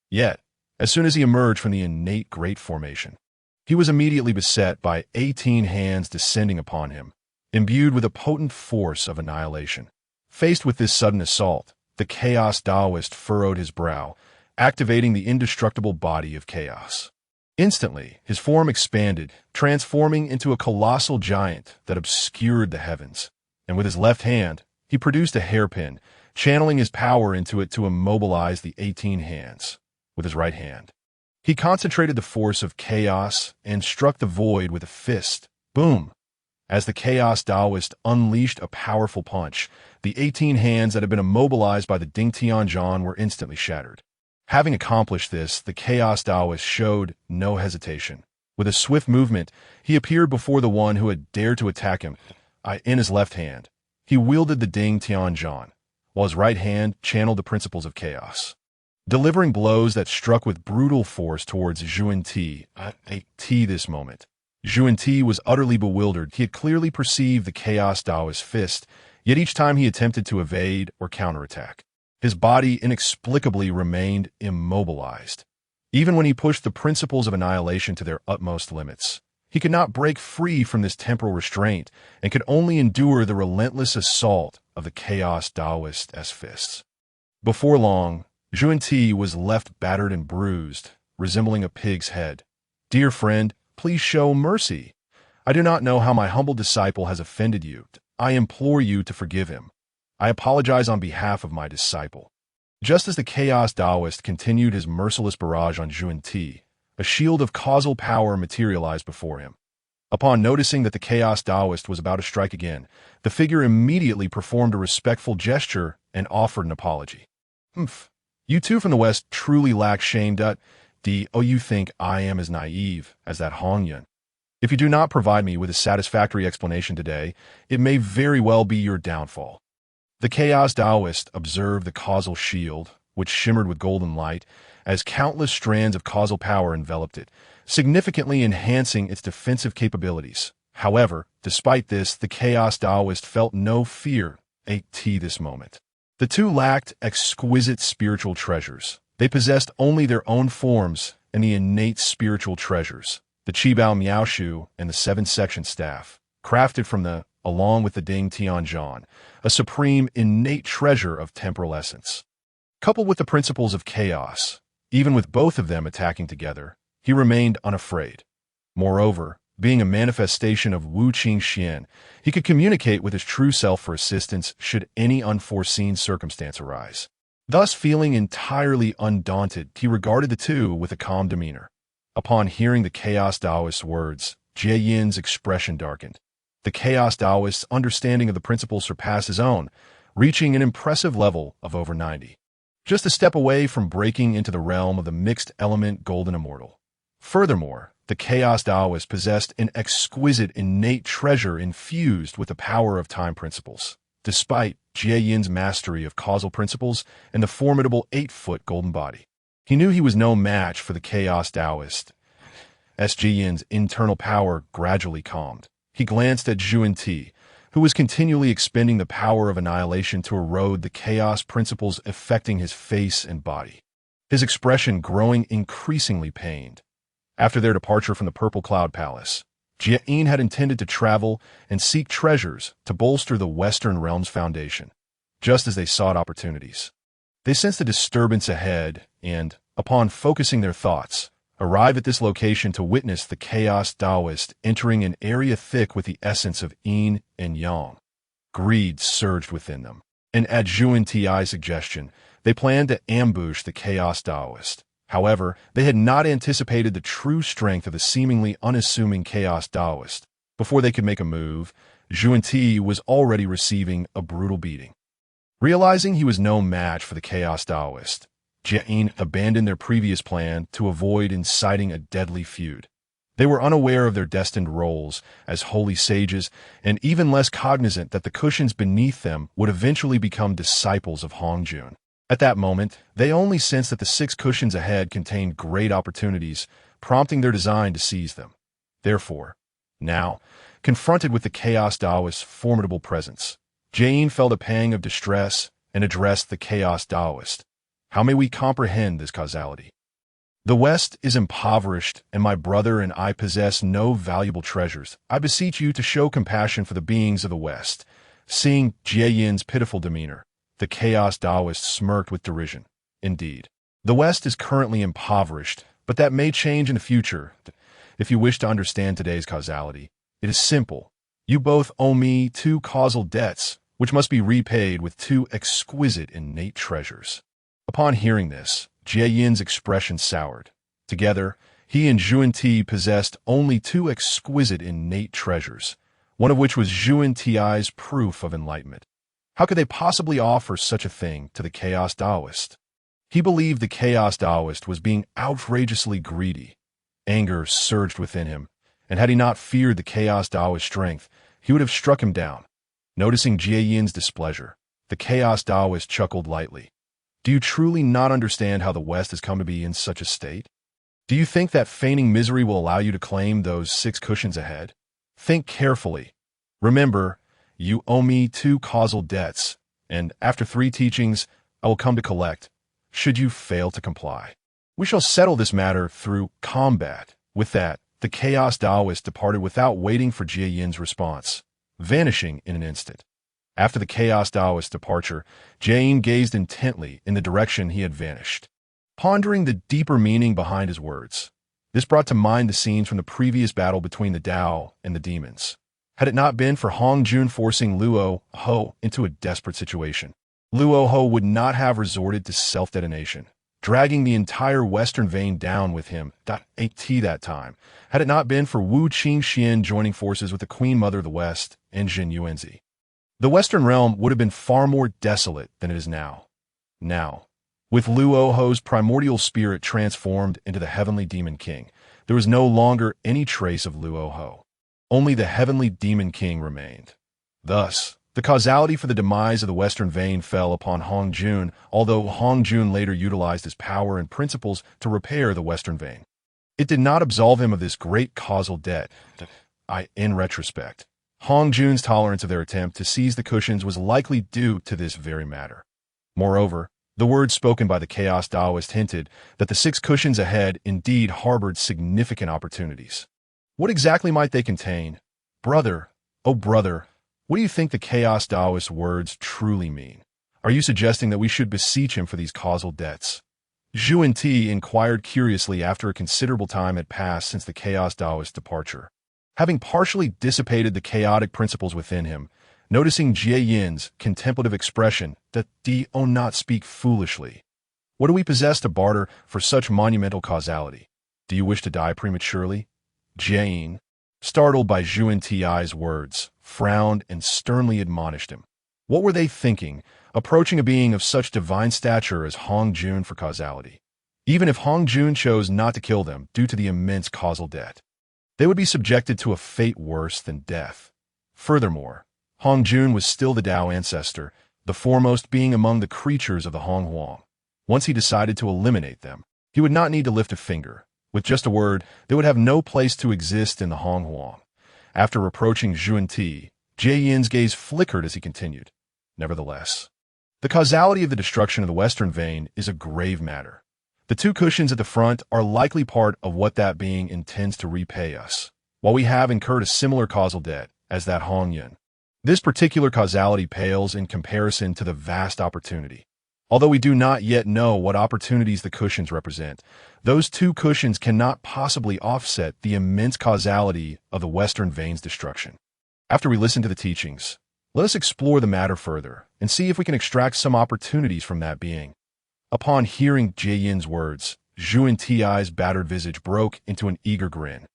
Yet, as soon as he emerged from the innate Great Formation, he was immediately beset by 18 hands descending upon him, imbued with a potent force of annihilation. Faced with this sudden assault, the Chaos Taoist furrowed his brow, activating the indestructible body of chaos. Instantly, his form expanded, transforming into a colossal giant that obscured the heavens, and with his left hand, he produced a hairpin, channeling his power into it to immobilize the 18 hands. With his right hand, he concentrated the force of chaos and struck the void with a fist. Boom! As the Chaos Taoist unleashed a powerful punch, the 18 hands that had been immobilized by the Ding Tianzhan were instantly shattered. Having accomplished this, the Chaos Taoist showed no hesitation. With a swift movement, he appeared before the one who had dared to attack him. In his left hand, he wielded the Ding Tianzhan, while his right hand channeled the principles of chaos, delivering blows that struck with brutal force towards Zhuan Ti. This moment, Zhuan Ti was utterly bewildered. He had clearly perceived the Chaos Taoist's fist, yet each time he attempted to evade or counterattack, his body inexplicably remained immobilized. Even when he pushed the principles of annihilation to their utmost limits, he could not break free from this temporal restraint and could only endure the relentless assault of the Chaos Taoist's fists. Before long, Zhuan Ti was left battered and bruised, resembling a pig's head. "Dear friend, please show mercy. I do not know how my humble disciple has offended you. I implore you to forgive him. I apologize on behalf of my disciple." Just as the Chaos Taoist continued his merciless barrage on Zhuan Ti, a shield of causal power materialized before him. Upon noticing that the Chaos Taoist was about to strike again, the figure immediately performed a respectful gesture and offered an apology. Humph. You two from the West truly lack shame. You think I am as naive as that Hongyun. If you do not provide me with a satisfactory explanation today, it may very well be your downfall. The Chaos Taoist observed the causal shield, which shimmered with golden light, as countless strands of causal power enveloped it, significantly enhancing its defensive capabilities. However, despite this, the Chaos Taoist felt no fear at this moment. The two lacked exquisite spiritual treasures. They possessed only their own forms and the innate spiritual treasures, the Qibao Miaoshu and the seven-section staff, crafted from along with the Ding Tianzhan, a supreme innate treasure of temporal essence. Coupled with the principles of chaos, even with both of them attacking together, he remained unafraid. Moreover, being a manifestation of Wu Qingxuan, he could communicate with his true self for assistance should any unforeseen circumstance arise. Thus, feeling entirely undaunted, he regarded the two with a calm demeanor. Upon hearing the Chaos Taoist's words, Jie Yin's expression darkened. The Chaos Taoist's understanding of the principle surpassed his own, reaching an impressive level of over 90. Just a step away from breaking into the realm of the mixed-element golden immortal. Furthermore, the Chaos Taoist possessed an exquisite innate treasure infused with the power of time principles. Despite Jie Yin's mastery of causal principles and the formidable 8-foot golden body, he knew he was no match for the Chaos Taoist. As Jie Yin's internal power gradually calmed, he glanced at Zhuan Ti, who was continually expending the power of annihilation to erode the chaos principles affecting his face and body, his expression growing increasingly pained. After their departure from the Purple Cloud Palace, Jie Yin had intended to travel and seek treasures to bolster the Western Realm's foundation, just as they sought opportunities. They sensed a disturbance ahead and, upon focusing their thoughts, arrive at this location to witness the Chaos Taoist entering an area thick with the essence of yin and yang. Greed surged within them, and at Zhuan Ti's suggestion, they planned to ambush the Chaos Taoist. However, they had not anticipated the true strength of the seemingly unassuming Chaos Taoist. Before they could make a move, Zhuan Ti was already receiving a brutal beating. Realizing he was no match for the Chaos Taoist, Jie Yin abandoned their previous plan to avoid inciting a deadly feud. They were unaware of their destined roles as holy sages and even less cognizant that the cushions beneath them would eventually become disciples of Hongjun. At that moment, they only sensed that the 6 cushions ahead contained great opportunities, prompting their design to seize them. Therefore, now, confronted with the Chaos Taoist's formidable presence, Jie Yin felt a pang of distress and addressed the Chaos Taoist. How may we comprehend this causality? The West is impoverished, and my brother and I possess no valuable treasures. I beseech you to show compassion for the beings of the West. Seeing Jie Yin's pitiful demeanor, the Chaos Taoist smirked with derision. Indeed, the West is currently impoverished, but that may change in the future. If you wish to understand today's causality, it is simple. You both owe me 2 causal debts, which must be repaid with 2 exquisite innate treasures. Upon hearing this, Jie Yin's expression soured. Together, he and Zhuan Ti possessed only 2 exquisite innate treasures, one of which was Zhuan Ti's proof of enlightenment. How could they possibly offer such a thing to the Chaos Taoist? He believed the Chaos Taoist was being outrageously greedy. Anger surged within him, and had he not feared the Chaos Taoist's strength, he would have struck him down. Noticing Jie Yin's displeasure, the Chaos Taoist chuckled lightly. Do you truly not understand how the West has come to be in such a state? Do you think that feigning misery will allow you to claim those 6 cushions ahead? Think carefully. Remember, you owe me 2 causal debts, and after 3 teachings, I will come to collect, should you fail to comply. We shall settle this matter through combat. With that, the Chaos Taoist departed without waiting for Jie Yin's response, vanishing in an instant. After the Chaos Taoist's departure, Jie Yin gazed intently in the direction he had vanished, pondering the deeper meaning behind his words. This brought to mind the scenes from the previous battle between the Tao and the demons. Had it not been for Hongjun forcing Luo Ho into a desperate situation, Luo Ho would not have resorted to self-detonation. dragging the entire Western Vein down with him. At that time, had it not been for Wu Qingxuan joining forces with the Queen Mother of the West and Jin Yuanzi. The Western realm would have been far more desolate than it is now. Now, with Luo Ho's primordial spirit transformed into the Heavenly Demon King, there was no longer any trace of Luo Ho. Only the Heavenly Demon King remained. Thus, the causality for the demise of the Western Vein fell upon Hong Jun, although Hong Jun later utilized his power and principles to repair the Western Vein. It did not absolve him of this great causal debt. In retrospect, Hong Jun's tolerance of their attempt to seize the cushions was likely due to this very matter. Moreover, the words spoken by the Chaos Taoist hinted that the 6 cushions ahead indeed harbored significant opportunities. What exactly might they contain? Brother, oh brother, what do you think the Chaos Taoist's words truly mean? Are you suggesting that we should beseech him for these causal debts? Zhu Ti inquired curiously after a considerable time had passed since the Chaos Taoist's departure. Having partially dissipated the chaotic principles within him, noticing Jie Yin's contemplative expression that "Do not speak foolishly. What do we possess to barter for such monumental causality? Do you wish to die prematurely?" Jie Yin, startled by Zhu Ti's words, frowned and sternly admonished him. What were they thinking, approaching a being of such divine stature as Hong Jun for causality? Even if Hong Jun chose not to kill them due to the immense causal debt, they would be subjected to a fate worse than death. Furthermore, Hong Jun was still the Tao ancestor, the foremost being among the creatures of the Hong Huang. Once he decided to eliminate them, he would not need to lift a finger. With just a word, they would have no place to exist in the Hong Huang. After approaching Zhu Ti, Jie Yin's gaze flickered as he continued. Nevertheless, the causality of the destruction of the Western Vein is a grave matter. The 2 cushions at the front are likely part of what that being intends to repay us, while we have incurred a similar causal debt as that Hong Yun. This particular causality pales in comparison to the vast opportunity. Although we do not yet know what opportunities the cushions represent, those 2 cushions cannot possibly offset the immense causality of the Western Vein's destruction. After we listen to the teachings, let us explore the matter further and see if we can extract some opportunities from that being. Upon hearing Jie Yin's words, Zhu Ti's battered visage broke into an eager grin.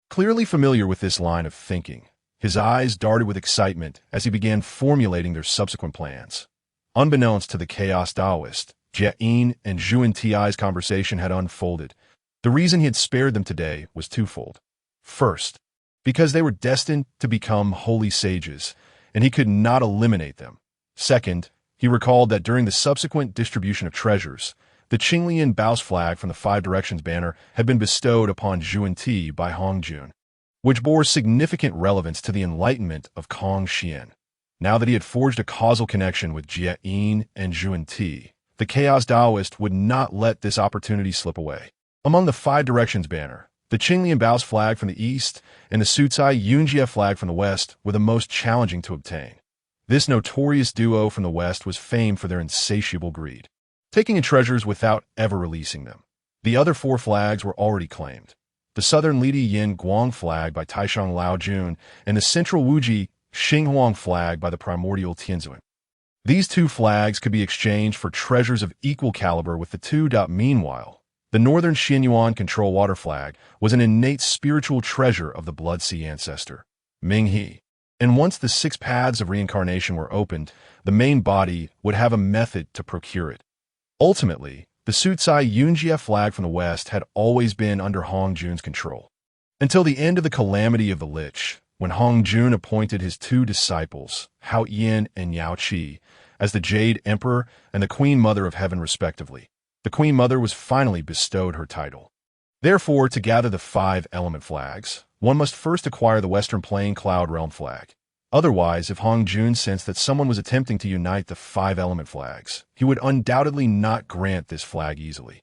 Clearly familiar with this line of thinking, his eyes darted with excitement as he began formulating their subsequent plans. Unbeknownst to the Chaos Taoist, Jie Yin and Zhu Ti's conversation had unfolded. The reason he had spared them today was twofold. First, because they were destined to become holy sages, and he could not eliminate them. Second, he recalled that during the subsequent distribution of treasures, the Qinglian Bao's flag from the 5 Directions banner had been bestowed upon Zhu Ti by Hong Jun, which bore significant relevance to the enlightenment of Kong Xuan. Now that he had forged a causal connection with Jie Yin and Zhu Ti, the Chaos Taoist would not let this opportunity slip away. Among the 5 Directions banner, the Qinglian Bao's flag from the east and the Sucai Yunjie flag from the west were the most challenging to obtain. This notorious duo from the west was famed for their insatiable greed, taking in treasures without ever releasing them. The other 4 flags were already claimed. The southern Lidi Yin Guang flag by Taishang Lao Jun, and the central Wuji Xinghuang flag by the Primordial Tianzuan. These 2 flags could be exchanged for treasures of equal caliber with the 2. Meanwhile, the northern Xianyuan control water flag was an innate spiritual treasure of the Blood Sea ancestor, Ming He. And once the 6 paths of reincarnation were opened, the main body would have a method to procure it. Ultimately, the Sucai Yunjie flag from the west had always been under Hong Jun's control. Until the end of the calamity of the Lich, when Hong Jun appointed his 2 disciples, Hao Yin and Yao Qi, as the Jade Emperor and the Queen Mother of Heaven respectively, the Queen Mother was finally bestowed her title. Therefore, to gather the 5 element flags, one must first acquire the Western Plain Cloud Realm flag. Otherwise, if Hong Jun sensed that someone was attempting to unite the 5 element flags, he would undoubtedly not grant this flag easily.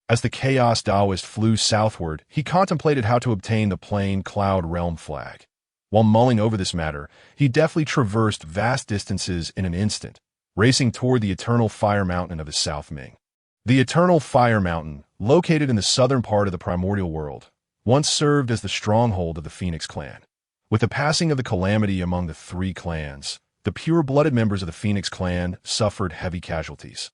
As the Chaos Taoist flew southward, he contemplated how to obtain the Plain Cloud Realm flag. While mulling over this matter, he deftly traversed vast distances in an instant, racing toward the Eternal Fire Mountain of the South Ming. The Eternal Fire Mountain, located in the southern part of the primordial world, once served as the stronghold of the Phoenix clan. With the passing of the calamity among the 3 clans, the pure-blooded members of the Phoenix clan suffered heavy casualties.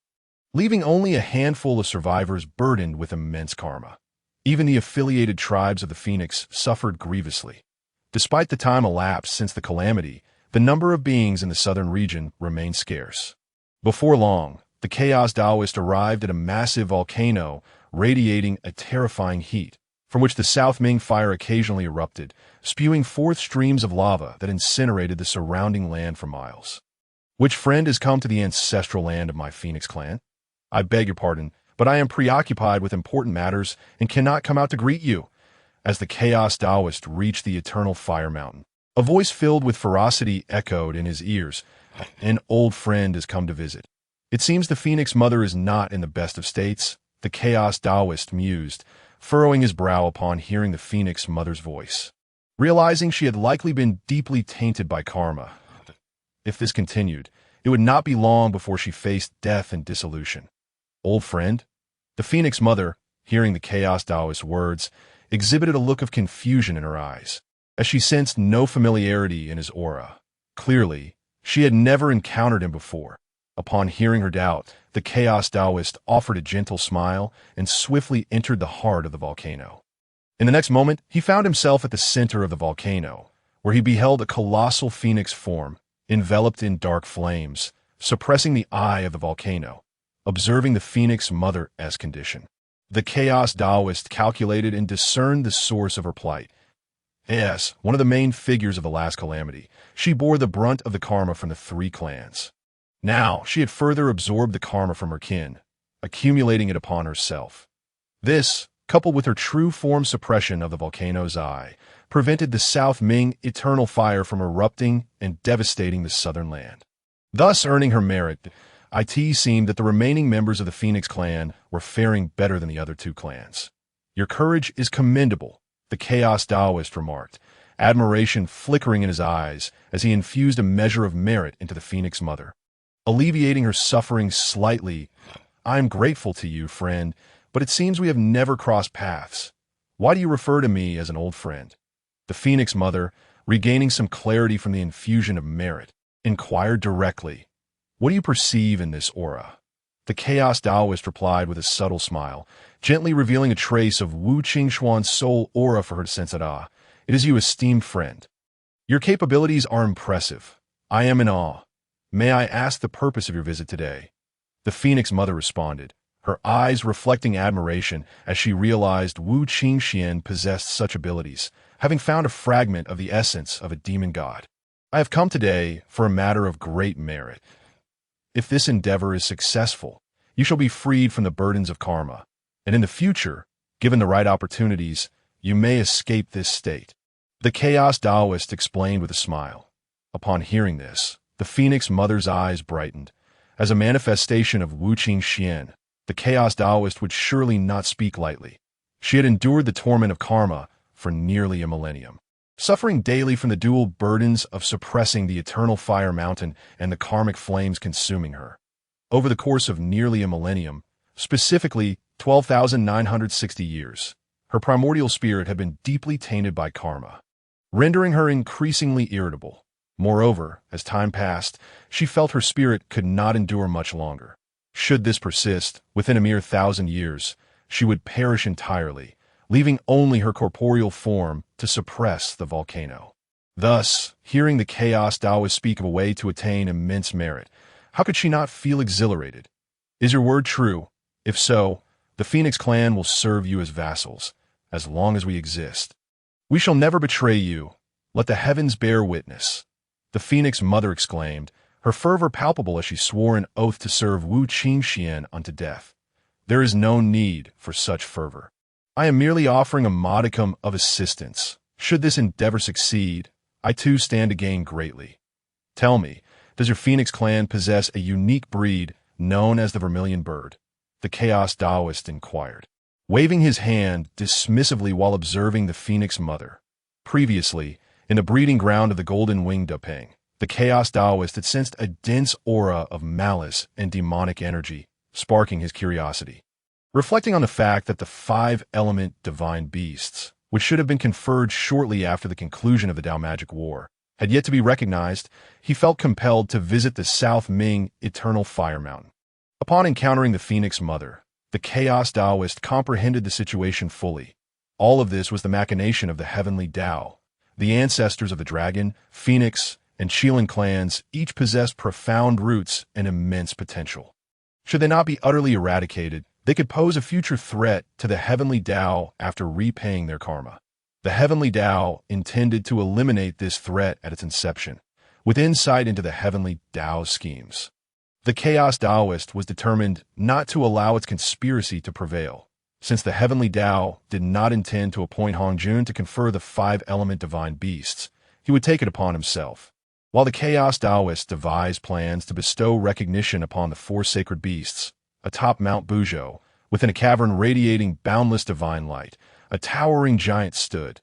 leaving only a handful of survivors burdened with immense karma. Even the affiliated tribes of the Phoenix suffered grievously. Despite the time elapsed since the calamity, the number of beings in the southern region remained scarce. Before long, the Chaos Taoist arrived at a massive volcano radiating a terrifying heat, from which the South Ming fire occasionally erupted, spewing forth streams of lava that incinerated the surrounding land for miles. Which friend has come to the ancestral land of my Phoenix clan? I beg your pardon, but I am preoccupied with important matters and cannot come out to greet you. As the Chaos Taoist reached the eternal fire mountain, a voice filled with ferocity echoed in his ears. An old friend has come to visit. It seems the Phoenix Mother is not in the best of states, the Chaos Taoist mused, furrowing his brow upon hearing the Phoenix Mother's voice. Realizing she had likely been deeply tainted by karma, if this continued, it would not be long before she faced death and dissolution. Old friend? The Phoenix Mother, hearing the Chaos Taoist's words, exhibited a look of confusion in her eyes, as she sensed no familiarity in his aura. Clearly, she had never encountered him before. Upon hearing her doubt, the Chaos Taoist offered a gentle smile and swiftly entered the heart of the volcano. In the next moment, he found himself at the center of the volcano, where he beheld a colossal phoenix form, enveloped in dark flames, suppressing the eye of the volcano, observing the Phoenix Mother's condition. The Chaos Taoist calculated and discerned the source of her plight. Yes, one of the main figures of the last calamity, she bore the brunt of the karma from the three clans. Now, she had further absorbed the karma from her kin, accumulating it upon herself. This, coupled with her true form suppression of the volcano's eye, prevented the South Ming eternal fire from erupting and devastating the southern land. Thus earning her merit, it seemed that the remaining members of the Phoenix clan were faring better than the other two clans. Your courage is commendable, the Chaos Taoist remarked, admiration flickering in his eyes as he infused a measure of merit into the Phoenix Mother. Alleviating her suffering slightly, I am grateful to you, friend, but it seems we have never crossed paths. Why do you refer to me as an old friend? The Phoenix Mother, regaining some clarity from the infusion of merit, inquired directly, what do you perceive in this aura? The Chaos Taoist replied with a subtle smile, gently revealing a trace of Wu Qingxuan's soul aura for her to sense. It is you, esteemed friend. Your capabilities are impressive. I am in awe. May I ask the purpose of your visit today? The Phoenix Mother responded, her eyes reflecting admiration as she realized Wu Qingxuan possessed such abilities, having found a fragment of the essence of a demon god. I have come today for a matter of great merit. If this endeavor is successful, you shall be freed from the burdens of karma, and in the future, given the right opportunities, you may escape this state. The Chaos Taoist explained with a smile. Upon hearing this, the Phoenix Mother's eyes brightened. As a manifestation of Wu Qingxuan, the Chaos Taoist would surely not speak lightly. She had endured the torment of karma for nearly a millennium, suffering daily from the dual burdens of suppressing the eternal fire mountain and the karmic flames consuming her. Over the course of nearly a millennium, specifically 12,960 years, her primordial spirit had been deeply tainted by karma, rendering her increasingly irritable. Moreover, as time passed, she felt her spirit could not endure much longer. Should this persist, within a mere 1,000 years, she would perish entirely, leaving only her corporeal form to suppress the volcano. Thus, hearing the Chaos Taoist speak of a way to attain immense merit, how could she not feel exhilarated? Is your word true? If so, the Phoenix clan will serve you as vassals, as long as we exist. We shall never betray you. Let the heavens bear witness. The Phoenix Mother exclaimed, her fervor palpable as she swore an oath to serve Wu Qingxuan unto death. There is no need for such fervor. I am merely offering a modicum of assistance. Should this endeavor succeed, I too stand to gain greatly. Tell me, does your Phoenix clan possess a unique breed known as the Vermilion Bird? The Chaos Taoist inquired, waving his hand dismissively while observing the Phoenix Mother. Previously, in the breeding ground of the golden-winged Duping, the Chaos Taoist had sensed a dense aura of malice and demonic energy, sparking his curiosity. Reflecting on the fact that the five-element divine beasts, which should have been conferred shortly after the conclusion of the Tao Magic War, had yet to be recognized, he felt compelled to visit the South Ming Eternal Fire Mountain. Upon encountering the Phoenix Mother, the Chaos Taoist comprehended the situation fully. All of this was the machination of the Heavenly Tao. The ancestors of the Dragon, Phoenix, and Qilin clans each possessed profound roots and immense potential. Should they not be utterly eradicated, they could pose a future threat to the Heavenly Tao after repaying their karma. The Heavenly Tao intended to eliminate this threat at its inception, with insight into the Heavenly Tao's schemes. The Chaos Taoist was determined not to allow its conspiracy to prevail. Since the Heavenly Tao did not intend to appoint Hongjun to confer the five-element divine beasts, he would take it upon himself. While the Chaos Taoist devised plans to bestow recognition upon the four sacred beasts, atop Mount Buzhou, within a cavern radiating boundless divine light, a towering giant stood.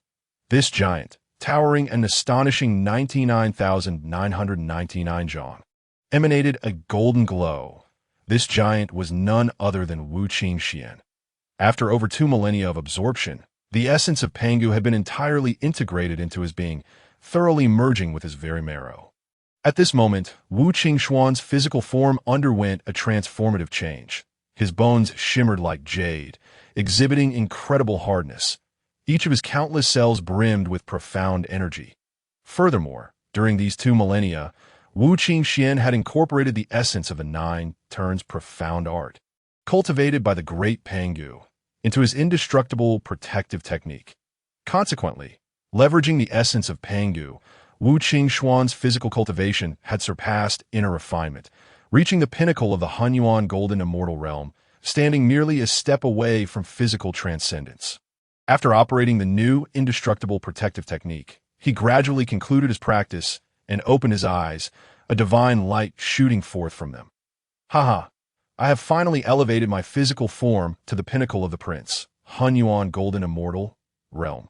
This giant, towering an astonishing 99,999 zhong, emanated a golden glow. This giant was none other than Wu Qingxuan. After over 2 millennia of absorption, the essence of Pangu had been entirely integrated into his being, thoroughly merging with his very marrow. At this moment, Wu Qingxuan's physical form underwent a transformative change. His bones shimmered like jade, exhibiting incredible hardness. Each of his countless cells brimmed with profound energy. Furthermore, during these 2 millennia, Wu Qingxuan had incorporated the essence of the 9 turns profound art, cultivated by the great Pangu, into his indestructible protective technique. Consequently, leveraging the essence of Pangu, Wu Qingxuan's physical cultivation had surpassed inner refinement, reaching the pinnacle of the Hunyuan Golden Immortal Realm, standing merely a step away from physical transcendence. After operating the new indestructible protective technique, he gradually concluded his practice and opened his eyes, a divine light shooting forth from them. Haha, I have finally elevated my physical form to the pinnacle of the Prince, Hunyuan Golden Immortal Realm.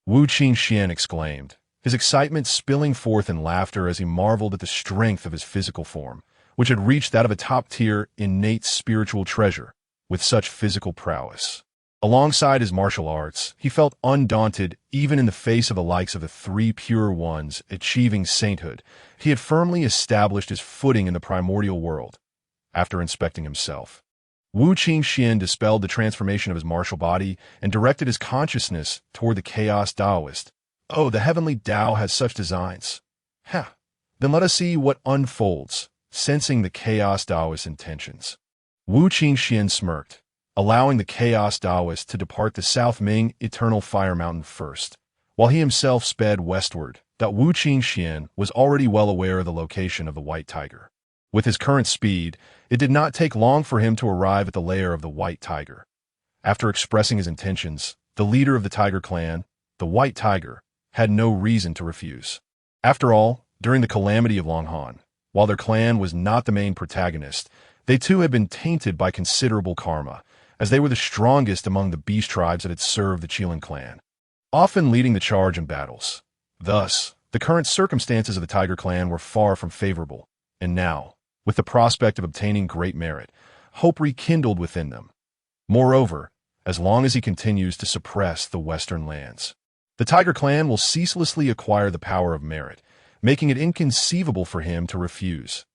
Wu Qingxuan exclaimed, his excitement spilling forth in laughter as he marveled at the strength of his physical form, which had reached that of a top-tier, innate spiritual treasure, with such physical prowess. Alongside his martial arts, he felt undaunted even in the face of the likes of the 3 pure ones achieving sainthood. He had firmly established his footing in the primordial world. After inspecting himself, Wu Qingxuan dispelled the transformation of his martial body and directed his consciousness toward the Chaos Taoist. Oh, the Heavenly Tao has such designs. Ha! Then let us see what unfolds, sensing the Chaos Taoist's intentions. Wu Qingxuan smirked, allowing the Chaos Taoist to depart the South Ming Eternal Fire Mountain first, while he himself sped westward. That Wu Qingxuan was already well aware of the location of the White Tiger. With his current speed, it did not take long for him to arrive at the lair of the White Tiger. After expressing his intentions, the leader of the Tiger clan, the White Tiger, had no reason to refuse. After all, during the calamity of Longhan, while their clan was not the main protagonist, they too had been tainted by considerable karma, as they were the strongest among the beast tribes that had served the Qilin clan, often leading the charge in battles. Thus, the current circumstances of the Tiger clan were far from favorable, and now, with the prospect of obtaining great merit, hope rekindled within them. Moreover, as long as he continues to suppress the Western lands, the Tiger clan will ceaselessly acquire the power of merit, making it inconceivable for him to refuse.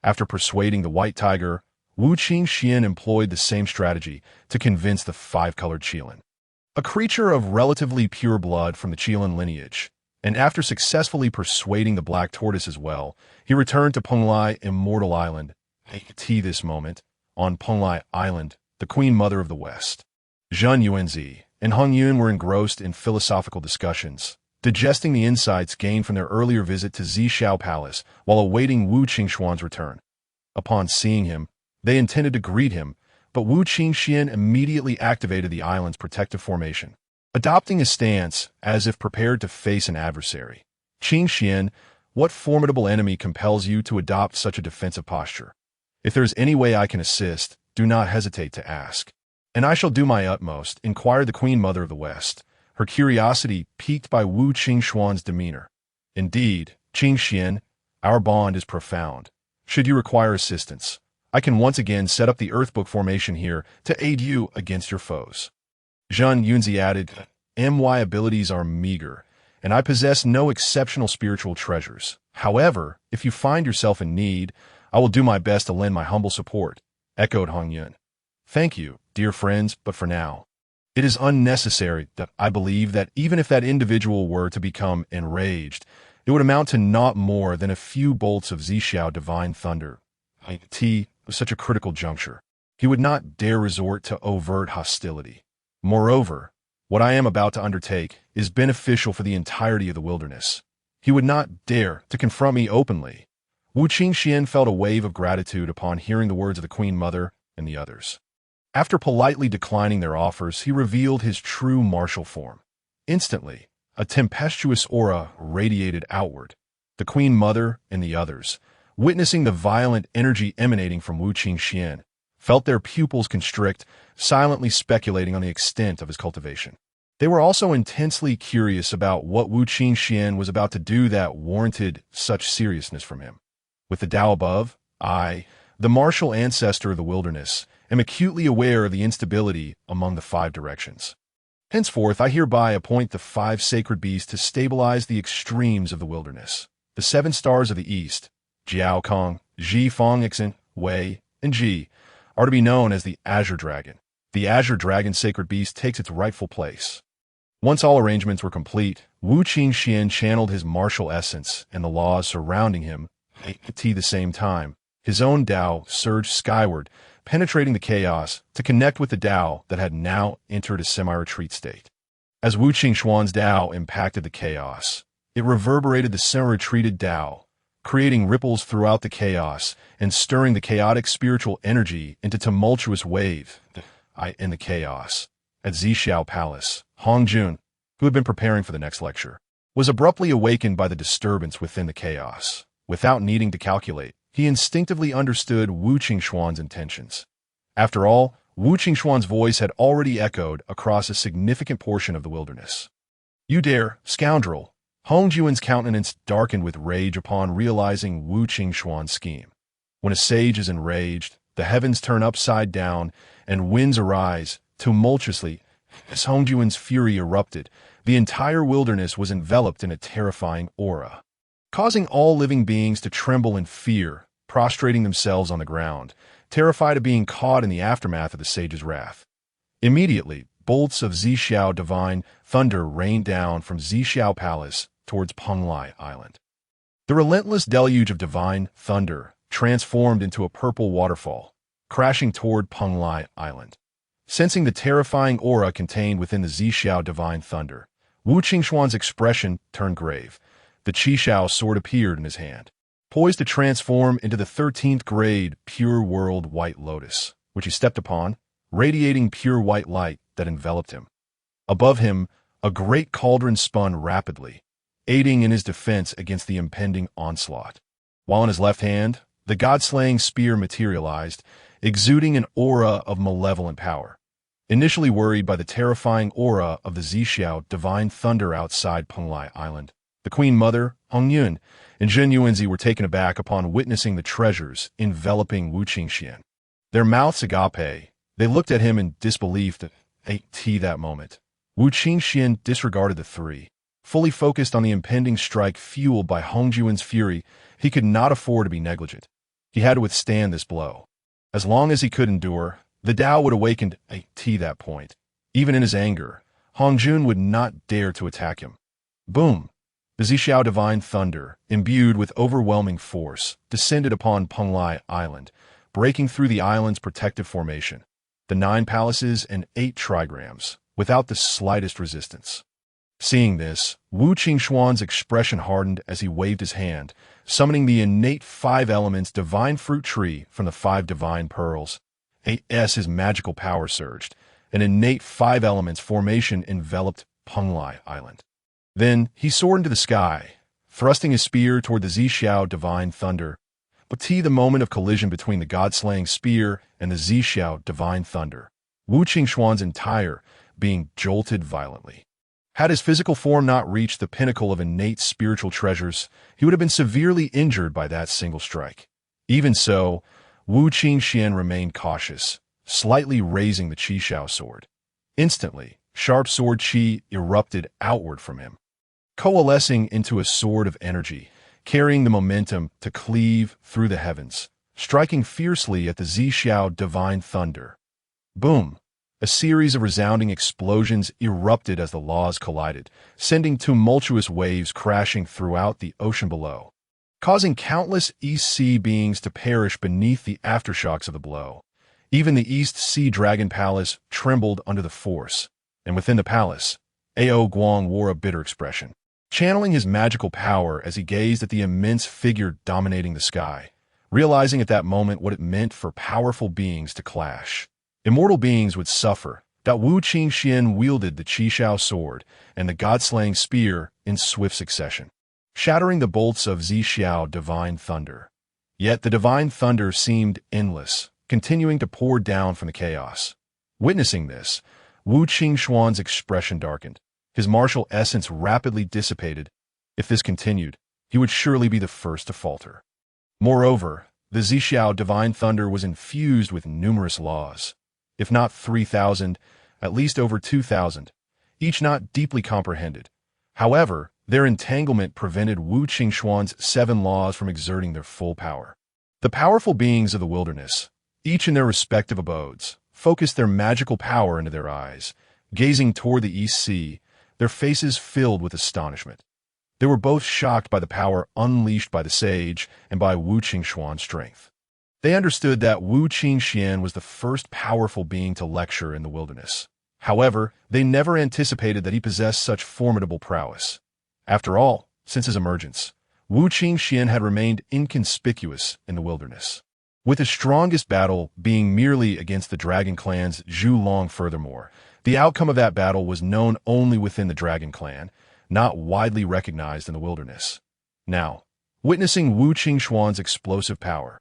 After persuading the White Tiger, Wu Qingxuan employed the same strategy to convince the 5-colored Qilin, a creature of relatively pure blood from the Qilin lineage, and after successfully persuading the Black Tortoise as well, he returned to Penglai Immortal Island. This moment, on Penglai Island, the Queen Mother of the West, Zhen Yuanzi and Hong Yun were engrossed in philosophical discussions, digesting the insights gained from their earlier visit to Zishao Palace while awaiting Wu Qingxuan's return. Upon seeing him, they intended to greet him, but Wu Qingxuan immediately activated the island's protective formation, adopting a stance as if prepared to face an adversary. Qingxuan, what formidable enemy compels you to adopt such a defensive posture? If there is any way I can assist, do not hesitate to ask. And I shall do my utmost, inquired the Queen Mother of the West, her curiosity piqued by Wu Qingxuan's demeanor. Indeed, Qingxuan, our bond is profound. Should you require assistance, I can once again set up the Earthbook formation here to aid you against your foes. Zhen Yunzi added, My abilities are meager, and I possess no exceptional spiritual treasures. However, if you find yourself in need, I will do my best to lend my humble support. echoed Hong Yun. Thank you, dear friends, but for now. It is unnecessary that I believe that even if that individual were to become enraged, it would amount to not more than a few bolts of Zhixiao divine thunder. T was such a critical juncture. He would not dare resort to overt hostility. Moreover, what I am about to undertake is beneficial for the entirety of the wilderness. He would not dare to confront me openly. Wu Qingxuan felt a wave of gratitude upon hearing the words of the Queen Mother and the others. After politely declining their offers, he revealed his true martial form. Instantly, a tempestuous aura radiated outward. The Queen Mother and the others, witnessing the violent energy emanating from Wu Qingxuan, felt their pupils constrict, silently speculating on the extent of his cultivation. They were also intensely curious about what Wu Qingxuan was about to do that warranted such seriousness from him. With the Tao above, I, the martial ancestor of the wilderness, am acutely aware of the instability among the 5 directions. Henceforth, I hereby appoint the 5 sacred beasts to stabilize the extremes of the wilderness. The 7 stars of the east, Jiao Kong, Ji Fong Ixin, Wei, and Ji, are to be known as the Azure Dragon. The Azure Dragon sacred beast takes its rightful place. Once all arrangements were complete, Wu Qingxuan channeled his martial essence and the laws surrounding him. At the same time, his own Tao surged skyward, penetrating the chaos to connect with the Tao that had now entered a semi-retreat state. As Wu Qingxuan's Tao impacted the chaos, it reverberated the semi-retreated Tao, creating ripples throughout the chaos and stirring the chaotic spiritual energy into tumultuous wave in the chaos. At Zhixiao Palace, Hong Jun, who had been preparing for the next lecture, was abruptly awakened by the disturbance within the chaos. Without needing to calculate, he instinctively understood Wu Qingxuan's intentions. After all, Wu Qingxuan's voice had already echoed across a significant portion of the wilderness. "You dare, scoundrel!" Hong Juan's countenance darkened with rage upon realizing Wu Qingxuan's scheme. When a sage is enraged, the heavens turn upside down and winds arise tumultuously. As Hong Juan's fury erupted, the entire wilderness was enveloped in a terrifying aura, causing all living beings to tremble in fear, prostrating themselves on the ground, terrified of being caught in the aftermath of the sage's wrath. Immediately, bolts of Zhixiao divine thunder rained down from Zhixiao Palace towards Penglai Island. The relentless deluge of divine thunder transformed into a purple waterfall, crashing toward Penglai Island. Sensing the terrifying aura contained within the Zhixiao divine thunder, Wu Qingxuan's expression turned grave. The Qishao sword appeared in his hand, poised to transform into the 13th grade pure world white lotus, which he stepped upon, radiating pure white light that enveloped him. Above him, a great cauldron spun rapidly, aiding in his defense against the impending onslaught. While in his left hand, the god-slaying spear materialized, exuding an aura of malevolent power. Initially worried by the terrifying aura of the Zhixiao divine thunder outside Penglai Island, the Queen Mother, Hong Yun, and Zhen Yuanzi were taken aback upon witnessing the treasures enveloping Wu Qingxuan. Their mouths agape, they looked at him in disbelief that moment. Wu Qingxuan disregarded the 3. Fully focused on the impending strike fueled by Hong Juan's fury, he could not afford to be negligent. He had to withstand this blow. As long as he could endure, the Tao would awaken at that point. Even in his anger, Hong Jun would not dare to attack him. Boom! The Zhixiao divine thunder, imbued with overwhelming force, descended upon Penglai Island, breaking through the island's protective formation, the 9 palaces and 8 trigrams, without the slightest resistance. Seeing this, Wu Qingxuan's expression hardened as he waved his hand, summoning the innate 5 elements divine fruit tree from the 5 divine pearls. His magical power surged. An innate 5 elements formation enveloped Penglai Island. Then he soared into the sky, thrusting his spear toward the Zhixiao divine thunder. But the moment of collision between the god-slaying spear and the Zhixiao divine thunder, Wu Qingxuan's entire being jolted violently. Had his physical form not reached the pinnacle of innate spiritual treasures, he would have been severely injured by that single strike. Even so, Wu Qingxuan remained cautious, slightly raising the Qishao sword. Instantly, sharp sword qi erupted outward from him, coalescing into a sword of energy, carrying the momentum to cleave through the heavens. striking fiercely at the Zhixiao divine thunder. Boom! A series of resounding explosions erupted as the laws collided, sending tumultuous waves crashing throughout the ocean below, causing countless East Sea beings to perish beneath the aftershocks of the blow. Even the East Sea Dragon Palace trembled under the force, and within the palace, Ao Guang wore a bitter expression, channeling his magical power as he gazed at the immense figure dominating the sky, realizing at that moment what it meant for powerful beings to clash. Immortal beings would suffer. That Wu Qingxuan wielded the Qishao sword and the god-slaying spear in swift succession, shattering the bolts of Zhixiao divine thunder. Yet the divine thunder seemed endless, continuing to pour down from the chaos. Witnessing this, Wu Qingxuan's expression darkened. His martial essence rapidly dissipated. If this continued, he would surely be the first to falter. Moreover, the Zhixiao divine thunder was infused with numerous laws. If not 3,000, at least over 2,000, each not deeply comprehended. However, their entanglement prevented Wu Qingxuan's 7 laws from exerting their full power. The powerful beings of the wilderness, each in their respective abodes, focused their magical power into their eyes, gazing toward the East Sea, their faces filled with astonishment. They were both shocked by the power unleashed by the sage and by Wu Qingxuan's strength. They understood that Wu Qingxuan was the first powerful being to lecture in the wilderness. However, they never anticipated that he possessed such formidable prowess. After all, since his emergence, Wu Qingxuan had remained inconspicuous in the wilderness, with his strongest battle being merely against the dragon clan's Zhu Long. Furthermore, the outcome of that battle was known only within the dragon clan, not widely recognized in the wilderness. Now, witnessing Wu Qingxuan's explosive power,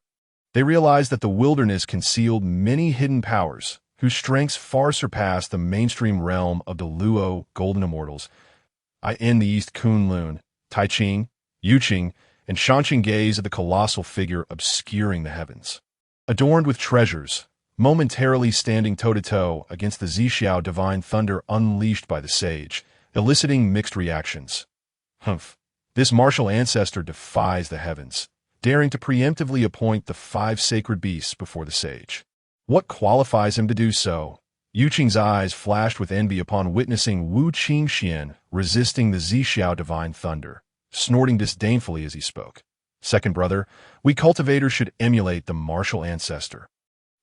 they realized that the wilderness concealed many hidden powers whose strengths far surpassed the mainstream realm of the Luo Golden Immortals. In the East, Kunlun, Taiqing, Yuqing, and Shanqing gaze at the colossal figure obscuring the heavens, adorned with treasures, momentarily standing toe-to-toe against the Zhixiao divine thunder unleashed by the sage, eliciting mixed reactions. Humph! This martial ancestor defies the heavens, daring to preemptively appoint the 5 sacred beasts before the sage. What qualifies him to do so? Yuqing's eyes flashed with envy upon witnessing Wu Qingxuan resisting the Zhixiao divine thunder, snorting disdainfully as he spoke. Second brother, we cultivators should emulate the martial ancestor,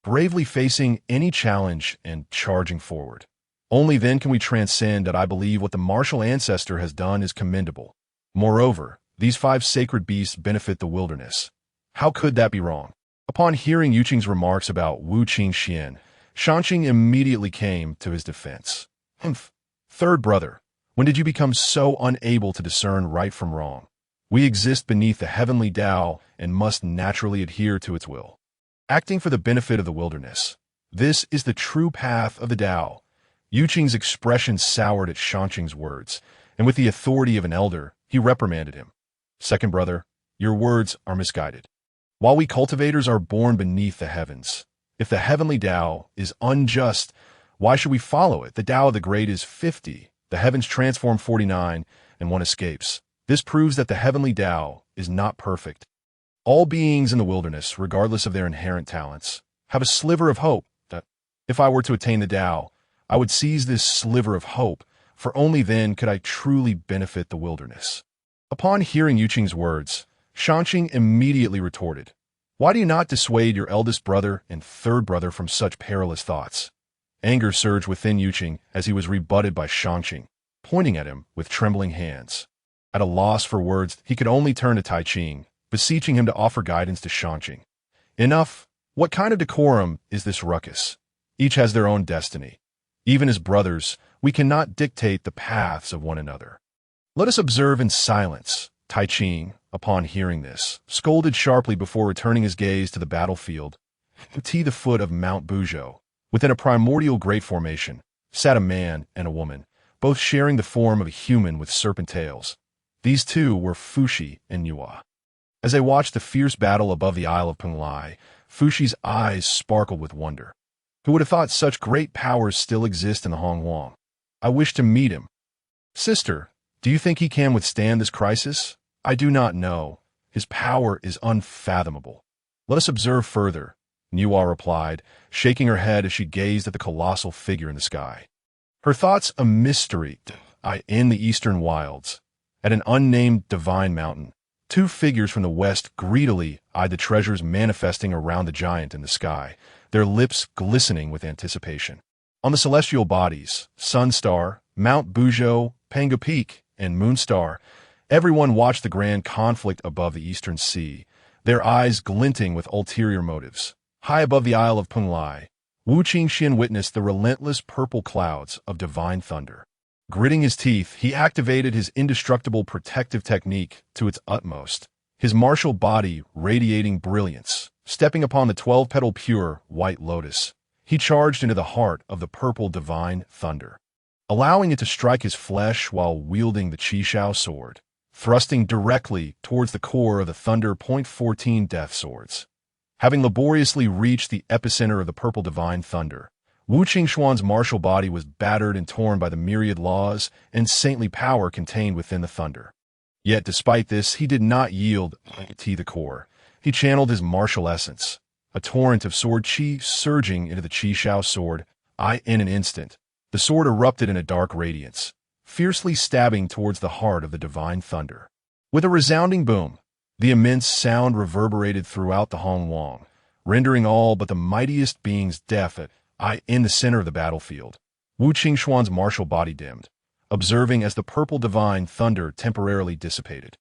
bravely facing any challenge and charging forward. Only then can we transcend that. I believe what the martial ancestor has done is commendable. Moreover, these 5 sacred beasts benefit the wilderness. How could that be wrong? Upon hearing Yuqing's remarks about Wu Qingxuan, Shanqing immediately came to his defense. Humph! Third brother, when did you become so unable to discern right from wrong? We exist beneath the heavenly Tao and must naturally adhere to its will, acting for the benefit of the wilderness. This is the true path of the Tao. Yuqing's expression soured at Shanqing's words, and with the authority of an elder, he reprimanded him. Second brother, your words are misguided. While we cultivators are born beneath the heavens, if the heavenly Tao is unjust, why should we follow it? The Tao of the Great is 50, the heavens transform 49, and one escapes. This proves that the heavenly Tao is not perfect. All beings in the wilderness, regardless of their inherent talents, have a sliver of hope that, if I were to attain the Tao, I would seize this sliver of hope, for only then could I truly benefit the wilderness. Upon hearing Yuqing's words, Shanqing immediately retorted, why do you not dissuade your eldest brother and third brother from such perilous thoughts? Anger surged within Yuqing as he was rebutted by Shanqing, pointing at him with trembling hands. At a loss for words, he could only turn to Taiqing, beseeching him to offer guidance to Shanqing. Enough! What kind of decorum is this ruckus? Each has their own destiny. Even as brothers, we cannot dictate the paths of one another. Let us observe in silence. Taiqing, upon hearing this, scolded sharply before returning his gaze to the battlefield. At the foot of Mount Buzhou, within a primordial great formation, sat a man and a woman, both sharing the form of a human with serpent tails. These two were Fuxi and Yua. As they watched the fierce battle above the Isle of Penglai, Fuxi's eyes sparkled with wonder. Who would have thought such great powers still exist in the Hongwang? I wish to meet him. Sister, do you think he can withstand this crisis? I do not know. His power is unfathomable. Let us observe further, Niwa replied, shaking her head as she gazed at the colossal figure in the sky. Her thoughts a mystery in the eastern wilds. At an unnamed divine mountain, two figures from the west greedily eyed the treasures manifesting around the giant in the sky, their lips glistening with anticipation. On the celestial bodies, Sunstar, Mount Bujo, Panga Peak, and Moonstar, everyone watched the grand conflict above the eastern sea, their eyes glinting with ulterior motives. High above the Isle of Penglai, Wu Qingxuan witnessed the relentless purple clouds of divine thunder. Gritting his teeth, he activated his indestructible protective technique to its utmost, his martial body radiating brilliance. Stepping upon the 12-petal pure white lotus, he charged into the heart of the purple divine thunder, allowing it to strike his flesh while wielding the Qishao sword, thrusting directly towards the core of the Thunder .14 death swords. Having laboriously reached the epicenter of the purple divine thunder, Wu Qingxuan's martial body was battered and torn by the myriad laws and saintly power contained within the thunder. Yet despite this, he did not yield to the core. He channeled his martial essence, a torrent of sword qi surging into the Qishao sword. In an instant, the sword erupted in a dark radiance, fiercely stabbing towards the heart of the divine thunder. With a resounding boom, the immense sound reverberated throughout the Hongwang, rendering all but the mightiest beings deaf in the center of the battlefield. Wu Qingxuan's martial body dimmed, observing as the purple divine thunder temporarily dissipated.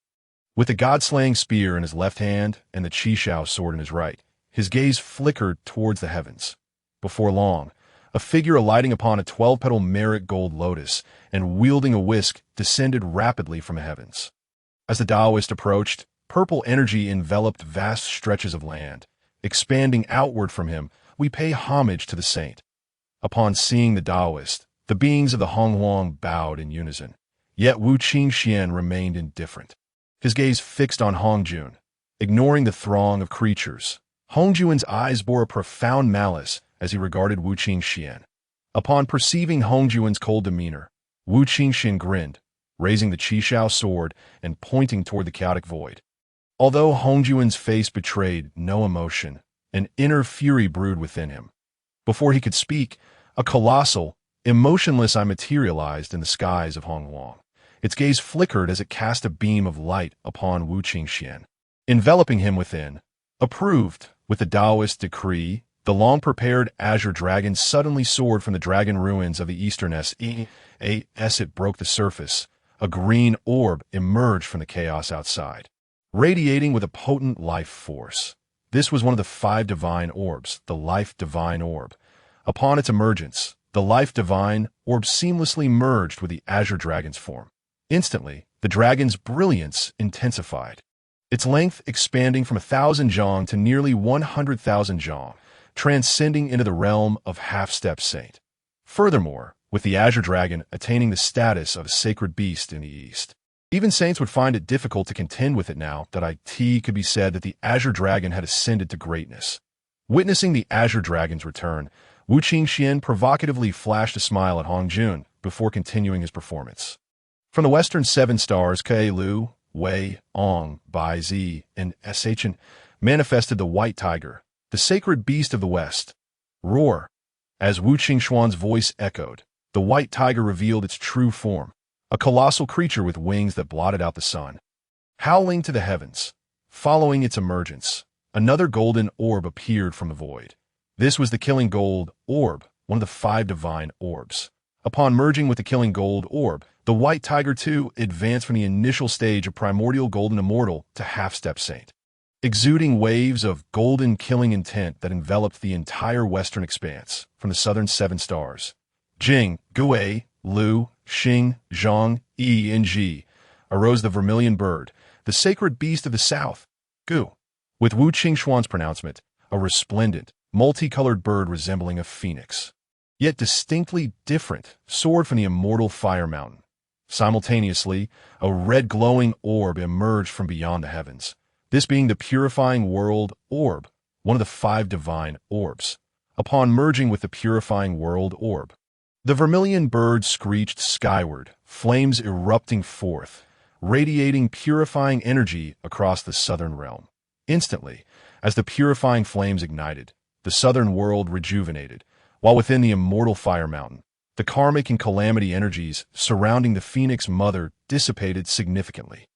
With the god-slaying spear in his left hand and the Qishao sword in his right, his gaze flickered towards the heavens. Before long, a figure alighting upon a 12-petal merit gold lotus and wielding a whisk descended rapidly from the heavens. As the Taoist approached, purple energy enveloped vast stretches of land. Expanding outward from him, we pay homage to the saint. Upon seeing the Taoist, the beings of the Hongwang bowed in unison. Yet Wu Qingxuan remained indifferent, his gaze fixed on Hongjun, ignoring the throng of creatures. Hongjun's eyes bore a profound malice as he regarded Wu Qingxuan. Upon perceiving Hongjun's cold demeanor, Wu Qingxuan grinned, raising the Qishao sword and pointing toward the chaotic void. Although Hongjun's face betrayed no emotion, an inner fury brewed within him. Before he could speak, a colossal, emotionless eye materialized in the skies of Hongwang. Its gaze flickered as it cast a beam of light upon Wu Qingxuan, enveloping him within. Approved, with the Taoist decree, the long-prepared azure dragon suddenly soared from the dragon ruins of the eastern sea. As it broke the surface, a green orb emerged from the chaos outside, radiating with a potent life force. This was one of the 5 divine orbs, the Life Divine Orb. Upon its emergence, the Life Divine Orb seamlessly merged with the azure dragon's form. Instantly, the dragon's brilliance intensified, its length expanding from 1,000 zhang to nearly 100,000 zhang, transcending into the realm of half-step saint. Furthermore, with the azure dragon attaining the status of a sacred beast in the east, even saints would find it difficult to contend with it now that it could be said that the azure dragon had ascended to greatness. Witnessing the azure dragon's return, Wu Qingxuan provocatively flashed a smile at Hongjun before continuing his performance. From the western 7 stars, Ke Lu, Wei, Ong, Bai Zi, and Shan manifested the white tiger, the sacred beast of the west. Roar! As Wu Qingxuan's voice echoed, the white tiger revealed its true form, a colossal creature with wings that blotted out the sun. Howling to the heavens, following its emergence, another golden orb appeared from the void. This was the Killing Gold Orb, one of the 5 divine orbs. Upon merging with the Killing Gold Orb, the white tiger too advanced from the initial stage of primordial golden immortal to half-step saint, exuding waves of golden killing intent that enveloped the entire western expanse. From the southern 7 stars, Jing, Gui, Lu, Xing, Zhang, Yi, and Ji, arose the vermilion bird, the sacred beast of the south, Gu. With Wu Qingxuan's pronouncement, a resplendent, multicolored bird resembling a phoenix, yet distinctly different, soared from the immortal fire mountain. Simultaneously, a red glowing orb emerged from beyond the heavens, this being the Purifying World Orb, one of the 5 divine orbs. Upon merging with the Purifying World Orb, the vermilion bird screeched skyward, flames erupting forth, radiating purifying energy across the southern realm. Instantly, As the purifying flames ignited, the southern world rejuvenated, while within the immortal fire mountain, the karmic and calamity energies surrounding the Phoenix Mother dissipated significantly.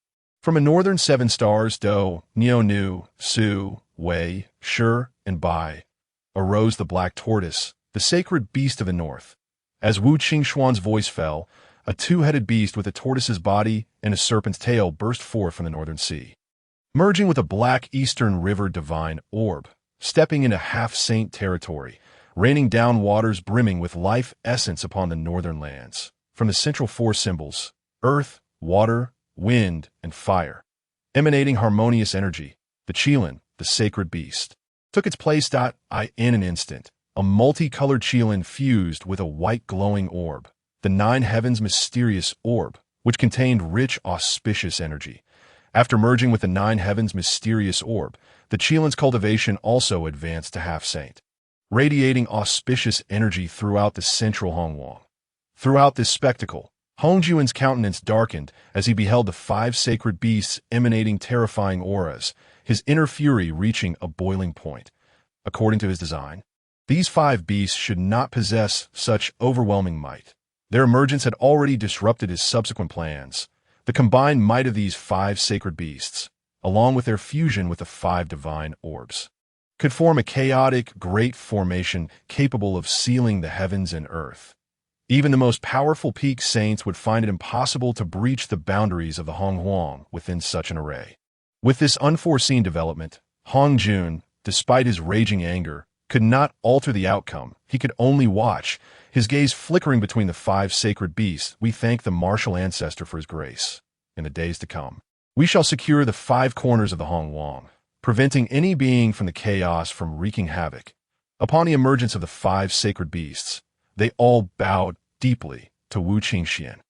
From a northern 7 stars, Do, Neo Nu, Su, Wei, Shi, and Bai, arose the black tortoise, the sacred beast of the north. As Wu Qingxuan's voice fell, a 2-headed beast with a tortoise's body and a serpent's tail burst forth from the northern sea. Merging with a black eastern river divine orb, stepping into half-saint territory, raining down waters brimming with life essence upon the northern lands. From the central 4 symbols, earth, water, wind, and fire, emanating harmonious energy, the Qilin, the sacred beast, took its place. In an instant, a multicolored Qilin fused with a white glowing orb, the 9 heavens mysterious orb, which contained rich auspicious energy. After merging with the 9 heavens mysterious orb, the Qilin's cultivation also advanced to half-saint, radiating auspicious energy throughout the central Hongwang. Throughout this spectacle, Hongjuan's countenance darkened as he beheld the 5 sacred beasts emanating terrifying auras, his inner fury reaching a boiling point. According to his design, these 5 beasts should not possess such overwhelming might. Their emergence had already disrupted his subsequent plans. The combined might of these 5 sacred beasts, along with their fusion with the 5 divine orbs, could form a chaotic, great formation capable of sealing the heavens and earth. Even the most powerful peak saints would find it impossible to breach the boundaries of the Honghuang within such an array. With this unforeseen development, Hongjun, despite his raging anger, could not alter the outcome. He could only watch, his gaze flickering between the 5 sacred beasts. We thank the martial ancestor for his grace. In the days to come, we shall secure the 5 corners of the Honghuang, preventing any being from the chaos from wreaking havoc. Upon the emergence of the 5 sacred beasts, they all bowed deeply to Wu Qingxuan.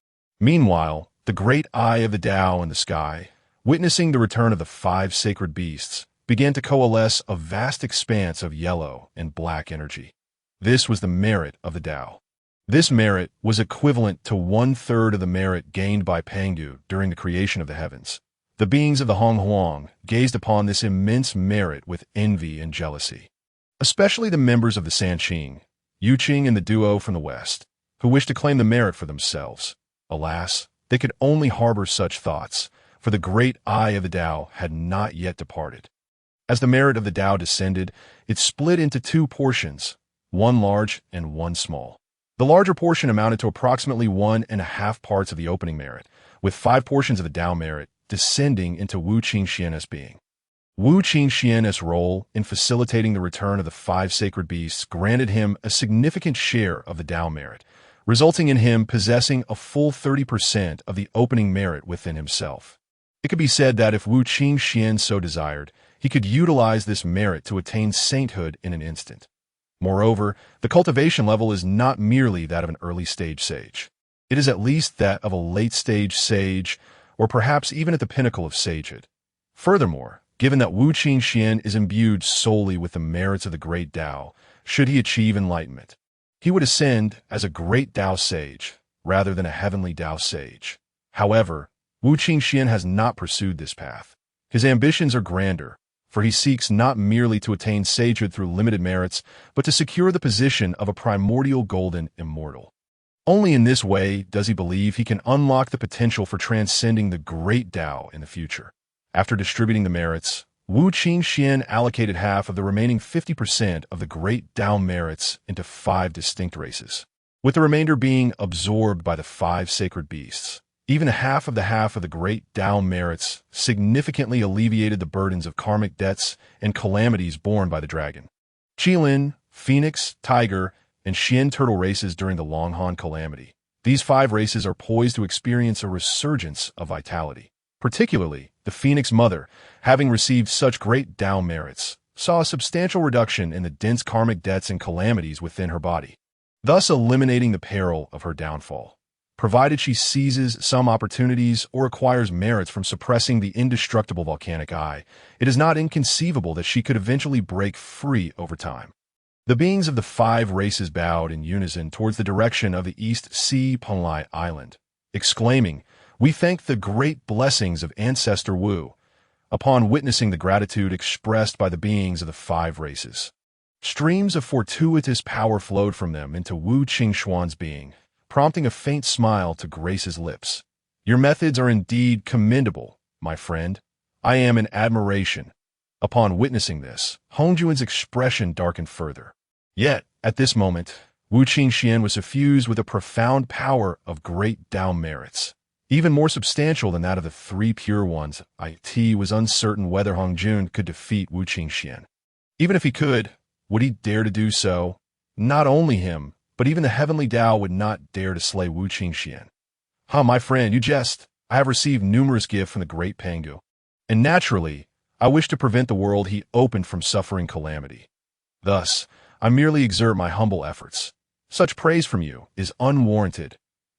Meanwhile, the great eye of the Tao in the sky, witnessing the return of the 5 sacred beasts, began to coalesce a vast expanse of yellow and black energy. This was the merit of the Tao. This merit was equivalent to 1/3 of the merit gained by Pangdu during the creation of the heavens. The beings of the Honghuang gazed upon this immense merit with envy and jealousy, especially the members of the Sanqing, Yuqing and the duo from the west, who wished to claim the merit for themselves. Alas, they could only harbor such thoughts, for the great eye of the Tao had not yet departed. As the merit of the Tao descended, it split into 2 portions, one large and one small. The larger portion amounted to approximately 1.5 parts of the opening merit, with 5 portions of the Tao merit descending into Wu Qingxuan's being. Wu Qingxuan's role in facilitating the return of the 5 sacred beasts granted him a significant share of the Tao merit, resulting in him possessing a full 30% of the opening merit within himself. It could be said that if Wu Qingxuan so desired, he could utilize this merit to attain sainthood in an instant. Moreover, the cultivation level is not merely that of an early-stage sage. It is at least that of a late-stage sage, or perhaps even at the pinnacle of sagehood. Furthermore, given that Wu Qingxuan is imbued solely with the merits of the great Tao, should he achieve enlightenment, he would ascend as a great Tao sage, rather than a heavenly Tao sage. However, Wu Qingxuan has not pursued this path. His ambitions are grander, for he seeks not merely to attain sagehood through limited merits, but to secure the position of a primordial golden immortal. Only in this way does he believe he can unlock the potential for transcending the great Tao in the future. After distributing the merits, Wu Qingxuan allocated half of the remaining 50% of the great Tao merits into 5 distinct races, with the remainder being absorbed by the 5 sacred beasts. Even half of the great Tao merits significantly alleviated the burdens of karmic debts and calamities borne by the dragon, Qilin, Phoenix, Tiger, and Xian turtle races during the Longhan calamity. These 5 races are poised to experience a resurgence of vitality. Particularly, the Phoenix Mother, having received such great Tao merits, saw a substantial reduction in the dense karmic debts and calamities within her body, thus eliminating the peril of her downfall. Provided she seizes some opportunities or acquires merits from suppressing the indestructible volcanic eye, it is not inconceivable that she could eventually break free over time. The beings of the 5 races bowed in unison towards the direction of the East Sea Ponlai Island, exclaiming, "We thank the great blessings of Ancestor Wu." upon witnessing the gratitude expressed by the beings of the 5 races. Streams of fortuitous power flowed from them into Wu Qingxuan's being, prompting a faint smile to grace his lips. Your methods are indeed commendable, my friend. I am in admiration. Upon witnessing this, Hongjuan's expression darkened further. Yet, at this moment, Wu Qingxian was suffused with a profound power of great Tao merits, even more substantial than that of the 3 pure ones. It was uncertain whether Hongjun could defeat Wu Qingxian. Even if he could, would he dare to do so? Not only him, but even the heavenly Tao would not dare to slay Wu Qingxian. My friend, you jest. I have received numerous gifts from the great Pangu. And naturally, I wish to prevent the world he opened from suffering calamity. Thus, I merely exert my humble efforts. Such praise from you is unwarranted.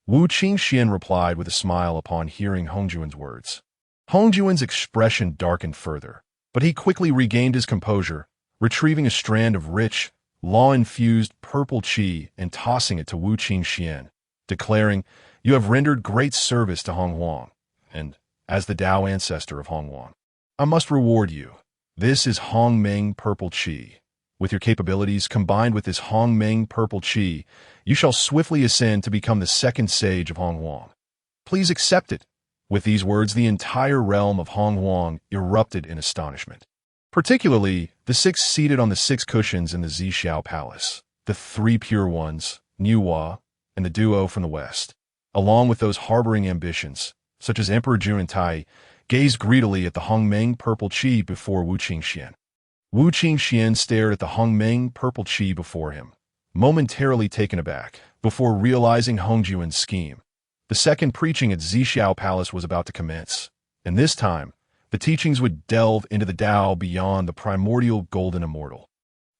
Wu Qingxian replied with a smile upon hearing Hongjuan's words. Hongjuan's expression darkened further, but he quickly regained his composure, retrieving a strand of rich, law-infused purple qi and tossing it to Wu Qingxian, declaring, "You have rendered great service to Hong Huang, and, as the Tao ancestor of Hong Huang, I must reward you. This is Hong Meng purple qi. With your capabilities combined with this Hong Meng purple qi, you shall swiftly ascend to become the 2nd sage of Hong Huang. Please accept it." With these words, the entire realm of Hong Huang erupted in astonishment. Particularly, the 6 seated on the 6 cushions in the Zixiao Palace, the 3 pure ones, Niuhua, and the duo from the west, along with those harboring ambitions, such as Emperor Juantai, gazed greedily at the Hongmeng purple qi before Wu Qingxian. Wu Qingxian stared at the Hongmeng purple qi before him, momentarily taken aback, before realizing Hongjuan's scheme. The second preaching at Zixiao Palace was about to commence, and this time, the teachings would delve into the Tao beyond the primordial golden immortal,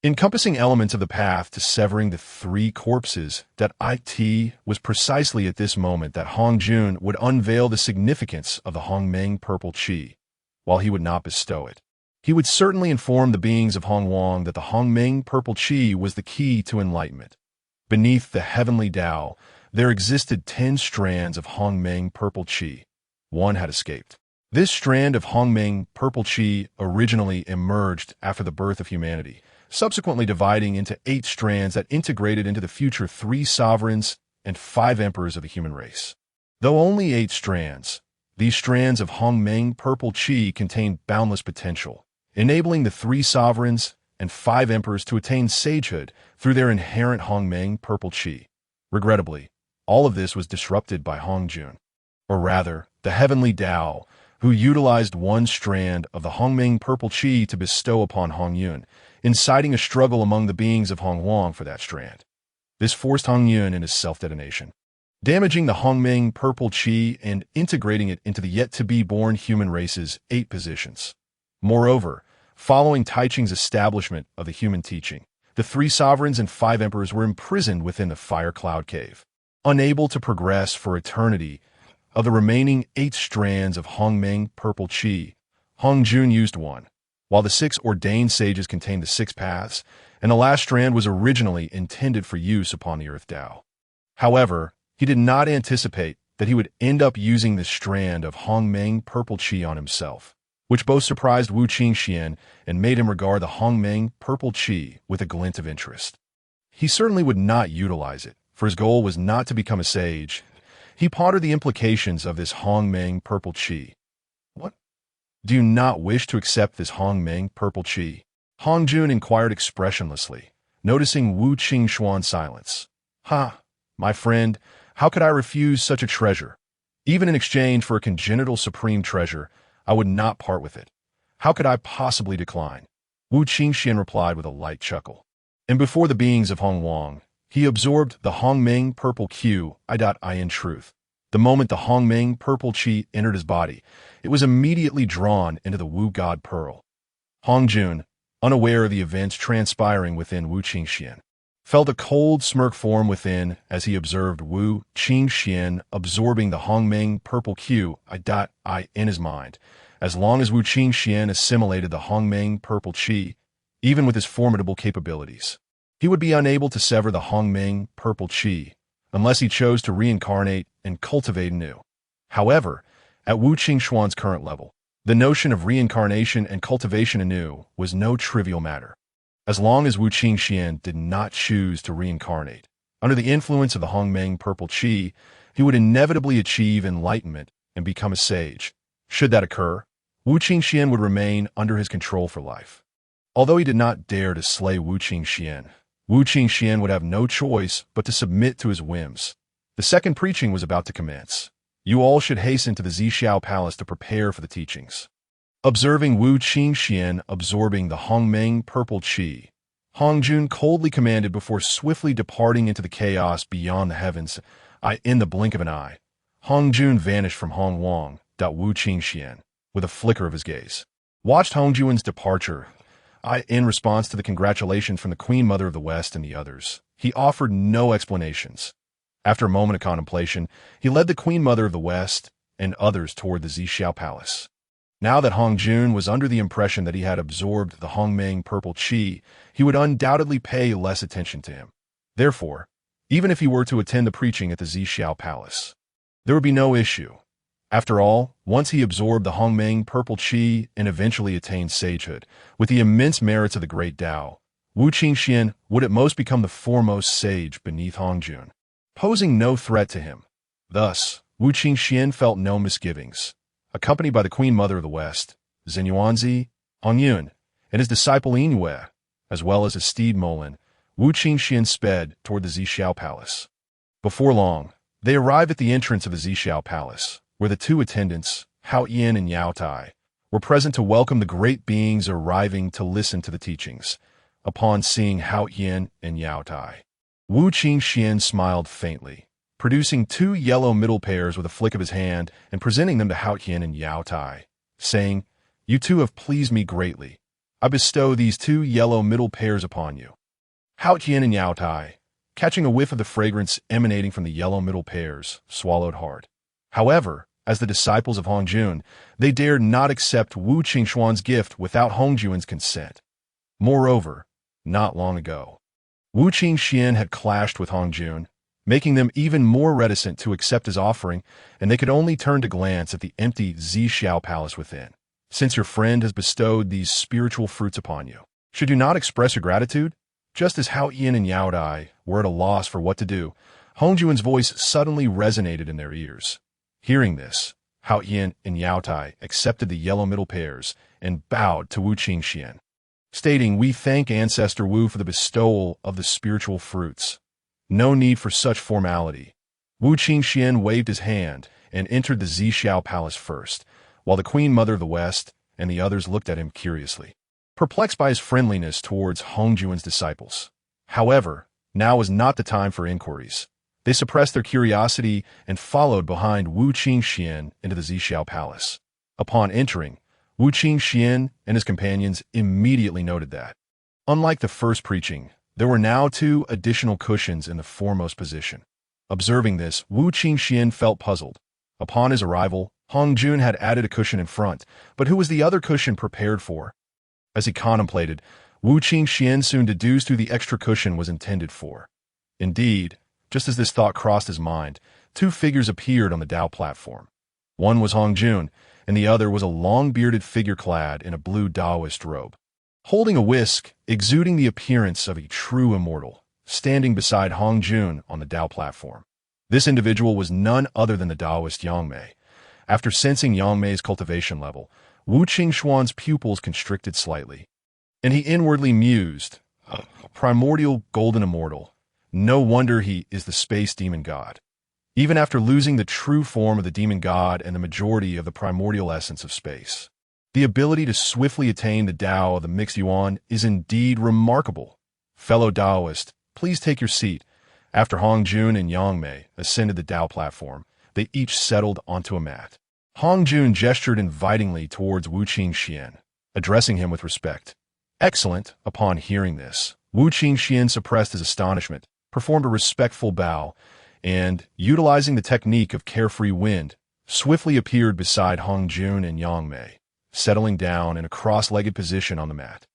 encompassing elements of the path to severing the 3 corpses. That it was precisely at this moment that Hongjun would unveil the significance of the Hongmeng purple qi. While he would not bestow it, he would certainly inform the beings of Hong Huang that the Hongmeng purple qi was the key to enlightenment. Beneath the heavenly Tao, there existed 10 strands of Hongmeng purple qi. One had escaped. This strand of Hongmeng purple qi originally emerged after the birth of humanity, subsequently dividing into 8 strands that integrated into the future 3 sovereigns and 5 emperors of the human race. Though only 8 strands, these strands of Hongmeng purple qi contained boundless potential, enabling the 3 sovereigns and 5 emperors to attain sagehood through their inherent Hongmeng purple qi. Regrettably, all of this was disrupted by Hongjun, or rather, the heavenly Tao, who utilized one strand of the Hongmeng purple qi to bestow upon Hongyun, inciting a struggle among the beings of Hong Huang for that strand. This forced Hongyun into self-detonation, damaging the Hongmeng purple qi and integrating it into the yet-to-be-born human race's 8 positions. Moreover, following Taiching's establishment of the human teaching, the 3 sovereigns and 5 emperors were imprisoned within the fire cloud cave, unable to progress for eternity. Of the remaining 8 strands of Hongmeng purple qi, Hongjun used one, while the 6 ordained sages contained the 6 paths, and the last strand was originally intended for use upon the Earth Tao. However, he did not anticipate that he would end up using this strand of Hongmeng purple qi on himself, which both surprised Wu Qingxian and made him regard the Hongmeng purple qi with a glint of interest. He certainly would not utilize it, for his goal was not to become a sage. He pondered the implications of this Hongmeng purple qi. What? Do you not wish to accept this Hongmeng purple qi? Hongjun inquired expressionlessly, noticing Wu Qingxuan's silence. My friend, how could I refuse such a treasure? Even in exchange for a congenital supreme treasure, I would not part with it. How could I possibly decline? Wu Qingxian replied with a light chuckle. And before the beings of Hong Huang, he absorbed the Hongmeng purple qi. In truth, the moment the Hongmeng purple qi entered his body, it was immediately drawn into the Wu God Pearl. Hongjun, unaware of the events transpiring within Wu Qingxian, felt a cold smirk form within as he observed Wu Qingxian absorbing the Hongmeng purple qi. In his mind. As long as Wu Qingxian assimilated the Hongmeng purple qi, even with his formidable capabilities, he would be unable to sever the Hongmeng purple qi, unless he chose to reincarnate and cultivate anew. However, at Wu Qingxuan's current level, The notion of reincarnation and cultivation anew was no trivial matter. As long as Wu Qingxuan did not choose to reincarnate, under the influence of the Hongmeng purple qi, he would inevitably achieve enlightenment and become a sage. Should that occur, Wu Qingxuan would remain under his control for life. Although he did not dare to slay Wu Qingxuan would have no choice but to submit to his whims. The second preaching was about to commence. You all should hasten to the Zhixiao Palace to prepare for the teachings. Observing Wu Qingxuan absorbing the Hongmeng purple qi, Hongjun coldly commanded before swiftly departing into the chaos beyond the heavens. In the blink of an eye, Hongjun vanished from Hongwang. Wu Qingxuan, with a flicker of his gaze, watched Hongjuan's departure. In response to the congratulations from the Queen Mother of the West and the others, he offered no explanations. After a moment of contemplation, he led the Queen Mother of the West and others toward the Zhixiao Palace. Now that Hongjun was under the impression that he had absorbed the Hongmeng purple qi, he would undoubtedly pay less attention to him. Therefore, even if he were to attend the preaching at the Zhixiao Palace, there would be no issue. After all, once he absorbed the Hongmeng purple qi and eventually attained sagehood, with the immense merits of the great Tao, Wu Qingxuan would at most become the foremost sage beneath Hongjun, posing no threat to him. Thus, Wu Qingxuan felt no misgivings. Accompanied by the Queen Mother of the West, Xinyuanzi, Hongyun, and his disciple Yingyue, as well as his steed Molin, Wu Qingxuan sped toward the Zhixiao Palace. Before long, they arrived at the entrance of the Zhixiao Palace, where the two attendants, Hao Yin and Yao Tai, were present to welcome the great beings arriving to listen to the teachings. Upon seeing Hao Yin and Yao Tai, Wu Qingxuan smiled faintly, producing two yellow middle pairs with a flick of his hand and presenting them to Hao Yin and Yao Tai, saying, "You two have pleased me greatly. I bestow these two yellow middle pairs upon you." Hao Yin and Yao Tai, catching a whiff of the fragrance emanating from the yellow middle pairs, swallowed hard. However, as the disciples of Hongjun, they dared not accept Wu Qingxuan's gift without Hongjun's consent. Moreover, not long ago, Wu Qingxuan had clashed with Hongjun, making them even more reticent to accept his offering, and they could only turn to glance at the empty Zhixiao Palace within. Since your friend has bestowed these spiritual fruits upon you, should you not express your gratitude? Just as Hao Yin and Yao Tai were at a loss for what to do, Hongjun's voice suddenly resonated in their ears. Hearing this, Hao Yin and Yao Tai accepted the yellow middle pairs and bowed to Wu Qingxuan, stating, "We thank Ancestor Wu for the bestowal of the spiritual fruits. No need for such formality." Wu Qingxuan waved his hand and entered the Zhixiao Palace first, while the Queen Mother of the West and the others looked at him curiously, perplexed by his friendliness towards Hongjun's disciples. However, now was not the time for inquiries. They suppressed their curiosity and followed behind Wu Qingxuan into the Zhixiao Palace. Upon entering, Wu Qingxuan and his companions immediately noted that, unlike the first preaching, there were now two additional cushions in the foremost position. Observing this, Wu Qingxuan felt puzzled. Upon his arrival, Hongjun had added a cushion in front, but who was the other cushion prepared for? As he contemplated, Wu Qingxuan soon deduced who the extra cushion was intended for. Indeed, just as this thought crossed his mind, two figures appeared on the Tao platform. One was Hongjun, and the other was a long-bearded figure clad in a blue Taoist robe, holding a whisk, exuding the appearance of a true immortal, standing beside Hongjun on the Tao platform. This individual was none other than the Taoist Yangmei. After sensing Yangmei's cultivation level, Wu Qingxuan's pupils constricted slightly, and he inwardly mused, "Primordial golden immortal. No wonder he is the space demon god." Even after losing the true form of the demon god and the majority of the primordial essence of space, the ability to swiftly attain the Tao of the mixed yuan is indeed remarkable. Fellow Taoist, please take your seat. After Hongjun and Yangmei ascended the Tao platform, they each settled onto a mat. Hongjun gestured invitingly towards Wu Qingxuan, addressing him with respect. Excellent. Upon hearing this, Wu Qingxuan suppressed his astonishment, performed a respectful bow, and, utilizing the technique of carefree wind, swiftly appeared beside Hongjun and Yangmei, settling down in a cross-legged position on the mat.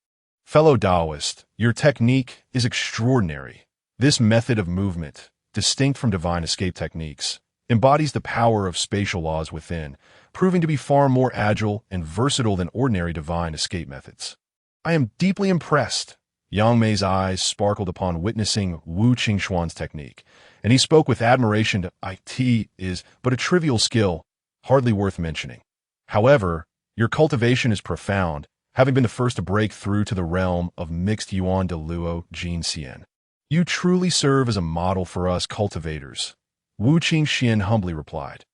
Fellow Taoist, your technique is extraordinary. This method of movement, distinct from divine escape techniques, embodies the power of spatial laws within, proving to be far more agile and versatile than ordinary divine escape methods. I am deeply impressed. Yang Mei's eyes sparkled upon witnessing Wu Qingxuan's technique, and he spoke with admiration. It is but a trivial skill, hardly worth mentioning. However, your cultivation is profound, having been the first to break through to the realm of mixed Yuan de Luo Jinxian. You truly serve as a model for us cultivators, Wu Qingxian humbly replied.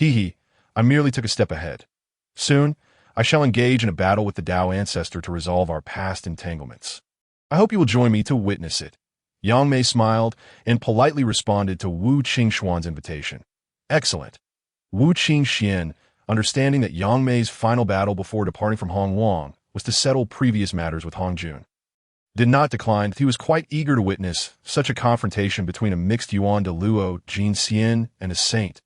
I merely took a step ahead. Soon, I shall engage in a battle with the Tao ancestor to resolve our past entanglements. I hope you will join me to witness it. Yang Mei smiled and politely responded to Wu Qingxuan's invitation. Excellent. Wu Qingxian, understanding that Yang Mei's final battle before departing from Hong Wang was to settle previous matters with Hong Jun, did not decline. He was quite eager to witness such a confrontation between a mixed Yuan de Luo Jinxian and a saint.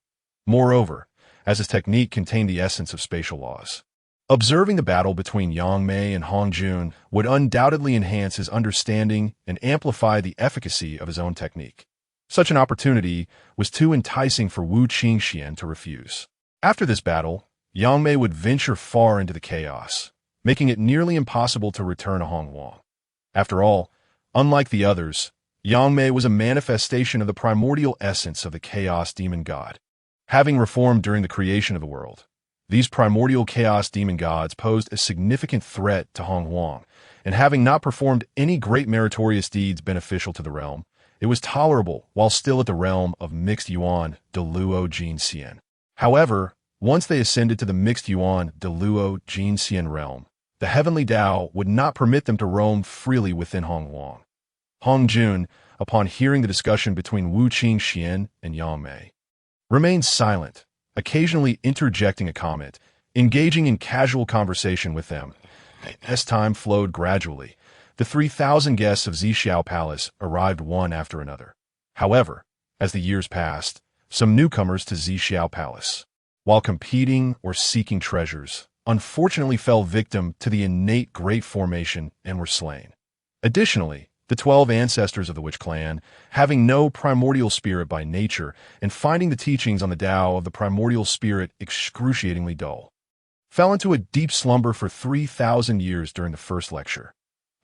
Moreover, as his technique contained the essence of spatial laws, observing the battle between Yang Mei and Hong Jun would undoubtedly enhance his understanding and amplify the efficacy of his own technique. Such an opportunity was too enticing for Wu Qingxian to refuse. After this battle, Yang Mei would venture far into the chaos, making it nearly impossible to return to Hong Wang. After all, unlike the others, Yang Mei was a manifestation of the primordial essence of the chaos demon god. Having reformed during the creation of the world, these primordial chaos demon gods posed a significant threat to Hong Wang, and having not performed any great meritorious deeds beneficial to the realm, it was tolerable while still at the realm of mixed Yuan de Luo Jinxian. However, once they ascended to the mixed Yuan de Luo Jinxian realm, the heavenly Tao would not permit them to roam freely within Hong Wang. Hong Jun, upon hearing the discussion between Wu Qingxian and Yang Mei, remained silent, occasionally interjecting a comment, engaging in casual conversation with them. As time flowed gradually, the 3,000 guests of Zixiao Palace arrived one after another. However, as the years passed, some newcomers to Zixiao Palace, while competing or seeking treasures, unfortunately fell victim to the innate great formation and were slain. Additionally, the 12 ancestors of the Witch clan, having no primordial spirit by nature and finding the teachings on the Tao of the primordial spirit excruciatingly dull, fell into a deep slumber for 3,000 years during the first lecture.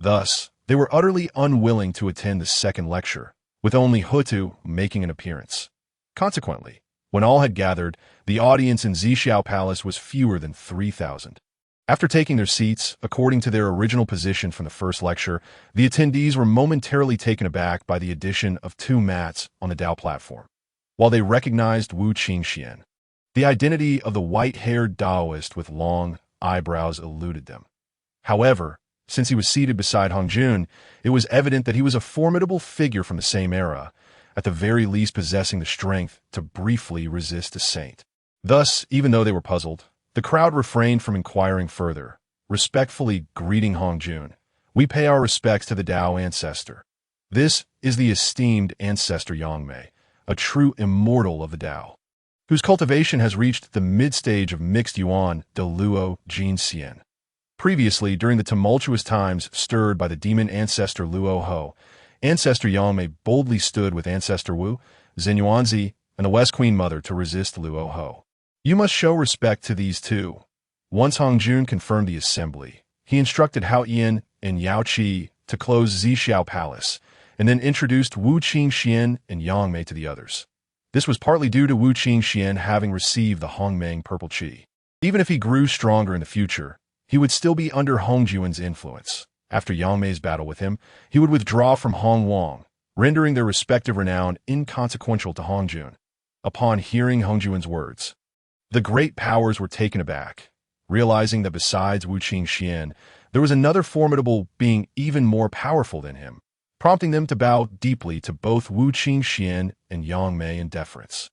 Thus, they were utterly unwilling to attend the second lecture, with only Hutu making an appearance. Consequently, when all had gathered, the audience in Zixiao Palace was fewer than 3,000. After taking their seats, according to their original position from the first lecture, the attendees were momentarily taken aback by the addition of 2 mats on the Tao platform. While they recognized Wu Qingxian, the identity of the white-haired Taoist with long eyebrows eluded them. However, since he was seated beside Hong Jun, it was evident that he was a formidable figure from the same era, at the very least possessing the strength to briefly resist a saint. Thus, even though they were puzzled, the crowd refrained from inquiring further, respectfully greeting Hong Jun. We pay our respects to the Tao ancestor. This is the esteemed ancestor Yang Mei, a true immortal of the Tao, whose cultivation has reached the mid-stage of mixed Yuan de Luo Jinxian. Previously, during the tumultuous times stirred by the demon ancestor Luo Ho, Ancestor Yang Mei boldly stood with Ancestor Wu, Xinyuanzi, and the West Queen Mother to resist Luo Ho. You must show respect to these two. Once Hong Jun confirmed the assembly, he instructed Hao Yin and Yao Qi to close Zixiao Palace, and then introduced Wu Qingxian and Yang Mei to the others. This was partly due to Wu Qingxian having received the Hongmeng Purple Qi. Even if he grew stronger in the future, he would still be under Hong Juan's influence. After Yang Mei's battle with him, he would withdraw from Hong Wang, rendering their respective renown inconsequential to Hong Jun. Upon hearing Hong Juan's words, the great powers were taken aback, realizing that besides Wu Qingxian, there was another formidable being even more powerful than him, prompting them to bow deeply to both Wu Qingxian and Yang Mei in deference.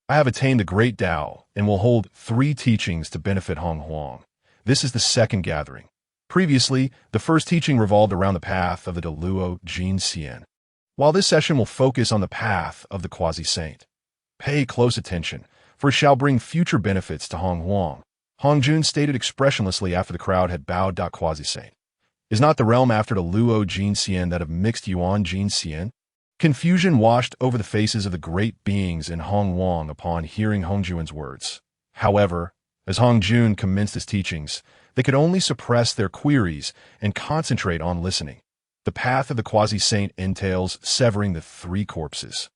I have attained the great Tao and will hold 3 teachings to benefit Hong Wang. This is the second gathering. Previously, the first teaching revolved around the path of the Deluo Jinxian, while this session will focus on the path of the quasi-saint. Pay close attention, for it shall bring future benefits to Hong Wang. Hong Jun stated expressionlessly after the crowd had bowed. Quasi-saint. Is not the realm after the Luo Jinxian that of mixed Yuan Jinxian? Confusion washed over the faces of the great beings in Hong Wang upon hearing Hong Juan's words. However, As Hong Jun commenced his teachings, they could only suppress their queries and concentrate on listening. The path of the quasi-saint entails severing the three corpses,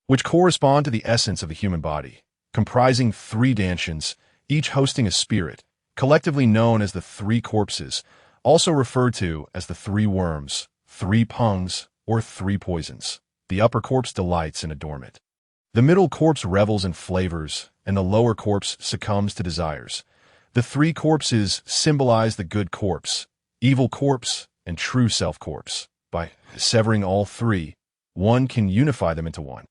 which correspond to the essence of the human body, comprising three dantians, each hosting a spirit, collectively known as the three corpses, also referred to as the three worms, three pungs, or three poisons. The upper corpse delights in adornment. The middle corpse revels in flavors, and the lower corpse succumbs to desires. The three corpses symbolize the good corpse, evil corpse, and true self corpse. By severing all three, one can unify them into one,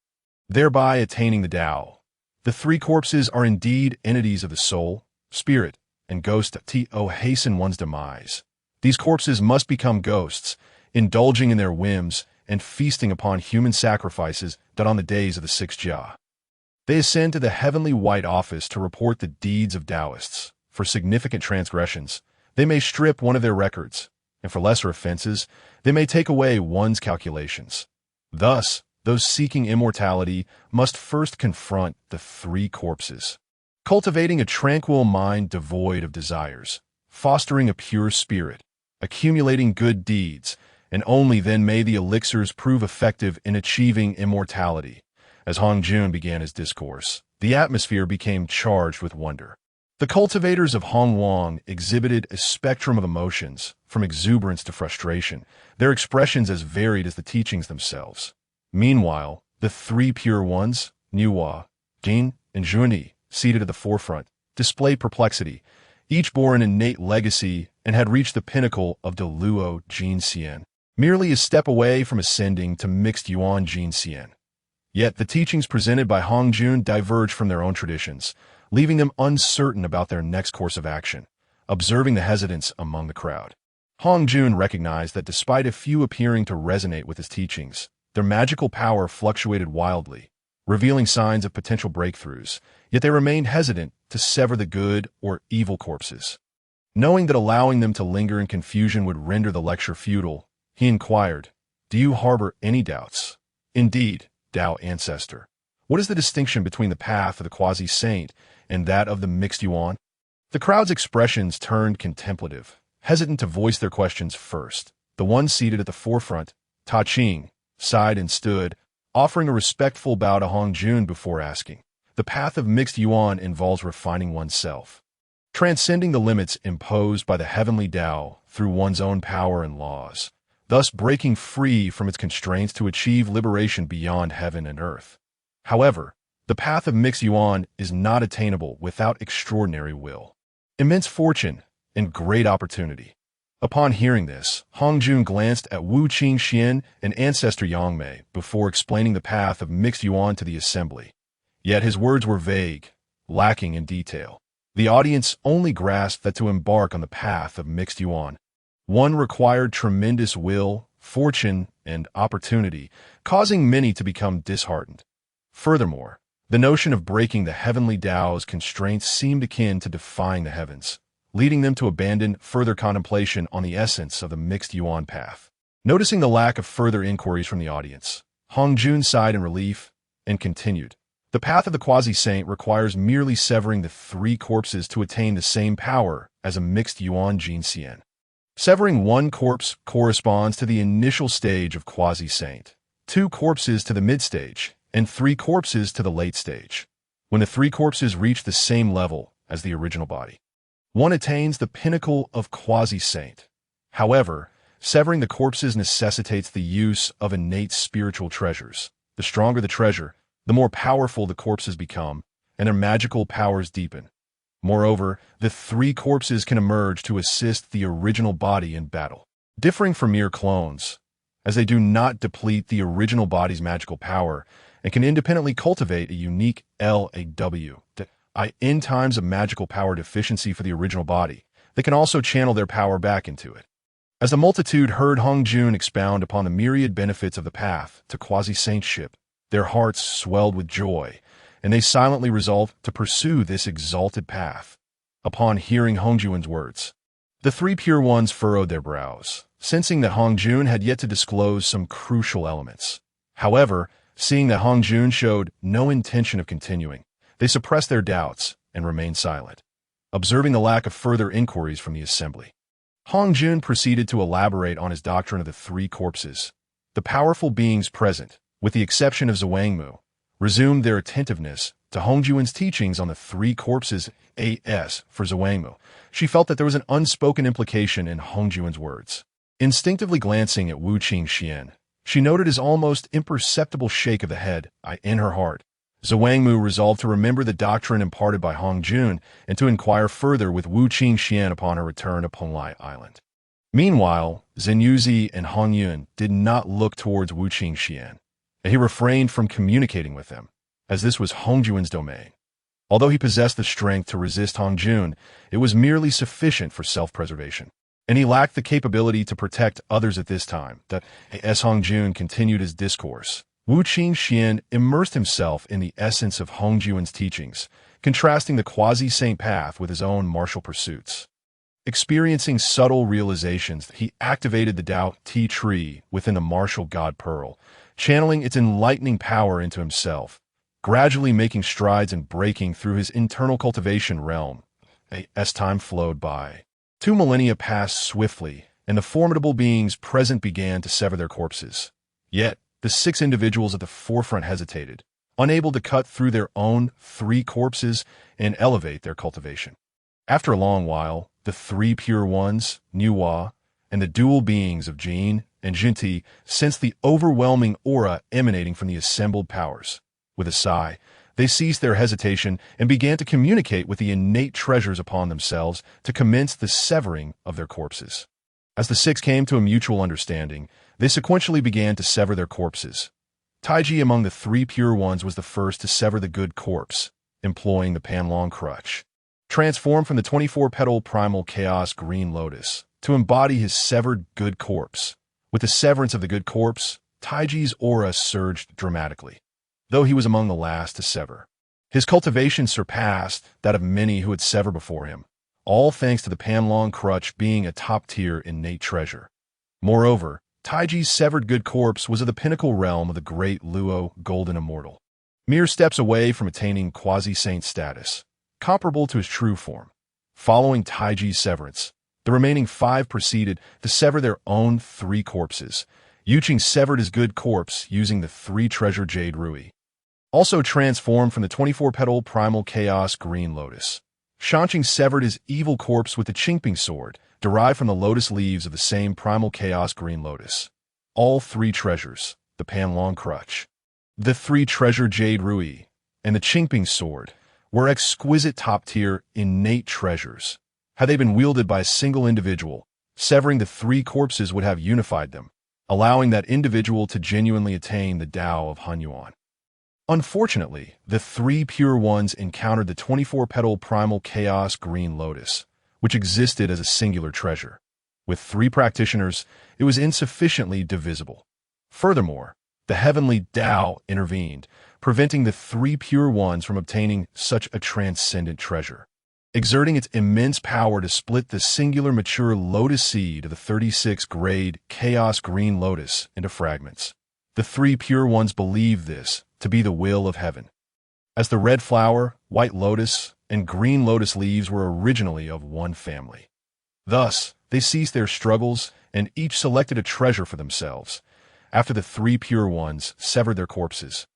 thereby attaining the Tao. The three corpses are indeed entities of the soul, spirit, and ghost to hasten one's demise. These corpses must become ghosts, indulging in their whims and feasting upon human sacrifices done on the days of the sixth Jia. They ascend to the heavenly white office to report the deeds of Taoists. For significant transgressions, they may strip one of their records, and for lesser offenses, they may take away one's calculations. Thus, those seeking immortality must first confront the three corpses, cultivating a tranquil mind devoid of desires, fostering a pure spirit, accumulating good deeds, and only then may the elixirs prove effective in achieving immortality. As Hong Jun began his discourse, the atmosphere became charged with wonder. The cultivators of Hong Wang exhibited a spectrum of emotions, from exuberance to frustration, their expressions as varied as the teachings themselves. Meanwhile, the three pure ones, Niuhua, Jin, and Zhuni, seated at the forefront, displayed perplexity. Each bore an innate legacy and had reached the pinnacle of Deluo Jin Xian, merely a step away from ascending to mixed Yuan Jin Xian. Yet the teachings presented by Hong Jun diverged from their own traditions, leaving them uncertain about their next course of action. Observing the hesitance among the crowd, Hong Jun recognized that despite a few appearing to resonate with his teachings, their magical power fluctuated wildly, revealing signs of potential breakthroughs, yet they remained hesitant to sever the good or evil corpses. Knowing that allowing them to linger in confusion would render the lecture futile, he inquired, "Do you harbor any doubts?" "Indeed, Tao ancestor. What is the distinction between the path of the quasi-saint and that of the mixed Yuan?" The crowd's expressions turned contemplative, hesitant to voice their questions first. The one seated at the forefront, Ta Ching, sighed and stood, offering a respectful bow to Hong Jun before asking. The path of mixed Yuan involves refining oneself, transcending the limits imposed by the heavenly Tao through one's own power and laws, thus breaking free from its constraints to achieve liberation beyond heaven and earth. However, the path of mixed Yuan is not attainable without extraordinary will, immense fortune, and great opportunity. Upon hearing this, Hong Jun glanced at Wu Qingxuan and ancestor Yangmei before explaining the path of mixed Yuan to the assembly. Yet his words were vague, lacking in detail. The audience only grasped that to embark on the path of mixed Yuan, one required tremendous will, fortune, and opportunity, causing many to become disheartened. Furthermore, the notion of breaking the heavenly Tao's constraints seemed akin to defying the heavens, leading them to abandon further contemplation on the essence of the mixed Yuan path. Noticing the lack of further inquiries from the audience, Hong Jun sighed in relief and continued. The path of the quasi-saint requires merely severing the three corpses to attain the same power as a mixed Yuan Jin Xian. Severing one corpse corresponds to the initial stage of quasi-saint, two corpses to the mid-stage, and three corpses to the late stage. When the three corpses reach the same level as the original body, one attains the pinnacle of quasi-saint. However, severing the corpses necessitates the use of innate spiritual treasures. The stronger the treasure, the more powerful the corpses become, and their magical powers deepen. Moreover, the three corpses can emerge to assist the original body in battle, differing from mere clones, as they do not deplete the original body's magical power and can independently cultivate a unique LAW. In times of magical power deficiency for the original body, they can also channel their power back into it. As the multitude heard Hong Jun expound upon the myriad benefits of the path to quasi-saintship, their hearts swelled with joy, and they silently resolved to pursue this exalted path. Upon hearing Hong Jun's words, the three pure ones furrowed their brows, sensing that Hong Jun had yet to disclose some crucial elements. However, seeing that Hong Jun showed no intention of continuing, they suppressed their doubts and remained silent. observing the lack of further inquiries from the assembly. Kong Xuan proceeded to elaborate on his doctrine of the three corpses. The powerful beings present, with the exception of Zhuangmu, resumed their attentiveness to Hongjuan's teachings on the three corpses. As for Zhuangmu, she felt that there was an unspoken implication in Hongjuan's words. Instinctively glancing at Wu Qingxuan, she noted his almost imperceptible shake of the head. In her heart, Zhuangmu resolved to remember the doctrine imparted by Hongjuan and to inquire further with Wu Qingxuan upon her return to Penglai Island. Meanwhile, Zhenyuzi and Hongyun did not look towards Wu Qingxuan, and he refrained from communicating with them, as this was Hongjuan's domain. Although he possessed the strength to resist Hongjuan, it was merely sufficient for self-preservation, and he lacked the capability to protect others at this time. As Hongjuan continued his discourse, Wu Qingxuan immersed himself in the essence of Hongjuan's teachings, contrasting the quasi-saint path with his own martial pursuits. Experiencing subtle realizations, he activated the Tao Ti tree within the martial god Pearl, channeling its enlightening power into himself, gradually making strides and breaking through his internal cultivation realm. As time flowed by, 2 millennia passed swiftly, and the formidable beings present began to sever their corpses. Yet, the 6 individuals at the forefront hesitated, unable to cut through their own 3 corpses and elevate their cultivation. After a long while, the 3 pure ones, Nuwa, and the dual beings of Jin and Jinti sensed the overwhelming aura emanating from the assembled powers. With a sigh, they ceased their hesitation and began to communicate with the innate treasures upon themselves to commence the severing of their corpses. As the 6 came to a mutual understanding, they sequentially began to sever their corpses. Taiji among the 3 pure ones was the first to sever the good corpse, employing the Panlong crutch. Transformed from the 24-petal primal chaos green lotus to embody his severed good corpse. With the severance of the good corpse, Taiji's aura surged dramatically, though he was among the last to sever. His cultivation surpassed that of many who had severed before him, all thanks to the Panlong crutch being a top-tier innate treasure. Moreover, Taiji's severed good corpse was of the pinnacle realm of the great Luo golden immortal, mere steps away from attaining quasi-saint status, comparable to his true form. Following Taiji's severance, the remaining 5 proceeded to sever their own 3 corpses. Yuqing severed his good corpse using the 3-treasure jade rui, also transformed from the 24-petal primal chaos green lotus. Shanqing severed his evil corpse with the Qingping sword, derived from the lotus leaves of the same primal chaos green lotus. All 3 treasures, the Panlong crutch, the 3-treasure jade rui, and the Qingping sword, were exquisite top-tier innate treasures. Had they been wielded by a single individual, severing the 3 corpses would have unified them, allowing that individual to genuinely attain the Tao of Hunyuan. Unfortunately, the 3 pure ones encountered the 24-petal primal chaos green lotus, which existed as a singular treasure. With 3 practitioners, it was insufficiently divisible. Furthermore, the heavenly Tao intervened, preventing the 3 pure ones from obtaining such a transcendent treasure, exerting its immense power to split the singular mature lotus seed of the 36-grade chaos green lotus into fragments. The 3 pure ones believed this to be the will of heaven, as the red flower, white lotus, and green lotus leaves were originally of one family. Thus, they ceased their struggles and each selected a treasure for themselves. After the 3 pure ones severed their corpses,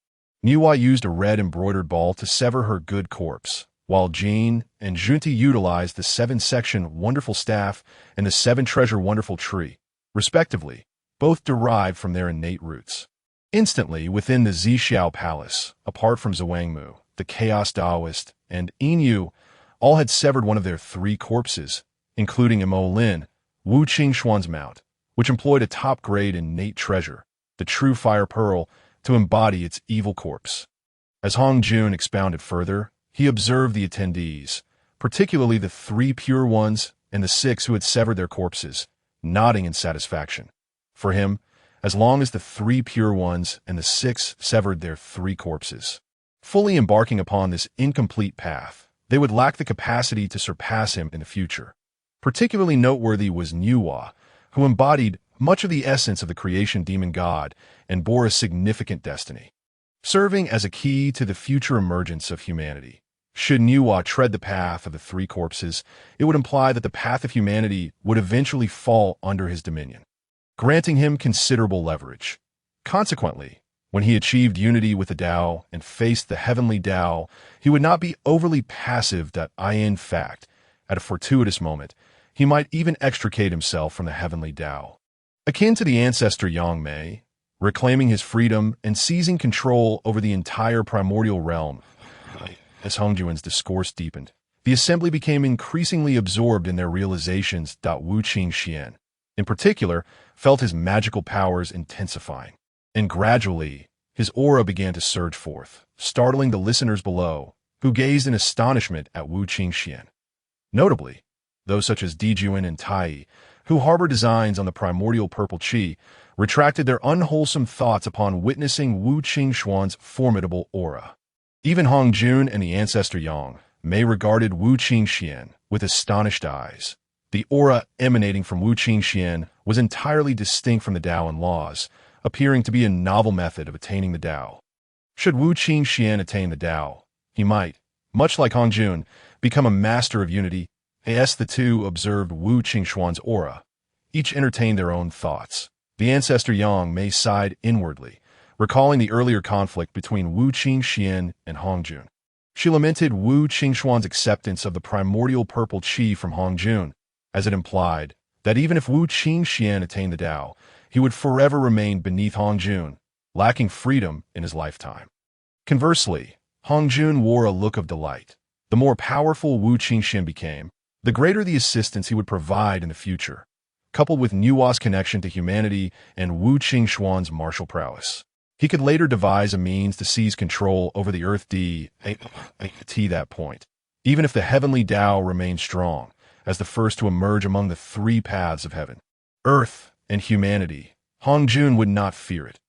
Nuwa used a red embroidered ball to sever her good corpse, while Jin and Junti utilized the 7-section wonderful staff and the 7-treasure wonderful tree, respectively, both derived from their innate roots. Instantly, within the Zixiao Palace, apart from Zhuangmu, the Chaos Taoist, and Inyu, all had severed one of their 3 corpses, including Mo Lin, Wu Qingxuan's mount, which employed a top-grade innate treasure, the true fire pearl, to embody its evil corpse. As Hongjuan expounded further, he observed the attendees, particularly the 3 pure ones and the 6 who had severed their corpses, nodding in satisfaction. For him, as long as the 3 pure ones and the 6 severed their 3 corpses, fully embarking upon this incomplete path, they would lack the capacity to surpass him in the future. Particularly noteworthy was Nuwa, who embodied much of the essence of the creation demon god and bore a significant destiny, serving as a key to the future emergence of humanity. Should Niwa tread the path of the three corpses, it would imply that the path of humanity would eventually fall under his dominion, granting him considerable leverage. Consequently, when he achieved unity with the Tao and faced the heavenly Tao, he would not be overly passive that in fact, at a fortuitous moment, he might even extricate himself from the heavenly Tao. Akin to the ancestor Yang Mei, reclaiming his freedom and seizing control over the entire primordial realm. As Hongjuan's discourse deepened, the assembly became increasingly absorbed in their realizations. Wu Qingxuan, in particular, felt his magical powers intensifying, and gradually, his aura began to surge forth, startling the listeners below, who gazed in astonishment at Wu Qingxuan. Notably, those such as Dijuan and Tai, who harbor designs on the primordial purple qi, retracted their unwholesome thoughts upon witnessing Wu Qingxuan's formidable aura. Even Hongjun and the ancestor Yang Mei regarded Wu Qingxuan with astonished eyes. The aura emanating from Wu Qingxuan was entirely distinct from the Tao and laws, appearing to be a novel method of attaining the Tao. Should Wu Qingxuan attain the Tao, he might, much like Hongjun, become a master of unity. As the two observed Wu Qingxuan's aura, each entertained their own thoughts. The ancestor Yang Mei sighed inwardly, recalling the earlier conflict between Wu Qingxuan and Hongjun. She lamented Wu Qingxuan's acceptance of the primordial purple qi from Hongjun, as it implied that even if Wu Qingxuan attained the Tao, he would forever remain beneath Hongjun, lacking freedom in his lifetime. Conversely, Hongjun wore a look of delight. The more powerful Wu Qingxuan became, the greater the assistance he would provide in the future, coupled with Niwa's connection to humanity and Wu Qingxuan's martial prowess. He could later devise a means to seize control over the Earth to that point, even if the heavenly Tao remained strong, as the first to emerge among the three paths of heaven, Earth, and humanity. Hongjun would not fear it.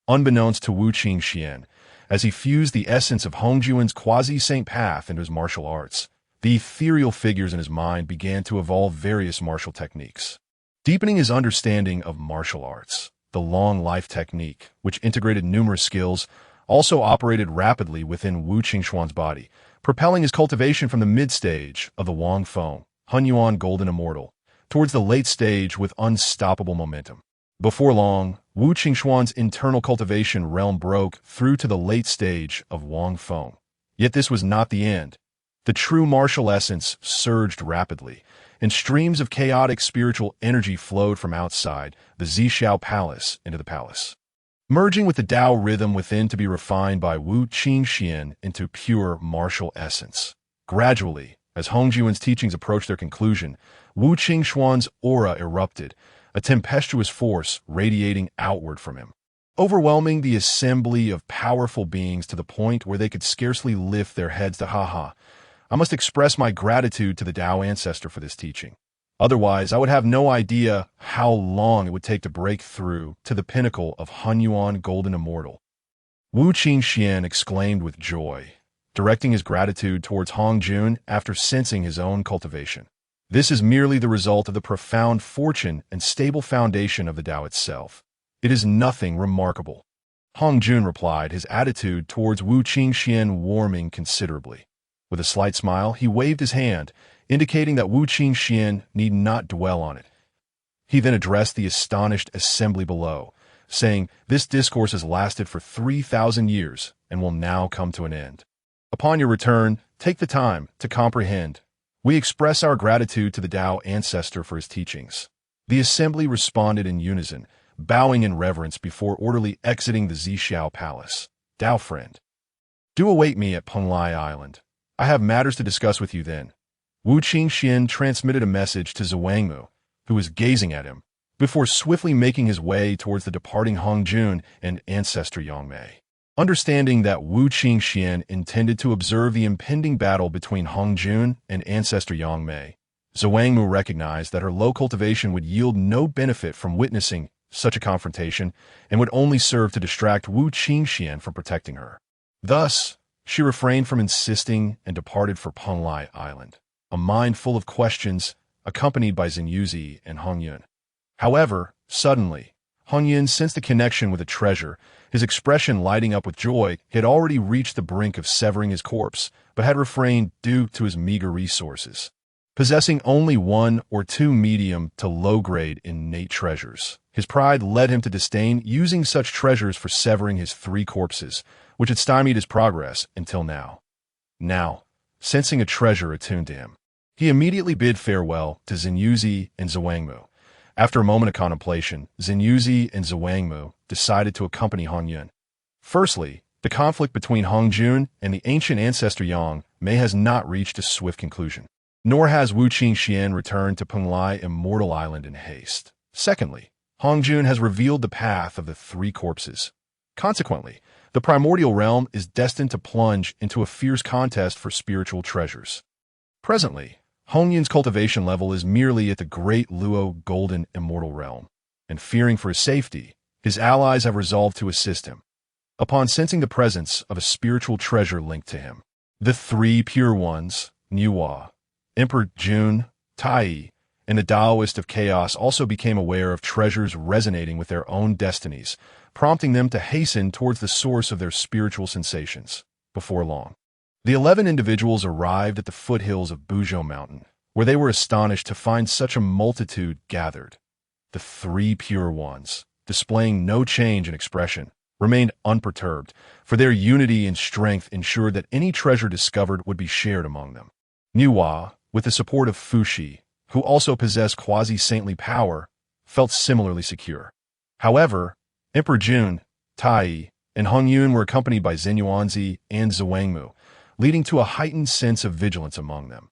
Unbeknownst to Wu Qingxuan, as he fused the essence of Hongjuan's quasi-saint path into his martial arts, the ethereal figures in his mind began to evolve various martial techniques. Deepening his understanding of martial arts, the long life technique, which integrated numerous skills, also operated rapidly within Wu Qingxuan's body, propelling his cultivation from the mid-stage of the Wang Feng, Hunyuan Golden Immortal, towards the late stage with unstoppable momentum. Before long, Wu Qingxuan's internal cultivation realm broke through to the late stage of Wang Feng. Yet this was not the end. The true martial essence surged rapidly, and streams of chaotic spiritual energy flowed from outside the Zhixiao Palace into the palace, merging with the Tao rhythm within to be refined by Wu Qingxuan into pure martial essence. Gradually, as Hongjuan's teachings approached their conclusion, Wu Qingxuan's aura erupted, a tempestuous force radiating outward from him, overwhelming the assembly of powerful beings to the point where they could scarcely lift their heads to I must express my gratitude to the Tao ancestor for this teaching. Otherwise, I would have no idea how long it would take to break through to the pinnacle of Hunyuan Golden Immortal. Wu Qingxuan exclaimed with joy, directing his gratitude towards Hongjun after sensing his own cultivation. This is merely the result of the profound fortune and stable foundation of the Tao itself. It is nothing remarkable. Hongjun replied, his attitude towards Wu Qingxuan warming considerably. With a slight smile, he waved his hand, indicating that Wu Qingxuan need not dwell on it. He then addressed the astonished assembly below, saying, "This discourse has lasted for 3,000 years and will now come to an end. Upon your return, take the time to comprehend. We express our gratitude to the Tao ancestor for his teachings." The assembly responded in unison, bowing in reverence before orderly exiting the Zhixiao Palace. "Tao friend, do await me at Penglai Island. I have matters to discuss with you then." Wu Qingxuan transmitted a message to Zhuangmu, who was gazing at him, before swiftly making his way towards the departing Hongjun and ancestor Yang Mei. Understanding that Wu Qingxuan intended to observe the impending battle between Hongjun and ancestor Yang Mei, Zhuangmu recognized that her low cultivation would yield no benefit from witnessing such a confrontation and would only serve to distract Wu Qingxuan from protecting her. Thus, she refrained from insisting and departed for Penglai Island, a mind full of questions, accompanied by Xinyuzi and Hongyun. However, suddenly, Hongyun sensed a connection with a treasure. His expression lighting up with joy, he had already reached the brink of severing his corpse, but had refrained due to his meager resources. Possessing only 1 or 2 medium to low-grade innate treasures, his pride led him to disdain using such treasures for severing his 3 corpses, which had stymied his progress until now. Now, sensing a treasure attuned to him, he immediately bid farewell to Xinyuzi and Zhuangmu. After a moment of contemplation, Xinyuzi and Zhuangmu decided to accompany Hongyun. Firstly, the conflict between Hongjun and the ancient ancestor Yang Mei has not reached a swift conclusion, nor has Wu Qingxuan returned to Penglai Immortal Island in haste. Secondly, Hongjun has revealed the path of the 3 corpses. Consequently, the primordial realm is destined to plunge into a fierce contest for spiritual treasures. Presently, Hongyun's cultivation level is merely at the great Luo Golden Immortal Realm, and fearing for his safety, his allies have resolved to assist him. Upon sensing the presence of a spiritual treasure linked to him, the 3 pure ones, Niuhua, Emperor Jun, Tai, and the Taoist of Chaos also became aware of treasures resonating with their own destinies, prompting them to hasten towards the source of their spiritual sensations. Before long, the 11 individuals arrived at the foothills of Buzhou Mountain, where they were astonished to find such a multitude gathered. The 3 pure ones, displaying no change in expression, remained unperturbed, for their unity and strength ensured that any treasure discovered would be shared among them. Niuhua, with the support of Fuxi, who also possessed quasi-saintly power, felt similarly secure. However, Emperor Jun, Tai, and Hongyun were accompanied by Xinyuanzi and Zhuangmu, leading to a heightened sense of vigilance among them.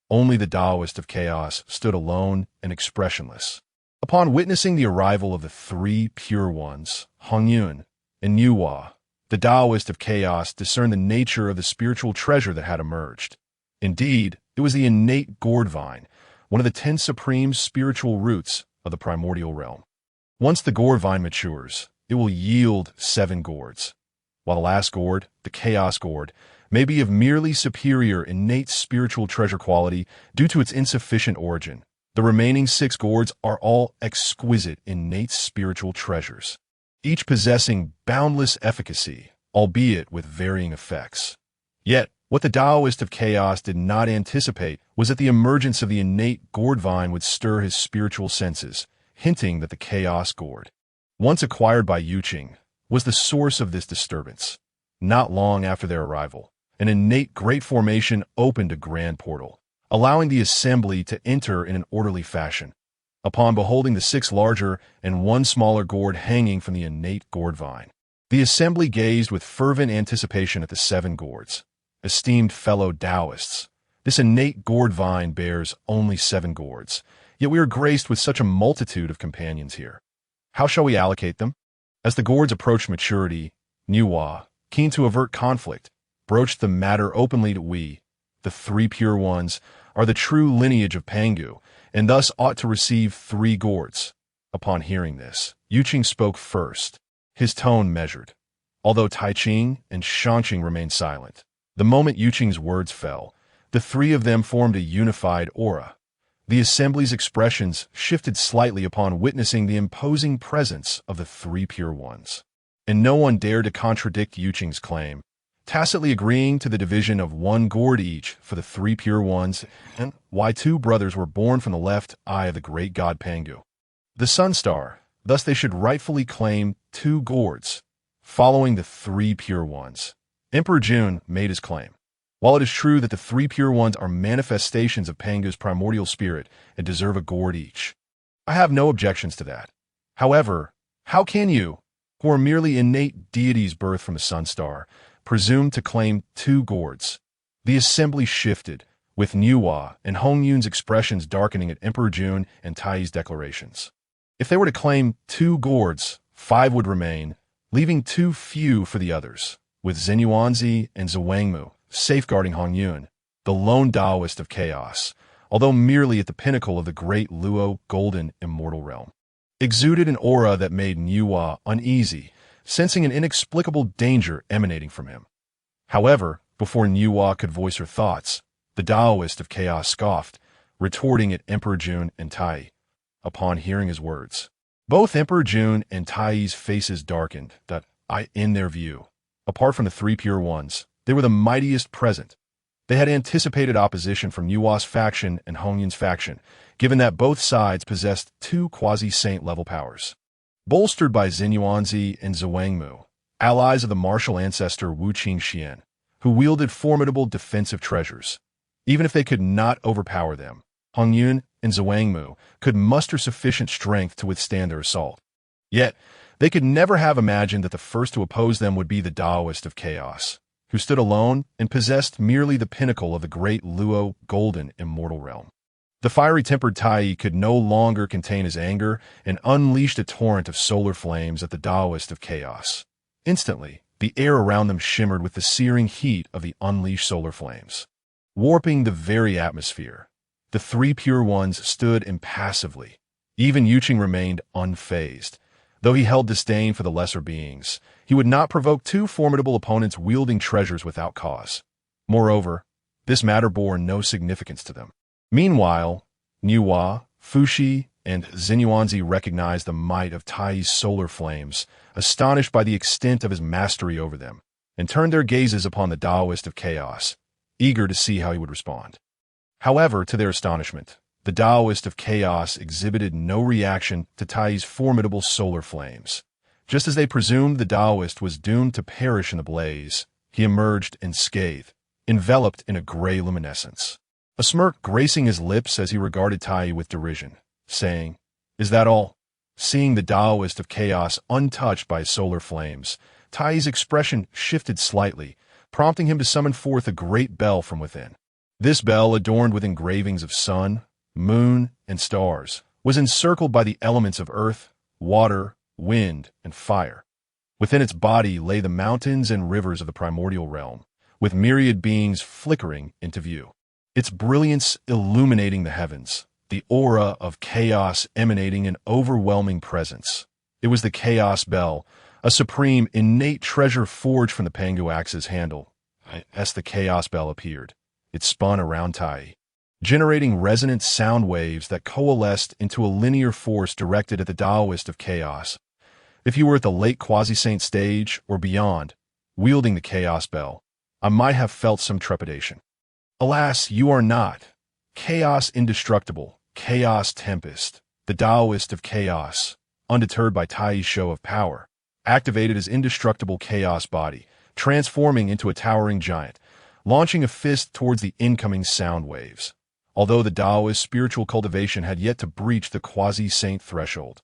Only the Taoist of Chaos stood alone and expressionless. Upon witnessing the arrival of the 3 pure ones, Hongyun and Niuhua, the Taoist of Chaos discerned the nature of the spiritual treasure that had emerged. Indeed, it was the innate gourd vine, one of the 10 supreme spiritual roots of the primordial realm. Once the gourd vine matures, it will yield 7 gourds, while the last gourd, the chaos gourd, may be of merely superior innate spiritual treasure quality due to its insufficient origin. The remaining 6 gourds are all exquisite innate spiritual treasures, each possessing boundless efficacy, albeit with varying effects. Yet, what the Taoist of Chaos did not anticipate was that the emergence of the innate gourd vine would stir his spiritual senses, hinting that the chaos gourd, once acquired by Yuqing, was the source of this disturbance. Not long after their arrival, an innate great formation opened a grand portal, allowing the assembly to enter in an orderly fashion. Upon beholding the 6 larger and 1 smaller gourd hanging from the innate gourd vine, the assembly gazed with fervent anticipation at the 7 gourds. Esteemed fellow Taoists, this innate gourd vine bears only 7 gourds, yet we are graced with such a multitude of companions here. How shall we allocate them? As the gourds approached maturity, Niuhua, keen to avert conflict, broached the matter openly to we, the 3 pure ones, are the true lineage of Pangu, and thus ought to receive 3 gourds. Upon hearing this, Yuqing spoke first, his tone measured, although Taiqing and Shanqing remained silent. The moment Yuqing's words fell, the 3 of them formed a unified aura. The assembly's expressions shifted slightly upon witnessing the imposing presence of the 3 pure ones, and no one dared to contradict Yuqing's claim, tacitly agreeing to the division of 1 gourd each for the 3 pure ones, and why 2 brothers were born from the left eye of the great god Pangu, the sun star. Thus they should rightfully claim 2 gourds, following the 3 pure ones. Emperor Jun made his claim. While it is true that the 3 pure ones are manifestations of Pangu's primordial spirit and deserve a gourd each, I have no objections to that. However, how can you, who are merely innate deities birthed from the sun star, presume to claim 2 gourds? The assembly shifted, with Niuhua and Hongyun's expressions darkening at Emperor Jun and Tai's declarations. If they were to claim 2 gourds, 5 would remain, leaving too few for the others, with Xinyuanzi and Zhuangmu safeguarding Hongyun, the lone Taoist of Chaos, although merely at the pinnacle of the great Luo Golden Immortal Realm, exuded an aura that made Niuhua uneasy, sensing an inexplicable danger emanating from him. However, before Niuhua could voice her thoughts, the Taoist of Chaos scoffed, retorting at Emperor Jun and Tai. Upon hearing his words, both Emperor Jun and Tai's faces darkened, in their view, apart from the 3 pure ones, they were the mightiest present. They had anticipated opposition from Yua's faction and Hongyun's faction, given that both sides possessed two quasi-saint level powers. Bolstered by Xinyuanzi and Zhuangmu, allies of the martial ancestor Wu Qingxuan, who wielded formidable defensive treasures. Even if they could not overpower them, Hongyun and Zhuangmu could muster sufficient strength to withstand their assault. Yet, they could never have imagined that the first to oppose them would be the Taoist of Chaos, who stood alone and possessed merely the pinnacle of the great Luo golden immortal realm. The fiery-tempered Tai could no longer contain his anger and unleashed a torrent of solar flames at the Taoist of Chaos. Instantly, the air around them shimmered with the searing heat of the unleashed solar flames. Warping the very atmosphere, the three pure ones stood impassively. Even Yuqing remained unfazed. Though he held disdain for the lesser beings, he would not provoke two formidable opponents wielding treasures without cause. Moreover, this matter bore no significance to them. Meanwhile, Nuwa, Fushi, and Xinyuanzi recognized the might of Tai's solar flames, astonished by the extent of his mastery over them, and turned their gazes upon the Taoist of Chaos, eager to see how he would respond. However, to their astonishment, the Taoist of Chaos exhibited no reaction to Tai's formidable solar flames. Just as they presumed the Taoist was doomed to perish in the blaze, he emerged unscathed, enveloped in a gray luminescence. A smirk gracing his lips as he regarded Tai with derision, saying, "Is that all?" Seeing the Taoist of Chaos untouched by solar flames, Tai's expression shifted slightly, prompting him to summon forth a great bell from within. This bell, adorned with engravings of sun, moon, and stars, was encircled by the elements of earth, water, wind, and fire. Within its body lay the mountains and rivers of the primordial realm, with myriad beings flickering into view. Its brilliance illuminating the heavens, the aura of chaos emanating an overwhelming presence. It was the Chaos Bell, a supreme, innate treasure forged from the Pangu Axe's handle. As the Chaos Bell appeared, it spun around Tai, generating resonant sound waves that coalesced into a linear force directed at the Taoist of Chaos. If you were at the late quasi-saint stage or beyond, wielding the Chaos Bell, I might have felt some trepidation. Alas, you are not. Chaos indestructible, Chaos Tempest, the Taoist of Chaos, undeterred by Tai's show of power, activated his indestructible chaos body, transforming into a towering giant, launching a fist towards the incoming sound waves. Although the Taoist's spiritual cultivation had yet to breach the quasi-saint threshold,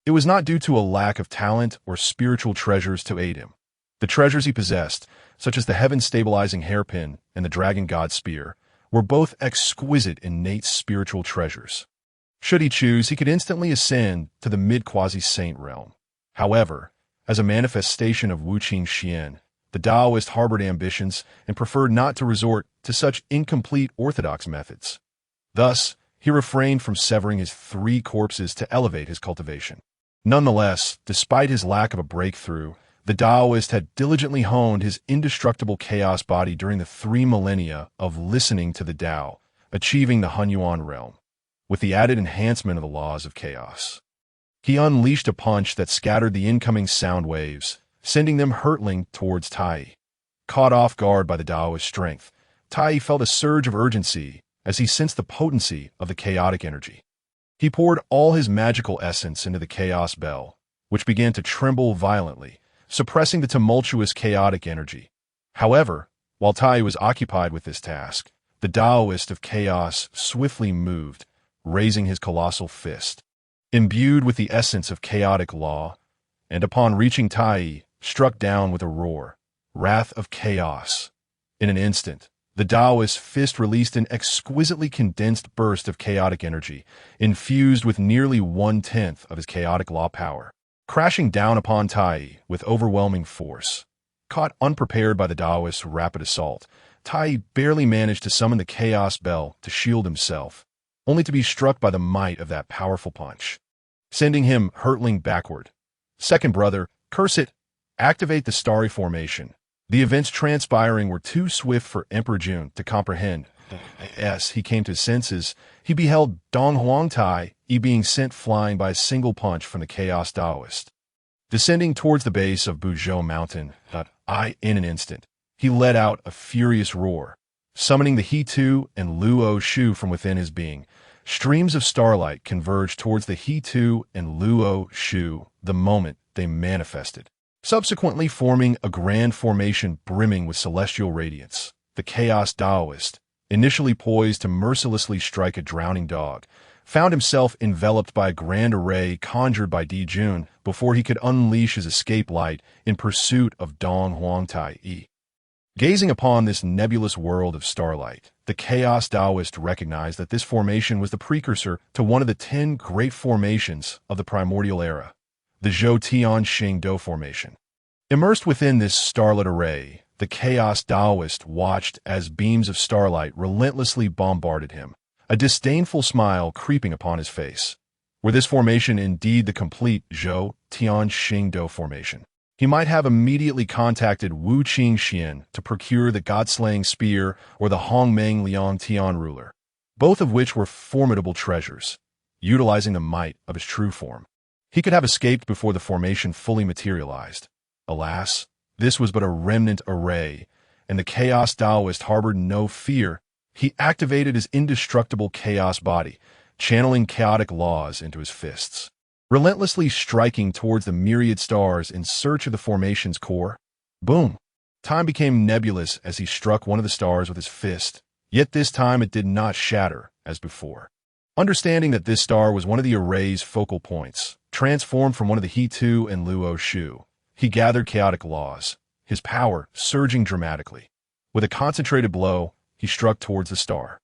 it was not due to a lack of talent or spiritual treasures to aid him. The treasures he possessed, such as the heaven-stabilizing hairpin and the dragon god spear, were both exquisite innate spiritual treasures. Should he choose, he could instantly ascend to the mid-quasi-saint realm. However, as a manifestation of Wu Qingxuan, the Taoist harbored ambitions and preferred not to resort to such incomplete orthodox methods. Thus, he refrained from severing his three corpses to elevate his cultivation. Nonetheless, despite his lack of a breakthrough, the Taoist had diligently honed his indestructible chaos body during the 3 millennia of listening to the Tao, achieving the Hunyuan realm, with the added enhancement of the laws of chaos. He unleashed a punch that scattered the incoming sound waves, sending them hurtling towards Tai. Caught off guard by the Taoist strength, Tai felt a surge of urgency as he sensed the potency of the chaotic energy. He poured all his magical essence into the Chaos Bell, which began to tremble violently, suppressing the tumultuous chaotic energy. However, while Tai was occupied with this task, the Taoist of Chaos swiftly moved, raising his colossal fist, imbued with the essence of chaotic law, and upon reaching Tai, struck down with a roar, Wrath of Chaos. In an instant, the Taoist's fist released an exquisitely condensed burst of chaotic energy, infused with nearly 1/10 of his chaotic law power, crashing down upon Tai with overwhelming force. Caught unprepared by the Taoist's rapid assault, Tai barely managed to summon the Chaos Bell to shield himself, only to be struck by the might of that powerful punch, sending him hurtling backward. Second brother, curse it! Activate the starry formation. The events transpiring were too swift for Emperor Jun to comprehend. As he came to his senses, he beheld Dong Huangtai being sent flying by a single punch from the Chaos Taoist. Descending towards the base of Buzhou Mountain, in an instant, he let out a furious roar, Summoning the He-Tu and Luo Shu from within his being, streams of starlight converged towards the He-Tu and Luo Shu the moment they manifested, subsequently forming a grand formation brimming with celestial radiance. The Chaos Daoist, initially poised to mercilessly strike a drowning dog, found himself enveloped by a grand array conjured by Di Jun before he could unleash his escape light in pursuit of Dong Huangtai. Gazing upon this nebulous world of starlight, the Chaos Daoist recognized that this formation was the precursor to one of the 10 great formations of the Primordial Era, the Zhou Tian Xing Do formation. Immersed within this starlit array, the Chaos Daoist watched as beams of starlight relentlessly bombarded him, a disdainful smile creeping upon his face. Were this formation indeed the complete Zhou Tian Xing Do formation, he might have immediately contacted Wu Qingxuan to procure the God-slaying spear or the Hongmeng Liang Tian ruler, both of which were formidable treasures. Utilizing the might of his true form, he could have escaped before the formation fully materialized. Alas, this was but a remnant array, and the Chaos Daoist harbored no fear. He activated his indestructible chaos body, channeling chaotic laws into his fists, relentlessly striking towards the myriad stars in search of the formation's core. Boom! Time became nebulous as he struck one of the stars with his fist, yet this time it did not shatter as before. Understanding that this star was one of the array's focal points, transformed from one of the He-Tu and Luo Shu, he gathered chaotic laws, his power surging dramatically. With a concentrated blow, he struck towards the star.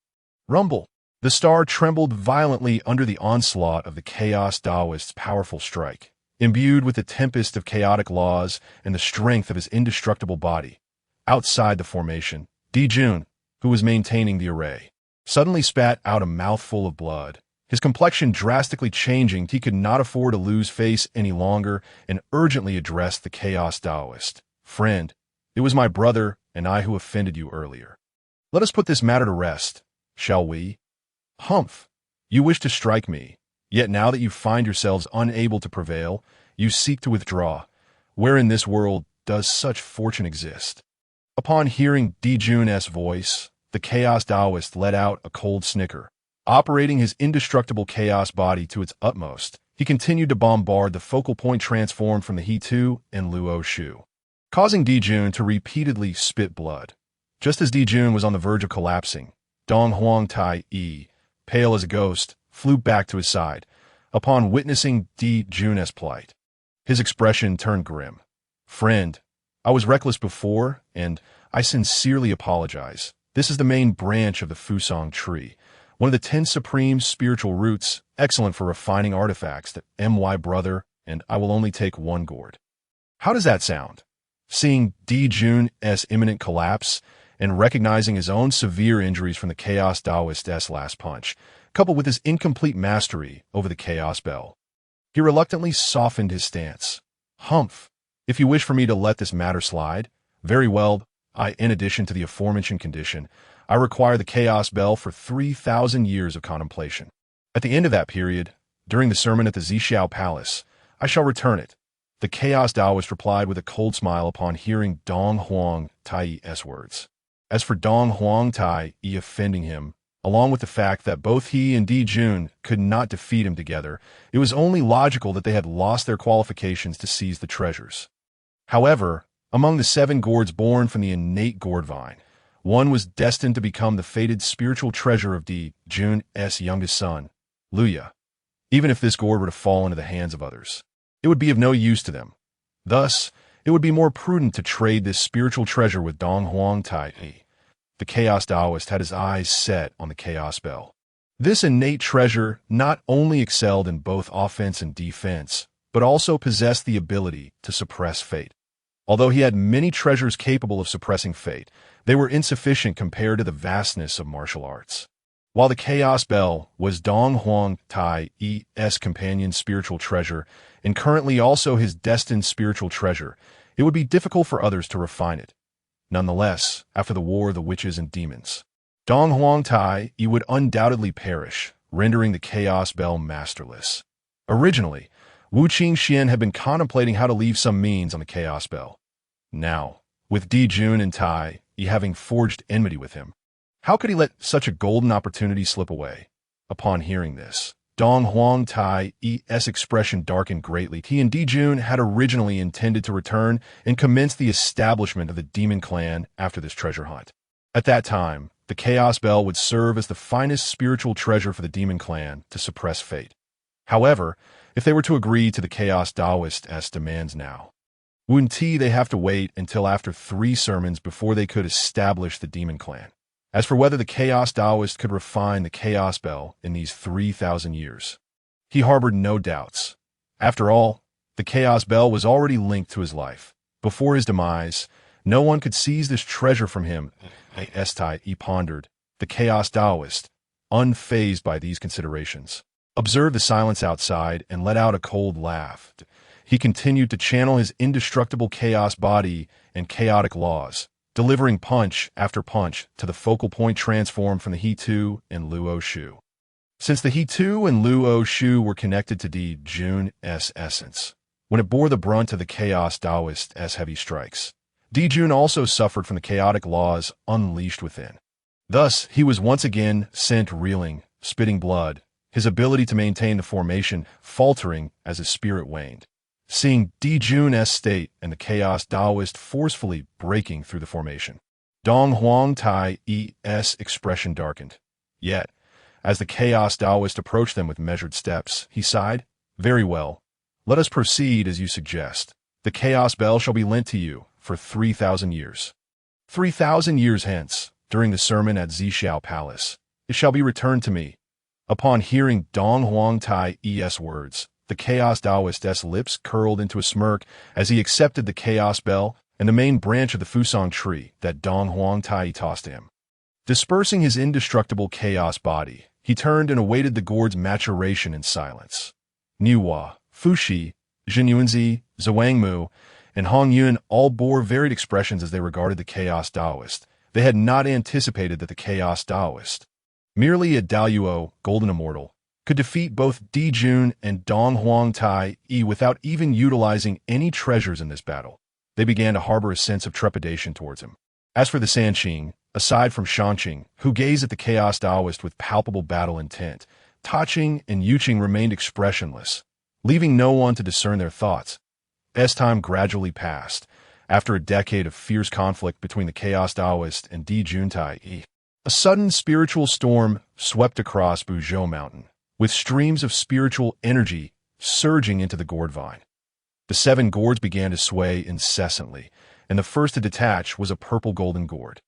Rumble! The star trembled violently under the onslaught of the Chaos Daoist's powerful strike. Imbued with the tempest of chaotic laws and the strength of his indestructible body, outside the formation, Di Jun, who was maintaining the array, suddenly spat out a mouthful of blood. His complexion drastically changing, he could not afford to lose face any longer and urgently addressed the Chaos Daoist. Friend, it was my brother and I who offended you earlier. Let us put this matter to rest, shall we? Humph! You wish to strike me, yet now that you find yourselves unable to prevail, you seek to withdraw. Where in this world does such fortune exist? Upon hearing Di Jun's voice, the Chaos Daoist let out a cold snicker. Operating his indestructible chaos body to its utmost, he continued to bombard the focal point transformed from the He-Tu and Luo Shu, causing Di Jun to repeatedly spit blood. Just as Di Jun was on the verge of collapsing, Dong Huangtai, pale as a ghost, flew back to his side. Upon witnessing Di Jun's plight, his expression turned grim. Friend, I was reckless before, and I sincerely apologize. This is the main branch of the Fusang tree, one of the 10 supreme spiritual roots, excellent for refining artifacts that my brother and I will only take one gourd. How does that sound? Seeing Di Jun's imminent collapse and recognizing his own severe injuries from the Chaos Daoist's last punch, coupled with his incomplete mastery over the Chaos Bell, he reluctantly softened his stance. Humph! If you wish for me to let this matter slide, very well. In addition to the aforementioned condition, I require the Chaos Bell for 3,000 years of contemplation. At the end of that period, during the sermon at the Zixiao Palace, I shall return it. The Chaos Daoist replied with a cold smile upon hearing Dong Huangtai's words. As for Dong Huangtai offending him, along with the fact that both he and Di Jun could not defeat him together, it was only logical that they had lost their qualifications to seize the treasures. However, among the 7 gourds born from the innate gourd vine, one was destined to become the fated spiritual treasure of Di Jun's youngest son, Luya. Even if this gourd were to fall into the hands of others, it would be of no use to them. Thus, it would be more prudent to trade this spiritual treasure with Dong Huangtai. The Chaos Daoist had his eyes set on the Chaos Bell. This innate treasure not only excelled in both offense and defense, but also possessed the ability to suppress fate. Although he had many treasures capable of suppressing fate, they were insufficient compared to the vastness of martial arts. While the Chaos Bell was Dong Huangtai's companion's spiritual treasure, and currently also his destined spiritual treasure, it would be difficult for others to refine it. Nonetheless, after the War of the Witches and Demons, Dong Huangtai would undoubtedly perish, rendering the Chaos Bell masterless. Originally, Wu Qingxuan had been contemplating how to leave some means on the Chaos Bell. Now, with Di Jun and Tai having forged enmity with him, How could he let such a golden opportunity slip away? Upon hearing this, Dong Huang Tai's expression darkened greatly. He and Dijun had originally intended to return and commence the establishment of the demon clan after this treasure hunt. At that time, the Chaos Bell would serve as the finest spiritual treasure for the demon clan to suppress fate. However, if they were to agree to the Chaos Taoist's demands now, they have to wait until after 3 sermons before they could establish the demon clan. As for whether the Chaos Taoist could refine the Chaos Bell in these 3,000 years, he harbored no doubts. After all, the Chaos Bell was already linked to his life. Before his demise, no one could seize this treasure from him. He pondered. The Chaos Taoist, unfazed by these considerations, observed the silence outside and let out a cold laugh. He continued to channel his indestructible chaos body and chaotic laws, delivering punch after punch to the focal point transformed from the He-Tu and Luo Shu. Since the He-Tu and Luo Shu were connected to Dijun's essence, when it bore the brunt of the Chaos Taoist's heavy strikes, Dijun also suffered from the chaotic laws unleashed within. Thus, he was once again sent reeling, spitting blood, his ability to maintain the formation faltering as his spirit waned. Seeing Dijun's state and the Chaos Taoist forcefully breaking through the formation, Dong Huang Tai's expression darkened. Yet, as the Chaos Taoist approached them with measured steps, he sighed, "Very well. Let us proceed as you suggest. The Chaos Bell shall be lent to you for 3,000 years. 3,000 years hence, during the sermon at Zhixiao Palace, it shall be returned to me." Upon hearing Dong Huang Tai's words, the Chaos Taoist's lips curled into a smirk as he accepted the Chaos Bell and the main branch of the Fusang tree that Dong Huang Tai tossed to him. Dispersing his indestructible chaos body, he turned and awaited the gourd's maturation in silence. Niuhua, Fuxi, Zhenyuanzi, Zhuangmu, and Hong Yun all bore varied expressions as they regarded the Chaos Taoist. They had not anticipated that the Chaos Taoist, merely a Daoyuo, golden immortal, could defeat both Dijun and Dong Huang Tai without even utilizing any treasures in this battle. They began to harbor a sense of trepidation towards him. As for the Sanqing, aside from Shanqing, who gazed at the Chaos Taoist with palpable battle intent, Taqing and Yuqing remained expressionless, leaving no one to discern their thoughts. As time gradually passed, after a decade of fierce conflict between the Chaos Taoist and Dijun Tai, a sudden spiritual storm swept across Buzhou Mountain, with streams of spiritual energy surging into the gourd vine. The 7 gourds began to sway incessantly, and the first to detach was a purple golden gourd,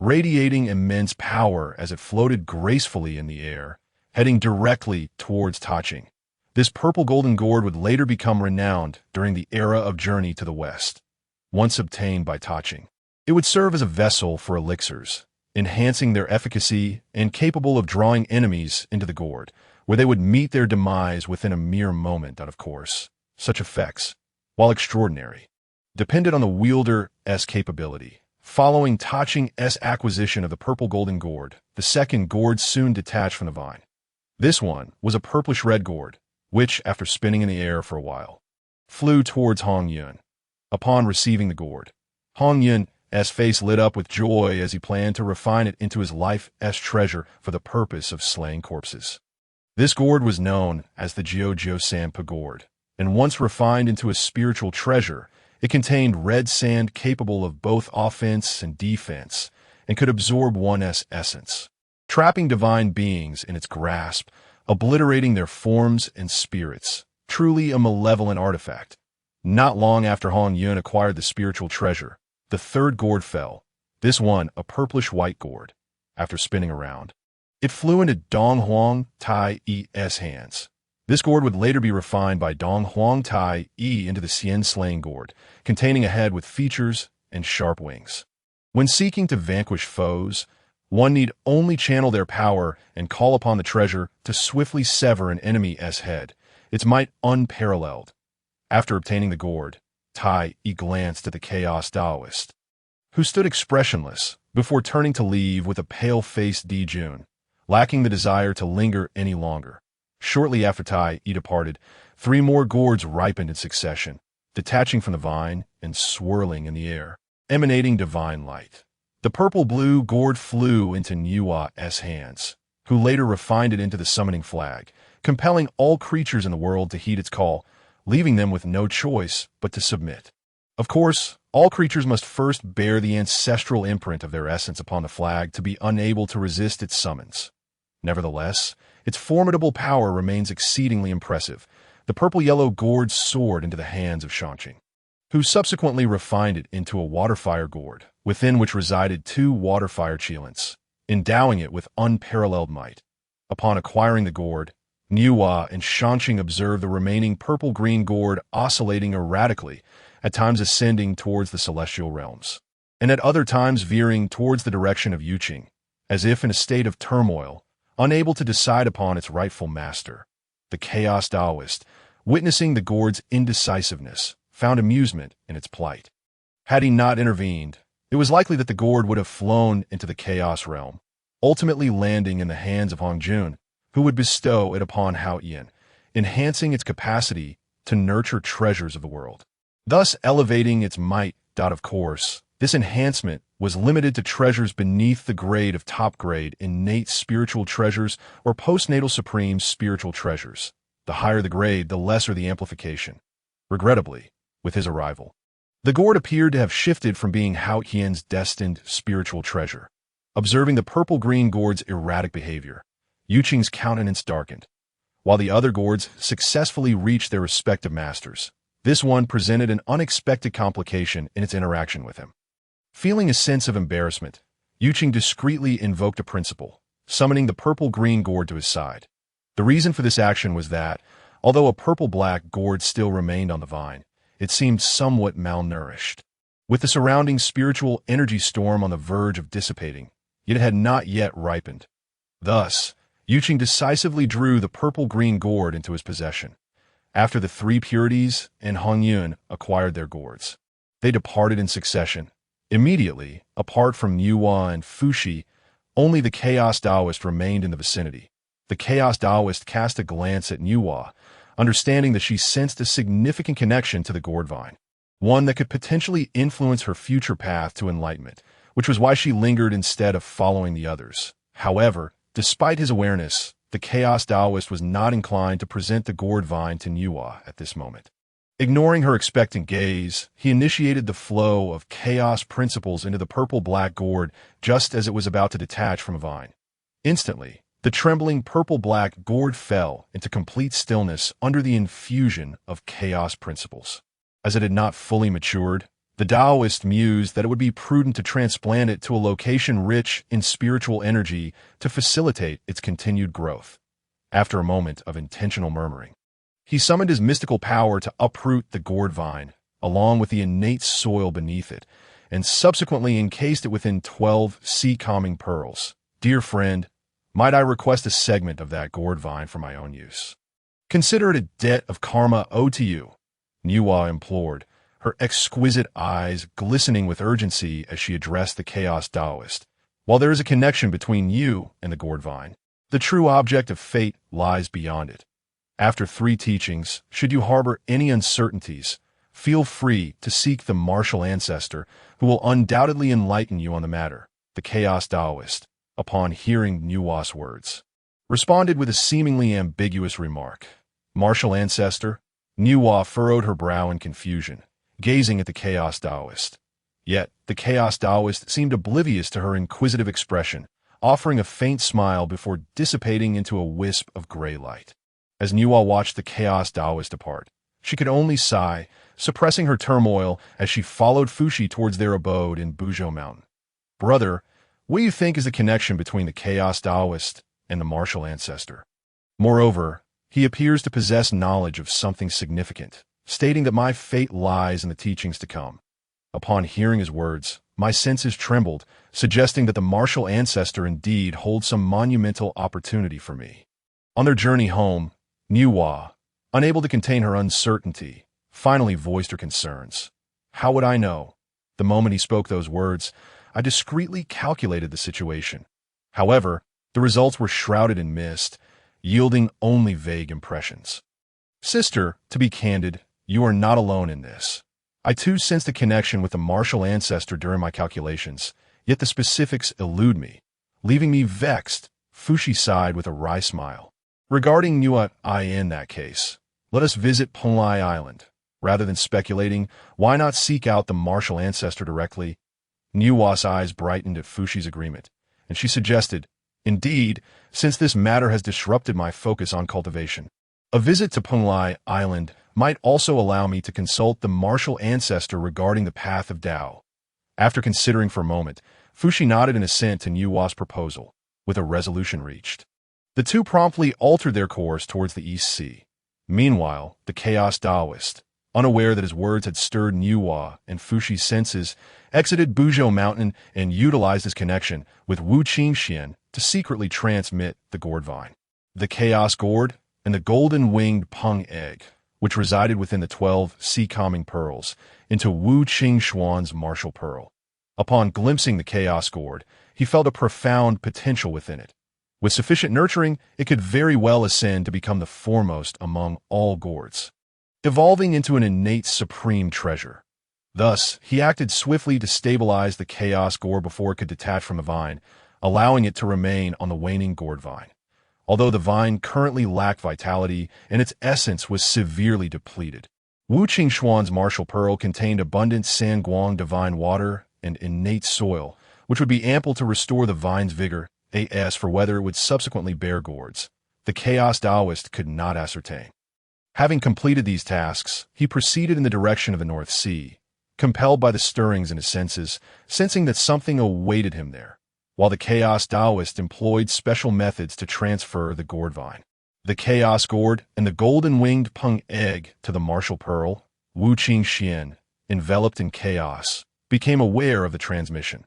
radiating immense power as it floated gracefully in the air, heading directly towards Taqing. This purple golden gourd would later become renowned during the era of journey to the west. Once obtained by Taqing, it would serve as a vessel for elixirs, enhancing their efficacy and capable of drawing enemies into the gourd, where they would meet their demise within a mere moment. And of course, such effects, while extraordinary, depended on the wielder's capability. Following Taqing's acquisition of the purple golden gourd, the second gourd soon detached from the vine. This one was a purplish-red gourd, which, after spinning in the air for a while, flew towards Hong Yun. Upon receiving the gourd, Hong Yun's face lit up with joy as he planned to refine it into his life's treasure for the purpose of slaying corpses. This gourd was known as the Jiao Sampa gourd, and once refined into a spiritual treasure, it contained red sand capable of both offense and defense, and could absorb one's essence, trapping divine beings in its grasp, obliterating their forms and spirits. Truly a malevolent artifact. Not long after Hong Yun acquired the spiritual treasure, the third gourd fell, this one a purplish-white gourd. After spinning around, it flew into Dong Huang Tai's hands. This gourd would later be refined by Dong Huang Tai into the Xian slaying gourd, containing a head with features and sharp wings. When seeking to vanquish foes, one need only channel their power and call upon the treasure to swiftly sever an enemy's head, its might unparalleled. After obtaining the gourd, Tai glanced at the Chaos Taoist, who stood expressionless before turning to leave with a pale-faced Dijun, lacking the desire to linger any longer. Shortly after Tai departed, 3 more gourds ripened in succession, detaching from the vine and swirling in the air, emanating divine light. The purple-blue gourd flew into Niua's hands, who later refined it into the summoning flag, compelling all creatures in the world to heed its call, leaving them with no choice but to submit. Of course, all creatures must first bear the ancestral imprint of their essence upon the flag to be unable to resist its summons. Nevertheless, its formidable power remains exceedingly impressive. The purple-yellow gourd soared into the hands of Shanqing, who subsequently refined it into a waterfire gourd, within which resided 2 waterfire cheilants, endowing it with unparalleled might. Upon acquiring the gourd, Niua and Shanqing observed the remaining purple-green gourd oscillating erratically, at times ascending towards the celestial realms, and at other times veering towards the direction of Yuqing, as if in a state of turmoil, unable to decide upon its rightful master. The Chaos Taoist, witnessing the gourd's indecisiveness, found amusement in its plight. Had he not intervened, it was likely that the gourd would have flown into the chaos realm, ultimately landing in the hands of Hongjun, who would bestow it upon Hao Yin, enhancing its capacity to nurture treasures of the world, thus elevating its might. Of course, this enhancement was limited to treasures beneath the grade of top-grade innate spiritual treasures or postnatal supreme spiritual treasures. The higher the grade, the lesser the amplification. Regrettably, with his arrival, the gourd appeared to have shifted from being Hao Yin's destined spiritual treasure. Observing the purple-green gourd's erratic behavior, Yuqing's countenance darkened. While the other gourds successfully reached their respective masters, this one presented an unexpected complication in its interaction with him. Feeling a sense of embarrassment, Yuqing discreetly invoked a principle, summoning the purple-green gourd to his side. The reason for this action was that, although a purple-black gourd still remained on the vine, it seemed somewhat malnourished. With the surrounding spiritual energy storm on the verge of dissipating, yet it had not yet ripened. Thus, Yuqing decisively drew the purple-green gourd into his possession. After the 3 purities and Hongyun acquired their gourds, they departed in succession. Immediately, apart from Niua and Fushi, only the Chaos Taoist remained in the vicinity. The Chaos Taoist cast a glance at Niua, understanding that she sensed a significant connection to the gourd vine, one that could potentially influence her future path to enlightenment, which was why she lingered instead of following the others. However, despite his awareness, the Chaos Taoist was not inclined to present the gourd vine to Niua at this moment. Ignoring her expectant gaze, he initiated the flow of chaos principles into the purple-black gourd just as it was about to detach from a vine. Instantly, the trembling purple-black gourd fell into complete stillness under the infusion of chaos principles. As it had not fully matured, the Taoist mused that it would be prudent to transplant it to a location rich in spiritual energy to facilitate its continued growth. After a moment of intentional murmuring, he summoned his mystical power to uproot the gourd vine, along with the innate soil beneath it, and subsequently encased it within 12 sea-calming pearls. Dear friend, might I request a segment of that gourd vine for my own use? Consider it a debt of karma owed to you, Niua implored, her exquisite eyes glistening with urgency as she addressed the Chaos Taoist. While there is a connection between you and the gourd vine, the true object of fate lies beyond it. After 3 teachings, should you harbor any uncertainties, feel free to seek the martial ancestor who will undoubtedly enlighten you on the matter. The Chaos Taoist, upon hearing Niua's words, responded with a seemingly ambiguous remark. Martial ancestor? Niua furrowed her brow in confusion, gazing at the Chaos Taoist. Yet, the Chaos Taoist seemed oblivious to her inquisitive expression, offering a faint smile before dissipating into a wisp of gray light. As Niua watched the Chaos Taoist depart, she could only sigh, suppressing her turmoil as she followed Fushi towards their abode in Buzhou Mountain. Brother, what do you think is the connection between the Chaos Taoist and the martial ancestor? Moreover, he appears to possess knowledge of something significant, stating that my fate lies in the teachings to come. Upon hearing his words, my senses trembled, suggesting that the martial ancestor indeed holds some monumental opportunity for me. On their journey home, Niua, unable to contain her uncertainty, finally voiced her concerns. How would I know? The moment he spoke those words, I discreetly calculated the situation. However, the results were shrouded in mist, yielding only vague impressions. Sister, to be candid, you are not alone in this. I too sensed a connection with the martial ancestor during my calculations, Yet the specifics elude me, leaving me vexed. Fushi sighed with a wry smile. Regarding Nuat I in that case, let us visit Penglai Island. Rather than speculating, why not seek out the martial ancestor directly? Nua's eyes brightened at Fushi's agreement, and she suggested, indeed, since this matter has disrupted my focus on cultivation, a visit to Penglai Island might also allow me to consult the martial ancestor regarding the path of Tao. After considering for a moment, Fushi nodded in assent to Nua's proposal, with a resolution reached. The two promptly altered their course towards the East Sea. Meanwhile, the Chaos Taoist, unaware that his words had stirred Nua and Fushi's senses, exited Buzhou Mountain and utilized his connection with Wu Qingxuan to secretly transmit the gourd vine, the Chaos Gourd, and the golden-winged Peng Egg, which resided within the 12 sea-calming pearls, into Wu Qingxuan's martial pearl. Upon glimpsing the Chaos Gourd, he felt a profound potential within it. With sufficient nurturing, it could very well ascend to become the foremost among all gourds, evolving into an innate supreme treasure. Thus, he acted swiftly to stabilize the Chaos Gourd before it could detach from the vine, allowing it to remain on the waning gourd vine. Although the vine currently lacked vitality and its essence was severely depleted, Wu Qingxuan's martial pearl contained abundant Sanguang divine water and innate soil, which would be ample to restore the vine's vigor. As for whether it would subsequently bear gourds, the Chaos Taoist could not ascertain. Having completed these tasks, he proceeded in the direction of the North Sea, compelled by the stirrings in his senses, sensing that something awaited him there, while the Chaos Taoist employed special methods to transfer the gourd vine, the Chaos Gourd, and the golden-winged Peng Egg to the martial pearl. Wu Qingxuan, enveloped in chaos, became aware of the transmission.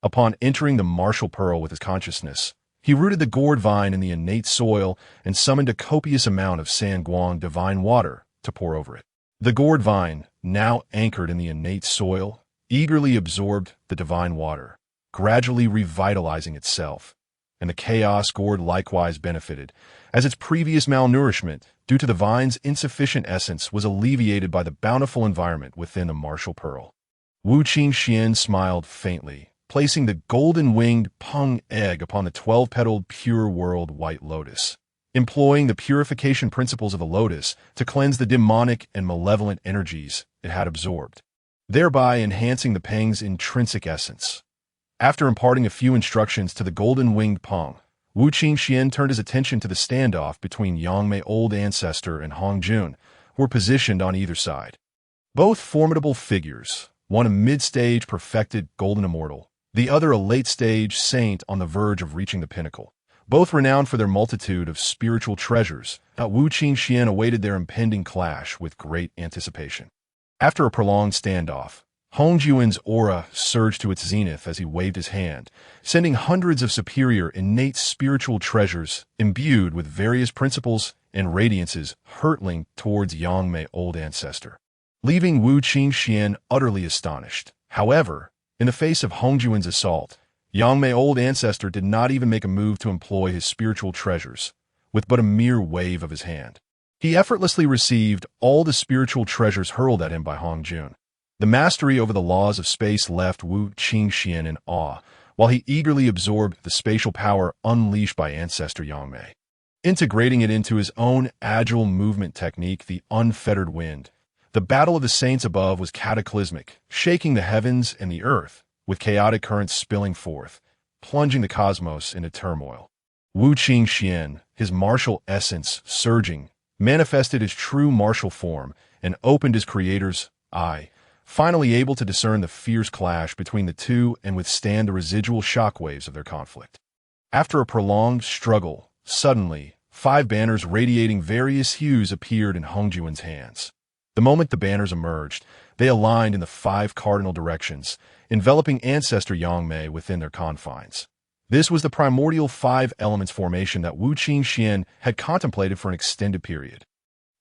Upon entering the martial pearl with his consciousness, he rooted the gourd vine in the innate soil and summoned a copious amount of Sanguang divine water to pour over it. The gourd vine, now anchored in the innate soil, eagerly absorbed the divine water, gradually revitalizing itself, and the Chaos Gourd likewise benefited, as its previous malnourishment, due to the vine's insufficient essence, was alleviated by the bountiful environment within the martial pearl. Wu Qingxuan smiled faintly, placing the golden-winged Peng Egg upon the 12-petaled pure world white lotus, employing the purification principles of the lotus to cleanse the demonic and malevolent energies it had absorbed, thereby enhancing the Peng's intrinsic essence. After imparting a few instructions to the golden-winged Peng, Wu Qingxuan turned his attention to the standoff between Yangmei Old Ancestor and Hongjun, who were positioned on either side. Both formidable figures, one a mid-stage perfected golden immortal, the other a late-stage saint on the verge of reaching the pinnacle. Both renowned for their multitude of spiritual treasures, Wu Qingxuan awaited their impending clash with great anticipation. After a prolonged standoff, Hongjun's aura surged to its zenith as he waved his hand, sending hundreds of superior innate spiritual treasures imbued with various principles and radiances hurtling towards Yangmei Old Ancestor, leaving Wu Qingxuan utterly astonished. However, in the face of Hongjun's assault, Yangmei Old Ancestor did not even make a move to employ his spiritual treasures, with but a mere wave of his hand. He effortlessly received all the spiritual treasures hurled at him by Hongjun. The mastery over the laws of space left Wu Qingxuan in awe, while he eagerly absorbed the spatial power unleashed by Ancestor Yangmei. Integrating it into his own agile movement technique, the unfettered wind, the battle of the saints above was cataclysmic, shaking the heavens and the earth, with chaotic currents spilling forth, plunging the cosmos into turmoil. Wu Qingxuan, his martial essence surging, manifested his true martial form and opened his creator's eye, finally able to discern the fierce clash between the two and withstand the residual shockwaves of their conflict. After a prolonged struggle, suddenly, 5 banners radiating various hues appeared in Hongjun's hands. The moment the banners emerged, they aligned in the 5 cardinal directions, enveloping Ancestor Yangmei within their confines. This was the primordial 5 elements formation that Wu Qingxuan had contemplated for an extended period.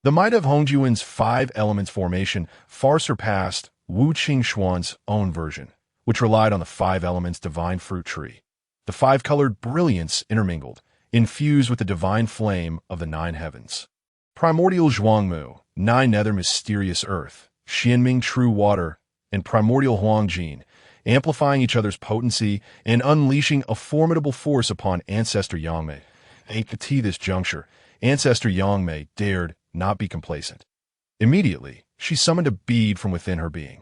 The might of Hongjun's 5 elements formation far surpassed Wu Qingxuan's own version, which relied on the 5 elements divine fruit tree. The 5-colored brilliance intermingled, infused with the divine flame of the 9 heavens. Primordial Zhuangmu, 9 nether mysterious earth, Xianming true water, and primordial Huangjin, amplifying each other's potency and unleashing a formidable force upon Ancestor Yangmei. At this juncture, Ancestor Yangmei dared not be complacent. Immediately, she summoned a bead from within her being.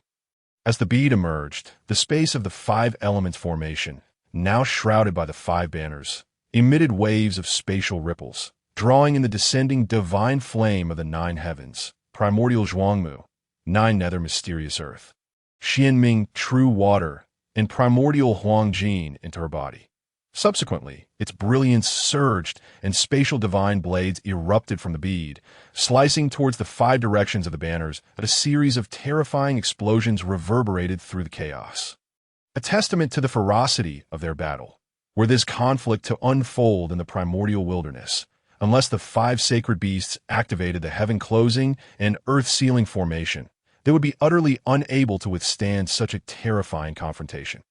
As the bead emerged, the space of the five elements formation, now shrouded by the five banners, emitted waves of spatial ripples, drawing in the descending divine flame of the nine heavens, primordial Zhuangmu, nine nether mysterious earth, Xianming true water, and primordial Huangjin into her body. Subsequently, its brilliance surged and spatial divine blades erupted from the bead, slicing towards the five directions of the banners as a series of terrifying explosions reverberated through the chaos. A testament to the ferocity of their battle, were this conflict to unfold in the primordial wilderness, unless the five sacred beasts activated the heaven closing and earth sealing formation, they would be utterly unable to withstand such a terrifying confrontation.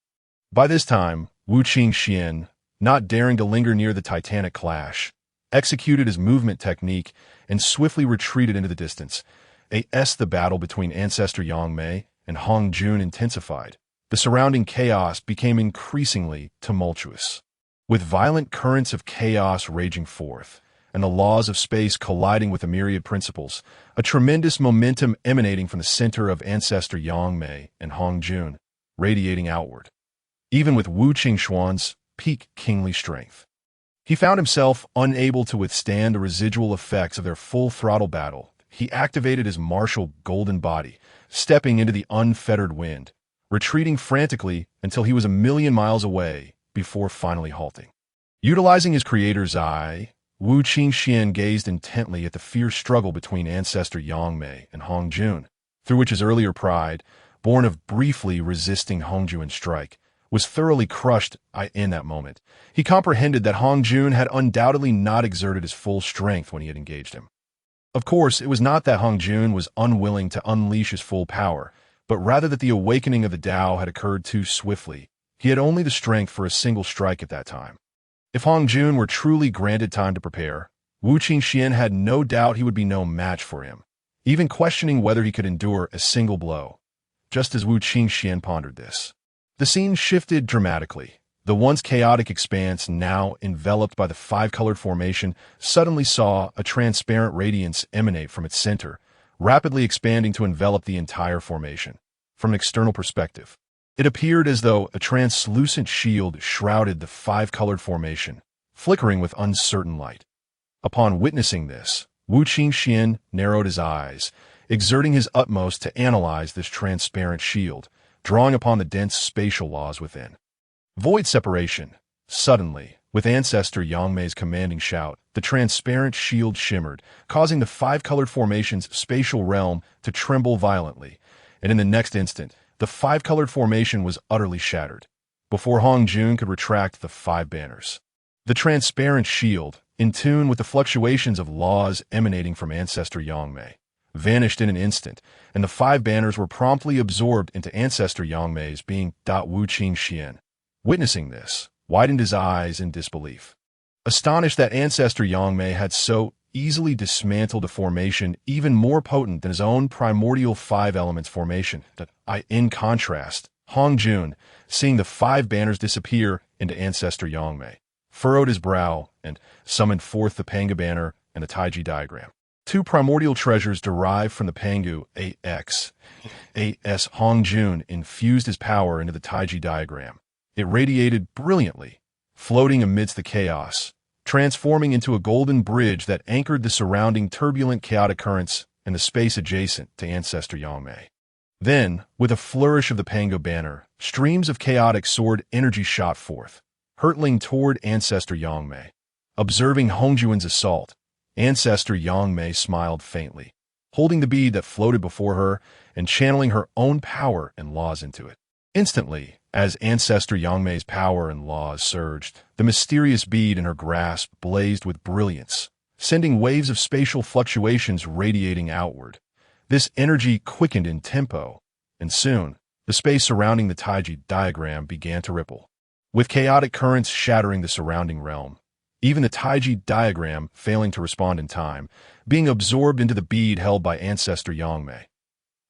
By this time, Wu Qingxuan, not daring to linger near the titanic clash, executed his movement technique and swiftly retreated into the distance. The battle between Ancestor Yangmei and Hong Jun intensified. The surrounding chaos became increasingly tumultuous, with violent currents of chaos raging forth, and the laws of space colliding with the myriad principles, a tremendous momentum emanating from the center of Ancestor Yangmei and Hong Jun, radiating outward. Even with Wu Qingxuan's peak kingly strength, he found himself unable to withstand the residual effects of their full-throttle battle. He activated his martial golden body, stepping into the unfettered wind, retreating frantically until he was 1,000,000 miles away before finally halting. Utilizing his creator's eye, Wu Qingxuan gazed intently at the fierce struggle between Ancestor Yangmei and Hong Jun, through which his earlier pride, born of briefly resisting Hong Jun's strike, was thoroughly crushed in that moment. He comprehended that Hong Jun had undoubtedly not exerted his full strength when he had engaged him. Of course, it was not that Hong Jun was unwilling to unleash his full power, but rather that the awakening of the Tao had occurred too swiftly. He had only the strength for a single strike at that time. If Hong Jun were truly granted time to prepare, Wu Qingxuan had no doubt he would be no match for him, even questioning whether he could endure a single blow. Just as Wu Qingxuan pondered this, the scene shifted dramatically. The once chaotic expanse, now enveloped by the five-colored formation, suddenly saw a transparent radiance emanate from its center, rapidly expanding to envelop the entire formation. From an external perspective, it appeared as though a translucent shield shrouded the five-colored formation, flickering with uncertain light. Upon witnessing this, Wu Qingxuan narrowed his eyes, exerting his utmost to analyze this transparent shield, drawing upon the dense spatial laws within. Void separation. Suddenly, with Ancestor Yangmei's commanding shout, the transparent shield shimmered, causing the five-colored formation's spatial realm to tremble violently, and in the next instant, the five-colored formation was utterly shattered, before Hong Jun could retract the five banners. The transparent shield, in tune with the fluctuations of laws emanating from Ancestor Yangmei, vanished in an instant, and the five banners were promptly absorbed into Ancestor Yangmei's being. Wu Qingxuan, witnessing this, widened his eyes in disbelief. Astonished that Ancestor Yangmei had so easily dismantled a formation even more potent than his own primordial five elements formation. In contrast, Hong Jun, seeing the five banners disappear into Ancestor Yangmei, furrowed his brow and summoned forth the Panga banner and the Taiji diagram. Two primordial treasures derived from the Pangu AS Hong Jun infused his power into the Taiji diagram. It radiated brilliantly, floating amidst the chaos, transforming into a golden bridge that anchored the surrounding turbulent chaotic currents and the space adjacent to Ancestor Yangmei. Then, with a flourish of the Pangu banner, streams of chaotic sword energy shot forth, hurtling toward Ancestor Yangmei. Observing Hong Jun's assault, Ancestor Yangmei smiled faintly, holding the bead that floated before her and channeling her own power and laws into it. Instantly, as Ancestor Yangmei's power and laws surged, the mysterious bead in her grasp blazed with brilliance, sending waves of spatial fluctuations radiating outward. This energy quickened in tempo, and soon, the space surrounding the Taiji diagram began to ripple, with chaotic currents shattering the surrounding realm. Even the Taiji diagram, failing to respond in time, being absorbed into the bead held by Ancestor Yangmei.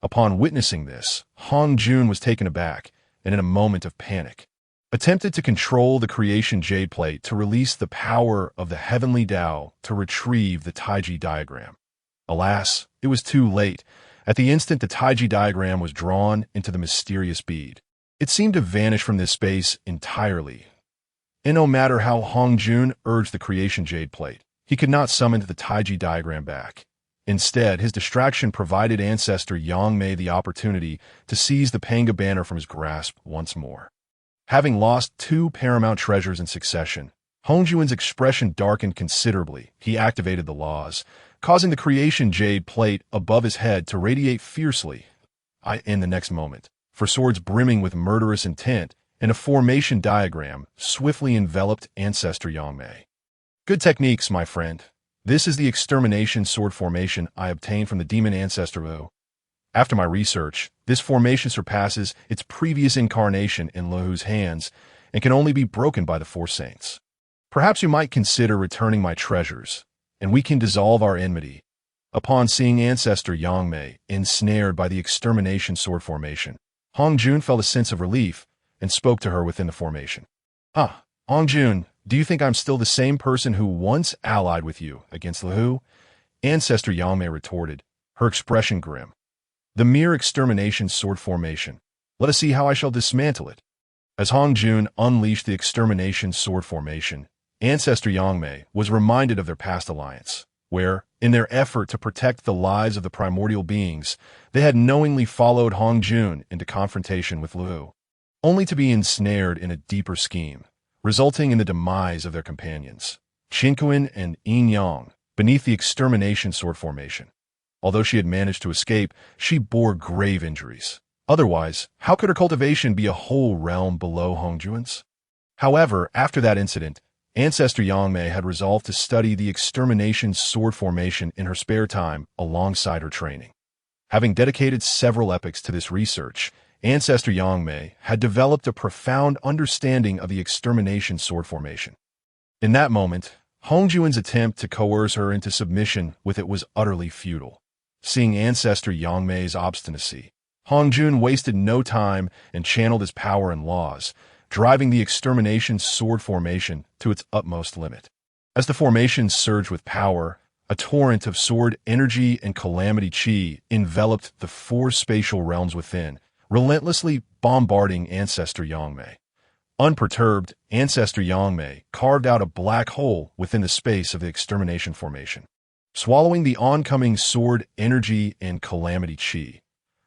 Upon witnessing this, Hong Jun was taken aback, and in a moment of panic, attempted to control the creation jade plate to release the power of the heavenly Tao to retrieve the Taiji diagram. Alas, it was too late. At the instant the Taiji diagram was drawn into the mysterious bead, it seemed to vanish from this space entirely. And no matter how Hong Jun urged the creation jade plate, he could not summon the Taiji diagram back. Instead, his distraction provided ancestor Yang Mei the opportunity to seize the Panga banner from his grasp once more. Having lost two paramount treasures in succession, Hong Juan's expression darkened considerably. He activated the laws, causing the creation jade plate above his head to radiate fiercely. In the next moment, for swords brimming with murderous intent, and a formation diagram swiftly enveloped ancestor Yang Mei. Good techniques, my friend. This is the extermination sword formation I obtained from the demon ancestor Wu. After my research, this formation surpasses its previous incarnation in Luhu's hands and can only be broken by the four saints. Perhaps you might consider returning my treasures, and we can dissolve our enmity. Upon seeing ancestor Yang Mei ensnared by the extermination sword formation, Hong Jun felt a sense of relief and spoke to her within the formation. Hong Jun, do you think I'm still the same person who once allied with you against Luhu? Ancestor Yang Mei retorted, her expression grim. The mere extermination sword formation. Let us see how I shall dismantle it. As Hong Jun unleashed the extermination sword formation, ancestor Yang Mei was reminded of their past alliance, where, in their effort to protect the lives of the primordial beings, they had knowingly followed Hong Jun into confrontation with Luhu, only to be ensnared in a deeper scheme, resulting in the demise of their companions, Qingxuan and Yin Yang, beneath the extermination sword formation. Although she had managed to escape, she bore grave injuries. Otherwise, how could her cultivation be a whole realm below Hong Juan's? However, after that incident, ancestor Yang Mei had resolved to study the extermination sword formation in her spare time alongside her training. Having dedicated several epochs to this research, ancestor Yang Mei had developed a profound understanding of the extermination sword formation. In that moment, Hong Juan's attempt to coerce her into submission with it was utterly futile. Seeing ancestor Yang Mei's obstinacy, Hong Jun wasted no time and channeled his power and laws, driving the extermination sword formation to its utmost limit. As the formation surged with power, a torrent of sword energy and calamity chi enveloped the four spatial realms within, relentlessly bombarding ancestor Yang Mei. Unperturbed, ancestor Yang Mei carved out a black hole within the space of the extermination formation, swallowing the oncoming sword energy and calamity chi.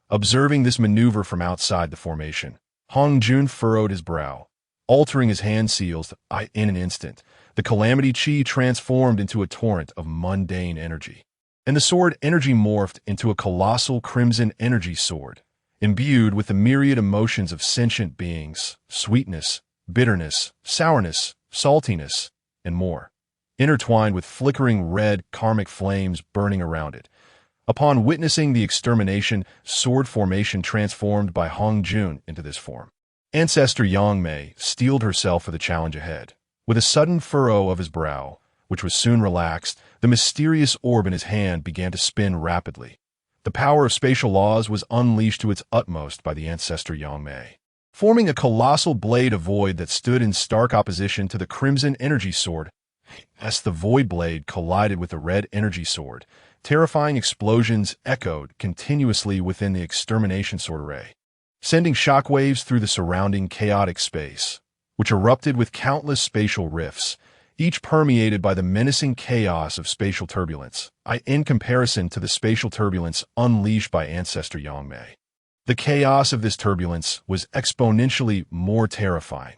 Observing this maneuver from outside the formation, Hong Jun furrowed his brow, altering his hand seals. In an instant, the calamity chi transformed into a torrent of mundane energy, and the sword energy morphed into a colossal crimson energy sword, imbued with the myriad emotions of sentient beings, sweetness, bitterness, sourness, saltiness, and more, intertwined with flickering red karmic flames burning around it. Upon witnessing the extermination sword formation transformed by Hong Jun into this form, ancestor Yang Mei steeled herself for the challenge ahead. With a sudden furrow of his brow, which was soon relaxed, the mysterious orb in his hand began to spin rapidly. The power of spatial laws was unleashed to its utmost by the ancestor Yang Mei, forming a colossal blade of void that stood in stark opposition to the crimson energy sword. As the void blade collided with the red energy sword, terrifying explosions echoed continuously within the extermination sword array, sending shockwaves through the surrounding chaotic space, which erupted with countless spatial rifts, each permeated by the menacing chaos of spatial turbulence, in comparison to the spatial turbulence unleashed by ancestor Yang Mei. The chaos of this turbulence was exponentially more terrifying.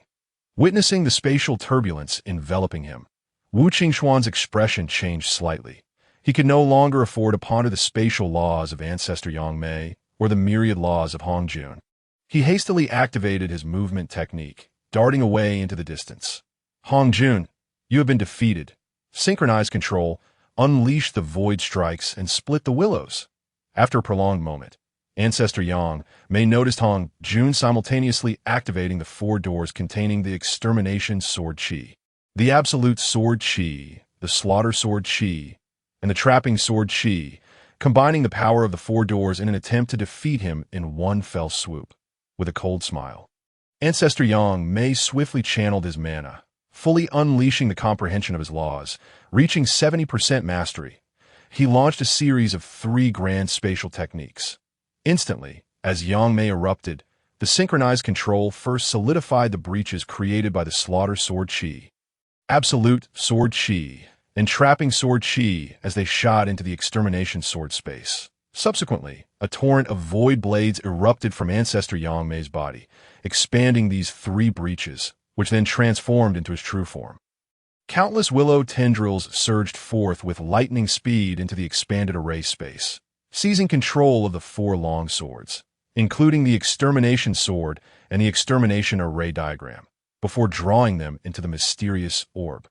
Witnessing the spatial turbulence enveloping him, Wu Qingxuan's expression changed slightly. He could no longer afford to ponder the spatial laws of ancestor Yang Mei or the myriad laws of Hong Jun. He hastily activated his movement technique, darting away into the distance. Hong Jun, you have been defeated. Synchronize control, unleash the void strikes, and split the willows. After a prolonged moment, ancestor Yang Mei noticed Hong Jun simultaneously activating the four doors containing the extermination sword chi, the absolute sword chi, the slaughter sword chi, and the trapping sword chi, combining the power of the four doors in an attempt to defeat him in one fell swoop. With a cold smile, Ancestor Yang Mei swiftly channeled his mana, fully unleashing the comprehension of his laws, reaching 70% mastery. He launched a series of 3 grand spatial techniques. Instantly, as Yang Mei erupted, the synchronized control first solidified the breaches created by the Slaughter Sword Chi. Absolute Sword Chi, entrapping Sword Chi as they shot into the Extermination Sword space. Subsequently, a torrent of void blades erupted from Ancestor Yang Mei's body, expanding these 3 breaches, which then transformed into his true form. Countless willow tendrils surged forth with lightning speed into the expanded array space, seizing control of the 4 long swords, including the Extermination Sword and the Extermination Array diagram, before drawing them into the mysterious orb.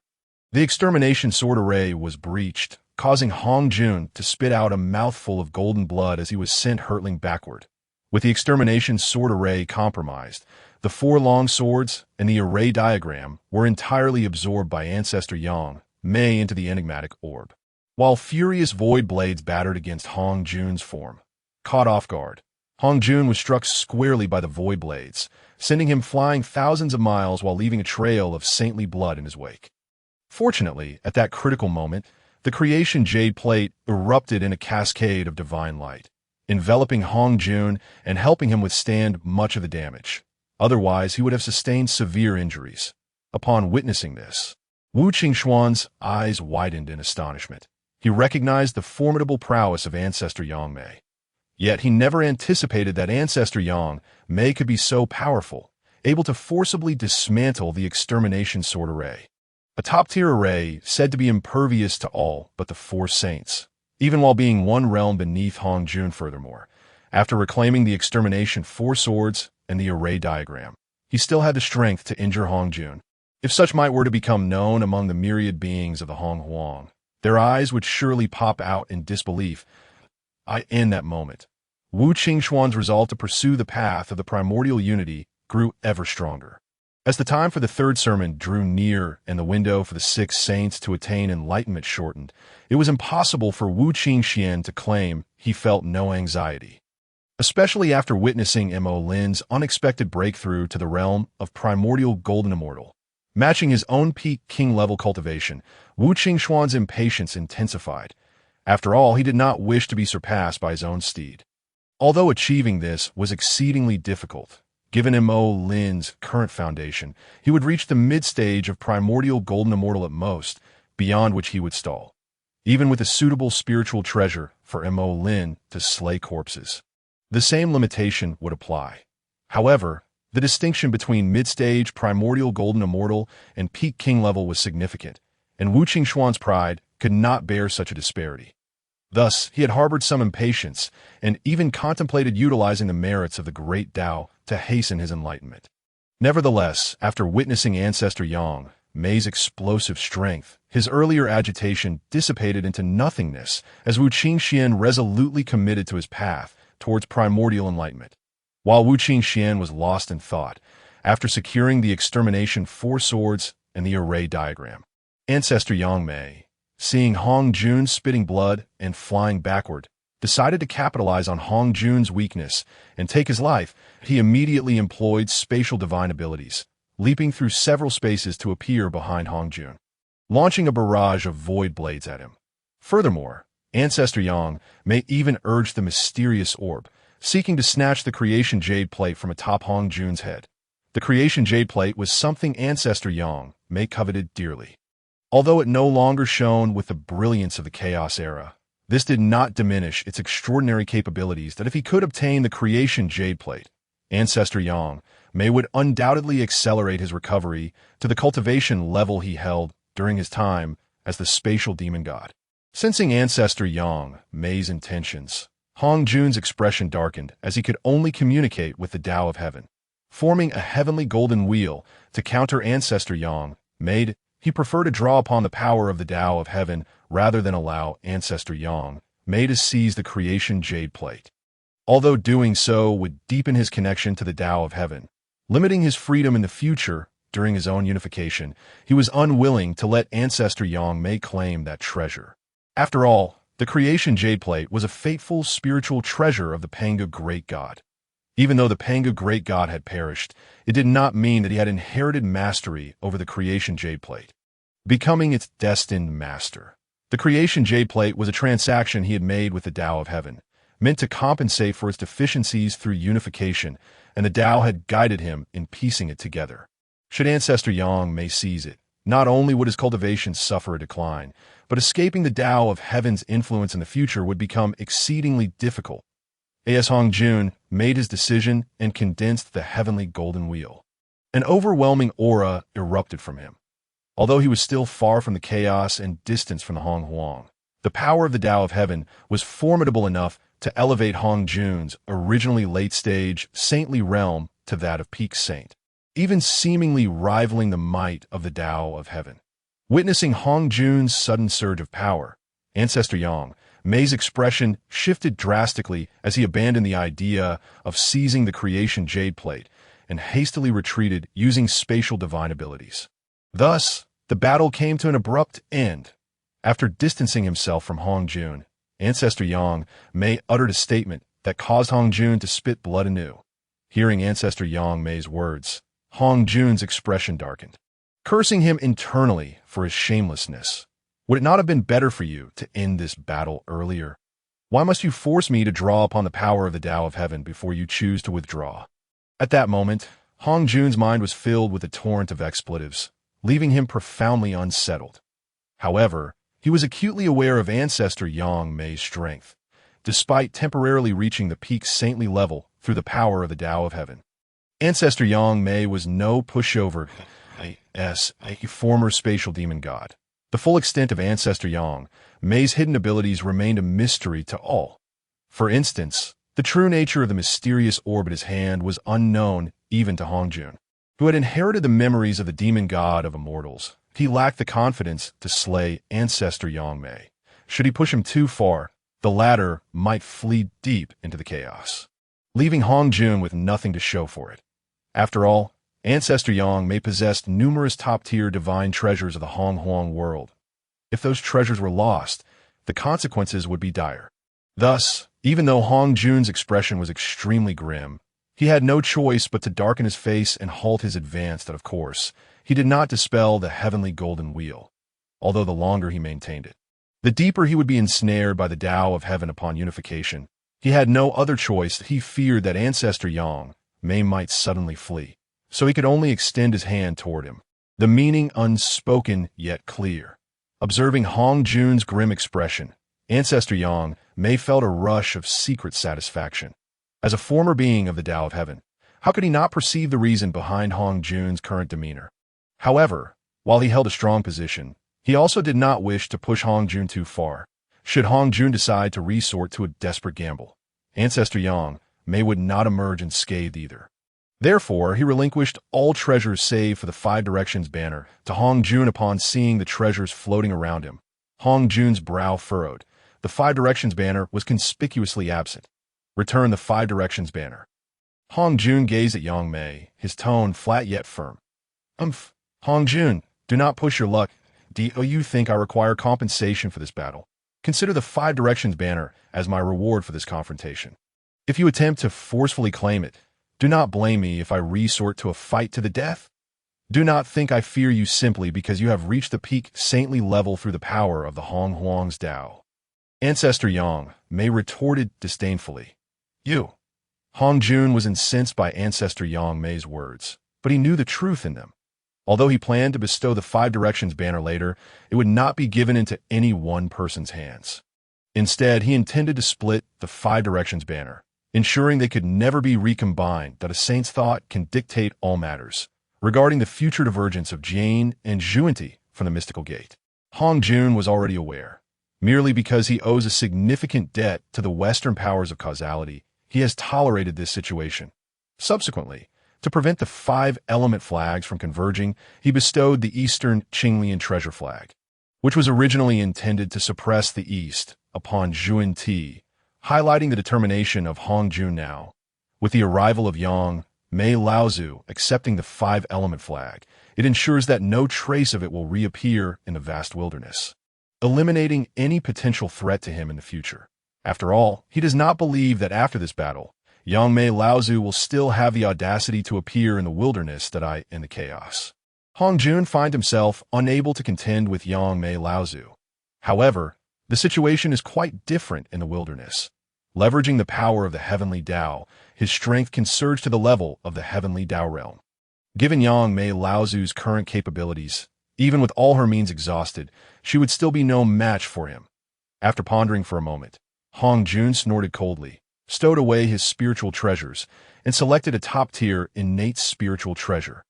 The Extermination Sword Array was breached, causing Hong Jun to spit out a mouthful of golden blood as he was sent hurtling backward. With the Extermination Sword Array compromised, the 4 long swords and the array diagram were entirely absorbed by Ancestor Yang Mei into the enigmatic orb. While furious void blades battered against Hong Jun's form, caught off guard, Hong Jun was struck squarely by the void blades, sending him flying thousands of miles while leaving a trail of saintly blood in his wake. Fortunately, at that critical moment, the creation jade plate erupted in a cascade of divine light, enveloping Hong Jun and helping him withstand much of the damage. Otherwise, he would have sustained severe injuries. Upon witnessing this, Wu Qingxuan's eyes widened in astonishment. He recognized the formidable prowess of Ancestor Yang Mei. Yet he never anticipated that Ancestor Yang Mei could be so powerful, able to forcibly dismantle the Extermination Sword Array. A top-tier array said to be impervious to all but the 4 saints, even while being 1 realm beneath Hong Jun furthermore. After reclaiming the Extermination 4 swords and the array diagram, he still had the strength to injure Hong Jun. If such might were to become known among the myriad beings of the Hong Huang, their eyes would surely pop out in disbelief. In that moment, Wu Qingxuan's resolve to pursue the path of the primordial unity grew ever stronger. As the time for the 3rd sermon drew near and the window for the 6 saints to attain enlightenment shortened, it was impossible for Wu Qingxuan to claim he felt no anxiety. Especially after witnessing Mo Lin's unexpected breakthrough to the realm of primordial golden immortal. Matching his own peak king-level cultivation, Wu Qingxuan's impatience intensified. After all, he did not wish to be surpassed by his own steed. Although achieving this was exceedingly difficult, given Mo Lin's current foundation, he would reach the mid-stage of primordial golden immortal at most, beyond which he would stall, even with a suitable spiritual treasure for Mo Lin to slay corpses. The same limitation would apply. However, the distinction between mid-stage primordial golden immortal and peak king level was significant, and Wu Qingxuan's pride could not bear such a disparity. Thus, he had harbored some impatience and even contemplated utilizing the merits of the great Tao to hasten his enlightenment. Nevertheless, after witnessing Ancestor Yang Mei's explosive strength, his earlier agitation dissipated into nothingness as Wu Qingxuan resolutely committed to his path towards primordial enlightenment. While Wu Qingxuan was lost in thought, after securing the Extermination 4 swords and the array diagram, Ancestor Yang Mei, seeing Hong Jun spitting blood and flying backward, decided to capitalize on Hong Jun's weakness and take his life. He immediately employed spatial divine abilities, leaping through several spaces to appear behind Hong Jun, launching a barrage of void blades at him. Furthermore, Ancestor Yang Mei even urged the mysterious orb, seeking to snatch the creation jade plate from atop Hong Jun's head. The creation jade plate was something Ancestor Yang Mei coveted dearly. Although it no longer shone with the brilliance of the Chaos Era, this did not diminish its extraordinary capabilities that if he could obtain the creation jade plate, Ancestor Yang Mei would undoubtedly accelerate his recovery to the cultivation level he held during his time as the spatial demon god. Sensing Ancestor Yang Mei's intentions, Hong Jun's expression darkened as he could only communicate with the Tao of Heaven. Forming a heavenly golden wheel to counter Ancestor Yang Mei, he preferred to draw upon the power of the Tao of Heaven rather than allow Ancestor Yang Mei to seize the creation jade plate. Although doing so would deepen his connection to the Tao of Heaven, limiting his freedom in the future during his own unification, he was unwilling to let Ancestor Yang Mei claim that treasure. After all, the creation jade plate was a fateful spiritual treasure of the Panga great god. Even though the Panga great god had perished, it did not mean that he had inherited mastery over the creation jade plate, becoming its destined master. The creation jade plate was a transaction he had made with the Tao of Heaven, meant to compensate for its deficiencies through unification, and the Tao had guided him in piecing it together. Should Ancestor Yang may seize it, not only would his cultivation suffer a decline, but escaping the Tao of Heaven's influence in the future would become exceedingly difficult. As Hongjun made his decision and condensed the heavenly golden wheel, an overwhelming aura erupted from him. Although he was still far from the chaos and distance from the Hong Huang, the power of the Tao of Heaven was formidable enough to elevate Hongjun's originally late-stage, saintly realm to that of peak saint, even seemingly rivaling the might of the Tao of Heaven. Witnessing Hongjun's sudden surge of power, Ancestor Yang Mei's expression shifted drastically as he abandoned the idea of seizing the creation jade plate and hastily retreated using spatial divine abilities. Thus, the battle came to an abrupt end. After distancing himself from Hongjun, Ancestor Yang Mei uttered a statement that caused Hongjun to spit blood anew. Hearing Ancestor Yang Mei's words, Hongjun's expression darkened, cursing him internally for his shamelessness. Would it not have been better for you to end this battle earlier? Why must you force me to draw upon the power of the Tao of Heaven before you choose to withdraw? At that moment, Hongjun's mind was filled with a torrent of expletives, leaving him profoundly unsettled. However, he was acutely aware of Ancestor Yang Mei's strength, despite temporarily reaching the peak saintly level through the power of the Tao of Heaven. Ancestor Yang Mei was no pushover as a former spatial demon god. The full extent of Ancestor Yang Mei's hidden abilities remained a mystery to all. For instance, the true nature of the mysterious orb at his hand was unknown even to Hongjun, who had inherited the memories of the demon god of immortals. He lacked the confidence to slay Ancestor Yang Mei. Should he push him too far, the latter might flee deep into the chaos, leaving Hongjun with nothing to show for it. After all, Ancestor Yang Mei possessed numerous top-tier divine treasures of the Hong Huang world. If those treasures were lost, the consequences would be dire. Thus, even though Hongjun's expression was extremely grim, he had no choice but to darken his face and halt his advance. That, of course, he did not dispel the heavenly golden wheel, although the longer he maintained it, the deeper he would be ensnared by the Tao of Heaven upon unification. He had no other choice. He feared that Ancestor Yang Mei might suddenly flee, so he could only extend his hand toward him, the meaning unspoken yet clear. Observing Hongjun's grim expression, Ancestor Yang Mei felt a rush of secret satisfaction. As a former being of the Tao of Heaven, how could he not perceive the reason behind Hongjun's current demeanor? However, while he held a strong position, he also did not wish to push Hongjun too far. Should Hongjun decide to resort to a desperate gamble, Ancestor Yang Mei would not emerge unscathed either. Therefore, he relinquished all treasures save for the Five Directions banner to Hongjun. Upon seeing the treasures floating around him, Hongjun's brow furrowed. The Five Directions banner was conspicuously absent. Return the Five Directions banner. Hongjun gazed at Yang Mei, his tone flat yet firm. Hongjun, do not push your luck. Do you think I require compensation for this battle? Consider the Five Directions banner as my reward for this confrontation. If you attempt to forcefully claim it, do not blame me if I resort to a fight to the death. Do not think I fear you simply because you have reached the peak saintly level through the power of the Hong Huang's Tao. Ancestor Yang Mei retorted disdainfully. You. Hongjun was incensed by Ancestor Yang Mei's words, but he knew the truth in them. Although he planned to bestow the Five Directions banner later, it would not be given into any one person's hands. Instead, he intended to split the Five Directions banner, ensuring they could never be recombined. That a saint's thought can dictate all matters. Regarding the future divergence of Jane and Zhuanti from the mystical gate, Hongjun was already aware. Merely because he owes a significant debt to the Western powers of causality, he has tolerated this situation. Subsequently, to prevent the five element flags from converging, he bestowed the Eastern Qinglian treasure flag, which was originally intended to suppress the East, upon Zhuanti, highlighting the determination of Hongjun now. With the arrival of Yang Mei Laozu accepting the five-element flag, it ensures that no trace of it will reappear in the vast wilderness, eliminating any potential threat to him in the future. After all, he does not believe that after this battle, Yang Mei Laozu will still have the audacity to appear in the wilderness that I in the chaos. Hong Jun find himself unable to contend with Yang Mei Laozu. However, the situation is quite different in the wilderness. Leveraging the power of the heavenly Tao, his strength can surge to the level of the heavenly Tao realm. Given Yang Mei Laozu's current capabilities, even with all her means exhausted, she would still be no match for him. After pondering for a moment, Hong Jun snorted coldly, stowed away his spiritual treasures, and selected a top-tier innate spiritual treasure,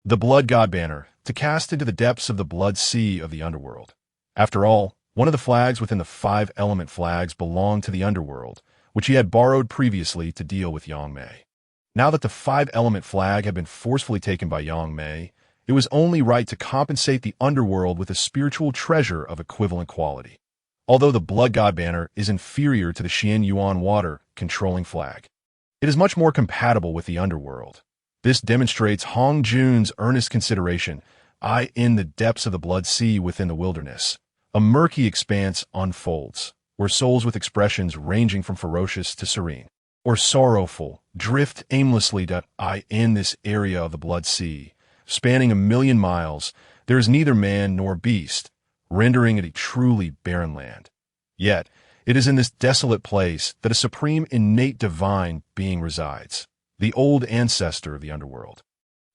the Blood God Banner, to cast into the depths of the blood sea of the underworld. After all, one of the flags within the 5 element flags belonged to the underworld, which he had borrowed previously to deal with Yang Mei. Now that the 5 element flag had been forcefully taken by Yang Mei, it was only right to compensate the underworld with a spiritual treasure of equivalent quality. Although the Blood God Banner is inferior to the Xian Yuan water controlling flag, it is much more compatible with the underworld. This demonstrates Hong Jun's earnest consideration. In the depths of the blood sea within the wilderness, a murky expanse unfolds, where souls with expressions ranging from ferocious to serene, or sorrowful, drift aimlessly in this area of the blood sea. Spanning 1,000,000 miles, there is neither man nor beast, rendering it a truly barren land. Yet, it is in this desolate place that a supreme innate divine being resides, the old ancestor of the underworld.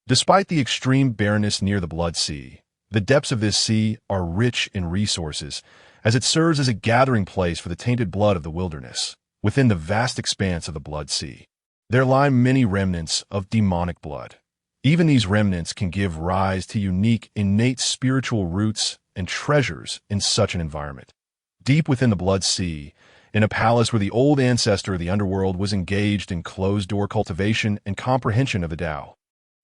Despite the extreme barrenness near the blood sea, the depths of this sea are rich in resources, as it serves as a gathering place for the tainted blood of the wilderness. Within the vast expanse of the blood sea, there lie many remnants of demonic blood. Even these remnants can give rise to unique, innate spiritual roots and treasures in such an environment. Deep within the blood sea, in a palace where the old ancestor of the underworld was engaged in closed-door cultivation and comprehension of the Tao,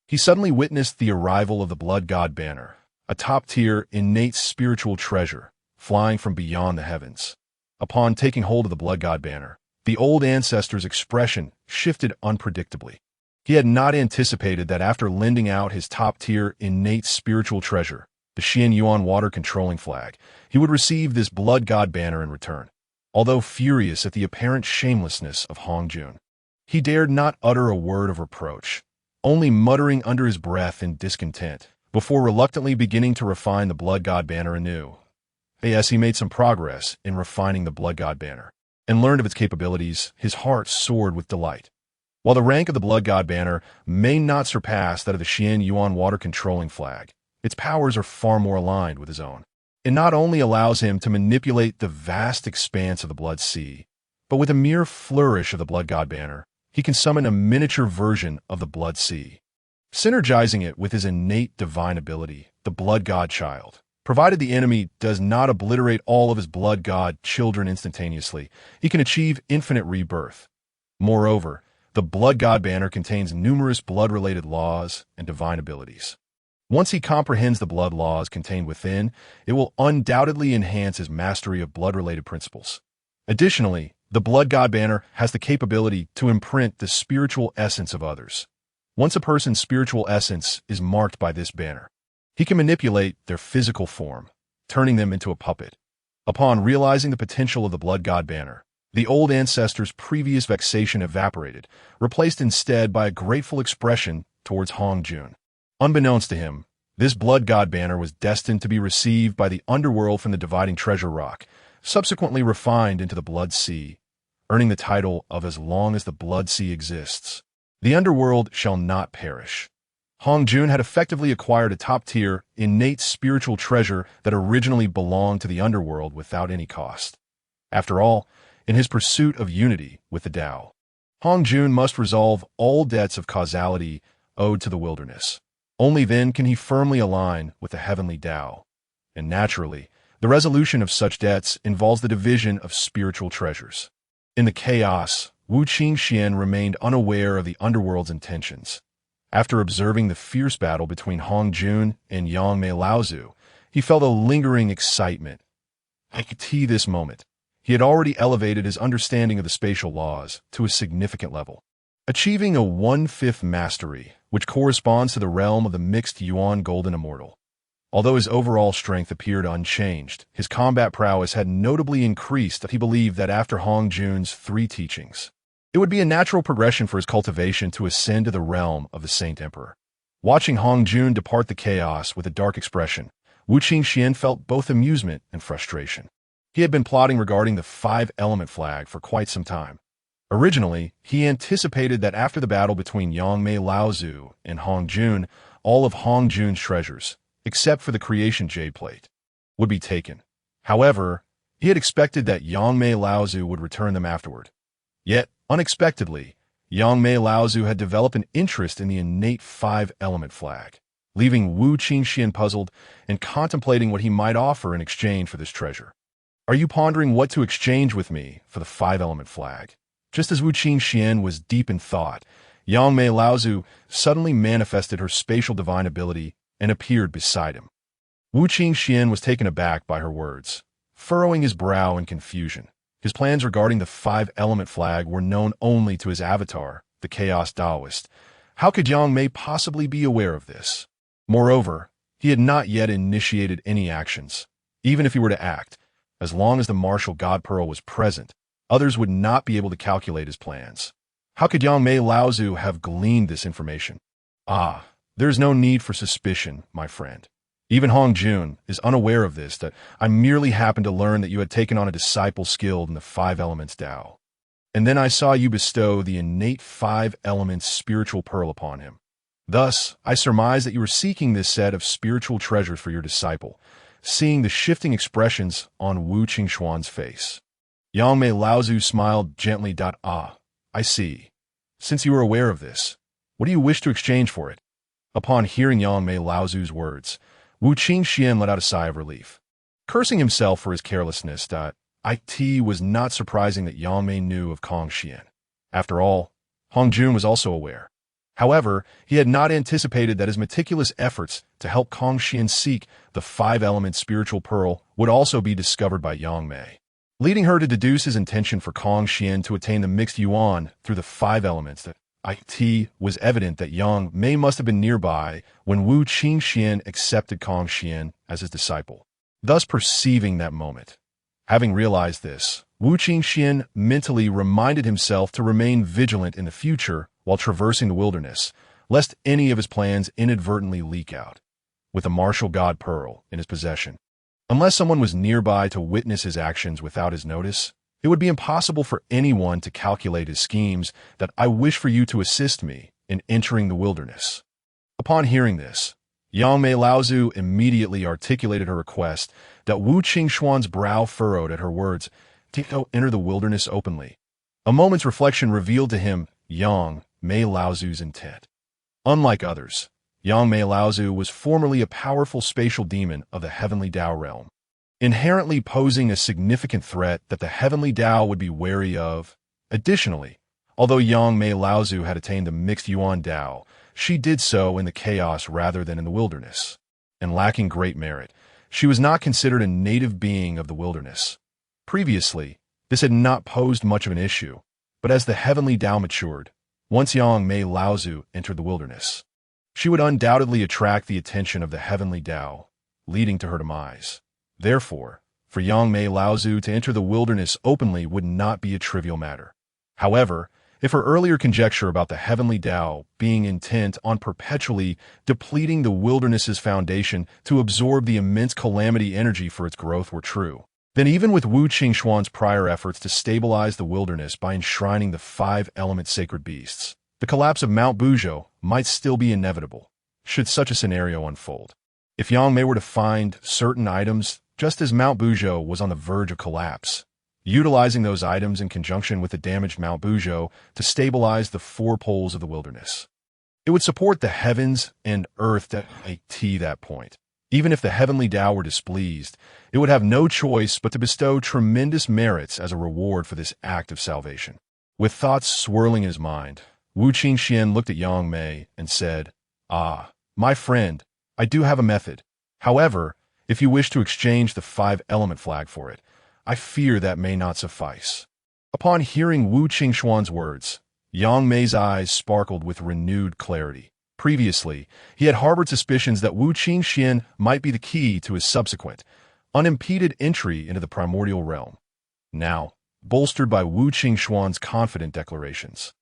he suddenly witnessed the arrival of the Blood God Banner, a top-tier, innate spiritual treasure, flying from beyond the heavens. Upon taking hold of the Blood God Banner, the old ancestor's expression shifted unpredictably. He had not anticipated that after lending out his top-tier, innate spiritual treasure, the Xian Yuan water-controlling flag, he would receive this Blood God Banner in return. Although furious at the apparent shamelessness of Hong Jun, he dared not utter a word of reproach, only muttering under his breath in discontent, before reluctantly beginning to refine the Blood God Banner anew. As he made some progress in refining the Blood God Banner, and learned of its capabilities, his heart soared with delight. While the rank of the Blood God Banner may not surpass that of the Xian Yuan water-controlling flag, its powers are far more aligned with his own. It not only allows him to manipulate the vast expanse of the blood sea, but with a mere flourish of the Blood God Banner, he can summon a miniature version of the blood sea, synergizing it with his innate divine ability, the Blood God Child. Provided the enemy does not obliterate all of his Blood God children instantaneously, he can achieve infinite rebirth. Moreover, the Blood God Banner contains numerous blood-related laws and divine abilities. Once he comprehends the blood laws contained within, it will undoubtedly enhance his mastery of blood-related principles. Additionally, the Blood God Banner has the capability to imprint the spiritual essence of others. Once a person's spiritual essence is marked by this banner, he can manipulate their physical form, turning them into a puppet. Upon realizing the potential of the Blood God Banner, the old ancestor's previous vexation evaporated, replaced instead by a grateful expression towards Hong Jun. Unbeknownst to him, this Blood God Banner was destined to be received by the underworld from the dividing treasure rock, subsequently refined into the Blood Sea, earning the title of As Long as the Blood Sea Exists, the underworld shall not perish. Hong Jun had effectively acquired a top-tier, innate spiritual treasure that originally belonged to the underworld without any cost. After all, in his pursuit of unity with the Tao, Hong Jun must resolve all debts of causality owed to the wilderness. Only then can he firmly align with the heavenly Tao. And naturally, the resolution of such debts involves the division of spiritual treasures. In the chaos, Wu Qingxuan remained unaware of the underworld's intentions. After observing the fierce battle between Hong Jun and Yang Mei Laozu, he felt a lingering excitement. At this moment, he had already elevated his understanding of the spatial laws to a significant level, achieving a 1/5 mastery, which corresponds to the realm of the mixed Yuan Golden Immortal. Although his overall strength appeared unchanged, his combat prowess had notably increased that he believed that after Hong Jun's 3 teachings, It would be a natural progression for his cultivation to ascend to the realm of the Saint Emperor. Watching Hongjun depart the chaos with a dark expression, Wu Qingxuan felt both amusement and frustration. He had been plotting regarding the five-element flag for quite some time. Originally, he anticipated that after the battle between Yangmei Laozu and Hongjun, all of Hongjun's treasures, except for the creation jade plate, would be taken. However, he had expected that Yangmei Laozu would return them afterward. Yet, unexpectedly, Yangmei Laozu had developed an interest in the innate five-element flag, leaving Wu Qingxuan puzzled and contemplating what he might offer in exchange for this treasure. Are you pondering what to exchange with me for the five-element flag? Just as Wu Qingxuan was deep in thought, Yangmei Laozu suddenly manifested her spatial divine ability and appeared beside him. Wu Qingxuan was taken aback by her words, furrowing his brow in confusion. His plans regarding the five-element flag were known only to his avatar, the Chaos Taoist. How could Yang Mei possibly be aware of this? Moreover, he had not yet initiated any actions. Even if he were to act, as long as the martial God Pearl was present, others would not be able to calculate his plans. How could Yangmei Laozu have gleaned this information? Ah, there is no need for suspicion, my friend. Even Hongjun is unaware of this, that I merely happened to learn that you had taken on a disciple skilled in the five elements Tao. And then I saw you bestow the innate five elements spiritual pearl upon him. Thus, I surmised that you were seeking this set of spiritual treasures for your disciple, seeing the shifting expressions on Wu Qingxuan's face. Yangmei Laozu smiled gently. Ah, I see. Since you are aware of this, what do you wish to exchange for it? Upon hearing Yangmei Laozu's words, Wu Qingxuan let out a sigh of relief. Cursing himself for his carelessness, it was not surprising that Yangmei knew of Kong Xuan. After all, Hongjun was also aware. However, he had not anticipated that his meticulous efforts to help Kong Xuan seek the five-element spiritual pearl would also be discovered by Yangmei, leading her to deduce his intention for Kong Xuan to attain the mixed yuan through the five elements. It was evident that Yang Mei must have been nearby when Wu Qingxuan accepted Kong Xuan as his disciple, thus perceiving that moment. Having realized this, Wu Qingxuan mentally reminded himself to remain vigilant in the future while traversing the wilderness, lest any of his plans inadvertently leak out. With a martial god pearl in his possession, unless someone was nearby to witness his actions without his notice, it would be impossible for anyone to calculate his schemes. That I wish for you to assist me in entering the wilderness. Upon hearing this, Yangmei Laozu immediately articulated her request. That Wu Qingxuan's brow furrowed at her words. To enter the wilderness openly. A moment's reflection revealed to him Yangmei Laozu's intent. Unlike others, Yangmei Laozu was formerly a powerful spatial demon of the heavenly Tao realm, inherently posing a significant threat that the heavenly Tao would be wary of. Additionally, although Yangmei Laozu had attained the mixed Yuan Tao, she did so in the chaos rather than in the wilderness. And lacking great merit, she was not considered a native being of the wilderness. Previously, this had not posed much of an issue, but as the heavenly Tao matured, once Yangmei Laozu entered the wilderness, she would undoubtedly attract the attention of the heavenly Tao, leading to her demise. Therefore, for Yangmei Laozu to enter the wilderness openly would not be a trivial matter. However, if her earlier conjecture about the heavenly Tao being intent on perpetually depleting the wilderness's foundation to absorb the immense calamity energy for its growth were true, then even with Wu Qingxuan's prior efforts to stabilize the wilderness by enshrining the five-element sacred beasts, the collapse of Mount Buzhou might still be inevitable, should such a scenario unfold. If Yangmei were to find certain items just as Mount Buzhou was on the verge of collapse, utilizing those items in conjunction with the damaged Mount Buzhou to stabilize the four poles of the wilderness, it would support the heavens and earth to that point. Even if the heavenly Tao were displeased, it would have no choice but to bestow tremendous merits as a reward for this act of salvation. With thoughts swirling in his mind, Wu Qingxuan looked at Yang Mei and said, "Ah, my friend, I do have a method. However, if you wish to exchange the five-element flag for it, I fear that may not suffice." Upon hearing Wu Qingxuan's words, Yang Mei's eyes sparkled with renewed clarity. Previously, he had harbored suspicions that Wu Qingxuan might be the key to his subsequent, unimpeded entry into the primordial realm. Now, bolstered by Wu Qingxuan's confident declarations.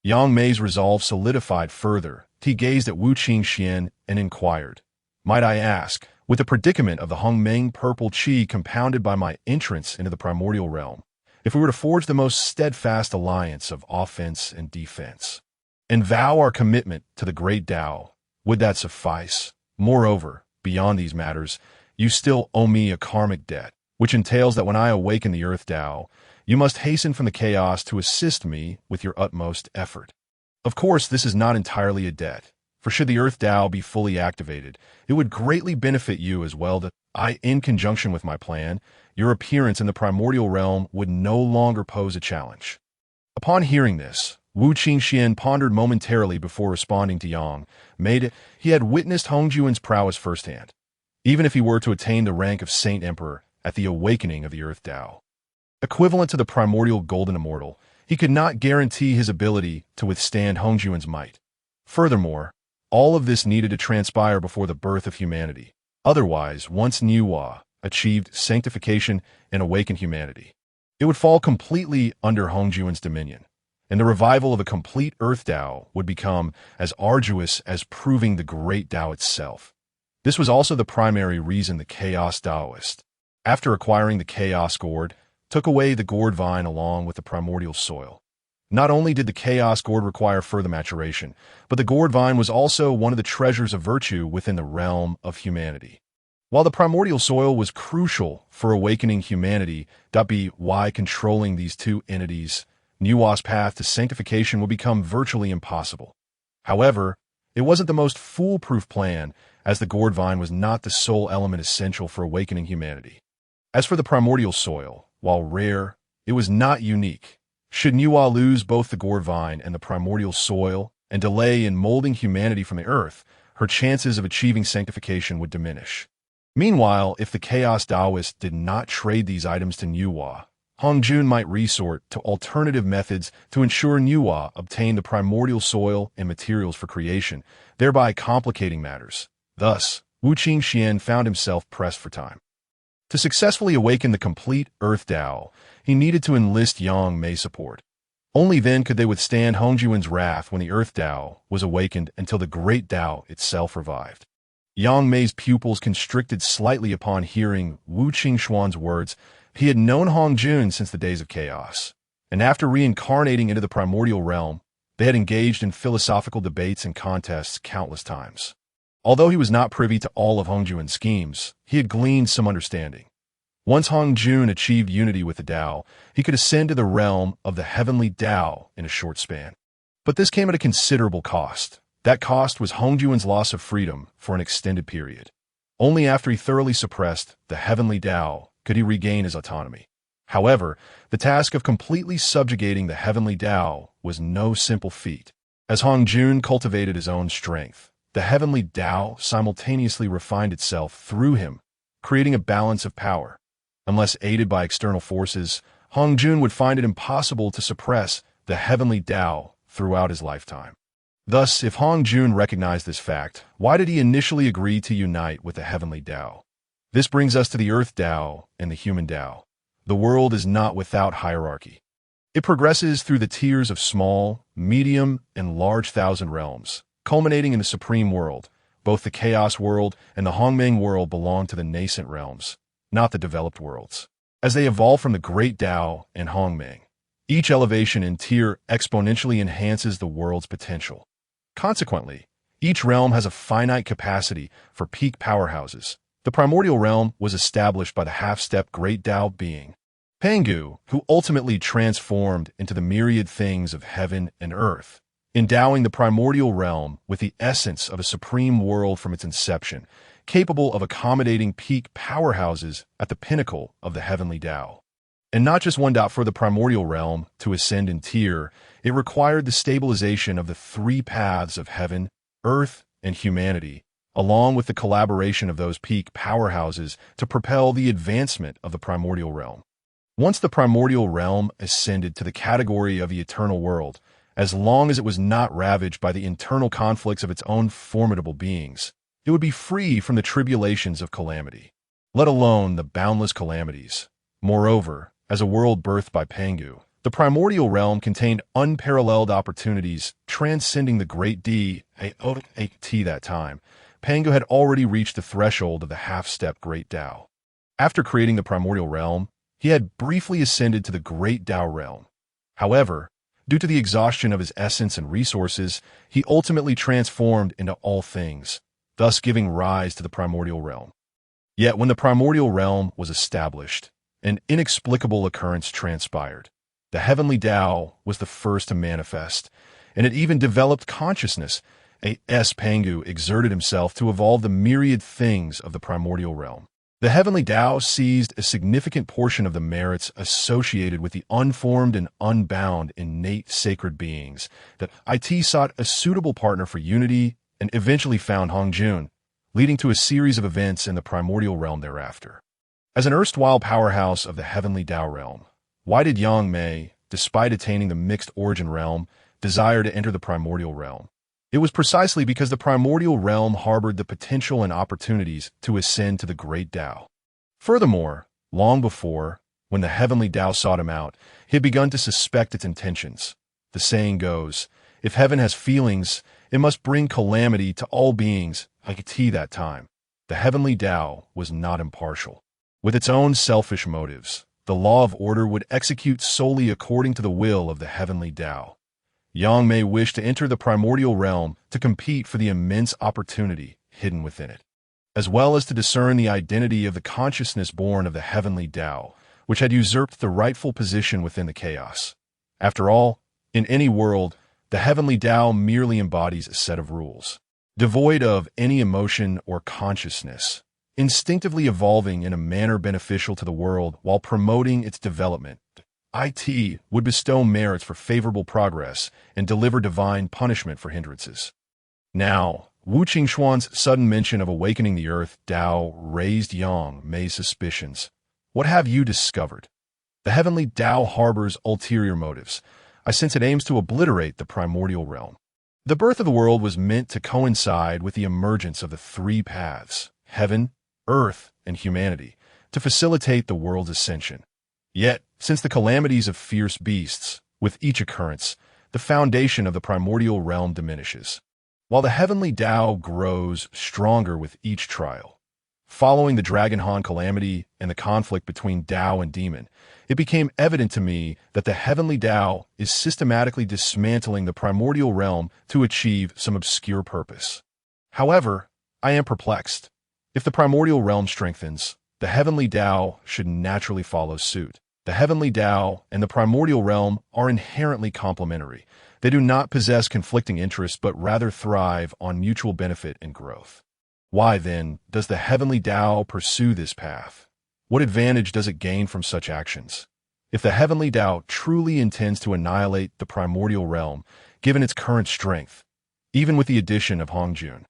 Yang Mei's resolve solidified further. He gazed at Wu Qingxian and inquired, "Might I ask, with the predicament of the Hongmeng purple qi compounded by my entrance into the primordial realm, if we were to forge the most steadfast alliance of offense and defense, and vow our commitment to the great Tao, would that suffice? Moreover, beyond these matters, you still owe me a karmic debt, which entails that when I awaken the Earth Tao, you must hasten from the chaos to assist me with your utmost effort. Of course, this is not entirely a debt, for should the Earth Tao be fully activated, it would greatly benefit you as well that in conjunction with my plan, your appearance in the primordial realm would no longer pose a challenge." Upon hearing this, Wu Qingxian pondered momentarily before responding to Yang. He had witnessed Hongjuan's prowess firsthand, even if he were to attain the rank of Saint Emperor at the awakening of the Earth Tao. Equivalent to the primordial golden immortal, he could not guarantee his ability to withstand Hongjuan's might. Furthermore, all of this needed to transpire before the birth of humanity. Otherwise, once Niuwa achieved sanctification and awakened humanity, it would fall completely under Hongjuan's dominion, and the revival of a complete Earth Tao would become as arduous as proving the great Tao itself. This was also the primary reason the Chaos Taoist, after acquiring the Chaos Gourd, took away the gourd vine along with the primordial soil. Not only did the Chaos Gourd require further maturation, but the gourd vine was also one of the treasures of virtue within the realm of humanity. While the primordial soil was crucial for awakening humanity, by controlling these two entities, Niuwa's path to sanctification would become virtually impossible. However, it wasn't the most foolproof plan, as the gourd vine was not the sole element essential for awakening humanity. As for the primordial soil, while rare, it was not unique. Should Niuwa lose both the gourd vine and the primordial soil and delay in molding humanity from the earth, her chances of achieving sanctification would diminish. Meanwhile, if the Chaos Taoist did not trade these items to Niuwa, Hongjun might resort to alternative methods to ensure Niuwa obtained the primordial soil and materials for creation, thereby complicating matters. Thus, Wu Qingxian found himself pressed for time. To successfully awaken the complete Earth Tao, he needed to enlist Yang Mei's support. Only then could they withstand Hongjuan's wrath when the Earth Tao was awakened until the great Tao itself revived. Yang Mei's pupils constricted slightly upon hearing Wu Qingxuan's words. He had known Hongjun since the days of chaos, and after reincarnating into the primordial realm, they had engaged in philosophical debates and contests countless times. Although he was not privy to all of Hongjuan's schemes, he had gleaned some understanding. Once Hongjun achieved unity with the Tao, he could ascend to the realm of the heavenly Tao in a short span. But this came at a considerable cost. That cost was Hongjuan's loss of freedom for an extended period. Only after he thoroughly suppressed the heavenly Tao could he regain his autonomy. However, the task of completely subjugating the heavenly Tao was no simple feat. As Hongjun cultivated his own strength, the heavenly Tao simultaneously refined itself through him, creating a balance of power. Unless aided by external forces, Hongjun would find it impossible to suppress the heavenly Tao throughout his lifetime. Thus, if Hongjun recognized this fact, why did he initially agree to unite with the heavenly Tao? This brings us to the Earth Tao and the human Tao. The world is not without hierarchy. It progresses through the tiers of small, medium, and large thousand realms, culminating in the supreme world. Both the Chaos world and the Hongmeng world belong to the nascent realms, not the developed worlds. As they evolve from the Great Tao and Hongmeng, each elevation and tier exponentially enhances the world's potential. Consequently, each realm has a finite capacity for peak powerhouses. The primordial realm was established by the half-step Great Tao being, Pangu, who ultimately transformed into the myriad things of heaven and earth, endowing the primordial realm with the essence of a supreme world from its inception, capable of accommodating peak powerhouses at the pinnacle of the heavenly Tao. And not just one. For the primordial realm to ascend in tier, it required the stabilization of the three paths of heaven, earth, and humanity, along with the collaboration of those peak powerhouses to propel the advancement of the primordial realm. Once the primordial realm ascended to the category of the eternal world, as long as it was not ravaged by the internal conflicts of its own formidable beings, it would be free from the tribulations of calamity, let alone the boundless calamities. Moreover, as a world birthed by Pangu, the primordial realm contained unparalleled opportunities transcending the great D-A-O-A-T that time. Pangu had already reached the threshold of the half-step Great Tao. After creating the primordial realm, he had briefly ascended to the Great Tao realm. However, due to the exhaustion of his essence and resources, he ultimately transformed into all things, thus giving rise to the primordial realm. Yet when the primordial realm was established, an inexplicable occurrence transpired. The heavenly Tao was the first to manifest, and it even developed consciousness. A.S. Pangu exerted himself to evolve the myriad things of the primordial realm. The heavenly Tao seized a significant portion of the merits associated with the unformed and unbound innate sacred beings that it sought a suitable partner for unity and eventually found Hongjun, leading to a series of events in the primordial realm thereafter. As an erstwhile powerhouse of the heavenly Tao realm, why did Yang Mei, despite attaining the mixed origin realm, desire to enter the primordial realm? It was precisely because the primordial realm harbored the potential and opportunities to ascend to the great Tao. Furthermore, long before, when the heavenly Tao sought him out, he had begun to suspect its intentions. The saying goes, if heaven has feelings, it must bring calamity to all beings. That time, the heavenly Tao was not impartial. With its own selfish motives, the law of order would execute solely according to the will of the heavenly Tao. Yang Mei wished to enter the primordial realm to compete for the immense opportunity hidden within it, as well as to discern the identity of the consciousness born of the heavenly Tao, which had usurped the rightful position within the chaos. After all, in any world, the heavenly Tao merely embodies a set of rules, devoid of any emotion or consciousness, instinctively evolving in a manner beneficial to the world while promoting its development. It would bestow merits for favorable progress and deliver divine punishment for hindrances. Now, Wu Qingxuan's sudden mention of awakening the earth Tao raised Yang Mei's suspicions. What have you discovered? The heavenly Tao harbors ulterior motives. I sense it aims to obliterate the primordial realm. The birth of the world was meant to coincide with the emergence of the three paths, heaven, earth, and humanity, to facilitate the world's ascension. Yet, since the calamities of fierce beasts, with each occurrence, the foundation of the primordial realm diminishes, while the heavenly Tao grows stronger with each trial. Following the Dragon Han calamity and the conflict between Tao and demon, it became evident to me that the heavenly Tao is systematically dismantling the primordial realm to achieve some obscure purpose. However, I am perplexed. If the primordial realm strengthens, the heavenly Tao should naturally follow suit. The heavenly Tao and the primordial realm are inherently complementary. They do not possess conflicting interests but rather thrive on mutual benefit and growth. Why, then, does the heavenly Tao pursue this path? What advantage does it gain from such actions? If the heavenly Tao truly intends to annihilate the primordial realm, given its current strength, even with the addition of Hongjun,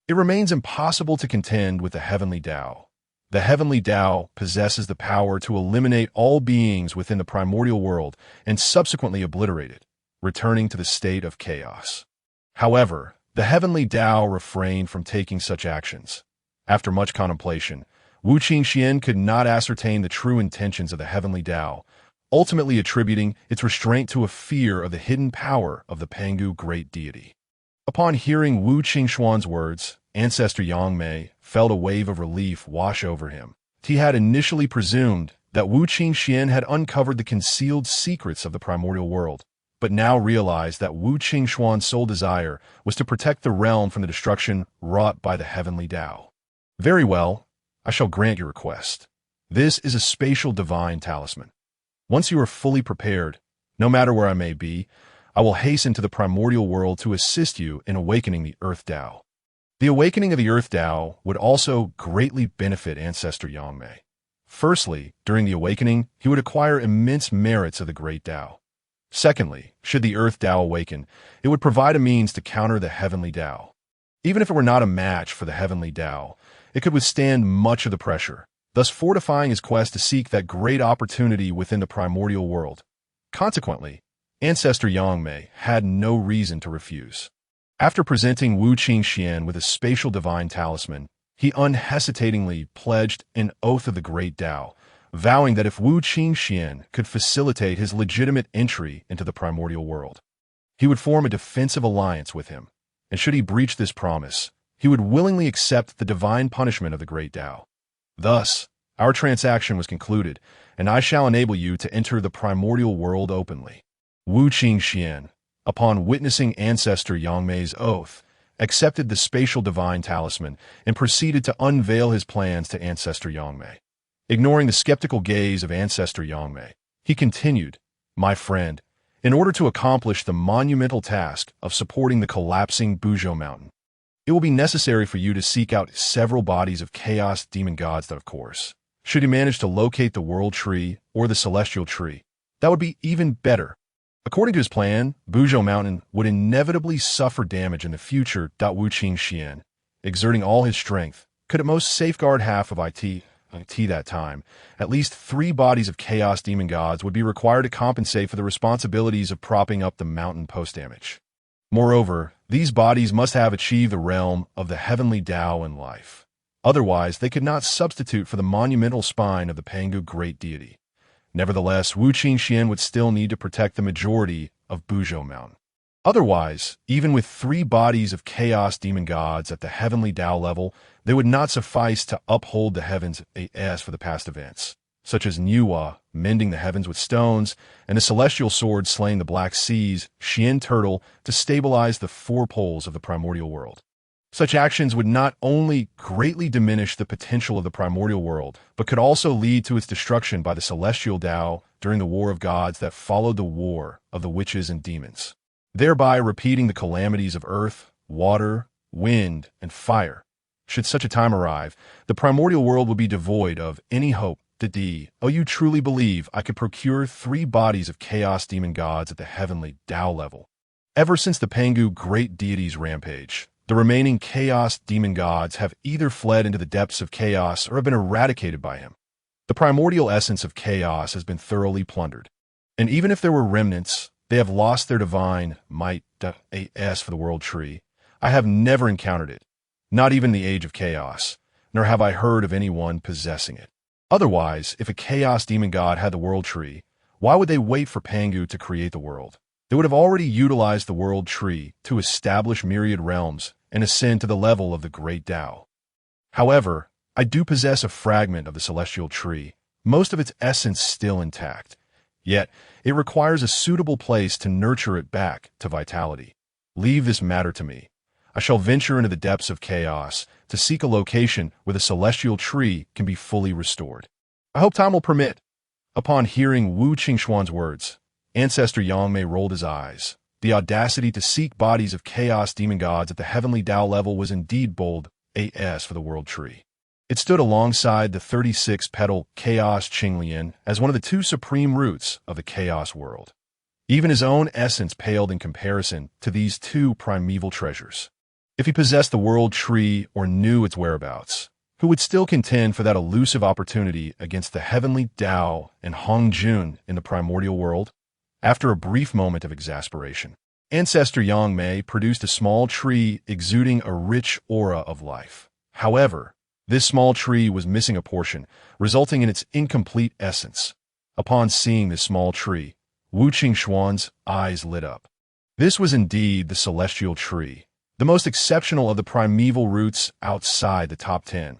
it remains impossible to contend with the heavenly Tao. The heavenly Tao possesses the power to eliminate all beings within the primordial world and subsequently obliterate it, returning to the state of chaos. However, the heavenly Tao refrained from taking such actions. After much contemplation, Wu Qingxuan could not ascertain the true intentions of the heavenly Tao, ultimately attributing its restraint to a fear of the hidden power of the Pangu great deity. Upon hearing Wu Qingxuan's words, Ancestor Yang Mei felt a wave of relief wash over him. He had initially presumed that Wu Qingxuan had uncovered the concealed secrets of the primordial world, but now realized that Wu Qingxuan's sole desire was to protect the realm from the destruction wrought by the heavenly Tao. Very well, I shall grant your request. This is a spatial divine talisman. Once you are fully prepared, no matter where I may be, I will hasten to the primordial world to assist you in awakening the Earth Tao. The awakening of the Earth Tao would also greatly benefit Ancestor Yang Mei. Firstly, during the awakening, he would acquire immense merits of the Great Tao. Secondly, should the Earth Tao awaken, it would provide a means to counter the Heavenly Tao. Even if it were not a match for the Heavenly Tao, it could withstand much of the pressure, thus fortifying his quest to seek that great opportunity within the primordial world. Consequently, Ancestor Yang Mei had no reason to refuse. After presenting Wu Qingxuan with a spatial divine talisman, he unhesitatingly pledged an oath of the Great Tao, vowing that if Wu Qingxuan could facilitate his legitimate entry into the primordial world, he would form a defensive alliance with him, and should he breach this promise, he would willingly accept the divine punishment of the Great Tao. Thus, our transaction was concluded, and I shall enable you to enter the primordial world openly. Wu Qingxuan, upon witnessing Ancestor Yangmei's oath, accepted the spatial divine talisman and proceeded to unveil his plans to Ancestor Yangmei. Ignoring the skeptical gaze of Ancestor Yangmei, he continued, "My friend, in order to accomplish the monumental task of supporting the collapsing Buzhou Mountain, it will be necessary for you to seek out several bodies of chaos demon gods that, of course, should you manage to locate the world tree or the celestial tree, that would be even better. According to his plan, Buzhou Mountain would inevitably suffer damage in the future. Wu Qingxuan, exerting all his strength, could at most safeguard half of it. That time, at least 3 bodies of chaos demon gods would be required to compensate for the responsibilities of propping up the mountain post-damage. Moreover, these bodies must have achieved the realm of the heavenly Tao in life. Otherwise, they could not substitute for the monumental spine of the Pangu great deity. Nevertheless, Wu Qingxuan would still need to protect the majority of Buzhou Mountain. Otherwise, even with 3 bodies of chaos demon gods at the heavenly Tao level, they would not suffice to uphold the heavens as for the past events, such as Niwa mending the heavens with stones, and the celestial sword slaying the black seas, Xian turtle, to stabilize the 4 poles of the primordial world. Such actions would not only greatly diminish the potential of the primordial world, but could also lead to its destruction by the celestial Tao during the war of gods that followed the war of the witches and demons, thereby repeating the calamities of earth, water, wind, and fire. Should such a time arrive, the primordial world would be devoid of any hope. Oh, you truly believe I could procure 3 bodies of chaos demon gods at the heavenly Tao level? Ever since the Pangu great deity's rampage, the remaining chaos demon gods have either fled into the depths of chaos or have been eradicated by him. The primordial essence of chaos has been thoroughly plundered, and even if there were remnants, they have lost their divine might. As for the world tree, I have never encountered it, not even the age of chaos, nor have I heard of anyone possessing it. Otherwise, if a chaos demon god had the world tree, why would they wait for Pangu to create the world? They would have already utilized the world tree to establish myriad realms and ascend to the level of the great Tao. However, I do possess a fragment of the celestial tree, most of its essence still intact. Yet, it requires a suitable place to nurture it back to vitality. Leave this matter to me. I shall venture into the depths of chaos to seek a location where the celestial tree can be fully restored. I hope time will permit. Upon hearing Wu Qingxuan's words, Ancestor Yangmei rolled his eyes. The audacity to seek bodies of chaos demon gods at the heavenly Tao level was indeed bold as for the world tree. It stood alongside the 36-petal Chaos Qinglian as one of the 2 supreme roots of the chaos world. Even his own essence paled in comparison to these 2 primeval treasures. If he possessed the world tree or knew its whereabouts, who would still contend for that elusive opportunity against the heavenly Tao and Hongjun in the primordial world? After a brief moment of exasperation, Ancestor Yangmei produced a small tree exuding a rich aura of life. However, this small tree was missing a portion, resulting in its incomplete essence. Upon seeing this small tree, Wu Qingxuan's eyes lit up. This was indeed the celestial tree, the most exceptional of the primeval roots outside the top 10.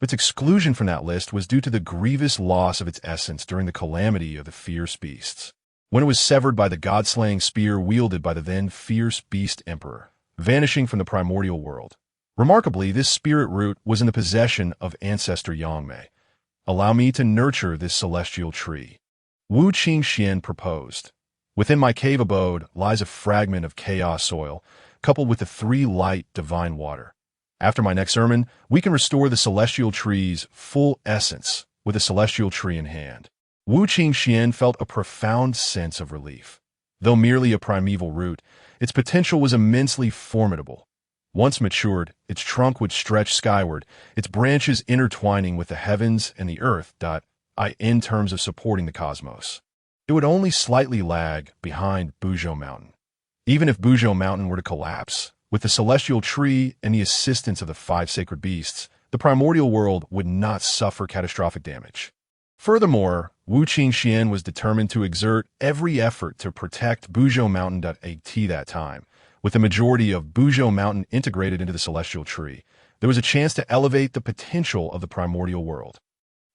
Its exclusion from that list was due to the grievous loss of its essence during the calamity of the fierce beasts, when it was severed by the god-slaying spear wielded by the then fierce beast emperor, vanishing from the primordial world. Remarkably, this spirit root was in the possession of Ancestor Yangmei. Allow me to nurture this celestial tree. Wu Qingxuan proposed. Within my cave abode lies a fragment of chaos soil, coupled with the 3 light divine water. After my next sermon, we can restore the celestial tree's full essence with a celestial tree in hand. Wu Qingxuan felt a profound sense of relief. Though merely a primeval root, its potential was immensely formidable. Once matured, its trunk would stretch skyward, its branches intertwining with the heavens and the earth. In terms of supporting the cosmos. It would only slightly lag behind Buzhou Mountain. Even if Buzhou Mountain were to collapse, with the celestial tree and the assistance of the 5 sacred beasts, the primordial world would not suffer catastrophic damage. Furthermore, Wu Qingxuan was determined to exert every effort to protect Buzhou Mountain at that time. With the majority of Buzhou Mountain integrated into the celestial tree, there was a chance to elevate the potential of the primordial world.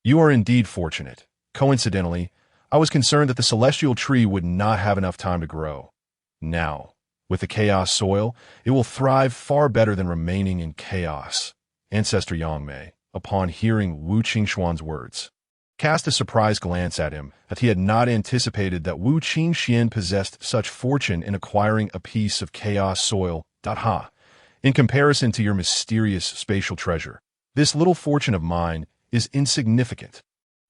You are indeed fortunate. Coincidentally, I was concerned that the celestial tree would not have enough time to grow. Now, with the chaos soil, it will thrive far better than remaining in chaos. Ancestor Yangmei, upon hearing Wu Qingxuan's words, cast a surprised glance at him, that he had not anticipated that Wu Qingxuan possessed such fortune in acquiring a piece of chaos soil. In comparison to your mysterious spatial treasure, this little fortune of mine is insignificant.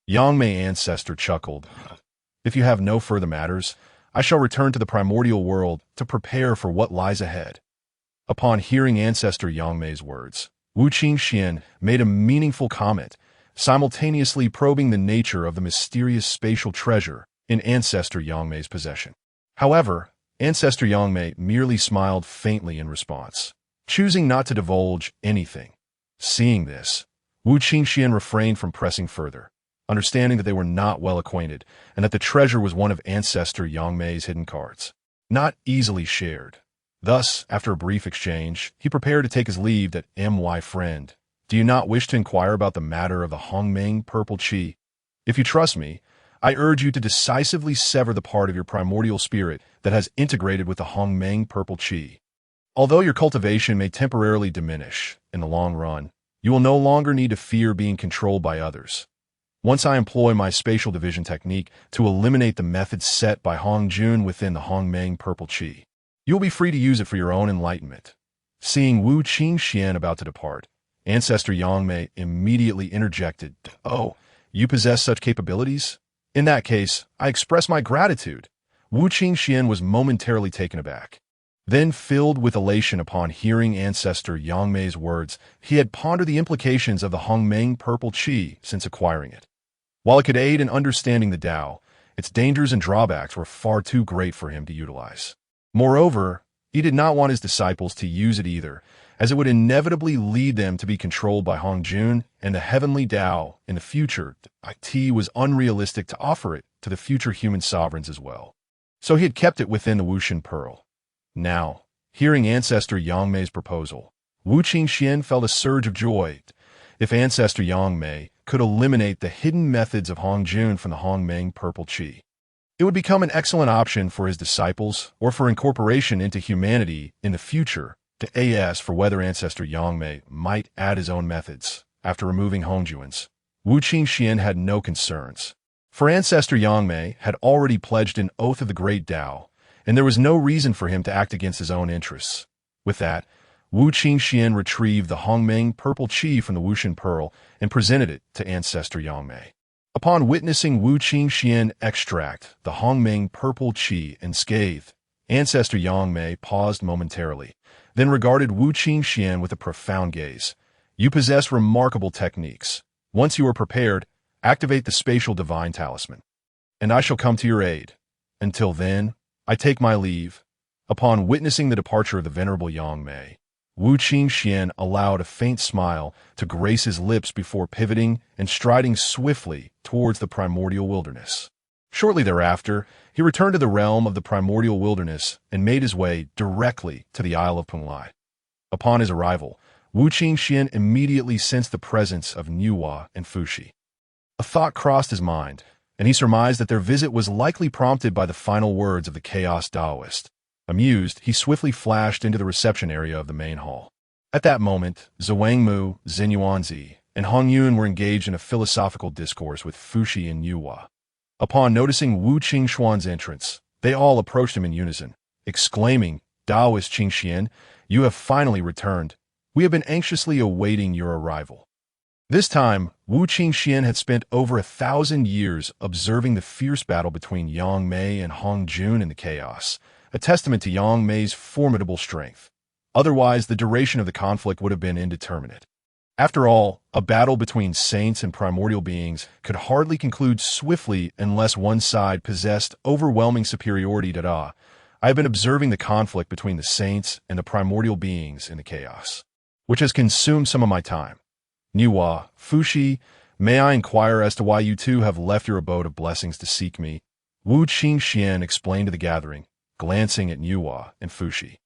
Yangmei ancestor chuckled. If you have no further matters, I shall return to the primordial world to prepare for what lies ahead. Upon hearing ancestor Yangmei's words, Wu Qingxuan made a meaningful comment, simultaneously probing the nature of the mysterious spatial treasure in ancestor Yangmei's possession. However, ancestor Yangmei merely smiled faintly in response, choosing not to divulge anything. Seeing this, Wu Qingxuan refrained from pressing further, understanding that they were not well acquainted and that the treasure was one of ancestor Yangmei's hidden cards, not easily shared. Thus, after a brief exchange, he prepared to take his leave. That my friend, do you not wish to inquire about the matter of the Hongmeng purple qi? If you trust me, I urge you to decisively sever the part of your primordial spirit that has integrated with the Hongmeng purple qi. Although your cultivation may temporarily diminish, in the long run, you will no longer need to fear being controlled by others. Once I employ my spatial division technique to eliminate the methods set by Hongjun within the Hongmeng purple qi, you'll be free to use it for your own enlightenment. Seeing Wu Qingxuan about to depart, ancestor Yangmei immediately interjected, "Oh, you possess such capabilities? In that case, I express my gratitude." Wu Qingxuan was momentarily taken aback. Then, filled with elation upon hearing ancestor Yangmei's words, he had pondered the implications of the Hongmeng purple qi since acquiring it. While it could aid in understanding the Tao, its dangers and drawbacks were far too great for him to utilize. Moreover, he did not want his disciples to use it either, as it would inevitably lead them to be controlled by Hongjun and the heavenly Tao in the future. It was unrealistic to offer it to the future human sovereigns as well. So he had kept it within the Wushan Pearl. Now, hearing ancestor Yangmei's proposal, Wu Qingxuan felt a surge of joy. If ancestor Yangmei could eliminate the hidden methods of Hongjun from the Hongmeng purple qi, it would become an excellent option for his disciples or for incorporation into humanity in the future. To as for whether ancestor Yangmei might add his own methods after removing Hongjuan's, Wu Qingxuan had no concerns. For ancestor Yangmei had already pledged an oath of the great Tao, and there was no reason for him to act against his own interests. With that, Wu Qingxuan retrieved the Hongmeng purple qi from the Wushan Pearl and presented it to ancestor Yangmei. Upon witnessing Wu Qingxuan extract the Hongmeng purple qi unscathed, ancestor Yangmei paused momentarily, then regarded Wu Qingxuan with a profound gaze. "You possess remarkable techniques. Once you are prepared, activate the spatial divine talisman, and I shall come to your aid. Until then, I take my leave." Upon witnessing the departure of the venerable Yangmei, Wu Qingxuan allowed a faint smile to grace his lips before pivoting and striding swiftly towards the primordial wilderness. Shortly thereafter, he returned to the realm of the primordial wilderness and made his way directly to the Isle of Penglai. Upon his arrival, Wu Qingxuan immediately sensed the presence of Niuhua and Fuxi. A thought crossed his mind, and he surmised that their visit was likely prompted by the final words of the Chaos Taoist. Amused, he swiftly flashed into the reception area of the main hall. At that moment, Zhuangmu, Xinyuanzi, and Hongyun were engaged in a philosophical discourse with Fuxi and Niuhua. Upon noticing Wu Qingxuan's entrance, they all approached him in unison, exclaiming, "Taoist Qingxuan, you have finally returned. We have been anxiously awaiting your arrival." This time, Wu Qingxuan had spent over 1,000 years observing the fierce battle between Yang Mei and Hongjun in the chaos, a testament to Yang Mei's formidable strength. Otherwise, the duration of the conflict would have been indeterminate. After all, a battle between saints and primordial beings could hardly conclude swiftly unless one side possessed overwhelming superiority. I have been observing the conflict between the saints and the primordial beings in the chaos, which has consumed some of my time. Niuhua, Fuxi, May I inquire as to why you two have left your abode of blessings to seek me? Wu Qingxuan explained to the gathering, glancing at Nuwa and Fushi.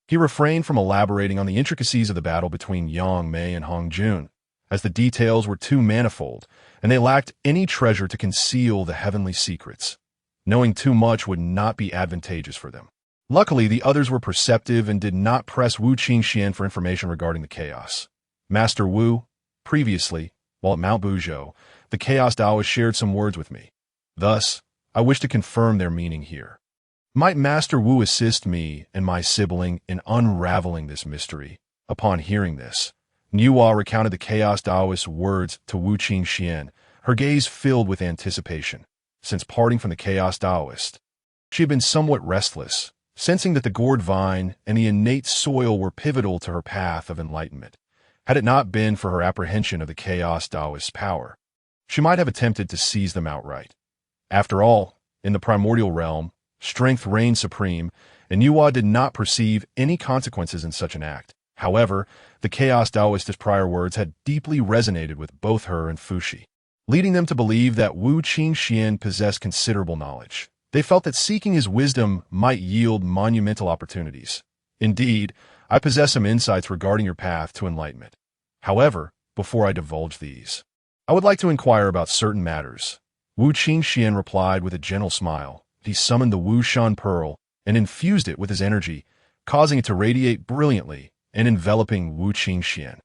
He refrained from elaborating on the intricacies of the battle between Yang Mei and Hong Jun, as the details were too manifold, and they lacked any treasure to conceal the heavenly secrets. Knowing too much would not be advantageous for them. Luckily, the others were perceptive and did not press Wu Qingxuan for information regarding the chaos. Master Wu, previously, while at Mount Buzhou, the Chaos Taoist shared some words with me. Thus, I wish to confirm their meaning here. Might Master Wu assist me and my sibling in unraveling this mystery? Upon hearing this, Nuwa recounted the Chaos Taoist's words to Wu Qingxuan, her gaze filled with anticipation. Since parting from the Chaos Taoist, she had been somewhat restless, sensing that the gourd vine and the innate soil were pivotal to her path of enlightenment. Had it not been for her apprehension of the Chaos Taoist's power, she might have attempted to seize them outright. After all, in the primordial realm, strength reigned supreme, and Nuwa did not perceive any consequences in such an act. However, the Chaos Taoist's prior words had deeply resonated with both her and Fushi, leading them to believe that Wu Qingxuan possessed considerable knowledge. They felt that seeking his wisdom might yield monumental opportunities. Indeed, I possess some insights regarding your path to enlightenment. However, before I divulge these, I would like to inquire about certain matters. Wu Qingxuan replied with a gentle smile. He summoned the Wu Shan Pearl and infused it with his energy, causing it to radiate brilliantly and enveloping Wu Qingxuan,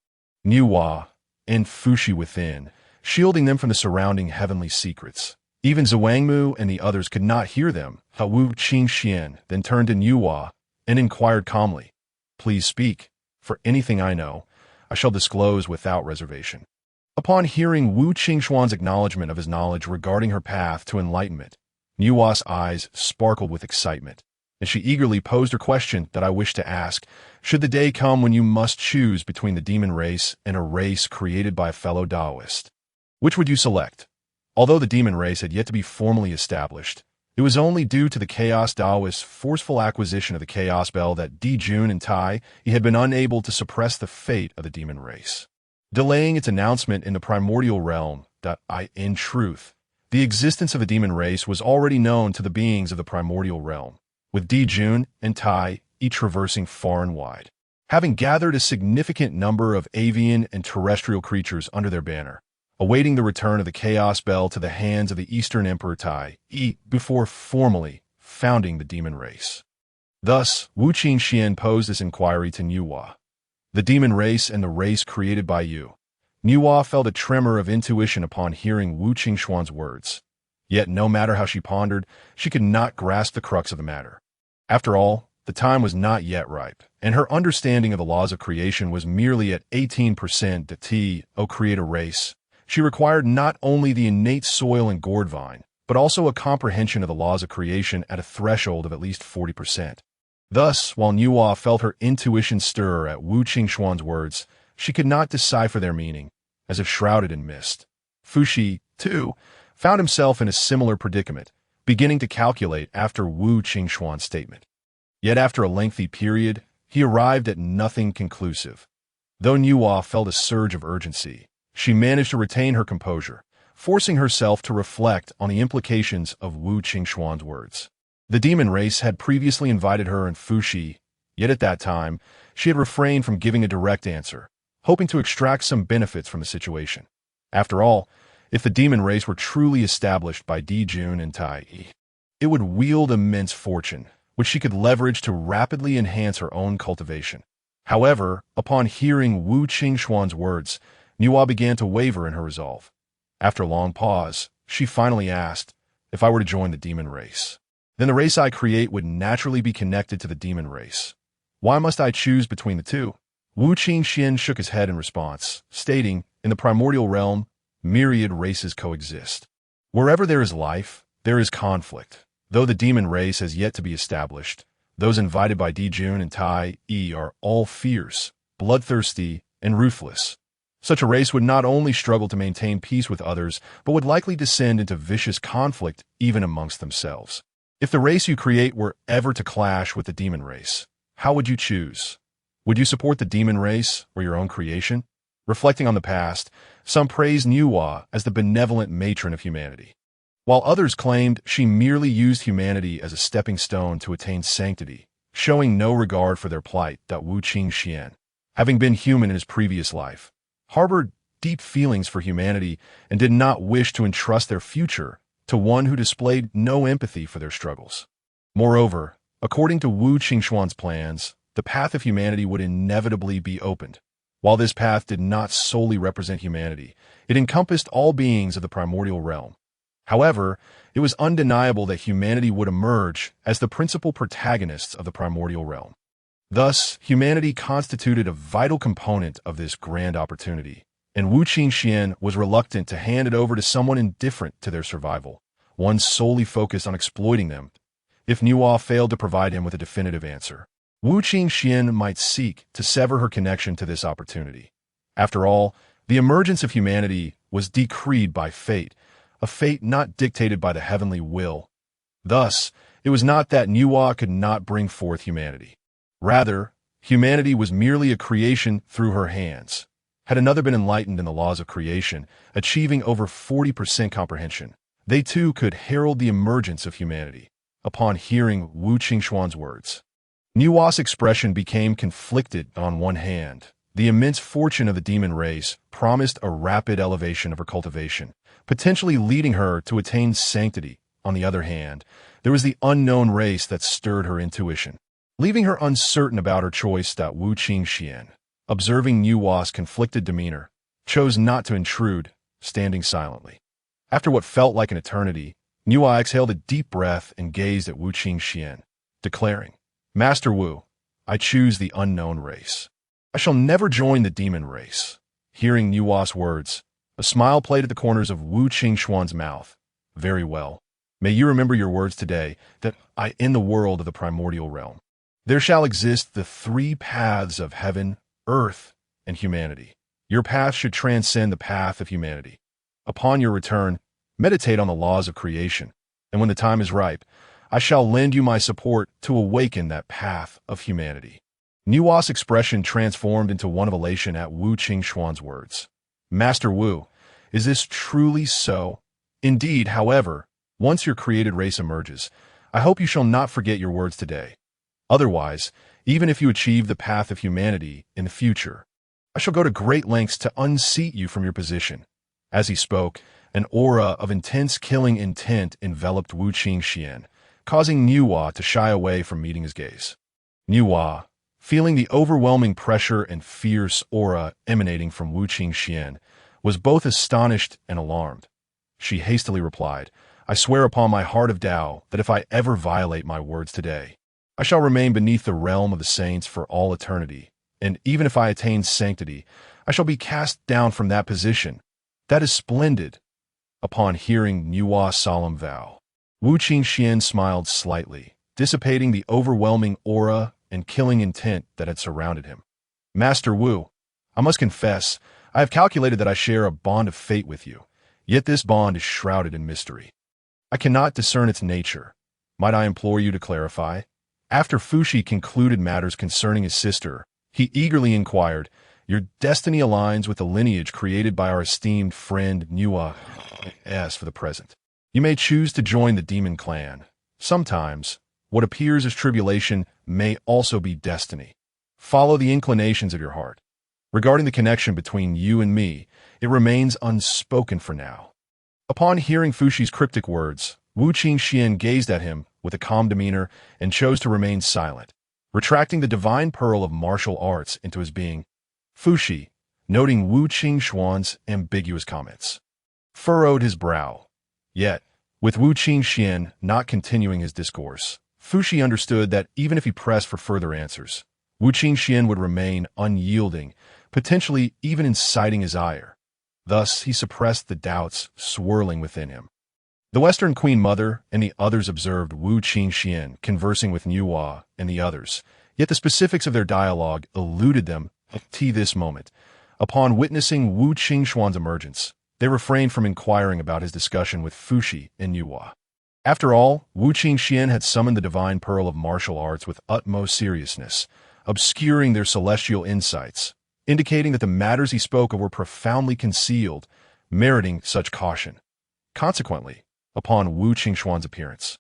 Nuwa, and Fushi within, shielding them from the surrounding heavenly secrets. Even Zhuangmu and the others could not hear them. Wu Qingxuan then turned to Nuwa and inquired calmly, "Please speak. For anything I know, I shall disclose without reservation." Upon hearing Wu Qingxuan's acknowledgement of his knowledge regarding her path to enlightenment, Nuwa's eyes sparkled with excitement, and she eagerly posed her question that I wished to ask. Should the day come when you must choose between the demon race and a race created by a fellow Taoist, which would you select? Although the demon race had yet to be formally established, it was only due to the Chaos Taoist's forceful acquisition of the Chaos Bell that Di Jun and Tai he had been unable to suppress the fate of the demon race, delaying its announcement in the primordial realm. In truth, the existence of a demon race was already known to the beings of the primordial realm, with Di Jun and Tai each traversing far and wide, having gathered a significant number of avian and terrestrial creatures under their banner, awaiting the return of the Chaos Bell to the hands of the Eastern Emperor Tai before formally founding the demon race. Thus, Wu Qingxuan posed this inquiry to Nuwa. The demon race and the race created by you. Nuwa felt a tremor of intuition upon hearing Wu Qingxuan's words. Yet no matter how she pondered, she could not grasp the crux of the matter. After all, the time was not yet ripe, and her understanding of the laws of creation was merely at 18%. To create a race, she required not only the innate soil and gourd vine, but also a comprehension of the laws of creation at a threshold of at least 40%. Thus, while Nuwa felt her intuition stir at Wu Qingxuan's words, she could not decipher their meaning, as if shrouded in mist. Fushi, too, found himself in a similar predicament, beginning to calculate after Wu Qingxuan's statement. Yet after a lengthy period, he arrived at nothing conclusive. Though Nuwa felt a surge of urgency, she managed to retain her composure, forcing herself to reflect on the implications of Wu Qingxuan's words. The demon race had previously invited her and Fushi, yet at that time, she had refrained from giving a direct answer, hoping to extract some benefits from the situation. After all, if the demon race were truly established by Di Jun and Tai, it would wield immense fortune, which she could leverage to rapidly enhance her own cultivation. However, upon hearing Wu Qingxuan's words, Nuwa began to waver in her resolve. After a long pause, she finally asked, "If I were to join the demon race, then the race I create would naturally be connected to the demon race. Why must I choose between the two?" Wu Qingxuan shook his head in response, stating, "In the primordial realm, myriad races coexist. Wherever there is life, there is conflict. Though the demon race has yet to be established, those invited by Di Jun and Tai are all fierce, bloodthirsty, and ruthless. Such a race would not only struggle to maintain peace with others, but would likely descend into vicious conflict even amongst themselves. If the race you create were ever to clash with the demon race, how would you choose? Would you support the demon race or your own creation?" Reflecting on the past, some praised Nuwa as the benevolent matron of humanity, while others claimed she merely used humanity as a stepping stone to attain sanctity, showing no regard for their plight. Wu Qingxuan, having been human in his previous life, harbored deep feelings for humanity and did not wish to entrust their future to one who displayed no empathy for their struggles. Moreover, according to Wu Qingxuan's plans, the path of humanity would inevitably be opened. While this path did not solely represent humanity, it encompassed all beings of the primordial realm. However, it was undeniable that humanity would emerge as the principal protagonists of the primordial realm. Thus, humanity constituted a vital component of this grand opportunity, and Wu Qingxuan was reluctant to hand it over to someone indifferent to their survival, one solely focused on exploiting them, if Nuwa failed to provide him with a definitive answer. Wu Qingxuan might seek to sever her connection to this opportunity. After all, the emergence of humanity was decreed by fate, a fate not dictated by the heavenly will. Thus, it was not that Nuwa could not bring forth humanity. Rather, humanity was merely a creation through her hands. Had another been enlightened in the laws of creation, achieving over 40% comprehension, they too could herald the emergence of humanity. Upon hearing Wu Qingxuan's words, Nuwa's expression became conflicted. On one hand, the immense fortune of the demon race promised a rapid elevation of her cultivation, potentially leading her to attain sanctity. On the other hand, there was the unknown race that stirred her intuition, leaving her uncertain about her choice. Wu Qingxuan, observing Nuwa's conflicted demeanor, chose not to intrude, standing silently. After what felt like an eternity, Nuwa exhaled a deep breath and gazed at Wu Qingxuan, declaring, "Master Wu, I choose the unknown race. I shall never join the demon race." Hearing Nuwa's words, a smile played at the corners of Wu Qingxuan's mouth. "Very well. May you remember your words today, that in the world of the primordial realm, there shall exist the three paths of heaven, earth, and humanity. Your path should transcend the path of humanity. Upon your return, meditate on the laws of creation, and when the time is ripe, I shall lend you my support to awaken that path of humanity." Nuwa's expression transformed into one of elation at Wu Qingxuan's words. "Master Wu, is this truly so?" "Indeed, however, once your created race emerges, I hope you shall not forget your words today. Otherwise, even if you achieve the path of humanity in the future, I shall go to great lengths to unseat you from your position." As he spoke, an aura of intense killing intent enveloped Wu Qingxuan, causing Nuwa to shy away from meeting his gaze. Nuwa, feeling the overwhelming pressure and fierce aura emanating from Wu Qingxuan, was both astonished and alarmed. She hastily replied, "I swear upon my heart of Tao that if I ever violate my words today, I shall remain beneath the realm of the saints for all eternity, and even if I attain sanctity, I shall be cast down from that position." "That is splendid." Upon hearing Nuwa's solemn vow, Wu Qingxuan smiled slightly, dissipating the overwhelming aura and killing intent that had surrounded him. "Master Wu, I must confess, I have calculated that I share a bond of fate with you, yet this bond is shrouded in mystery. I cannot discern its nature. Might I implore you to clarify?" After Fushi concluded matters concerning his sister, he eagerly inquired, "Your destiny aligns with the lineage created by our esteemed friend Nuwa. As for the present, you may choose to join the demon clan. Sometimes, what appears as tribulation may also be destiny. Follow the inclinations of your heart. Regarding the connection between you and me, it remains unspoken for now." Upon hearing Fushi's cryptic words, Wu Qingxuan gazed at him with a calm demeanor and chose to remain silent, retracting the divine pearl of martial arts into his being. Fushi, noting Wu Qingxuan's ambiguous comments, furrowed his brow. Yet, with Wu Qingxuan not continuing his discourse, Fushi understood that even if he pressed for further answers, Wu Qingxuan would remain unyielding, potentially even inciting his ire. Thus, he suppressed the doubts swirling within him. The Western Queen Mother and the others observed Wu Qingxuan conversing with Nuwa and the others, yet the specifics of their dialogue eluded them to this moment. Upon witnessing Wu Qingxuan's emergence, they refrained from inquiring about his discussion with Fushi and Nuwa. After all, Wu Qingxuan had summoned the divine pearl of martial arts with utmost seriousness, obscuring their celestial insights. indicating that the matters he spoke of were profoundly concealed, meriting such caution. Consequently, upon Wu Qingxuan's appearance,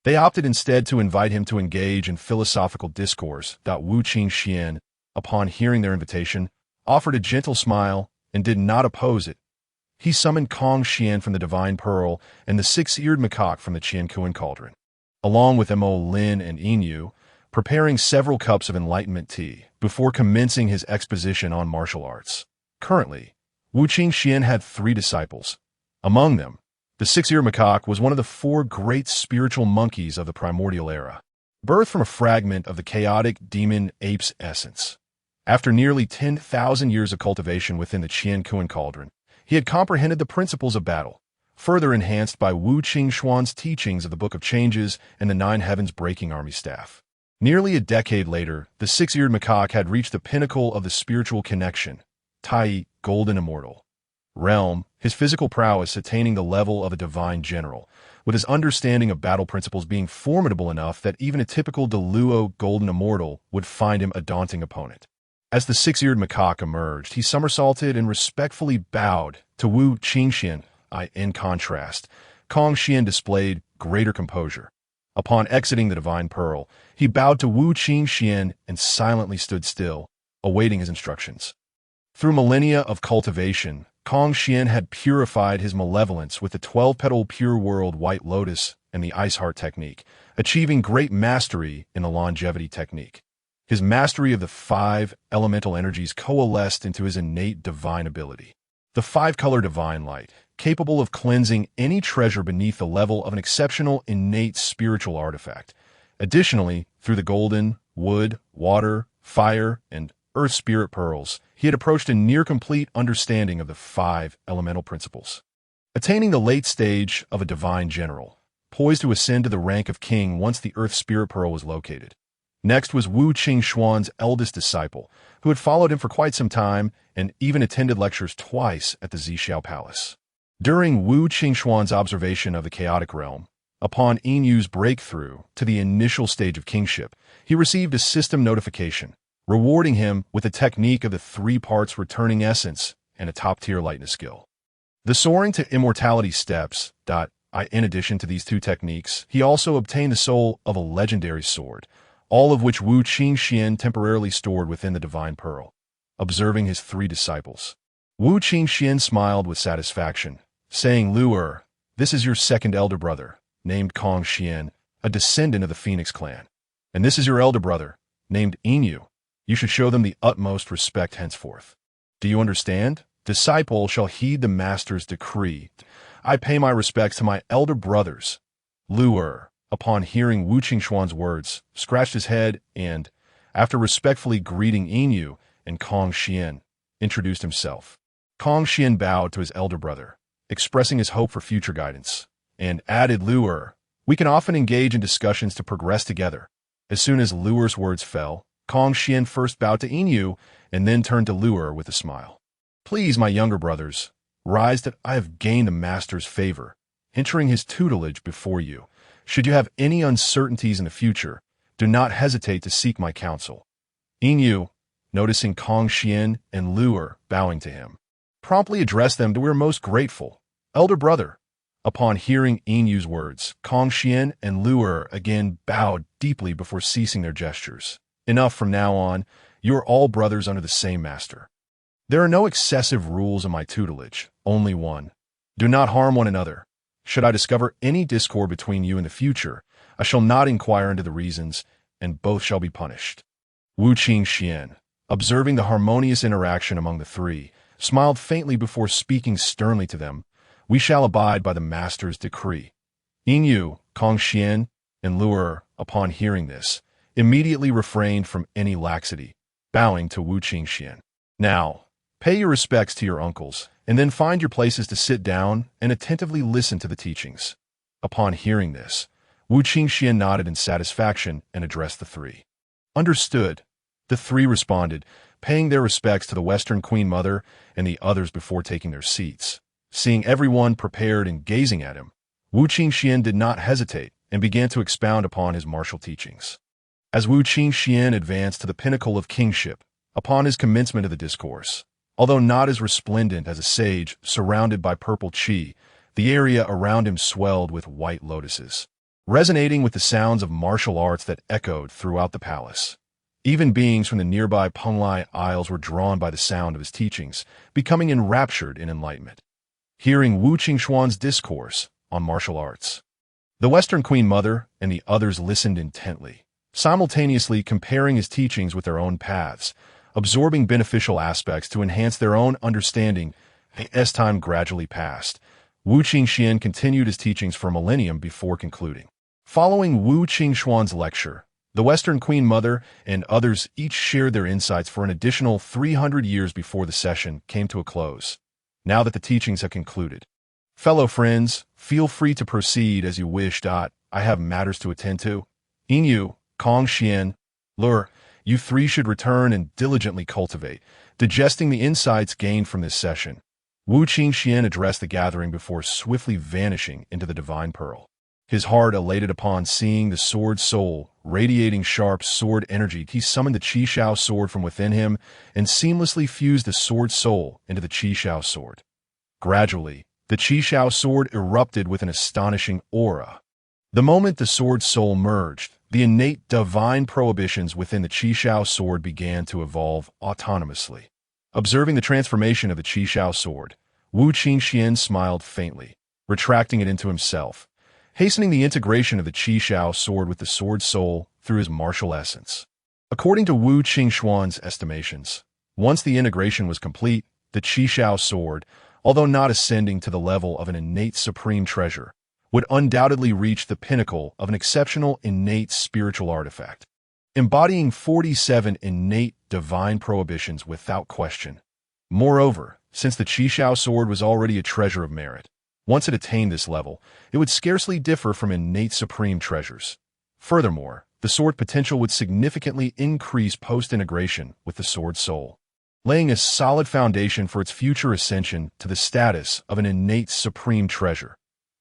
they opted instead to invite him to engage in philosophical discourse. Wu Qingxuan, upon hearing their invitation, offered a gentle smile and did not oppose it. He summoned Kong Xuan from the Divine Pearl and the six-eared macaque from the Qiankuan cauldron, along with Mo Lin and Inu, preparing several cups of enlightenment tea before commencing his exposition on martial arts. Currently, Wu Qingxuan had 3 disciples. Among them, the six-eared macaque was one of the 4 great spiritual monkeys of the Primordial Era, birthed from a fragment of the chaotic demon ape's essence. After nearly 10,000 years of cultivation within the Qiankuan cauldron, he had comprehended the principles of battle, further enhanced by Wu Qingxuan's teachings of the Book of Changes and the 9 Heavens Breaking Army staff. Nearly a decade later, the six-eared macaque had reached the pinnacle of the spiritual connection, Tai, golden immortal realm, his physical prowess attaining the level of a divine general, with his understanding of battle principles being formidable enough that even a typical Deluo golden immortal would find him a daunting opponent. As the six-eared macaque emerged, he somersaulted and respectfully bowed to Wu Qingxuan. In contrast, Kong Xuan displayed greater composure. Upon exiting the Divine Pearl, he bowed to Wu Qingxuan and silently stood still, awaiting his instructions. Through millennia of cultivation, Kong Xuan had purified his malevolence with the 12-petal Pure World White Lotus and the Ice Heart technique, achieving great mastery in the longevity technique. His mastery of the 5 elemental energies coalesced into his innate divine ability. The 5-color divine light, capable of cleansing any treasure beneath the level of an exceptional innate spiritual artifact. Additionally, through the golden, wood, water, fire, and earth spirit pearls, he had approached a near-complete understanding of the 5 elemental principles. Attaining the late stage of a divine general, poised to ascend to the rank of king once the earth spirit pearl was located. Next was Wu Qingxuan's eldest disciple, who had followed him for quite some time and even attended lectures twice at the Zhixiao Palace. During Wu Qingxuan's observation of the chaotic realm, upon Inu's breakthrough to the initial stage of kingship, he received a system notification, rewarding him with the technique of the 3 parts returning essence and a top-tier lightness skill. The soaring to immortality steps. In addition to these 2 techniques, he also obtained the soul of a legendary sword, all of which Wu Qingxuan temporarily stored within the Divine Pearl. Observing his 3 disciples, Wu Qingxuan smiled with satisfaction, saying, "Luer, this is your second elder brother, named Kong Xuan, a descendant of the Phoenix clan. And this is your elder brother, named Inu. You should show them the utmost respect henceforth. Do you understand? Disciple shall heed the master's decree. I pay my respects to my elder brothers." Luer, upon hearing Wu Qingxuan's words, scratched his head and, after respectfully greeting Inu and Kong Xuan, introduced himself. Kong Xuan bowed to his elder brother, expressing his hope for future guidance, and added, "Luer, we can often engage in discussions to progress together." As soon as Luer's words fell, Kong Xuan first bowed to Inu and then turned to Luer with a smile. "Please, my younger brothers, rise that I have gained the master's favor, entering his tutelage before you. Should you have any uncertainties in the future, do not hesitate to seek my counsel." Inu, noticing Kong Xuan and Luer bowing to him, promptly addressed them to "We are most grateful, elder brother." Upon hearing Inu's words, Kong Xuan and Luer again bowed deeply before ceasing their gestures. "Enough from now on, you are all brothers under the same master. There are no excessive rules in my tutelage, only one. Do not harm one another. Should I discover any discord between you in the future, I shall not inquire into the reasons, and both shall be punished." Wu Qingxuan, observing the harmonious interaction among the 3, smiled faintly before speaking sternly to them. "We shall abide by the master's decree." Inu, Kong Xuan, and Luer, upon hearing this, immediately refrained from any laxity, bowing to Wu Qingxuan. "Now, pay your respects to your uncles, and then find your places to sit down and attentively listen to the teachings." Upon hearing this, Wu Qingxuan nodded in satisfaction and addressed the 3. "Understood." The 3 responded, paying their respects to the Western Queen Mother and the others before taking their seats. Seeing everyone prepared and gazing at him, Wu Qingxuan did not hesitate and began to expound upon his martial teachings. As Wu Qingxuan advanced to the pinnacle of kingship, upon his commencement of the discourse. Although not as resplendent as a sage surrounded by purple qi, the area around him swelled with white lotuses, resonating with the sounds of martial arts that echoed throughout the palace. Even beings from the nearby Penglai Isles were drawn by the sound of his teachings, becoming enraptured in enlightenment. Hearing Wu Qingxuan's discourse on martial arts, the Western Queen Mother and the others listened intently, simultaneously comparing his teachings with their own paths, absorbing beneficial aspects to enhance their own understanding. As time gradually passed, Wu Qingxuan continued his teachings for a millennium before concluding. Following Wu Qingxuan's lecture, the Western Queen Mother and others each shared their insights for an additional 300 years before the session came to a close. Now that the teachings have concluded, fellow friends, feel free to proceed as you wish. I have matters to attend to. Inu, Kong Xuan, Lur, you three should return and diligently cultivate, digesting the insights gained from this session. Wu Qingxuan addressed the gathering before swiftly vanishing into the divine pearl. His heart elated upon seeing the sword soul, radiating sharp sword energy. He summoned the Qi Shao sword from within him and seamlessly fused the sword soul into the Qi Shao sword. Gradually, the Qi Shao sword erupted with an astonishing aura. The moment the sword soul merged, the innate divine prohibitions within the Qi Shao sword began to evolve autonomously. Observing the transformation of the Qi Shao sword, Wu Qingxuan smiled faintly, retracting it into himself, hastening the integration of the Qi Shao sword with the sword soul through his martial essence. According to Wu Qingxuan's estimations, once the integration was complete, the Qi Shao sword, although not ascending to the level of an innate supreme treasure, would undoubtedly reach the pinnacle of an exceptional innate spiritual artifact, embodying 47 innate divine prohibitions without question. Moreover, since the Qi Shao sword was already a treasure of merit, once it attained this level, it would scarcely differ from innate supreme treasures. Furthermore, the sword potential would significantly increase post-integration with the sword soul, laying a solid foundation for its future ascension to the status of an innate supreme treasure.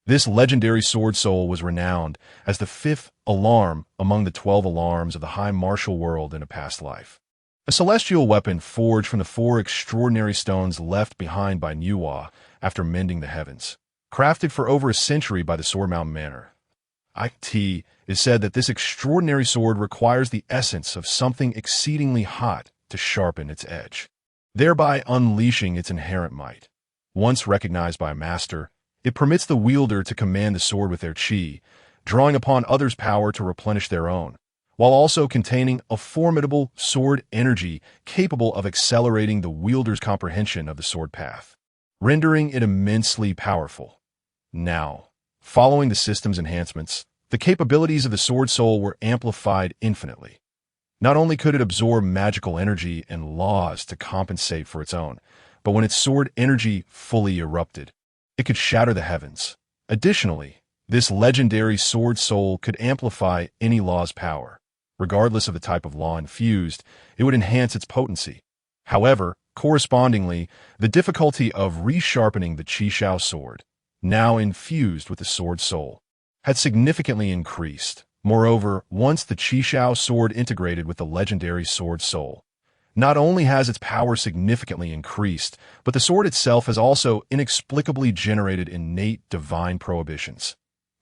This legendary sword soul was renowned as the fifth alarm among the 12 alarms of the high martial world in a past life. A celestial weapon forged from the 4 extraordinary stones left behind by Nuwa after mending the heavens. Crafted for over a century by the Sword Mountain Manor, it is said that this extraordinary sword requires the essence of something exceedingly hot to sharpen its edge, thereby unleashing its inherent might. Once recognized by a master, it permits the wielder to command the sword with their qi, drawing upon others' power to replenish their own, while also containing a formidable sword energy capable of accelerating the wielder's comprehension of the sword path, rendering it immensely powerful. Now, following the system's enhancements, the capabilities of the sword soul were amplified infinitely. Not only could it absorb magical energy and laws to compensate for its own, but when its sword energy fully erupted, it could shatter the heavens. Additionally, this legendary sword soul could amplify any law's power. Regardless of the type of law infused, it would enhance its potency. However, correspondingly, the difficulty of resharpening the Qi Shao sword, now infused with the sword soul, had significantly increased. Moreover, once the Qi Shao sword integrated with the legendary sword soul, not only has its power significantly increased, but the sword itself has also inexplicably generated innate divine prohibitions.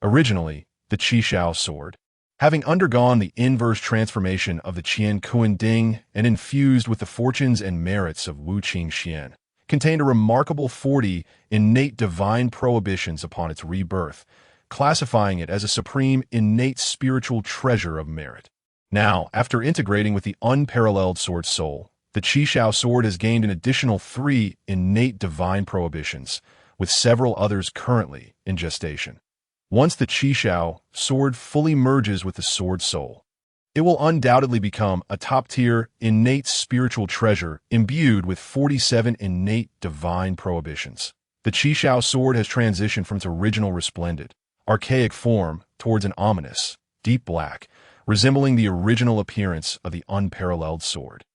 Originally, the Qi Shao sword, having undergone the inverse transformation of the Qian Kuan Ding and infused with the fortunes and merits of Wu Qingxuan, contained a remarkable 40 innate divine prohibitions upon its rebirth, classifying it as a supreme innate spiritual treasure of merit. Now, after integrating with the unparalleled sword soul, the Qi Shao sword has gained an additional 3 innate divine prohibitions, with several others currently in gestation. Once the Qi Shao sword fully merges with the sword soul, it will undoubtedly become a top-tier innate spiritual treasure imbued with 47 innate divine prohibitions. The Qi Shao sword has transitioned from its original resplendent, archaic form towards an ominous, deep black, resembling the original appearance of the unparalleled sword.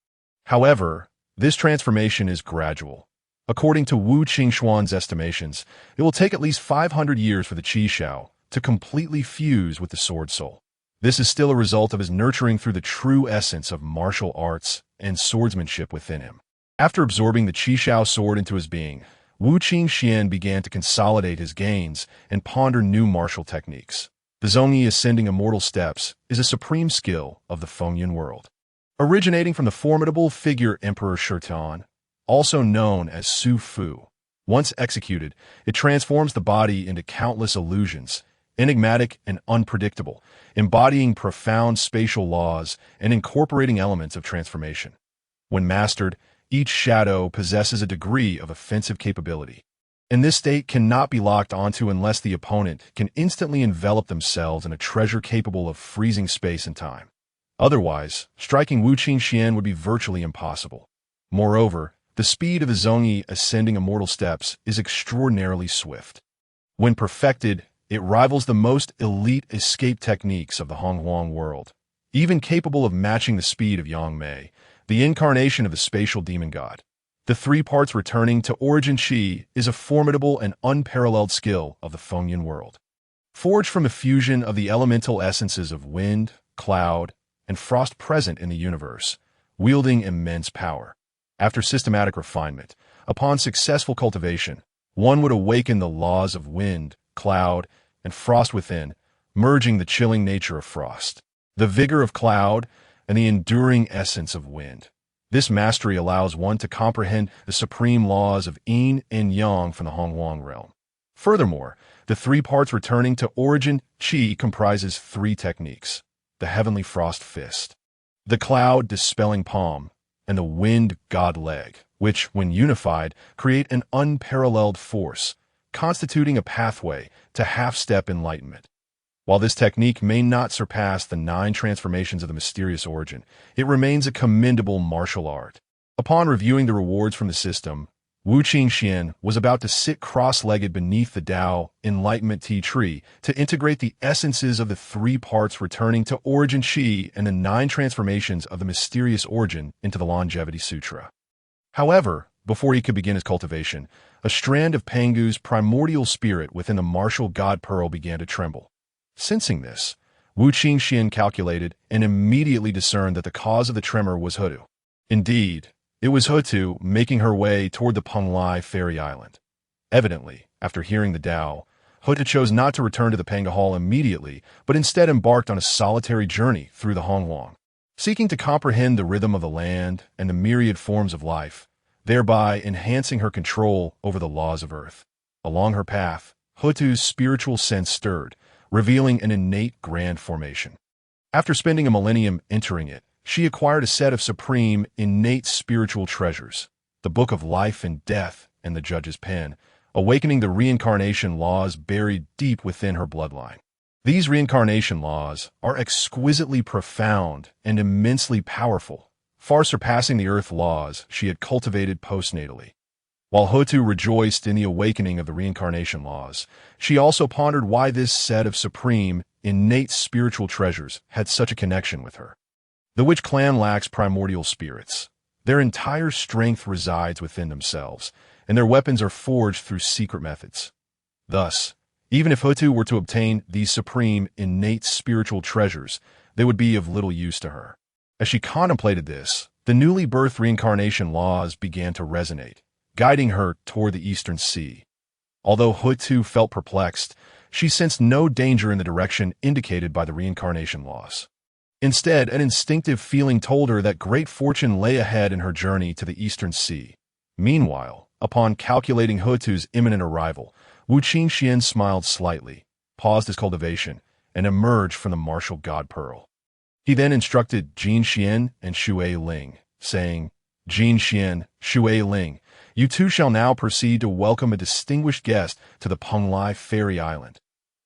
However, this transformation is gradual. According to Wu Qingxuan's estimations, it will take at least 500 years for the Qi Shao to completely fuse with the sword soul. This is still a result of his nurturing through the true essence of martial arts and swordsmanship within him. After absorbing the Qishao sword into his being, Wu Qingxuan began to consolidate his gains and ponder new martial techniques. The Zhongyi Ascending Immortal Steps is a supreme skill of the Fengyun world. Originating from the formidable figure Emperor Shirtan, also known as Su Fu. Once executed, it transforms the body into countless illusions, enigmatic and unpredictable, embodying profound spatial laws and incorporating elements of transformation. When mastered, each shadow possesses a degree of offensive capability, and this state cannot be locked onto unless the opponent can instantly envelop themselves in a treasure capable of freezing space and time. Otherwise, striking Wu Qingxuan would be virtually impossible. Moreover, the speed of the Zhongyi Ascending Immortal Steps is extraordinarily swift. When perfected, it rivals the most elite escape techniques of the Honghuang world, even capable of matching the speed of Yang Mei, the incarnation of the spatial demon god. The three parts returning to origin Qi is a formidable and unparalleled skill of the Fengyun world. Forged from a fusion of the elemental essences of wind, cloud, and frost present in the universe, wielding immense power. After systematic refinement, upon successful cultivation, one would awaken the laws of wind, cloud, and frost within, merging the chilling nature of frost, the vigor of cloud, and the enduring essence of wind. This mastery allows one to comprehend the supreme laws of yin and yang from the Honghuang realm. Furthermore, the three parts returning to origin Qi comprises three techniques: the heavenly frost fist, the cloud dispelling palm, and the wind god leg, which, when unified, create an unparalleled force, constituting a pathway to half-step enlightenment. While this technique may not surpass the 9 transformations of the mysterious origin, it remains a commendable martial art. Upon reviewing the rewards from the system, Wu Qingxuan was about to sit cross-legged beneath the Tao Enlightenment Tea Tree to integrate the essences of the three parts returning to origin Qi and the 9 transformations of the mysterious origin into the Longevity Sutra. However, before he could begin his cultivation, a strand of Pangu's primordial spirit within the martial god pearl began to tremble. Sensing this, Wu Qingxuan calculated and immediately discerned that the cause of the tremor was Hutu. Indeed, it was Hutu making her way toward the Penglai fairy island. Evidently, after hearing the Tao, Hutu chose not to return to the Panga Hall immediately, but instead embarked on a solitary journey through the Honghuang, seeking to comprehend the rhythm of the land and the myriad forms of life, thereby enhancing her control over the laws of earth. Along her path, Hutu's spiritual sense stirred, revealing an innate grand formation. After spending a millennium entering it, she acquired a set of supreme, innate spiritual treasures, the Book of Life and Death and the Judge's Pen, awakening the reincarnation laws buried deep within her bloodline. These reincarnation laws are exquisitely profound and immensely powerful, far surpassing the earth laws she had cultivated postnatally. While Hutu rejoiced in the awakening of the reincarnation laws, she also pondered why this set of supreme, innate spiritual treasures had such a connection with her. The Witch clan lacks primordial spirits. Their entire strength resides within themselves, and their weapons are forged through secret methods. Thus, even if Hutu were to obtain these supreme, innate spiritual treasures, they would be of little use to her. As she contemplated this, the newly birthed reincarnation laws began to resonate, guiding her toward the eastern sea. Although Hutu felt perplexed, she sensed no danger in the direction indicated by the reincarnation laws. Instead, an instinctive feeling told her that great fortune lay ahead in her journey to the eastern sea. Meanwhile, upon calculating Hutu's imminent arrival, Wu Qingxuan smiled slightly, paused his cultivation, and emerged from the martial god pearl. He then instructed Jin Xian and Shui Ling, saying, "Jin Xian, Shui Ling, you two shall now proceed to welcome a distinguished guest to the Penglai fairy island."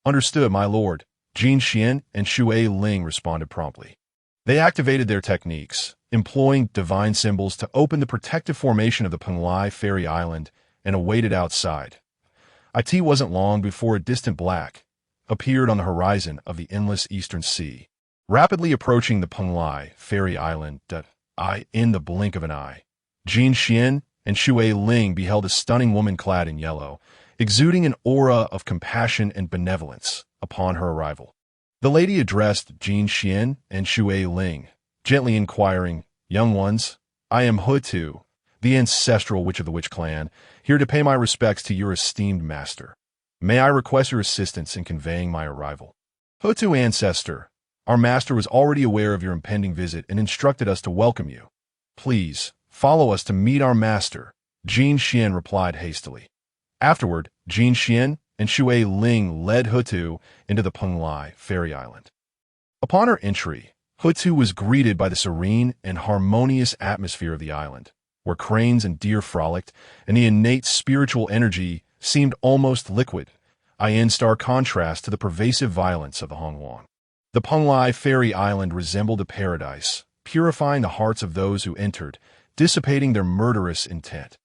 "Understood, my lord," Jin Xian and Shui Ling responded promptly. They activated their techniques, employing divine symbols to open the protective formation of the Penglai fairy island, and awaited outside. It wasn't long before a distant black appeared on the horizon of the endless eastern sea, rapidly approaching the Penglai fairy island. In the blink of an eye, Jin Xian and Shui Ling beheld a stunning woman clad in yellow, exuding an aura of compassion and benevolence upon her arrival. The lady addressed Jin Xian and Shui Ling, gently inquiring, "Young ones, I am Hutu, the ancestral witch of the Witch clan, here to pay my respects to your esteemed master. May I request your assistance in conveying my arrival? Hutu ancestor, our master was already aware of your impending visit and instructed us to welcome you. Please, follow us to meet our master, Jin Xian replied hastily. Afterward, Jin Xian and Shui Ling led Hutu into the Penglai fairy island. Upon her entry, Hutu was greeted by the serene and harmonious atmosphere of the island, where cranes and deer frolicked, and the innate spiritual energy seemed almost liquid, in stark contrast to the pervasive violence of the Hongwang. The Penglai fairy island resembled a paradise, purifying the hearts of those who entered, dissipating their murderous intent.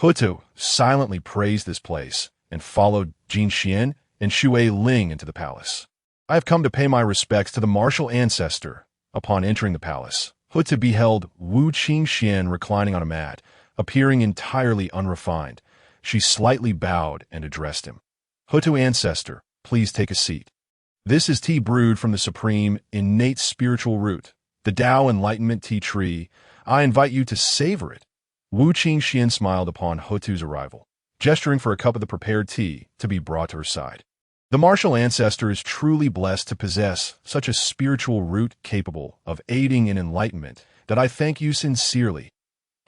Hutu silently praised this place and followed Jin Xian and Shui Ling into the palace. I have come to pay my respects to the martial ancestor. Upon entering the palace, Hutu beheld Wu Qingxuan reclining on a mat, appearing entirely unrefined. She slightly bowed and addressed him. Hutu ancestor, please take a seat. This is tea brewed from the supreme, innate spiritual root, the Tao enlightenment tea tree. I invite you to savor it. Wu Qingxuan smiled upon Hutu's arrival, gesturing for a cup of the prepared tea to be brought to her side. The martial ancestor is truly blessed to possess such a spiritual root capable of aiding in enlightenment that I thank you sincerely.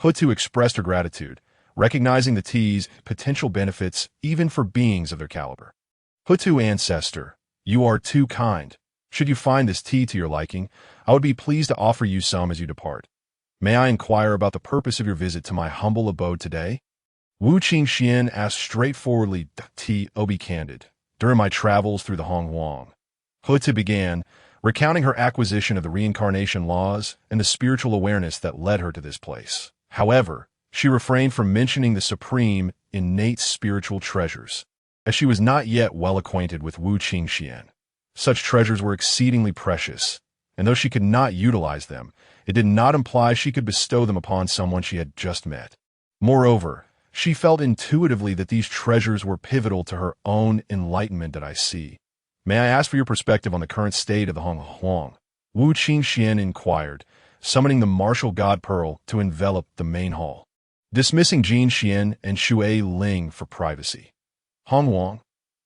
Hutu expressed her gratitude, recognizing the tea's potential benefits even for beings of their caliber. Hutu ancestor, you are too kind. Should you find this tea to your liking, I would be pleased to offer you some as you depart. May I inquire about the purpose of your visit to my humble abode today? Wu Qingxuan asked straightforwardly. Be candid. During my travels through the Hongwang, Hutu began, recounting her acquisition of the reincarnation laws and the spiritual awareness that led her to this place. However, she refrained from mentioning the supreme, innate spiritual treasures, as she was not yet well acquainted with Wu Qingxuan. Such treasures were exceedingly precious, and though she could not utilize them, it did not imply she could bestow them upon someone she had just met. Moreover, she felt intuitively that these treasures were pivotal to her own enlightenment that I see. May I ask for your perspective on the current state of the Hongwang? Wu Qingxuan inquired, summoning the martial god Pearl to envelop the main hall, dismissing Jin Xian and Shui Ling for privacy. Hongwang?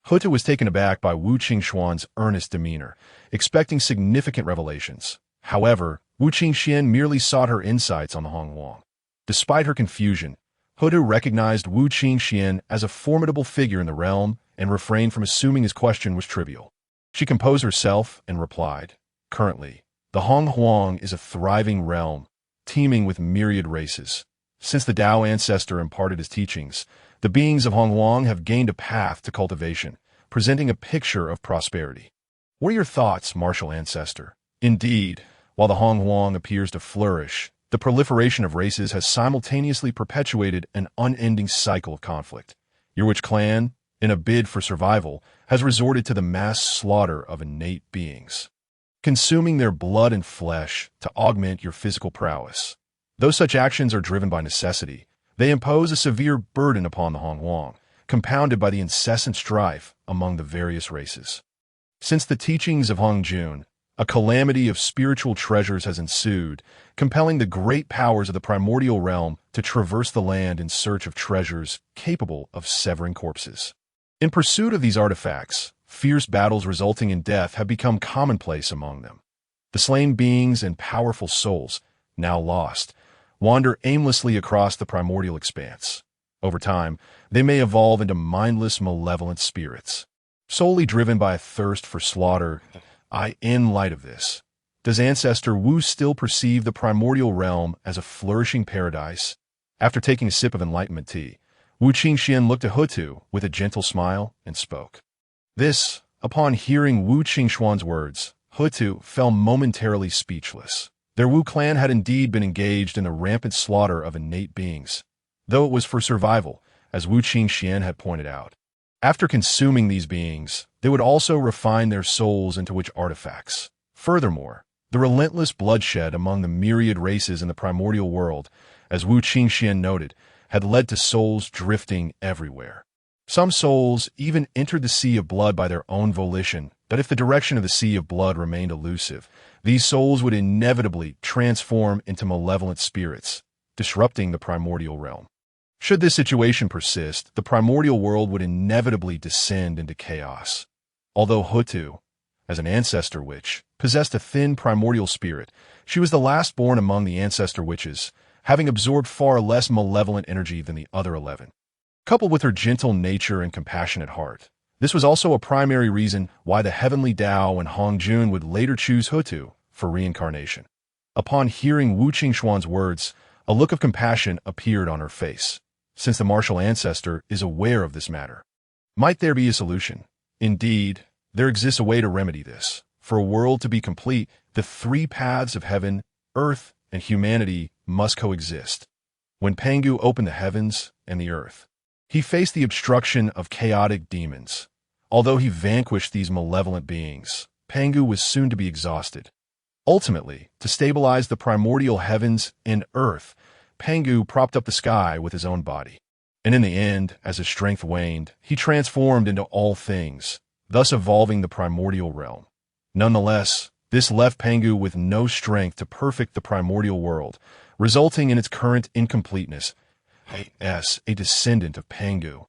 Hutu was taken aback by Wu Qingxuan's earnest demeanor, expecting significant revelations. However, Wu Qingxuan merely sought her insights on the Hongwang. Despite her confusion, Hutu recognized Wu Qingxuan as a formidable figure in the realm and refrained from assuming his question was trivial. She composed herself and replied, currently, the Hongwang is a thriving realm, teeming with myriad races. Since the Tao ancestor imparted his teachings, the beings of Hongwang have gained a path to cultivation, presenting a picture of prosperity. What are your thoughts, martial ancestor? Indeed, while the Hongwang appears to flourish, the proliferation of races has simultaneously perpetuated an unending cycle of conflict. Your witch clan, in a bid for survival, has resorted to the mass slaughter of innate beings, consuming their blood and flesh to augment your physical prowess. Though such actions are driven by necessity, they impose a severe burden upon the Hongwang, compounded by the incessant strife among the various races. Since the teachings of Hongjun, a calamity of spiritual treasures has ensued, compelling the great powers of the primordial realm to traverse the land in search of treasures capable of severing corpses. In pursuit of these artifacts, fierce battles resulting in death have become commonplace among them. The slain beings and powerful souls, now lost, wander aimlessly across the primordial expanse. Over time, they may evolve into mindless, malevolent spirits, solely driven by a thirst for slaughter. In light of this, does Ancestor Wu still perceive the primordial realm as a flourishing paradise? After taking a sip of enlightenment tea, Wu Qingxuan looked at Hutu with a gentle smile and spoke. Upon hearing Wu Qingxuan's words, Hutu fell momentarily speechless. Their Wu clan had indeed been engaged in the rampant slaughter of innate beings, though it was for survival, as Wu Qingxuan had pointed out. After consuming these beings, they would also refine their souls into witch artifacts. Furthermore, the relentless bloodshed among the myriad races in the primordial world, as Wu Qingxuan noted, had led to souls drifting everywhere. Some souls even entered the sea of blood by their own volition, that if the direction of the sea of blood remained elusive, these souls would inevitably transform into malevolent spirits, disrupting the primordial realm. Should this situation persist, the primordial world would inevitably descend into chaos. Although Hutu, as an ancestor witch, possessed a thin primordial spirit, she was the last born among the ancestor witches, having absorbed far less malevolent energy than the other 11. Coupled with her gentle nature and compassionate heart, this was also a primary reason why the heavenly Tao and Hongjun would later choose Hutu for reincarnation. Upon hearing Wu Qingxuan's words, a look of compassion appeared on her face, since the martial ancestor is aware of this matter. Might there be a solution? Indeed, there exists a way to remedy this. For a world to be complete, the three paths of heaven, earth, and humanity must coexist. When Pangu opened the heavens and the earth, he faced the obstruction of chaotic demons. Although he vanquished these malevolent beings, Pangu was soon to be exhausted. Ultimately, to stabilize the primordial heavens and earth, Pangu propped up the sky with his own body. And in the end, as his strength waned, he transformed into all things, thus evolving the primordial realm. Nonetheless, this left Pangu with no strength to perfect the primordial world, resulting in its current incompleteness. As a descendant of Pangu,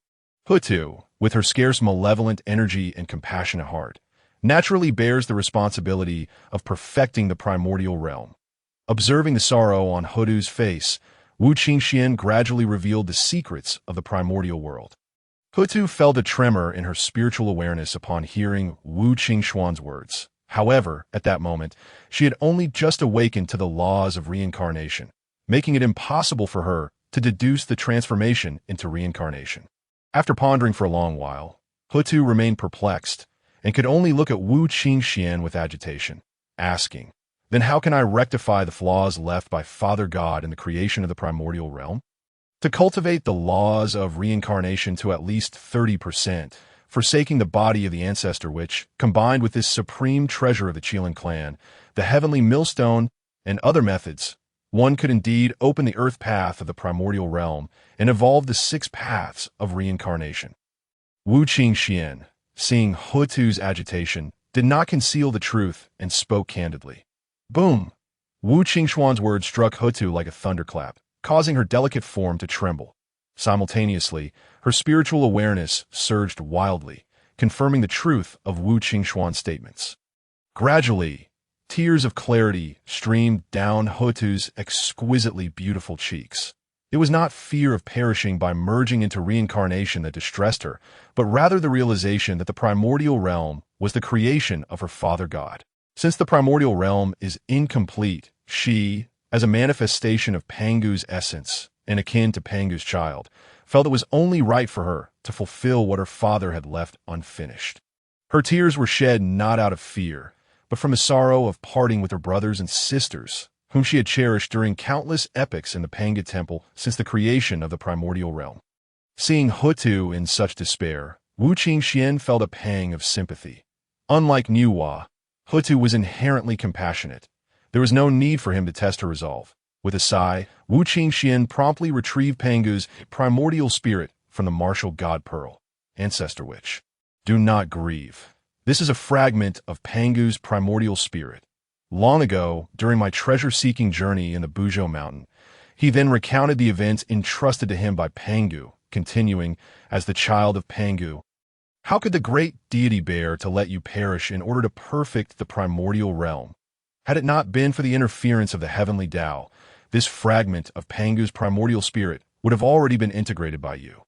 Hutu, with her scarce malevolent energy and compassionate heart, naturally bears the responsibility of perfecting the primordial realm. Observing the sorrow on Hutu's face, Wu Qingxuan gradually revealed the secrets of the primordial world. Hutu felt a tremor in her spiritual awareness upon hearing Wu Qingxuan's words. However, at that moment, she had only just awakened to the laws of reincarnation, making it impossible for her to deduce the transformation into reincarnation. After pondering for a long while, Hutu remained perplexed and could only look at Wu Qingxuan with agitation, asking, "Then how can I rectify the flaws left by Father God in the creation of the primordial realm? To cultivate the laws of reincarnation to at least 30%, forsaking the body of the ancestor witch, combined with this supreme treasure of the Qilin clan, the heavenly millstone, and other methods, one could indeed open the earth path of the primordial realm and evolve the 6 paths of reincarnation." Wu Qingxuan, seeing Hutu's agitation, did not conceal the truth and spoke candidly. Boom! Wu Qingxuan's words struck Hutu like a thunderclap, causing her delicate form to tremble. Simultaneously, her spiritual awareness surged wildly, confirming the truth of Wu Qingxuan's statements. Gradually, tears of clarity streamed down Hutu's exquisitely beautiful cheeks. It was not fear of perishing by merging into reincarnation that distressed her, but rather the realization that the primordial realm was the creation of her Father God. Since the primordial realm is incomplete, she, as a manifestation of Pangu's essence and akin to Pangu's child, felt it was only right for her to fulfill what her father had left unfinished. Her tears were shed not out of fear, but from the sorrow of parting with her brothers and sisters, whom she had cherished during countless epochs in the Panga temple since the creation of the primordial realm. Seeing Hutu in such despair, Wu Qingxuan felt a pang of sympathy. Unlike Nuwa, Hutu was inherently compassionate. There was no need for him to test her resolve. With a sigh, Wu Qingxuan promptly retrieved Pangu's primordial spirit from the martial god pearl. Ancestor witch, do not grieve. This is a fragment of Pangu's primordial spirit. Long ago, during my treasure-seeking journey in the Buzhou mountain, he then recounted the events entrusted to him by Pangu, continuing, as the child of Pangu, how could the great deity bear to let you perish in order to perfect the primordial realm? Had it not been for the interference of the heavenly Tao, this fragment of Pangu's primordial spirit would have already been integrated by you.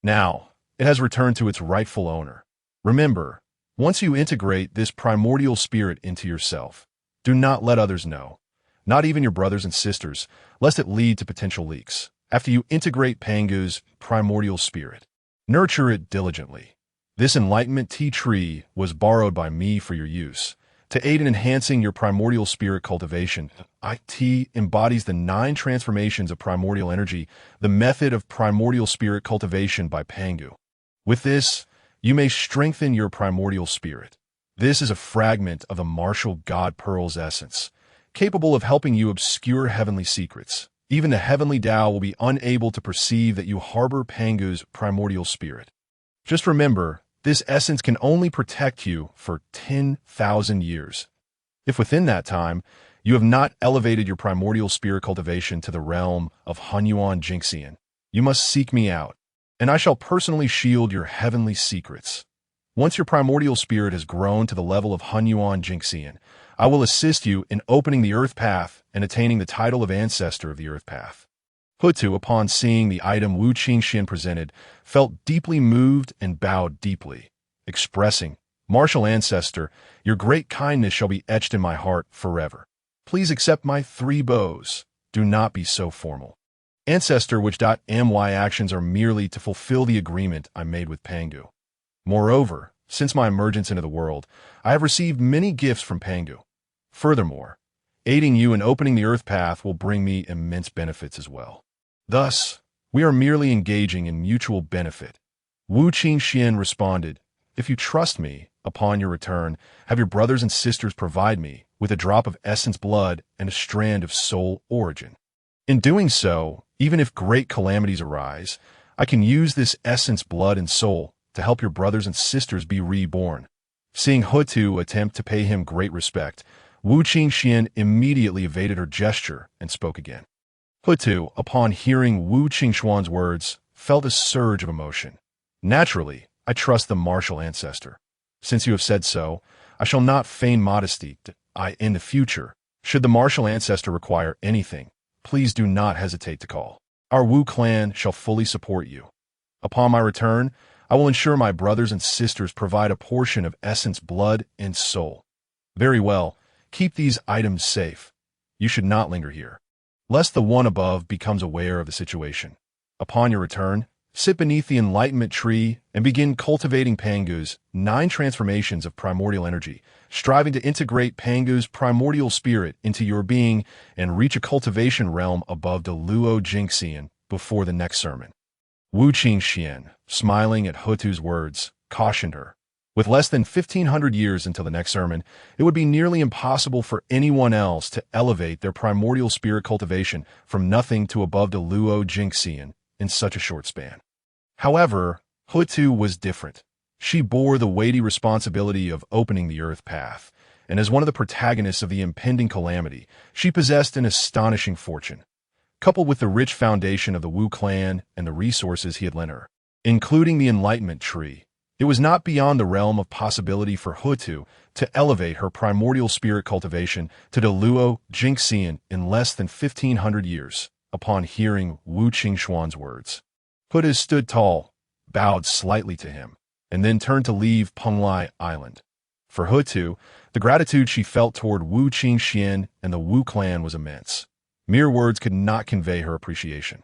Now, it has returned to its rightful owner. Remember, once you integrate this primordial spirit into yourself, do not let others know, not even your brothers and sisters, lest it lead to potential leaks. After you integrate Pangu's primordial spirit, nurture it diligently. This enlightenment tea tree was borrowed by me for your use. To aid in enhancing your primordial spirit cultivation, IT embodies the 9 transformations of primordial energy, the method of primordial spirit cultivation by Pangu. With this, you may strengthen your primordial spirit. This is a fragment of the martial god pearl's essence, capable of helping you obscure heavenly secrets. Even the heavenly Tao will be unable to perceive that you harbor Pangu's primordial spirit. Just remember, this essence can only protect you for 10,000 years. If within that time, You have not elevated your primordial spirit cultivation to the realm of Hunyuan Jingxian. You must seek me out, and I shall personally shield your heavenly secrets. Once your primordial spirit has grown to the level of Hunyuan Jingxian, I will assist you in opening the Earth Path and attaining the title of Ancestor of the Earth Path. Hutu, upon seeing the item Wu Qingxuan presented, felt deeply moved and bowed deeply, expressing, "Martial Ancestor, your great kindness shall be etched in my heart forever. Please accept my 3 bows. Do not be so formal. Ancestor which.my actions are merely to fulfill the agreement I made with Pangu. Moreover, since my emergence into the world, I have received many gifts from Pangu. Furthermore, aiding you in opening the Earth Path will bring me immense benefits as well. Thus, we are merely engaging in mutual benefit." Wu Qingxuan responded, "If you trust me, upon your return, have your brothers and sisters provide me with a drop of essence blood and a strand of soul origin. In doing so, even if great calamities arise, I can use this essence blood and soul to help your brothers and sisters be reborn." Seeing Hutu attempt to pay him great respect, Wu Qingxuan immediately evaded her gesture and spoke again. Hutu, upon hearing Wu Qingxuan's words, felt a surge of emotion. "Naturally, I trust the martial ancestor. Since you have said so, I shall not feign modesty. In the future, should the martial ancestor require anything, please do not hesitate to call. Our Wu clan shall fully support you. Upon my return, I will ensure my brothers and sisters provide a portion of essence blood and soul. Very well, keep these items safe. You should not linger here, lest the one above becomes aware of the situation. Upon your return, sit beneath the enlightenment tree and begin cultivating Pangu's 9 transformations of primordial energy, striving to integrate Pangu's primordial spirit into your being and reach a cultivation realm above the Luo Jingxian before the next sermon." Wu Qingxuan, smiling at Hutu's words, cautioned her. With less than 1,500 years until the next sermon, it would be nearly impossible for anyone else to elevate their primordial spirit cultivation from nothing to above the Luo Jingxian in such a short span. However, Hutu was different. She bore the weighty responsibility of opening the Earth Path, and as one of the protagonists of the impending calamity, she possessed an astonishing fortune. Coupled with the rich foundation of the Wu clan and the resources he had lent her, including the enlightenment tree, it was not beyond the realm of possibility for Hutu to elevate her primordial spirit cultivation to the Luo Jingxian in less than 1,500 years, upon hearing Wu Qingxuan's words. Hutu stood tall, bowed slightly to him, and then turned to leave Penglai Island. For Hutu, the gratitude she felt toward Wu Qingxuan and the Wu clan was immense. Mere words could not convey her appreciation.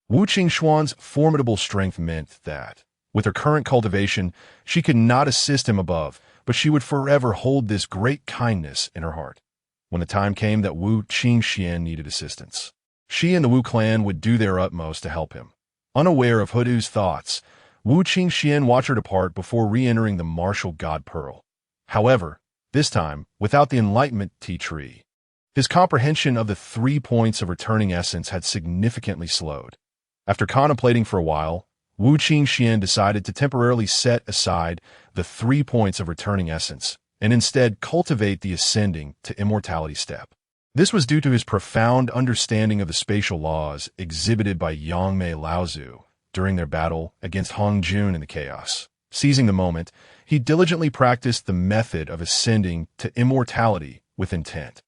Wu Qingxuan's formidable strength meant that, with her current cultivation, she could not assist him above, but she would forever hold this great kindness in her heart. When the time came that Wu Qingxuan needed assistance, she and the Wu clan would do their utmost to help him. Unaware of Hutu's thoughts, Wu Qingxuan watched her depart before re-entering the martial god Pearl. However, this time, without the enlightenment tea tree. His comprehension of the 3 points of returning essence had significantly slowed. After contemplating for a while, Wu Qingxuan decided to temporarily set aside the 3 points of returning essence and instead cultivate the ascending to immortality step. This was due to his profound understanding of the spatial laws exhibited by Yangmei Laozu during their battle against Hong Jun in the chaos. Seizing the moment, he diligently practiced the method of ascending to immortality with intent,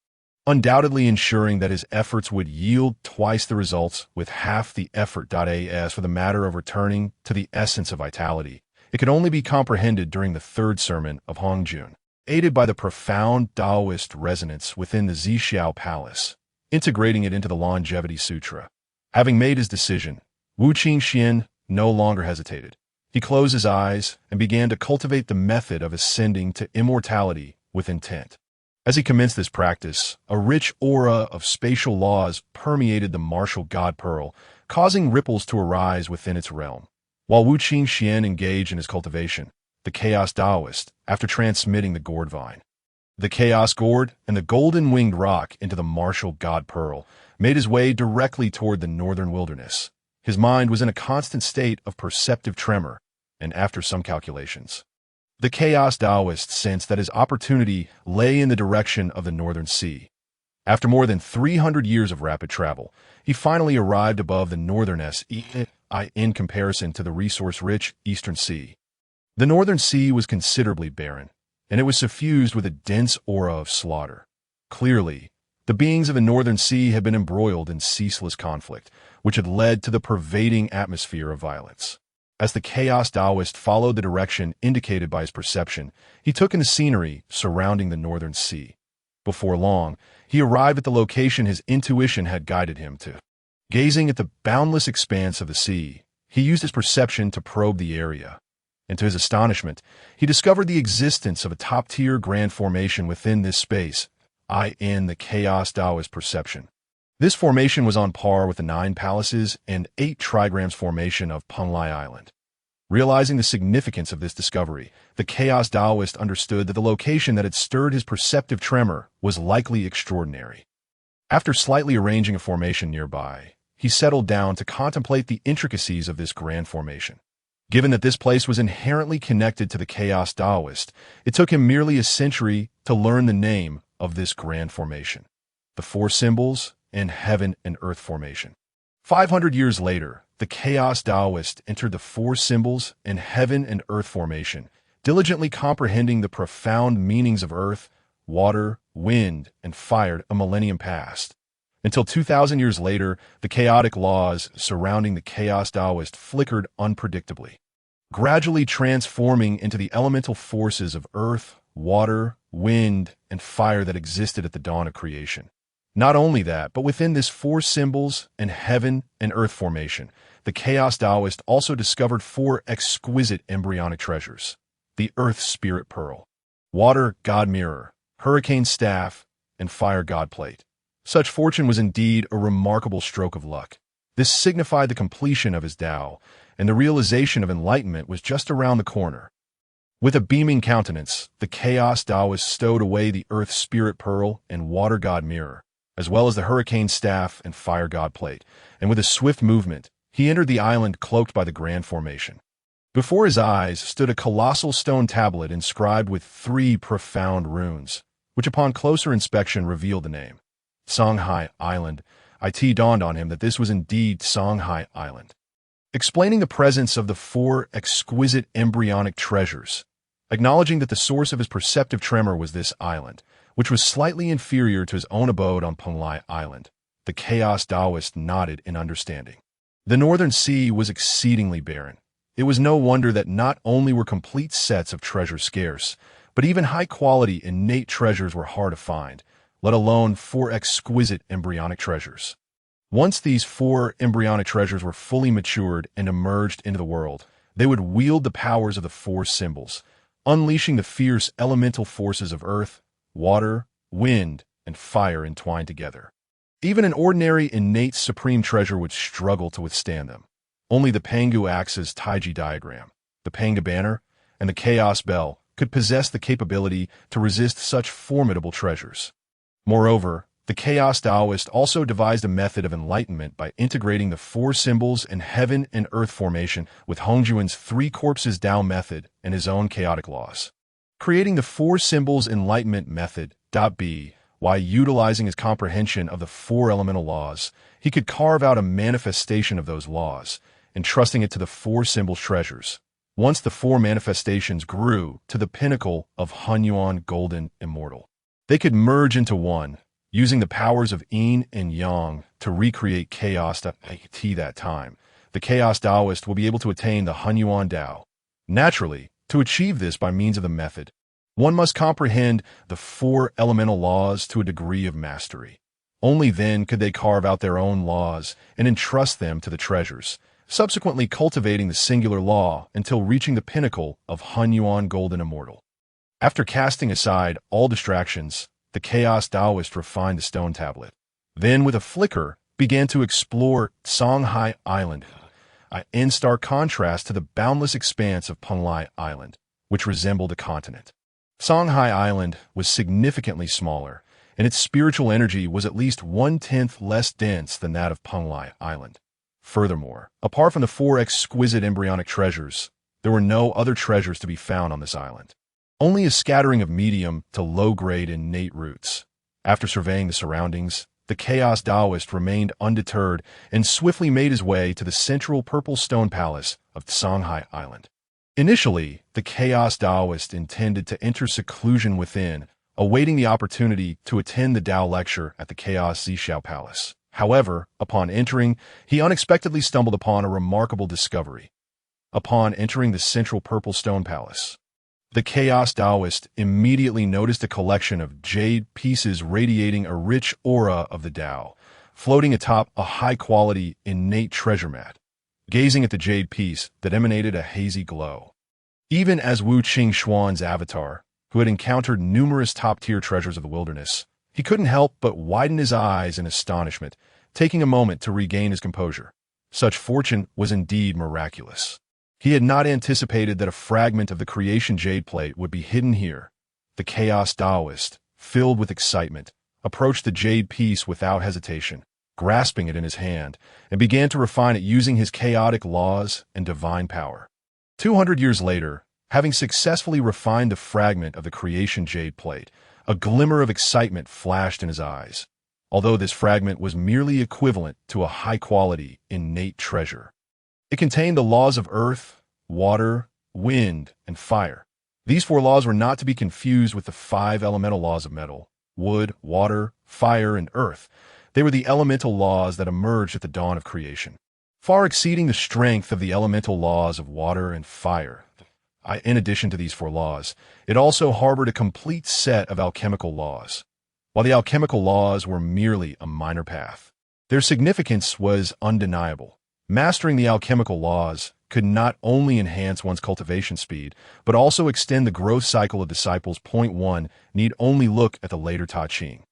undoubtedly ensuring that his efforts would yield twice the results with half the effort. As for the matter of returning to the essence of vitality, it could only be comprehended during the 3rd sermon of Hong Jun, aided by the profound Taoist resonance within the Zixiao Palace, integrating it into the Longevity Sutra. Having made his decision, Wu Qingxuan no longer hesitated. He closed his eyes and began to cultivate the method of ascending to immortality with intent. As he commenced this practice, a rich aura of spatial laws permeated the martial god Pearl, causing ripples to arise within its realm. While Wu Qingxuan engaged in his cultivation, the Chaos Taoist, after transmitting the gourd vine, the Chaos Gourd, and the golden-winged rock into the martial god Pearl, made his way directly toward the northern wilderness. His mind was in a constant state of perceptive tremor, and after some calculations, the Chaos Taoist sensed that his opportunity lay in the direction of the northern sea. After more than 300 years of rapid travel, he finally arrived above the northern in comparison to the resource-rich Eastern Sea. The Northern Sea was considerably barren, and it was suffused with a dense aura of slaughter. Clearly, the beings of the Northern Sea had been embroiled in ceaseless conflict, which had led to the pervading atmosphere of violence. As the Chaos Taoist followed the direction indicated by his perception, he took in the scenery surrounding the Northern Sea. Before long, he arrived at the location his intuition had guided him to. Gazing at the boundless expanse of the sea, he used his perception to probe the area. And to his astonishment, he discovered the existence of a top-tier grand formation within this space, in the Chaos Taoist perception. This formation was on par with the 9 palaces and 8 trigrams formation of Penglai Island. Realizing the significance of this discovery, the Chaos Taoist understood that the location that had stirred his perceptive tremor was likely extraordinary. After slightly arranging a formation nearby, he settled down to contemplate the intricacies of this grand formation. Given that this place was inherently connected to the Chaos Taoist, it took him merely a century to learn the name of this grand formation: the 4 symbols and heaven and earth formation. 500 years later, the Chaos Taoist entered the 4 symbols and heaven and earth formation, diligently comprehending the profound meanings of earth, water, wind, and fire a millennium past. Until 2,000 years later, the chaotic laws surrounding the Chaos Taoist flickered unpredictably, gradually transforming into the elemental forces of earth, water, wind, and fire that existed at the dawn of creation. Not only that, but within this 4 symbols and heaven and earth formation, the Chaos Taoist also discovered 4 exquisite embryonic treasures: the Earth Spirit Pearl, Water God Mirror, Hurricane Staff, and Fire God Plate. Such fortune was indeed a remarkable stroke of luck. This signified the completion of his Tao, and the realization of enlightenment was just around the corner. With a beaming countenance, the Chaos Taoist stowed away the Earth Spirit Pearl and Water God Mirror, as well as the Hurricane Staff and Fire God Plate, and with a swift movement, he entered the island cloaked by the grand formation. Before his eyes stood a colossal stone tablet inscribed with 3 profound runes, which upon closer inspection revealed the name: Songhai Island. It dawned on him that this was indeed Songhai Island, explaining the presence of the 4 exquisite embryonic treasures. Acknowledging that the source of his perceptive tremor was this island, which was slightly inferior to his own abode on Penglai Island, the Chaos Taoist nodded in understanding. The Northern Sea was exceedingly barren. It was no wonder that not only were complete sets of treasures scarce, but even high-quality innate treasures were hard to find, let alone 4 exquisite embryonic treasures. Once these 4 embryonic treasures were fully matured and emerged into the world, they would wield the powers of the 4 symbols, unleashing the fierce elemental forces of earth, water, wind, and fire entwined together. Even an ordinary innate supreme treasure would struggle to withstand them. Only the Pangu Axe's Taiji diagram, the Panga banner, and the Chaos Bell could possess the capability to resist such formidable treasures. Moreover, the Chaos Taoist also devised a method of enlightenment by integrating the 4 symbols and heaven and earth formation with Hongjuan's 3 corpses Tao method and his own chaotic laws. Creating the 4 symbols enlightenment method, B, while utilizing his comprehension of the 4 elemental laws, he could carve out a manifestation of those laws, entrusting it to the 4 symbols treasures. Once the 4 manifestations grew to the pinnacle of Hunyuan Golden Immortal, they could merge into one, using the powers of yin and yang to recreate chaos at that time. The Chaos Taoist will be able to attain the Hunyuan Tao. Naturally, to achieve this by means of the method, one must comprehend the 4 elemental laws to a degree of mastery. Only then could they carve out their own laws and entrust them to the treasures, subsequently cultivating the singular law until reaching the pinnacle of Hunyuan Golden Immortal. After casting aside all distractions, the Chaos Taoist refined the stone tablet. Then, with a flicker, began to explore Songhai Island, in stark contrast to the boundless expanse of Penglai Island, which resembled a continent. Songhai Island was significantly smaller, and its spiritual energy was at least 1/10 less dense than that of Penglai Island. Furthermore, apart from the 4 exquisite embryonic treasures, there were no other treasures to be found on this island. Only a scattering of medium to low-grade innate roots. After surveying the surroundings, the Chaos Taoist remained undeterred and swiftly made his way to the central purple stone palace of Songhai Island. Initially, the Chaos Taoist intended to enter seclusion within, awaiting the opportunity to attend the Tao lecture at the Chaos Zishao Palace. However, upon entering, he unexpectedly stumbled upon a remarkable discovery. Upon entering the central purple stone palace, the Chaos Taoist immediately noticed a collection of jade pieces radiating a rich aura of the Tao, floating atop a high-quality, innate treasure mat. Gazing at the jade piece that emanated a hazy glow. Even as Wu Qingxuan's avatar, who had encountered numerous top-tier treasures of the wilderness, he couldn't help but widen his eyes in astonishment, taking a moment to regain his composure. Such fortune was indeed miraculous. He had not anticipated that a fragment of the creation jade plate would be hidden here. The Chaos Taoist, filled with excitement, approached the jade piece without hesitation, grasping it in his hand, and began to refine it using his chaotic laws and divine power. 200 years later, having successfully refined the fragment of the creation jade plate, a glimmer of excitement flashed in his eyes, although this fragment was merely equivalent to a high-quality, innate treasure. It contained the laws of earth, water, wind, and fire. These 4 laws were not to be confused with the 5 elemental laws of metal, wood, water, fire, and earth. They were the elemental laws that emerged at the dawn of creation, far exceeding the strength of the elemental laws of water and fire. In addition to these 4 laws, it also harbored a complete set of alchemical laws. While the alchemical laws were merely a minor path, their significance was undeniable. Mastering the alchemical laws could not only enhance one's cultivation speed, but also extend the growth cycle of disciples. Point 1 need only look at the later Ta Ching,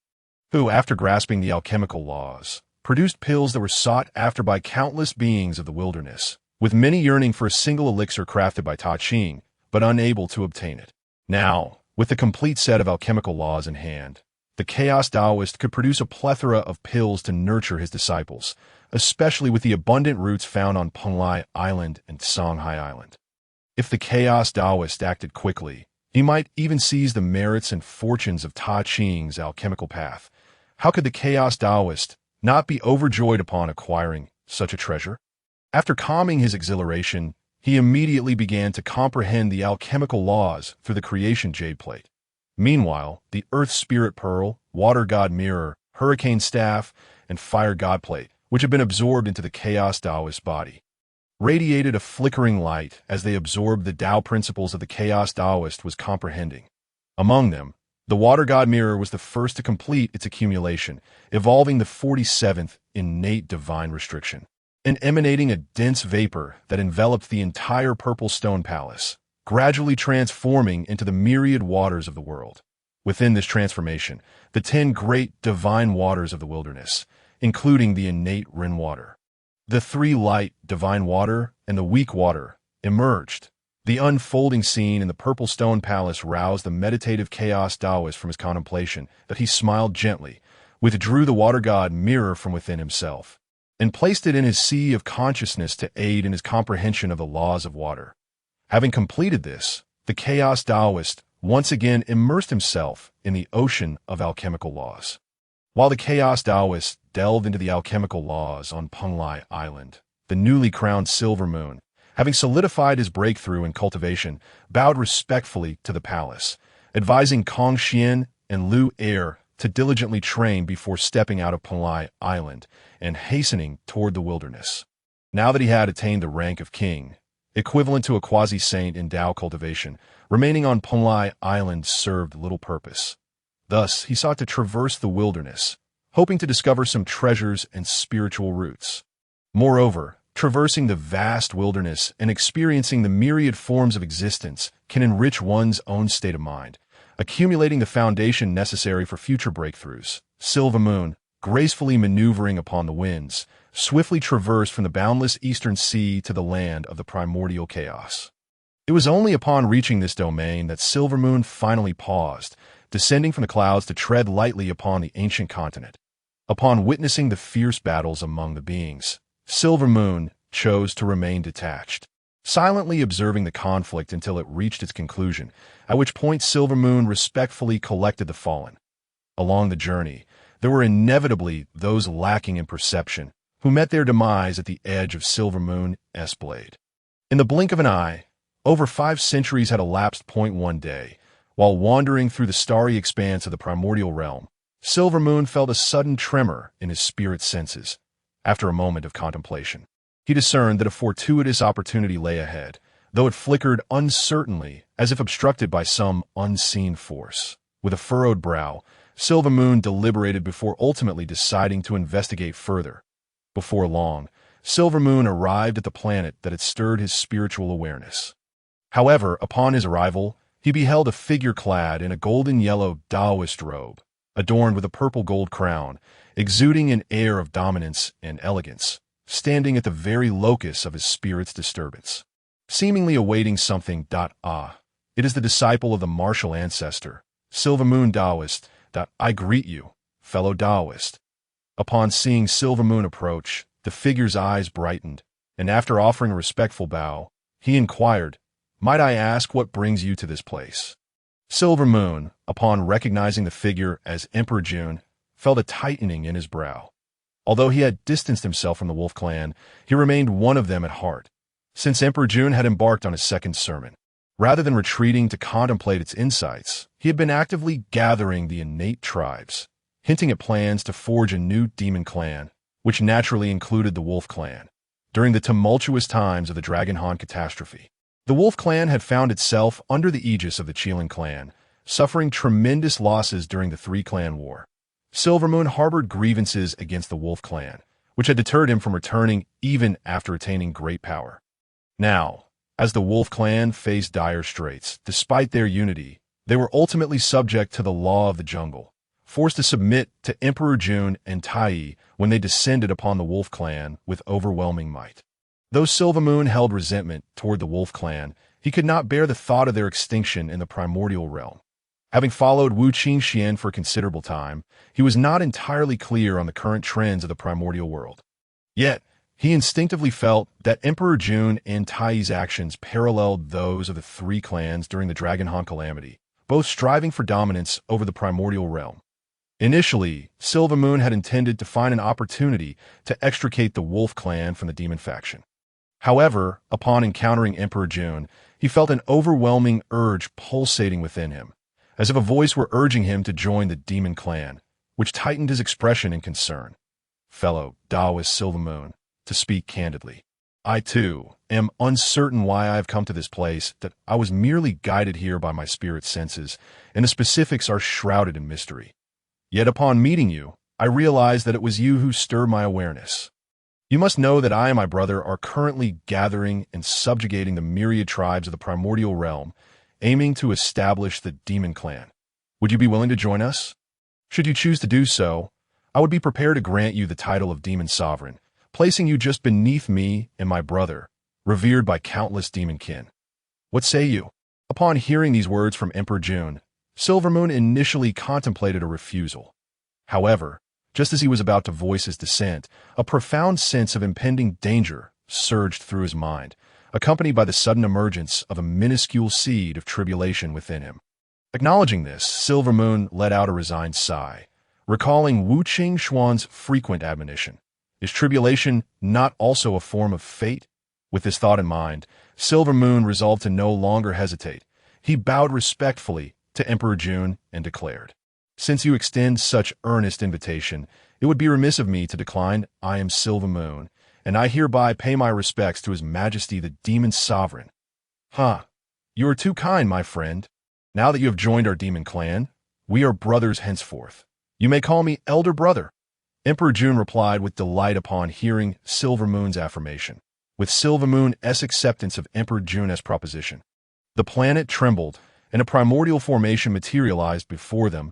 who, after grasping the alchemical laws, produced pills that were sought after by countless beings of the wilderness, with many yearning for a single elixir crafted by Ta Ching, but unable to obtain it. Now, with the complete set of alchemical laws in hand, the Chaos Taoist could produce a plethora of pills to nurture his disciples, especially with the abundant roots found on Penglai Island and Songhai Island. If the Chaos Taoist acted quickly, he might even seize the merits and fortunes of Ta Ching's alchemical path. How could the Chaos Taoist not be overjoyed upon acquiring such a treasure? After calming his exhilaration, he immediately began to comprehend the alchemical laws through the creation jade plate. Meanwhile, the Earth Spirit Pearl, Water God Mirror, Hurricane Staff, and Fire God Plate, which had been absorbed into the Chaos Taoist body, radiated a flickering light as they absorbed the Tao principles of the Chaos Taoist was comprehending. Among them, the Water God Mirror was the first to complete its accumulation, evolving the 47th innate divine restriction, and emanating a dense vapor that enveloped the entire Purple Stone Palace, gradually transforming into the myriad waters of the world. Within this transformation, the 10 great divine waters of the wilderness, including the innate Ren water, the 3 light divine water, and the weak water, emerged. The unfolding scene in the Purple Stone Palace roused the meditative Chaos Taoist from his contemplation, that he smiled gently, withdrew the Water God Mirror from within himself, and placed it in his sea of consciousness to aid in his comprehension of the laws of water. Having completed this, the Chaos Taoist once again immersed himself in the ocean of alchemical laws. While the Chaos Taoist delved into the alchemical laws on Penglai Island, the newly crowned Silver Moon, having solidified his breakthrough in cultivation, bowed respectfully to the palace, advising Kong Xuan and Lu Er to diligently train before stepping out of Penglai Island and hastening toward the wilderness. Now that he had attained the rank of king, equivalent to a quasi-saint in Tao cultivation, remaining on Penglai Island served little purpose. Thus, he sought to traverse the wilderness, hoping to discover some treasures and spiritual roots. Moreover, traversing the vast wilderness and experiencing the myriad forms of existence can enrich one's own state of mind, accumulating the foundation necessary for future breakthroughs. Silver Moon, gracefully maneuvering upon the winds, swiftly traversed from the boundless eastern sea to the land of the primordial chaos. It was only upon reaching this domain that Silver Moon finally paused, descending from the clouds to tread lightly upon the ancient continent. Upon witnessing the fierce battles among the beings, Silver Moon chose to remain detached, silently observing the conflict until it reached its conclusion, at which point Silver Moon respectfully collected the fallen. Along the journey, there were inevitably those lacking in perception, who met their demise at the edge of Silver Moon's blade. In the blink of an eye, over 5 centuries had elapsed. One day, while wandering through the starry expanse of the primordial realm, Silver Moon felt a sudden tremor in his spirit senses. After a moment of contemplation, he discerned that a fortuitous opportunity lay ahead, though it flickered uncertainly as if obstructed by some unseen force. With a furrowed brow, Silver Moon deliberated before ultimately deciding to investigate further. Before long, Silver Moon arrived at the planet that had stirred his spiritual awareness. However, upon his arrival, he beheld a figure clad in a golden-yellow Taoist robe, adorned with a purple-gold crown, exuding an air of dominance and elegance, standing at the very locus of his spirit's disturbance, seemingly awaiting something. It is the disciple of the martial ancestor, Silver Moon Taoist. I greet you, fellow Taoist. Upon seeing Silver Moon approach, the figure's eyes brightened, and after offering a respectful bow, he inquired, "Might I ask what brings you to this place?" Silver Moon, upon recognizing the figure as Emperor Jun, felt a tightening in his brow. Although he had distanced himself from the Wolf Clan, he remained one of them at heart, since Emperor Jun had embarked on his second sermon. Rather than retreating to contemplate its insights, he had been actively gathering the innate tribes, hinting at plans to forge a new demon clan, which naturally included the Wolf Clan. During the tumultuous times of the Dragon Han catastrophe, the Wolf Clan had found itself under the aegis of the Qilin Clan, suffering tremendous losses during the Three-Clan War. Silver Moon harbored grievances against the Wolf Clan, which had deterred him from returning even after attaining great power. Now, as the Wolf Clan faced dire straits, despite their unity, they were ultimately subject to the law of the jungle, forced to submit to Emperor Jun and Tai when they descended upon the Wolf Clan with overwhelming might. Though Silver Moon held resentment toward the Wolf Clan, he could not bear the thought of their extinction in the primordial realm. Having followed Wu Qingxuan for a considerable time, he was not entirely clear on the current trends of the primordial world. Yet, he instinctively felt that Emperor Jun and Tai's actions paralleled those of the 3 clans during the Dragon Han calamity, both striving for dominance over the primordial realm. Initially, Silver Moon had intended to find an opportunity to extricate the Wolf Clan from the demon faction. However, upon encountering Emperor Jun, he felt an overwhelming urge pulsating within him, as if a voice were urging him to join the demon clan, which tightened his expression in concern. Fellow Taoist Silver Moon, to speak candidly, I too am uncertain why I have come to this place, that I was merely guided here by my spirit senses, and the specifics are shrouded in mystery. Yet upon meeting you, I realized that it was you who stirred my awareness. You must know that I and my brother are currently gathering and subjugating the myriad tribes of the primordial realm, aiming to establish the demon clan. Would you be willing to join us? Should you choose to do so, I would be prepared to grant you the title of demon sovereign, placing you just beneath me and my brother, revered by countless demon kin. What say you? Upon hearing these words from Emperor Jun, Silver Moon initially contemplated a refusal. However, just as he was about to voice his dissent, a profound sense of impending danger surged through his mind, accompanied by the sudden emergence of a minuscule seed of tribulation within him. Acknowledging this, Silver Moon let out a resigned sigh, recalling Wu Qingxuan's frequent admonition. Is tribulation not also a form of fate? With this thought in mind, Silver Moon resolved to no longer hesitate. He bowed respectfully to Emperor Jun and declared, "Since you extend such earnest invitation, it would be remiss of me to decline. I am Silver Moon, and I hereby pay my respects to His Majesty the Demon Sovereign." You are too kind, my friend. Now that you have joined our demon clan, we are brothers henceforth. You may call me Elder Brother. Emperor Jun replied with delight upon hearing Silver Moon's affirmation. With Silver Moon's acceptance of Emperor Jun's proposition, the planet trembled, and a primordial formation materialized before them.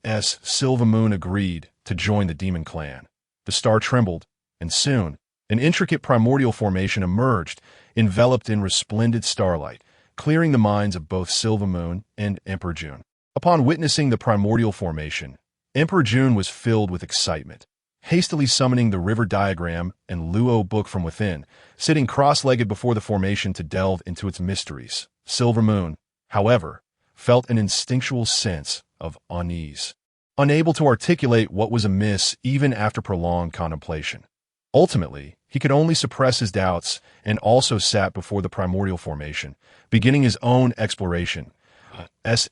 As Silver Moon agreed to join the demon clan, the star trembled, and soon, an intricate primordial formation emerged, enveloped in resplendent starlight, clearing the minds of both Silver Moon and Emperor Jun. Upon witnessing the primordial formation, Emperor Jun was filled with excitement, hastily summoning the river diagram and Luo book from within, sitting cross-legged before the formation to delve into its mysteries. Silver Moon, however, felt an instinctual sense of unease. unable to articulate what was amiss even after prolonged contemplation. Ultimately, he could only suppress his doubts and also sat before the primordial formation, beginning his own exploration.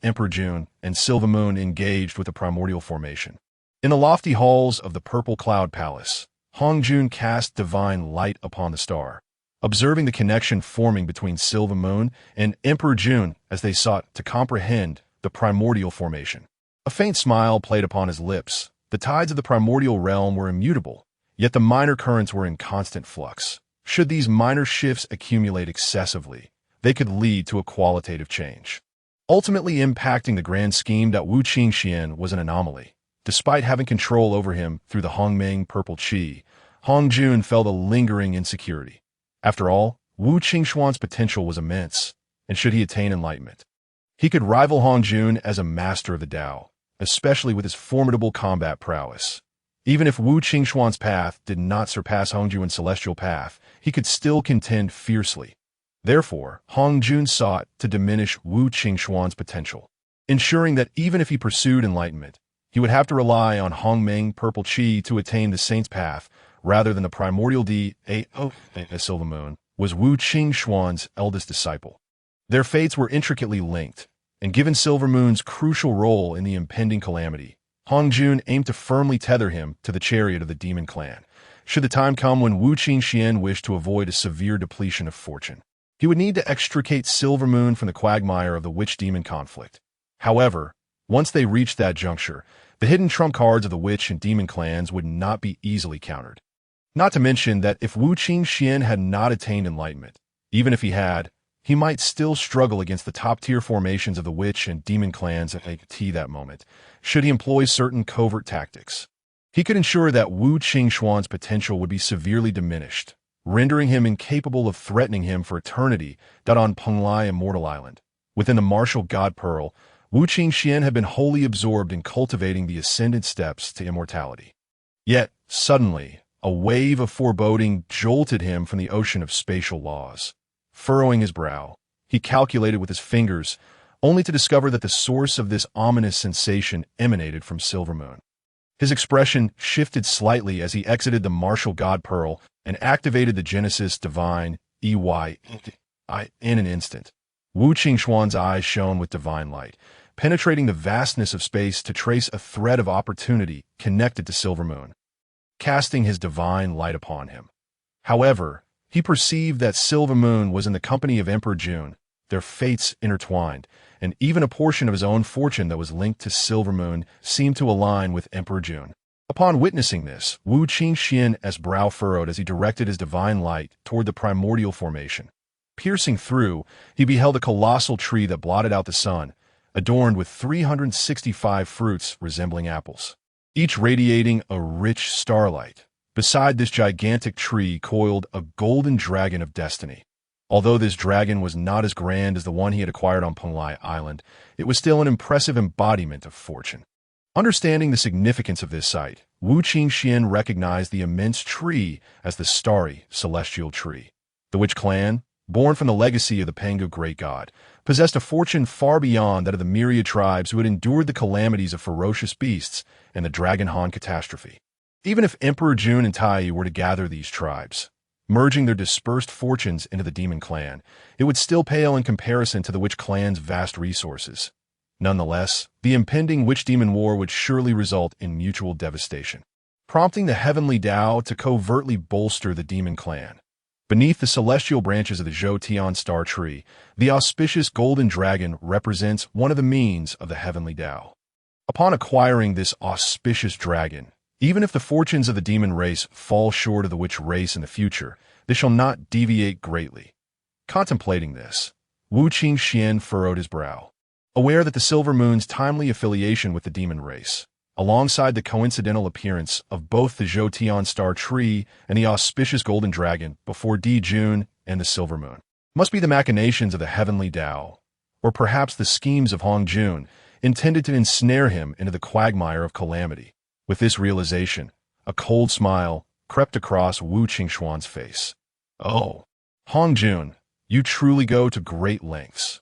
Emperor June and Silver Moon engaged with the primordial formation. In the lofty halls of the Purple Cloud Palace, Hong Jun cast divine light upon the star, observing the connection forming between Silver Moon and Emperor June as they sought to comprehend the primordial formation. A faint smile played upon his lips. The tides of the primordial realm were immutable, yet the minor currents were in constant flux. Should these minor shifts accumulate excessively, they could lead to a qualitative change, ultimately impacting the grand scheme that Wu Qingxuan was an anomaly. Despite having control over him through the Hongmeng purple qi, Hong Jun felt a lingering insecurity. After all, Wu Qingxuan's potential was immense, and should he attain enlightenment, he could rival Hong Jun as a master of the Tao, especially with his formidable combat prowess. Even if Wu Qingxuan's path did not surpass Hong Jun's celestial path, he could still contend fiercely. Therefore, Hong Jun sought to diminish Wu Qingxuan's potential, ensuring that even if he pursued enlightenment, he would have to rely on Hongmeng purple qi to attain the saint's path rather than the primordial Dao. Silver Moon was Wu Qingxuan's eldest disciple. Their fates were intricately linked, and given Silver Moon's crucial role in the impending calamity, Hong Jun aimed to firmly tether him to the chariot of the demon clan, should the time come when Wu Qingxuan wished to avoid a severe depletion of fortune. He would need to extricate Silver Moon from the quagmire of the witch-demon conflict. However, once they reached that juncture, the hidden trump cards of the witch and demon clans would not be easily countered. Not to mention that if Wu Qingxuan had not attained enlightenment, even if he had, he might still struggle against the top-tier formations of the witch and demon clans at that moment, should he employ certain covert tactics. He could ensure that Wu Qingxuan's potential would be severely diminished, rendering him incapable of threatening him for eternity on Penglai Immortal Island. Within the martial god pearl, Wu Qingxuan had been wholly absorbed in cultivating the ascendant steps to immortality. Yet, suddenly, a wave of foreboding jolted him from the ocean of spatial laws. Furrowing his brow, he calculated with his fingers, only to discover that the source of this ominous sensation emanated from Silver Moon. His expression shifted slightly as he exited the martial god pearl and activated the Genesis Divine EY in an instant. Wu Qingxuan's eyes shone with divine light, penetrating the vastness of space to trace a thread of opportunity connected to Silver Moon, casting his divine light upon him. However, he perceived that Silver Moon was in the company of Emperor June, their fates intertwined, and even a portion of his own fortune that was linked to Silver Moon seemed to align with Emperor June. Upon witnessing this, Wu Qingxuan's brow furrowed as he directed his divine light toward the primordial formation. Piercing through, he beheld a colossal tree that blotted out the sun, adorned with 365 fruits resembling apples, each radiating a rich starlight. Beside this gigantic tree coiled a golden dragon of destiny. Although this dragon was not as grand as the one he had acquired on Penglai Island, it was still an impressive embodiment of fortune. Understanding the significance of this sight, Wu Qingxuan recognized the immense tree as the starry celestial tree. The Witch clan, born from the legacy of the Pengu great god, possessed a fortune far beyond that of the myriad tribes who had endured the calamities of ferocious beasts and the Dragon Han catastrophe. Even if Emperor June and Tai were to gather these tribes, merging their dispersed fortunes into the demon clan, it would still pale in comparison to the Witch clan's vast resources. Nonetheless, the impending witch-demon war would surely result in mutual devastation, prompting the heavenly Tao to covertly bolster the demon clan. Beneath the celestial branches of the Zhou Tian star tree, the auspicious golden dragon represents one of the means of the heavenly Tao. Upon acquiring this auspicious dragon, even if the fortunes of the demon race fall short of the witch race in the future, they shall not deviate greatly. Contemplating this, Wu Qingxuan furrowed his brow, aware that the Silver Moon's timely affiliation with the demon race, alongside the coincidental appearance of both the Zhou Tian star tree and the auspicious golden dragon before Di June and the Silver Moon, must be the machinations of the heavenly Tao, or perhaps the schemes of Hong Jun, intended to ensnare him into the quagmire of calamity. With this realization, a cold smile crept across Wu Qingxuan's face. Oh, Hong Jun, you truly go to great lengths.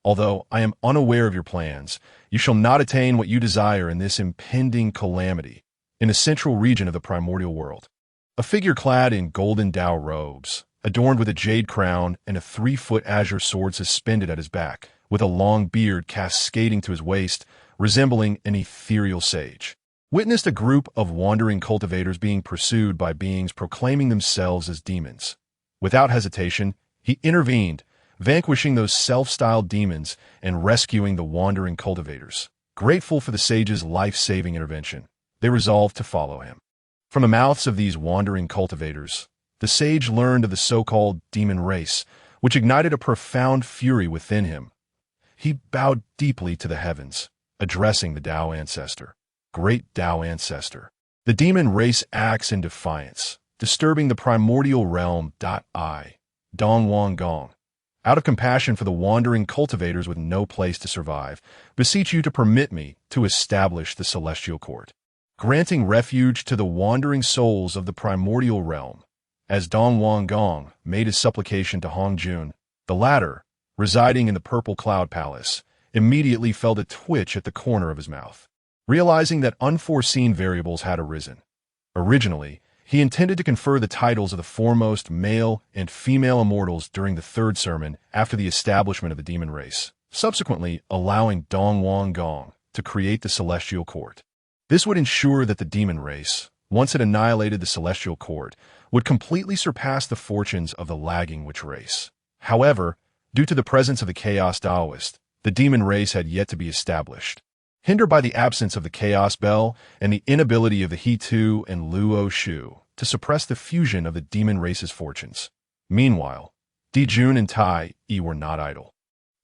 Although I am unaware of your plans, you shall not attain what you desire in this impending calamity. In the central region of the primordial world, a figure clad in golden Tao robes, adorned with a jade crown and a 3-foot azure sword suspended at his back, with a long beard cascading to his waist, resembling an ethereal sage, witnessed a group of wandering cultivators being pursued by beings proclaiming themselves as demons. Without hesitation, he intervened, vanquishing those self-styled demons and rescuing the wandering cultivators. Grateful for the sage's life-saving intervention, they resolved to follow him. From the mouths of these wandering cultivators, the sage learned of the so-called demon race, which ignited a profound fury within him. He bowed deeply to the heavens, addressing the Tao ancestor. Great Tao ancestor. The demon race acts in defiance, disturbing the primordial realm. I, Dong Wang Gong, out of compassion for the wandering cultivators with no place to survive, beseech you to permit me to establish the celestial court, granting refuge to the wandering souls of the primordial realm. As Dong Wang Gong made his supplication to Hong Jun, the latter, residing in the Purple Cloud Palace, immediately felt a twitch at the corner of his mouth, realizing that unforeseen variables had arisen. Originally, he intended to confer the titles of the foremost male and female immortals during the third sermon after the establishment of the demon race, subsequently allowing Dong Wang Gong to create the celestial court. This would ensure that the demon race, once it annihilated the celestial court, would completely surpass the fortunes of the lagging witch race. However, due to the presence of the Chaos Taoist, the demon race had yet to be established. Hindered by the absence of the Chaos Bell and the inability of the He Tu and Luo Shu to suppress the fusion of the demon race's fortunes. Meanwhile, Di Jun and Tai Yi were not idle.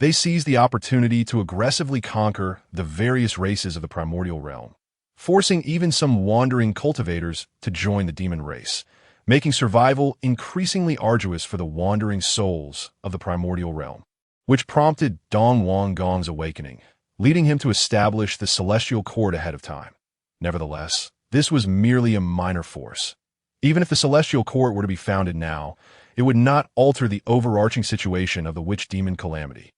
They seized the opportunity to aggressively conquer the various races of the primordial realm, forcing even some wandering cultivators to join the demon race, making survival increasingly arduous for the wandering souls of the primordial realm, which prompted Dong Wang Gong's awakening, leading him to establish the celestial court ahead of time. Nevertheless, this was merely a minor force. Even if the celestial court were to be founded now, it would not alter the overarching situation of the witch-demon calamity.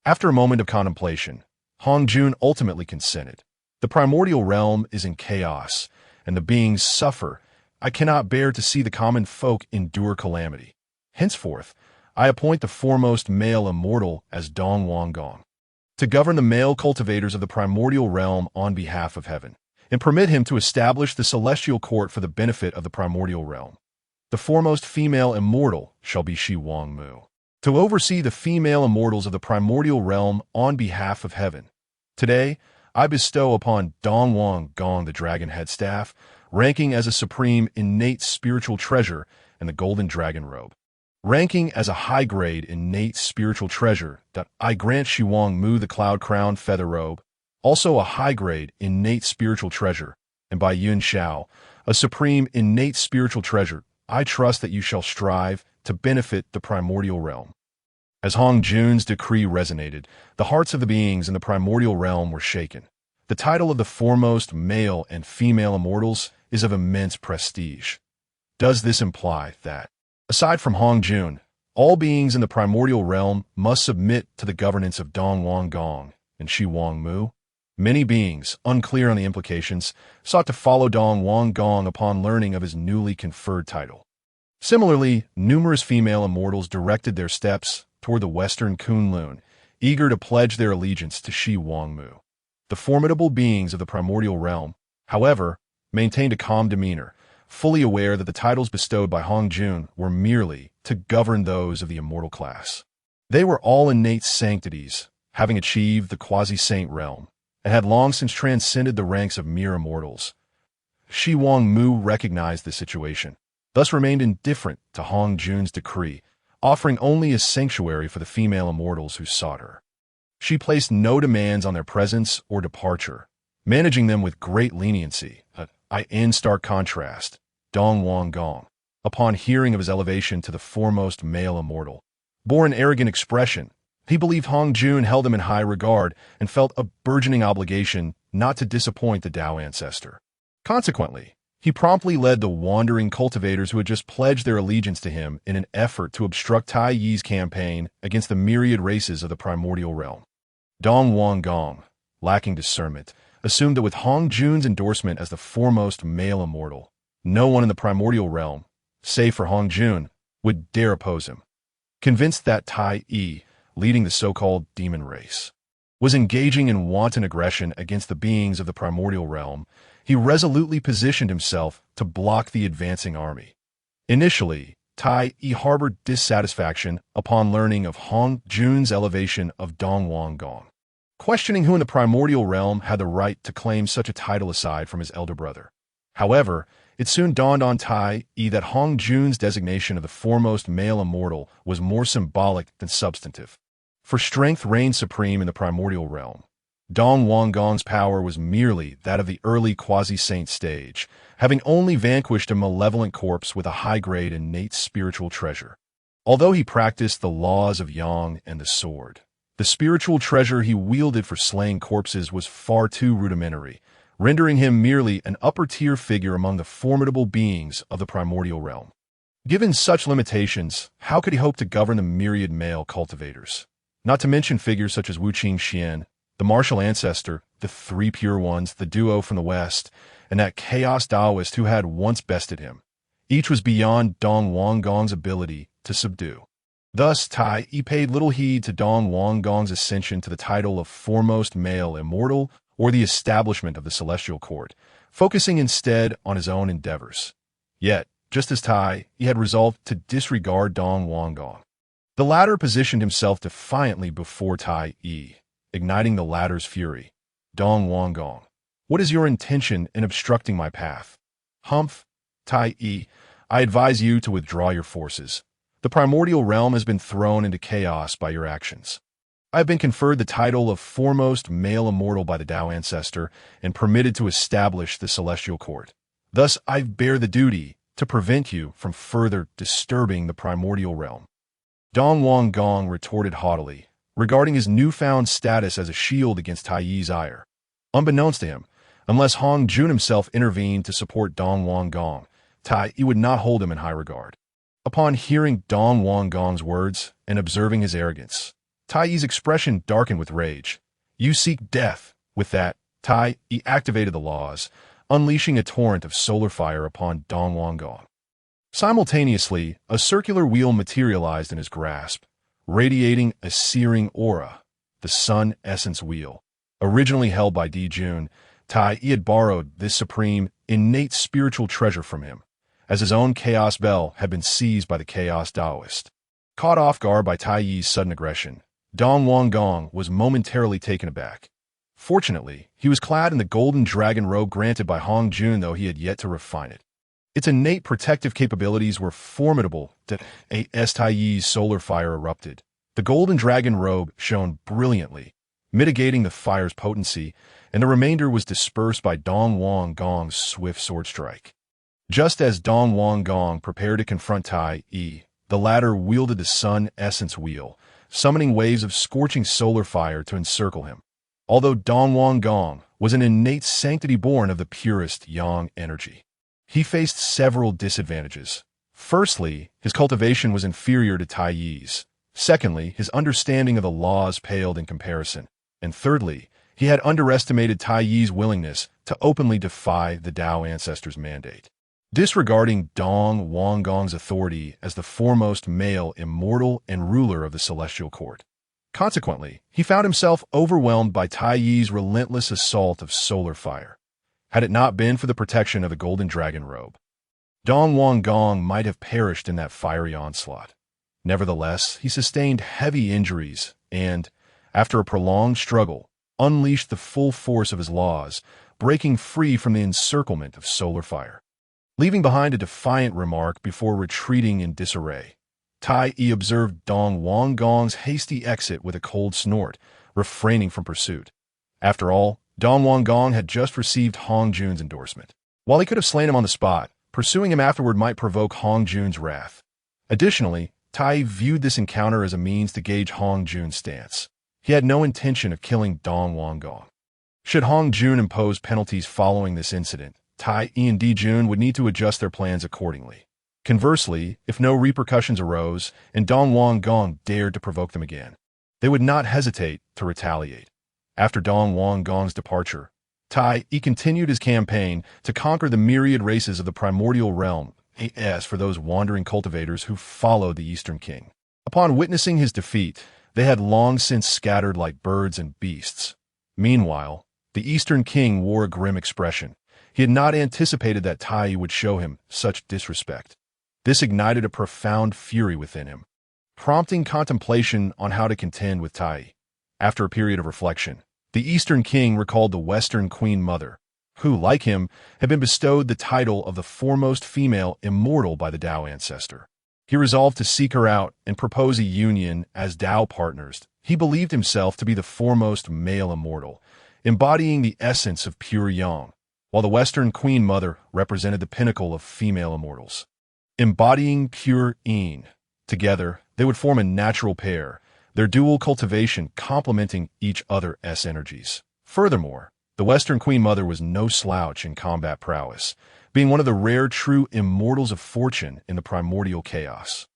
After a moment of contemplation, Hong Jun ultimately consented. The primordial realm is in chaos, and the beings suffer. I cannot bear to see the common folk endure calamity. Henceforth, I appoint the foremost male immortal as Dong Wang Gong, to govern the male cultivators of the primordial realm on behalf of heaven, and permit him to establish the celestial court for the benefit of the primordial realm. The foremost female immortal shall be Shi Wang Mu, to oversee the female immortals of the primordial realm on behalf of heaven. Today, I bestow upon Dong Wang Gong the dragon head staff, ranking as a supreme innate spiritual treasure, and the golden dragon robe, ranking as a high-grade innate spiritual treasure. I grant Shi Wang Mu the cloud crown feather robe, also a high-grade innate spiritual treasure, and by Yun Xiao, a supreme innate spiritual treasure. I trust that you shall strive to benefit the primordial realm. As Hong Jun's decree resonated, the hearts of the beings in the primordial realm were shaken. The title of the foremost male and female immortals is of immense prestige. Does this imply that, aside from Hong Jun, all beings in the primordial realm must submit to the governance of Dong Wang Gong and Shi Wang Mu? Many beings, unclear on the implications, sought to follow Dong Wang Gong upon learning of his newly conferred title. Similarly, numerous female immortals directed their steps toward the western Kunlun, eager to pledge their allegiance to Shi Wang Mu. The formidable beings of the primordial realm, however, maintained a calm demeanor, fully aware that the titles bestowed by Hong Jun were merely to govern those of the immortal class. They were all innate sanctities, having achieved the quasi-saint realm, and had long since transcended the ranks of mere immortals. Shi Wang Mu recognized this situation, thus remained indifferent to Hong Jun's decree, offering only a sanctuary for the female immortals who sought her. She placed no demands on their presence or departure, managing them with great leniency. In stark contrast, Dong Wang Gong, upon hearing of his elevation to the foremost male immortal, bore an arrogant expression. He believed Hong Jun held him in high regard and felt a burgeoning obligation not to disappoint the Tao ancestor. Consequently, he promptly led the wandering cultivators who had just pledged their allegiance to him in an effort to obstruct Tai Yi's campaign against the myriad races of the primordial realm. Dong Wang Gong, lacking discernment, assumed that with Hong Jun's endorsement as the foremost male immortal, no one in the primordial realm, save for Hong Jun, would dare oppose him. Convinced that Tai Yi, leading the so-called demon race, was engaging in wanton aggression against the beings of the primordial realm, he resolutely positioned himself to block the advancing army. Initially, Tai Yi harbored dissatisfaction upon learning of Hong Jun's elevation of Dong Wang Gong, questioning who in the primordial realm had the right to claim such a title aside from his elder brother. However, it soon dawned on Tai Yi that Hong Jun's designation of the foremost male immortal was more symbolic than substantive. For strength reigned supreme in the primordial realm. Dong Wang Gong's power was merely that of the early quasi-saint stage, having only vanquished a malevolent corpse with a high-grade innate spiritual treasure. Although he practiced the laws of Yang and the sword, the spiritual treasure he wielded for slaying corpses was far too rudimentary, rendering him merely an upper-tier figure among the formidable beings of the primordial realm. Given such limitations, how could he hope to govern the myriad male cultivators? Not to mention figures such as Wu Qingxuan, the martial ancestor, the three pure ones, the duo from the west, and that chaos Taoist who had once bested him. Each was beyond Dong Wang Gong's ability to subdue. Thus, Tai Yi paid little heed to Dong Wang Gong's ascension to the title of foremost male immortal or the establishment of the celestial court, focusing instead on his own endeavors. Yet, just as Tai Yi had resolved to disregard Dong Wang Gong, the latter positioned himself defiantly before Tai Yi, igniting the latter's fury. Dong Wang Gong, what is your intention in obstructing my path? Humph, Tai Yi, I advise you to withdraw your forces. The primordial realm has been thrown into chaos by your actions. I have been conferred the title of foremost male immortal by the Tao ancestor and permitted to establish the celestial court. Thus, I bear the duty to prevent you from further disturbing the primordial realm. Dong Wang Gong retorted haughtily, regarding his newfound status as a shield against Tai Yi's ire. Unbeknownst to him, unless Hong Jun himself intervened to support Dong Wang Gong, Tai Yi would not hold him in high regard. Upon hearing Dong Wang Gong's words and observing his arrogance, Tai Yi's expression darkened with rage. You seek death. With that, Tai Yi activated the laws, unleashing a torrent of solar fire upon Dong Wang Gong. Simultaneously, a circular wheel materialized in his grasp, radiating a searing aura, the Sun Essence Wheel. Originally held by Di Jun, Tai Yi had borrowed this supreme, innate spiritual treasure from him, as his own Chaos Bell had been seized by the Chaos Taoist. Caught off guard by Tai Yi's sudden aggression, Dong Wang Gong was momentarily taken aback. Fortunately, he was clad in the golden dragon robe granted by Hong Jun, though he had yet to refine it. Its innate protective capabilities were formidable as Tai Yi's solar fire erupted. The golden dragon robe shone brilliantly, mitigating the fire's potency, and the remainder was dispersed by Dong Wang Gong's swift sword strike. Just as Dong Wang Gong prepared to confront Tai Yi, the latter wielded the Sun Essence Wheel, summoning waves of scorching solar fire to encircle him. Although Dong Wang Gong was an innate sanctity born of the purest Yang energy, he faced several disadvantages. Firstly, his cultivation was inferior to Tai Yi's. Secondly, his understanding of the laws paled in comparison. And thirdly, he had underestimated Tai Yi's willingness to openly defy the Tao ancestor's mandate. Disregarding Dong Wang Gong's authority as the foremost male immortal and ruler of the celestial court. Consequently, he found himself overwhelmed by Tai Yi's relentless assault of solar fire. Had it not been for the protection of the golden dragon robe, Dong Wang Gong might have perished in that fiery onslaught. Nevertheless, he sustained heavy injuries and, after a prolonged struggle, unleashed the full force of his laws, breaking free from the encirclement of solar fire. Leaving behind a defiant remark before retreating in disarray, Tai Yi observed Dong Wang Gong's hasty exit with a cold snort, refraining from pursuit. After all, Dong Wang Gong had just received Hong Jun's endorsement. While he could have slain him on the spot, pursuing him afterward might provoke Hong Jun's wrath. Additionally, Tai Yi viewed this encounter as a means to gauge Hong Jun's stance. He had no intention of killing Dong Wang Gong. Should Hong Jun impose penalties following this incident, Tai Yi and Di Jun would need to adjust their plans accordingly. Conversely, if no repercussions arose and Dong Wang Gong dared to provoke them again, they would not hesitate to retaliate. After Dong Wang Gong's departure, Tai Yi continued his campaign to conquer the myriad races of the primordial realm, as for those wandering cultivators who followed the Eastern King. Upon witnessing his defeat, they had long since scattered like birds and beasts. Meanwhile, the Eastern King wore a grim expression. He had not anticipated that Tai Yi would show him such disrespect. This ignited a profound fury within him, prompting contemplation on how to contend with Tai Yi. After a period of reflection, the Eastern King recalled the Western Queen Mother, who, like him, had been bestowed the title of the foremost female immortal by the Tao ancestor. He resolved to seek her out and propose a union as Tao partners. He believed himself to be the foremost male immortal, embodying the essence of pure yang, while the Western Queen Mother represented the pinnacle of female immortals, embodying pure yin. Together, they would form a natural pair, their dual cultivation complementing each other's energies. Furthermore, the Western Queen Mother was no slouch in combat prowess, being one of the rare true immortals of fortune in the primordial chaos.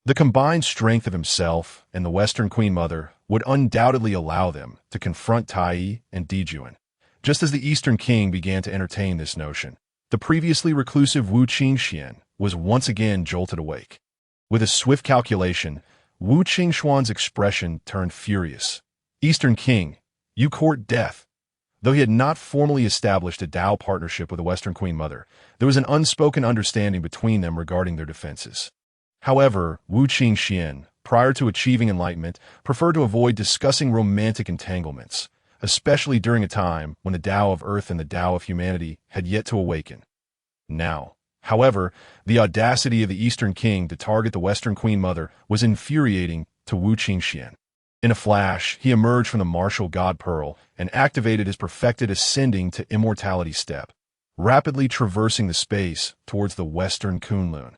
The combined strength of himself and the Western Queen Mother would undoubtedly allow them to confront Tai Yi and Dijuan. Just as the Eastern King began to entertain this notion, the previously reclusive Wu Qingxuan was once again jolted awake. With a swift calculation, Wu Qingxuan's expression turned furious. "Eastern King, you court death." Though he had not formally established a Tao partnership with the Western Queen Mother, there was an unspoken understanding between them regarding their defenses. However, Wu Qingxuan, prior to achieving enlightenment, preferred to avoid discussing romantic entanglements, especially during a time when the Tao of Earth and the Tao of humanity had yet to awaken. Now, however, the audacity of the Eastern King to target the Western Queen Mother was infuriating to Wu Qingxuan. In a flash, he emerged from the martial god pearl and activated his perfected ascending to immortality step, rapidly traversing the space towards the Western Kunlun.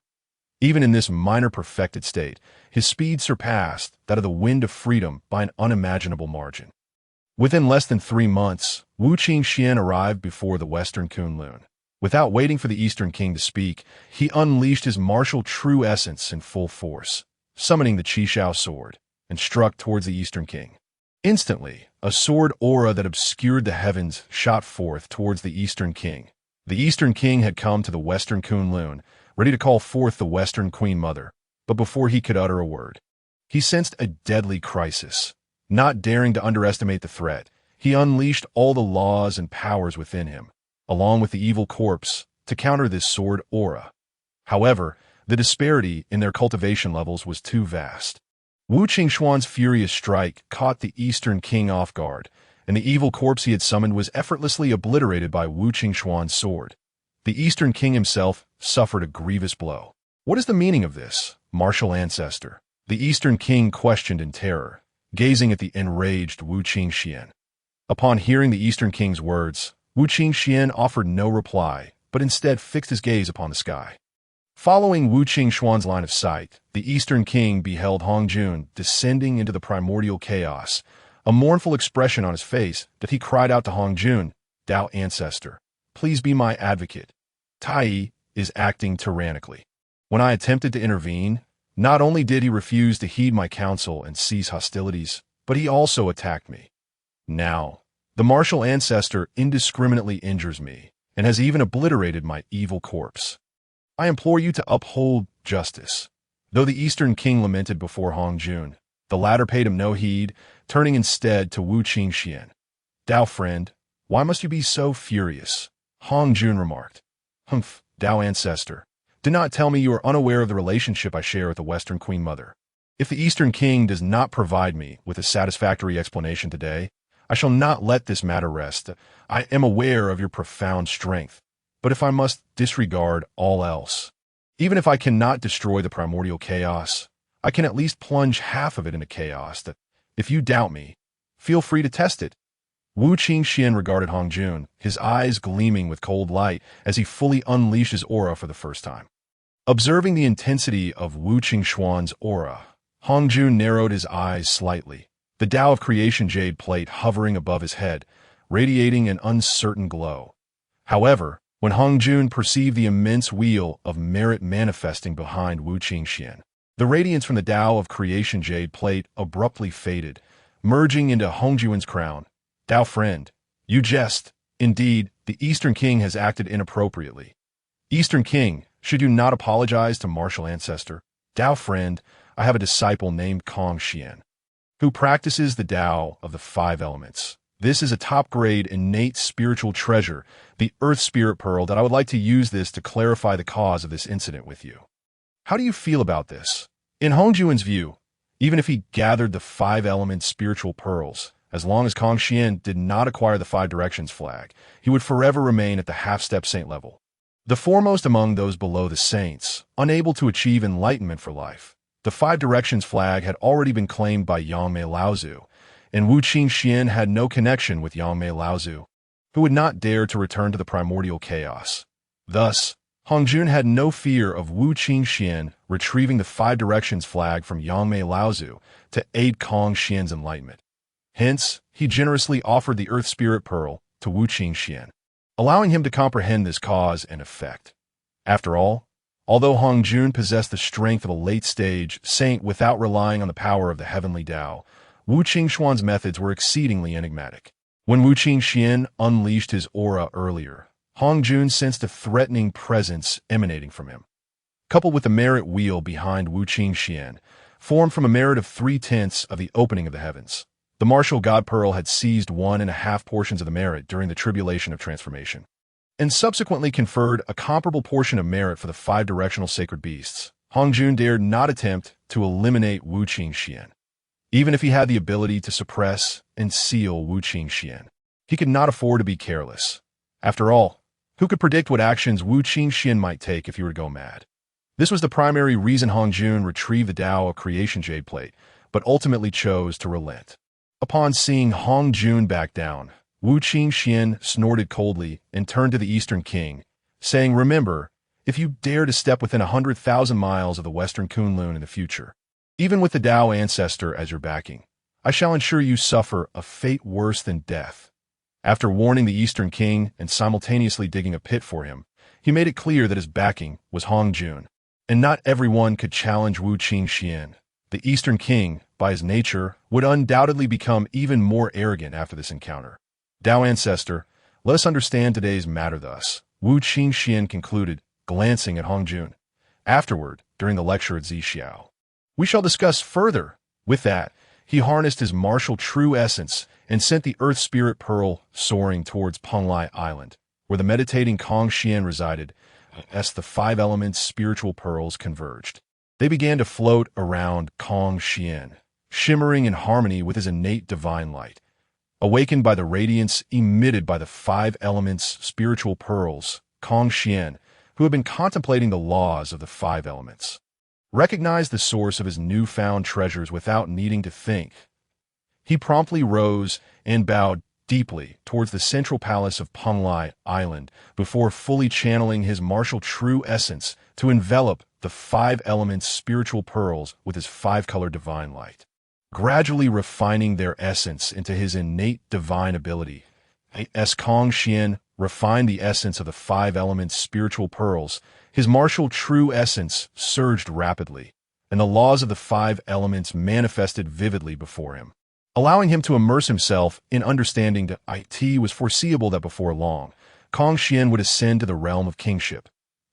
Even in this minor perfected state, his speed surpassed that of the wind of freedom by an unimaginable margin. Within less than 3 months, Wu Qingxuan arrived before the Western Kunlun. Without waiting for the Eastern King to speak, he unleashed his martial true essence in full force, summoning the Qishao sword, and struck towards the Eastern King. Instantly, a sword aura that obscured the heavens shot forth towards the Eastern King. The Eastern King had come to the Western Kunlun, ready to call forth the Western Queen Mother, but before he could utter a word, he sensed a deadly crisis. Not daring to underestimate the threat, he unleashed all the laws and powers within him, along with the evil corpse, to counter this sword aura. However, the disparity in their cultivation levels was too vast. Wu Qingxuan's furious strike caught the Eastern King off guard, and the evil corpse he had summoned was effortlessly obliterated by Wu Qingxuan's sword. The Eastern King himself suffered a grievous blow. "What is the meaning of this, martial ancestor?" the Eastern King questioned in terror, gazing at the enraged Wu Qingxuan. Upon hearing the Eastern King's words, Wu Qingxuan offered no reply, but instead fixed his gaze upon the sky. Following Wu Qingxuan's line of sight, the Eastern King beheld Kong Xuan descending into the primordial chaos, a mournful expression on his face that he cried out to Kong Xuan, "Tao ancestor, please be my advocate. Tai Yi is acting tyrannically." When I attempted to intervene, not only did he refuse to heed my counsel and cease hostilities, but he also attacked me. Now, the martial ancestor indiscriminately injures me and has even obliterated my evil corpse. I implore you to uphold justice. Though the Eastern King lamented before Kong Xuan, the latter paid him no heed, turning instead to Wu Qingxuan. "Tao friend, why must you be so furious?" Kong Xuan remarked. "Humph, Tao ancestor, do not tell me you are unaware of the relationship I share with the Western Queen Mother. If the Eastern King does not provide me with a satisfactory explanation today, I shall not let this matter rest. I am aware of your profound strength, but if I must disregard all else, even if I cannot destroy the primordial chaos, I can at least plunge half of it into chaos. That if you doubt me, feel free to test it." Wu Qingxuan regarded Kong Xuan, his eyes gleaming with cold light as he fully unleashed his aura for the first time. Observing the intensity of Wu Qingxuan's aura, Kong Xuan narrowed his eyes slightly, the Tao of Creation jade plate hovering above his head, radiating an uncertain glow. However, when Kong Xuan perceived the immense wheel of merit manifesting behind Wu Qingxuan, the radiance from the Tao of Creation jade plate abruptly faded, merging into Hongjuan's crown. Dao friend, you jest. Indeed, the Eastern King has acted inappropriately. Eastern King, should you not apologize to martial ancestor? Dao friend, I have a disciple named Kong Xuan, who practices the Tao of the five elements. This is a top-grade innate spiritual treasure, the Earth Spirit Pearl, that I would like to use this to clarify the cause of this incident with you. How do you feel about this? In Hongjuan's view, even if he gathered the five-element spiritual pearls, as long as Kong Xuan did not acquire the Five Directions flag, he would forever remain at the half-step saint level, the foremost among those below the saints, unable to achieve enlightenment for life. The Five Directions flag had already been claimed by Yangmei Laozu, and Wu Qingxuan had no connection with Yangmei Laozu, who would not dare to return to the primordial chaos. Thus, Hongjun had no fear of Wu Qingxuan retrieving the Five Directions flag from Yangmei Laozu to aid Kong Xuan's enlightenment. Hence, he generously offered the Earth Spirit Pearl to Wu Qingxuan, allowing him to comprehend this cause and effect. After all, although Hongjun possessed the strength of a late-stage saint without relying on the power of the heavenly Tao, Wu Qingxuan's methods were exceedingly enigmatic. When Wu Qingxuan unleashed his aura earlier, Hongjun sensed a threatening presence emanating from him. Coupled with the merit wheel behind Wu Qingxuan, formed from a merit of 3/10 of the opening of the heavens, the martial God Pearl had seized 1.5 portions of the merit during the tribulation of transformation, and subsequently conferred a comparable portion of merit for the five directional sacred beasts. Hongjun dared not attempt to eliminate Wu Qingxuan. Even if he had the ability to suppress and seal Wu Qingxuan, he could not afford to be careless. After all, who could predict what actions Wu Qingxuan might take if he were to go mad? This was the primary reason Hongjun retrieved the Tao of Creation Jade Plate, but ultimately chose to relent. Upon seeing Hongjun back down, Wu Qingxuan snorted coldly and turned to the Eastern King, saying, "Remember, if you dare to step within 100,000 miles of the Western Kunlun in the future, even with the Tao ancestor as your backing, I shall ensure you suffer a fate worse than death." After warning the Eastern King and simultaneously digging a pit for him, he made it clear that his backing was Hongjun, and not everyone could challenge Wu Qingxuan. The Eastern King, by his nature, would undoubtedly become even more arrogant after this encounter. Tao ancestor, let us understand today's matter thus, Wu Qingxuan concluded, glancing at Hongjun. Afterward, during the lecture at Zixiao, we shall discuss further. With that, he harnessed his martial true essence and sent the Earth Spirit Pearl soaring towards Penglai Island, where the meditating Kong Xuan resided, as the five elements spiritual pearls converged. They began to float around Kong Xuan, shimmering in harmony with his innate divine light. Awakened by the radiance emitted by the five elements spiritual pearls, Kong Xuan, who had been contemplating the laws of the five elements, recognized the source of his newfound treasures without needing to think. He promptly rose and bowed deeply towards the central palace of Penglai Island before fully channeling his martial true essence to envelop the five elements spiritual pearls with his five-color divine light, gradually refining their essence into his innate divine ability. As Kong Xuan refined the essence of the five elements spiritual pearls, his martial true essence surged rapidly, and the laws of the five elements manifested vividly before him, allowing him to immerse himself in understanding that it was foreseeable that before long, Kong Xuan would ascend to the realm of kingship.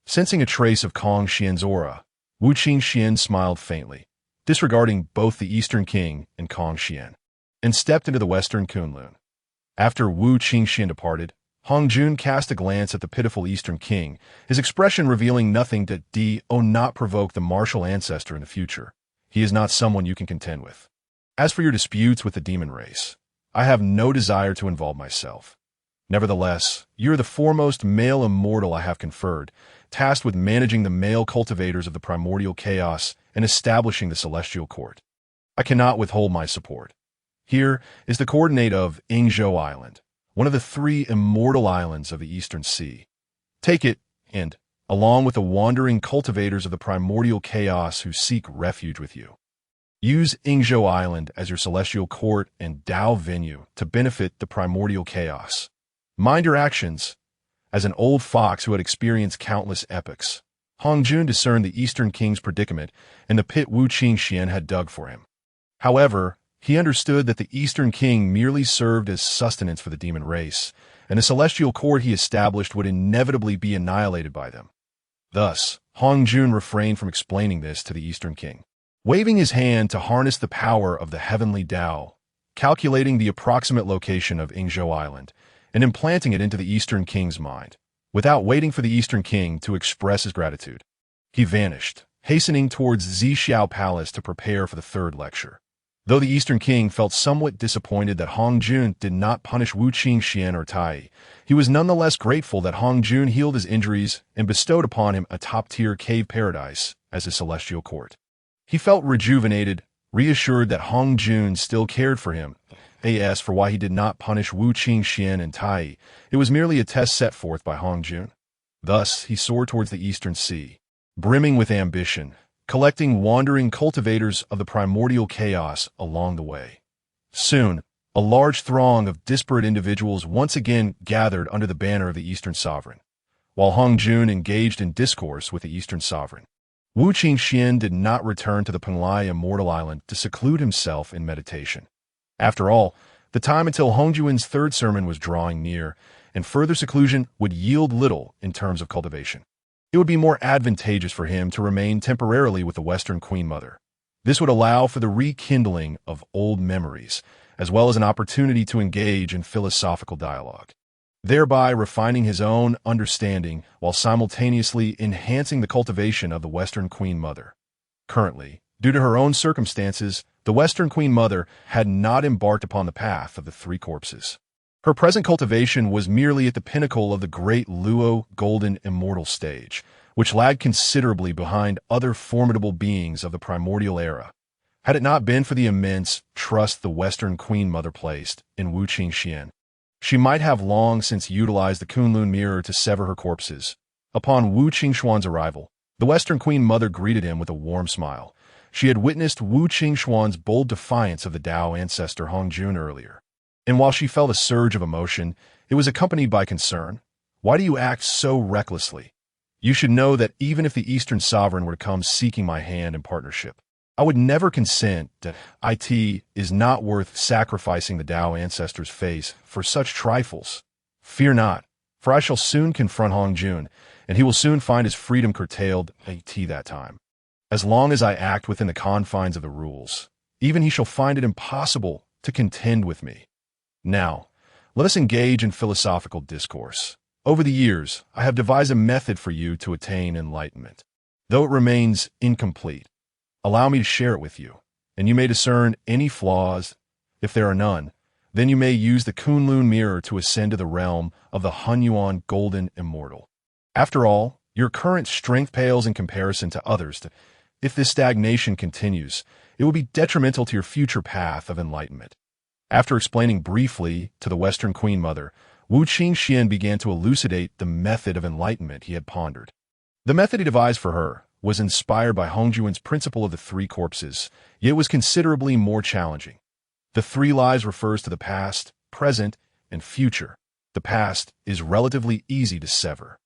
Sensing a trace of Kong Xuan's aura, Wu Qingxuan smiled faintly, disregarding both the Eastern King and Kong Xuan, and stepped into the Western Kunlun. After Wu Qingxuan departed, Hongjun cast a glance at the pitiful Eastern King, his expression revealing nothing that not provoke the martial ancestor in the future. He is not someone you can contend with. As for your disputes with the demon race, I have no desire to involve myself. Nevertheless, you are the foremost male immortal I have conferred, tasked with managing the male cultivators of the primordial chaos and establishing the celestial court. I cannot withhold my support. Here is the coordinate of Yingzhou Island, one of the 3 immortal islands of the Eastern Sea. Take it, and, along with the wandering cultivators of the primordial chaos who seek refuge with you, use Yingzhou Island as your celestial court and Tao venue to benefit the primordial chaos. Mind your actions. As an old fox who had experienced countless epochs, Hongjun discerned the Eastern King's predicament and the pit Wu Qingxuan had dug for him. However, He understood that the Eastern King merely served as sustenance for the demon race, and the celestial court he established would inevitably be annihilated by them. Thus, Hong Jun refrained from explaining this to the Eastern King, waving his hand to harness the power of the heavenly Tao, calculating the approximate location of Yingzhou Island, and implanting it into the Eastern King's mind. Without waiting for the Eastern King to express his gratitude, he vanished, hastening towards Zixiao Palace to prepare for the third lecture. Though the Eastern King felt somewhat disappointed that Hong Jun did not punish Wu Qingxuan or Tai, he was nonetheless grateful that Hong Jun healed his injuries and bestowed upon him a top-tier cave paradise as his celestial court. He felt rejuvenated, reassured that Hong Jun still cared for him. As for why he did not punish Wu Qingxuan and Tai, it was merely a test set forth by Hong Jun. Thus, he soared towards the Eastern Sea, brimming with ambition, collecting wandering cultivators of the primordial chaos along the way. Soon, a large throng of disparate individuals once again gathered under the banner of the Eastern Sovereign. While Hong Jun engaged in discourse with the Eastern Sovereign, Wu Qingxuan did not return to the Penglai Immortal Island to seclude himself in meditation. After all, the time until Hong Juan's third sermon was drawing near, and further seclusion would yield little in terms of cultivation. It would be more advantageous for him to remain temporarily with the Western Queen Mother. This would allow for the rekindling of old memories, as well as an opportunity to engage in philosophical dialogue, thereby refining his own understanding while simultaneously enhancing the cultivation of the Western Queen Mother. Currently, due to her own circumstances, the Western Queen Mother had not embarked upon the path of the three corpses. Her present cultivation was merely at the pinnacle of the great Luo Golden Immortal stage, which lagged considerably behind other formidable beings of the Primordial Era. Had it not been for the immense trust the Western Queen Mother placed in Wu Qingxuan, she might have long since utilized the Kunlun mirror to sever her corpses. Upon Wu Qingxuan's arrival, the Western Queen Mother greeted him with a warm smile. She had witnessed Wu Qingxuan's bold defiance of the Tao ancestor Hong Jun earlier, and while she felt a surge of emotion, it was accompanied by concern. Why do you act so recklessly? You should know that even if the Eastern Sovereign were to come seeking my hand in partnership, I would never consent that it is not worth sacrificing the Tao ancestor's face for such trifles. Fear not, for I shall soon confront Hong Jun, and he will soon find his freedom curtailed that time. As long as I act within the confines of the rules, even he shall find it impossible to contend with me. Now, let us engage in philosophical discourse. Over the years, I have devised a method for you to attain enlightenment. Though it remains incomplete, allow me to share it with you, and you may discern any flaws. If there are none, then you may use the Kunlun mirror to ascend to the realm of the Hunyuan Golden Immortal. After all, your current strength pales in comparison to others. If this stagnation continues, it will be detrimental to your future path of enlightenment. After explaining briefly to the Western Queen Mother, Wu Qingxuan began to elucidate the method of enlightenment he had pondered. The method he devised for her was inspired by Hong Juan's principle of the three corpses, yet was considerably more challenging. The three lives refers to the past, present, and future. The past is relatively easy to sever,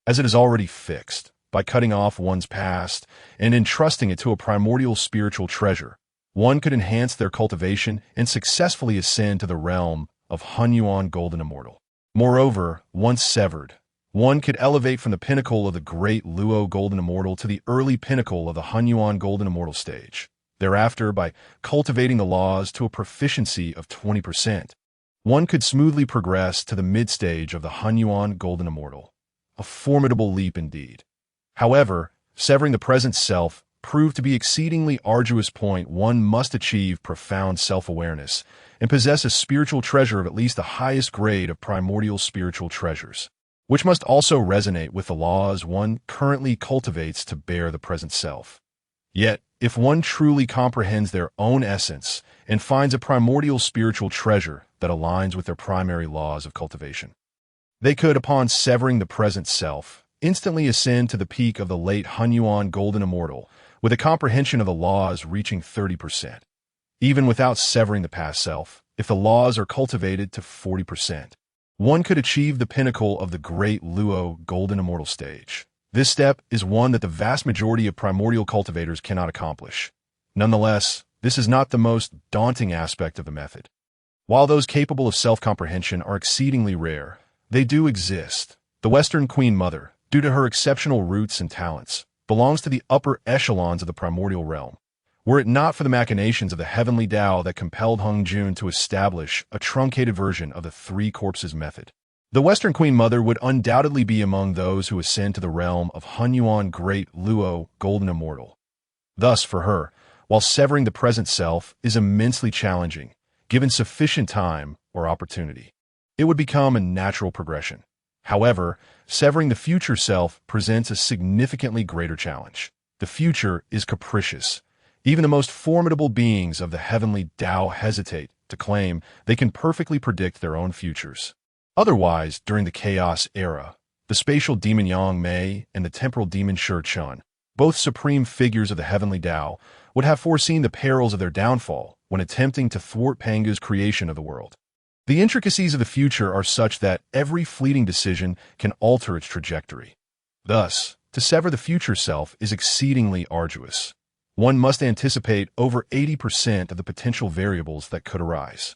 as it is already fixed. By cutting off one's past and entrusting it to a primordial spiritual treasure, one could enhance their cultivation and successfully ascend to the realm of Hunyuan Golden Immortal. Moreover, once severed, one could elevate from the pinnacle of the great Luo Golden Immortal to the early pinnacle of the Hunyuan Golden Immortal stage. Thereafter, by cultivating the laws to a proficiency of 20%, one could smoothly progress to the mid-stage of the Hunyuan Golden Immortal. A formidable leap indeed. However, severing the present self proved to be exceedingly arduous point. One must achieve profound self-awareness and possess a spiritual treasure of at least the highest grade of primordial spiritual treasures, which must also resonate with the laws one currently cultivates to bear the present self. Yet, if one truly comprehends their own essence and finds a primordial spiritual treasure that aligns with their primary laws of cultivation, they could, upon severing the present self, instantly ascend to the peak of the late Hunyuan Golden Immortal, with a comprehension of the laws reaching 30%. Even without severing the past self, if the laws are cultivated to 40%, one could achieve the pinnacle of the great Luo Golden Immortal stage. This step is one that the vast majority of primordial cultivators cannot accomplish. Nonetheless, this is not the most daunting aspect of the method. While those capable of self-comprehension are exceedingly rare, they do exist. The Western Queen Mother, due to her exceptional roots and talents, belongs to the upper echelons of the primordial realm. Were it not for the machinations of the heavenly Tao that compelled Hung Jun to establish a truncated version of the three corpses method, the Western Queen Mother would undoubtedly be among those who ascend to the realm of Hun Yuan Great Luo Golden Immortal. Thus, for her, while severing the present self is immensely challenging, given sufficient time or opportunity, it would become a natural progression. However, severing the future self presents a significantly greater challenge. The future is capricious. Even the most formidable beings of the heavenly Tao hesitate to claim they can perfectly predict their own futures. Otherwise, during the Chaos Era, the spatial demon Yang Mei and the temporal demon Shi Chun, both supreme figures of the heavenly Tao, would have foreseen the perils of their downfall when attempting to thwart Pangu's creation of the world. The intricacies of the future are such that every fleeting decision can alter its trajectory. Thus, to sever the future self is exceedingly arduous. One must anticipate over 80% of the potential variables that could arise.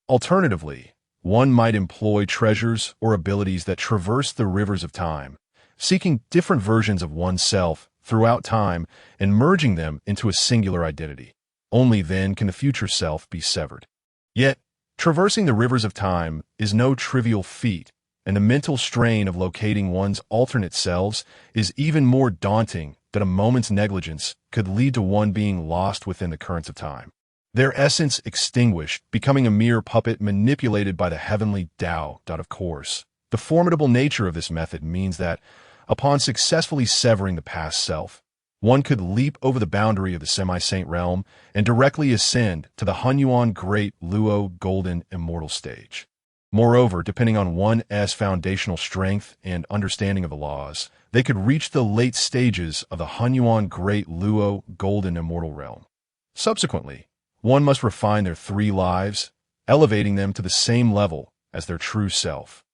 Alternatively, one might employ treasures or abilities that traverse the rivers of time, seeking different versions of oneself throughout time and merging them into a singular identity. Only then can the future self be severed. Yet, traversing the rivers of time is no trivial feat, and the mental strain of locating one's alternate selves is even more daunting that a moment's negligence could lead to one being lost within the currents of time, their essence extinguished, becoming a mere puppet manipulated by the heavenly Tao. Of course, the formidable nature of this method means that, upon successfully severing the past self, one could leap over the boundary of the semi-saint realm and directly ascend to the Hun Yuan Great Luo Golden Immortal stage. Moreover, depending on one's foundational strength and understanding of the laws, they could reach the late stages of the Hun Yuan Great Luo Golden Immortal realm. Subsequently, one must refine their three lives, elevating them to the same level as their true self.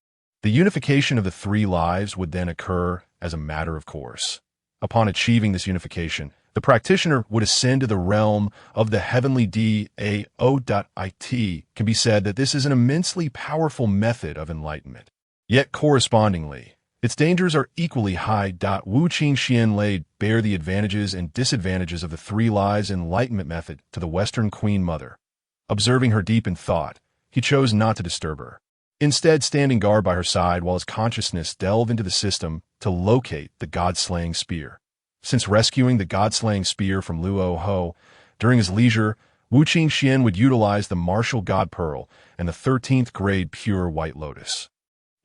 The unification of the three lives would then occur as a matter of course. Upon achieving this unification, the practitioner would ascend to the realm of the heavenly Dao. It can be said that this is an immensely powerful method of enlightenment. Yet correspondingly, its dangers are equally high. Wu Qingxuan laid bare the advantages and disadvantages of the three lives enlightenment method to the Western Queen Mother. Observing her deep in thought, he chose not to disturb her, instead standing guard by her side while his consciousness delved into the system to locate the god-slaying spear. Since rescuing the god-slaying spear from Luo Ho, during his leisure, Wu Qingxuan would utilize the martial god pearl and the 13th grade pure white lotus.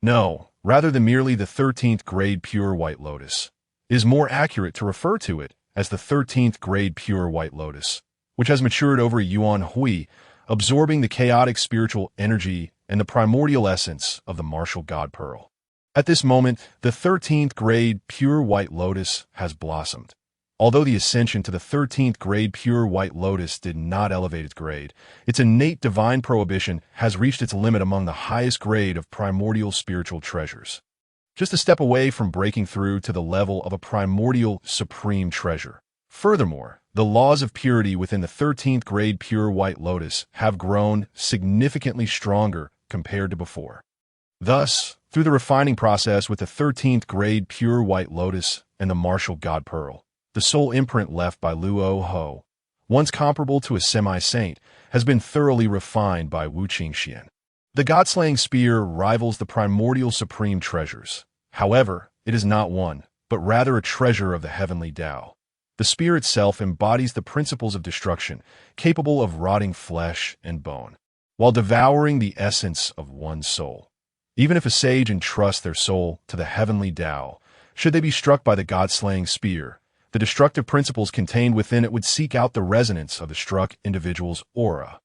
No, rather than merely the 13th grade pure white lotus, it is more accurate to refer to it as the 13th grade pure white lotus, which has matured over a yuan hui, absorbing the chaotic spiritual energy and the primordial essence of the martial god pearl. At this moment, the 13th grade pure white lotus has blossomed. Although the ascension to the 13th grade pure white lotus did not elevate its grade, its innate divine prohibition has reached its limit among the highest grade of primordial spiritual treasures. Just a step away from breaking through to the level of a primordial supreme treasure. Furthermore, the laws of purity within the 13th grade pure white lotus have grown significantly stronger compared to before. Thus, through the refining process with the 13th grade pure white lotus and the martial god pearl, the soul imprint left by Luo Ho, once comparable to a semi-saint, has been thoroughly refined by Wu Qingxuan. The god-slaying spear rivals the primordial supreme treasures. However, it is not one, but rather a treasure of the heavenly Tao. The spear itself embodies the principles of destruction, capable of rotting flesh and bone, while devouring the essence of one's soul. Even if a sage entrusts their soul to the heavenly Tao, should they be struck by the god-slaying spear, the destructive principles contained within it would seek out the resonance of the struck individual's aura,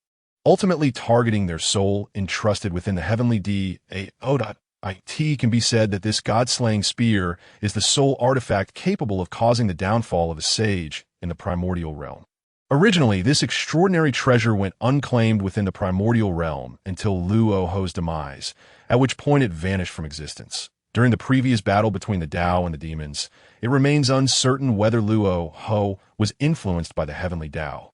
ultimately targeting their soul entrusted within the heavenly Dao. It can be said that this god-slaying spear is the sole artifact capable of causing the downfall of a sage in the primordial realm. Originally, this extraordinary treasure went unclaimed within the primordial realm until Luo Ho's demise, at which point it vanished from existence. During the previous battle between the Tao and the demons, it remains uncertain whether Luo Ho was influenced by the heavenly Tao.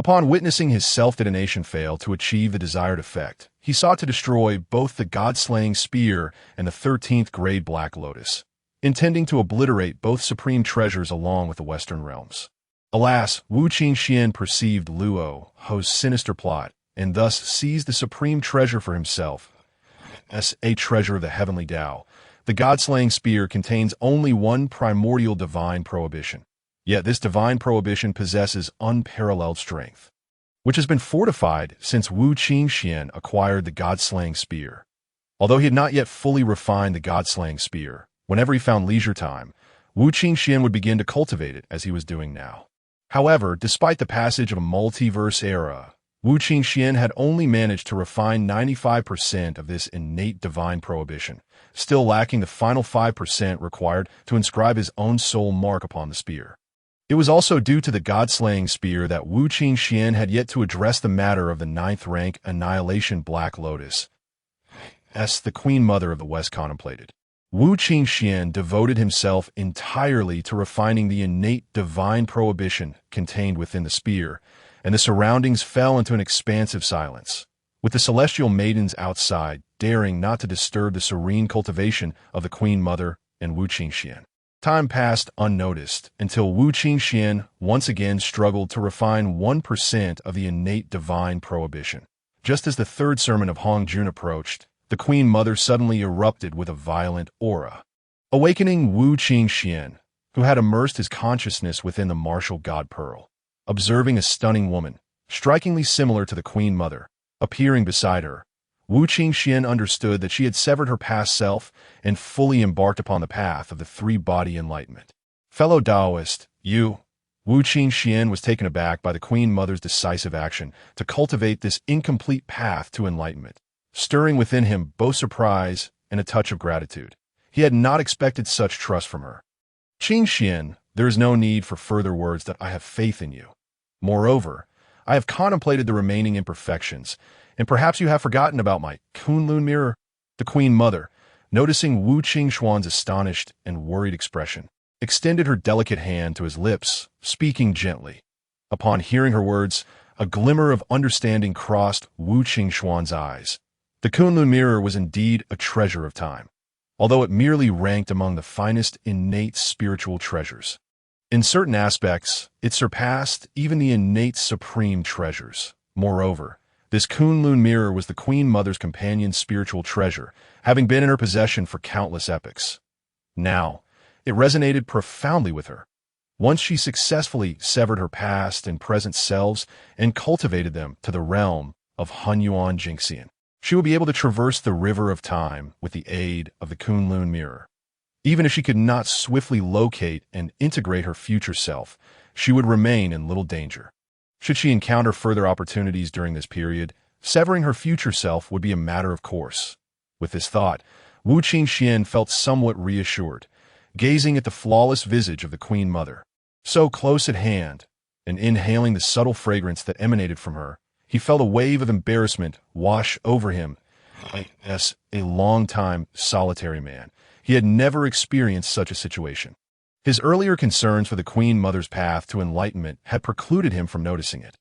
Upon witnessing his self-detonation fail to achieve the desired effect, he sought to destroy both the god-slaying spear and the 13th grade Black Lotus, intending to obliterate both supreme treasures along with the Western realms. Alas, Wu Qingxuan perceived Luo Ho's sinister plot, and thus seized the supreme treasure for himself, as a treasure of the heavenly Tao. The god-slaying spear contains only one primordial divine prohibition. Yet this divine prohibition possesses unparalleled strength, which has been fortified since Wu Qingxuan acquired the god-slaying spear. Although he had not yet fully refined the god-slaying spear, whenever he found leisure time, Wu Qingxuan would begin to cultivate it as he was doing now. However, despite the passage of a multiverse era, Wu Qingxuan had only managed to refine 95% of this innate divine prohibition, still lacking the final 5% required to inscribe his own soul mark upon the spear. It was also due to the god-slaying spear that Wu Qingxuan had yet to address the matter of the 9th rank Annihilation Black Lotus, as the Queen Mother of the West contemplated. Wu Qingxuan devoted himself entirely to refining the innate divine prohibition contained within the spear, and the surroundings fell into an expansive silence, with the celestial maidens outside daring not to disturb the serene cultivation of the Queen Mother and Wu Qingxuan. Time passed unnoticed until Wu Qingxuan once again struggled to refine 1% of the innate divine prohibition. Just as the third sermon of Hongjun approached, the Queen Mother suddenly erupted with a violent aura, awakening Wu Qingxuan, who had immersed his consciousness within the martial god Pearl. Observing a stunning woman, strikingly similar to the Queen Mother, appearing beside her, Wu Qingxuan understood that she had severed her past self and fully embarked upon the path of the three-body enlightenment. Fellow Taoist, Wu Qingxuan was taken aback by the Queen Mother's decisive action to cultivate this incomplete path to enlightenment, stirring within him both surprise and a touch of gratitude. He had not expected such trust from her. Qingxuan, there is no need for further words that I have faith in you. Moreover, I have contemplated the remaining imperfections, and perhaps you have forgotten about my Kunlun mirror. The Queen Mother, noticing Wu Qingxuan's astonished and worried expression, extended her delicate hand to his lips, speaking gently. Upon hearing her words, a glimmer of understanding crossed Wu Qingxuan's eyes. The Kunlun mirror was indeed a treasure of time, although it merely ranked among the finest innate spiritual treasures. In certain aspects, it surpassed even the innate supreme treasures. Moreover, this Kunlun mirror was the Queen Mother's companion spiritual treasure, having been in her possession for countless epochs. Now, it resonated profoundly with her. Once she successfully severed her past and present selves and cultivated them to the realm of Hunyuan Jingxian, she would be able to traverse the river of time with the aid of the Kunlun mirror. Even if she could not swiftly locate and integrate her future self, she would remain in little danger. Should she encounter further opportunities during this period, severing her future self would be a matter of course. With this thought, Wu Qingxuan felt somewhat reassured, gazing at the flawless visage of the Queen Mother, so close at hand, and inhaling the subtle fragrance that emanated from her. He felt a wave of embarrassment wash over him. As a long-time solitary man, he had never experienced such a situation. His earlier concerns for the Queen Mother's path to enlightenment had precluded him from noticing it.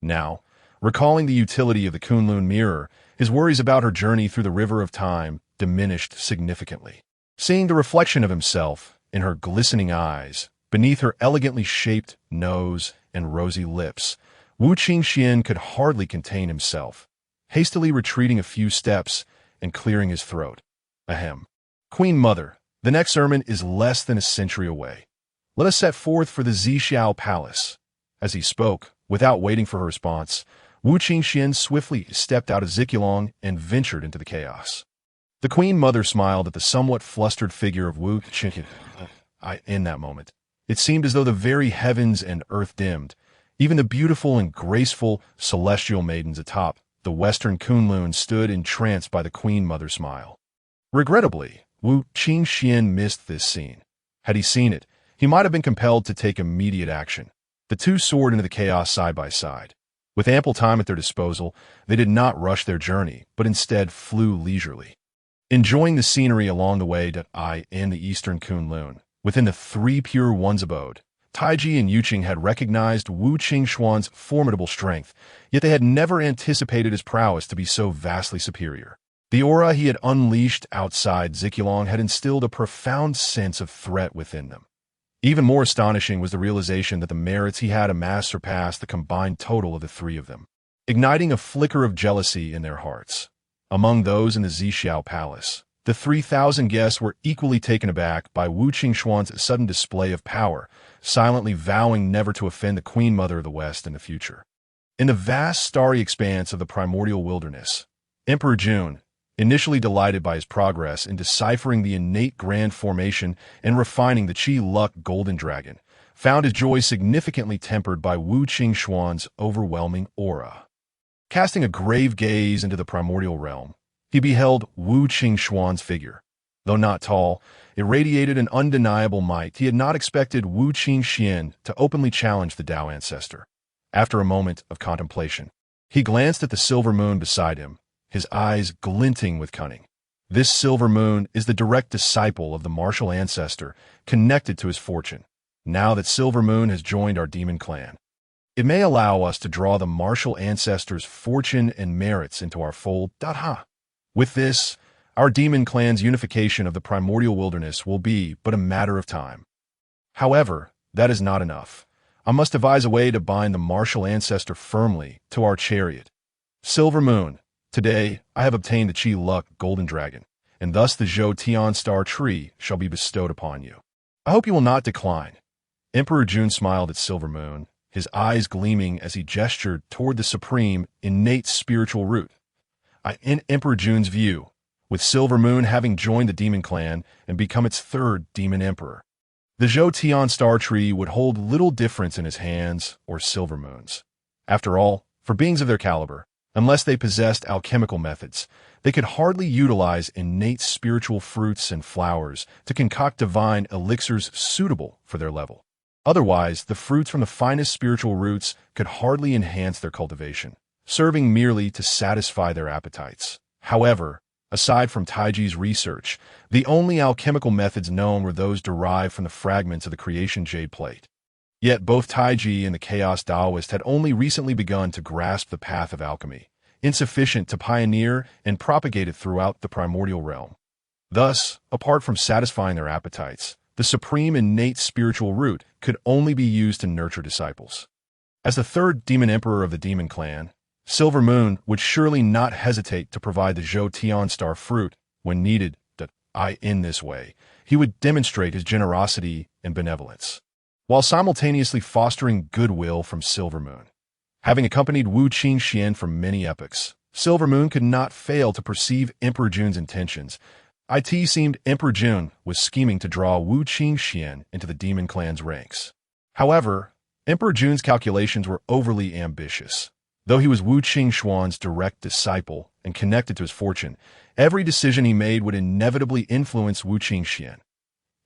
Now, recalling the utility of the Kunlun mirror, his worries about her journey through the river of time diminished significantly. Seeing the reflection of himself in her glistening eyes, beneath her elegantly shaped nose and rosy lips, Wu Qingxuan could hardly contain himself, hastily retreating a few steps and clearing his throat. Ahem. Queen Mother, the next sermon is less than a century away. Let us set forth for the Zixiao Palace. As he spoke, without waiting for her response, Wu Qingxuan swiftly stepped out of Zikulong and ventured into the chaos. The Queen Mother smiled at the somewhat flustered figure of Wu Qingxuan. In that moment, it seemed as though the very heavens and earth dimmed. Even the beautiful and graceful celestial maidens atop the western Kunlun stood entranced by the Queen Mother's smile. Regrettably, Wu Qingxuan missed this scene. Had he seen it, he might have been compelled to take immediate action. The two soared into the chaos side by side. With ample time at their disposal, they did not rush their journey, but instead flew leisurely, enjoying the scenery along the way in the eastern Kunlun. Within the Three Pure One's abode, Taiji and Yuqing had recognized Wu Qingxuan's formidable strength, yet they had never anticipated his prowess to be so vastly superior. The aura he had unleashed outside Zikulong had instilled a profound sense of threat within them. Even more astonishing was the realization that the merits he had amassed surpassed the combined total of the three of them, igniting a flicker of jealousy in their hearts. Among those in the Zixiao Palace, the 3,000 guests were equally taken aback by Wu Qingxuan's sudden display of power, silently vowing never to offend the Queen Mother of the West in the future. In the vast starry expanse of the primordial wilderness, Emperor Jun, initially delighted by his progress in deciphering the innate grand formation and refining the Qi Luck Golden Dragon, found his joy significantly tempered by Wu Qingxuan's overwhelming aura. Casting a grave gaze into the primordial realm, he beheld Wu Qingxuan's figure. Though not tall, it radiated an undeniable might. He had not expected Wu Qingxian to openly challenge the Tao ancestor. After a moment of contemplation, he glanced at the silver moon beside him, his eyes glinting with cunning. This silver moon is the direct disciple of the martial ancestor, connected to his fortune. Now that Silver Moon has joined our demon clan, it may allow us to draw the martial ancestor's fortune and merits into our fold. With this, our demon clan's unification of the primordial wilderness will be but a matter of time. However, that is not enough. I must devise a way to bind the martial ancestor firmly to our chariot. Silver Moon, today I have obtained the Qi Luck Golden Dragon, and thus the Zhou Tian Star Tree shall be bestowed upon you. I hope you will not decline. Emperor Jun smiled at Silver Moon, his eyes gleaming as he gestured toward the supreme, innate spiritual root. In Emperor Jun's view, with Silver Moon having joined the demon clan and become its third demon emperor, the Zhou Tian Star Tree would hold little difference in his hands or Silver Moon's. After all, for beings of their caliber, unless they possessed alchemical methods, they could hardly utilize innate spiritual fruits and flowers to concoct divine elixirs suitable for their level. Otherwise, the fruits from the finest spiritual roots could hardly enhance their cultivation, serving merely to satisfy their appetites. However, aside from Taiji's research, the only alchemical methods known were those derived from the fragments of the creation jade plate. Yet both Taiji and the Chaos Taoist had only recently begun to grasp the path of alchemy, insufficient to pioneer and propagate it throughout the primordial realm. Thus, apart from satisfying their appetites, the supreme innate spiritual root could only be used to nurture disciples. As the third demon emperor of the demon clan, Silver Moon would surely not hesitate to provide the Zhou Tian Star fruit when needed. In this way, he would demonstrate his generosity and benevolence, while simultaneously fostering goodwill from Silver Moon. Having accompanied Wu Qingxian for many epochs, Silver Moon could not fail to perceive Emperor Jun's intentions. It seemed Emperor Jun was scheming to draw Wu Qingxian into the demon clan's ranks. However, Emperor Jun's calculations were overly ambitious. Though he was Wu Qingxuan's direct disciple and connected to his fortune, every decision he made would inevitably influence Wu Qingxian.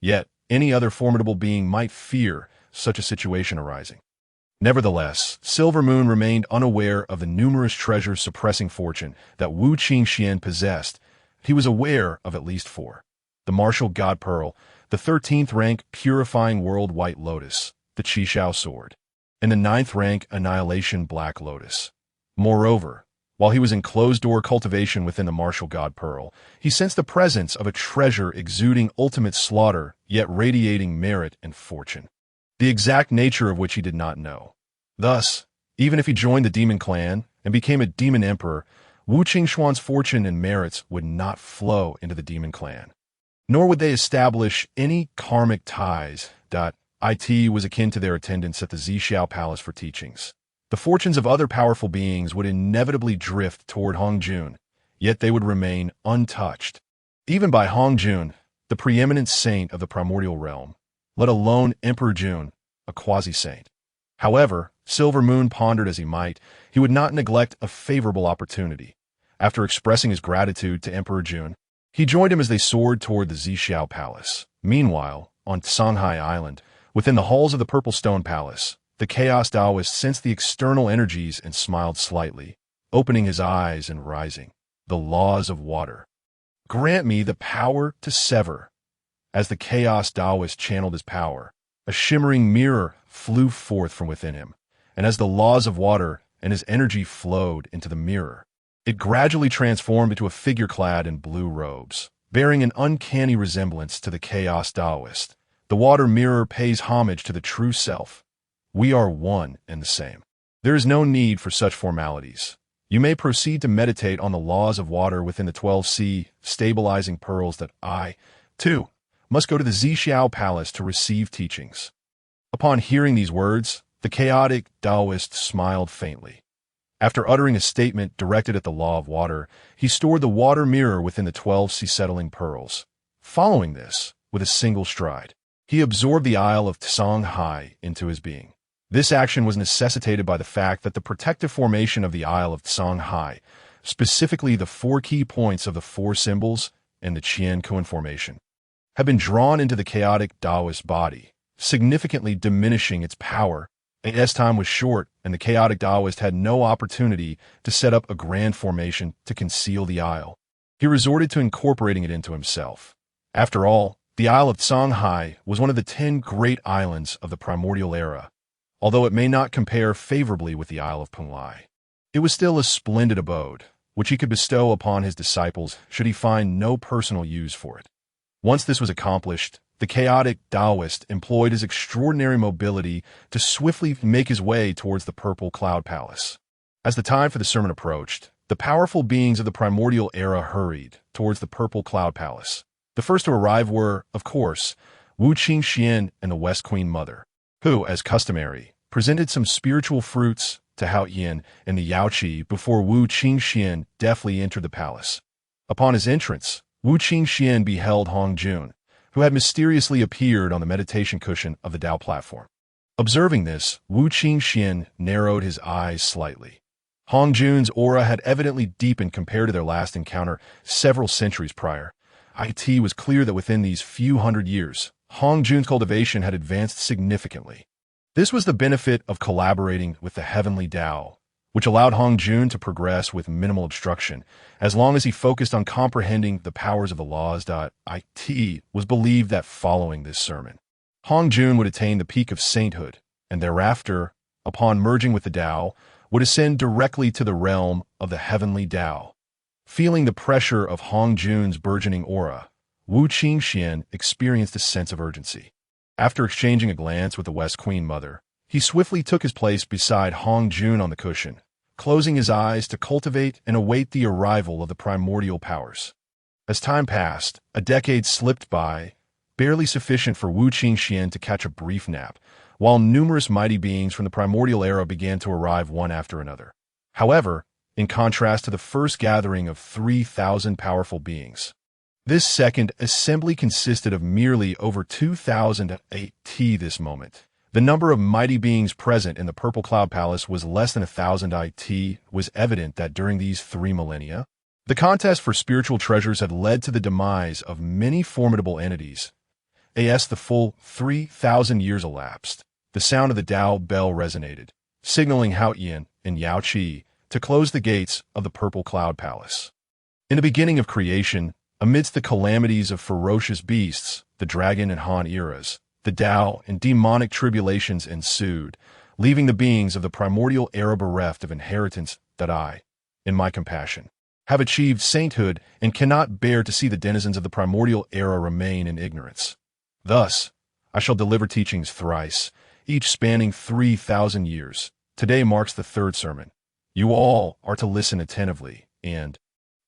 Yet, any other formidable being might fear such a situation arising. Nevertheless, Silver Moon remained unaware of the numerous treasures suppressing fortune that Wu Qingxian possessed. He was aware of at least four: the martial God Pearl, the 13th rank Purifying World White Lotus, the Qishao Sword, and the 9th rank Annihilation Black Lotus. Moreover, while he was in closed-door cultivation within the martial God Pearl, he sensed the presence of a treasure exuding ultimate slaughter, yet radiating merit and fortune, the exact nature of which he did not know. Thus, even if he joined the demon clan and became a demon emperor, Wu Qingxuan's fortune and merits would not flow into the demon clan, nor would they establish any karmic ties. It was akin to their attendance at the Zixiao Palace for teachings. The fortunes of other powerful beings would inevitably drift toward Hong Jun, yet they would remain untouched, even by Hong Jun, the preeminent saint of the primordial realm, let alone Emperor Jun, a quasi-saint. However, Silver Moon pondered as he might, he would not neglect a favorable opportunity. After expressing his gratitude to Emperor Jun, he joined him as they soared toward the Zixiao Palace. Meanwhile, on Songhai Island, within the halls of the Purple Stone Palace, the Chaos Taoist sensed the external energies and smiled slightly, opening his eyes and rising. The laws of water. Grant me the power to sever. As the Chaos Taoist channeled his power, A shimmering mirror flew forth from within him, and as the laws of water and his energy flowed into the mirror, it gradually transformed into a figure clad in blue robes, bearing an uncanny resemblance to the chaos Taoist. The water mirror pays homage to the true self. We are one and the same. There is no need for such formalities. You may proceed to meditate on the laws of water within the 12C, stabilizing pearls that I, too, must go to the Zixiao Palace to receive teachings. Upon hearing these words, the chaotic Taoist smiled faintly. After uttering a statement directed at the law of water, he stored the water mirror within the 12C settling pearls. Following this, with a single stride, he absorbed the Isle of Songhai into his being. This action was necessitated by the fact that the protective formation of the Isle of Songhai, specifically the 4 key points of the 4 symbols and the Qian Kuan formation, had been drawn into the chaotic Taoist body, significantly diminishing its power. As time was short and the chaotic Taoist had no opportunity to set up a grand formation to conceal the isle, he resorted to incorporating it into himself. After all, the Isle of Songhai was one of the 10 great islands of the Primordial Era. Although it may not compare favorably with the Isle of Penglai, it was still a splendid abode, which he could bestow upon his disciples should he find no personal use for it. Once this was accomplished, the chaotic Taoist employed his extraordinary mobility to swiftly make his way towards the Purple Cloud Palace. As the time for the sermon approached, the powerful beings of the Primordial Era hurried towards the Purple Cloud Palace. The first to arrive were, of course, Wu Qingxuan and the West Queen Mother, who, as customary, presented some spiritual fruits to Hao Yin and the Yao Qi before Wu Qingxuan deftly entered the palace. Upon his entrance, Wu Qingxuan beheld Hong Jun, who had mysteriously appeared on the meditation cushion of the Tao platform. Observing this, Wu Qingxuan narrowed his eyes slightly. Hong Jun's aura had evidently deepened compared to their last encounter several centuries prior. It was clear that within these few hundred years, Hong Jun's cultivation had advanced significantly. This was the benefit of collaborating with the heavenly Tao, which allowed Hong Jun to progress with minimal obstruction, as long as he focused on comprehending the powers of the laws. It was believed that following this sermon, Hong Jun would attain the peak of sainthood, and thereafter, upon merging with the Tao, would ascend directly to the realm of the heavenly Tao. Feeling the pressure of Hong Jun's burgeoning aura, Wu Qingxuan experienced a sense of urgency. After exchanging a glance with the West Queen Mother, he swiftly took his place beside Hong Jun on the cushion, closing his eyes to cultivate and await the arrival of the primordial powers. As time passed, a decade slipped by, barely sufficient for Wu Qingxuan to catch a brief nap, while numerous mighty beings from the Primordial Era began to arrive one after another. However, in contrast to the first gathering of 3,000 powerful beings, this second assembly consisted of merely over 2,000 at this moment. The number of mighty beings present in the Purple Cloud Palace was less than 1,000. It was evident that during these 3 millennia, the contest for spiritual treasures had led to the demise of many formidable entities. As the full 3,000 years elapsed, the sound of the Tao bell resonated, signaling Hao Yin and Yao Qi to close the gates of the Purple Cloud Palace. In the beginning of creation, amidst the calamities of ferocious beasts, the dragon and Han eras, the Tao and demonic tribulations ensued, leaving the beings of the Primordial Era bereft of inheritance that I, in my compassion, have achieved sainthood and cannot bear to see the denizens of the Primordial Era remain in ignorance. Thus, I shall deliver teachings thrice, each spanning 3,000 years. Today marks the 3rd sermon. You all are to listen attentively and,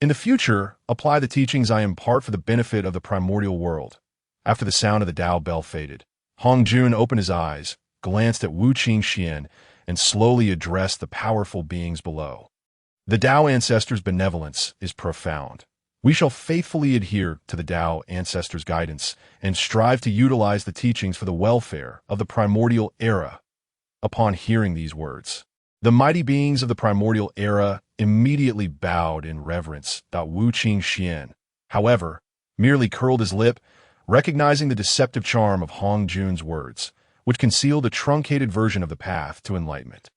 in the future, apply the teachings I impart for the benefit of the primordial world. After the sound of the Tao bell faded, Hong Jun opened his eyes, glanced at Wu Qingxuan, and slowly addressed the powerful beings below. The Tao Ancestors' benevolence is profound. We shall faithfully adhere to the Tao Ancestors' guidance and strive to utilize the teachings for the welfare of the Primordial Era. Upon hearing these words, the mighty beings of the Primordial Era immediately bowed in reverence. Wu Qingxuan, however, merely curled his lip, recognizing the deceptive charm of Hong Jun's words, which concealed a truncated version of the path to enlightenment.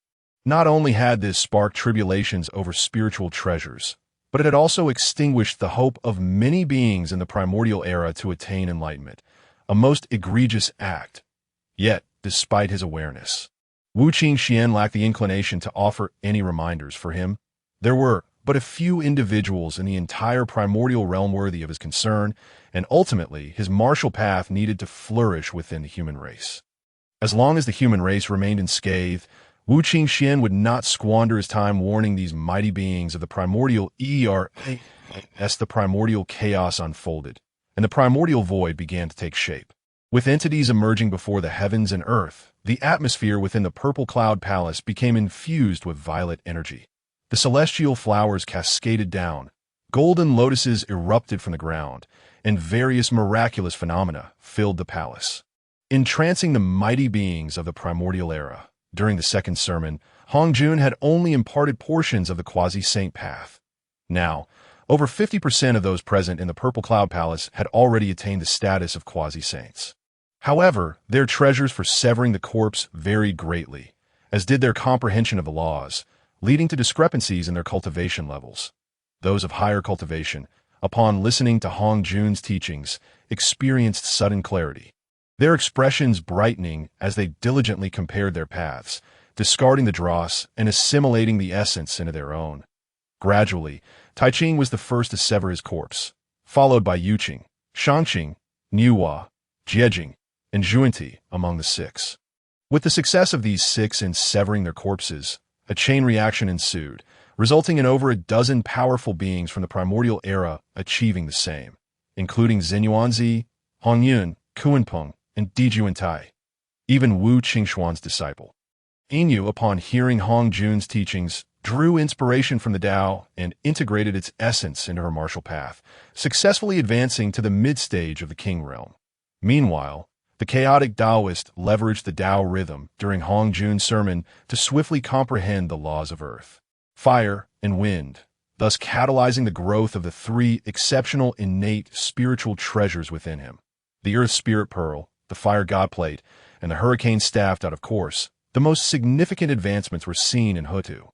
Not only had this sparked tribulations over spiritual treasures, but it had also extinguished the hope of many beings in the Primordial Era to attain enlightenment, a most egregious act. Yet, despite his awareness, Wu Qingxuan lacked the inclination to offer any reminders. For him, there were but a few individuals in the entire primordial realm worthy of his concern, and ultimately his martial path needed to flourish within the human race. As long as the human race remained unscathed, Wu Qingxuan would not squander his time warning these mighty beings of the primordial era as the primordial chaos unfolded, and the primordial void began to take shape. With entities emerging before the heavens and earth, the atmosphere within the purple cloud palace became infused with violet energy. The celestial flowers cascaded down, golden lotuses erupted from the ground, and various miraculous phenomena filled the palace, entrancing the mighty beings of the primordial era. During the second sermon, Hong Jun had only imparted portions of the quasi-saint path. Now, over 50% of those present in the Purple Cloud Palace had already attained the status of quasi-saints. However, their treasures for severing the corpse varied greatly, as did their comprehension of the laws, leading to discrepancies in their cultivation levels. Those of higher cultivation, upon listening to Hong Jun's teachings, experienced sudden clarity, their expressions brightening as they diligently compared their paths, discarding the dross and assimilating the essence into their own. Gradually, Taiching was the first to sever his corpse, followed by Yuqing, Shangqing, Niuhua, Jiejing, and Zhuanti among the six. With the success of these six in severing their corpses, a chain reaction ensued, resulting in over a dozen powerful beings from the primordial era achieving the same, including Xinyuanzi, Hongyun, Kuanpeng, and Dijuantai. Even Wu Qingxuan's disciple, Yinyu, upon hearing Hong Jun's teachings, drew inspiration from the Tao and integrated its essence into her martial path, successfully advancing to the mid-stage of the King realm. Meanwhile, the chaotic Taoist leveraged the Tao rhythm during Hong Jun's sermon to swiftly comprehend the laws of earth, fire, and wind, thus catalyzing the growth of the three exceptional innate spiritual treasures within him: the Earth Spirit Pearl, the Fire God Plate, and the Hurricane Staff. Of course, the most significant advancements were seen in Hutu.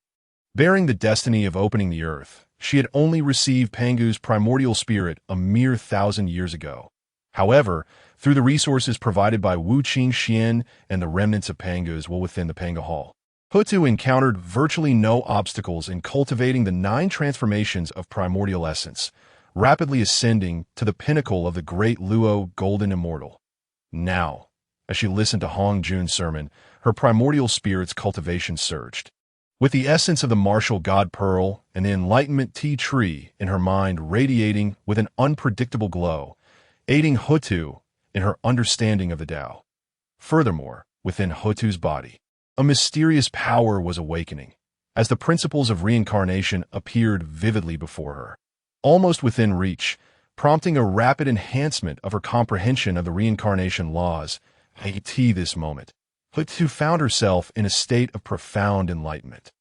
Bearing the destiny of opening the earth, she had only received Pangu's primordial spirit a mere 1,000 years ago. However, through the resources provided by Wu Qingxuan and the remnants of Pangu's within the Panga Hall, Hutu encountered virtually no obstacles in cultivating the 9 transformations of primordial essence, rapidly ascending to the pinnacle of the great Luo Golden Immortal. Now, as she listened to Hong Jun's sermon, her primordial spirit's cultivation surged. With the essence of the martial God Pearl and the enlightenment tea tree in her mind radiating with an unpredictable glow, aiding Hutu in her understanding of the Tao. Furthermore, within Hutu's body, a mysterious power was awakening, as the principles of reincarnation appeared vividly before her, almost within reach, prompting a rapid enhancement of her comprehension of the reincarnation laws. At this moment, Hutu found herself in a state of profound enlightenment,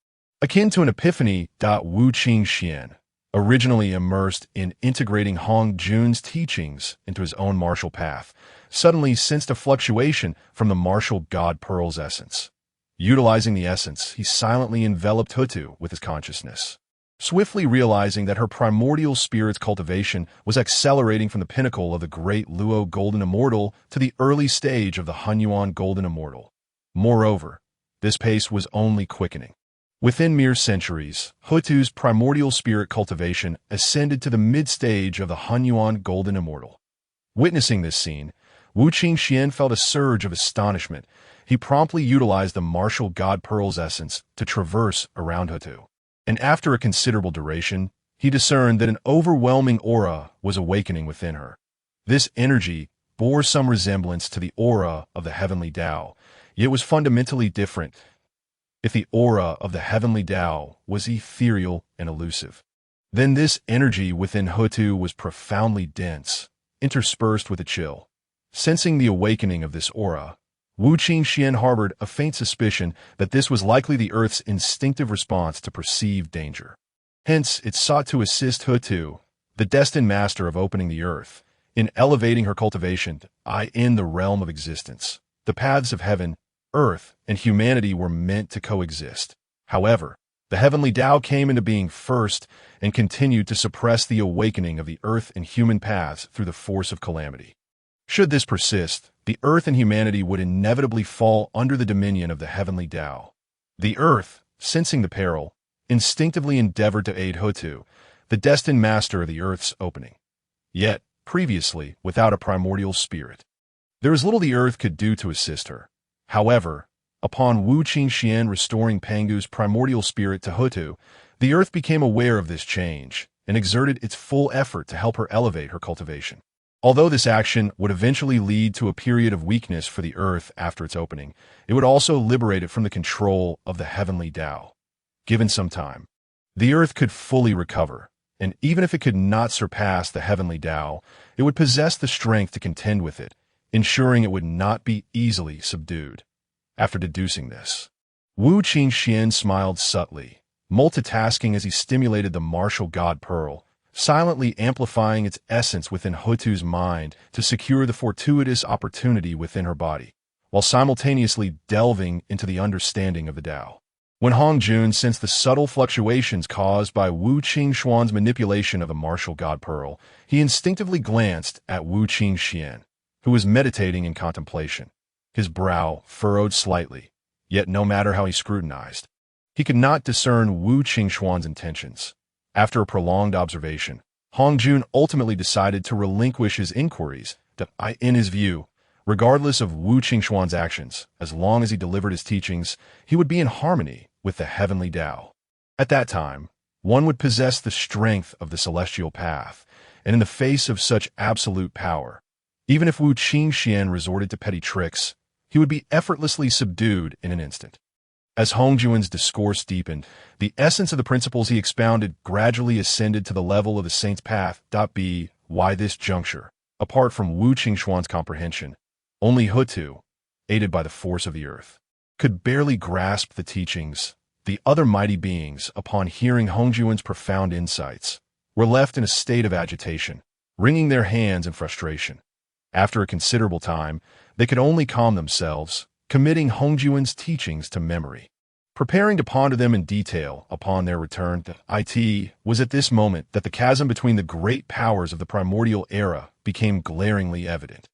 akin to an epiphany. Wu Qingxuan, originally immersed in integrating Hong Jun's teachings into his own martial path, suddenly sensed a fluctuation from the martial God Pearl's essence. Utilizing the essence, he silently enveloped Hutu with his consciousness, swiftly realizing that her primordial spirit's cultivation was accelerating from the pinnacle of the great Luo Golden Immortal to the early stage of the Hunyuan Golden Immortal. Moreover, this pace was only quickening. Within mere centuries, Hutu's primordial spirit cultivation ascended to the mid-stage of the Hunyuan Golden Immortal. Witnessing this scene, Wu Qingxuan felt a surge of astonishment. He promptly utilized the martial God Pearl's essence to traverse around Hutu, and after a considerable duration, he discerned that an overwhelming aura was awakening within her. This energy bore some resemblance to the aura of the heavenly Tao, yet was fundamentally different. If the aura of the heavenly Tao was ethereal and elusive, then this energy within Hutu was profoundly dense, interspersed with a chill. Sensing the awakening of this aura, Wu Qingxuan harbored a faint suspicion that this was likely the Earth's instinctive response to perceived danger. Hence, it sought to assist Hutu, the destined master of opening the Earth, in elevating her cultivation in the realm of existence. The paths of heaven, earth, and humanity were meant to coexist. However, the heavenly Tao came into being first and continued to suppress the awakening of the earth and human paths through the force of calamity. Should this persist, the Earth and humanity would inevitably fall under the dominion of the heavenly Tao. The Earth, sensing the peril, instinctively endeavored to aid Hutu, the destined master of the Earth's opening. Yet, previously, without a primordial spirit, there was little the Earth could do to assist her. However, upon Wu Qingxuan restoring Pangu's primordial spirit to Hutu, the Earth became aware of this change and exerted its full effort to help her elevate her cultivation. Although this action would eventually lead to a period of weakness for the Earth after its opening, it would also liberate it from the control of the heavenly Tao. Given some time, the Earth could fully recover, and even if it could not surpass the heavenly Tao, it would possess the strength to contend with it, ensuring it would not be easily subdued. After deducing this, Wu Qingxuan smiled subtly, multitasking as he stimulated the martial god pearl, silently amplifying its essence within Hutu's mind to secure the fortuitous opportunity within her body, while simultaneously delving into the understanding of the Tao. When Hongjun sensed the subtle fluctuations caused by Wu Qingxuan's manipulation of the martial god pearl, he instinctively glanced at Wu Qingxuan, who was meditating in contemplation, his brow furrowed slightly, yet no matter how he scrutinized, he could not discern Wu Qingxuan's intentions. After a prolonged observation, Hongjun ultimately decided to relinquish his inquiries that, in his view, regardless of Wu Qingxuan's actions, as long as he delivered his teachings, he would be in harmony with the heavenly Tao. At that time, one would possess the strength of the celestial path, and in the face of such absolute power, even if Wu Qingxuan resorted to petty tricks, he would be effortlessly subdued in an instant. As Hongjuan's discourse deepened, the essence of the principles he expounded gradually ascended to the level of the saint's path. Why this juncture, apart from Wu Qingxuan's comprehension, only Hutu, aided by the force of the Earth, could barely grasp the teachings. The other mighty beings, upon hearing Hongjuan's profound insights, were left in a state of agitation, wringing their hands in frustration. After a considerable time, they could only calm themselves, committing Hongjuan's teachings to memory, preparing to ponder them in detail upon their return. It was at this moment that the chasm between the great powers of the primordial era became glaringly evident.